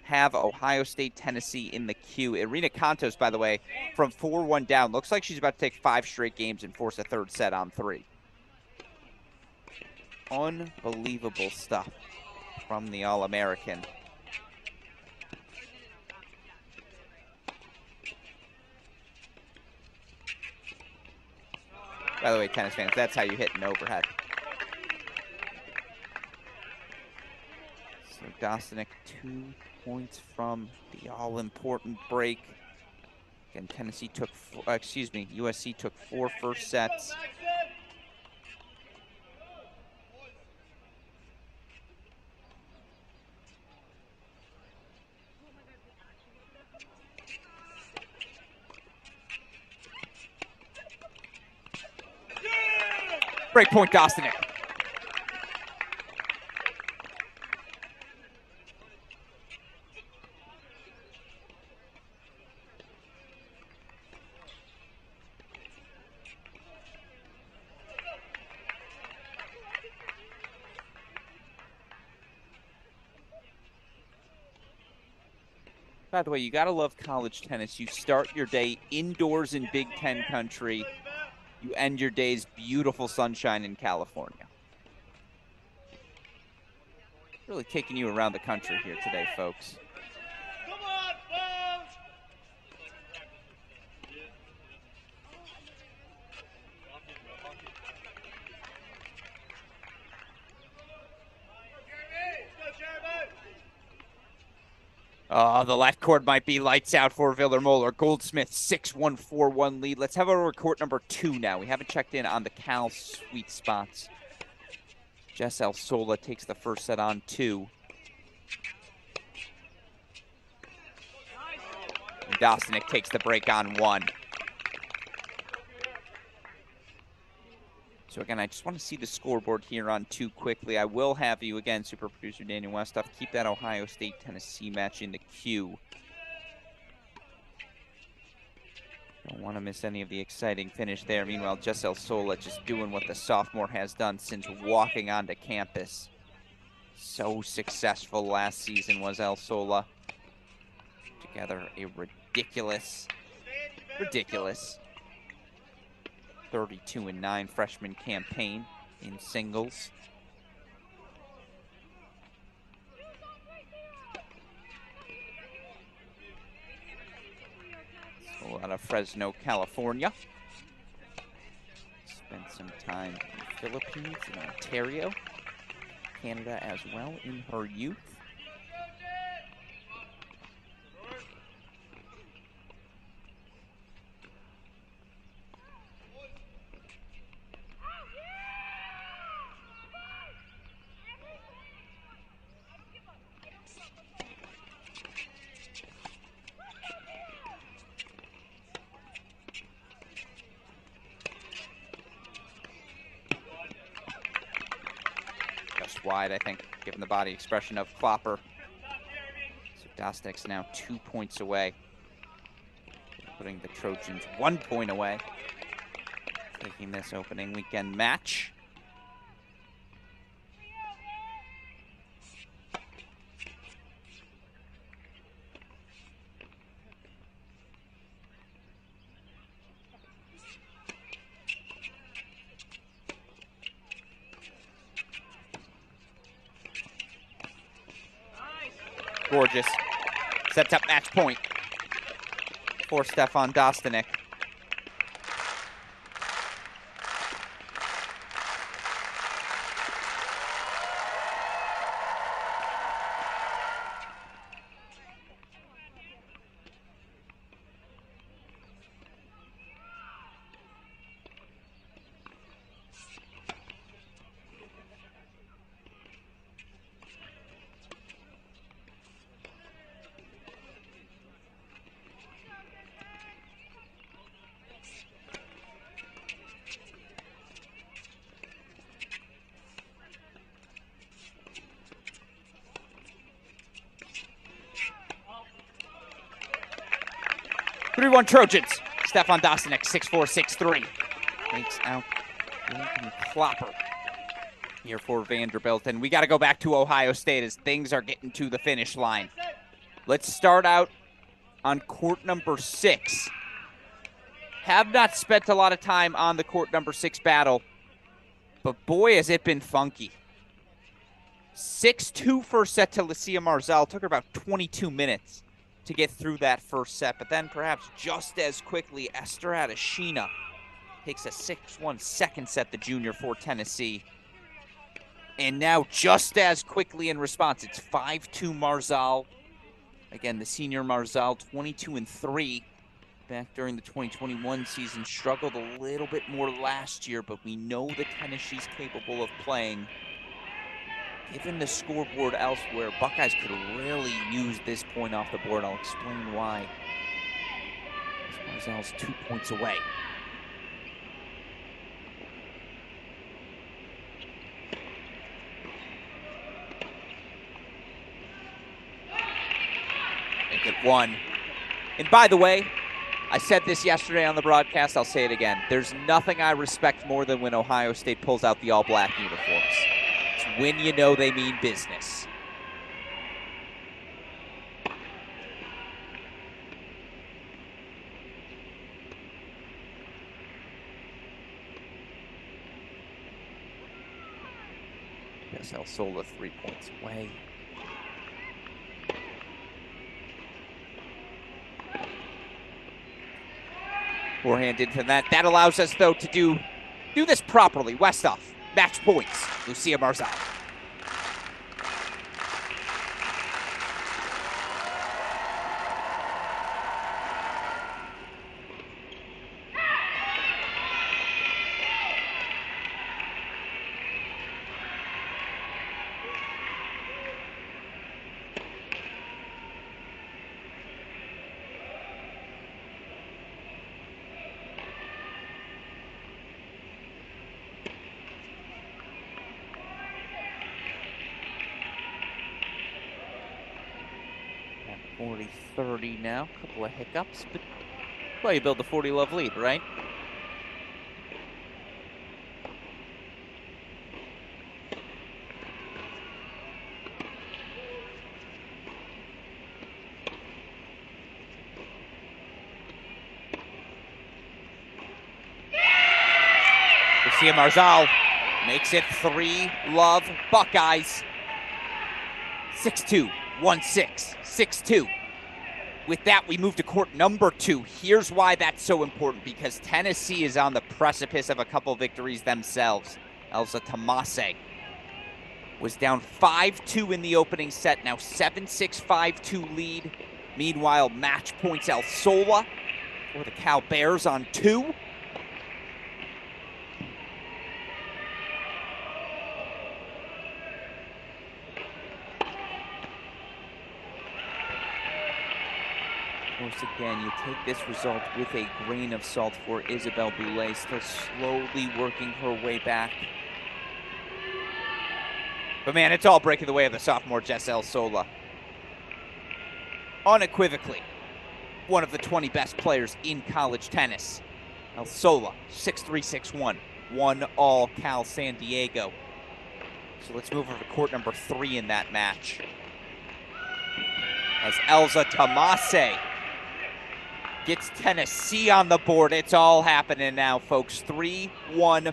have Ohio State, Tennessee in the queue. Irina Kontos, by the way, from 4-1 down. Looks like she's about to take 5 straight games and force a 3rd set on 3. Unbelievable stuff from the All-American. By the way, tennis fans, that's how you hit an overhead. So Dostanek 2 points from the all-important break. Again, USC took 4 first sets. Break point, Dostanek. By the way, you gotta love college tennis. You start your day indoors in Big Ten country. You end your day's beautiful sunshine in California. Really taking you around the country here today, folks. Come on, folks. Oh, the left court might be lights out for Viller-Moeller. Goldsmith, 6-1, 4-1 lead. Let's have our court number 2 now. We haven't checked in on the Cal sweet spots. Jess Elsola takes the first set on 2. Dostanic takes the break on one. So again, I just want to see the scoreboard here on two quickly. I will have you, again, super producer Daniel Westoff, keep that Ohio State-Tennessee match in the queue. Don't want to miss any of the exciting finish there. Meanwhile, Jess El Sola just doing what the sophomore has done since walking onto campus. So successful last season was El Sola. Together a ridiculous 32-9 freshman campaign in singles. So out of Fresno, California. Spent some time in the Philippines and Ontario, Canada as well in her youth. Wide, I think, given the body expression of Klopper. So Dostanic's now 2 points away, putting the Trojans 1 point away, taking this opening weekend match. Gorgeous. Sets up match point for Stefan Dostanic. Trojans. Stefan Dostanic, 6'4", 6'3". Takes out Lincoln Klopper here for Vanderbilt. And we got to go back to Ohio State as things are getting to the finish line. Let's start out on court number 6. Have not spent a lot of time on the court number 6 battle, but boy, has it been funky. 6-2 first set to Lucia Marzal. Took her about 22 minutes to get through that first set, but then perhaps just as quickly, Esther Adeshina takes a 6-1 second set, the junior for Tennessee. And now just as quickly in response, it's 5-2 Marzal. Again, the senior Marzal, 22-3. Back during the 2021 season, struggled a little bit more last year, but we know the tennis she's capable of playing. Given the scoreboard elsewhere, Buckeyes could really use this point off the board. I'll explain why. Marzal's 2 points away. Make it 1. And by the way, I said this yesterday on the broadcast, I'll say it again. There's nothing I respect more than when Ohio State pulls out the all-black uniforms. It's when you know they mean business. Yes, El Sola 3 points away. Forehand into that. That allows us, though, to do this properly. Westoff, match points. Lucia Marzal. 40-30 now. A couple of hiccups, but well, you build the 40-love lead, right? Lucia Marzal makes it 3-love Buckeyes. 6-2, 1-6, 6-2. With that, we move to court number 2. Here's why that's so important, because Tennessee is on the precipice of a couple victories themselves. Elsa Tomase was down 5-2 in the opening set, now 7-6, 5-2 lead. Meanwhile, match points El Sola for the Cal Bears on 2. Once again, you take this result with a grain of salt for Isabelle Boulay, still slowly working her way back. But man, it's all breaking the way of the sophomore Jess El Sola. Unequivocally, one of the 20 best players in college tennis. El Sola, 6-3, 6-1, 1-all Cal San Diego. So let's move over to court number 3 in that match. As Elsa Tomase gets Tennessee on the board. It's all happening now, folks. 3-1.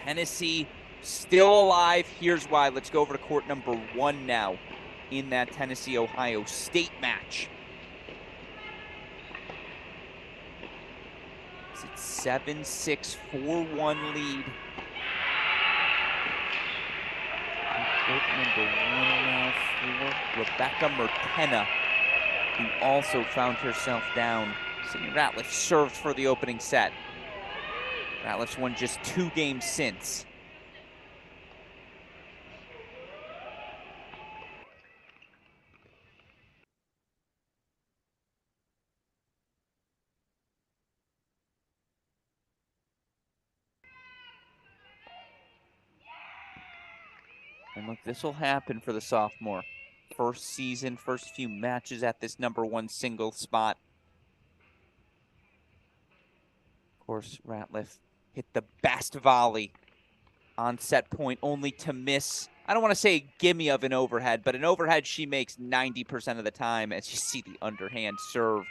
Tennessee still alive. Here's why. Let's go over to court number 1 now in that Tennessee-Ohio State match. It's 7-6, 4-1 lead. Court number 1 now for Rebecca Mertena, who also found herself down. Sydney Ratliff served for the opening set. Ratliff's won just 2 games since. And look, this will happen for the sophomore. First season, first few matches at this number 1 single spot. Of course, Ratliff hit the best volley on set point, only to miss, I don't want to say a gimme of an overhead, but an overhead she makes 90% of the time, as you see the underhand serve.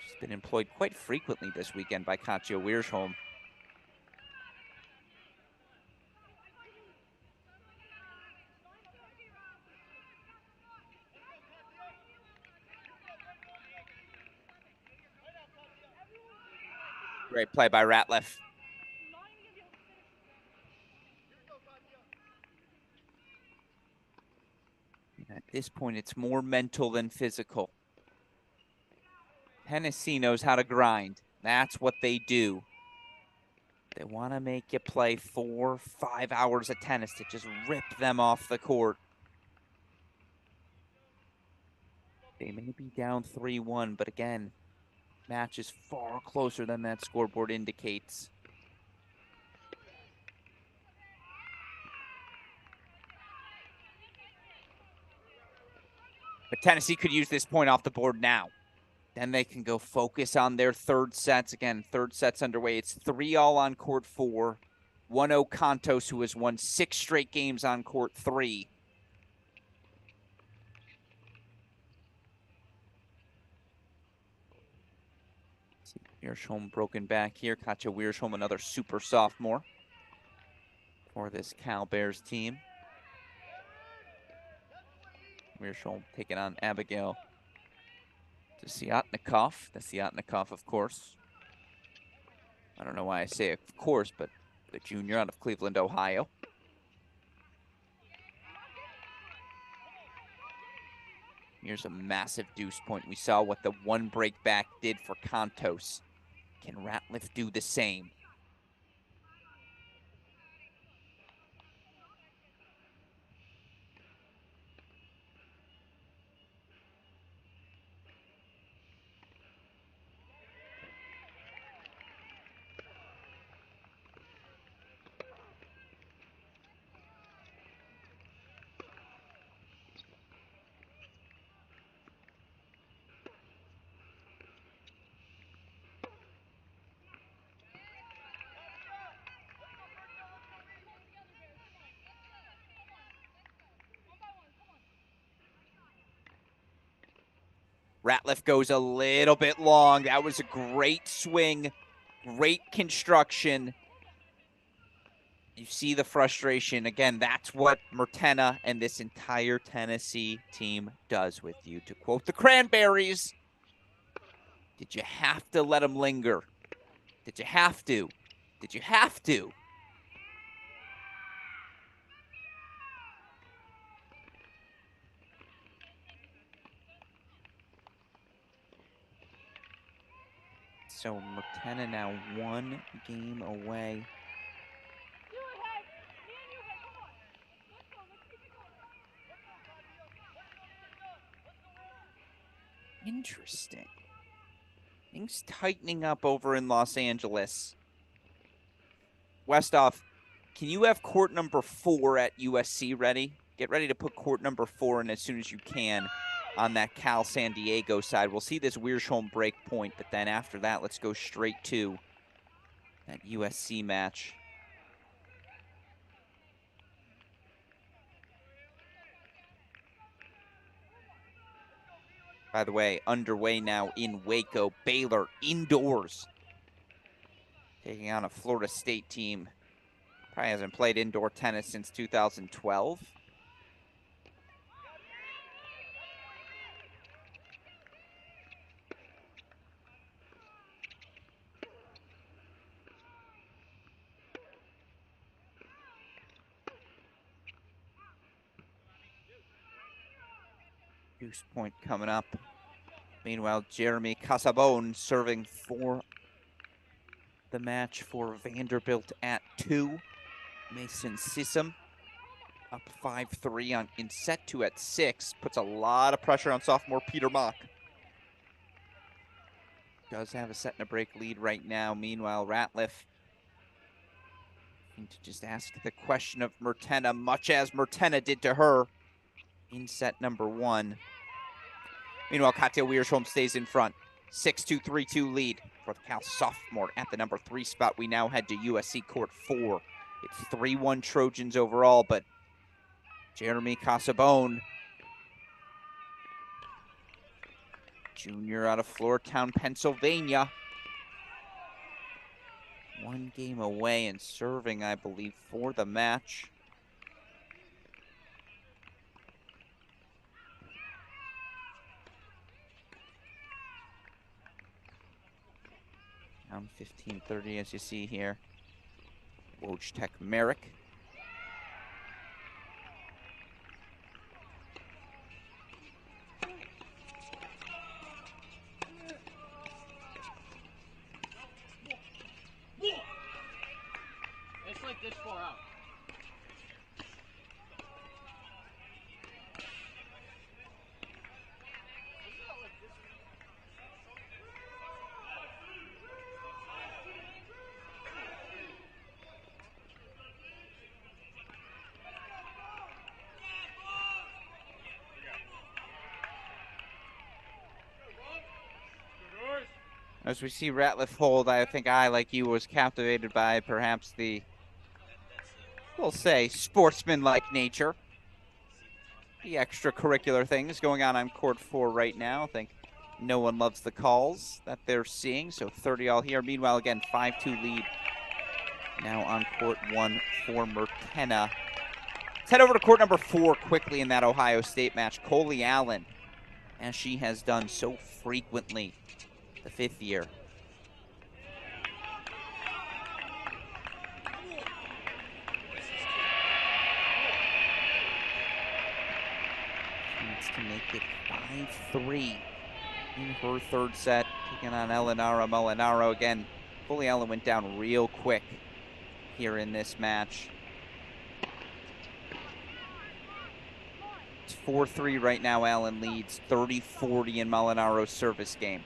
She's been employed quite frequently this weekend by Katja Wiersholm. Great play by Ratliff. At this point, it's more mental than physical. Tennessee knows how to grind. That's what they do. They want to make you play 4-5 hours of tennis to just rip them off the court. They may be down 3-1, but again, match is far closer than that scoreboard indicates. But Tennessee could use this point off the board now. Then they can go focus on their third sets. Again, third set's underway. It's 3-all on court 4. 1-0 Contos, who has won 6 straight games on court 3. Wiersholm broken back here. Katja Wiersholm, another super sophomore for this Cal Bears team. Wiersholm taking on Abigail Desiatnikov. Desiatnikov, of course. I don't know why I say of course, but the junior out of Cleveland, Ohio. Here's a massive deuce point. We saw what the 1 break back did for Contos. Can Ratliff do the same? Ratliff goes a little bit long. That was a great swing, great construction. You see the frustration. Again, that's what Mertenna and this entire Tennessee team does with you. To quote the Cranberries, did you have to let them linger? Did you have to? Did you have to? So Mertenna now 1 game away. Interesting. Things tightening up over in Los Angeles. Westhoff, can you have court number 4 at USC ready? Get ready to put court number 4 in as soon as you can on that Cal San Diego side. We'll see this Wiersholm break point, but then after that, let's go straight to that USC match. By the way, underway now in Waco. Baylor indoors, taking on a Florida State team. Probably hasn't played indoor tennis since 2012. Deuce point coming up. Meanwhile, Jeremy Casabon serving for the match for Vanderbilt at 2. Mason Sissom up 5-3 in set 2 at 6. Puts a lot of pressure on sophomore Peter Mock. Does have a set and a break lead right now. Meanwhile, Ratliff need to just ask the question of Mertenna, much as Mertenna did to her in set number 1. Meanwhile, Katja Wiersholm stays in front. 6-2, 3-2 lead for the Cal sophomore at the number 3 spot. We now head to USC court 4. It's 3-1 Trojans overall, but Jeremy Casabon, junior out of Flourtown, Pennsylvania. 1 game away and serving, I believe, for the match. Down 15-30 as you see here. Wojtek Merrick. It's like this far out. As we see Ratliff hold, I think I, like you, was captivated by perhaps the, we'll say, sportsman-like nature. The extracurricular things going on court 4 right now. I think no one loves the calls that they're seeing, so 30-all here. Meanwhile, again, 5-2 lead now on court 1 for Mertenna. Let's head over to court number 4 quickly in that Ohio State match. Coley Allen, as she has done so frequently the 5th year. Needs to make it 5-3 in her 3rd set, taking on Elinara Molinaro. Again, Coley Allen went down real quick here in this match. It's 4-3 right now. Allen leads 30-40 in Molinaro's service game.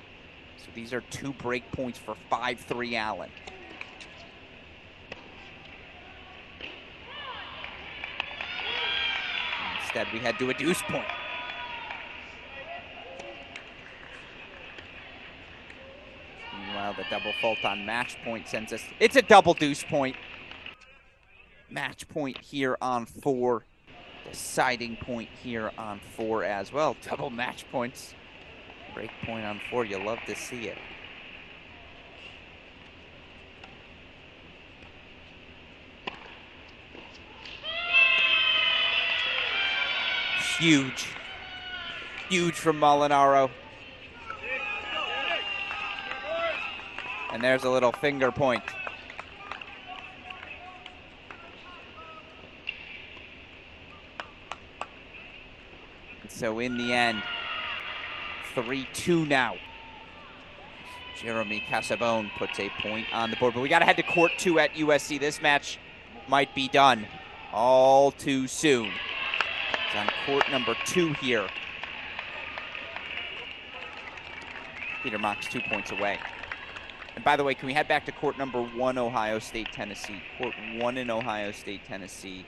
So these are 2 break points for 5-3 Allen. Instead, we head to a deuce point. Meanwhile, the double fault on match point sends us. It's a double deuce point. Match point here on 4. Deciding point here on 4 as well. Double match points Break point on 4. You love to see it. Huge. Huge from Molinaro. And there's a little finger point. So in the end, 3-2 now. Jeremy Casabone puts a point on the board, but we got to head to court 2 at USC. This match might be done all too soon. It's on court number 2 here. Peter Mock's 2 points away. And by the way, can we head back to court number 1, Ohio State, Tennessee? Court 1 in Ohio State, Tennessee.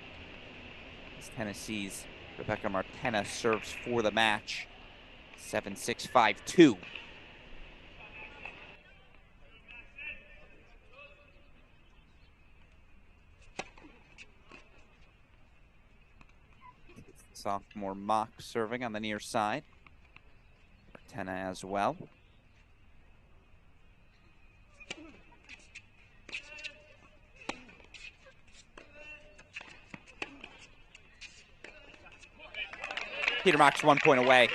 It's Tennessee's Rebecca Martena serves for the match. 7-6, 5-2. Sophomore Mock serving on the near side. Martena as well. Peter Mock's 1 point away.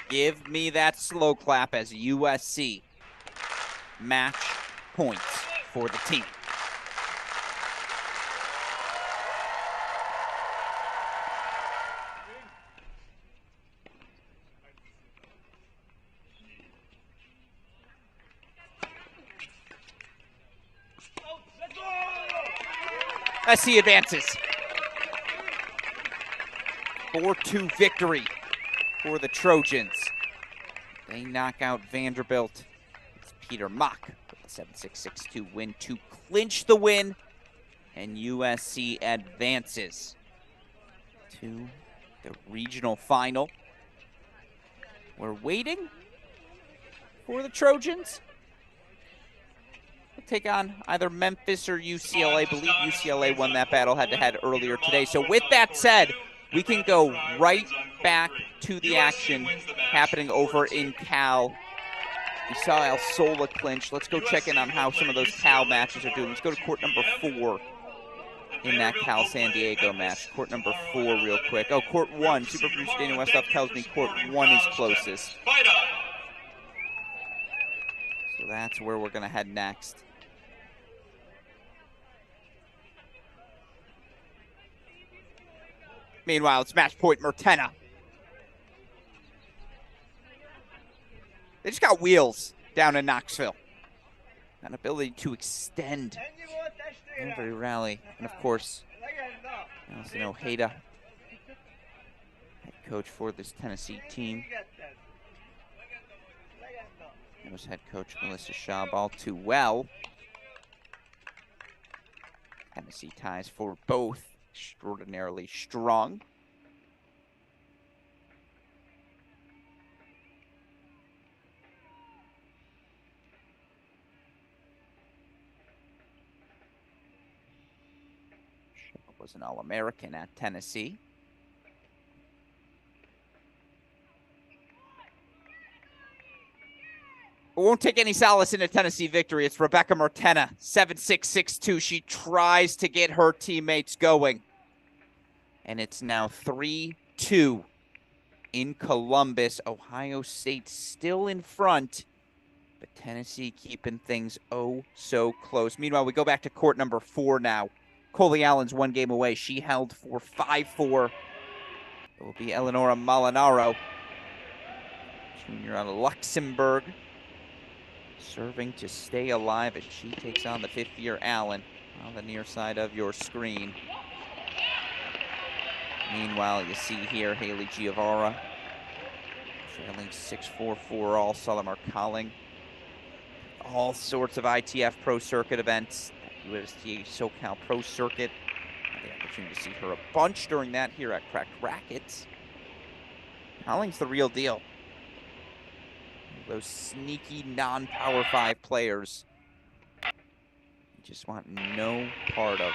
Give me that slow clap as USC match points for the team. SC advances. 4-2 victory for the Trojans. They knock out Vanderbilt. It's Peter Mock with a 7-6, 6-2 win to clinch the win. And USC advances to the regional final. We're waiting for the Trojans. We'll take on either Memphis or UCLA. I believe UCLA won that battle head-to-head earlier today. So with that said, we can go right back to the action happening over in Cal. We saw El Sola clinch. Let's go check in on how some of those Cal matches are doing. Let's go to court number 4 in that Cal-San Diego match. Court number 4 real quick. Oh, court 1. Super producer Daniel Westhoff tells me court 1 is closest. So that's where we're going to head next. Meanwhile, it's match point Martena. They just got wheels down in Knoxville. An ability to extend every rally. And of course, I also know Hayda, head coach for this Tennessee team. Knows head coach Melissa Schaub all too well. Tennessee ties for both extraordinarily strong. Schaub was an All-American at Tennessee. We won't take any solace in a Tennessee victory. It's Rebecca Martena, 7-6, 6-2. She tries to get her teammates going. And it's now 3-2 in Columbus. Ohio State still in front, but Tennessee keeping things oh so close. Meanwhile, we go back to court number 4 now. Coley Allen's 1 game away. She held for 5-4. It will be Eleonora Molinaro, junior out of Luxembourg, serving to stay alive as she takes on the 5th-year Allen on the near side of your screen. Meanwhile, you see here Haley Giovara trailing 6-4 for all. Salamar Colling. All sorts of ITF Pro Circuit events. USTA SoCal Pro Circuit. I had the opportunity to see her a bunch during that here at Cracked Racquets. Colling's the real deal. Those sneaky non-Power 5 players you just want no part of.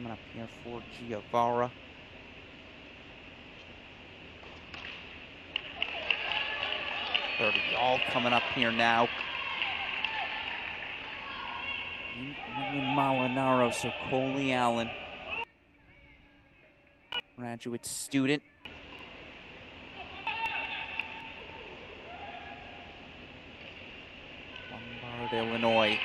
coming up here for Giovara. All coming up here now. Molinaro, so Coley Allen, graduate student. Lombard, Illinois.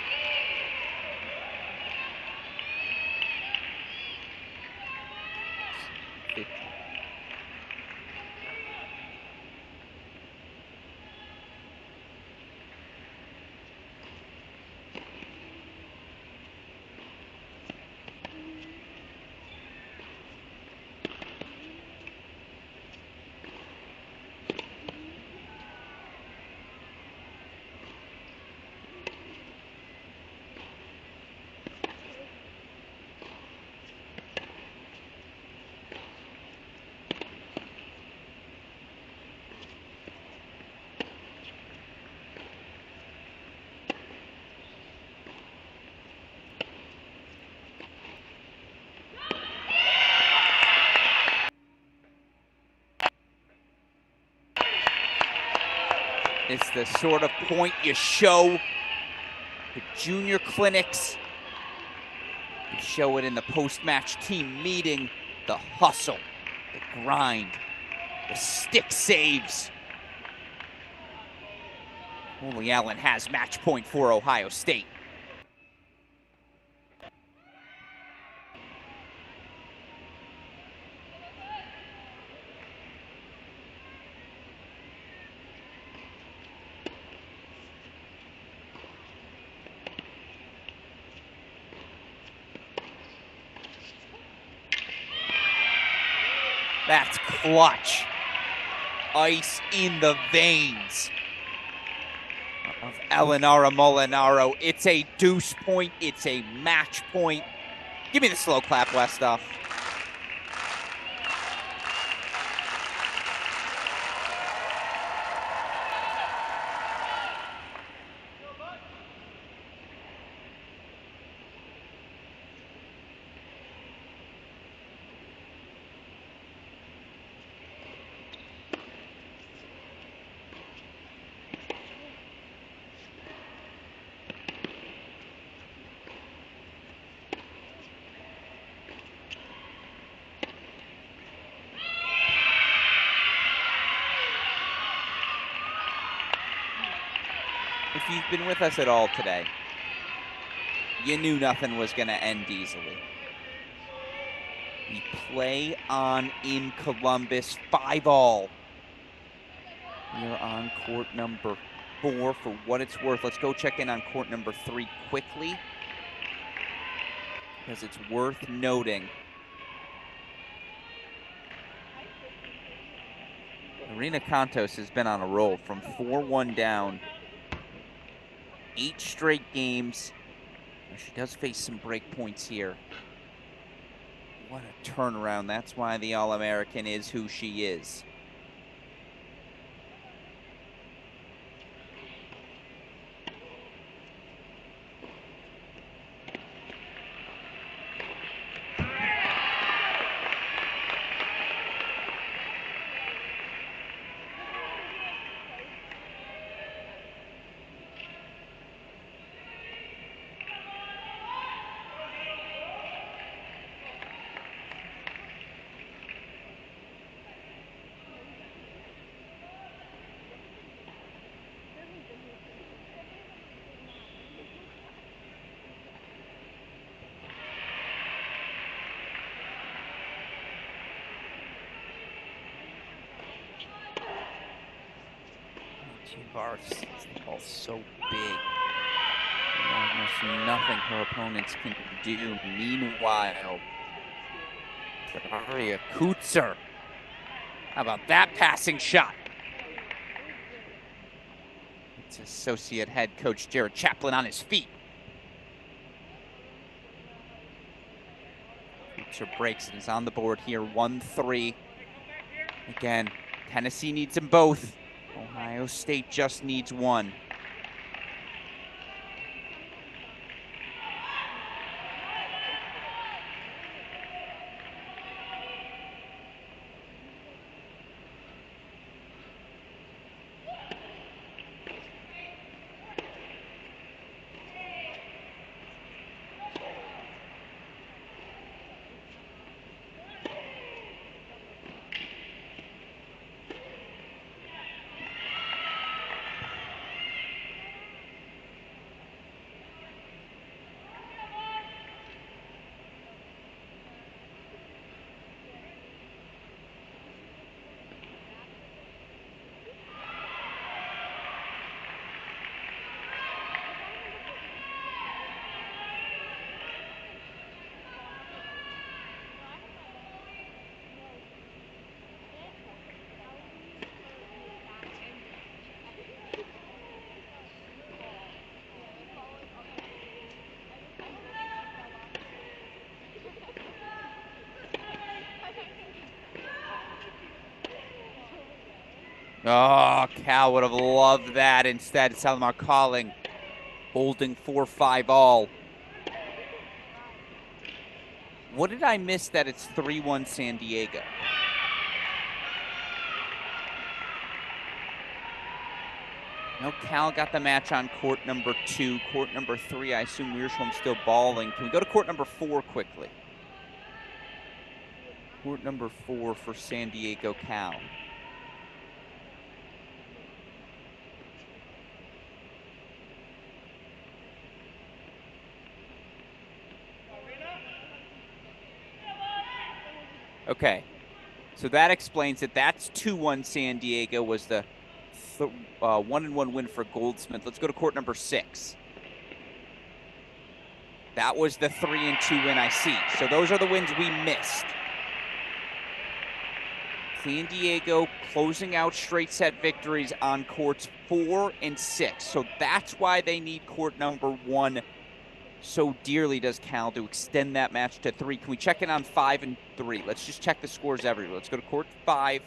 It's the sort of point you show the junior clinics. You show it in the post-match team meeting. The hustle, the grind, the stick saves. Coley Allen has match point for Ohio State. That's clutch. Ice in the veins of Elenara Molinaro. It's a deuce point. It's a match point. Give me the slow clap, Westoff. If you've been with us at all today, you knew nothing was going to end easily. We play on in Columbus, 5-all. We are on court number 4 for what it's worth. Let's go check in on court number 3 quickly, because it's worth noting. Irina Kontos has been on a roll from 4-1 down. 8 straight games. She does face some break points here. What a turnaround. That's why the All-American is who she is. The ball's so big. There's nothing her opponents can do. Meanwhile, Daria Kutzer. How about that passing shot? It's associate head coach Jared Chaplin on his feet. Kutzer breaks and is on the board here, 1-3. Again, Tennessee needs them both. Ohio State just needs one. Oh, Cal would have loved that. Instead, Salamar calling, holding 4-5 all. What did I miss that it's 3-1 San Diego? No, Cal got the match on court number 2. Court number 3, I assume Wiersholm's still balling. Can we go to court number 4 quickly? Court number 4 for San Diego Cal. Okay, so that explains it. That's 2-1 San Diego was the 1-1 win for Goldsmith. Let's go to court number 6. That was the 3-2 win I see. So those are the wins we missed. San Diego closing out straight set victories on courts 4 and 6. So that's why they need court number 1 so dearly, does Cal, to extend that match to 3. Can we check in on 5 and 3? Let's just check the scores everywhere. Let's go to court 5,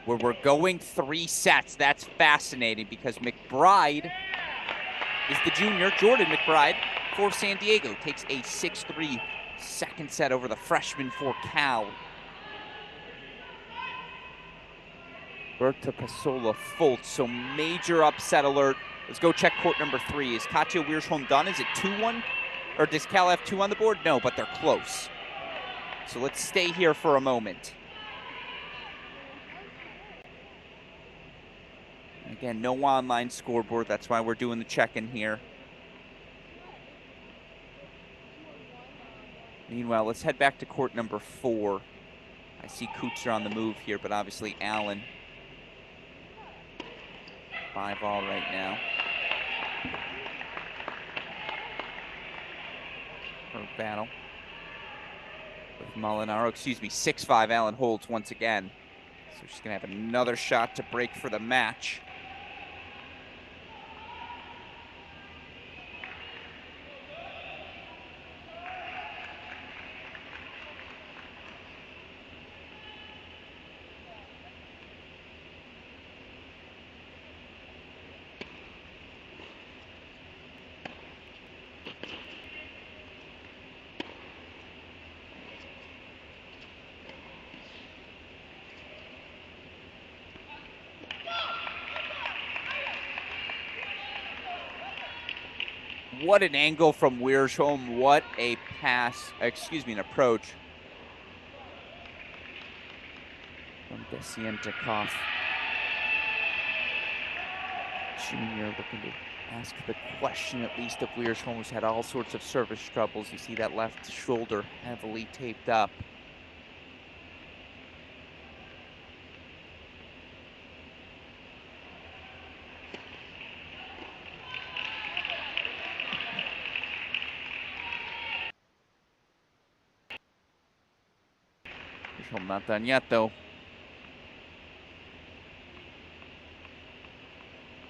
where we're going 3 sets. That's fascinating because McBride is the junior. Jordan McBride for San Diego takes a 6-3 second set over the freshman for Cal. Berta Pasola Fultz, so major upset alert. Let's go check court number 3. Is Katja Wiersholm done? Is it 2-1? Or does Cal have 2 on the board? No, but they're close. So let's stay here for a moment. Again, no online scoreboard. That's why we're doing the check-in here. Meanwhile, let's head back to court number 4. I see Kuchar on the move here, but obviously Allen 5 all right now. Her battle with Molinaro. Excuse me, 6-5 Allen holds once again. So she's going to have another shot to break for the match. What an angle from Wiersholm. What a pass, excuse me, an approach from Desientikov. Junior looking to ask the question at least of Wiersholm, who's had all sorts of service troubles. You see that left shoulder heavily taped up. Not done yet, though.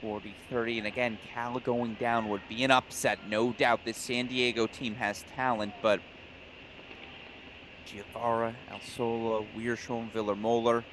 40-30, and again, Cal going down would be an upset, no doubt. This San Diego team has talent, but Giavara, Alsola, Wiersholm, Viller-Moller.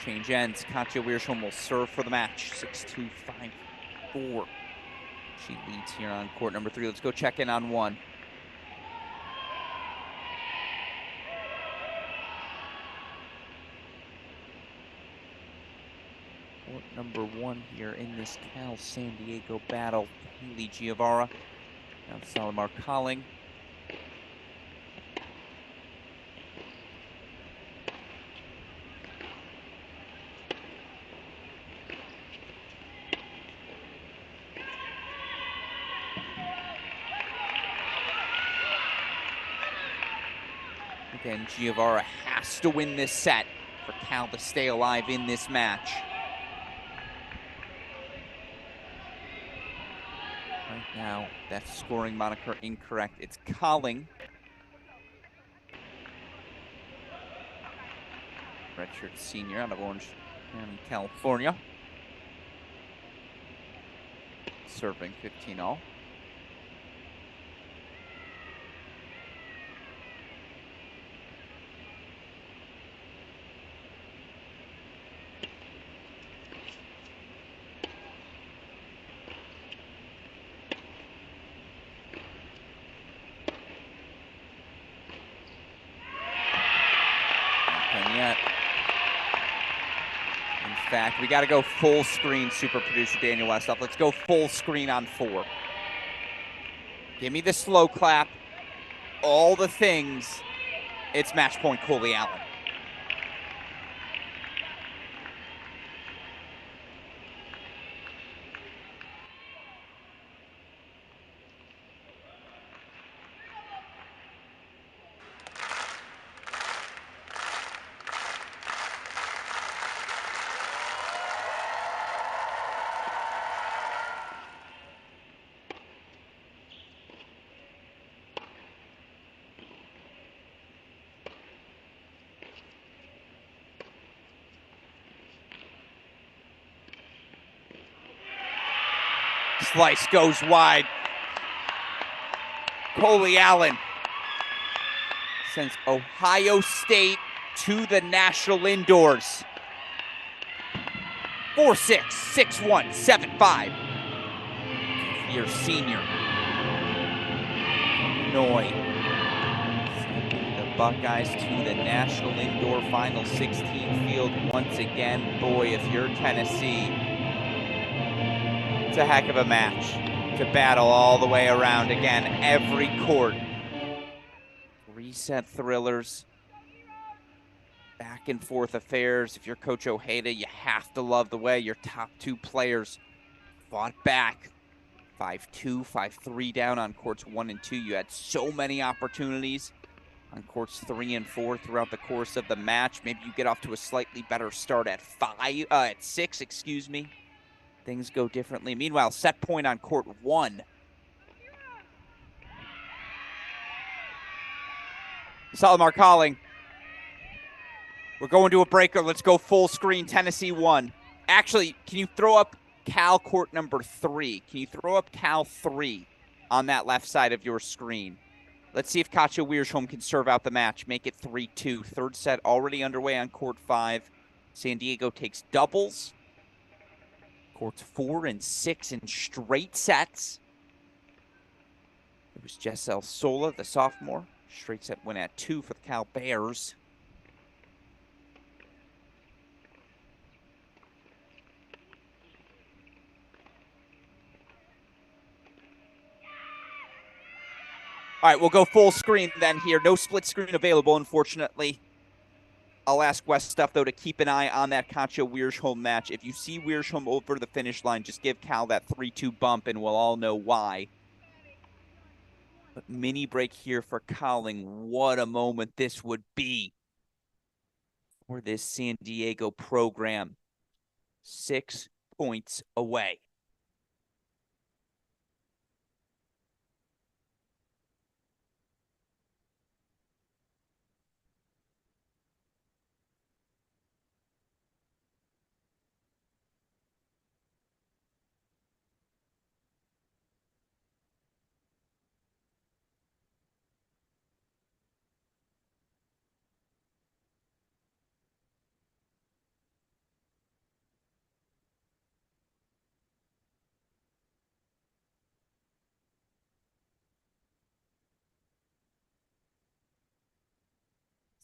Change ends. Katja Wiersholm will serve for the match. 6-2, 5-4. She leads here on court number 3. Let's go check in on 1. Court number 1 here in this Cal-San Diego battle. Haley Giavara. Now Salamar calling. Again, Giavara has to win this set for Cal to stay alive in this match. Now, that scoring moniker incorrect. It's Colling. Redshirt senior out of Orange County, California. Serving 15-all. Nothing yet. In fact, we got to go full screen, super producer Daniel Westhoff. Let's go full screen on 4. Give me the slow clap. All the things. It's match point Coley Allen. Slice goes wide. Coley Allen sends Ohio State to the national indoors. 4-6, 6-1, 7-5. Your senior. Illinois sending the Buckeyes to the national indoor final 16 field once again. Boy, if you're Tennessee, it's a heck of a match to battle all the way around again. Every court. Reset thrillers. Back and forth affairs. If you're Coach Ojeda, you have to love the way your top 2 players fought back. 5-2, 5-3 down on courts 1 and 2. You had so many opportunities on courts 3 and 4 throughout the course of the match. Maybe you get off to a slightly better start at 6, excuse me. Things go differently. Meanwhile, set point on court 1. Salamar Colling. We're going to a breaker. Let's go full screen. Tennessee 1. Actually, can you throw up Cal court number 3? Can you throw up Cal 3 on that left side of your screen? Let's see if Katja Wiersholm can serve out the match. Make it 3-2. Third set already underway on court 5. San Diego takes doubles. Courts 4 and 6 in straight sets. It was Jessel Sola, the sophomore. Straight set win at 2 for the Cal Bears. All right, we'll go full screen then here. No split screen available, unfortunately. I'll ask Westhoff, though, to keep an eye on that Katja Wiersholm match. If you see Wiersholm over the finish line, just give Cal that 3-2 bump, and we'll all know why. But mini break here for Colling. What a moment this would be for this San Diego program. 6 points away.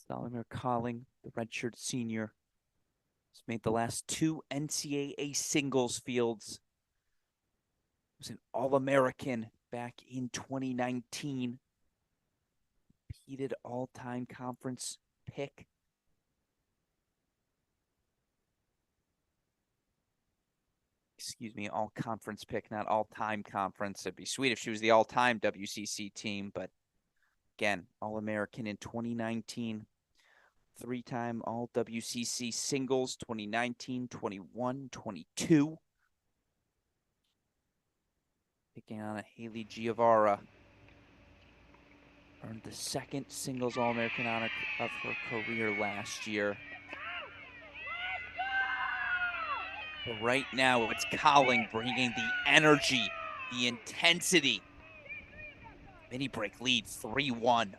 Salamar Colling, the redshirt senior, has made the last 2 NCAA singles fields. Was an All-American back in 2019. Repeated all-time conference pick. Excuse me, all-conference pick, not all-time conference. It'd be sweet if she was the all-time WCC team, but again, All-American in 2019. 3-time All-WCC singles, 2019, 21, 22. Taking on a Haley Giavara. Earned the second singles All-American honor of her career last year. But right now, it's Colling bringing the energy, the intensity. Mini break leads 3-1.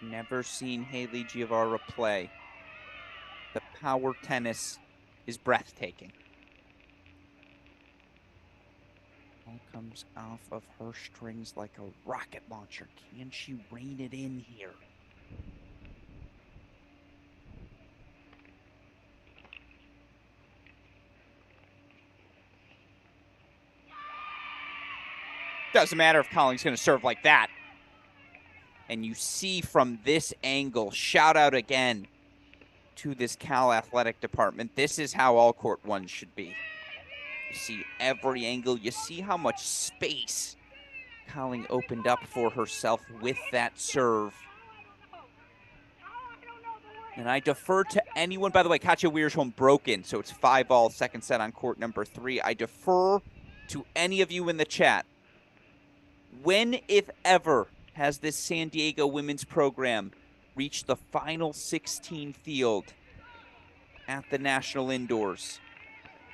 Never seen Haley Giavara play. The power tennis is breathtaking. All comes off of her strings like a rocket launcher. Can she rein it in here? Doesn't matter if Colling's going to serve like that. And you see from this angle, shout out again to this Cal athletic department. This is how all court ones should be. You see every angle. You see how much space Colling opened up for herself with that serve. And I defer to anyone. By the way, Katja Wiersholm broken, so it's 5-all, second set on court number 3. I defer to any of you in the chat. When, if ever, has this San Diego women's program reached the final 16 field at the National Indoors?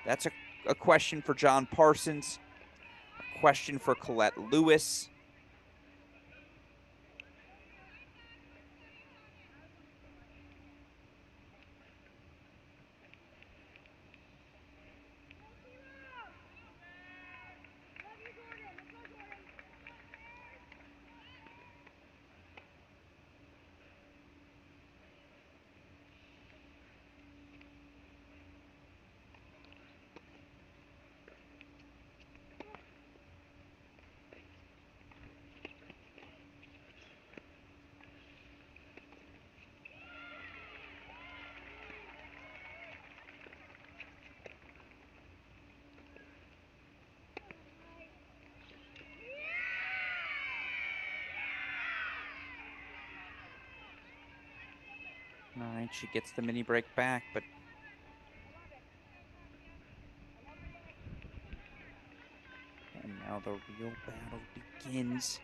That's a question for John Parsons, a question for Colette Lewis. All right, she gets the mini break back, but and now the real battle begins.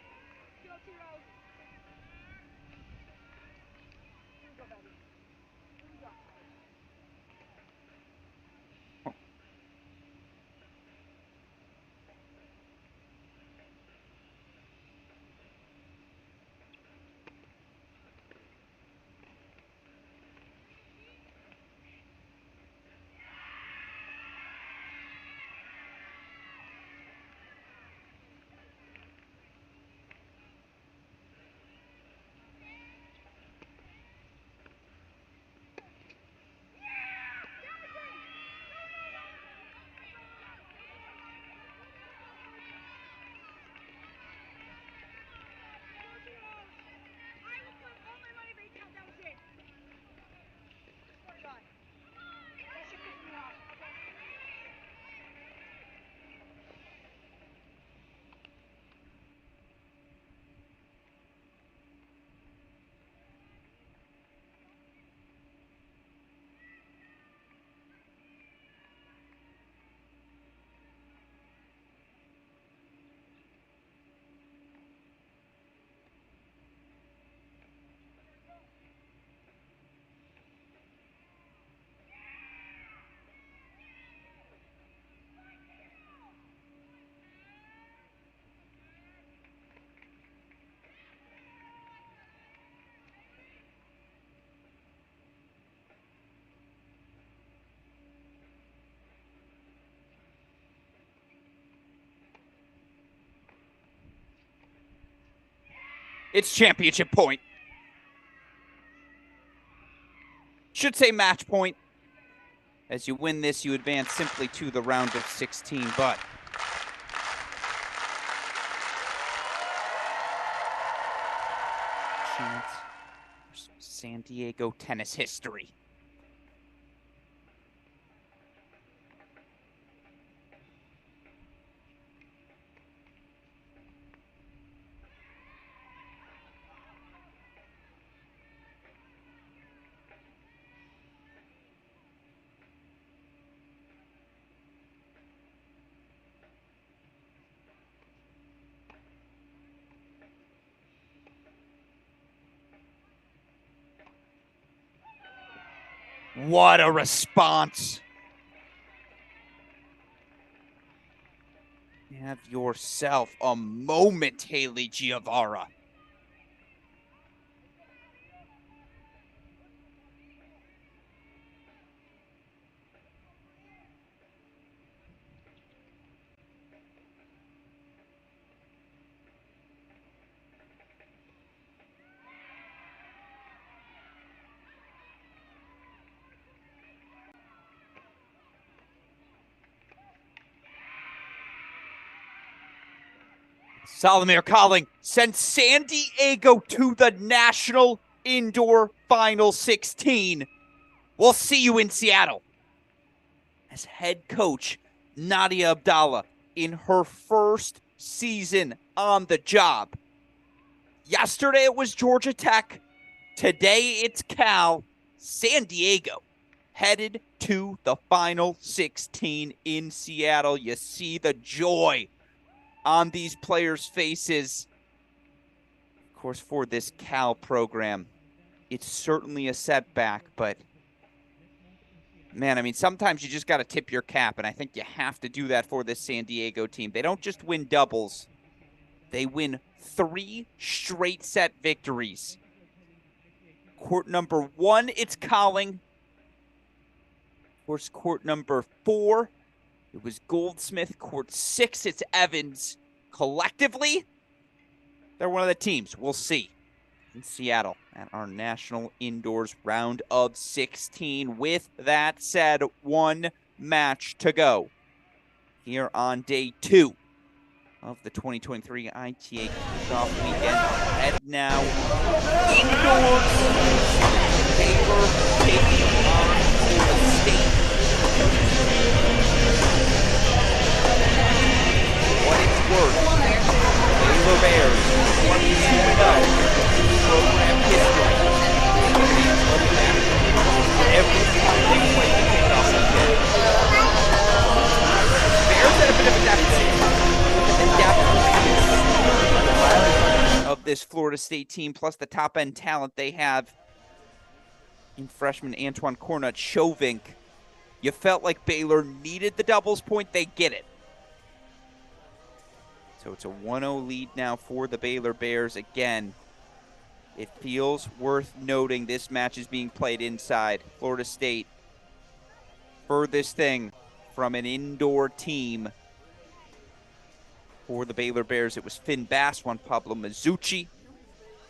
It's championship point. Should say match point. As you win this, you advance simply to the round of 16, but chance for some San Diego tennis history. What a response. Have yourself a moment, Haley Giavara. Solomir Calling sends San Diego to the National Indoor Final 16. We'll see you in Seattle. As head coach Nadia Abdallah in her first season on the job. Yesterday it was Georgia Tech. Today it's Cal. San Diego headed to the Final 16 in Seattle. You see the joy on these players' faces. Of course, for this Cal program, it's certainly a setback, but man, I mean, sometimes you just got to tip your cap, and I think you have to do that for this San Diego team. They don't just win doubles. They win 3 straight set victories. Court number 1, it's Calling. Of course, court number 4, it was Goldsmith. Court 6, it's Evans. Collectively, they're one of the teams. We'll see in Seattle at our National Indoors round of 16. With that said, 1 match to go here on day 2 of the 2023 ITA Kickoff Weekend. Head now indoors. Baylor taking on Florida State. What it's worth, Baylor Bears 22-0 program history. Every time they play the kickoff weekend. Bears at a bit of a deficit. The depth of this Florida State team, plus the top end talent they have in freshman Antoine Cornut Chauvink. You felt like Baylor needed the doubles point. They get it. So it's a 1-0 lead now for the Baylor Bears. Again, it feels worth noting this match is being played inside. Florida State, furthest thing from an indoor team. For the Baylor Bears, it was Finn Bass, Juan Pablo Mazzucci.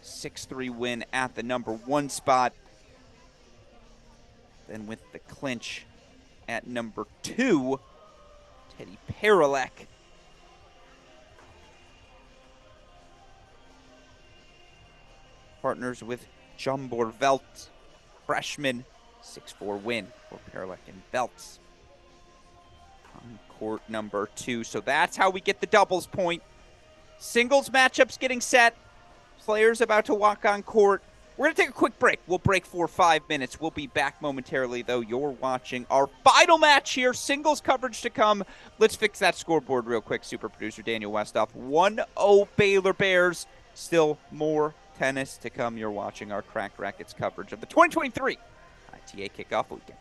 6-3 win at the number 1 spot. Then with the clinch at number 2, Teddy Paralek. Partners with Jumbor Velt, freshman, 6-4 win for Paralek and Veltz on court number 2. So that's how we get the doubles point. Singles matchups getting set. Players about to walk on court. We're going to take a quick break. We'll break for 5 minutes. We'll be back momentarily, though. You're watching our final match here. Singles coverage to come. Let's fix that scoreboard real quick. Super producer Daniel Westoff. 1-0 Baylor Bears. Still more tennis to come. You're watching our Cracked Racquets coverage of the 2023 ITA Kickoff Weekend.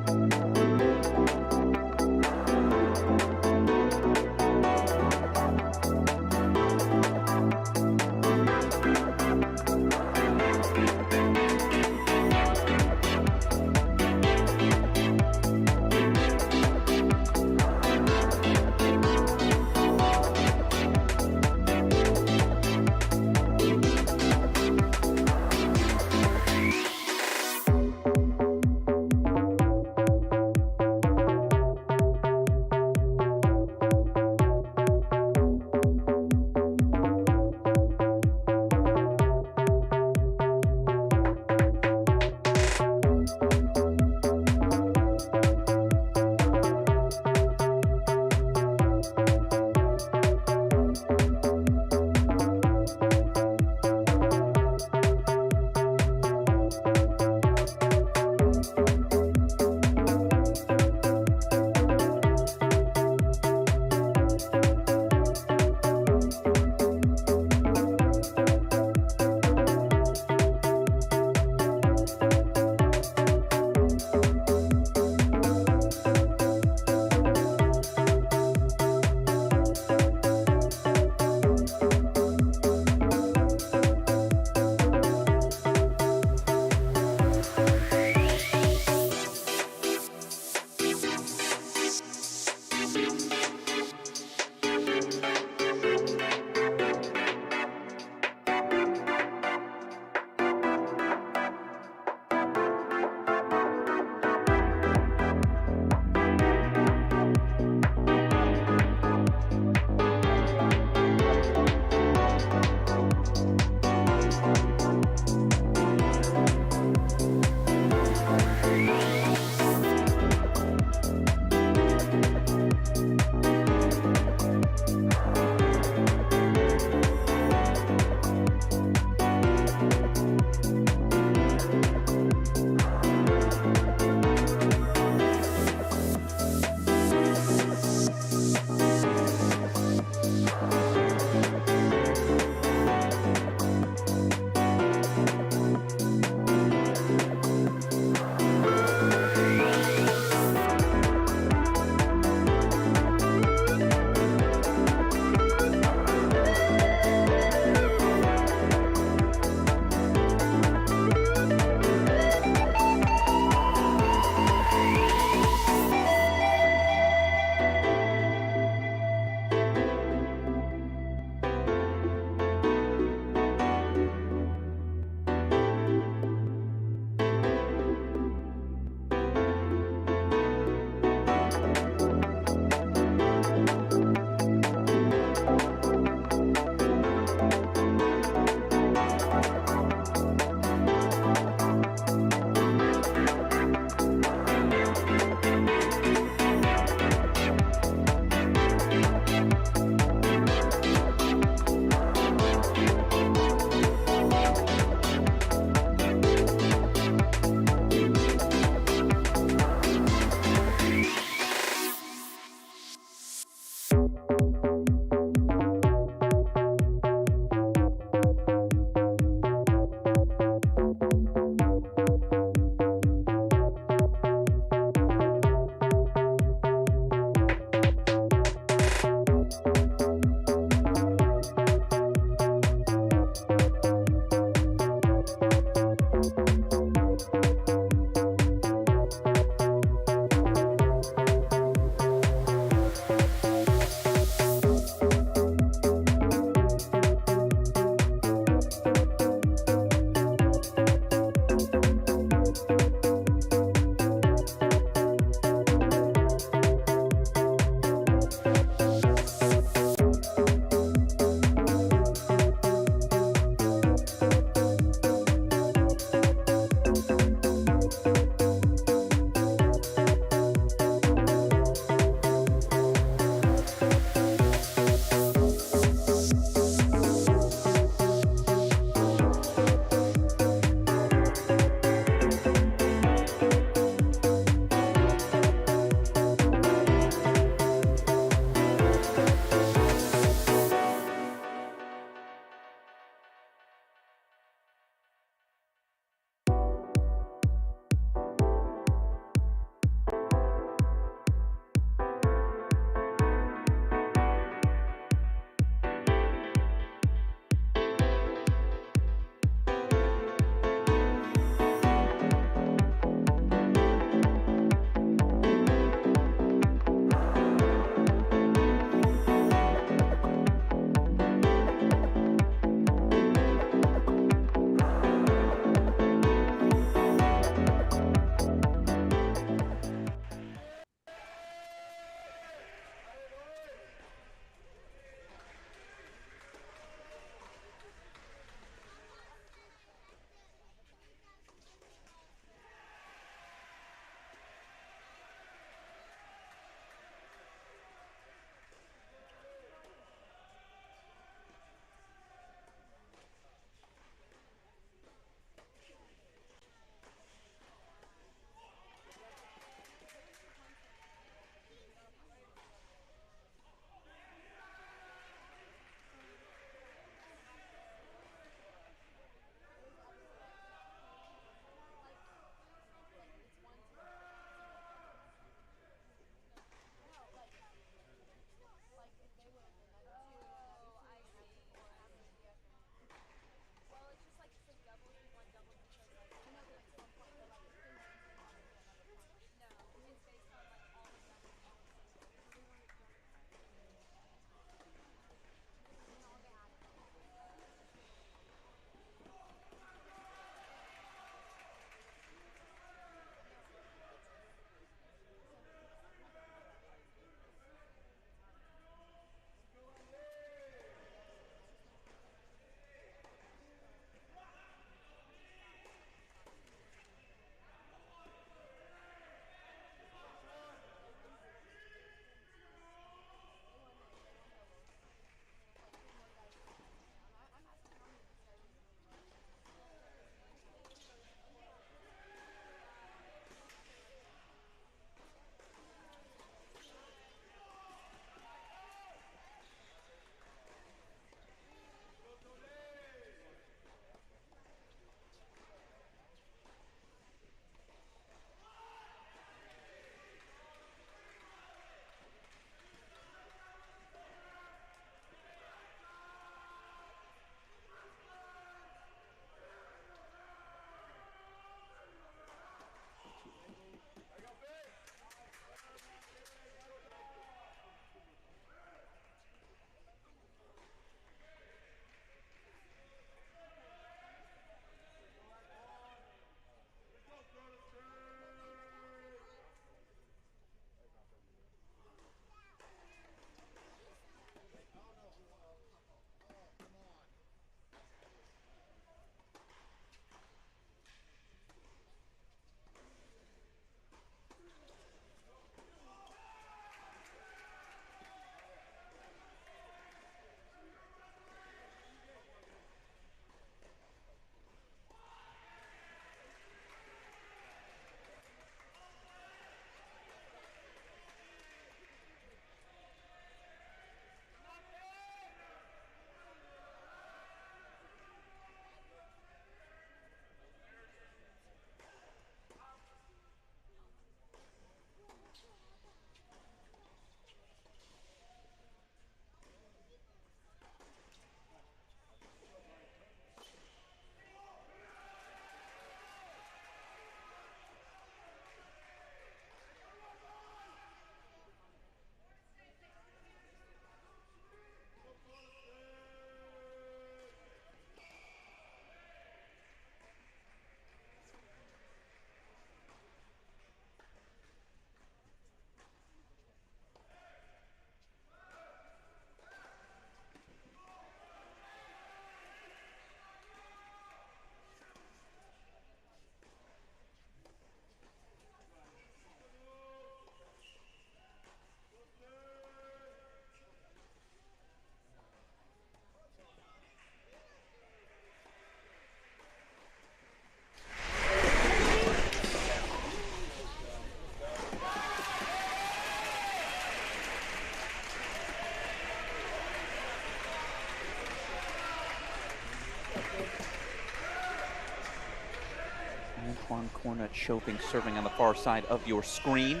Antoine Cornut-Chauvin serving on the far side of your screen.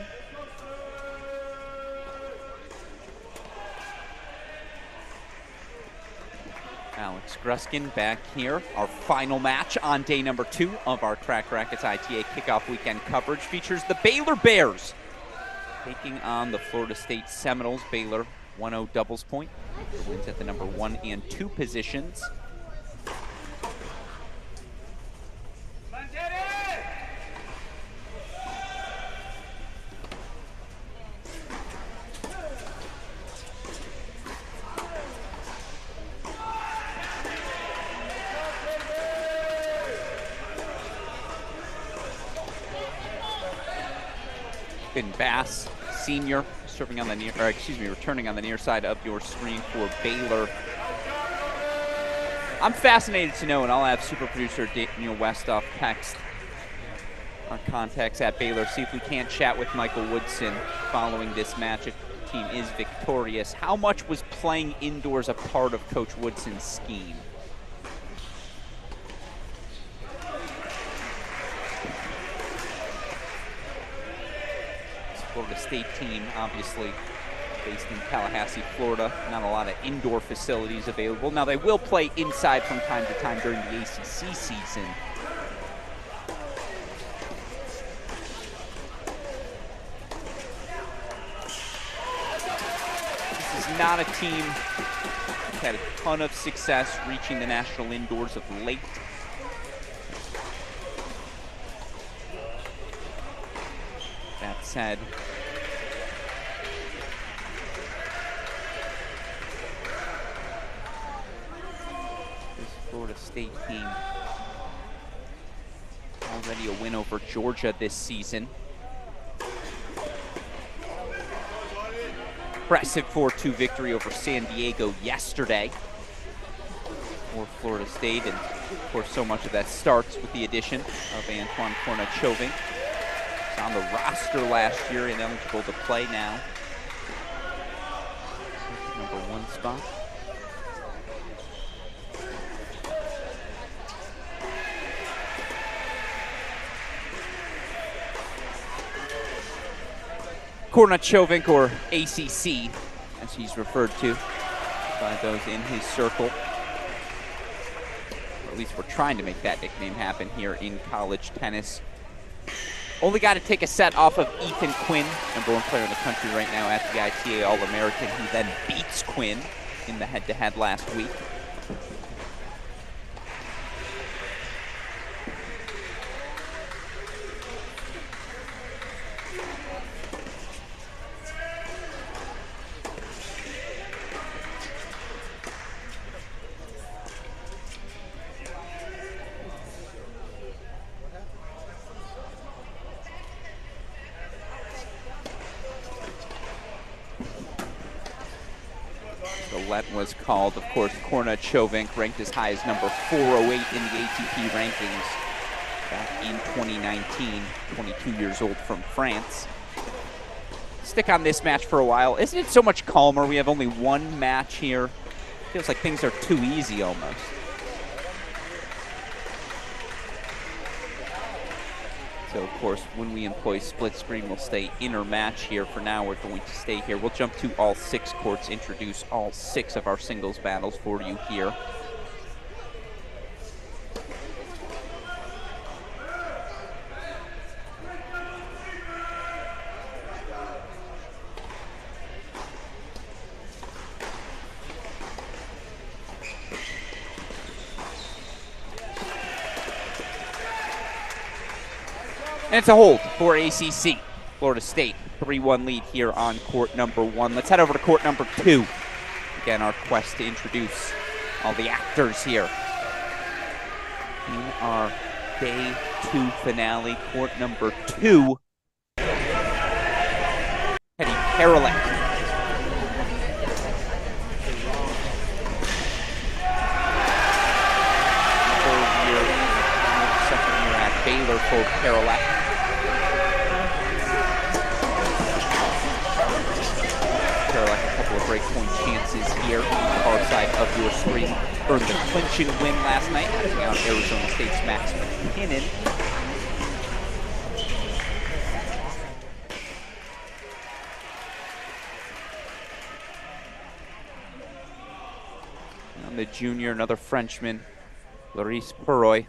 Alex Gruskin back here. Our final match on day number 2 of our Cracked Racquets ITA Kickoff Weekend coverage features the Baylor Bears taking on the Florida State Seminoles. Baylor 1-0 doubles point. Wins at the number 1 and 2 positions. Ben Bass, senior, serving on the near, or excuse me, returning on the near side of your screen for Baylor. I'm fascinated to know, and I'll have super producer Daniel Westoff text our contacts at Baylor, see if we can't chat with Michael Woodson following this match if the team is victorious. How much was playing indoors a part of Coach Woodson's scheme? Florida State team, obviously based in Tallahassee, Florida. Not a lot of indoor facilities available. Now, they will play inside from time to time during the ACC season. This is not a team that's had a ton of success reaching the national indoors of late. That said, this Florida State team already a win over Georgia this season. Impressive 4-2 victory over San Diego yesterday for Florida State, and of course so much of that starts with the addition of Antoine Cornut-Chauvin. On the roster last year, ineligible to play now. Number 1 spot. Cornut-Chauvin, or ACC, as he's referred to by those in his circle. Or at least we're trying to make that nickname happen here in college tennis. Only got to take a set off of Ethan Quinn, number 1 player in the country right now at the ITA All-American, who then beats Quinn in the head-to-head last week. Was called, of course, Cornut-Chauvin ranked as high as number 408 in the ATP rankings back in 2019, 22 years old from France. Stick on this match for a while. Isn't it so much calmer? We have only 1 match here. Feels like things are too easy almost. So, of course, when we employ split screen, we'll stay inner match here. For now, we're going to stay here. We'll jump to all 6 courts, introduce all 6 of our singles battles for you here. And it's a hold for ACC. Florida State, 3-1 lead here on court number 1. Let's head over to court number 2. Again, our quest to introduce all the actors here in our day 2 finale. Court number 2. Teddy Paralek. Second year at Baylor for Paralek. breakpoint chances here on the far side of your screen. Earned the Clinches Win last night, taking out Arizona State's Max McKinnon. And the junior, another Frenchman, Loris Peroy.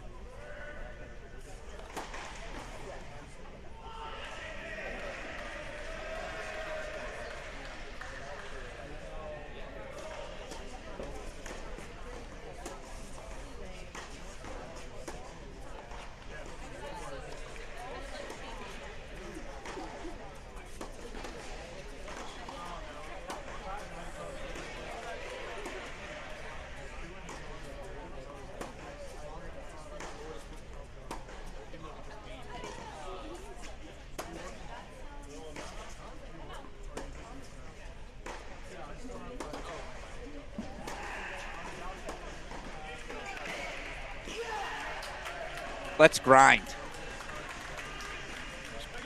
Let's grind.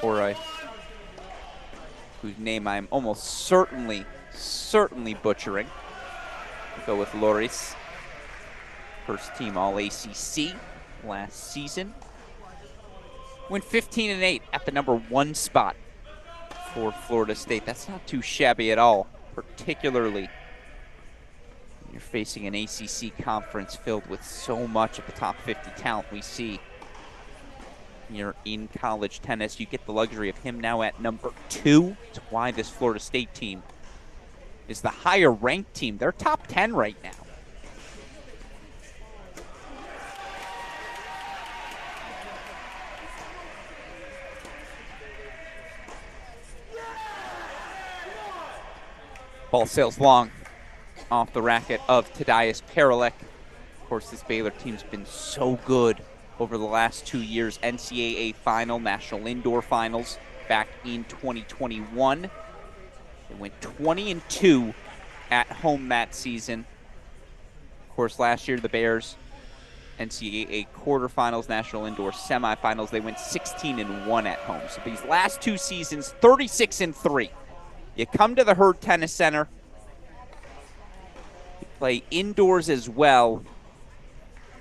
Peroy, whose name I'm almost certainly butchering. We'll go with Loris. First team All-ACC last season. Went 15-8 at the #1 spot for Florida State. That's not too shabby at all, particularly when you're facing an ACC conference filled with so much of the top 50 talent we see here in college tennis. You get the luxury of him now at #2. That's why this Florida State team is the higher ranked team. They're top 10 right now. Ball sails long off the racket of Tadeusz Perelik. Of course, this Baylor team's been so good over the last 2 years. NCAA final, National Indoor Finals back in 2021. They went 20-2 at home that season. Of course, last year the Bears, NCAA quarterfinals, National Indoor semifinals, they went 16-1 at home. So these last 2 seasons, 36-3. You come to the Herd Tennis Center, you play indoors as well.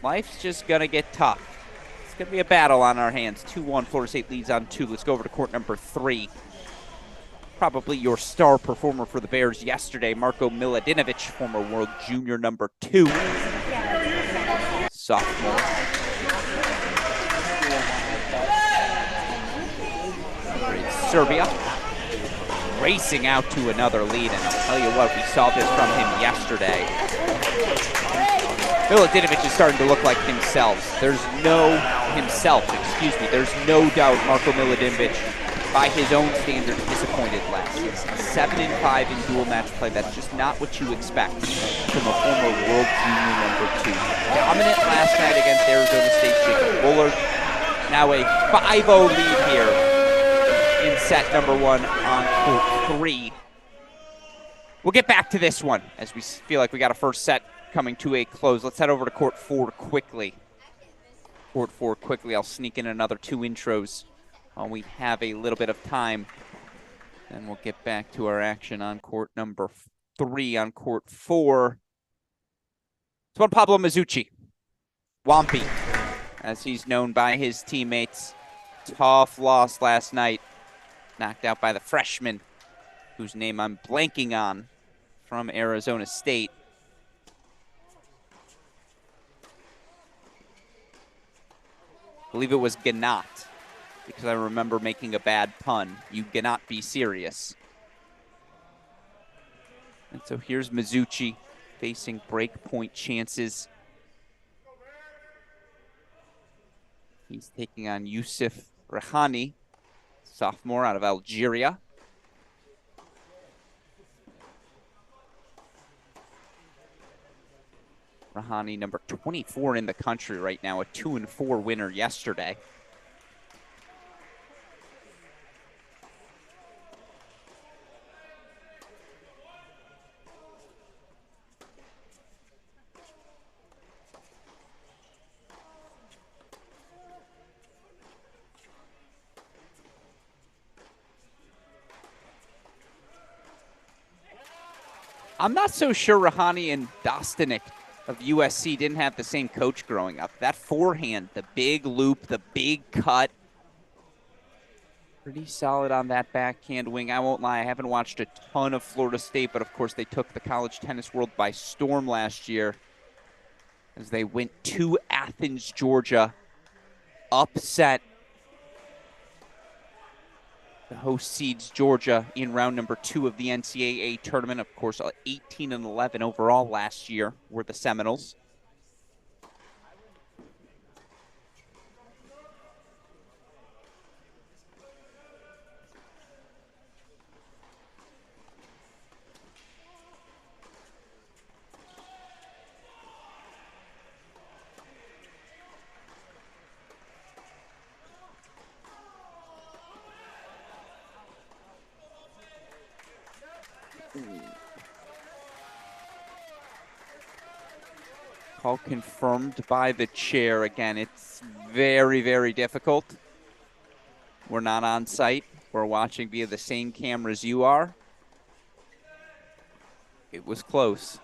Life's just gonna get tough. It's gonna be a battle on our hands. 2-1, Florida State leads on 2. Let's go over to court #3. Probably your star performer for the Bears yesterday, Marko Milutinovic, former world junior #2. Sophomore. Serbia. Racing out to another lead, and I'll tell you what, we saw this from him yesterday. Milutinovic is starting to look like himself. There's no doubt Marko Milutinovic, by his own standards, disappointed last season. 7-5 in dual match play. That's just not what you expect from a former world junior #2. Dominant last night against Arizona State Jacob Bullard. Now a 5-0 lead here in set #1 on court 3. We'll get back to this one as we feel like we got a first set coming to a close. Let's head over to court 4 quickly. Court 4 quickly. I'll sneak in another 2 intros while we have a little bit of time. Then we'll get back to our action on court #3. On court 4, it's Juan Pablo Mazzucci. Wampy, as he's known by his teammates. Tough loss last night. Knocked out by the freshman, whose name I'm blanking on, from Arizona State. I believe it was Ganot, because I remember making a bad pun. You cannot be serious. And so here's Mazzucci facing breakpoint chances. He's taking on Yusuf Rahani, sophomore out of Algeria. Rahani, number 24 in the country right now, a 2-4 winner yesterday. I'm not so sure Rahani and Dostanik of USC didn't have the same coach growing up. That forehand, the big loop, the big cut. Pretty solid on that backhand wing. I won't lie, I haven't watched a ton of Florida State, but of course they took the college tennis world by storm last year as they went to Athens, Georgia, upset the host seeds Georgia in round number 2 of the NCAA tournament. Of course, 18-11 overall last year were the Seminoles. Call confirmed by the chair. Again, it's very, very difficult. We're not on site. We're watching via the same cameras you are. It was close.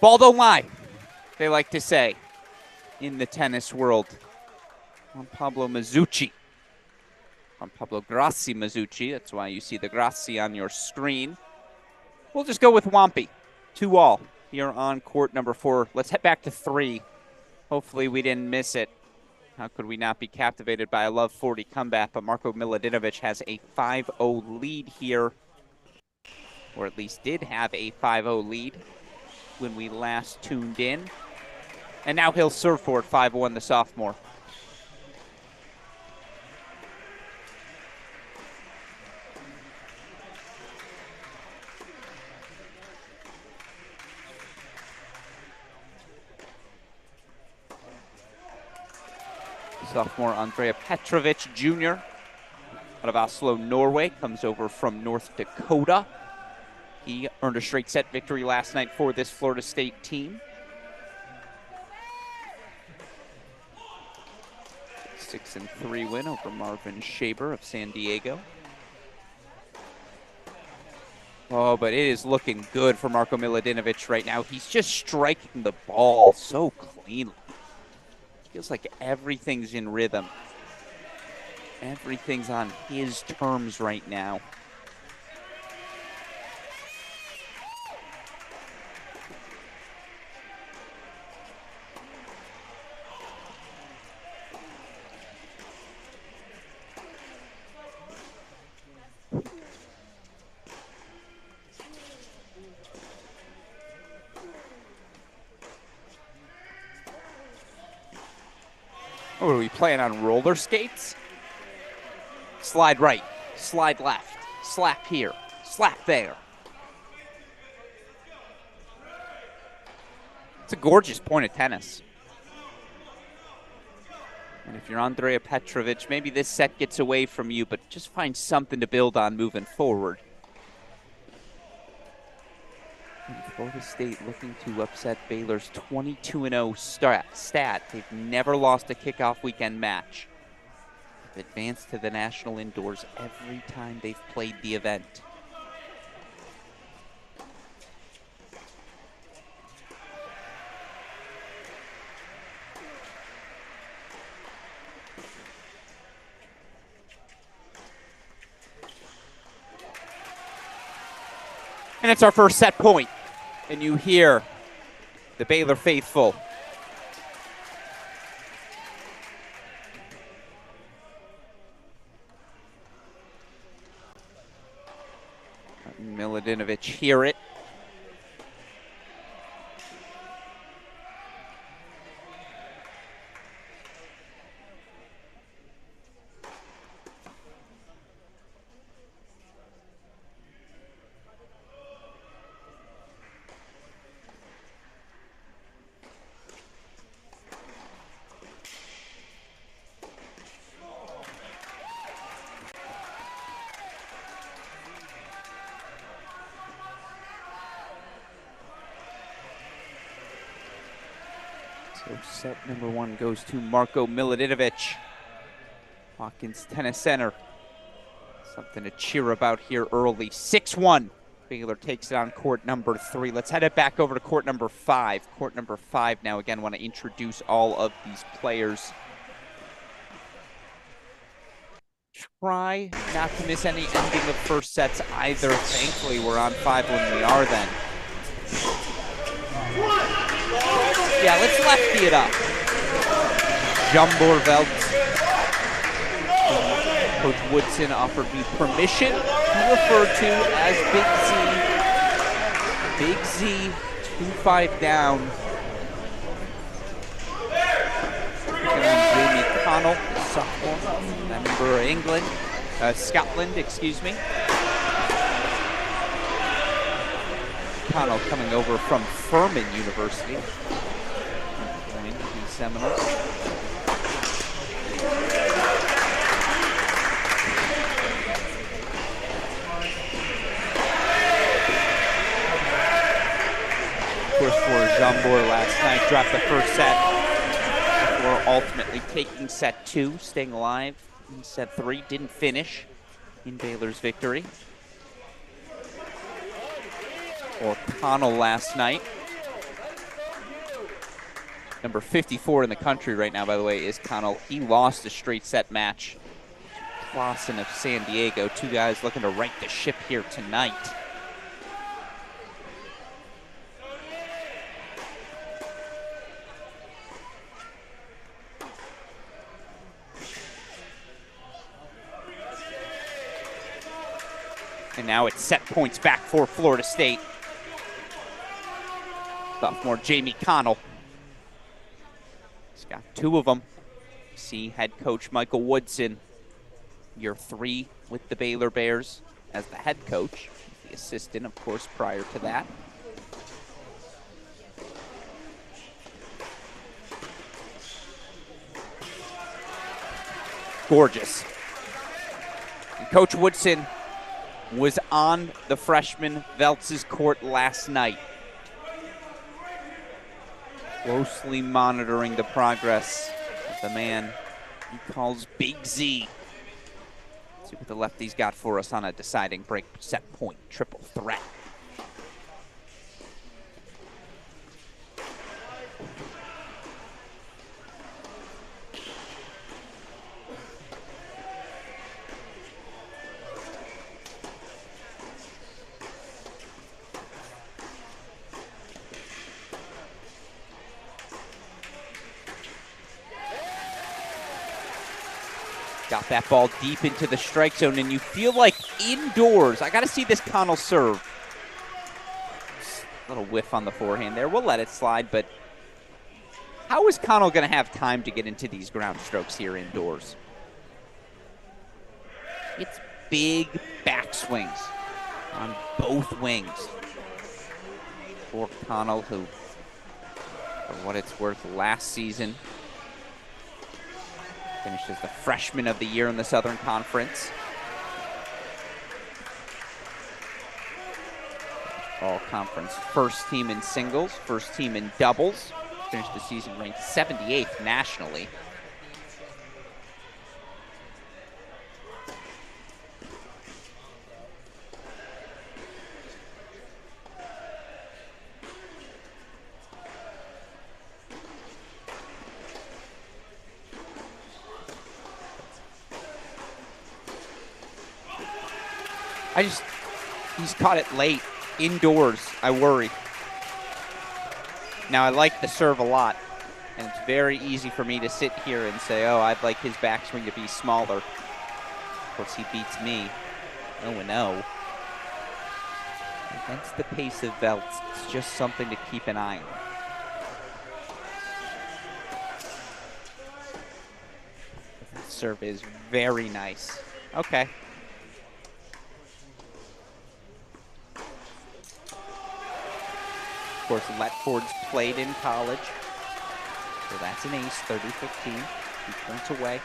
Ball don't lie, they like to say in the tennis world. Juan Pablo Mazzucci. Juan Pablo Grassi Mazzucci. That's why you see the Grassi on your screen. We'll just go with Wampy. 2-all here on court number 4. Let's head back to 3. Hopefully we didn't miss it. How could we not be captivated by a Love 40 comeback? But Marko Milutinovic has a 5-0 lead here, or at least did have a 5-0 lead when we last tuned in. And now he'll serve for it, 5-1, the sophomore. Sophomore Andrea Petrovic Jr. out of Oslo, Norway, comes over from North Dakota. He earned a straight set victory last night for this Florida State team. 6-3 win over Marvin Shaber of San Diego. Oh, but it is looking good for Marko Milutinovic right now. He's just striking the ball so cleanly. Feels like everything's in rhythm. Everything's on his terms right now. Oh, are we playing on roller skates? Slide right, slide left, slap here, slap there. It's a gorgeous point of tennis. And if you're Andrea Petrovic, maybe this set gets away from you, but just find something to build on moving forward. And Florida State looking to upset Baylor's 22-0 stat. They've never lost a kickoff weekend match. They've advanced to the national indoors every time they've played the event. And it's our first set point. And you hear the Baylor faithful. Milutinovic hear it. So set number 1 goes to Marko Milutinovic, Hawkins Tennis Center. Something to cheer about here early. 6-1. Baylor takes it on court number 3. Let's head it back over to court number 5. Court number 5 now. Again, want to introduce all of these players. Try not to miss any ending of first sets either. Thankfully, we're on 5 when we are then. Yeah, let's lefty it up. Jambor Veldt. Coach Woodson offered me permission to refer to as Big Z. Big Z, 2-5 down. Jamie Connell, sophomore, member of Scotland, excuse me. Connell coming over from Furman University. Joined the Seminoles. Of course, for Jambor last night, dropped the first set before ultimately taking set 2, staying alive in set 3. Didn't finish in Baylor's victory. O'Connell last night. Number 54 in the country right now, by the way, is Connell. He lost a straight set match to Clausen of San Diego. 2 guys looking to right the ship here tonight. And now it's set points back for Florida State. Sophomore Jamie Connell. He's got 2 of them. See head coach Michael Woodson, year 3 with the Baylor Bears as the head coach. The assistant, of course, prior to that. Gorgeous. And Coach Woodson was on the freshman Veltz's court last night, closely monitoring the progress of the man he calls Big Z. Let's see what the lefties got for us on a deciding break set point triple threat. Got that ball deep into the strike zone, and you feel like indoors. I got to see this Connell serve. A little whiff on the forehand there. We'll let it slide, but how is Connell going to have time to get into these ground strokes here indoors? It's big backswings on both wings for Connell, who, for what it's worth, last season finished as the freshman of the year in the Southern Conference. All-conference first team in singles, first team in doubles. Finished the season ranked 78th nationally. He's caught it late, indoors, I worry. Now, I like the serve a lot, and it's very easy for me to sit here and say, oh, I'd like his backswing to be smaller. Of course, he beats me 0-0. Against the pace of Veldt, it's just something to keep an eye on. That serve is very nice. Okay. Of course, Letford's played in college, so that's an ace, 30-15, 2 points away.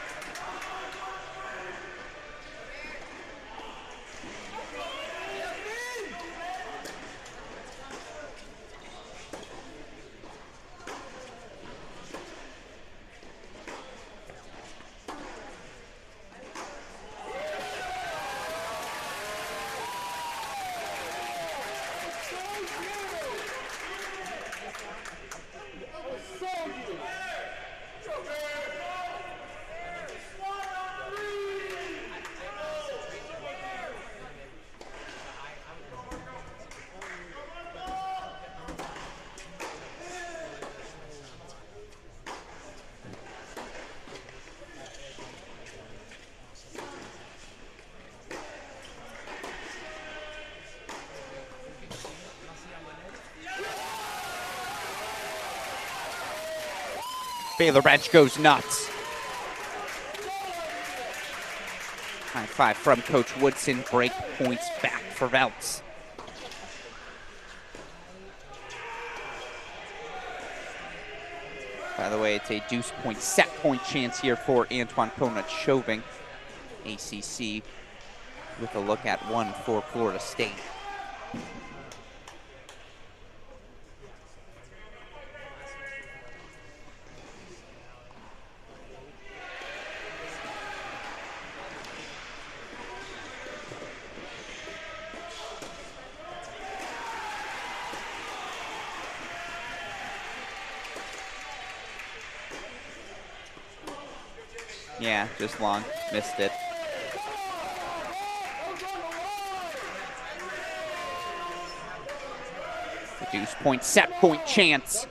Baylor bench goes nuts. High five from Coach Woodson. Break points back for Veltz. By the way, it's a deuce point set point chance here for Antoine Kona-Chauvin. ACC with a look at one for Florida State. Yeah, just long. Missed it. The deuce point, set point chance.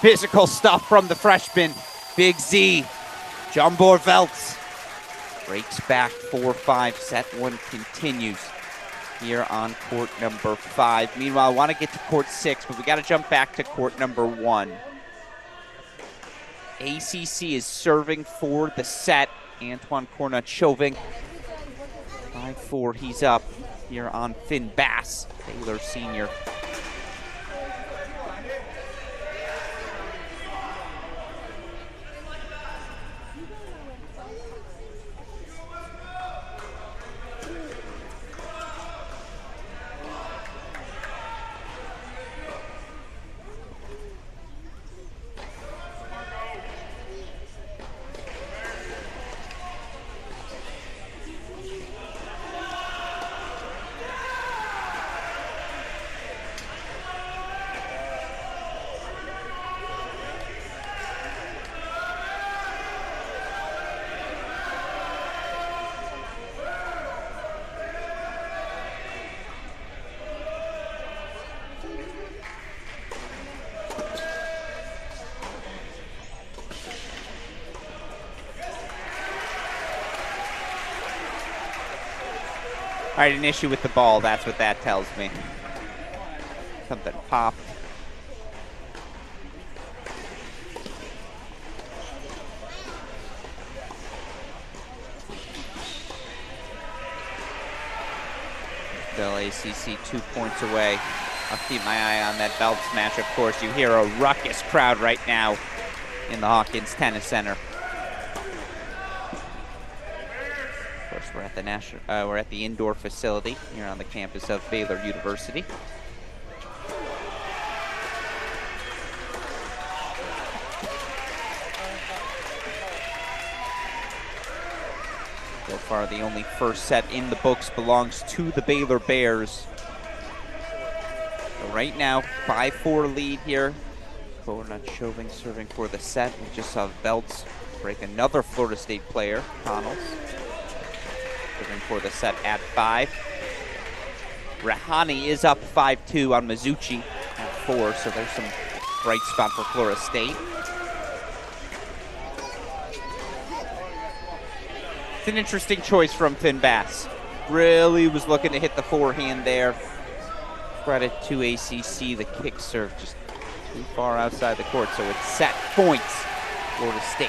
Physical stuff from the freshman, Big Z. Jambor Veltz breaks back 4-5. Set one continues here on court number 5. Meanwhile, I want to get to court 6, but we got to jump back to court number 1. ACC is serving for the set. Antoine Kona-Chauvin. 5-4, he's up here on Finn Bass, Baylor senior. All right, an issue with the ball. That's what that tells me. Something popped. Still ACC 2 points away. I'll keep my eye on that Veltz match. Of course, you hear a ruckus crowd right now in the Hawkins Tennis Center. We're at the we're at the indoor facility here on the campus of Baylor University. So far, the only first set in the books belongs to the Baylor Bears. So right now, 5-4 lead here. Kona-Chauvin serving for the set. We just saw Veltz break another Florida State player, Connells. Serving for the set at 5. Rahani is up 5-2 on Mizuchi at 4, so there's some bright spot for Florida State. It's an interesting choice from Finn Bass. Really was looking to hit the forehand there. Credit to ACC, the kick serve just too far outside the court, so it's set points, Florida State.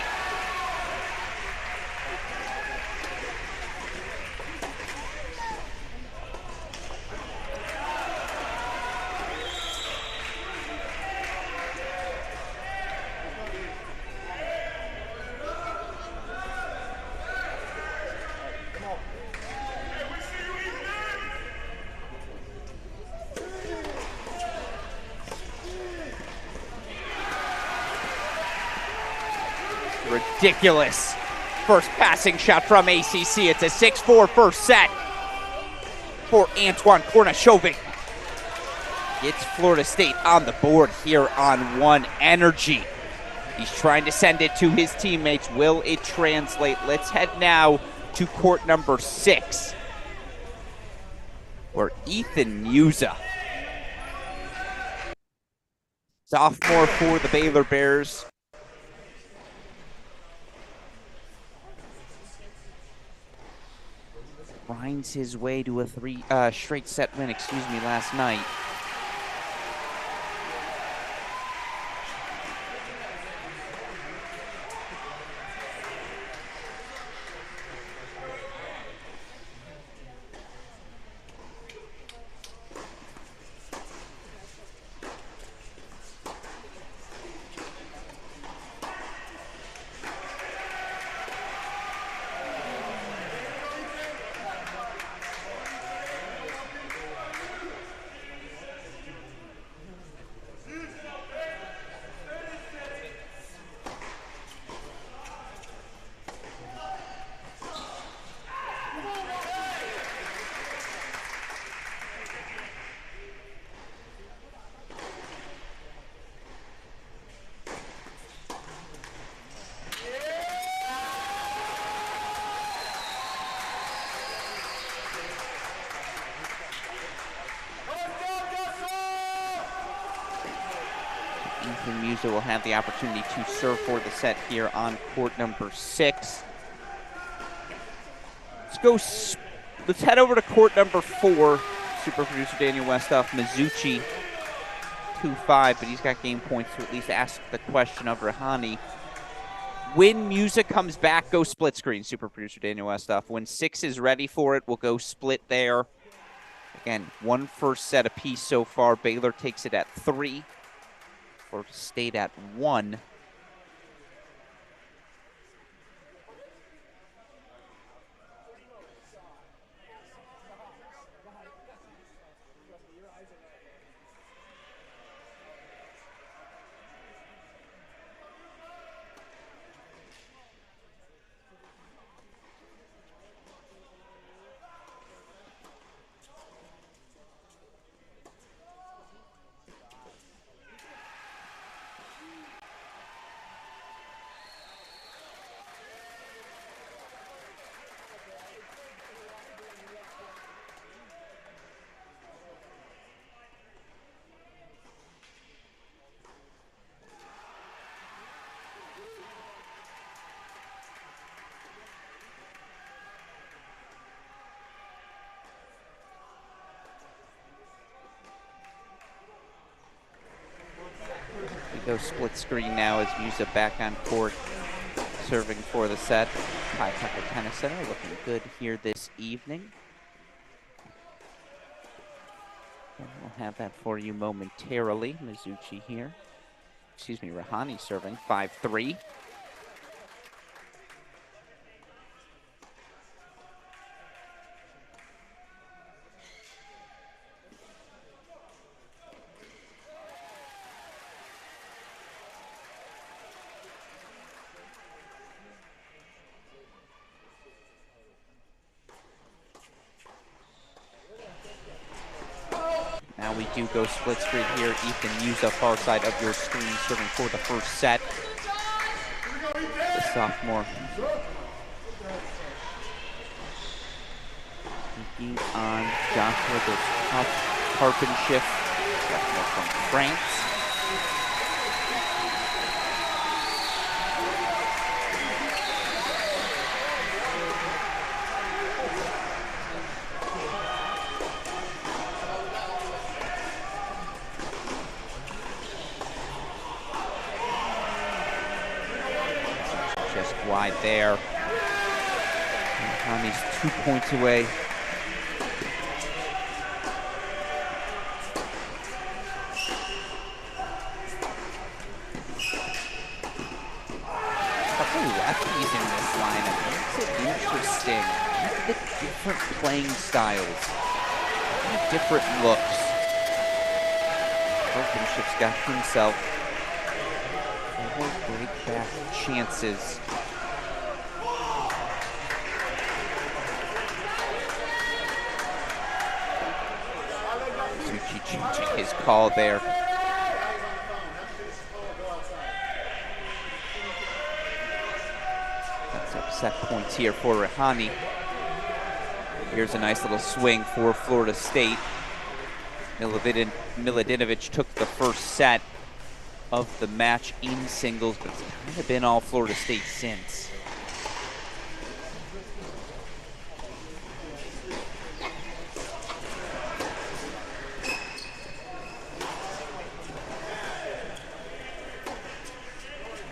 ridiculous first passing shot from ACC. It's a 6-4 first set for Antoine Kornashovic. Gets Florida State on the board here on one. Energy. He's trying to send it to his teammates. Will it translate? Let's head now to court number 6, where Ethan Musa, sophomore for the Baylor Bears, grinds his way to a straight set win, last night. Ethan Musa will have the opportunity to serve for the set here on court number 6. Let's head over to court number 4. Super producer Daniel Westoff, Mizuchi 2-5, but he's got game points to at least ask the question of Rahani. When Musa comes back, go split screen, super producer Daniel Westoff. When 6 is ready for it, we'll go split there. Again, one first set apiece so far. Baylor takes it at 3. Florida State at 1. Go split screen now as Musa back on court, serving for the set. Ty Tucker Tennis Center looking good here this evening. And we'll have that for you momentarily. Mizuchi here. Rahani serving 5-3. Now we do go split screen here. Ethan Musa, far side of your screen, serving for the first set. The sophomore. Taking on Joshua the Carpenshift, sophomore from France. Wide there. Tommy's 2 points away. Couple lefties in this lineup makes it interesting. Look at the different playing styles, different looks. Carpenshift's got himself a more break-back chances. Zucchi changing his call there. That's up set points here for Rahani. Here's a nice little swing for Florida State. Miladinovich took the first set of the match in singles, but it's kind of been all Florida State since.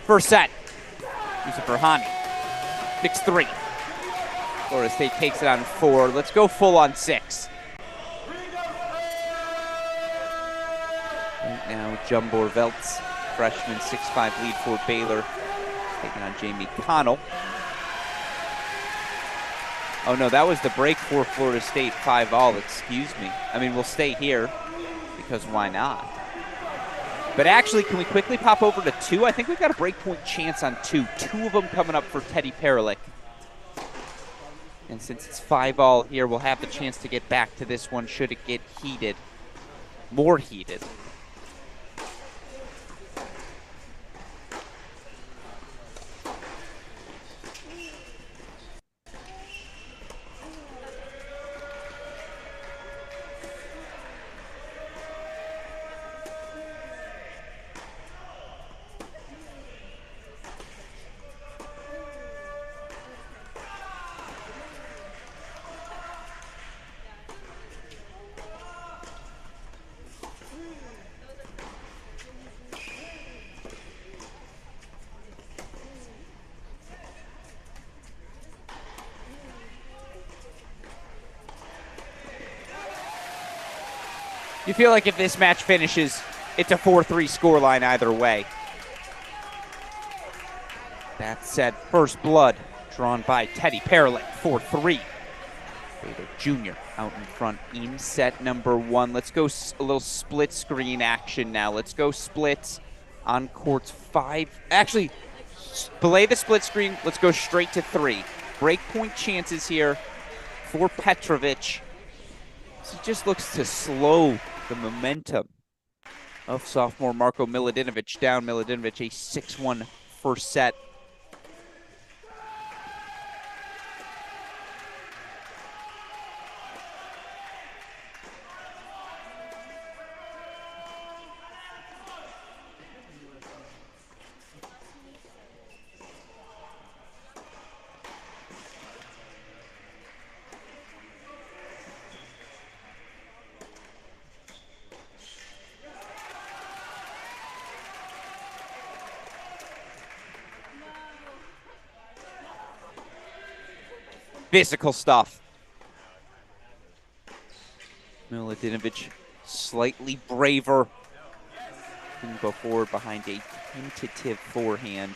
First set, Yusuf Rahani, 6-3. Florida State takes it on 4. Let's go full on 6. Right now, Jumbor Veltz, freshman, 6'5" lead for Baylor, taking on Jamie Connell. Oh no, that was the break for Florida State, 5-all, excuse me. I mean, we'll stay here, because why not? But actually, can we quickly pop over to 2? I think we've got a breakpoint chance on 2. 2 of them coming up for Teddy Perlich. And since it's 5-all here, we'll have the chance to get back to this one should it get heated. More heated. You feel like if this match finishes, it's a 4-3 scoreline either way. That said, first blood drawn by Teddy Perlich, 4-3. Baylor Jr. out in front in set number 1. Let's go a little split screen action now. Let's go splits on courts 5. Actually, belay the split screen. Let's go straight to 3. Breakpoint chances here for Petrovic. He just looks to slow the momentum of sophomore Marko Miladinovich down. Miladinovich, a 6-1 first set. Physical stuff. Miladinovich slightly braver. Couldn't go forward behind a tentative forehand.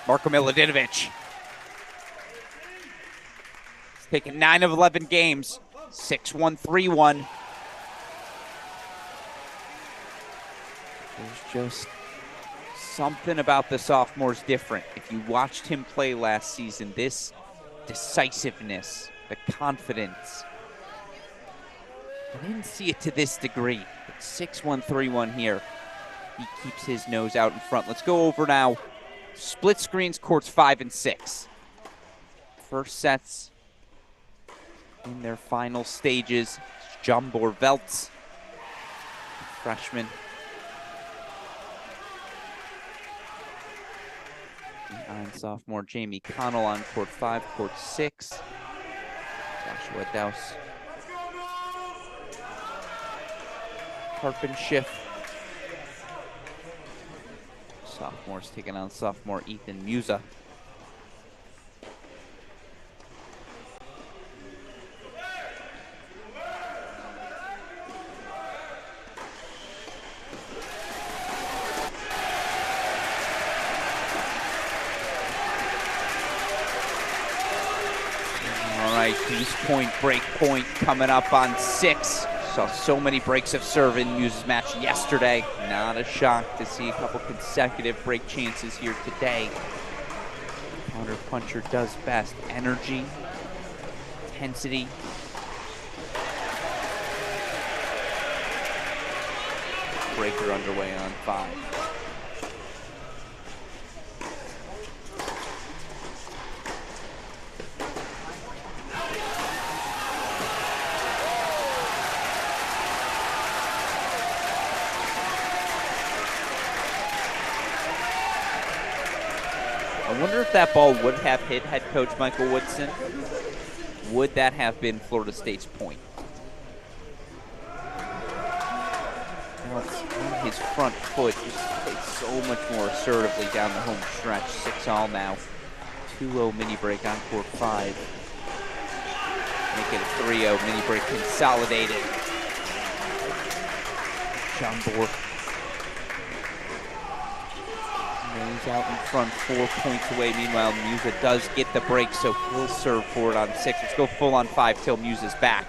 Marko Miladinovich. He's taken 9 of 11 games. 6-1, 3-1. There's just something about the sophomores different. If you watched him play last season, this decisiveness, the confidence, I didn't see it to this degree. But 6-1, 3-1 here. He keeps his nose out in front. Let's go over now. Split screens, courts 5 and 6. First sets in their final stages. Jumbor Veltz, freshman. And sophomore Jamie Connell on court 5, court 6. Joshua Douse. Harpenschiff. Sophomores taking on sophomore Ethan Musa. Deuce point, break point coming up on 6. Saw so many breaks of serve in Muse's match yesterday. Not a shock to see a couple consecutive break chances here today. Counter puncher does best. Energy, intensity. Breaker underway on 5. I wonder if that ball would have hit head coach Michael Woodson. Would that have been Florida State's point? Now it's on his front foot, just plays so much more assertively down the home stretch. 6-all now. 2-0 mini break on court 5. Make it a 3-0 mini break consolidated. John Bork. He's out in front, 4 points away. Meanwhile, Musa does get the break, so he'll serve for it on 6. Let's go full on 5 till Musa's back.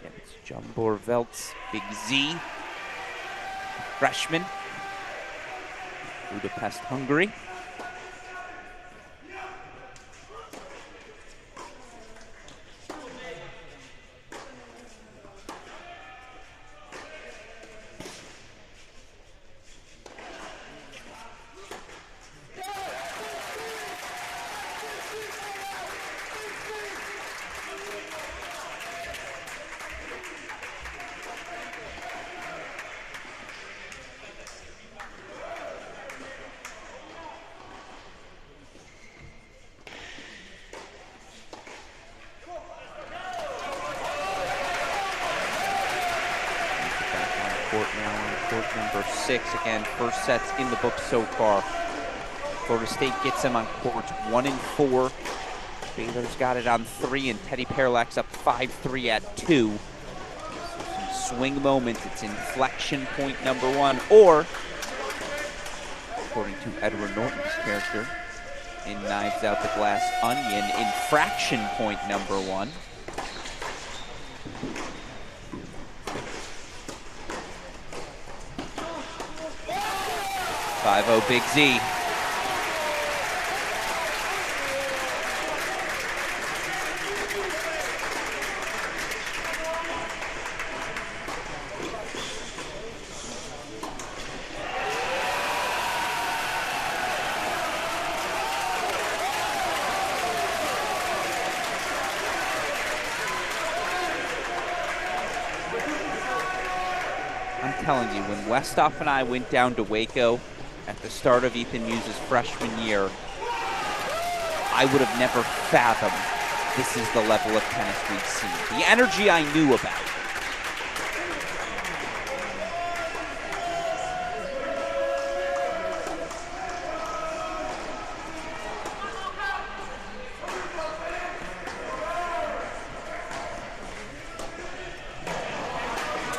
Yeah, it's Jambor Veltz, Big Z, freshman, Budapest, Hungary. Court number 6. Again, first sets in the book so far. Florida State gets them on courts 1 and 4. Baylor's got it on 3, and Teddy Parallax up 5-3 at 2. So some swing moments. It's inflection point number 1, or, according to Edward Norton's character in Knives Out the Glass Onion, infraction point number 1. 5-0 Big Z. I'm telling you, when Westhoff and I went down to Waco at the start of Ethan Muse's freshman year, I would have never fathomed this is the level of tennis we'd seen. The energy I knew about.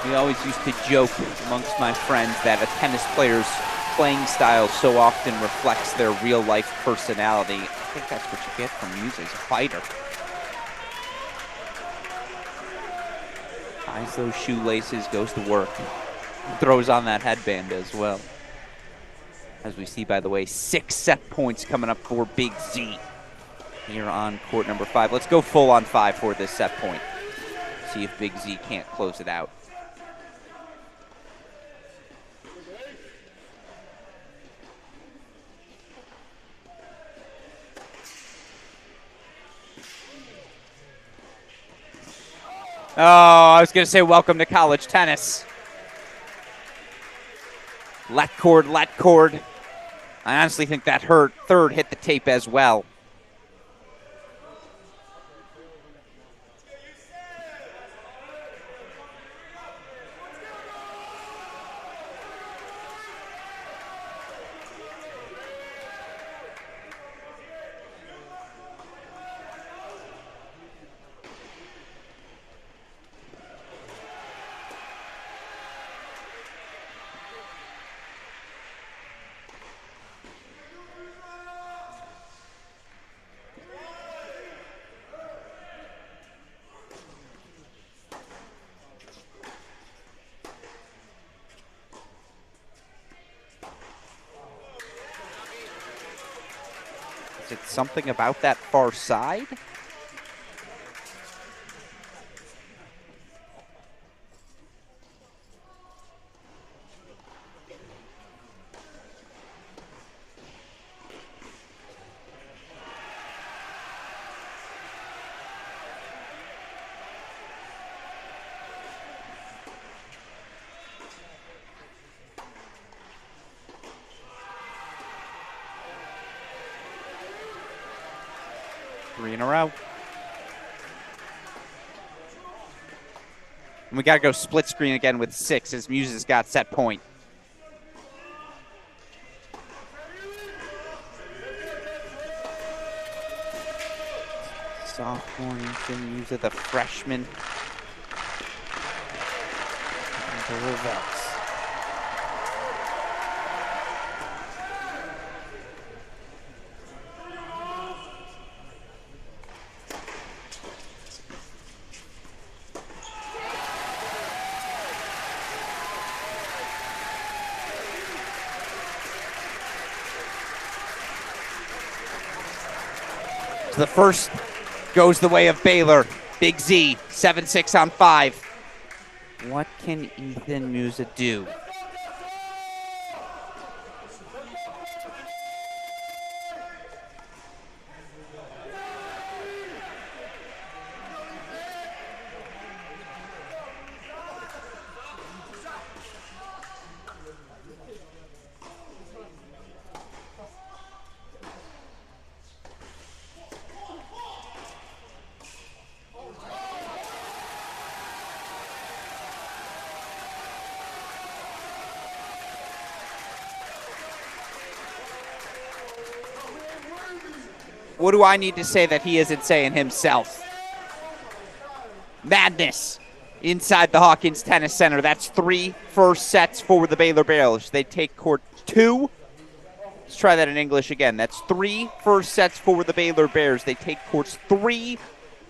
We always used to joke amongst my friends that a tennis player's playing style so often reflects their real-life personality. I think that's what you get from Muse as a fighter. Ties those shoelaces, goes to work. Throws on that headband as well. As we see, by the way, 6 set points coming up for Big Z here on court number 5. Let's go full on 5 for this set point. See if Big Z can't close it out. Oh, I was going to say welcome to college tennis. Let cord, let cord. I honestly think that third hit the tape as well. it something about that far side? Three in a row. And we got to go split screen again with 6 as Muse's got set point. Sophomore Ethan Muse, the freshman. And the Revettes. The first goes the way of Baylor. Big Z, 7-6 on 5. What can Ethan Musa do? What do I need to say that he isn't saying himself? Madness inside the Hawkins Tennis Center. That's 3 first sets for the Baylor Bears. They take court 2. Let's try that in English again. That's 3 first sets for the Baylor Bears. They take courts 3,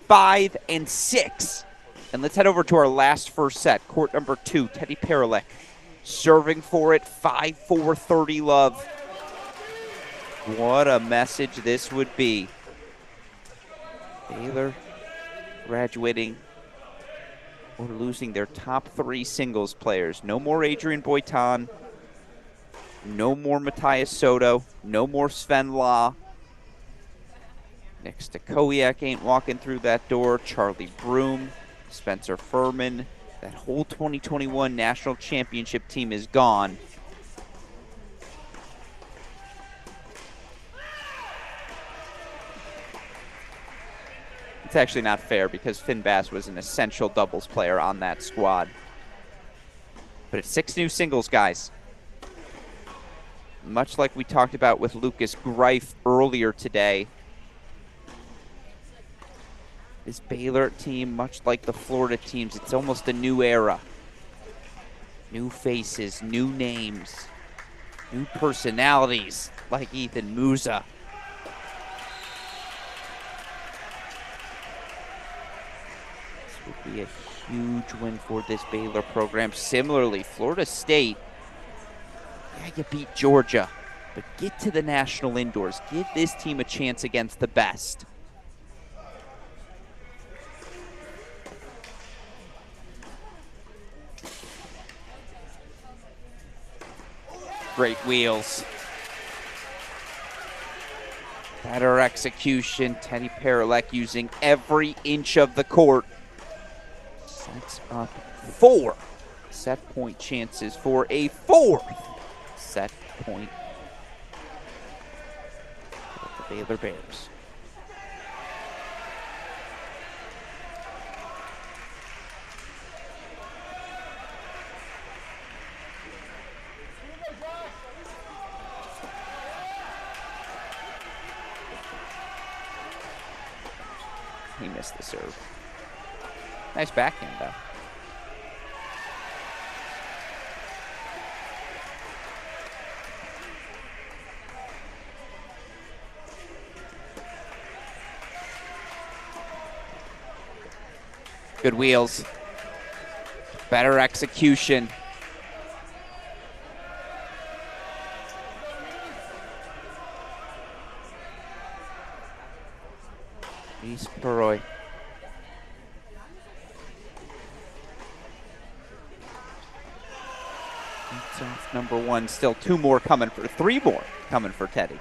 5, and 6. And let's head over to our last first set. Court number 2, Teddy Paralek serving for it, 5-4, 30 love. What a message this would be. Baylor graduating or losing their top 3 singles players. No more Adrian Boitan. No more Matthias Soto. No more Sven Law. Next to Kowiak ain't walking through that door. Charlie Broom, Spencer Furman. That whole 2021 national championship team is gone. It's actually not fair because Finn Bass was an essential doubles player on that squad. But it's 6 new singles, guys. Much like we talked about with Lucas Greif earlier today, this Baylor team, much like the Florida teams, it's almost a new era. New faces, new names, new personalities like Ethan Musa. Would be a huge win for this Baylor program. Similarly, Florida State, yeah, you beat Georgia, but get to the national indoors. Give this team a chance against the best. Great wheels. Better execution. Teddy Paralek using every inch of the court. Sets up 4 set point chances for a 4th set point for the Baylor Bears. He missed the serve. Nice backhand, though. Good wheels. Better execution. Luis Peroy. That's off number one. Still three more coming for Teddy.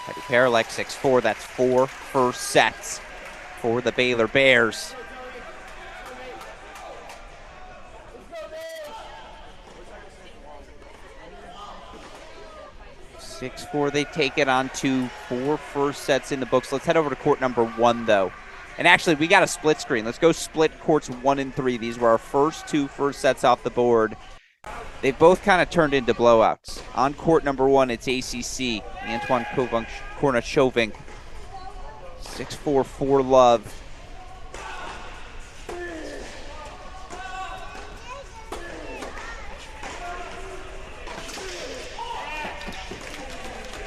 Teddy Paralek, 6'4". That's 4 first sets for the Baylor Bears. They take it on to 4 first sets in the books. Let's head over to court number 1, though. And actually, we got a split screen. Let's go split courts 1 and 3. These were our first 2 first sets off the board. They've both kind of turned into blowouts. On court number 1, it's ACC. Antoine Kornachovink. 6'4", 4 love.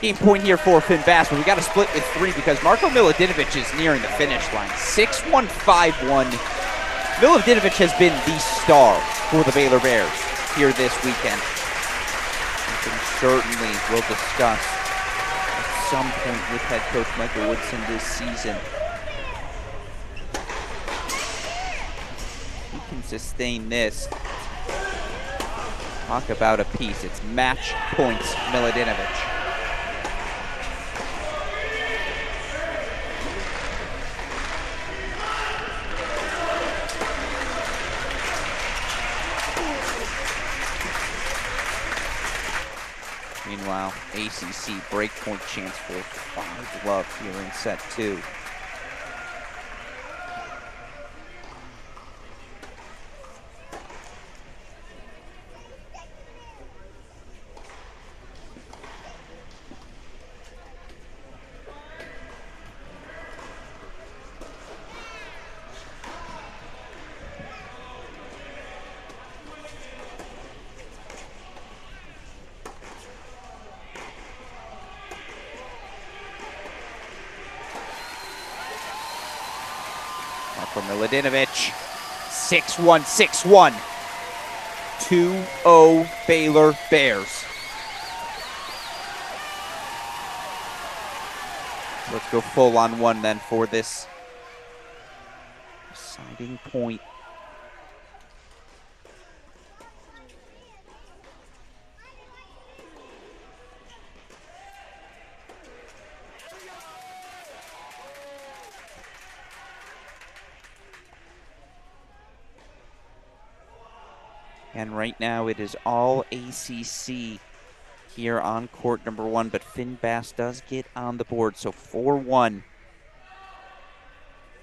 Game point here for Finn Bass, but we got to split with 3 because Marko Milutinovic is nearing the finish line. 6'1", 5'1". Milutinovic has been the star for the Baylor Bears here this weekend. We certainly will discuss at some point with head coach Michael Woodson this season. He can sustain this. Talk about a piece. It's match points Milutinovic. Meanwhile, ACC breakpoint chance for 5 love here in set 2. For Milutinovic, 6'1", 6'1". 2-0 Baylor Bears. Let's go full on 1 then for this deciding point. And right now it is all ACC here on court number 1, but Finn Bass does get on the board. So 4-1.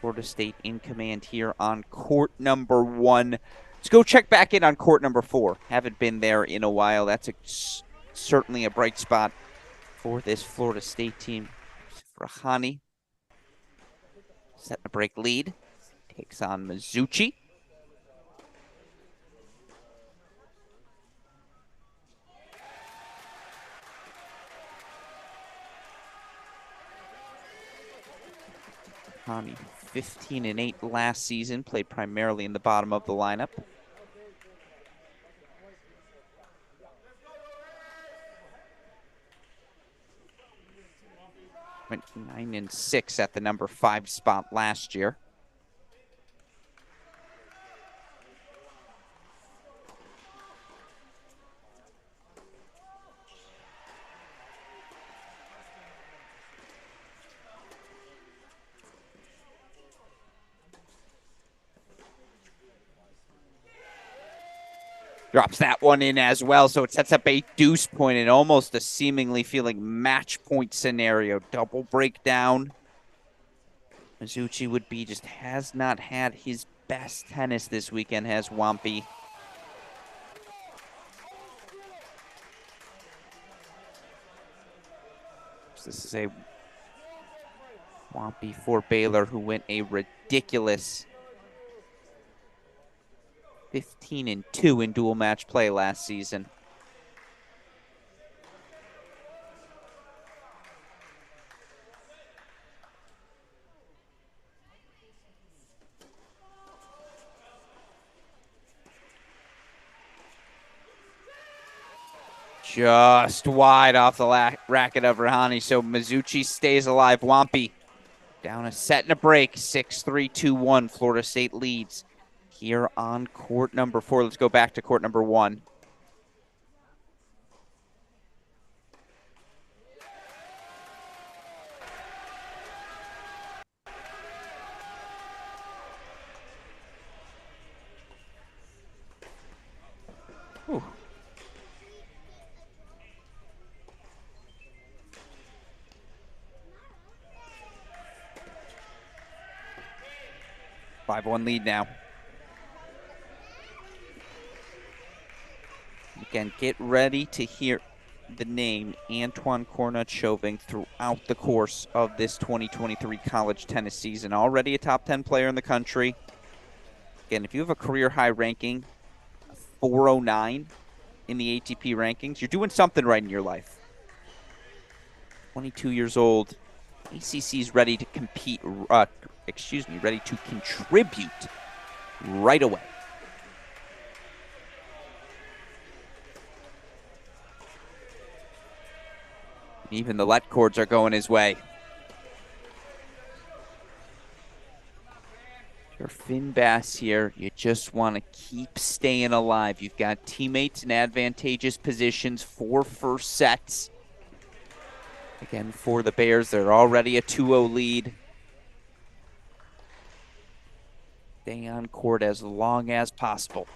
Florida State in command here on court number 1. Let's go check back in on court number 4. Haven't been there in a while. That's certainly a bright spot for this Florida State team. Rahani setting a break lead. Takes on Mizuchi. Rahani 15-8 last season, played primarily in the bottom of the lineup. Went 9-6 at the number 5 spot last year. Drops that one in as well, so it sets up a deuce point and almost a seemingly feeling match point scenario. Double breakdown. Mizuchi would be just has not had his best tennis this weekend, has Wampy. This is a Wampy for Baylor, who went a ridiculous 15-2 in dual match play last season. Just wide off the racket of Rahani, so Mizuchi stays alive. Wampy down a set and a break, 6-3, 2-1. Florida State leads here on court number 4. Let's go back to court number 1. Whew. 5-1 lead now. Again, get ready to hear the name Antoine Cornut-Chauvin throughout the course of this 2023 college tennis season. Already a top 10 player in the country. Again, if you have a career high ranking, 409 in the ATP rankings, you're doing something right in your life. 22 years old. ACC's ready to compete, ready to contribute right away. Even the let chords are going his way. You're Finn Bass here. You just want to keep staying alive. You've got teammates in advantageous positions for first sets. Again, for the Bears, they're already a 2-0 lead. Stay on court as long as possible.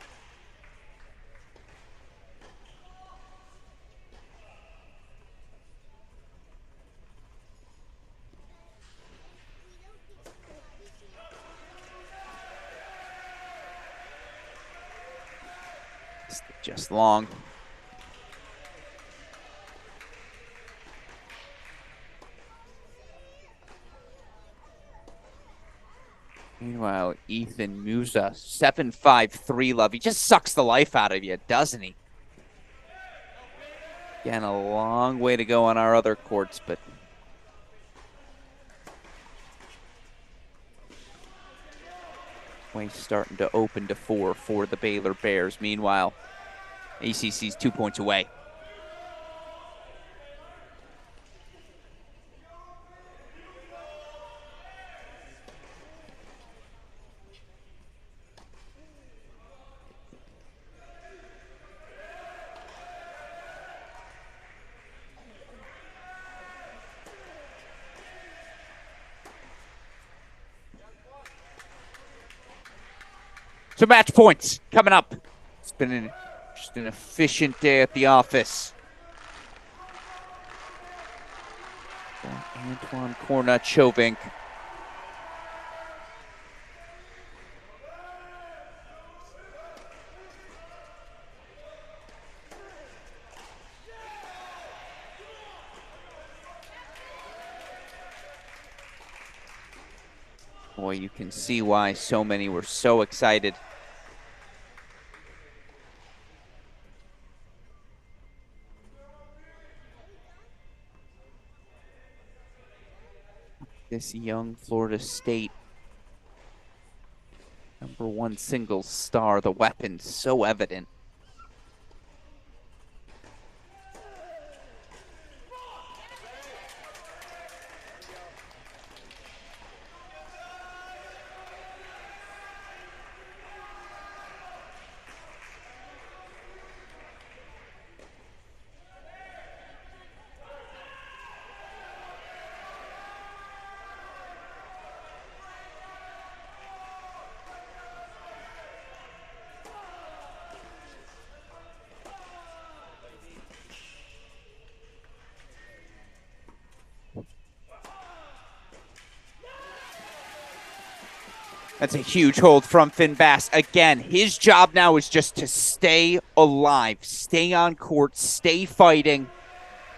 Just long. Meanwhile, Ethan Musa, 7-5-3 love. He just sucks the life out of you, doesn't he? Again, a long way to go on our other courts, but way starting to open to 4 for the Baylor Bears. Meanwhile, ACC's 2 points away. So match points coming up. It's been just an efficient day at the office. Antoine Cornut-Chauvin. Boy, you can see why so many were so excited. This young Florida State #1 singles star, the weapon so evident. That's a huge hold from Finn Bass. Again, his job now is just to stay alive, stay on court, stay fighting.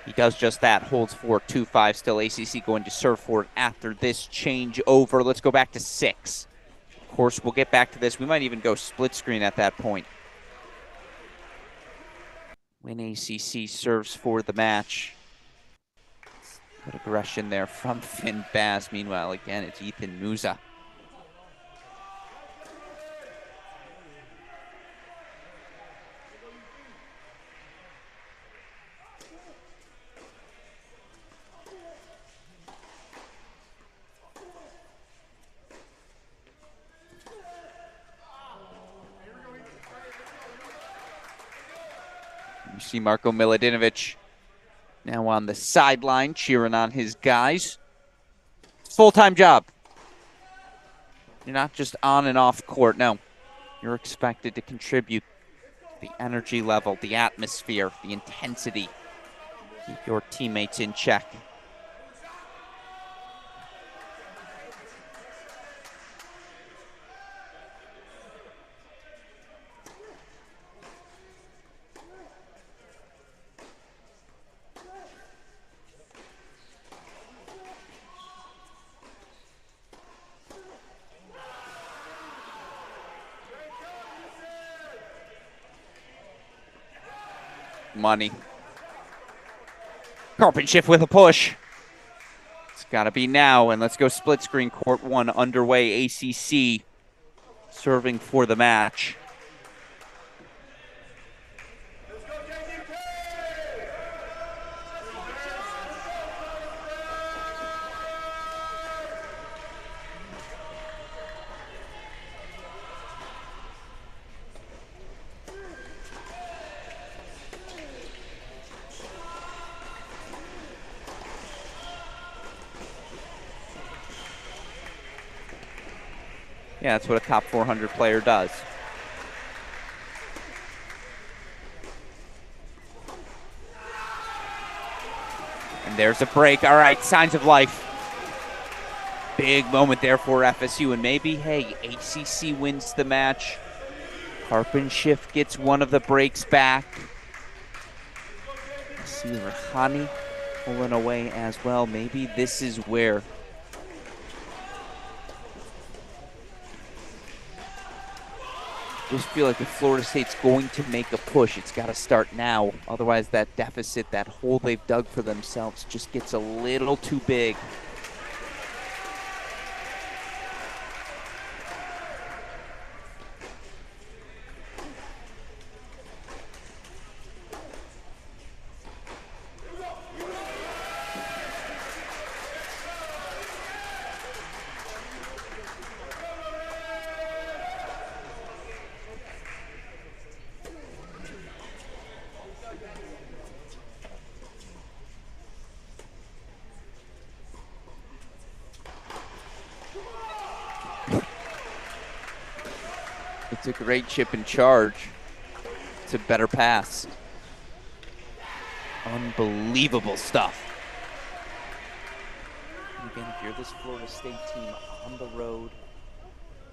He does just that, holds for 2-5. Still ACC going to serve for it after this change over. Let's go back to 6. Of course, we'll get back to this. We might even go split screen at that point. When ACC serves for the match. Good aggression there from Finn Bass. Meanwhile, again, it's Ethan Musa. You see Marko Milodinovic now on the sideline cheering on his guys. It's a full-time job. You're not just on and off court. No, you're expected to contribute the energy level, the atmosphere, the intensity. Keep your teammates in check. Money. Carpenshift with a push. It's got to be now, and let's go split screen. Court 1 underway. ACC serving for the match. Yeah, that's what a top 400 player does. And there's a break. All right, signs of life. Big moment there for FSU. And maybe, hey, ACC wins the match. Carpenshift gets one of the breaks back. See Rahani pulling away as well. Maybe this is where just feel like if Florida State's going to make a push, it's got to start now. Otherwise, that deficit, that hole they've dug for themselves just gets a little too big. It's a great chip and charge. It's a better pass. Unbelievable stuff. And again, if you're this Florida State team on the road,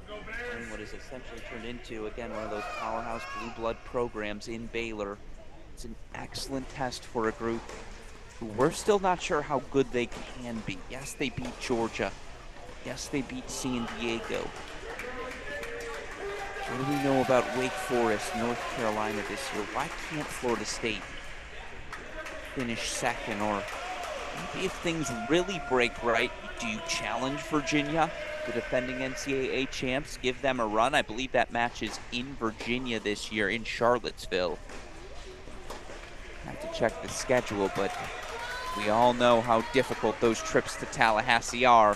playing what is essentially turned into, again, one of those powerhouse blue blood programs in Baylor, it's an excellent test for a group who we're still not sure how good they can be. Yes, they beat Georgia. Yes, they beat San Diego. What do we know about Wake Forest, North Carolina this year? Why can't Florida State finish second? Or maybe if things really break right, do you challenge Virginia, the defending NCAA champs, give them a run? I believe that match is in Virginia this year, in Charlottesville. I have to check the schedule, but we all know how difficult those trips to Tallahassee are.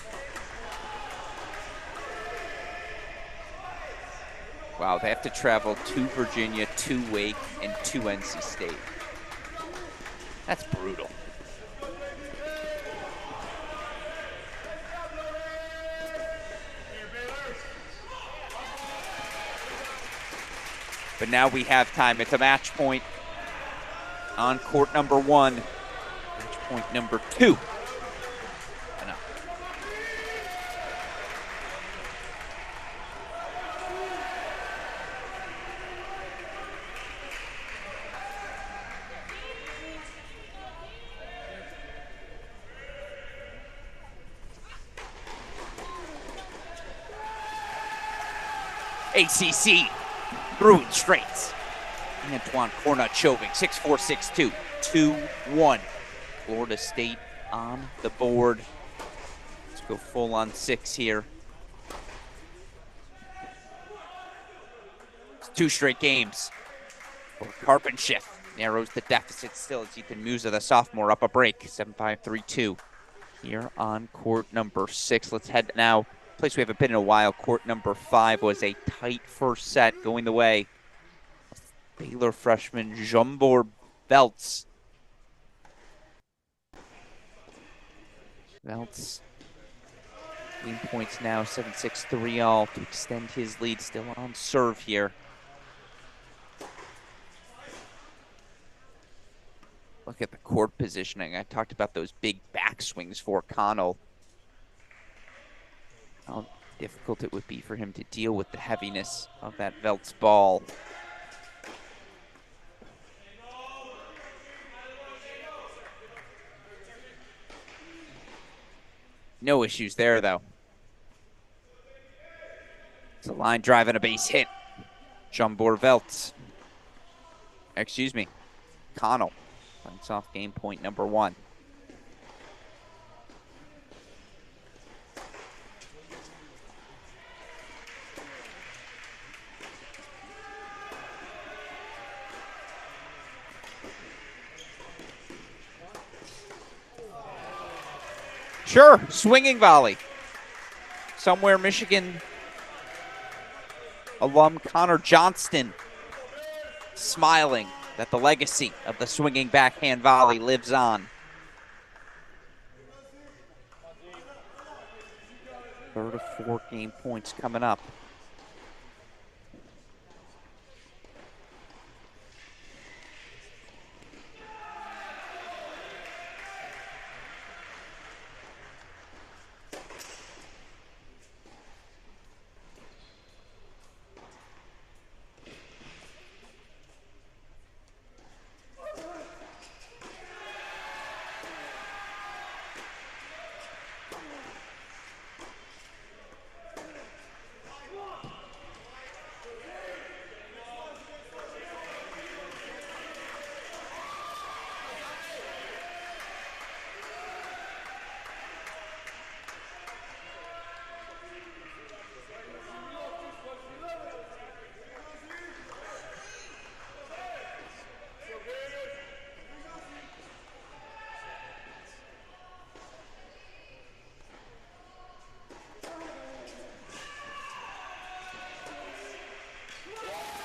Wow, they have to travel to Virginia, to Wake, and to NC State. That's brutal. But now we have time. It's a match point on court number 1. Match point number 2. ACC. Brewing straights. Antoine Cornut-Choving, 6'4", 6'2", 2-1. Florida State on the board. Let's go full on 6 here. It's 2 straight games for Carpenshift. Narrows the deficit still as Ethan Musa, the sophomore, up a break. 7-5, 3-2 here on court number 6. Let's head now. Place we haven't been in a while. Court number 5 was a tight first set going the way of Baylor freshman Jumbor Belts. Belts lead points now 7-6, 3-all to extend his lead. Still on serve here. Look at the court positioning. I talked about those big backswings for Connell. How difficult it would be for him to deal with the heaviness of that Velt's ball. No issues there, though. It's a line drive and a base hit. Jumbor Veltz. Excuse me. Connell. Points off game point number 1. Sure, swinging volley. Somewhere Michigan alum Connor Johnston smiling that the legacy of the swinging backhand volley lives on. 3rd of 4 game points coming up.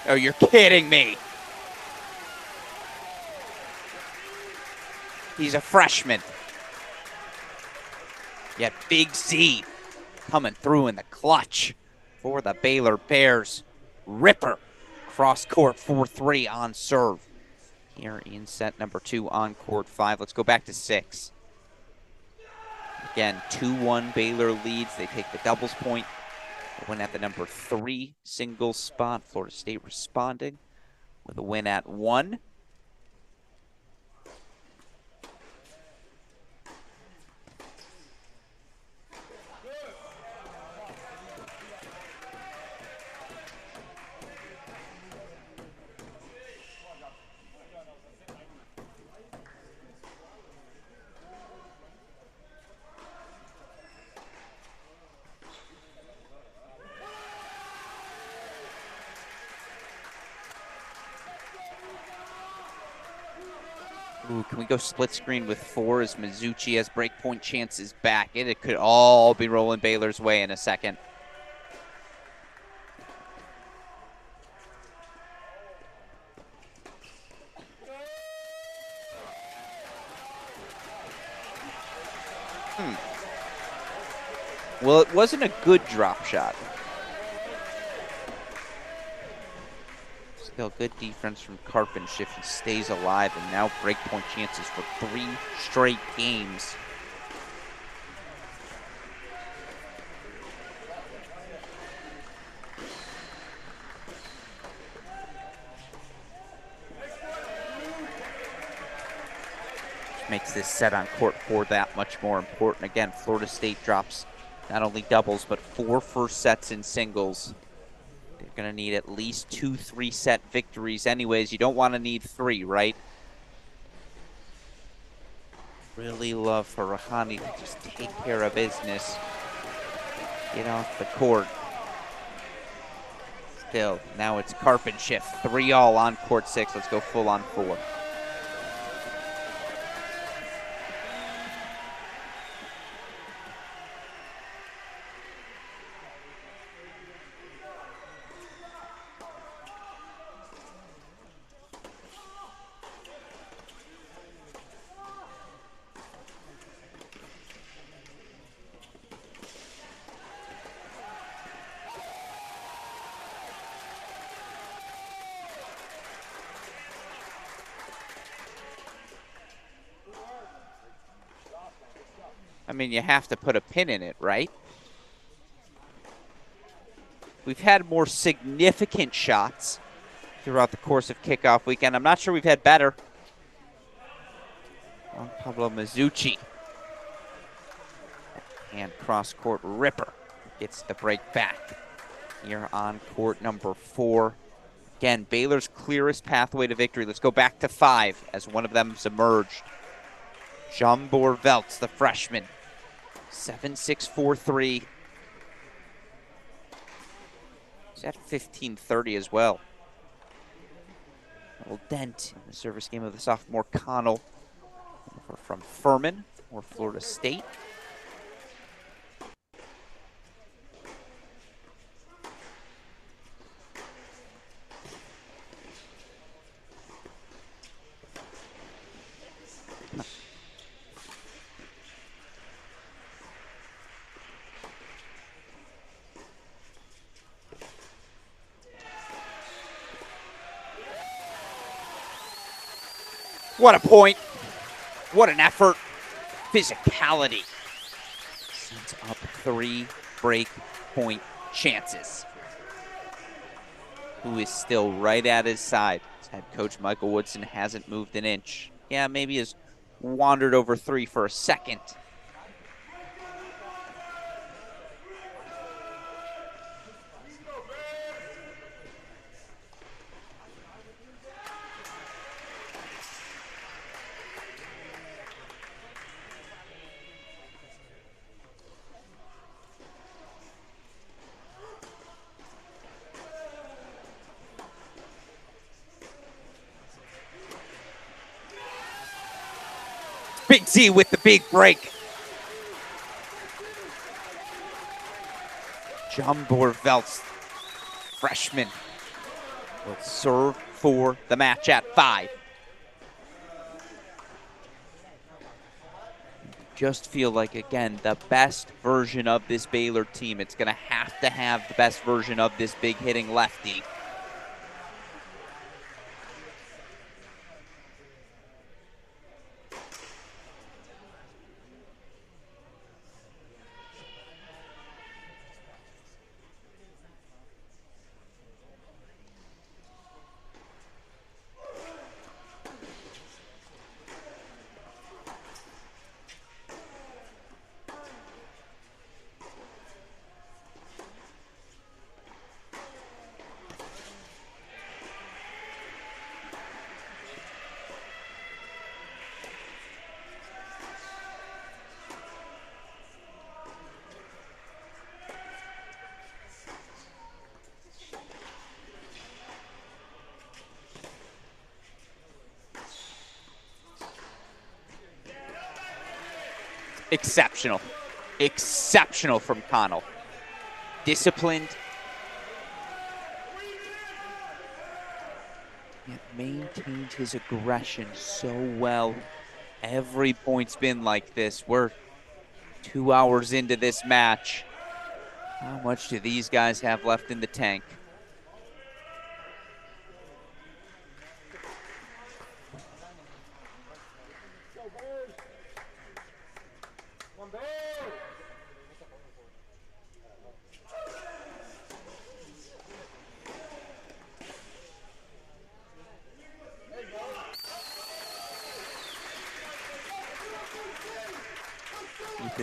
Oh, you're kidding me. He's a freshman. Yet Big Z coming through in the clutch for the Baylor Bears. Ripper cross court 4-3 on serve. Here in set number 2 on court 5. Let's go back to 6. Again, 2-1 Baylor leads. They take the doubles point. They win at the number 3 singles spot. Florida State responding with a win at 1. Ooh, can we go split screen with 4 as Mizuchi has breakpoint chances back? It could all be rolling Baylor's way in a second. Well, it wasn't a good drop shot. Still good defense from Carpenshift. He stays alive, and now breakpoint chances for 3 straight games. Which makes this set on court 4 that much more important. Again, Florida State drops not only doubles, but 4 first sets in singles. They're going to need at least 2 3-set victories anyways. You don't want to need 3, right? Really love for Rahani to just take care of business. Get off the court. Still, now it's Carpet shift. 3-all on court 6. Let's go full on 4. I mean, you have to put a pin in it, right? We've had more significant shots throughout the course of kickoff weekend. I'm not sure we've had better. Juan Pablo Mizuchi. And cross-court ripper gets the break back here on court number 4. Again, Baylor's clearest pathway to victory. Let's go back to 5 as one of them's emerged. Jambor Veltz, the freshman. 7'6", 4'3". He's at 15-30 as well. A little dent in the service game of the sophomore Connell. From Furman or Florida State. What a point. What an effort. Physicality. Sets up 3 break point chances. Who is still right at his side. His head coach Michael Woodson hasn't moved an inch. Yeah, maybe has wandered over 3 for a second. Big Z with the big break. Jambor Veltz, freshman, will serve for the match at 5. Just feel like, again, the best version of this Baylor team. It's going to have the best version of this big hitting lefty. Exceptional. Exceptional from Connell. Disciplined. Yet maintained his aggression so well. Every point's been like this. We're 2 hours into this match. How much do these guys have left in the tank?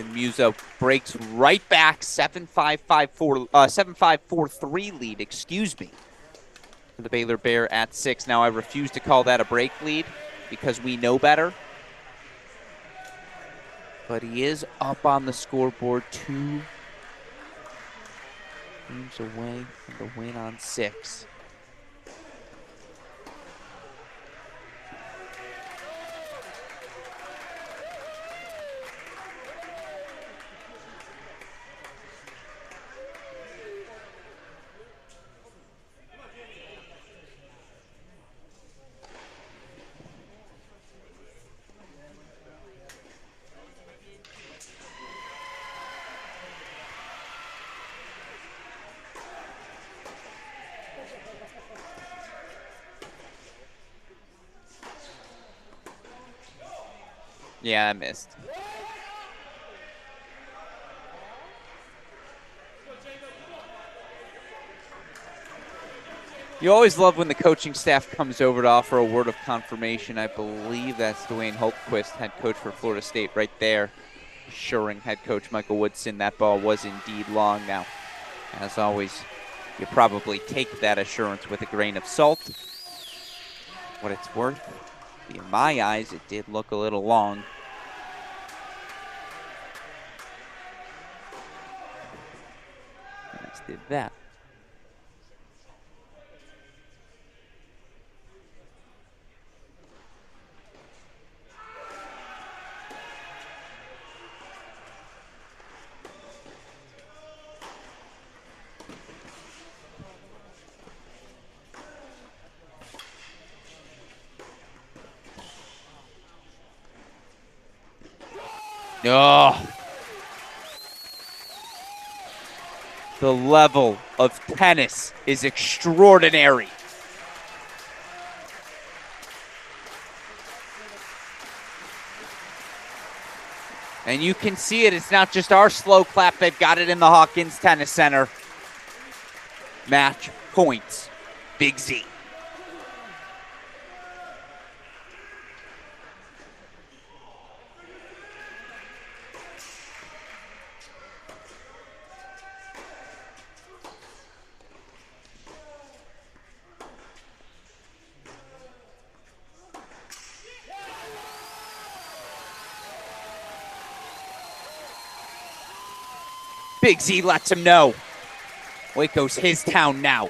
And Musa breaks right back, 7-5-4-3 lead, excuse me, for the Baylor Bear at 6. Now, I refuse to call that a break lead because we know better. But he is up on the scoreboard, 2 games away from the win on 6. Yeah, I missed. You always love when the coaching staff comes over to offer a word of confirmation. I believe that's Dwayne Holtquist, head coach for Florida State, right there, assuring head coach Michael Woodson that ball was indeed long. Now, as always, you probably take that assurance with a grain of salt. What it's worth, in my eyes, it did look a little long. Did that. Oh. The level of tennis is extraordinary. And you can see it. It's not just our slow clap. They've got it in the Hawkins Tennis Center. Match points. Big Z. Big Z lets him know. Waco's his town now.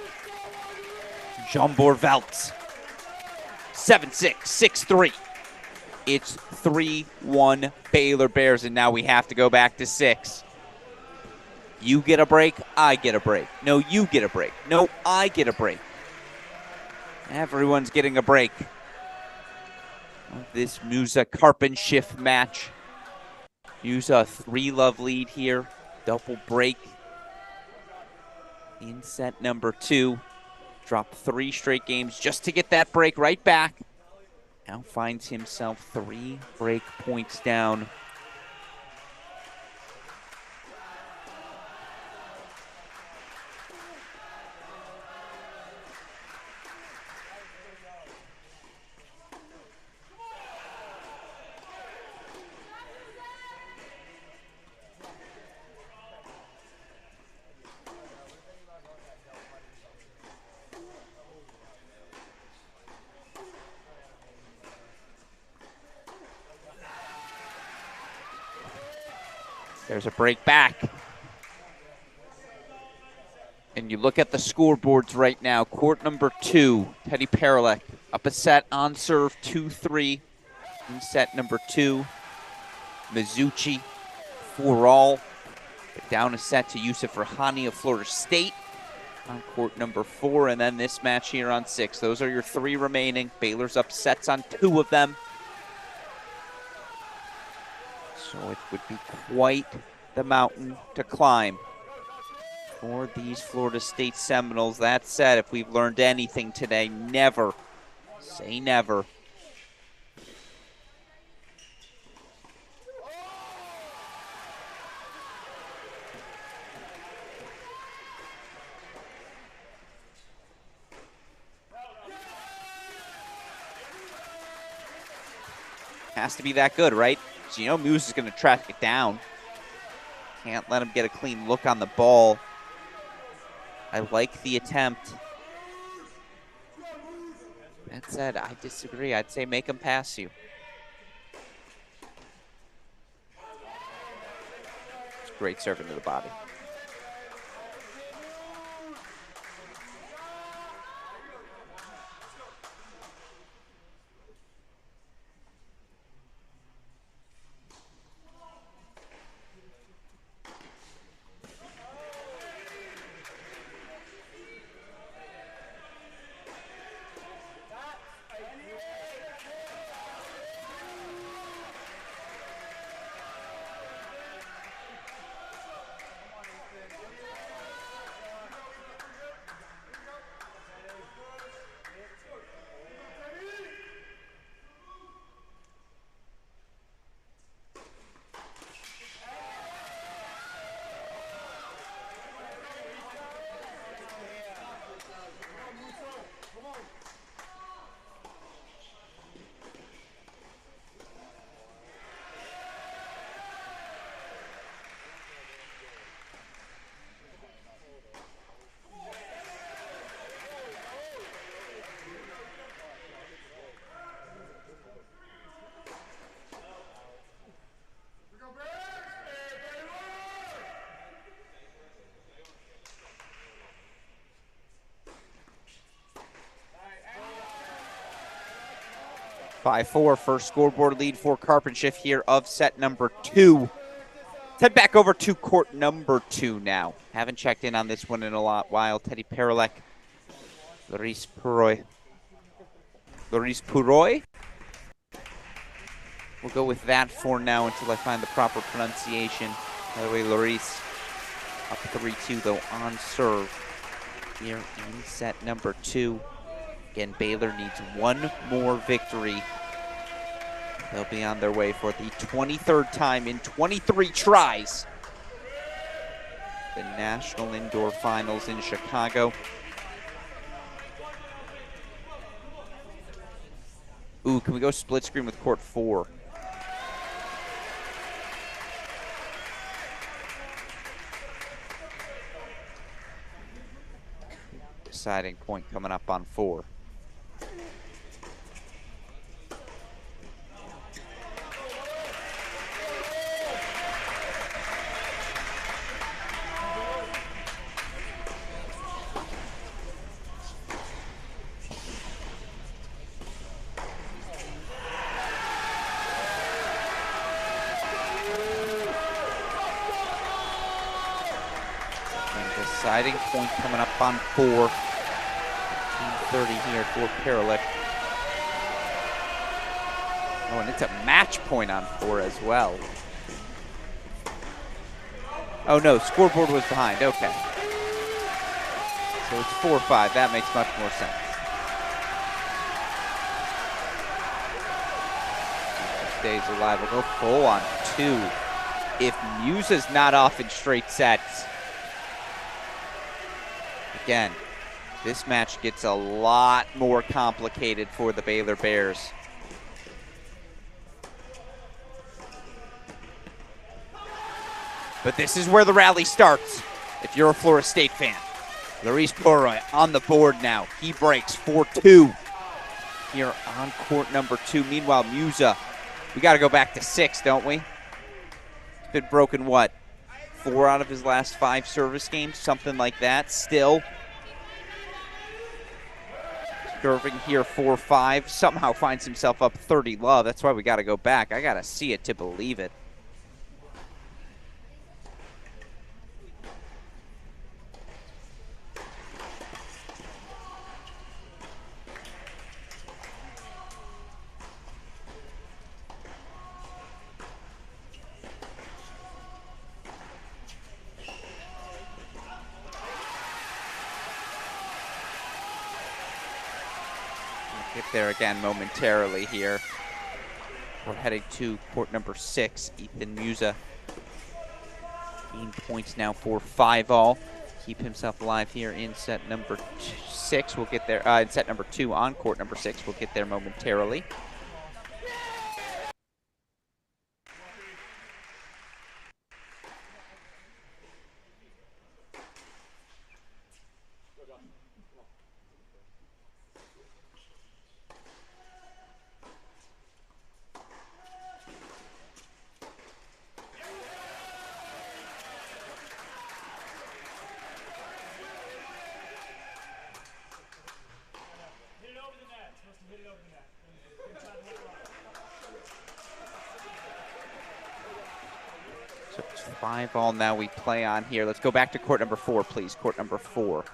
Jean Borvelts. 7-6, 6-3. It's 3-1 Baylor Bears, and now we have to go back to 6. You get a break, I get a break. No, you get a break. No, I get a break. Everyone's getting a break. This Musa Karpenschiff match. Musa a 3-love lead here. Double break in set number 2. Dropped 3 straight games just to get that break right back. Now finds himself 3 break points down. There's a break back. And you look at the scoreboards right now. Court number 2, Teddy Paralek up a set on serve 2-3 in set number 2. Mizuchi 4-all. Down a set to Yusuf Rahani of Florida State on court number 4. And then this match here on 6. Those are your 3 remaining. Baylor's up sets on 2 of them. So it would be quite the mountain to climb for these Florida State Seminoles. That said, if we've learned anything today, never say never. Has to be that good, right? So you know Muse is going to track it down. Can't let him get a clean look on the ball. I like the attempt. That said, I disagree. I'd say make him pass you. It's a great serve into the body. By 4, first scoreboard lead for Carpenshift here of set number 2. Let's head back over to court number 2 now. Haven't checked in on this one in a while. Teddy Perelek, Loris Puroy. We'll go with that for now until I find the proper pronunciation. By the way, Loris up 3-2 though on serve here in set number 2. Again, Baylor needs one more victory. They'll be on their way for the 23rd time in 23 tries. The National Indoor Finals in Chicago. Ooh, can we go split screen with court 4? Deciding point coming up on 4. Deciding point coming up on 4. 30 here for Perelek. Oh, and it's a match point on 4 as well. Oh no, scoreboard was behind. Okay. So it's 4-5. That makes much more sense. Stays alive. We'll go full on 2. If Musa's not off in straight sets, again, this match gets a lot more complicated for the Baylor Bears. But this is where the rally starts, if you're a Florida State fan. Loris Puroy on the board now. He breaks 4-2 here on court number 2. Meanwhile, Musa, we got to go back to 6, don't we? He's been broken, what, 4 out of his last 5 service games? Something like that. Still serving here 4-5. Somehow finds himself up 30 love. That's why we got to go back. I got to see it to believe it. Get there again momentarily here. We're heading to court number 6. Ethan Musa. 15 points now for 5-all. Keep himself alive here in set number 6. We'll get there in set number 2 on court number 6. We'll get there momentarily. 5-all now we play on here. Let's go back to court number 4, please. Court number 4.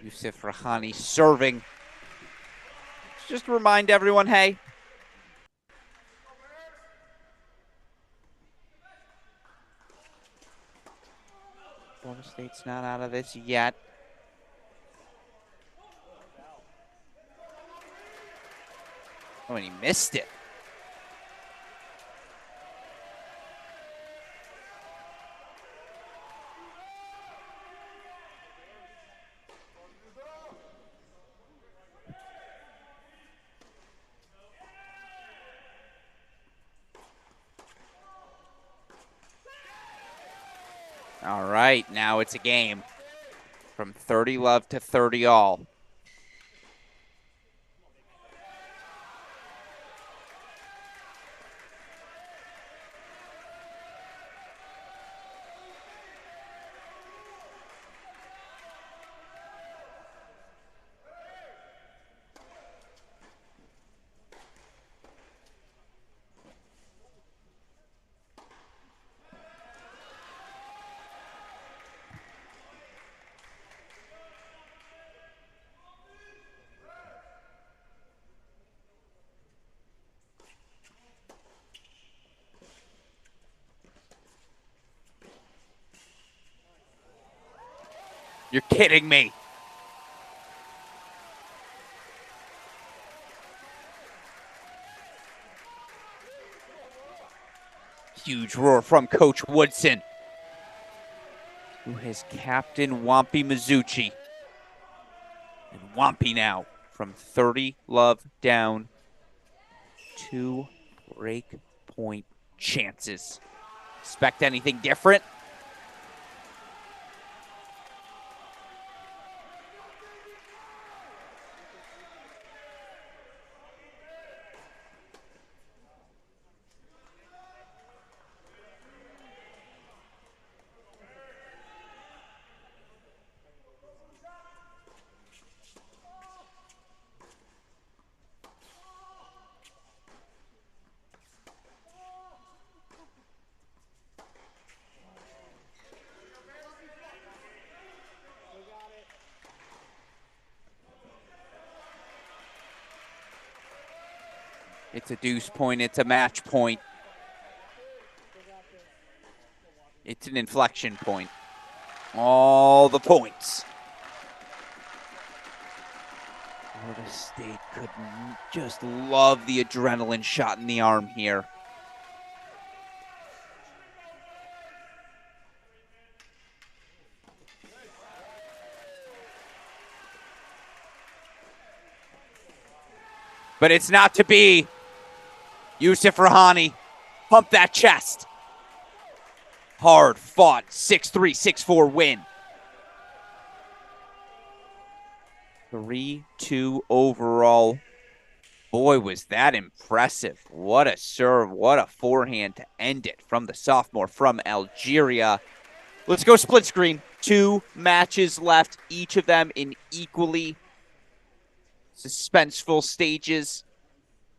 Yusuf Rahani serving. Just to remind everyone, hey, Florida State's not out of this yet. Oh, and he missed it. All right, now it's a game from 30-love to 30-all. You're kidding me. Huge roar from Coach Woodson, who has captain Wampy Mizuchi. And Wampy now from 30-love down, 2 break point chances. Expect anything different? It's a deuce point. It's a match point. It's an inflection point. All the points. Florida State could just love the adrenaline shot in the arm here. But it's not to be. Yusuf Rahani, pump that chest. Hard fought, 6-3, 6-4 win. 3-2 overall. Boy, was that impressive. What a serve, what a forehand to end it from the sophomore from Algeria. Let's go split screen. 2 matches left, each of them in equally suspenseful stages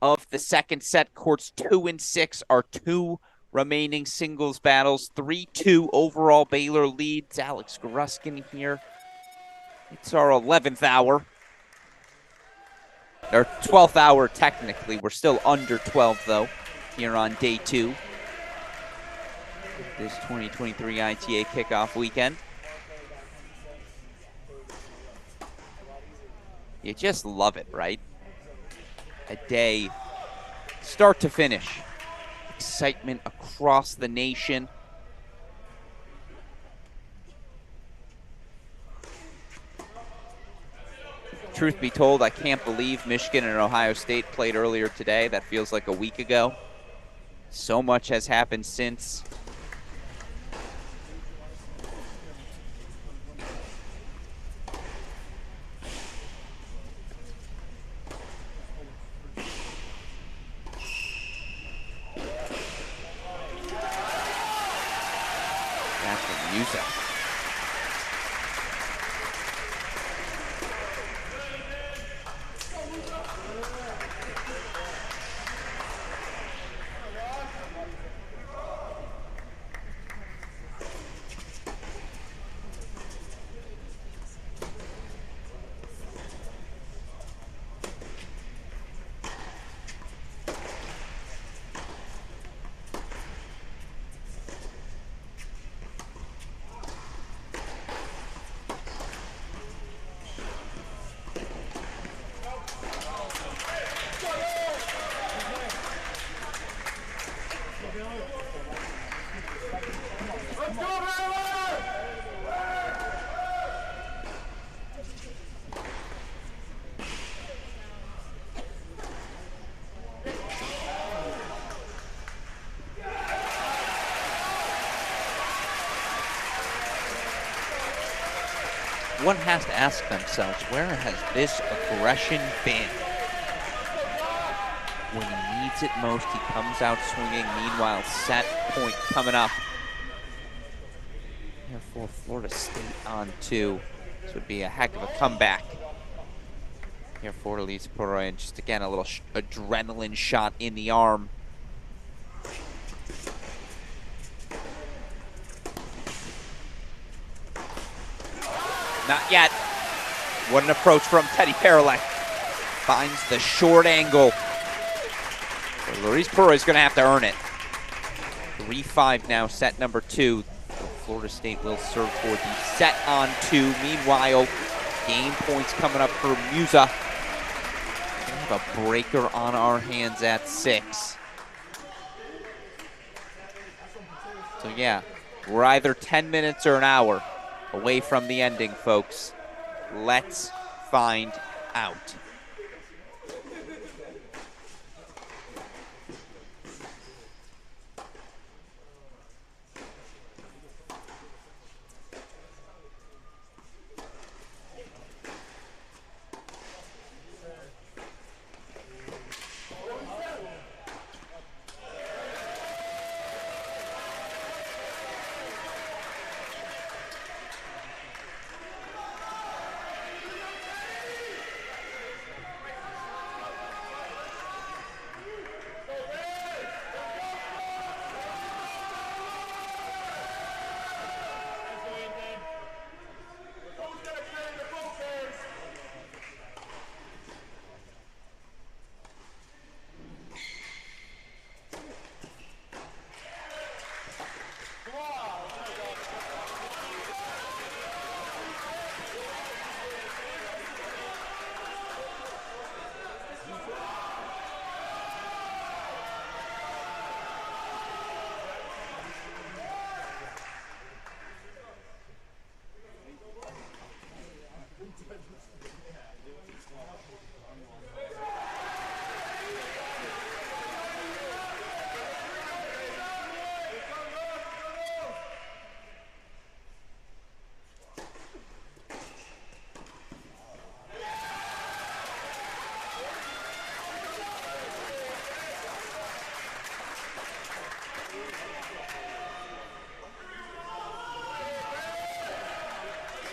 of the second set. Courts 2 and 6 are 2 remaining singles battles. 3-2 overall Baylor leads. Alex Gruskin here. It's our 11th hour. Our 12th hour technically. We're still under 12 though here on day 2. This 2023 ITA Kickoff Weekend. You just love it, right? A day, start to finish. Excitement across the nation. Truth be told, I can't believe Michigan and Ohio State played earlier today. That feels like a week ago. So much has happened since. One has to ask themselves, where has this aggression been? When he needs it most, he comes out swinging. Meanwhile, set point coming up. Therefore, Florida State on 2. This would be a heck of a comeback. Here, Florida leads Poroy, and just again, a little adrenaline shot in the arm. Not yet. What an approach from Teddy Paralek. Finds the short angle. Luis Poroy is going to have to earn it. 3-5 now, set number 2. Florida State will serve for the set on 2. Meanwhile, game points coming up for Musa. We have a breaker on our hands at 6. So yeah, we're either 10 minutes or an hour away from the ending, folks. Let's find out.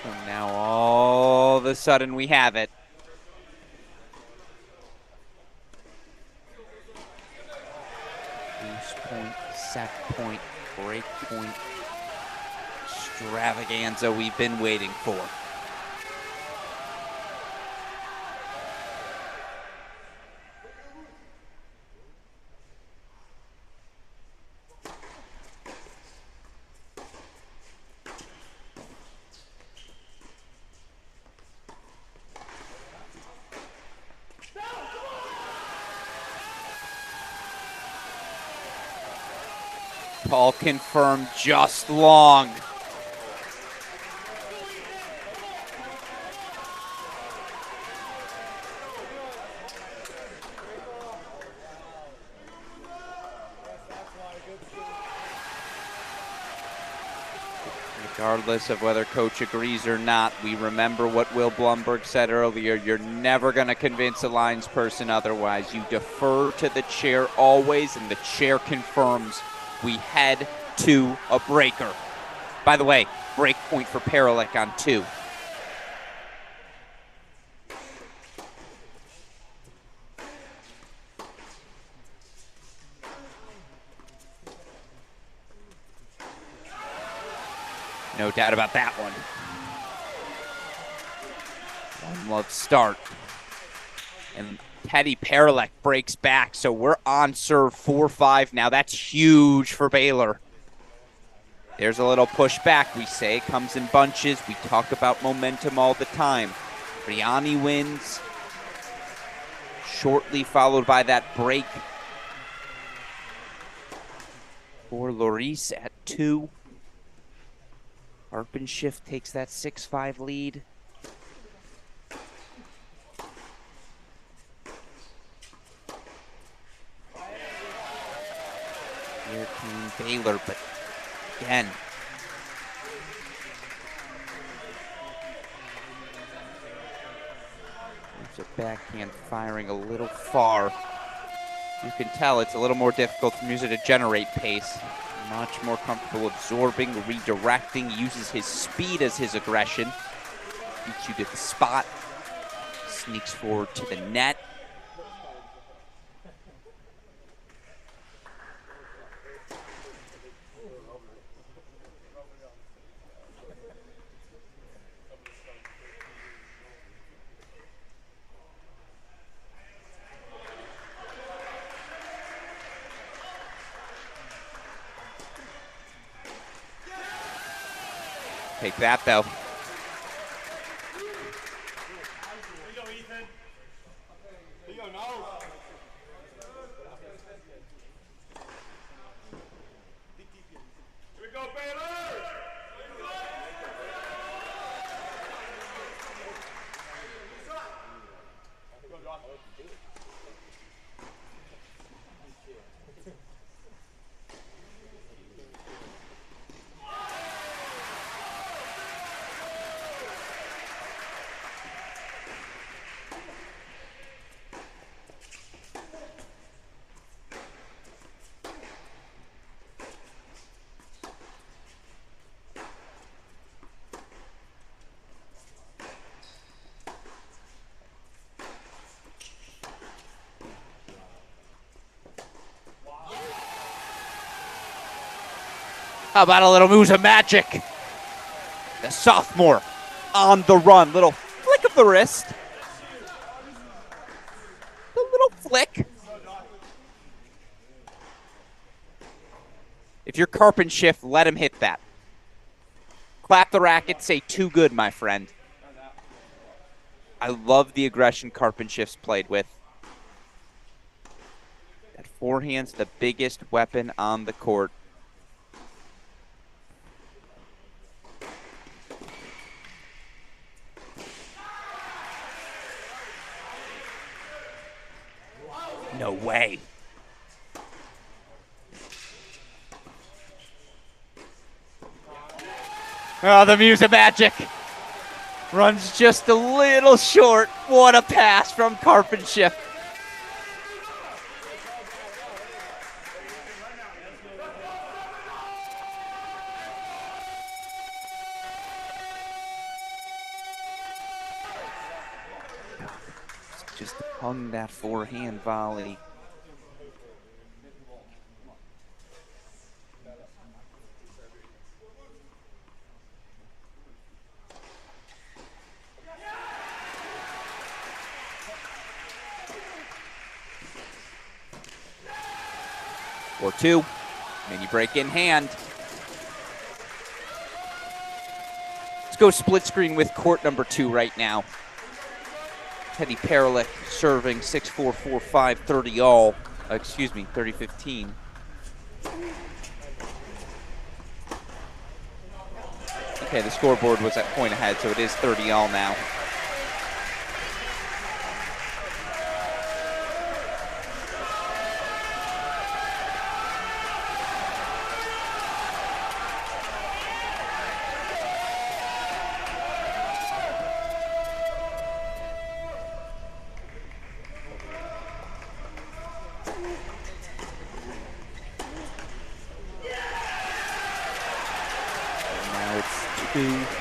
So now all of a sudden we have it. Loose point, set point, break point, extravaganza we've been waiting for. Call confirmed, just long. Regardless of whether coach agrees or not, we remember what Will Blumberg said earlier. You're never going to convince a lines person otherwise. You defer to the chair always, and the chair confirms we head to a breaker. By the way, break point for Paralek on 2. No doubt about that one. One love start. And Teddy Paralek breaks back, so we're on serve 4-5 now. That's huge for Baylor. There's a little pushback, we say. Comes in bunches. We talk about momentum all the time. Briani wins. Shortly followed by that break. for Lloris at 2. Arpenshift takes that 6-5 lead. Here came Baylor, but again, there's a backhand firing a little far. You can tell it's a little more difficult for Musa to generate pace. Much more comfortable absorbing, redirecting, uses his speed as his aggression. Beats you to the spot, sneaks forward to the net. Take that, though. How about a little Musa magic? The sophomore on the run. Little flick of the wrist. A little flick. If you're Carpenshift, let him hit that. Clap the racket, say too good, my friend. I love the aggression Carpenshift's played with. That forehand's the biggest weapon on the court. No way. Oh, the Musa magic. Runs just a little short. What a pass from Carpenshift. Just hung that forehand volley. Or 2. Mini break in hand. Let's go split screen with court number 2 right now. Teddy Paralick serving 6'4", 4'5", 30 all. 30-15. Okay, the scoreboard was at point ahead, so it is 30 all now.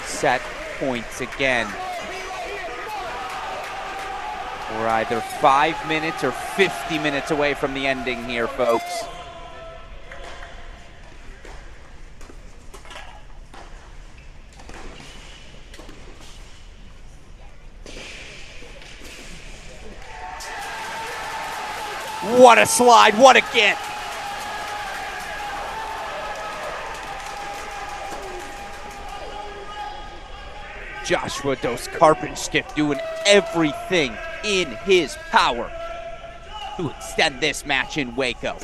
Set points again. We're either 5 minutes or 50 minutes away from the ending here, folks. What a slide, what a get. Joshua Dos Carpenshift doing everything in his power to extend this match in Waco.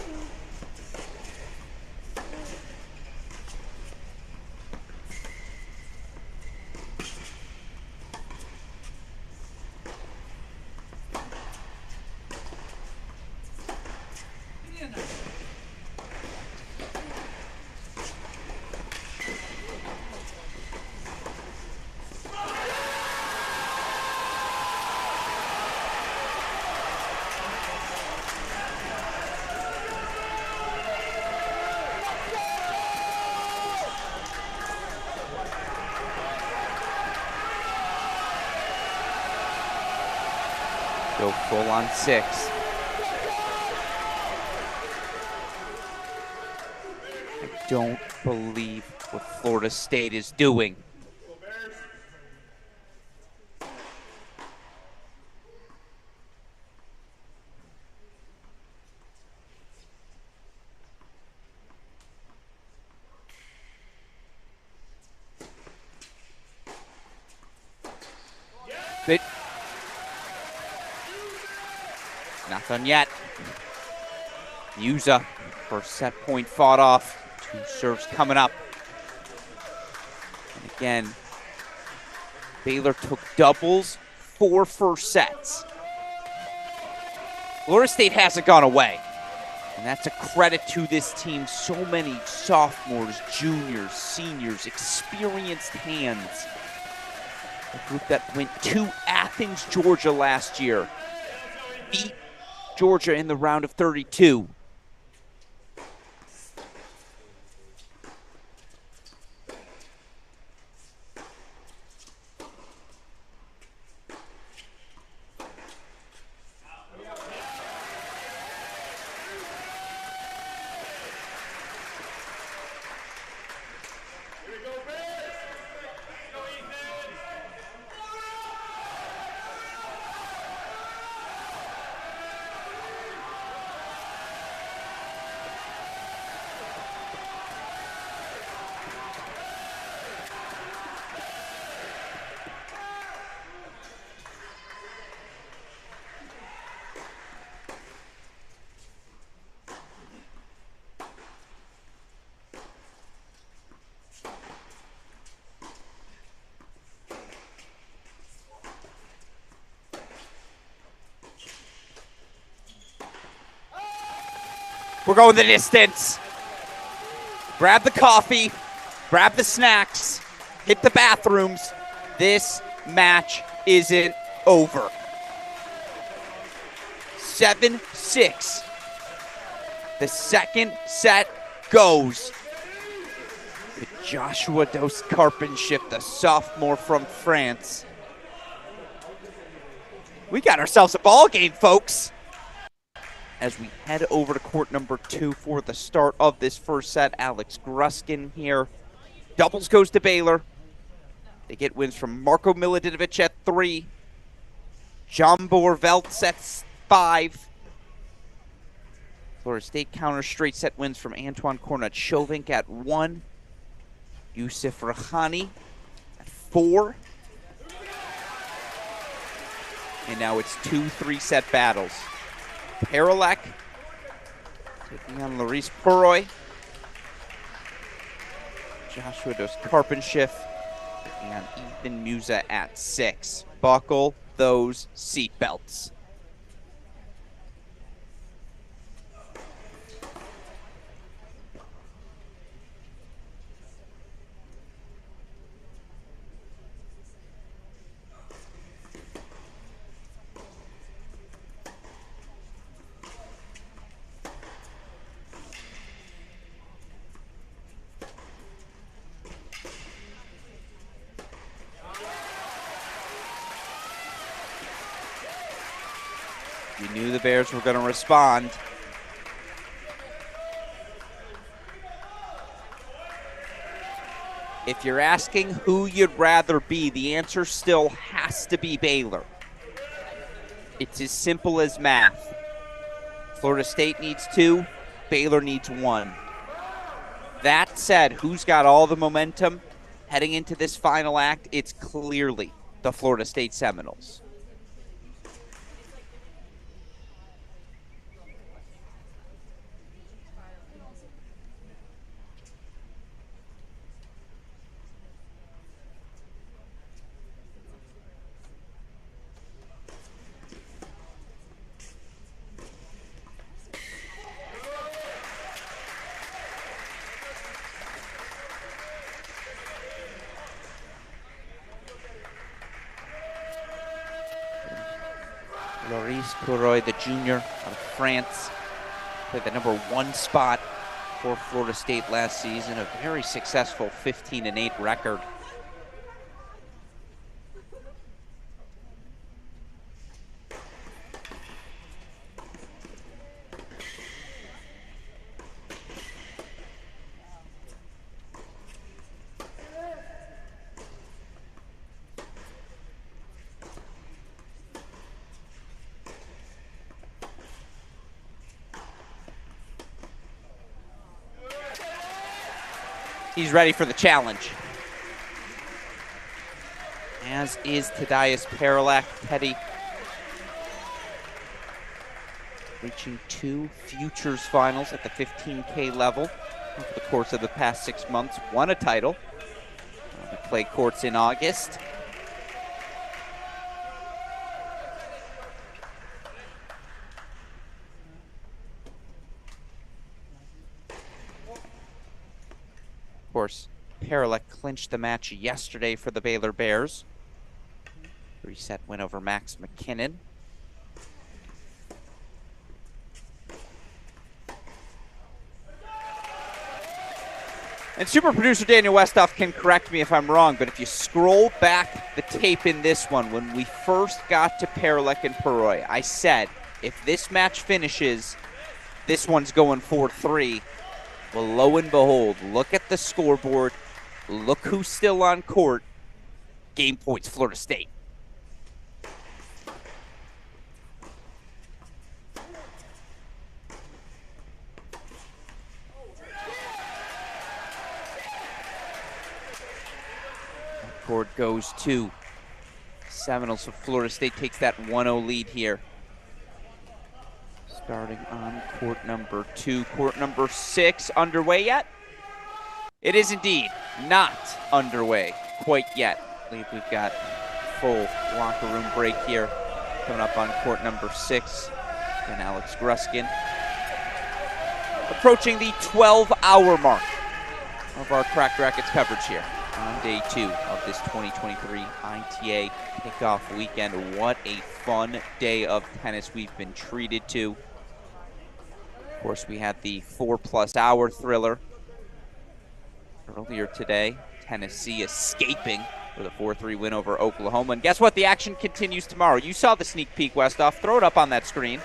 go full on 6. I don't believe what Florida State is doing. But not done yet. Musa, first set point fought off. 2 serves coming up. And again, Baylor took doubles, 4 first sets. Florida State hasn't gone away. And that's a credit to this team. So many sophomores, juniors, seniors, experienced hands. A group that went to Athens, Georgia last year. Beat Georgia in the round of 32. We're going the distance. Grab the coffee, grab the snacks, hit the bathrooms. This match isn't over. 7-6. The second set goes. With Joshua Dos Carpenshift, the sophomore from France. We got ourselves a ball game, folks. As we head over to court number 2 for the start of this first set. Alex Gruskin here. Doubles goes to Baylor. They get wins from Marko Milutinovic at 3. Jambor Veltz at 5. Florida State counter straight set wins from Antoine Kornachovink at 1. Yusuf Rahani at 4. And now it's 2 3-set battles. Paralek taking on Laurice Puroy. Joshua Dos Carpenshift and Ethan Musa at 6. Buckle those seatbelts. You knew the Bears were going to respond. If you're asking who you'd rather be, the answer still has to be Baylor. It's as simple as math. Florida State needs 2, Baylor needs 1. That said, who's got all the momentum heading into this final act? It's clearly the Florida State Seminoles. Laurice Puroy, the junior out of France, played the number 1 spot for Florida State last season. A very successful 15-8 record. He's ready for the challenge. As is Tadeusz Paralak. Teddy reaching 2 futures finals at the 15K level over the course of the past 6 months. Won a title. The clay courts in August. Of course, Paralak clinched the match yesterday for the Baylor Bears. 3-set win over Max McKinnon. And super producer Daniel Westoff can correct me if I'm wrong, but if you scroll back the tape in this one, when we first got to Paralak and Peroy, I said, if this match finishes, this one's going 4-3. Well, lo and behold, look at the scoreboard. Look who's still on court. Game points, Florida State. Court goes to Seminoles, so Florida State takes that 1-0 lead here. Starting on court number 2. Court number 6 underway yet? It is indeed not underway quite yet. I believe we've got full locker room break here coming up on court number 6. And Alex Gruskin approaching the 12-hour mark of our Cracked Racquets coverage here on day 2 of this 2023 ITA Kickoff Weekend. What a fun day of tennis we've been treated to. Of course, we had the 4+ hour thriller earlier today. Tennessee escaping with a 4-3 win over Oklahoma. And guess what? The action continues tomorrow. You saw the sneak peek, Westoff. Throw it up on that screen.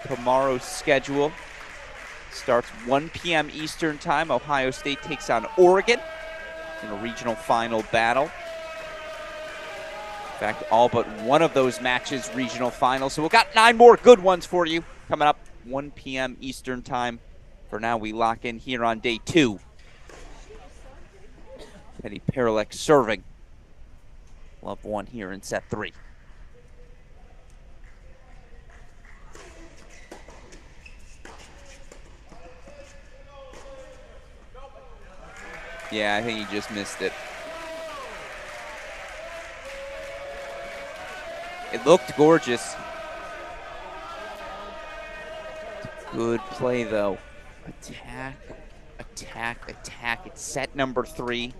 Tomorrow's schedule starts 1 p.m. Eastern Time. Ohio State takes on Oregon in a regional final battle. In fact, all but one of those matches regional finals. So we've got 9 more good ones for you coming up 1 p.m. Eastern Time. For now, we lock in here on day 2. Teddy Paralak serving. Love 1 here in set 3. Yeah, I think he just missed it. It looked gorgeous. Good play, though. Attack, attack, attack. It's set number 3.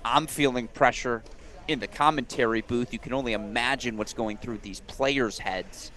I'm feeling pressure in the commentary booth. You can only imagine what's going through these players' heads.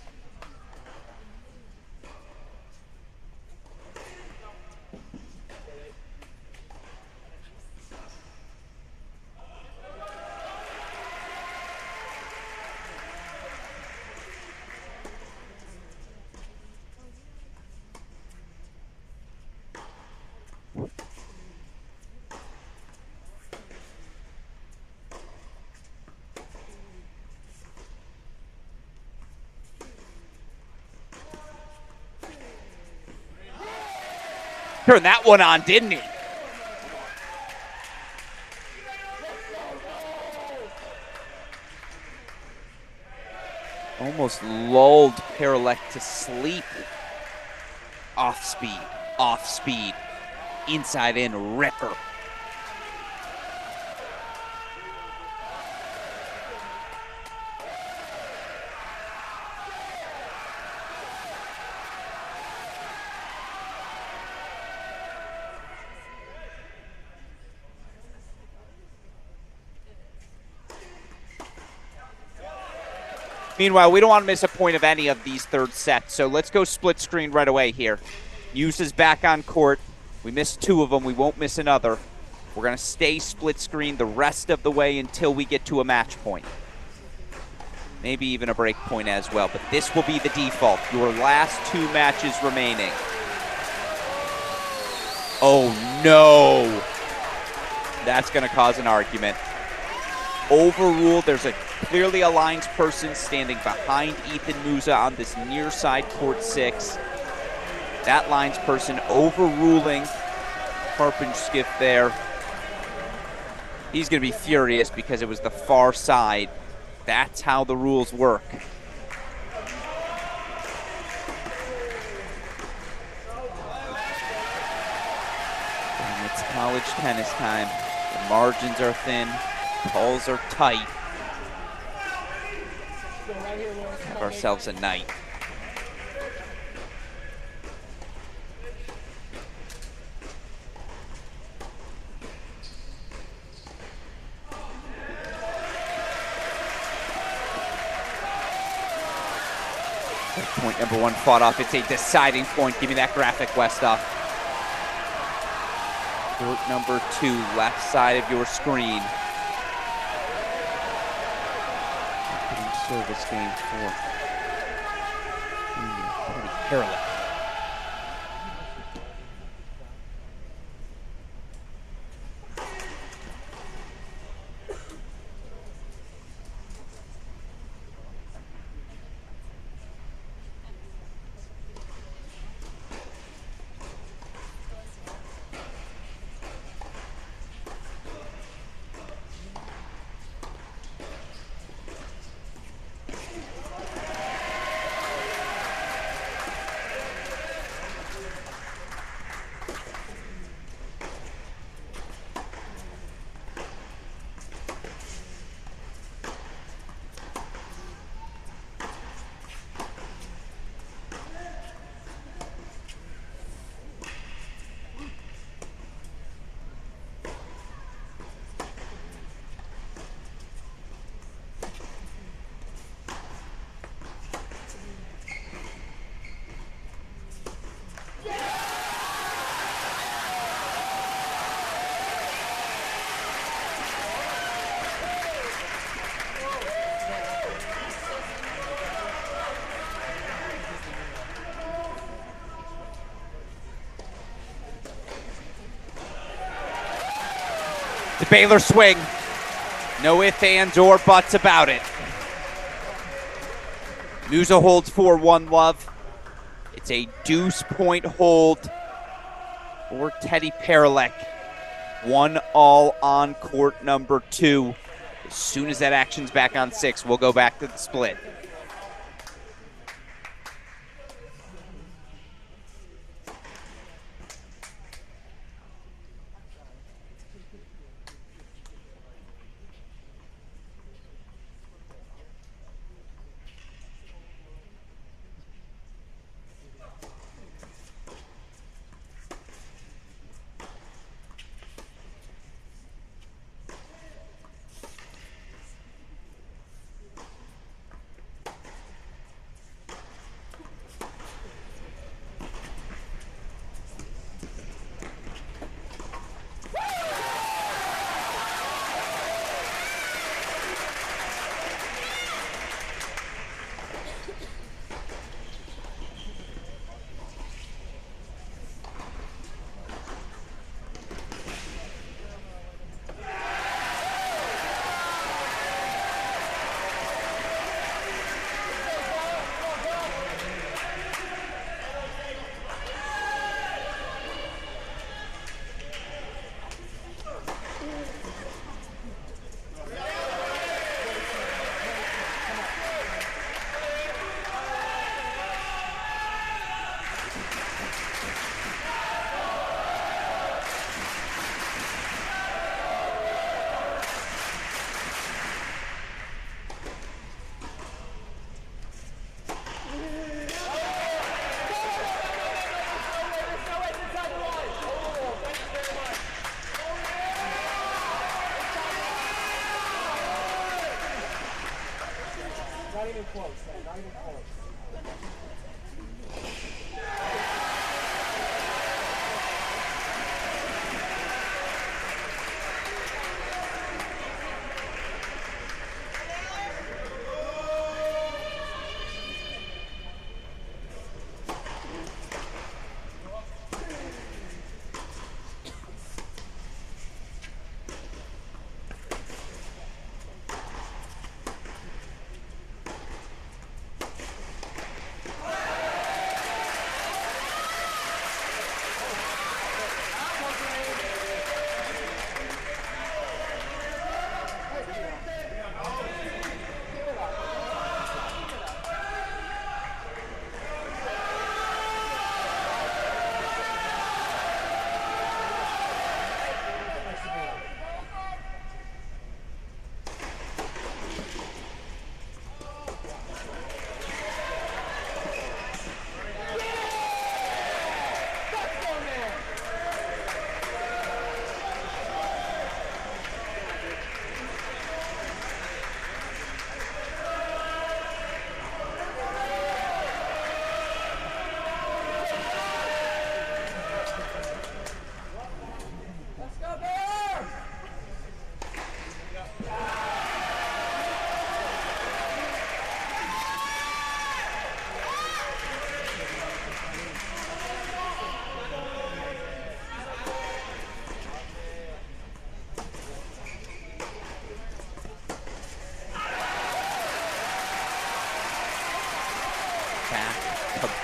Turned that one on, didn't he? Almost lulled Paralak to sleep. Off speed, inside in ripper. Meanwhile, we don't want to miss a point of any of these third sets, so let's go split screen right away here. Hughes is back on court. We missed 2 of them. We won't miss another. We're going to stay split screen the rest of the way until we get to a match point. Maybe even a break point as well, but this will be the default. Your last 2 matches remaining. Oh, no. That's going to cause an argument. Overruled. There's clearly a lines person standing behind Ethan Musa on this near side court 6. that linesperson overruling Harpenskiff there. He's going to be furious because it was the far side. That's how the rules work. And it's college tennis time. The margins are thin, calls are tight. Have ourselves a night. Point number one fought off. It's a deciding point. Give me that graphic, Westoff. Court number 2, left side of your screen. Opening service game for Penny Carolyn. The Baylor swing. No ifs, ands, or buts about it. Musa holds 4-1 love. It's a deuce point hold for Teddy Perilek. 1-all on court number 2. As soon as that action's back on 6, we'll go back to the split.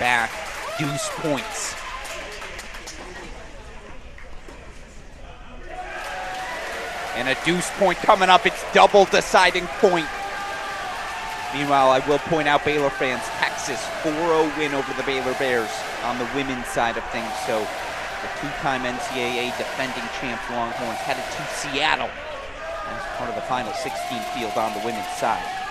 back, deuce points. And a deuce point coming up. It's double deciding point. Meanwhile, I will point out, Baylor fans, Texas 4-0 win over the Baylor Bears on the women's side of things. So the two-time NCAA defending champs Longhorns headed to Seattle as part of the final 16 field on the women's side.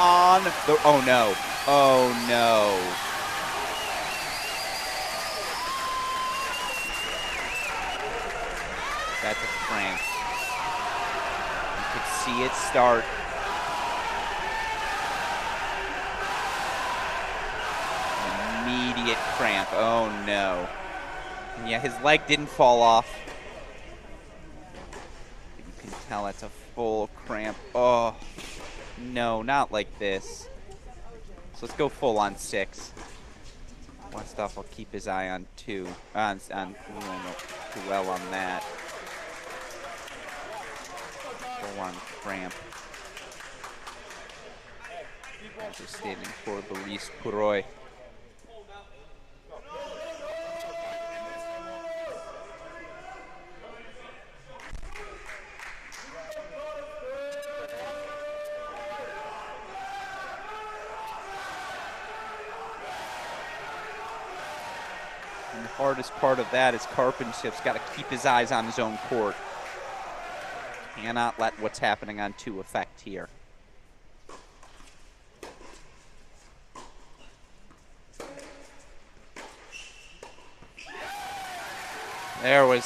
On the, oh no, oh no. That's a crank. You could see it start. Immediate cramp, oh no. And yeah, his leg didn't fall off. You can tell that's a full cramp, oh. No, not like this. So let's go full on 6. Westhoff will keep his eye on 2. On well on that. Full on cramp. Just standing for Boris Puroy. And the hardest part of that is Karpenship's got to keep his eyes on his own court. Cannot let what's happening on 2 affect here. There was